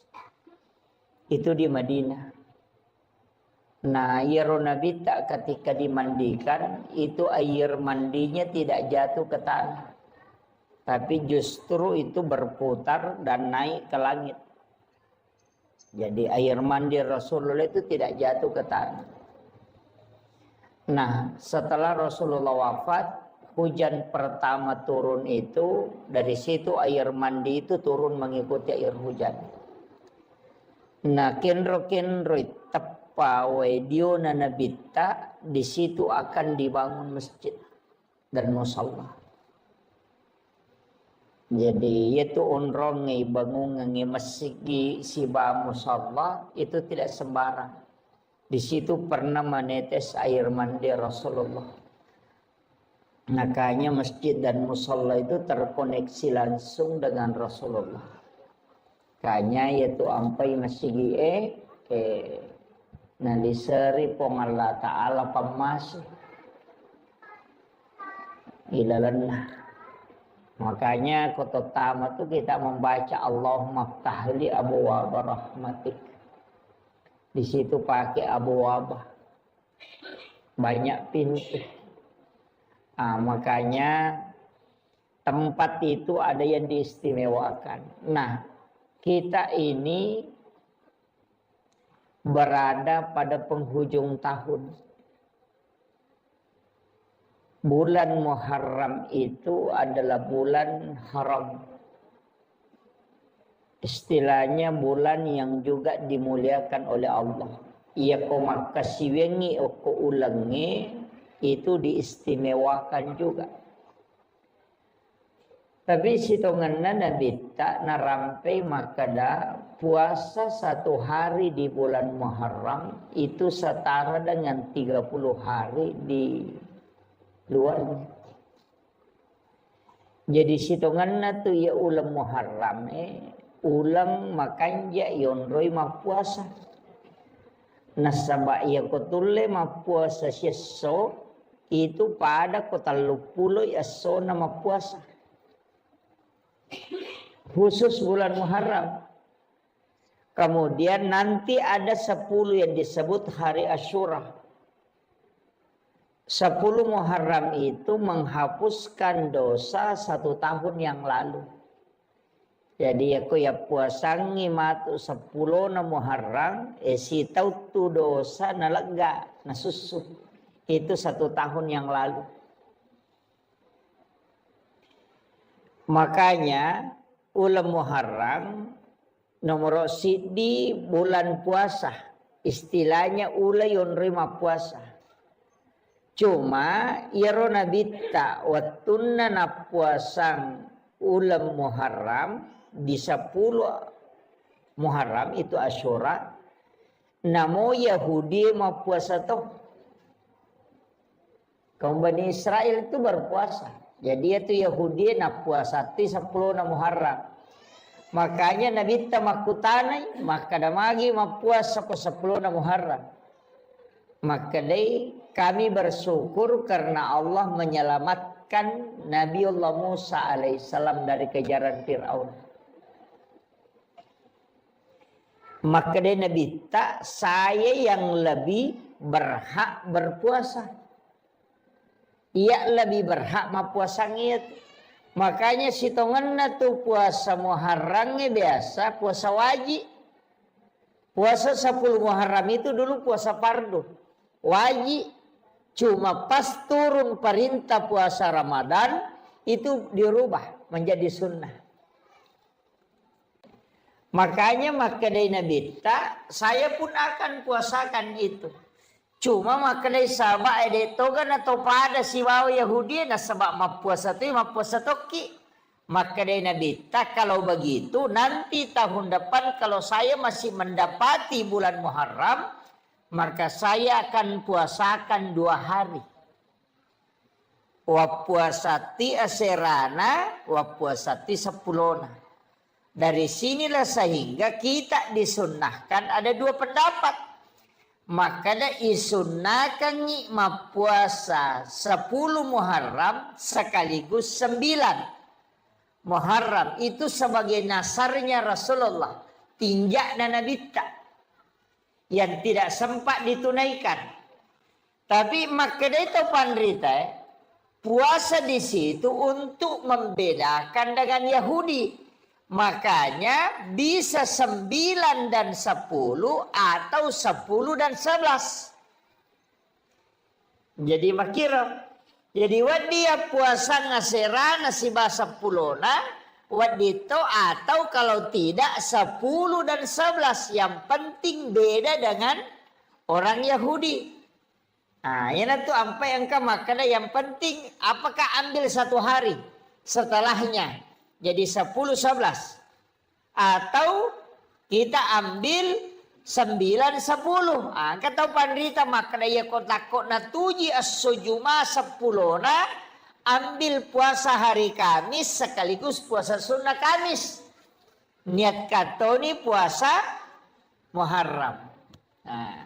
Itu di Madinah. Nah air Nabi tak ketika dimandikan itu air mandinya tidak jatuh ke tanah. Tapi justru itu berputar dan naik ke langit. Jadi air mandi Rasulullah itu tidak jatuh ke tanah. Nah setelah Rasulullah wafat, hujan pertama turun itu, dari situ air mandi itu turun mengikuti air hujan. Nah kenro tepa wediona nabita, di situ akan dibangun masjid dan musalla. Jadi itu unrongi bangungi masjid si ba musalla itu tidak sembarang. Di situ pernah menetes air mandi Rasulullah. Makanya masjid dan musalla itu terkoneksi langsung dengan Rasulullah. Kanya yaitu ampai masjid naliseri pong Allah Ta'ala pamasih ilalanlah. Makanya kota tamat itu kita membaca Allahumma ftahli abwaaba rahmatik. Di situ pakai abwaaba. Banyak pintu. Makanya tempat itu ada yang diistimewakan. Nah, kita ini berada pada penghujung tahun. Bulan Muharram itu adalah bulan haram. Istilahnya bulan yang juga dimuliakan oleh Allah. Ia ko makasiwengi o ko ulangi itu diistimewakan juga. Tapi sitonganna Nabi tak narampai makada puasa 1 hari di bulan Muharram itu setara dengan 30 hari di luarnya. Jadi sitonganna tu ya ulang Muharram ulang makanja yonroi mapuasa. Nasaba ya kotulle mapuasa sieso itu pada kota 30 yaso na mapuasa. Khusus bulan Muharram. Kemudian nanti ada 10 yang disebut hari Asyura. 10 Muharram itu menghapuskan dosa 1 tahun yang lalu. Jadi aku ya puasangi matu 10 na Muharram, si tau tu dosa na lega, na susu. Itu 1 tahun yang lalu. Makanya ulam Muharram nomor di bulan puasa. Istilahnya ula yon rima puasa. Cuma iro nabita watunna na puasang ulam Muharram di 10 Muharram itu Asyura, namo Yahudi mau puasa tuh. Kaum Bani Israel itu berpuasa. Jadi itu Yahudi nak puasa ti 10 na Muharram. Makanya Nabi tamakutanay maka damagi mau puasa ko 10 na Muharram. Maka dai kami bersyukur karena Allah menyelamatkan Nabiullah Musa alaihissalam dari kejaran Fir'aun. Maka dai Nabi tak saya yang lebih berhak berpuasa. Ia lebih berhak mau puasa itu. Makanya si tonganna tuh puasa Muharramnya biasa puasa wajib. Puasa 10 Muharram itu dulu puasa fardu. Wajib. Cuma pas turun perintah puasa Ramadan itu dirubah menjadi sunnah. Makanya maka dari Nabi tak saya pun akan puasakan itu. Cuma makalay sabak dito kan atau pada si waw Yahudi na sabak mapuasa tu mapuasa toki. Maka dari Nabi tak kalau begitu nanti tahun depan kalau saya masih mendapati bulan Muharram maka saya akan puasakan 2 hari. Wa puasati aserana wa puasati 10. Dari sinilah sehingga kita disunnahkan ada 2 pendapat. Maka dah isunnakan ngikma puasa 10 Muharram sekaligus 9 Muharram itu sebagai nasarnya Rasulullah tinjak dan Nabi tak yang tidak sempat ditunaikan. Tapi maka dah itu pandrita puasa di situ untuk membedakan dengan Yahudi. Makanya bisa 9 dan 10 atau 10 dan 11. Jadi makira. Jadi wadia puasa ngasera nasi bahasa 10 wadito atau kalau tidak 10 dan 11. Yang penting beda dengan orang Yahudi. Nah, ini tuh apa yang makanya yang penting apakah ambil 1 hari setelahnya. Jadi 10, 11. Atau kita ambil 9, 10. Kata pandrita makna ya kotakok na tuji as-sujuma 10 na ambil puasa hari Kamis sekaligus puasa sunnah Kamis. Niat katoni puasa Muharram. Nah,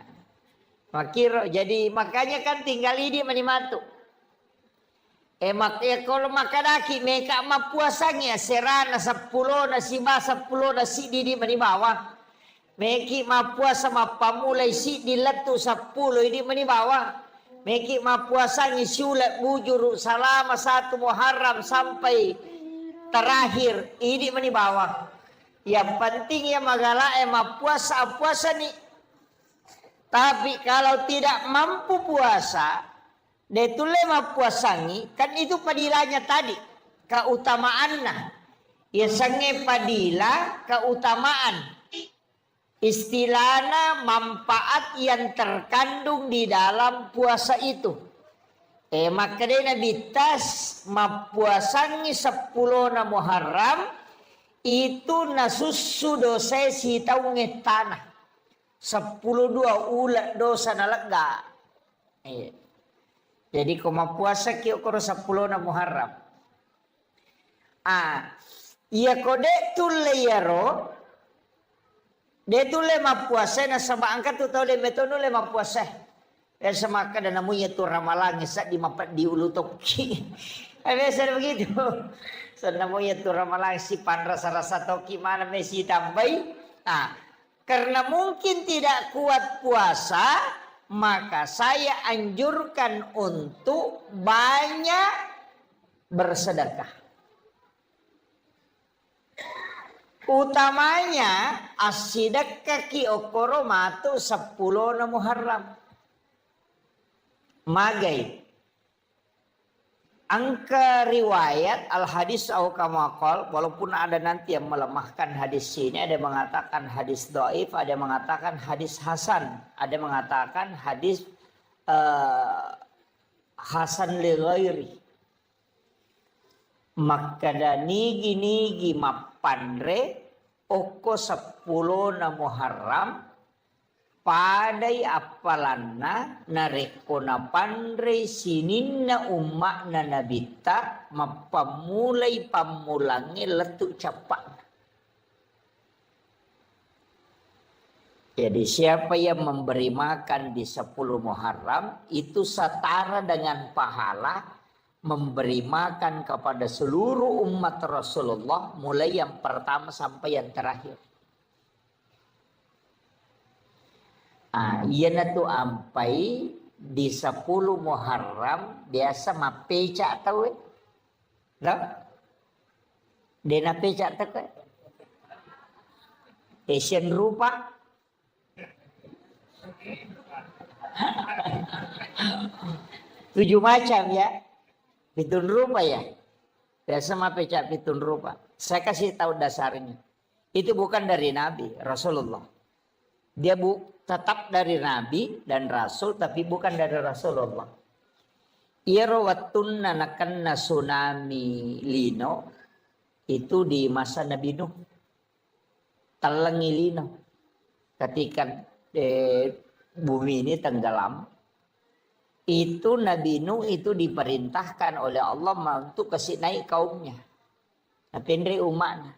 makiro jadi makanya kan tinggal ini manimatu. Kalau makadaki mereka mapuasanya serana 10 na si ba 10 na si didi mani bawah. Meki mapuasa mapamulai si diletu 10 ini mani bawah. Meki mapuasanya siulat bujur selama 1 Muharram sampai terakhir ini mani bawah. Yang penting ya magala mapuasa nih. Tapi kalau tidak mampu puasa detule mapuasangi kan itu padilanya tadi keutamaannya ya sange padila keutamaan istilahnya manfaat yang terkandung di dalam puasa itu makanya Nabi tas mapuasangi 10 na Muharram itu nasussu dosa si taunge tanah 10 2 ulat dosa nalega jadi koma puasa kio koro 10 na Muharram. Iya kode tule yaro. De tule ma puasa na sama angkat tu tau de metono le ma puasa. Sama kada namunya tu ramalang sa di mapat di ulu toki. Biasa begitu. Sa namunya tu ramalang si pan rasa-rasa toki mana mesi tambai. Karena mungkin tidak kuat puasa maka saya anjurkan untuk banyak bersedekah. Utamanya as-sidaqah ki okoro matu 10 na Muharram. Magai. Angka riwayat al-hadis au kama qol walaupun ada nanti yang melemahkan hadis ini, ada mengatakan hadis dhaif, ada mengatakan hadis hasan, ada mengatakan hadis hasan li ghairi. Makada nigi mapandre oko 10 na Muharram padai apalanna nareko na pandre sininna umma na nabita mapamulai pamulangi letuk capak. Jadi siapa yang memberi makan di 10 Muharram itu setara dengan pahala memberi makan kepada seluruh umat Rasulullah mulai yang pertama sampai yang terakhir. Iya tu ampai di 10 Muharram biasa mapeca tahu lah. Dena peca tahu Asian rupa. Tujuh macam ya. Pitun rupa ya. Biasa mah pecah pitun rupa. Saya kasih tahu dasarnya. Itu bukan dari Nabi, Rasulullah. Dia tetap dari Nabi dan Rasul, tapi bukan dari Rasulullah. Irwatun nanakan tsunami lino. Itu di masa Nabi Nuh. Telengi lino. Ketika bumi ini tenggelam. Itu Nabi Nuh itu diperintahkan oleh Allah untuk kasih naik kaumnya. Napendre umatnya.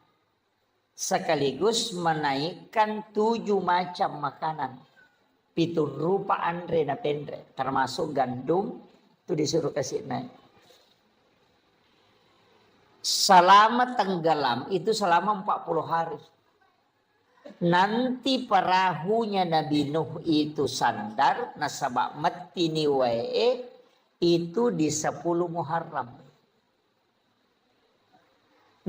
Sekaligus menaikkan 7 macam makanan. Pitun rupa andre napendre. Termasuk gandum itu disuruh kasih naik. Selama tenggelam itu selama 40 hari. Nanti perahunya Nabi Nuh itu sandar nasabak mati ni wae itu di 10 Muharram.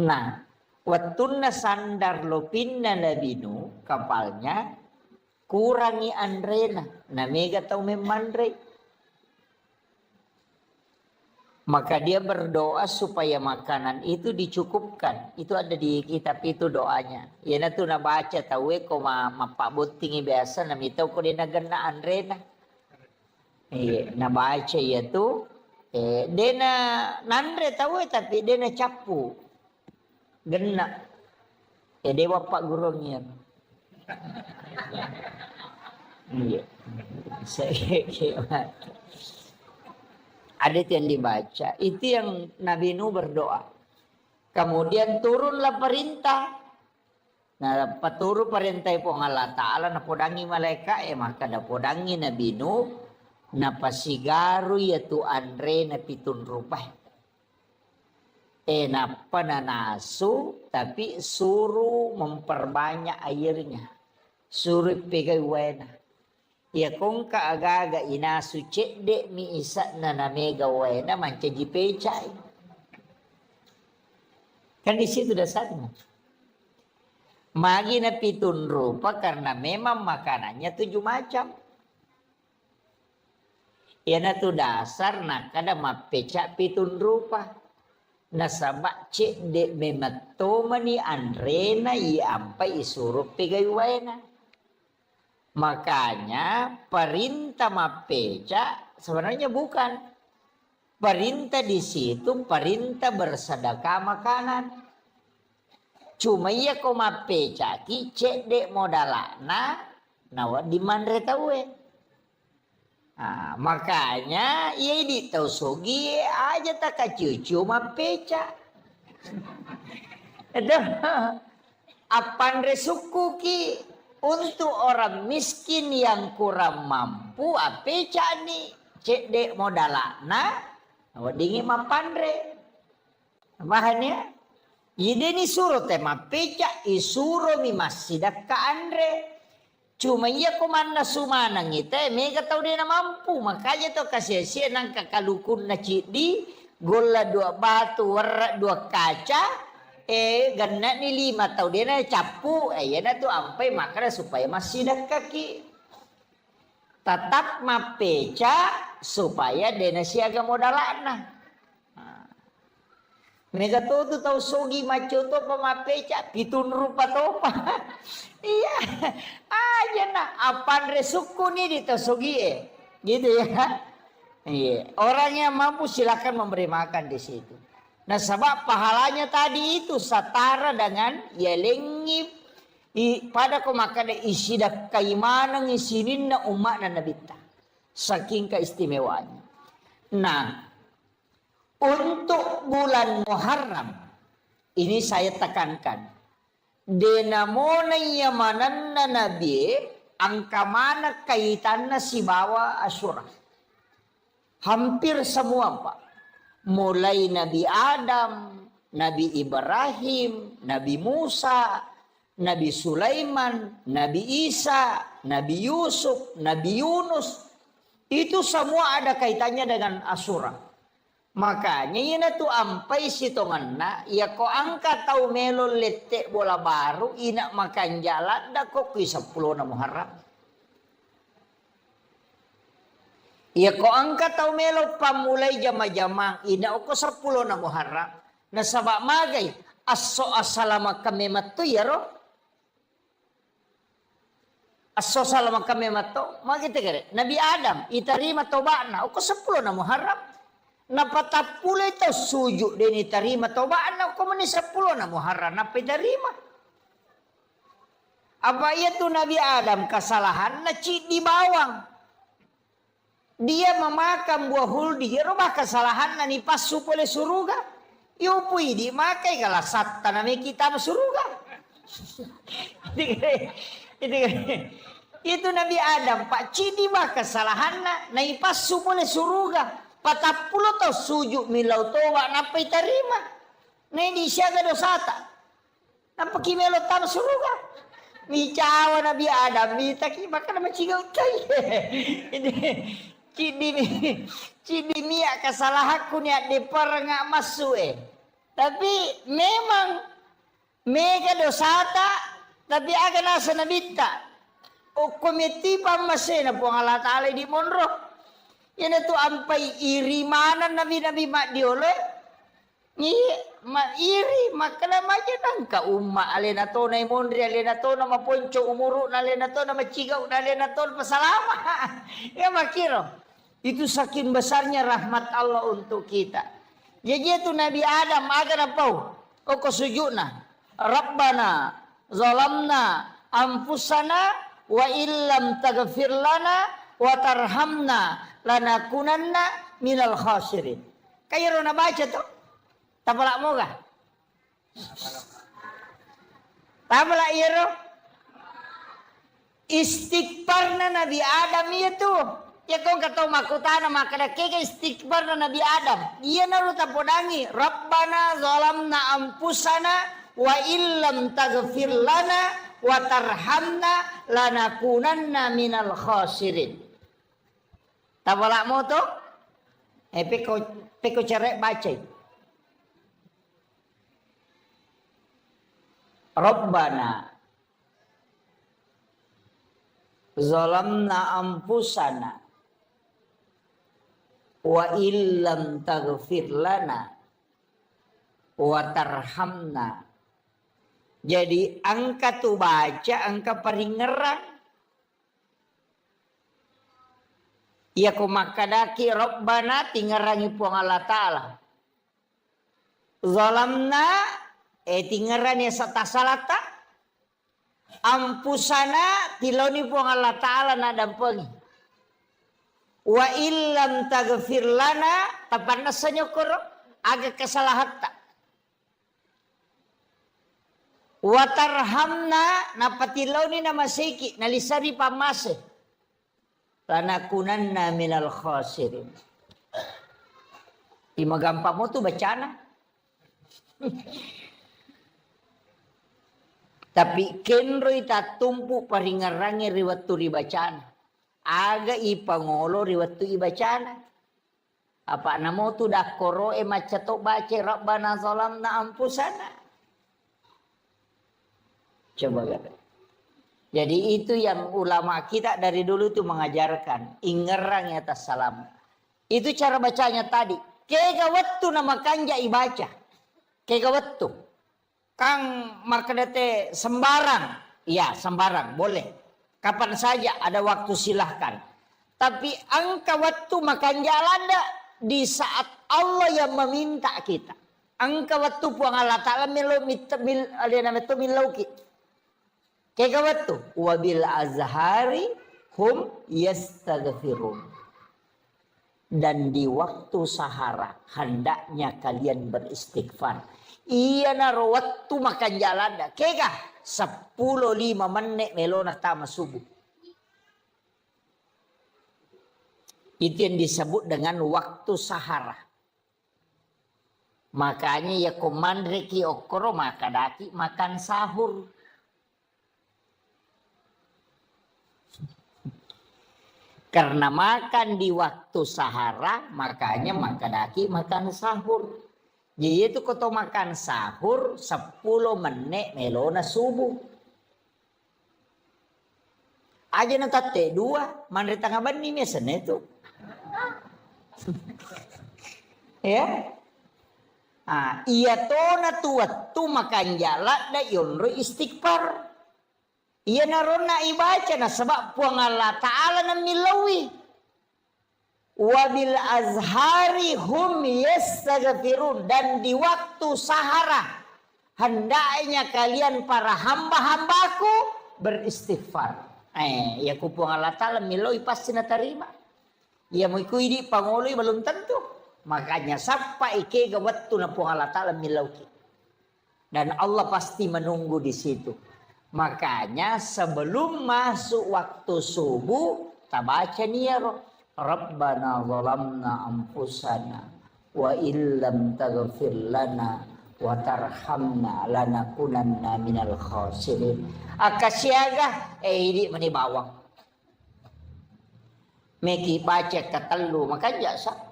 Nah, watunna sandar lopinna Nabi Nuh kapalnya kurangi andrena namega tau memandre. Maka dia berdoa supaya makanan itu dicukupkan. Itu ada di kitab itu doanya. Ya na tu na baca tahu ko mapak buntingi biasa na mitau ko dia nagana andrena. Na baca ya tu dia na nandre tahu tapi dia na capu. Gena. Dia bapak gurungnya. Iya. Saya ada yang dibaca, itu yang Nabi Nuh berdoa. Kemudian turunlah perintah. Nah, paturu perintah pun Allah Ta'ala na podangi malaikat maka na podangi Nabi Nuh na pasigaru yaitu andre na pitun rupah. Na pananasu tapi suruh memperbanyak airnya. Suruh pegai wena. Ya kung kaaga inasu cedek mi isa na namega wena mancaji pecai. Kan di situ dasarnya. Magi na pitun rupa karena memang makanannya 7 macam. Ya na tu dasar na kada mapeca pitun rupa. Nasabak cedek mematoma andrena ampai isuruh pegai wena. Makanya perintah mapeca sebenarnya bukan. Perintah di situ perintah bersedekah makanan. Cuma iya ko mapeca ki cedek modalana nawa di mandre tawe. Nah, makanya iya di tau sogi aja tak kacucu mapeca. Aduh, apandre suku ki untuk orang miskin yang kurang mampu apeca ni cedek modalana wadingi mapandre bahannya ide ni suruh tema peca isuro mi masjidak ka andre cuma iya komanda sumana ngite mega tau dia na mampu makanya to kasih nang kakalukun na cidi gola 2 batu warra 2 kaca ganna ni 5 tau dia na capu ya na tu ampai makanya supaya masih dak kaki tetap mapeca supaya dia na siaga modalana mereka tu tau sogi maco to pamapeca pitun rupa topa iya aja na apan resuku ni di tau sogi gitu ya iya orang yang mampu silakan memberi makan di situ. Nah sebab pahalanya tadi itu setara dengan yalengi pada ko makada isidak kaimanang isinin na umat na nabita. Saking keistimewanya. Nah, untuk bulan Muharram ini saya tekankan. Denamona yamanan na nabi angka mana kaitannya si bawa Asyura. Hampir semua Pak. Mulai Nabi Adam, Nabi Ibrahim, Nabi Musa, Nabi Sulaiman, Nabi Isa, Nabi Yusuf, Nabi Yunus. Itu semua ada kaitannya dengan Asyura. Makanya ina tu ampai sitonganna ya ko angka tau melo letek bola baru ina makan jalan dak ko ki 10 na Muharram. Ya ko angka tau melo pamulai jama-jama ina ko 10 na Muharram. Na sabak magay asso asalama kami matto ya ro. Asso salama kami matto magite kare. Nabi Adam itarima tobana ko 10 na Muharram. Napatapulay ito sujud din itarima tobaan na ko man 10 na Muharram na pidarima. Apa itu Nabi Adam kesalahan na di bawang. Dia memakan buah huldi, rumah kesalahan na ni pasu oleh suruga. Yupui di makai kala satta na may kita suruga. Itu Nabi Adam Pak cidi ba kesalahan na ipasu oleh suruga. Patapulo to sujud milau toba napai tarima. Nei di siaga dosata. Napa kimelo tam suruga. Mi cawa Nabi Adam mi taki makan nama cigau tai. Ini cidi mia kesalahanku ni de perengak masu Tapi memang mega dosata tapi aga nasa nabita. O komiti pamasena po ang Allah Ta'ala di monro. Yan ito ampai iri mana nabi-nabi mak diole. Ni iri makana maja nang ka umma alena to na imondri alena to na maponcho umuru na alena to na macigaw na alena to pasalama. Ya makiro. Itu saking besarnya rahmat Allah untuk kita. Jadi itu Nabi Adam agar apa? O kasujudna. Rabbana zalamna anfusana wa illam taghfir lana wa tarhamna lanakunanna minal khasirin. Kayo na baca to? Tapala mo ka? Tapala iro? Istighfar na Nabi Adam itu. Ya kung katong makutana makadake ka istighfar na Nabi Adam. Iya na ruta podangi. Rabbana zalamna anfusana wa illam taghfir lana wa tarhamna lanakunanna minal khasirin. Tapala mo to? Peko cerek baca. Rabbana zalamna anfusana wa illam taghfir lana wa tarhamna. Jadi angka tu baca angka peringerang. Ya ko makadaki Rabbana tingerangi puang Allah Ta'ala. Zalamna tingeran ya satasalata. Ampusana tiloni puang Allah Ta'ala na dampengi. Wa illam taghfir lana tapan nasanyo koro aga kesalahan tak. Wa tarhamna napatiloni na masiki nalisari pamase. Lanakunanna minal khasirin. Imagampang mo tu bacana. Tapi kenro itatumpu paringarangi riwatu ribacana. Aga ipangolo riwatu ibacana. Apa namo tu dakoro macato baca Rabbana zalamna anfusana. Coba lihat. Jadi itu yang ulama kita dari dulu itu mengajarkan. Ingerang atas salam. Itu cara bacanya tadi. Kegawattu nama kanja ibaca. Kegawattu. Kang markedete sembarang. Ya sembarang boleh. Kapan saja ada waktu silahkan. Tapi angka waktu makan jalan di saat Allah yang meminta kita. Angka waktu puang Allah Ta'ala milauki. Kaya waktu. Wabil azhari hum yastaghfirun. Dan di waktu sahara hendaknya kalian beristighfar. Iya naro waktu makan jalan dah. Kaya 10-5 menit melona tama subuh. Itu yang disebut dengan waktu sahara. Makanya ya komandre ki okoro maka daki makan sahur. Karena makan di waktu sahara, makanya maka daki makan sahur. Jadi itu koto makan sahur 10 menit melona subuh. Aja na tate 2, mandre tangga bani mesane itu. Ya. Iya tona tu makan jalan da yonro istighfar. Iya narona ibaca na sebab puang Allah Ta'ala na milawi. Wabil azhari hum yastaghfirun. Dan di waktu sahara hendaknya kalian para hamba-hambaku beristighfar. Ya ku puang Allah Ta'ala milawi pasti na terima. Ya mau ikut di pangoloi belum tentu. Makanya sampai ke waktu na puang Allah Ta'ala milauki. Dan Allah pasti menunggu di situ. Makanya sebelum masuk waktu subuh, kita baca niyaro. Rabbana zalamna anfusana wa illam taghfir lana wa tarhamna lanakunanna minal khasirin. Akasyaga ini menibawang. Meki baca katelu maka jasa.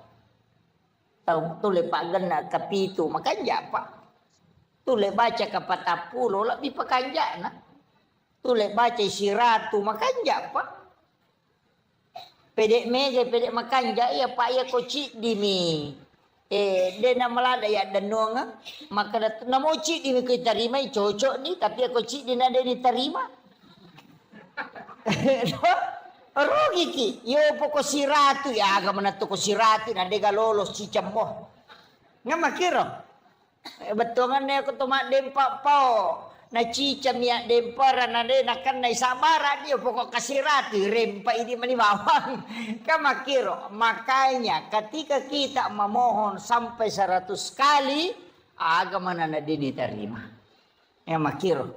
Tule pagan na kapitu makanja pa. Tule baca kapatapulo lebih pakanja na. Tule baca siratu makanja pa. Pedek mege pedek makanja ya pa ya koci dimi. Dena malada ya danonga maka na moci dimi ko tarima cocok ni tapi ya koci dina deni tarima. Rugi ki, yo poko siratu ya aga mana to ko siratu na de galolos cicammo. Nga makiro. Betongan ne ko to mak dempa pao. Na cicam ya dempara na de nakan na sabara dia poko kasiratu rempa ini mani bawang. Ka makiro. Makanya ketika kita memohon sampai 100 kali aga mana na de diterima. Ya makiro.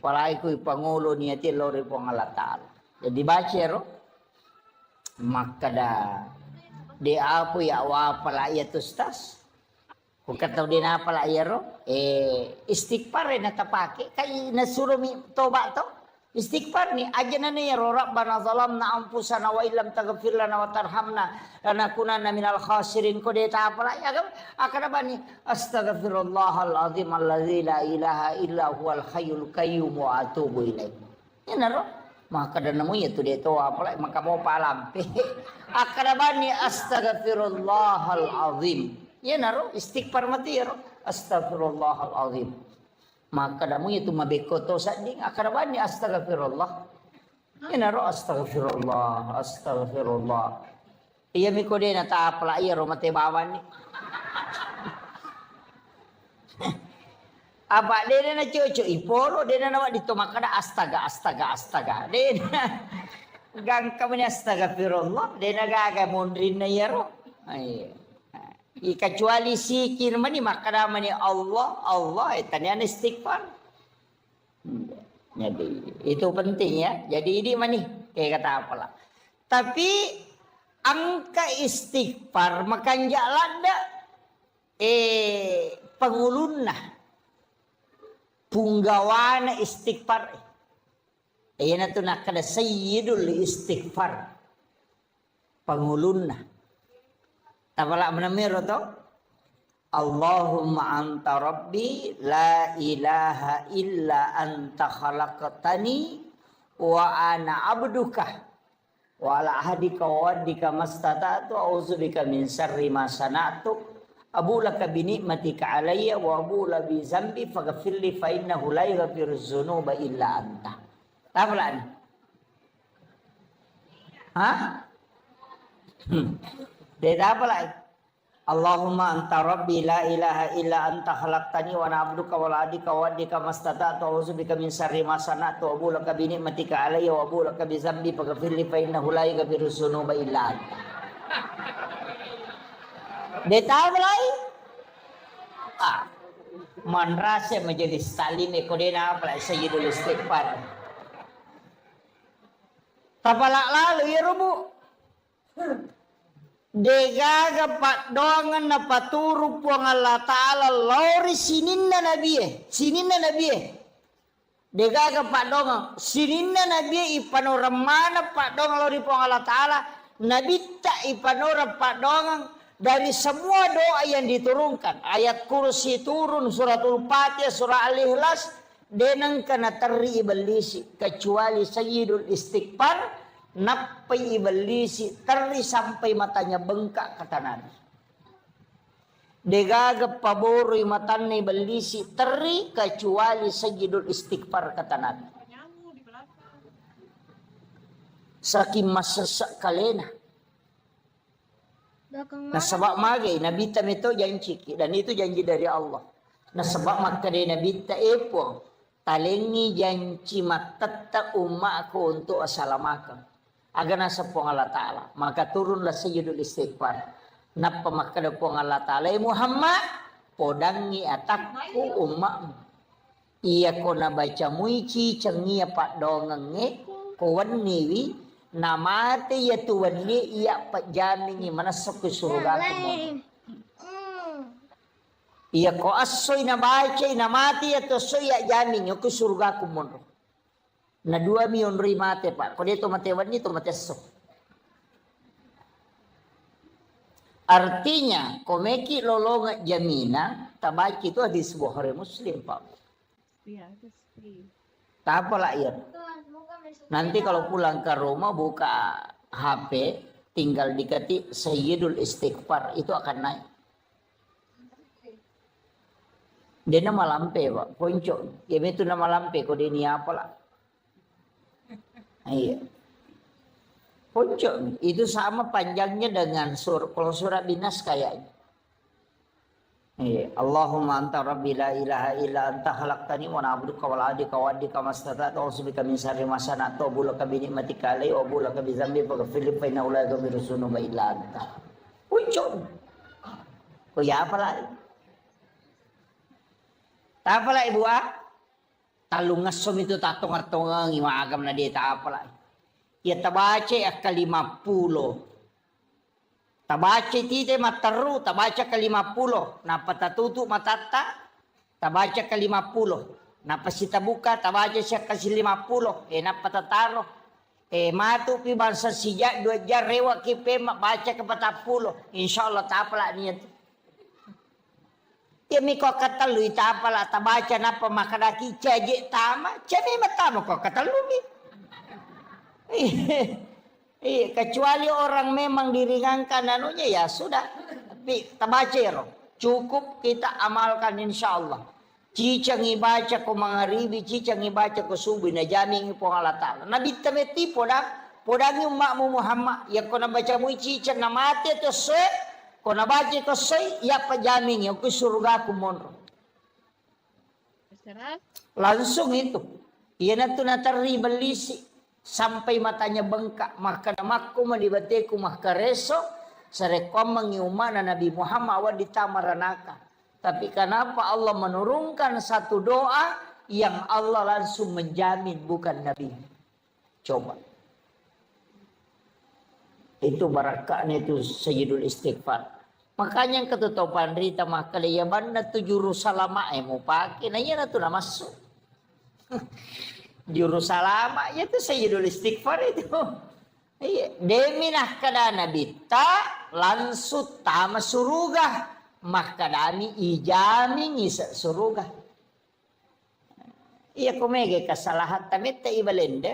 Palai ko ipangulo niya ti lori po Allah Ta'ala. Jadi baca ro maka dah dia apa ya wapala ya tustas ko kataw din apala ya ro istighfar na tapake kay nasuruh mi toba to istighfar ni aja na ni ro rabbana zalamna anfusana wa illam taghfir lana wa tarhamna lanakunanna minal khasirin ko de ta apala ya akana bani astaghfirullahal azim allazi la ilaha illa huwal hayyul qayyum wa atubu ilaih ina ro maka dan nemu ya tu dia tu apa maka mau palampe akadabani astaghfirullahal azim ya naro istighfar mati ya astaghfirullahal azim maka damu ya tu mabekoto sading akadabani astaghfirullah ya naro astagfirullah iya miko de na ta apla iya ro mate bawan ni apa dia na cucu ipolo dia na nawa dito makada astaga dia gang kami astagfirullah dia na gaga mondrin na yaro ay kecuali sikir mani makada mani Allah tanya istighfar jadi itu penting ya jadi ini mani kayak kata apalah tapi angka istighfar makan jalan dah pengulunna punggawana istighfar. Ayan na nak kada sayyidul istighfar. Pangulunna. Tapala manamiro to. Allahumma anta rabbi la ilaha illa anta khalaqtani wa ana abduka wa ala ahdika wa waddika mastata'tu a'udzubika min syarri ma sana'tu. Abu laka bi ni'matika alayya wa abu la bi zambi faghfirli fa innahu la yaghfiru dzunuba illa anta. Tapalan. Hah? Dia apa lagi? Allahumma anta rabbi la ilaha illa anta khalaqtani wa ana abduka wa la adika wa adika mastata'tu a'udzubika min syarri ma sana'tu wa abu laka bi ni'matika alayya wa abu laka bi dzambi faghfir li fa innahu la yaghfiru dzunuba illa anta. Detail lain. Man rasa menjadi salim ekodena apa sayyidul istighfar. Tapalak lalu ya rubu. Degaga pat dongan na paturu puang Allah Ta'ala lori sininna nabi degaga pat dongan sininna nabi ipanoramana pat dongan lori puang Allah Ta'ala nabi tak ipanora pat dongan dari semua doa yang diturunkan ayat kursi turun suratul fatihah surah al-ikhlas denang kana terri iblisi kecuali sayyidul istighfar napai iblisi teri sampai matanya bengkak kata Nabi. Degaga paboroi matanya iblisi teri kecuali sayyidul istighfar kata Nabi. Saking masasak kalena. Nah sebab magai Nabi tam itu janji dan itu janji dari Allah. Nah sebab maka dari Nabi ta epo talengi janji matata umatku untuk assalamualaikum. Agar nasa puang Allah Ta'ala. Maka turunlah sayyidul istighfar. Napa maka da puang Allah Ta'ala. Muhammad. Podangi atakku umakmu. Iya ko na baca muici. Cengia pak dongange. Kawan niwi. Namate ya tuwan ni. Iya pak jamingi. Manasok ke surga ku. Iya ko asoy na baca. Namate ya to soy ya jamingi. Ke surga ku mono. Na 2 milyon mate pak. Kalau dia tu mate wani tu mate sok. Artinya komeki lolonga jamina tabaki itu hadis Bukhari Muslim pak. Iya, itu. Tak apalah ya. Nanti kalau pulang ke rumah buka HP tinggal diketik sayyidul istighfar itu akan naik. Dia nama lampe pak. Ponco. Ya itu nama lampe. Kau dia ni apalah. Iya. Puncuk itu sama panjangnya dengan kalau surat binas kayaknya. Iya. Allahumma anta rabbi la ilaha illa anta khalaqtani wa ana abduka wa la adika wa adika mastata'tu a'udzubika min syarri ma sana'tu wa abu laka bi ni'matika alayya wa abu laka bi dzambi faghfir li fa innahu la yaghfiru dzunuba illa anta. Puncuk. Oh ya apalah. Apalah ibu talungas som itu tatong-tatong imagam na dia tak apalah. Ya tabace ka 50. Tabace tite mataru tabaca ka 50. Napa tatutu matata tabaca ka 50. Napa sita buka tabaca siya kasi 50. Napa tataro. Matu pi bansa sija 2 jar rewa kipe baca ka 40. Insyaallah tak apalah niya. Ya miko katalu itapala tabaca napa makadaki caje tama cami matama ko katalu mi. Kecuali orang memang diringankan anunya ya sudah. Tapi tabaca cukup kita amalkan insyaallah. Cicang ibaca ko mangaribi cicang ibaca ko subuh na jamin po Allah Ta'ala. Nabi tameti podang umakmu Muhammad ya ko na baca mu cicang na mati to se ko nabaca ko say ya pajamin yung surga kumonro. Langsung itu. Iyan na natari balisi sampai matanya bengkak maka namakku malibateku mahkareso sarekom mengiumana Nabi Muhammad wa ditamaranaka. Tapi kenapa Allah menurunkan satu doa yang Allah langsung menjamin bukan Nabi? Coba. Itu barakahnya itu sayyidul istighfar. Makanya yang ketutupan rita maka ya banda tu jurusalama mau pakai nanya na tu na masuk. Jurusalama ya tu sayyidul istighfar itu. Iya, deminah kada nabi ta langsung tama suruga maka dami ijami ngisa suruga. Iya kumege kesalahan tamit ta ibalende.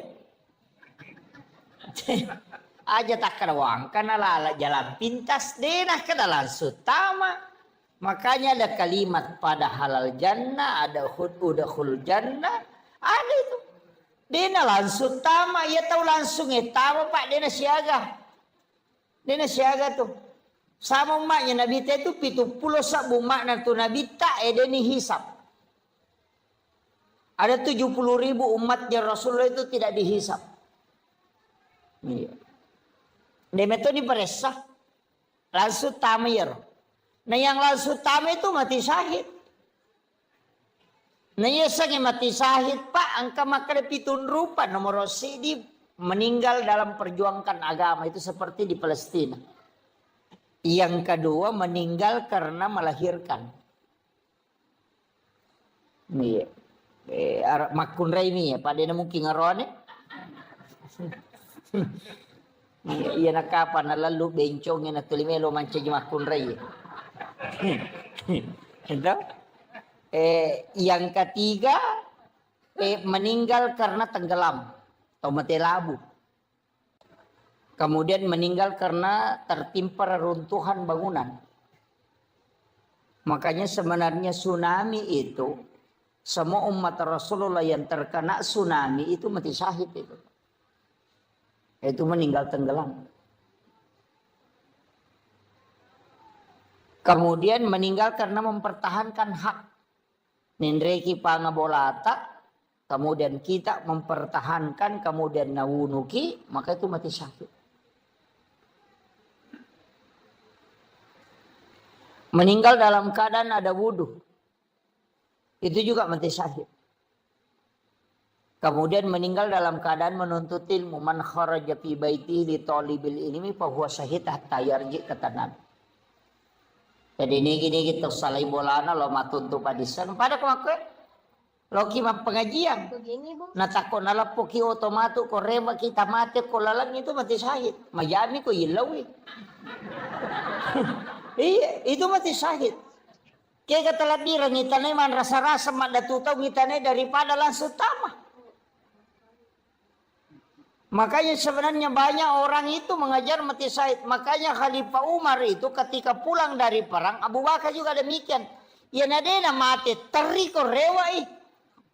Aja tak kerawang karena lala jalan pintas denah kada langsung tama. Makanya ada kalimat pada halal jannah, ada udkhul jannah, ada itu. Dena langsung tama, ya tahu langsung tama pak dena siaga. Dena siaga tuh. Sama umatnya Nabi ta itu 70 sabu makna tu Nabi ta edeni hisab. Ada 70.000 umatnya Rasulullah itu tidak dihisab. Iya. Demeto di peresa langsung tamir. Nah yang langsung tamir itu mati syahid. Nah iya sange mati syahid Pak angka maka pitun rupa nomor sidi meninggal dalam perjuangkan agama itu seperti di Palestina. Yang kedua meninggal karena melahirkan. Iya. Makun Raimi ya, pada mungkin ngarone. Iya nak kapan lalu bencongnya na tulimelo manca makun Rai. Itu. Yang ketiga meninggal karena tenggelam atau mati labu. Kemudian meninggal karena tertimpa reruntuhan bangunan. Makanya sebenarnya tsunami itu semua umat Rasulullah yang terkena tsunami itu mati syahid itu. Itu meninggal tenggelam. Kemudian meninggal karena mempertahankan hak. Nindreki pangabolata. Kemudian kita mempertahankan. Kemudian nawunuki. Maka itu mati syahid. Meninggal dalam keadaan ada wudhu. Itu juga mati syahid. Kemudian meninggal dalam keadaan menuntut ilmu. Man kharaja fi baitihi li talibil ilmi fa huwa syahid hatta yarji kata Nabi. Jadi ini gini kita salai bolana lo matuntu padisan pada kemakwe lo kima pengajian. Natako nalapo ki otomatu ko rema kita mati ko lalang itu mati syahid. Majami ko ilawi. Iya, itu mati syahid. Kaya katalabiran ngitane man rasa-rasa madatutaw ngitane daripada langsung tama. Makanya sebenarnya banyak orang itu mengajar mati syahid. Makanya Khalifah Umar itu ketika pulang dari perang, Abu Bakar juga demikian. Ya nadena mati, teriko rewai.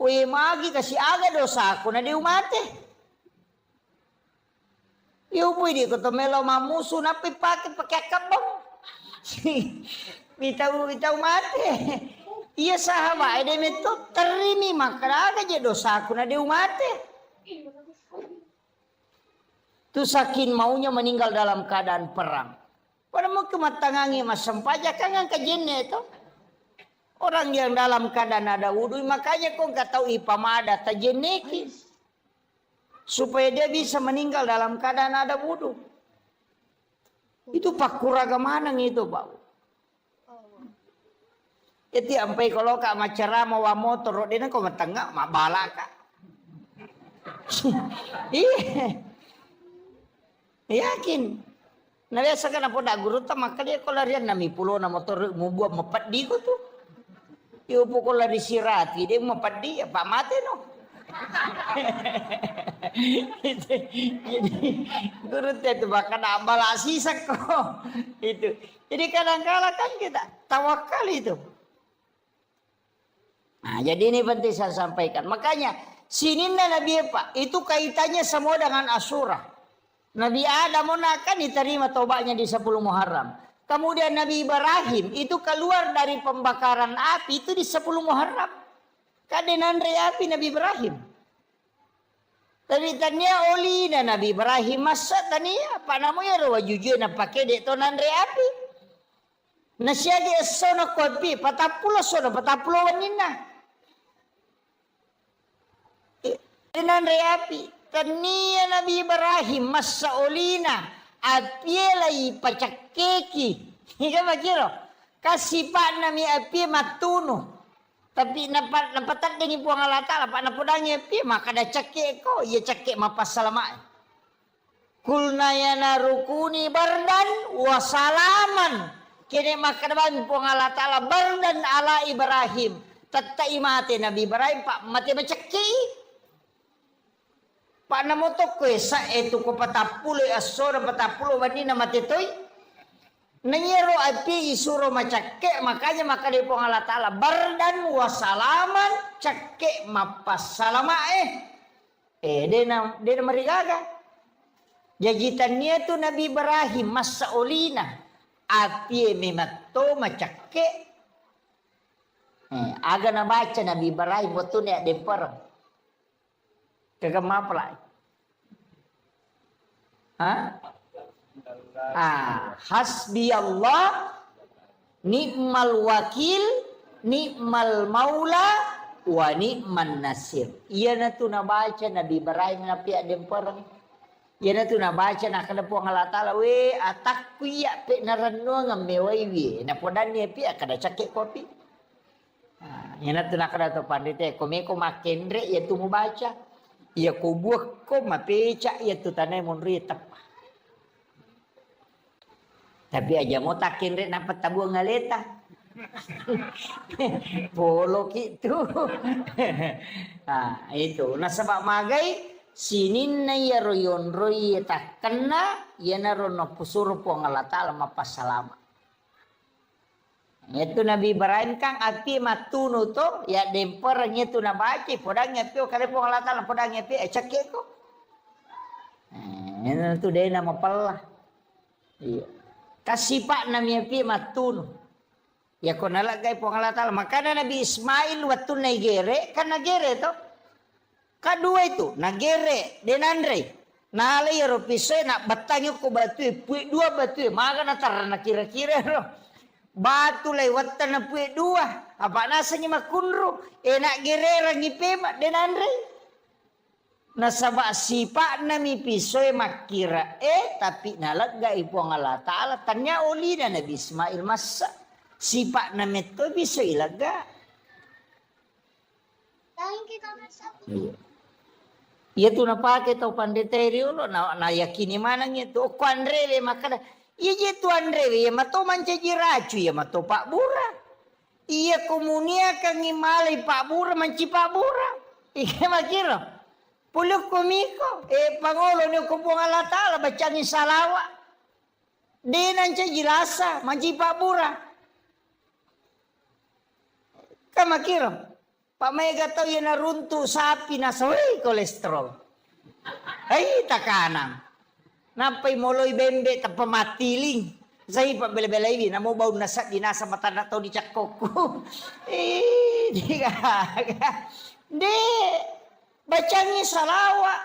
Uy magi kasi aga dosa aku na di umate. Iupoy di ko to melo mamuso na pakai kabang. Bitaw mati. Iya sahabat, ada metode terimi makaraga je dosa aku na di umate. Tu saking maunya meninggal dalam keadaan perang. Pada mau kematangangi mas sempaja kan yang kejene itu. Orang yang dalam keadaan ada wudhu makanya kau nggak tahu ipamada tajeneki. Supaya dia bisa meninggal dalam keadaan ada wudhu. Itu pakuraga manang itu Pak. Itu sampai kalau kak macara mau motor dia kau matangga mak balaka. Iya. Yakin. Nah biasa kan apa dak guru ta maka dia kalau larian nami pulau na motor mau buat mepat di tu. Iyo pukul lari sirati dia mepat di apa mati no. Jadi guru itu bahkan abal asisak kok itu. Jadi kadang-kadang kan kita tawakal itu. Nah jadi ini penting saya sampaikan. Makanya sininna Nabi Pak itu kaitannya semua dengan Asyura. Nabi Adam akan diterima taubatnya di 10 Muharram. Kemudian Nabi Ibrahim itu keluar dari pembakaran api itu di 10 Muharram. Kadenan api Nabi Ibrahim. Tapi tanya oli na Nabi Ibrahim masa tania apa namanya rawa jujur na pakai dek tonan api. Nasyagi esona kopi patapulo sono patapulo wanina. Kadenan api. Tania Nabi Ibrahim masa olina apielai pacakeki. Ika makiro kasih pak nami api matuno. Tapi napatat dengan puang Allah Ta'ala pak napudangi api maka ada cakek ko ia cakek mapas salama. Kulna yana rukuni bardan wasalaman. Kini maka naman puang Allah Ta'ala bardan ala Ibrahim. Tatai mati Nabi Ibrahim pak mati macakek. Pak namo to kuesa itu ko patapulo asora patapulo wani na matitoy. Nanyero api isuro macake makanya maka di Allah Ta'ala bardan wasalaman cake mapas salama dia marigaga. Jajitannya itu Nabi Ibrahim masa olina api mematto macakke. Aga na baca Nabi Ibrahim waktu ni demper. Kagak mapla. Hasbi Allah ni'mal wakil ni'mal maula wa ni'man nasir. Iya na tu na baca Nabi Ibrahim na pia demper. Iya na tu na baca na kada po Allah Taala we atak kuya pe naranno ngamewai we na podan ni pia kada cake kopi. Iya na tu na kada to pandite komeko makendre ya tu mu baca. Iya ko buah ko mapeca ya tu tanai monri tap. Tapi aja mau takin rek dapat tabung ngaleta. Polo gitu. Itu. Nah sebab magai sinin na yaroyon roy tak kena ya narono pusur po ngalata lama pasalama. Itu Nabi Ibrahim kang api matunu to ya dempernya tu na baci podang ngepi kare po ngalata lama podang ngepi cekek ko. Itu dia nama pelah. Iya. Kasipak namanya pi matun. Ya ko nalagay po ang Allah makana Nabi Ismail waktu nagere kan nagere to. Kadua itu nagere denandre. Nalay ro pisoy na batangyo ko batu pui dua batu maga na tar na kira-kira ro. Batu lay watta na pui dua. Apa nasanya makunro enak gerera ngipema denandre. Nasaba sipa nami pisoy makira tapi nalagga ipo ang Allah Ta'ala tanya uli na Nabi Ismail masa sipa nami to pisoy ilaga. Iya tu napake tau pandeteri ulo na yakini manang itu ko Andre makana iya tu Andre ya mato manca jiracu ya mato Pak Bura iya komunia kang imalay Pak Bura manci Pak Bura iya makiro puluk komiko, pangolo ni kumpung Allah Ta'ala bacaan salawa. Di nanca jilasa, manci Pak Bura. Kamakiro, Pak Mega tau yan naruntu sapi na saway kolesterol. Ay, takanang. Napay moloy bembe tapamatiling. Say Pak bela-bela ini, namo bau nasa dinasa mata na tau di cakoko. Di kaga. Di. Bacanya salawa.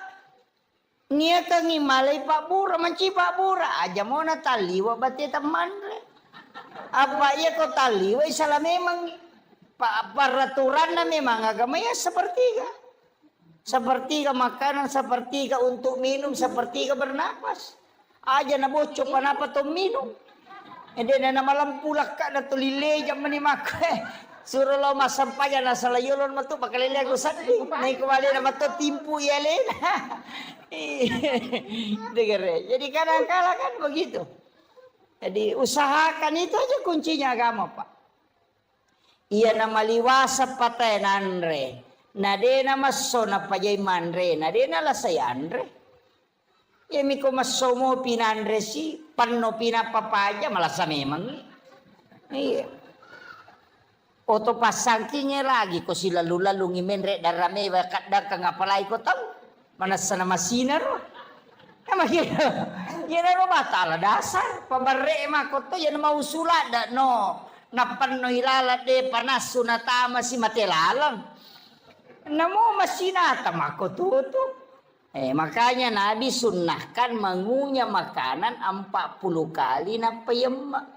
Nia kang imalay Pak Bura, manci Pak Bura. Aja mau na taliwa bati teman. Apa ya kau taliwa salah memang peraturan na memang agamanya sepertiga. Sepertiga makanan, sepertiga untuk minum, sepertiga bernapas. Aja na bocok panapa to minum. Ede na malam pulak ka na tulile jam manimak. Suruh lo masampaya na salayulon matu pakalili ako sandi. Naik kembali na matu timpu ya lena. Jadi kadang-kadang kan begitu. Jadi usahakan itu aja kuncinya agama Pak. Iya nama liwasa patay nanre. Nade nama sona pajay manre. Nade na lasay andre. Ya miko masomo pinandre si panno pinapapaja malasa memang. Iya. Oto pasangkinya lagi ko si lalu-lalu ngimenre darame kadang kang apalay ko tahu mana sana masinar emang gitu ya ro batala dasar pabarre mako to yan mau sulada no napan no hilala de panas sunatama si matelalang namo masinata mako tutu makanya Nabi sunnahkan mengunyah makanan 40 kali na payemma.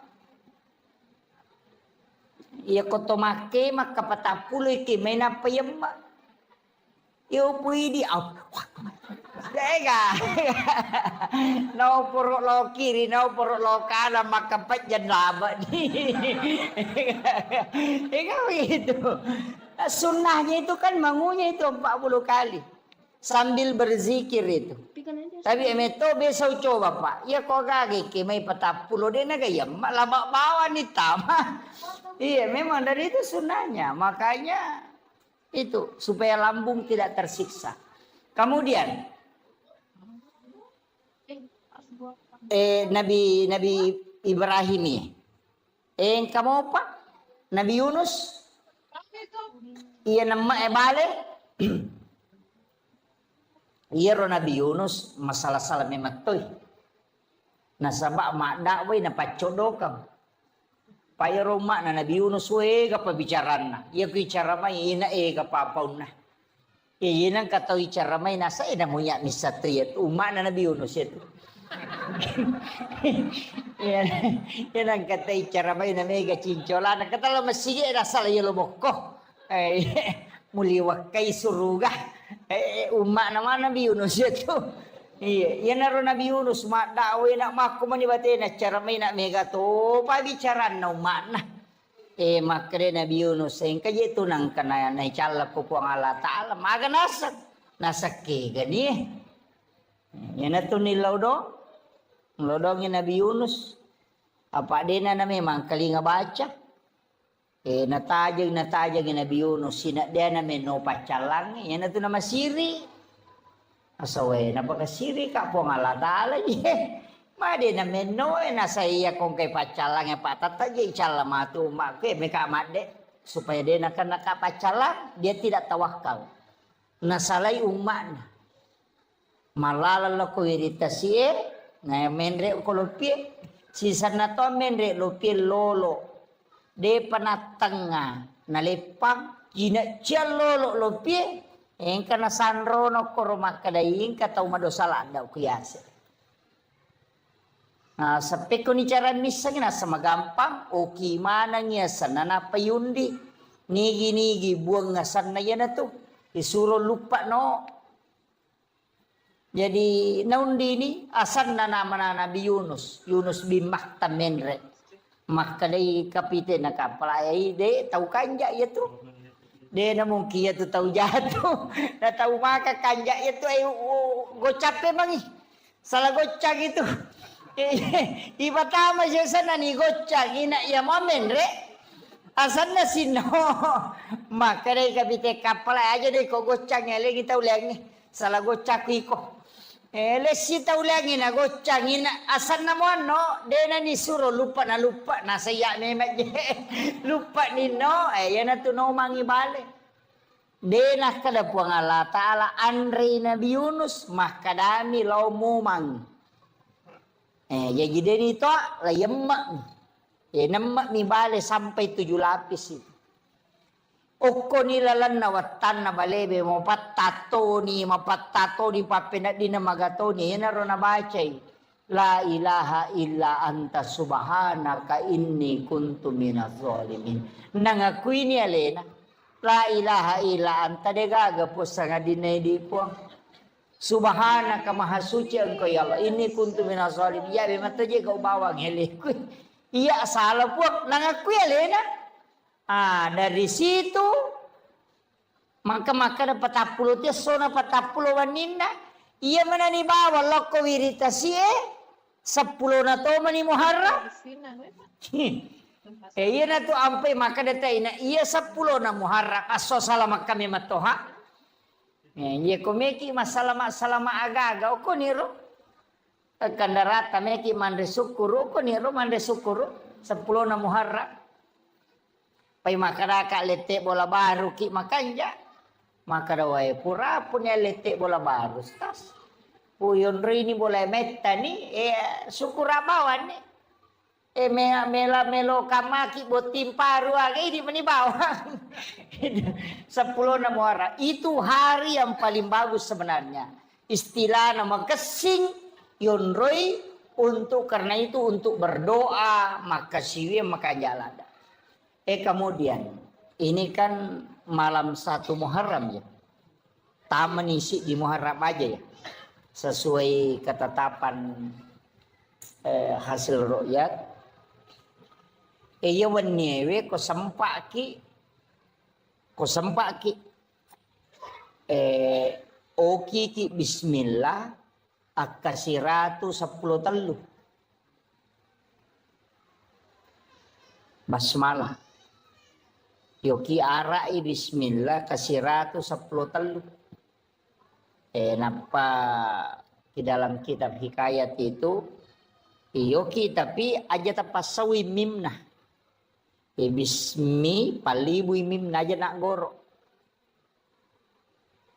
Iya koto make maka patapulo iki may napayamba. Iyo pwede Ega. No puro lo kiri, no puro lo kanan makapat yan laba. Ega begitu. Sunnahnya itu kan mangunya itu 40 kali. Sambil berzikir itu. Tapi emeto besok coba Pak. Ya kok gagi may patapulo din na gayam. Malabak bawa ni tama. Iya memang dari itu sunnahnya. Makanya itu supaya lambung tidak tersiksa. Kemudian Nabi Ibrahim ini. Kamu apa? Nabi Yunus. Iya nama bale. Iya Nabi Yunus masalah salah memang toy. Nasaba mak dakway na pacodokam. Payro mak na Nabi Yunus we ka pabicaran na. Iya ko icaramay ina ka papaw na. Iyan ang kataw icaramay nasa ina mo ya misatri at uma na Nabi Yunus ito. Yan ang kataw icaramay na mega cincola. Nagkatala masige nasa layo lumok ko. Muliwak kay suruga. Uma naman Nabi Yunus ito. Iya, yan naroon Nabi Yunus, dakway na makumani na caramay na mega to, pabicaran na umana. Makre Nabi Yunus, kaya ito nang kanayan na icala ko po ang Allah Ta'ala, maga nasak gani. Yan na ito nilaw do, nilodong yung Nabi Yunus, apa din na memang kalinga baca. Natajag yung Nabi Yunus, sinadya na no pacalang, yan na ito na masiri. Asaway, napakasiri ka po nga latala niya. Madi na meno, nasa iya kong kay pacalang ya patatagay, icala matu umakwe, may kamade. Supaya dia nakapacalang, dia tidak tawakal. Nasalay uman. Malalala ko iritasi na menre ko lupie. Sisa na to menre lupie lolo. De panatanga, nalipang, ginatya lolo lupie. Engka na sanro no koroma kadaing kataw madosala daw kuyase. Sa peko ni caran misang na sa magampang o kimana niya sa nanapayundi. Nigi buang ngasan na yan na to. Isuro lupa no. Jadi naundi ni asan na naman na Nabi Yunus. Yunus bimakta menre. Makaday kapite na kapalay de tau kanja ya to. Dia na mungkin tu tahu jatuh, dah tahu maka kanjak itu gocap memang salah gocak itu. Iba tama siya sana ni gocak ina ya momen re. Asan na sino. Maka deh kapite kapal aja deh kok gocaknya lagi tahu lagi salah gocak iko. Lesi tahu lagi na gocak ina asan na mo no. Dia na ni suruh lupa na saya memang lupa ni no. Yan na tu no mangi balik. Denah kada puang Allah Ta'ala Andri Nabi Yunus makadami lau mumang. Jadi deni to la yemak. Nemak ni bale sampai 7 lapis itu. Oko nilalan na watan na balebe mo patato ni papenat di na magatoni. Yan na ro na bacay. La ilaha illa anta subhanaka inni kuntu minaz zalimin. Nangakui ni alena. La ilaha illa anta de gagapos sa nga dinay di po. Subhanaka maha suci engkau ya Allah. Ini kuntu minaz zalimin. Ya memang taje kau bawang helekui. Iya salah po nangakui alena. Dari situ maka dapat 40 dia sona 40 wanina. Iya mana ni bawa loko wiritasi 10 na to mani muharram. Iya na to ampai maka datay na iya 10 na muharram aso salama kami matoha. Iya komeki masalama agaga ko niro. Kandarata meki mande sukuru ko niro mande sukuru 10 na muharram. Pai makaraka letek bola baru ki makanja. Maka dawai pura punya letek bola baru stas. Puyon rini bola metta ni syukur abawan ni. Melo kamaki botim paru agi di meni bawang. 10 na muharram. Itu hari yang paling bagus sebenarnya. Istilah nama kesing yonroi karena itu untuk berdoa maka siwi maka jalan. Kemudian ini kan malam 1 Muharram ya. Taman isi di Muharram aja ya. Sesuai ketetapan hasil ru'yat. Iya wenyewe ko sempaki. Oki ki bismillah akasiratu 10 telu. Basmalah. Yoki arai bismillah kasiratu 10 telu. Napa di dalam kitab hikayat itu yoki tapi aja tapasawi mimna. Bismi palibu mimna aja nak goro.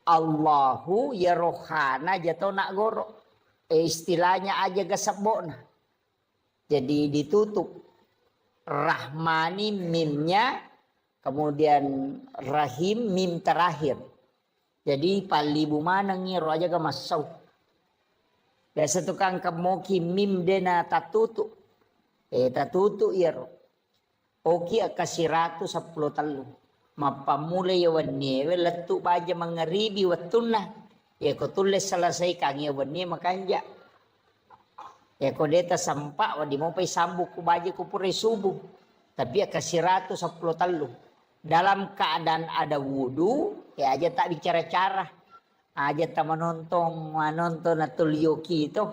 Allahu ya rohana aja tau nak goro. Istilahnya aja gasabona. Jadi ditutup. Rahmani mimnya, kemudian rahim mim terakhir. Jadi palibu mana ngiro aja gak masuk. Biasa tukang kemoki mim dena tatutu. Tatutu iro. Oki akasiratu 10 talu. Mapamula yawanni letu baja mangaribi watuna. Ya ko tulis selesai kang yawanni makanja. Ya ko deta sampak wadi mo pay sambuk ku baja ku pure subuh. Tapi akasiratu 10 talu. Dalam keadaan ada wudu, ya aja tak bicara cara. Aja tak menonton atul yoki itu.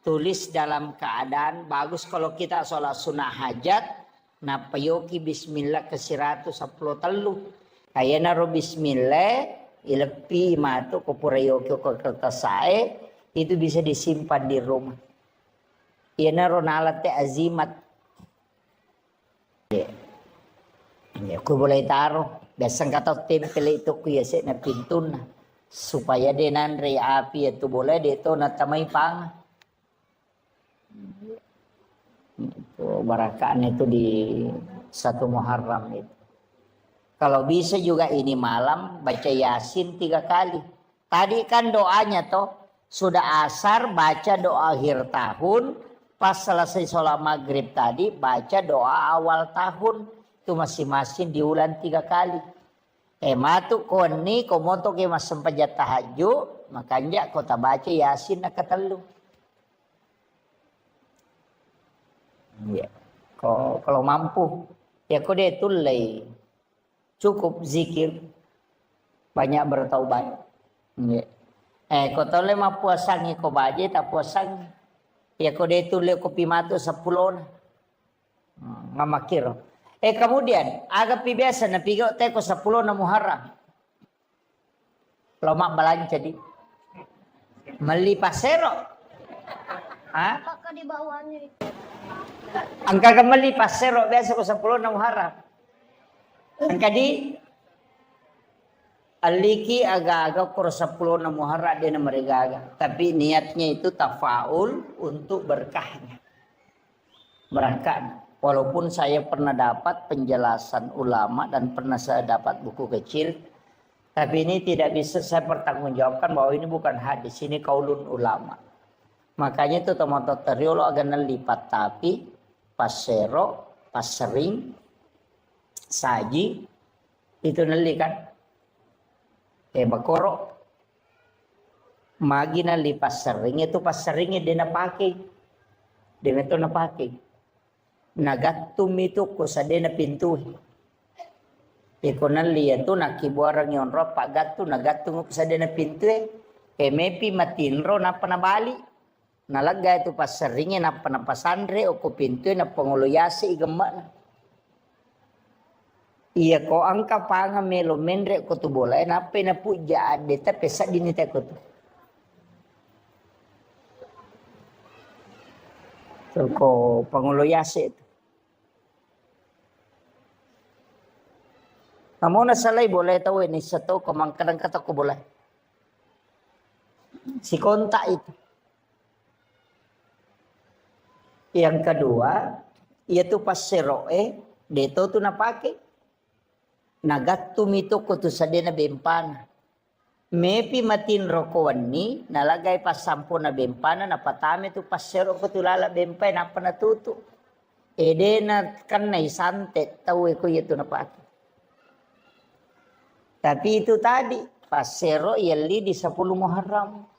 Tulis dalam keadaan bagus kalau kita sholat sunnah hajat. Napa yoki bismillah ke 110 telu. Kaya naro bismillah. Ilepi matu kupura yoki ke kertas sae. Itu bisa disimpan di rumah. Iya naro nalat azimat. Ya, aku boleh taruh. Biasang kata tempel itu ku yase na pintun supaya denan re api itu boleh dito na tamay pang. Itu barakaan itu di 1 Muharram itu. Kalau bisa juga ini malam baca Yasin 3 kali. Tadi kan doanya toh sudah asar baca doa akhir tahun, pas selesai sholat maghrib tadi baca doa awal tahun. Itu masing-masing diulang 3 kali. Matu koni komoto ke mas sempajat tahajud, makanya kota baca Yasin na ketelu. Ya, kalau mampu ya kau deh tulai cukup zikir banyak bertaubat. Ya. Kau tahu lema puasangi kau baca tak puasangi. Ya kau deh tulai kopi matu 10 ngamakir. Kemudian agak biasa na pigo teko 10 na Muharram. Lomak balanja di meli pasero. Apakah di bawahnya itu? Angka kembali pasero biasa ko 10 na Muharram. Angka di aliki aga-aga ko 10 na Muharram dia na marigaga. Tapi niatnya itu tafaul untuk berkahnya. Berkah. Walaupun saya pernah dapat penjelasan ulama dan pernah saya dapat buku kecil. Tapi ini tidak bisa saya pertanggungjawabkan bahwa ini bukan hadis. Ini kaulun ulama. Makanya itu teman-teman teriolo agak lipat tapi pasero, pasering, saji itu neli kan. Bakoro. Magi nali pasering itu paseringnya dia na pakai. Dia itu na pakai. Nagatum itu ko sa de na pintu. Iko nali ito nakibuarang yon ro pagatu nagatum ko sa de na pintu. Mepi matinro na panabali. Nalaga itu pas seringnya na panapasandre o ko pintu na panguluyasi igama na. Iya ko angka panga melo mendre ko tu bola na na puja ade tapi sa dinita ko tu. So ko panguluyasi itu. Namun nasalay boleh tahu ini satu kemangkaran kata ko boleh. Si konta itu. Yang kedua, yaitu passeroe, dito tu napake. Nagatum itu ko tu sa na bempana. Mepi matin rokoan ni, nalagay pa 10 na bempana, napatami tu passero ko tu lala bempay, napanatuto. De na kan na isante, tawe ko ito napake. Tapi itu tadi, passero yali di 10 Muharram.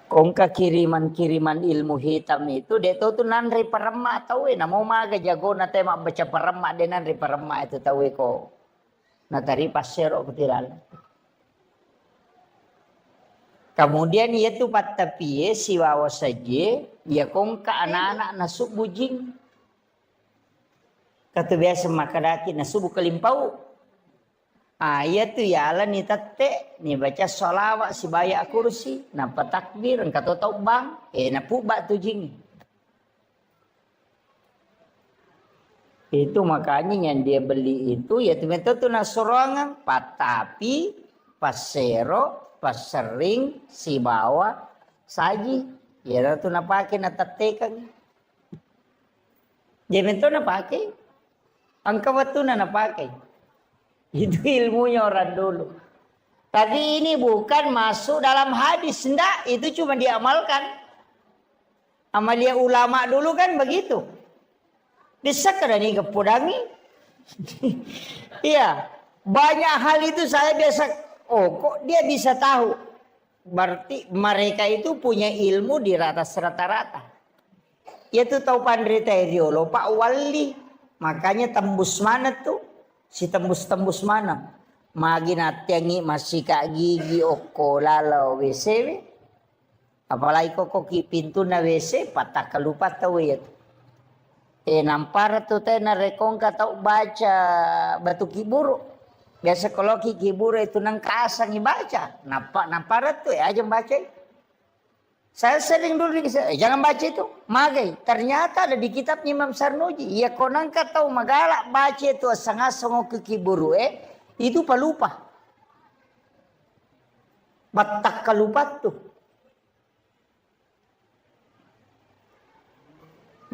Kung kiriman ilmu hitam itu, dia tahu tu nanri parema tahu na mau maga jago na tema baca parema de nanri parema itu tahu ko. Na tari passero ketilala. Kemudian yaitu patapie siwawa saja, ya kong ka anak-anak na subujing. Kata biasa makadaki na subuh kelimpau. Ayat tu yala ni tate ni baca solawat si bayak kursi napa takbir engkau tahu bang napuba tu jing. Itu makanya yang dia beli itu ya tu na sorongan patapi pasero pas sering si bawa saji. Ya tu na pakai na tatekan. Jadi itu na pakai. Angka waktu na pakai. Itu ilmunya orang dulu. Tapi ini bukan masuk dalam hadis. Enggak, itu cuma diamalkan. Amalia ulama dulu kan begitu. Bisa kada nih kepudangi. Iya. Banyak hal itu saya biasa. Oh kok dia bisa tahu. Berarti mereka itu punya ilmu di atas rata-rata. Itu tahu pandrita Iriolo. Pak Wali. Makanya tembus mana tuh. Si tembus-tembus mana. Magi natiangi masih kak gigi oko lalau WC. Apalagi kok pintu na WC patah kelupa tahu ya. Nampar tu teh na rekong kata baca batu kiburu. Biasa kalau kiburu itu nang kasang baca. Nampar tu aja baca. Saya sering dulu jangan baca itu. Magai ternyata ada di kitab Imam Sarnuji. Ya konang tahu magalak baca itu asang-asang ke kiburu itu pelupa. Batak kelupa tuh.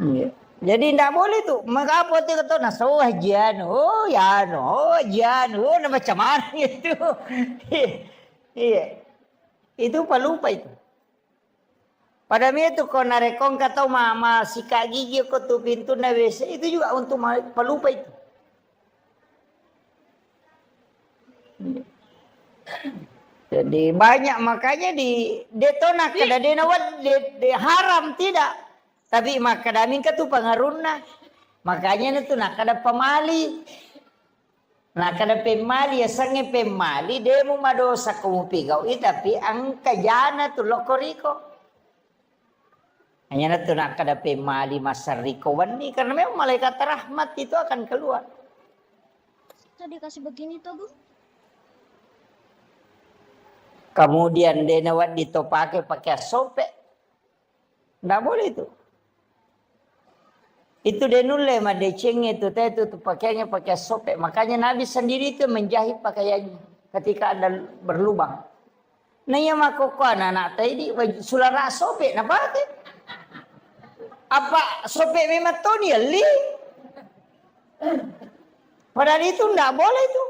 Ya. Jadi tidak boleh tuh. Maka apa itu kata nasa wajian, nah macam mana itu? Iya, itu pelupa itu. Pada itu kau narekong kata mama sikat gigi kau tu pintu na WC itu juga untuk pelupa itu. Jadi banyak makanya di detona kada denawat de haram tidak. Tapi makadamin ka tu pangaruna. Makanya itu nak kada pemali. Nak kada pemali ya sange pemali demo madosa kamu pigau tapi angka jana tu lokoriko. Hanya itu nak kada pemali masariko wani karena memang malaikat rahmat itu akan keluar. Tadi kasih begini tuh Bu. Kemudian denawat ditopake pakai sope. Nggak boleh itu. Itu denule madeceng itu pakainya pakai sope. Makanya Nabi sendiri itu menjahit pakaiannya ketika ada berlubang. Nah ya makoko anak tadi sulara sope napa pakai? Apa sope memang tuh dia li? Padahal itu ndak boleh itu.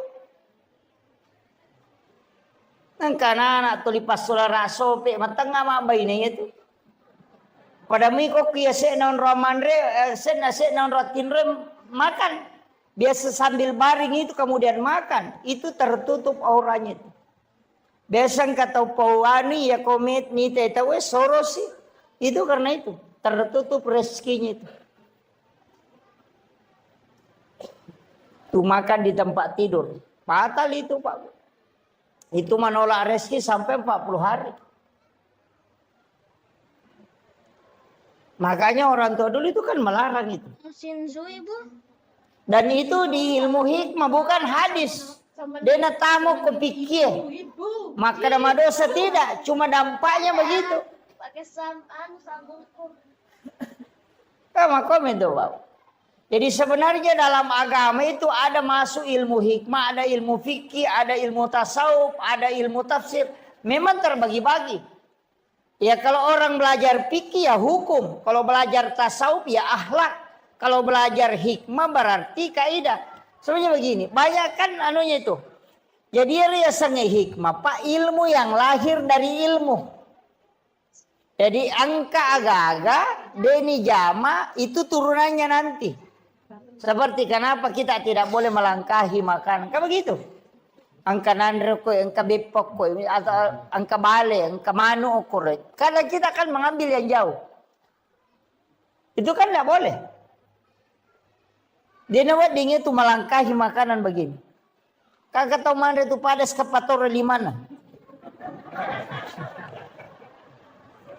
Nang anak tuh lipas sulara sope matengah mak bayinya itu. Pada miko kia se non romanre se non rotinre makan. Biasa sambil baring itu kemudian makan. Itu tertutup auranya itu. Biasa kata pawani ya komit ni tahu sorosi. Itu karena itu tertutup rezekinya itu. Tuh makan di tempat tidur. Fatal itu Pak. Itu menolak rezeki sampai 40 hari. Makanya orang tua dulu itu kan melarang itu. Sinzu Ibu. Dan itu di ilmu hikmah bukan hadis. Dena tamu kepikir. Maka nama dosa tidak. Cuma dampaknya begitu. Pakai sabunku. Sama komen tuh Pak. Jadi sebenarnya dalam agama itu ada masuk ilmu hikmah, ada ilmu fikih, ada ilmu tasawuf, ada ilmu tafsir. Memang terbagi-bagi. Ya kalau orang belajar fikih ya hukum. Kalau belajar tasawuf ya akhlak. Kalau belajar hikmah berarti kaidah. Sebenarnya begini. Banyak kan anunya itu. Jadi dia sange hikmah. Pak ilmu yang lahir dari ilmu. Jadi angka aga-aga. Deni jama itu turunannya nanti. Seperti kenapa kita tidak boleh melangkahi makanan. Kan begitu. Angka nandre ko, angka bepok ko, atau angka bale, angka manu ko. Karena kita akan mengambil yang jauh. Itu kan tidak boleh. Dia nawat dingin itu melangkahi makanan begini. Kakak tahu mana itu padas kepator di mana?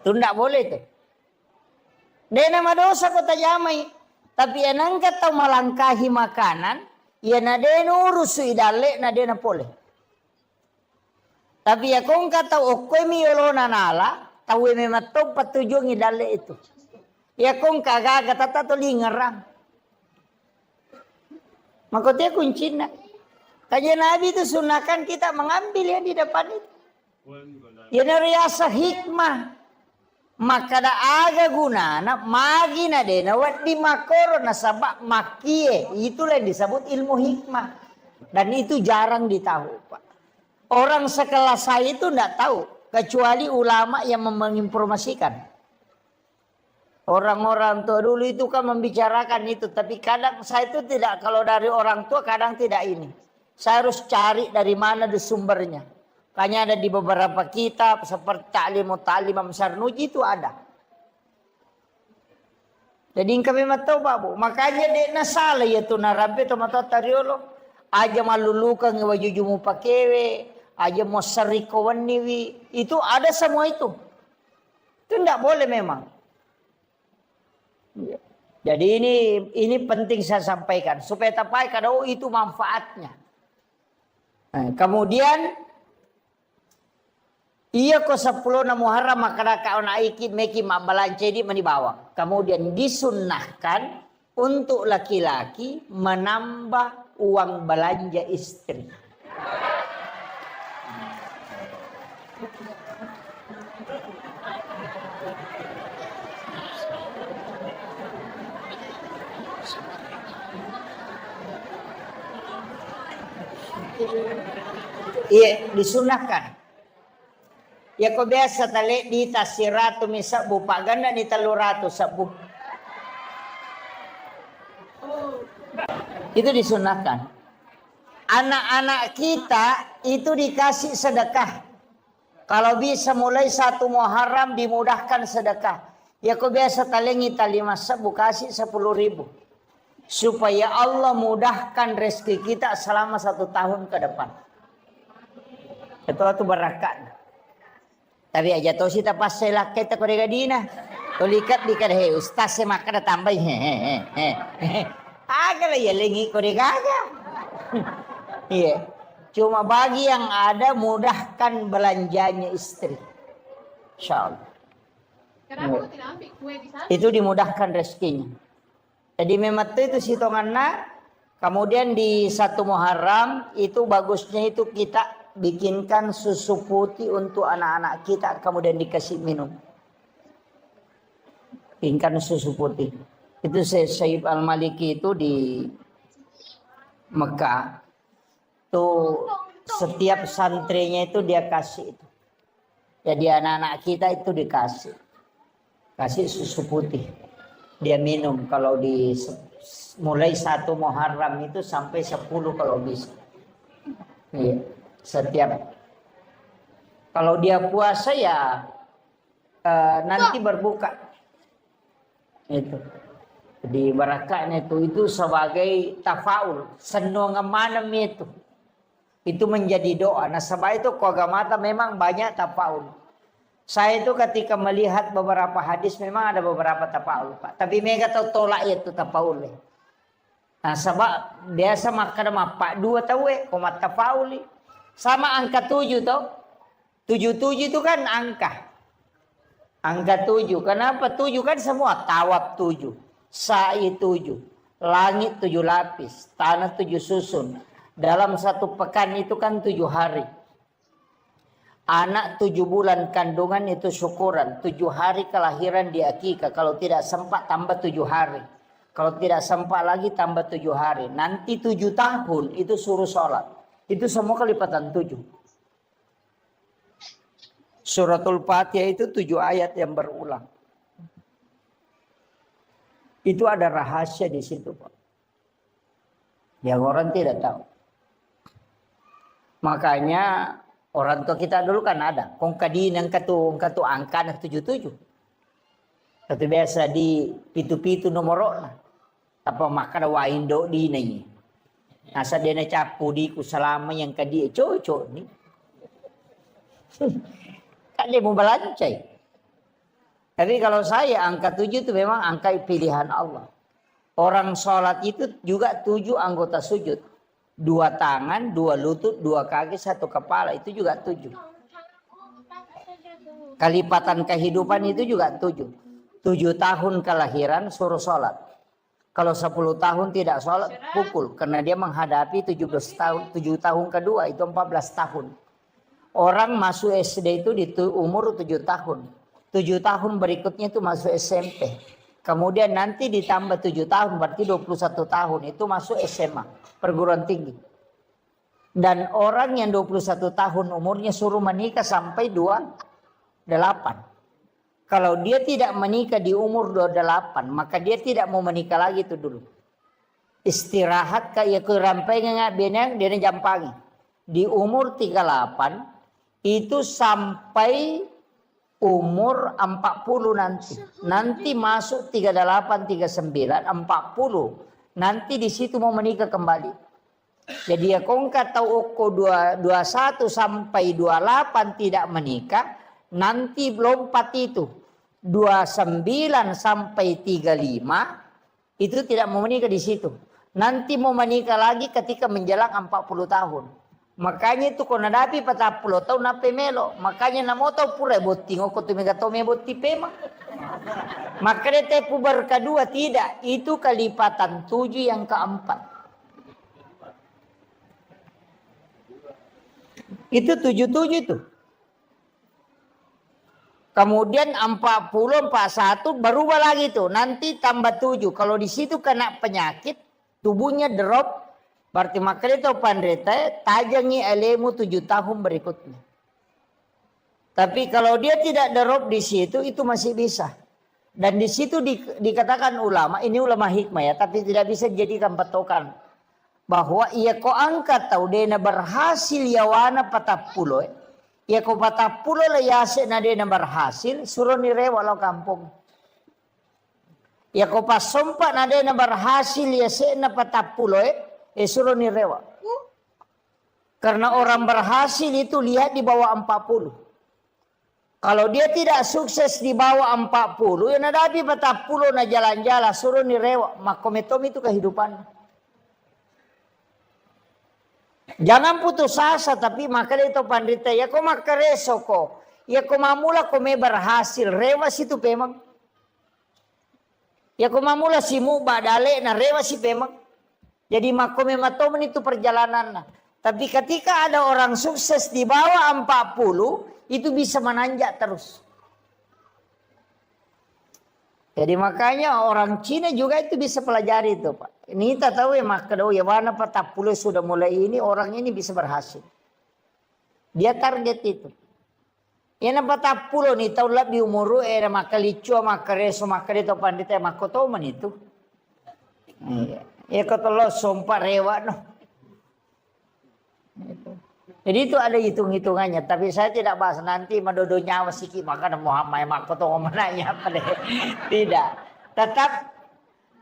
Itu tidak boleh itu. Dia nama dosa kota jamai. Tapi enang tahu melangkahi makanan. Ya nade urus idale nade na pole. Tapi ya kung kata okoy miyolo nanala, tahu memang to patujung idale itu. Ya kung kagaga tata to lingerang. Makote kuncina. Kajian Nabi itu sunahkan kita mengambil yang di depan itu. Ya nariasa hikmah. Maka da aga guna na magi na de na wat di makoro na sabak makie, itulah yang disebut ilmu hikmah. Dan itu jarang ditahu, Pak. Orang sekelas saya itu tidak tahu kecuali ulama yang menginformasikan. Orang-orang tua dulu itu kan membicarakan itu, tapi kadang saya itu tidak, kalau dari orang tua kadang tidak ini. Saya harus cari dari mana di sumbernya. Kayaknya ada di beberapa kitab seperti Ta'lim Imam Sarnuji itu ada. Jadi kami tahu Pak Bu, makanya dia nasalah ya tu narampe tu mata tariolo aja malulukan waju jumu pakewe, aja mau serikawan niwi, itu ada semua itu. Itu tidak boleh memang. Jadi ini penting saya sampaikan supaya tapai kada itu manfaatnya. Nah, kemudian iya ko 10 na Muharram maka kaon aiki meki balance di manibawa. Kemudian disunnahkan untuk laki-laki menambah uang belanja istri. Iya, disunahkan. Ya kau biasa tali di tasiratu misabu paganda di 300 sabu. Itu disunahkan. Anak-anak kita itu dikasih sedekah. Kalau bisa mulai 1 Muharram dimudahkan sedekah. Ya kau biasa tali ngita 5 sabu kasih 10.000. Supaya Allah mudahkan rezeki kita selama 1 tahun ke depan. Itu berakat. Tapi aja to sita pas selak kita ko gadina. Tolikat di kada he ustaz se makada tambah he. Agak ya lengi ko gaga. Iya. Cuma bagi yang ada mudahkan belanjanya istri. Insyaallah. Kenapa tidak ambil kue di sana? Itu dimudahkan rezekinya. Jadi memang itu sitonganna. Kemudian di 1 Muharram itu bagusnya itu kita bikinkan susu putih untuk anak-anak kita, kemudian dikasih minum. Bikinkan susu putih. Itu Syekh Al-Maliki itu di Mekah. Tuh setiap santrinya itu dia kasih itu. Jadi anak-anak kita itu dikasih. Kasih susu putih. Dia minum kalau di mulai 1 Muharram itu sampai 10 kalau bisa. Iya. Setiap kalau dia puasa ya nanti berbuka itu di barakahnya itu sebagai tafaul senong malam itu menjadi doa. Nah sebab itu kogamata memang banyak tafaul. Saya itu ketika melihat beberapa hadis memang ada beberapa tafaul Pak, tapi mereka tahu tolak itu tafaul. Nah sebab biasa makan apa 2 tahu komat tafauli. Sama angka 7 toh. 77 itu kan angka. Angka 7. Kenapa 7 kan semua tawab 7. Sa'i 7. Langit 7 lapis. Tanah 7 susun. Dalam 1 pekan itu kan 7 hari. Anak 7 bulan kandungan itu syukuran. 7 hari kelahiran di akikah. Kalau tidak sempat tambah 7 hari. Kalau tidak sempat lagi tambah 7 hari. Nanti 7 tahun itu suruh sholat. Itu semua kelipatan 7. Suratul Fatihah itu 7 ayat yang berulang. Itu ada rahasia di situ, Pak. Yang orang tidak tahu. Makanya orang tua kita dulu kan ada. Kong kadinang katu angka 77. Tapi biasa di pitu-pitu nomorona. Apa makana waindo di nai. Nasa dia na capu di ku selama yang kadi cocok ni. Kan dia mau belancai. Tapi kalau saya angka 7 itu memang angka pilihan Allah. Orang sholat itu juga 7 anggota sujud. 2 tangan, 2 lutut, 2 kaki, 1 kepala. Itu juga 7. Kalipatan kehidupan itu juga 7. 7 tahun kelahiran suruh sholat. Kalau 10 tahun tidak sholat, pukul. Karena dia menghadapi 17 tahun, 7 tahun kedua, itu 14 tahun. Orang masuk SD itu di umur 7 tahun. 7 tahun berikutnya itu masuk SMP. Kemudian nanti ditambah 7 tahun berarti 21 tahun itu masuk SMA, perguruan tinggi. Dan orang yang 21 tahun umurnya suruh menikah sampai 28. Kalau dia tidak menikah di umur 28, maka dia tidak mau menikah lagi itu dulu. Istirahat kayak kerampai ngak benang dia jampangi. Di umur 38 itu sampai umur 40 nanti. Nanti masuk 38, 39, 40. Nanti di situ mau menikah kembali. Jadi ya kongka tahu oko 21 sampai 28 tidak menikah. Nanti lompat itu 29 sampai 35 itu tidak mau menikah di situ. Nanti mau menikah lagi ketika menjelang 40 tahun. Makanya itu kau nadapi 40 tahun nape melo. Makanya namo tahu pura botti ngoko tu mega tome botti pema. Makanya tepu berkedua tidak. Itu kelipatan 7 yang keempat. Itu 77 itu. Kemudian 40, 41 berubah lagi tuh. Nanti tambah 7. Kalau di situ kena penyakit, tubuhnya drop. Berarti makanya itu pandreta tajangi elemu 7 tahun berikutnya. Tapi kalau dia tidak drop di situ itu masih bisa. Dan di situ dikatakan ulama, ini ulama hikmah ya, tapi tidak bisa dijadikan patokan. Bahwa ia ko angkat tahu dena berhasil yawana 40. Ya ko 40 lah yase na dena berhasil suruh nirewa lo kampung. Ya ko pasompa na dena berhasil yase na 40 suruh nirewa. Karena orang berhasil itu lihat di bawah 40. Kalau dia tidak sukses di bawah 40, ya nadapi 40 na jalan-jalan suruh nirewa. Makometom itu kehidupan. Jangan putus asa tapi makanya itu pandita ya ko makareso ko. Ya ko mamula ko may berhasil. Rewas itu pemang. Ya ko mamula si muba dale na rewas si pemang. Jadi makome matomen itu perjalanan. Tapi ketika ada orang sukses di bawah 40, itu bisa menanjak terus. Jadi makanya orang Cina juga itu bisa pelajari itu Pak. Ini kita tahu ya makanya ya mana 40 sudah mulai ini orang ini bisa berhasil. Dia target itu. Ya na 40 nih tahu lebih umur makalicu makareso makarito pandita makotoman itu. Iya. Ya kalau sumpah rewa no. Jadi itu ada hitung-hitungannya. Tapi saya tidak bahas nanti madodo nyawa siki maka Muhammad makoto menanya apa deh. Tidak. Tetap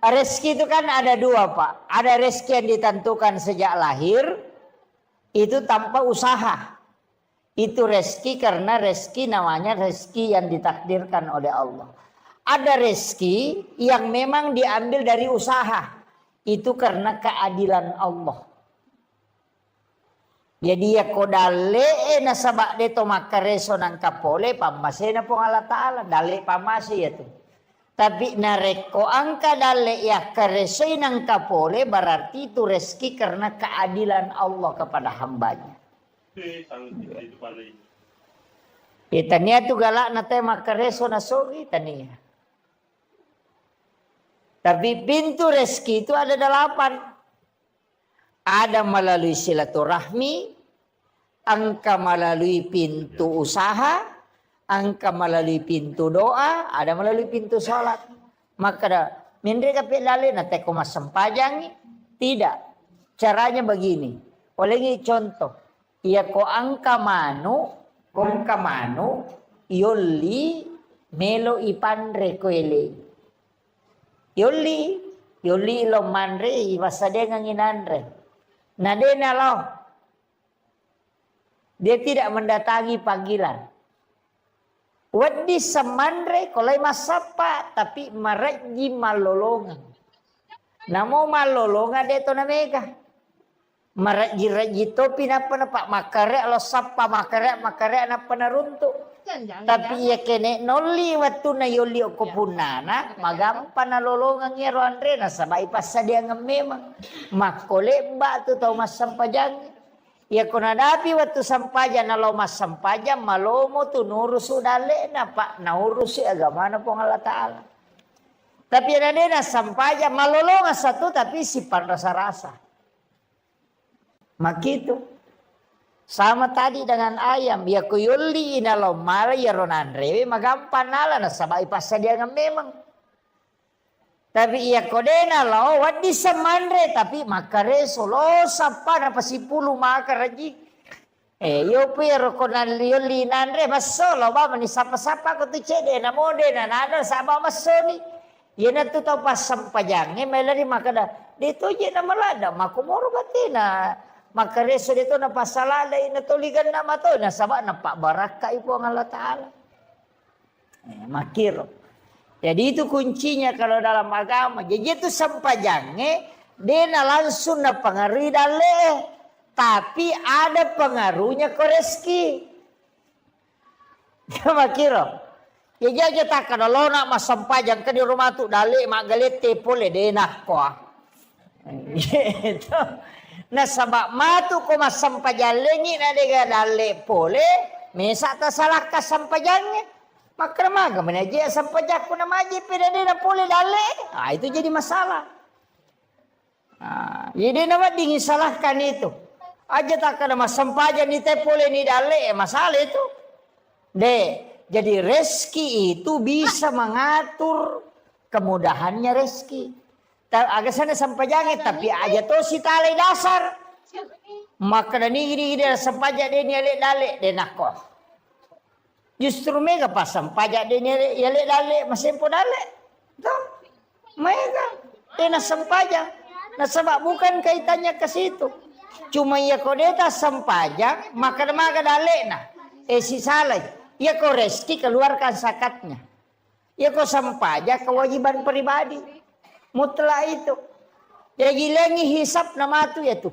rezeki itu kan ada dua Pak. Ada rezeki yang ditentukan sejak lahir. Itu tanpa usaha. Itu rezeki karena rezeki namanya rezeki yang ditakdirkan oleh Allah. Ada rezeki yang memang diambil dari usaha. Itu karena keadilan Allah. Jadi ya kodale na sabak deto makareso nang kapole pamase na pong Allah Ta'ala. Dale pamase ya tu. Tapi nareko angka dale ya karesoy nang kapole berarti itu rezeki karena keadilan Allah kepada hambanya. Ya tania tu galak na te makareso na sori tania. Tapi pintu rezeki itu ada 8. Ada melalui silaturahmi, angka melalui pintu usaha, angka melalui pintu doa, ada melalui pintu sholat. Maka mindre kape lale na teko masampajangi. Tidak. Caranya begini. Oleh contoh. Ia ko angka manu, kong kamanu, yoli melo ipandre ko ele. Yoli lo manre iwasade nganginandre. Nadena lo. Dia tidak mendatangi panggilan. Wadi semandre kolai masapa tapi maraji malolongan. Namo malolongan dia to namega. Maraji topi napa pak makare lo sapa makare napa naruntuk. Tapi ya kene noli waktu na yoli ko punana magampa na lolongan ya Andre na sabay pa sa dia ngememang makole ba tu tau masampajang Ya kunadapi waktu sampaja na lomas sampaja malomo tu nurusu dale na pak na urusi agama na pong Allah Ta'ala. Tapi ada na sampaja malolonga satu tapi sifat rasa-rasa. Makitu. Sama tadi dengan ayam. Ya kuyuli ina lomala ya ronandrewe magampan nala na sabay pasadya nga memang. Tapi iya kodena lo wadi samandre tapi makareso lo sapa na pasipulu makaraji. Yo pero konan lioli nandre maso lo ba mani sapa-sapa ko tu cede na mode na nada saba masoni. Yana tu tau pas sampajange melari makada. Dito je na malada makumoro batina. Makareso dito na pasalala ina tuligan na mato na saba na pak baraka ipo ang Allah Ta'ala. Makiro. Jadi itu kuncinya kalau dalam agama. Jadi itu sampajange dia langsung na pengaruhi dale, tapi ada pengaruhnya ke rezeki. Kamu kira? Ya jadi tak kalau nak mas sampajang ke di rumah tu dale mak galete pole dia nak kuah. Gitu. Nah sabak matu ko mas sampajale ni na dia dale pole, mesa tak salah ka sampajangnya. Maka maga menaji sampajak pun maji pedade na pole dale. Itu jadi masalah. Jadi nama dingin salahkan itu. Aja tak ada mas sampaja ni te pole ni dale masalah itu. Jadi rezeki itu bisa mengatur kemudahannya rezeki. Agak sana sampajangnya tapi aja to si tali dasar. Maka ni gini sampaja dia ni dale dia nakoh. Justru mega pasang pajak dia ni yale dale masih pun dale. Tahu? Mega dia sampajang. Nah sebab bukan kaitannya ke situ. Cuma ya kodeta sampajang maka dale nah. Si salah. Ya kau rezeki keluarkan zakatnya. Ya kau sampajang kewajiban pribadi. Mutlak itu. Jadi lengi hisap nama tu ya tu.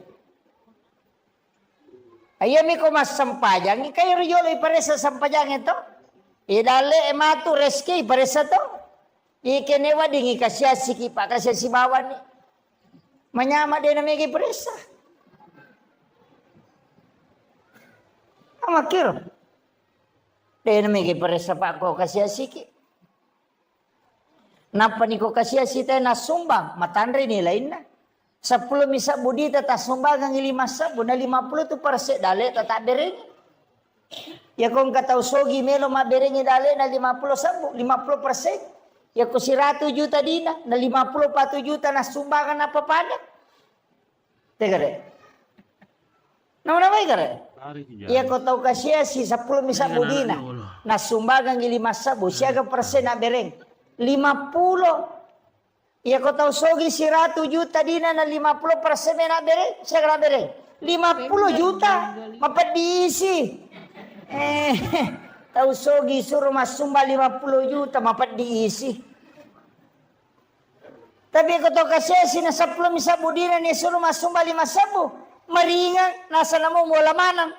Ayami ko mas sampajang, kayo riyolo iparesa sampajang ito. Idale ematu reski iparesa to. Ikenewa dingi kasya sikipa kasya sibawan ni. Manyama din na may iparesa. Amakiro. Din na may iparesa pa ako kasya siki. Napa ni ko kasya sita na sumbang, matandre nilain na. 10 misa budi tata sumbagang 5 sabu na 50 tu persen dale tata bereng. Ya kung katau sogi melo maberengi dale na 50 sabu 50%. Ya ko si 100 juta dina na 54 juta na sumbangan apa pada. Tegare. Nauna may gare. Ya ko tau kasya si 10 misa budi na sumbagang 5 sabu siya ka persen na bereng. 50. Ya kau tahu sogi si 100 juta dina na 50% na bere, siya na bere. 50 juta mapat diisi. Tahu sogi suruh masumba 50 juta mapat diisi. Tapi kau tahu kasih si na 10 misabu dina ni suruh masumba 5 sabu. Maringan nasa namo mula manang.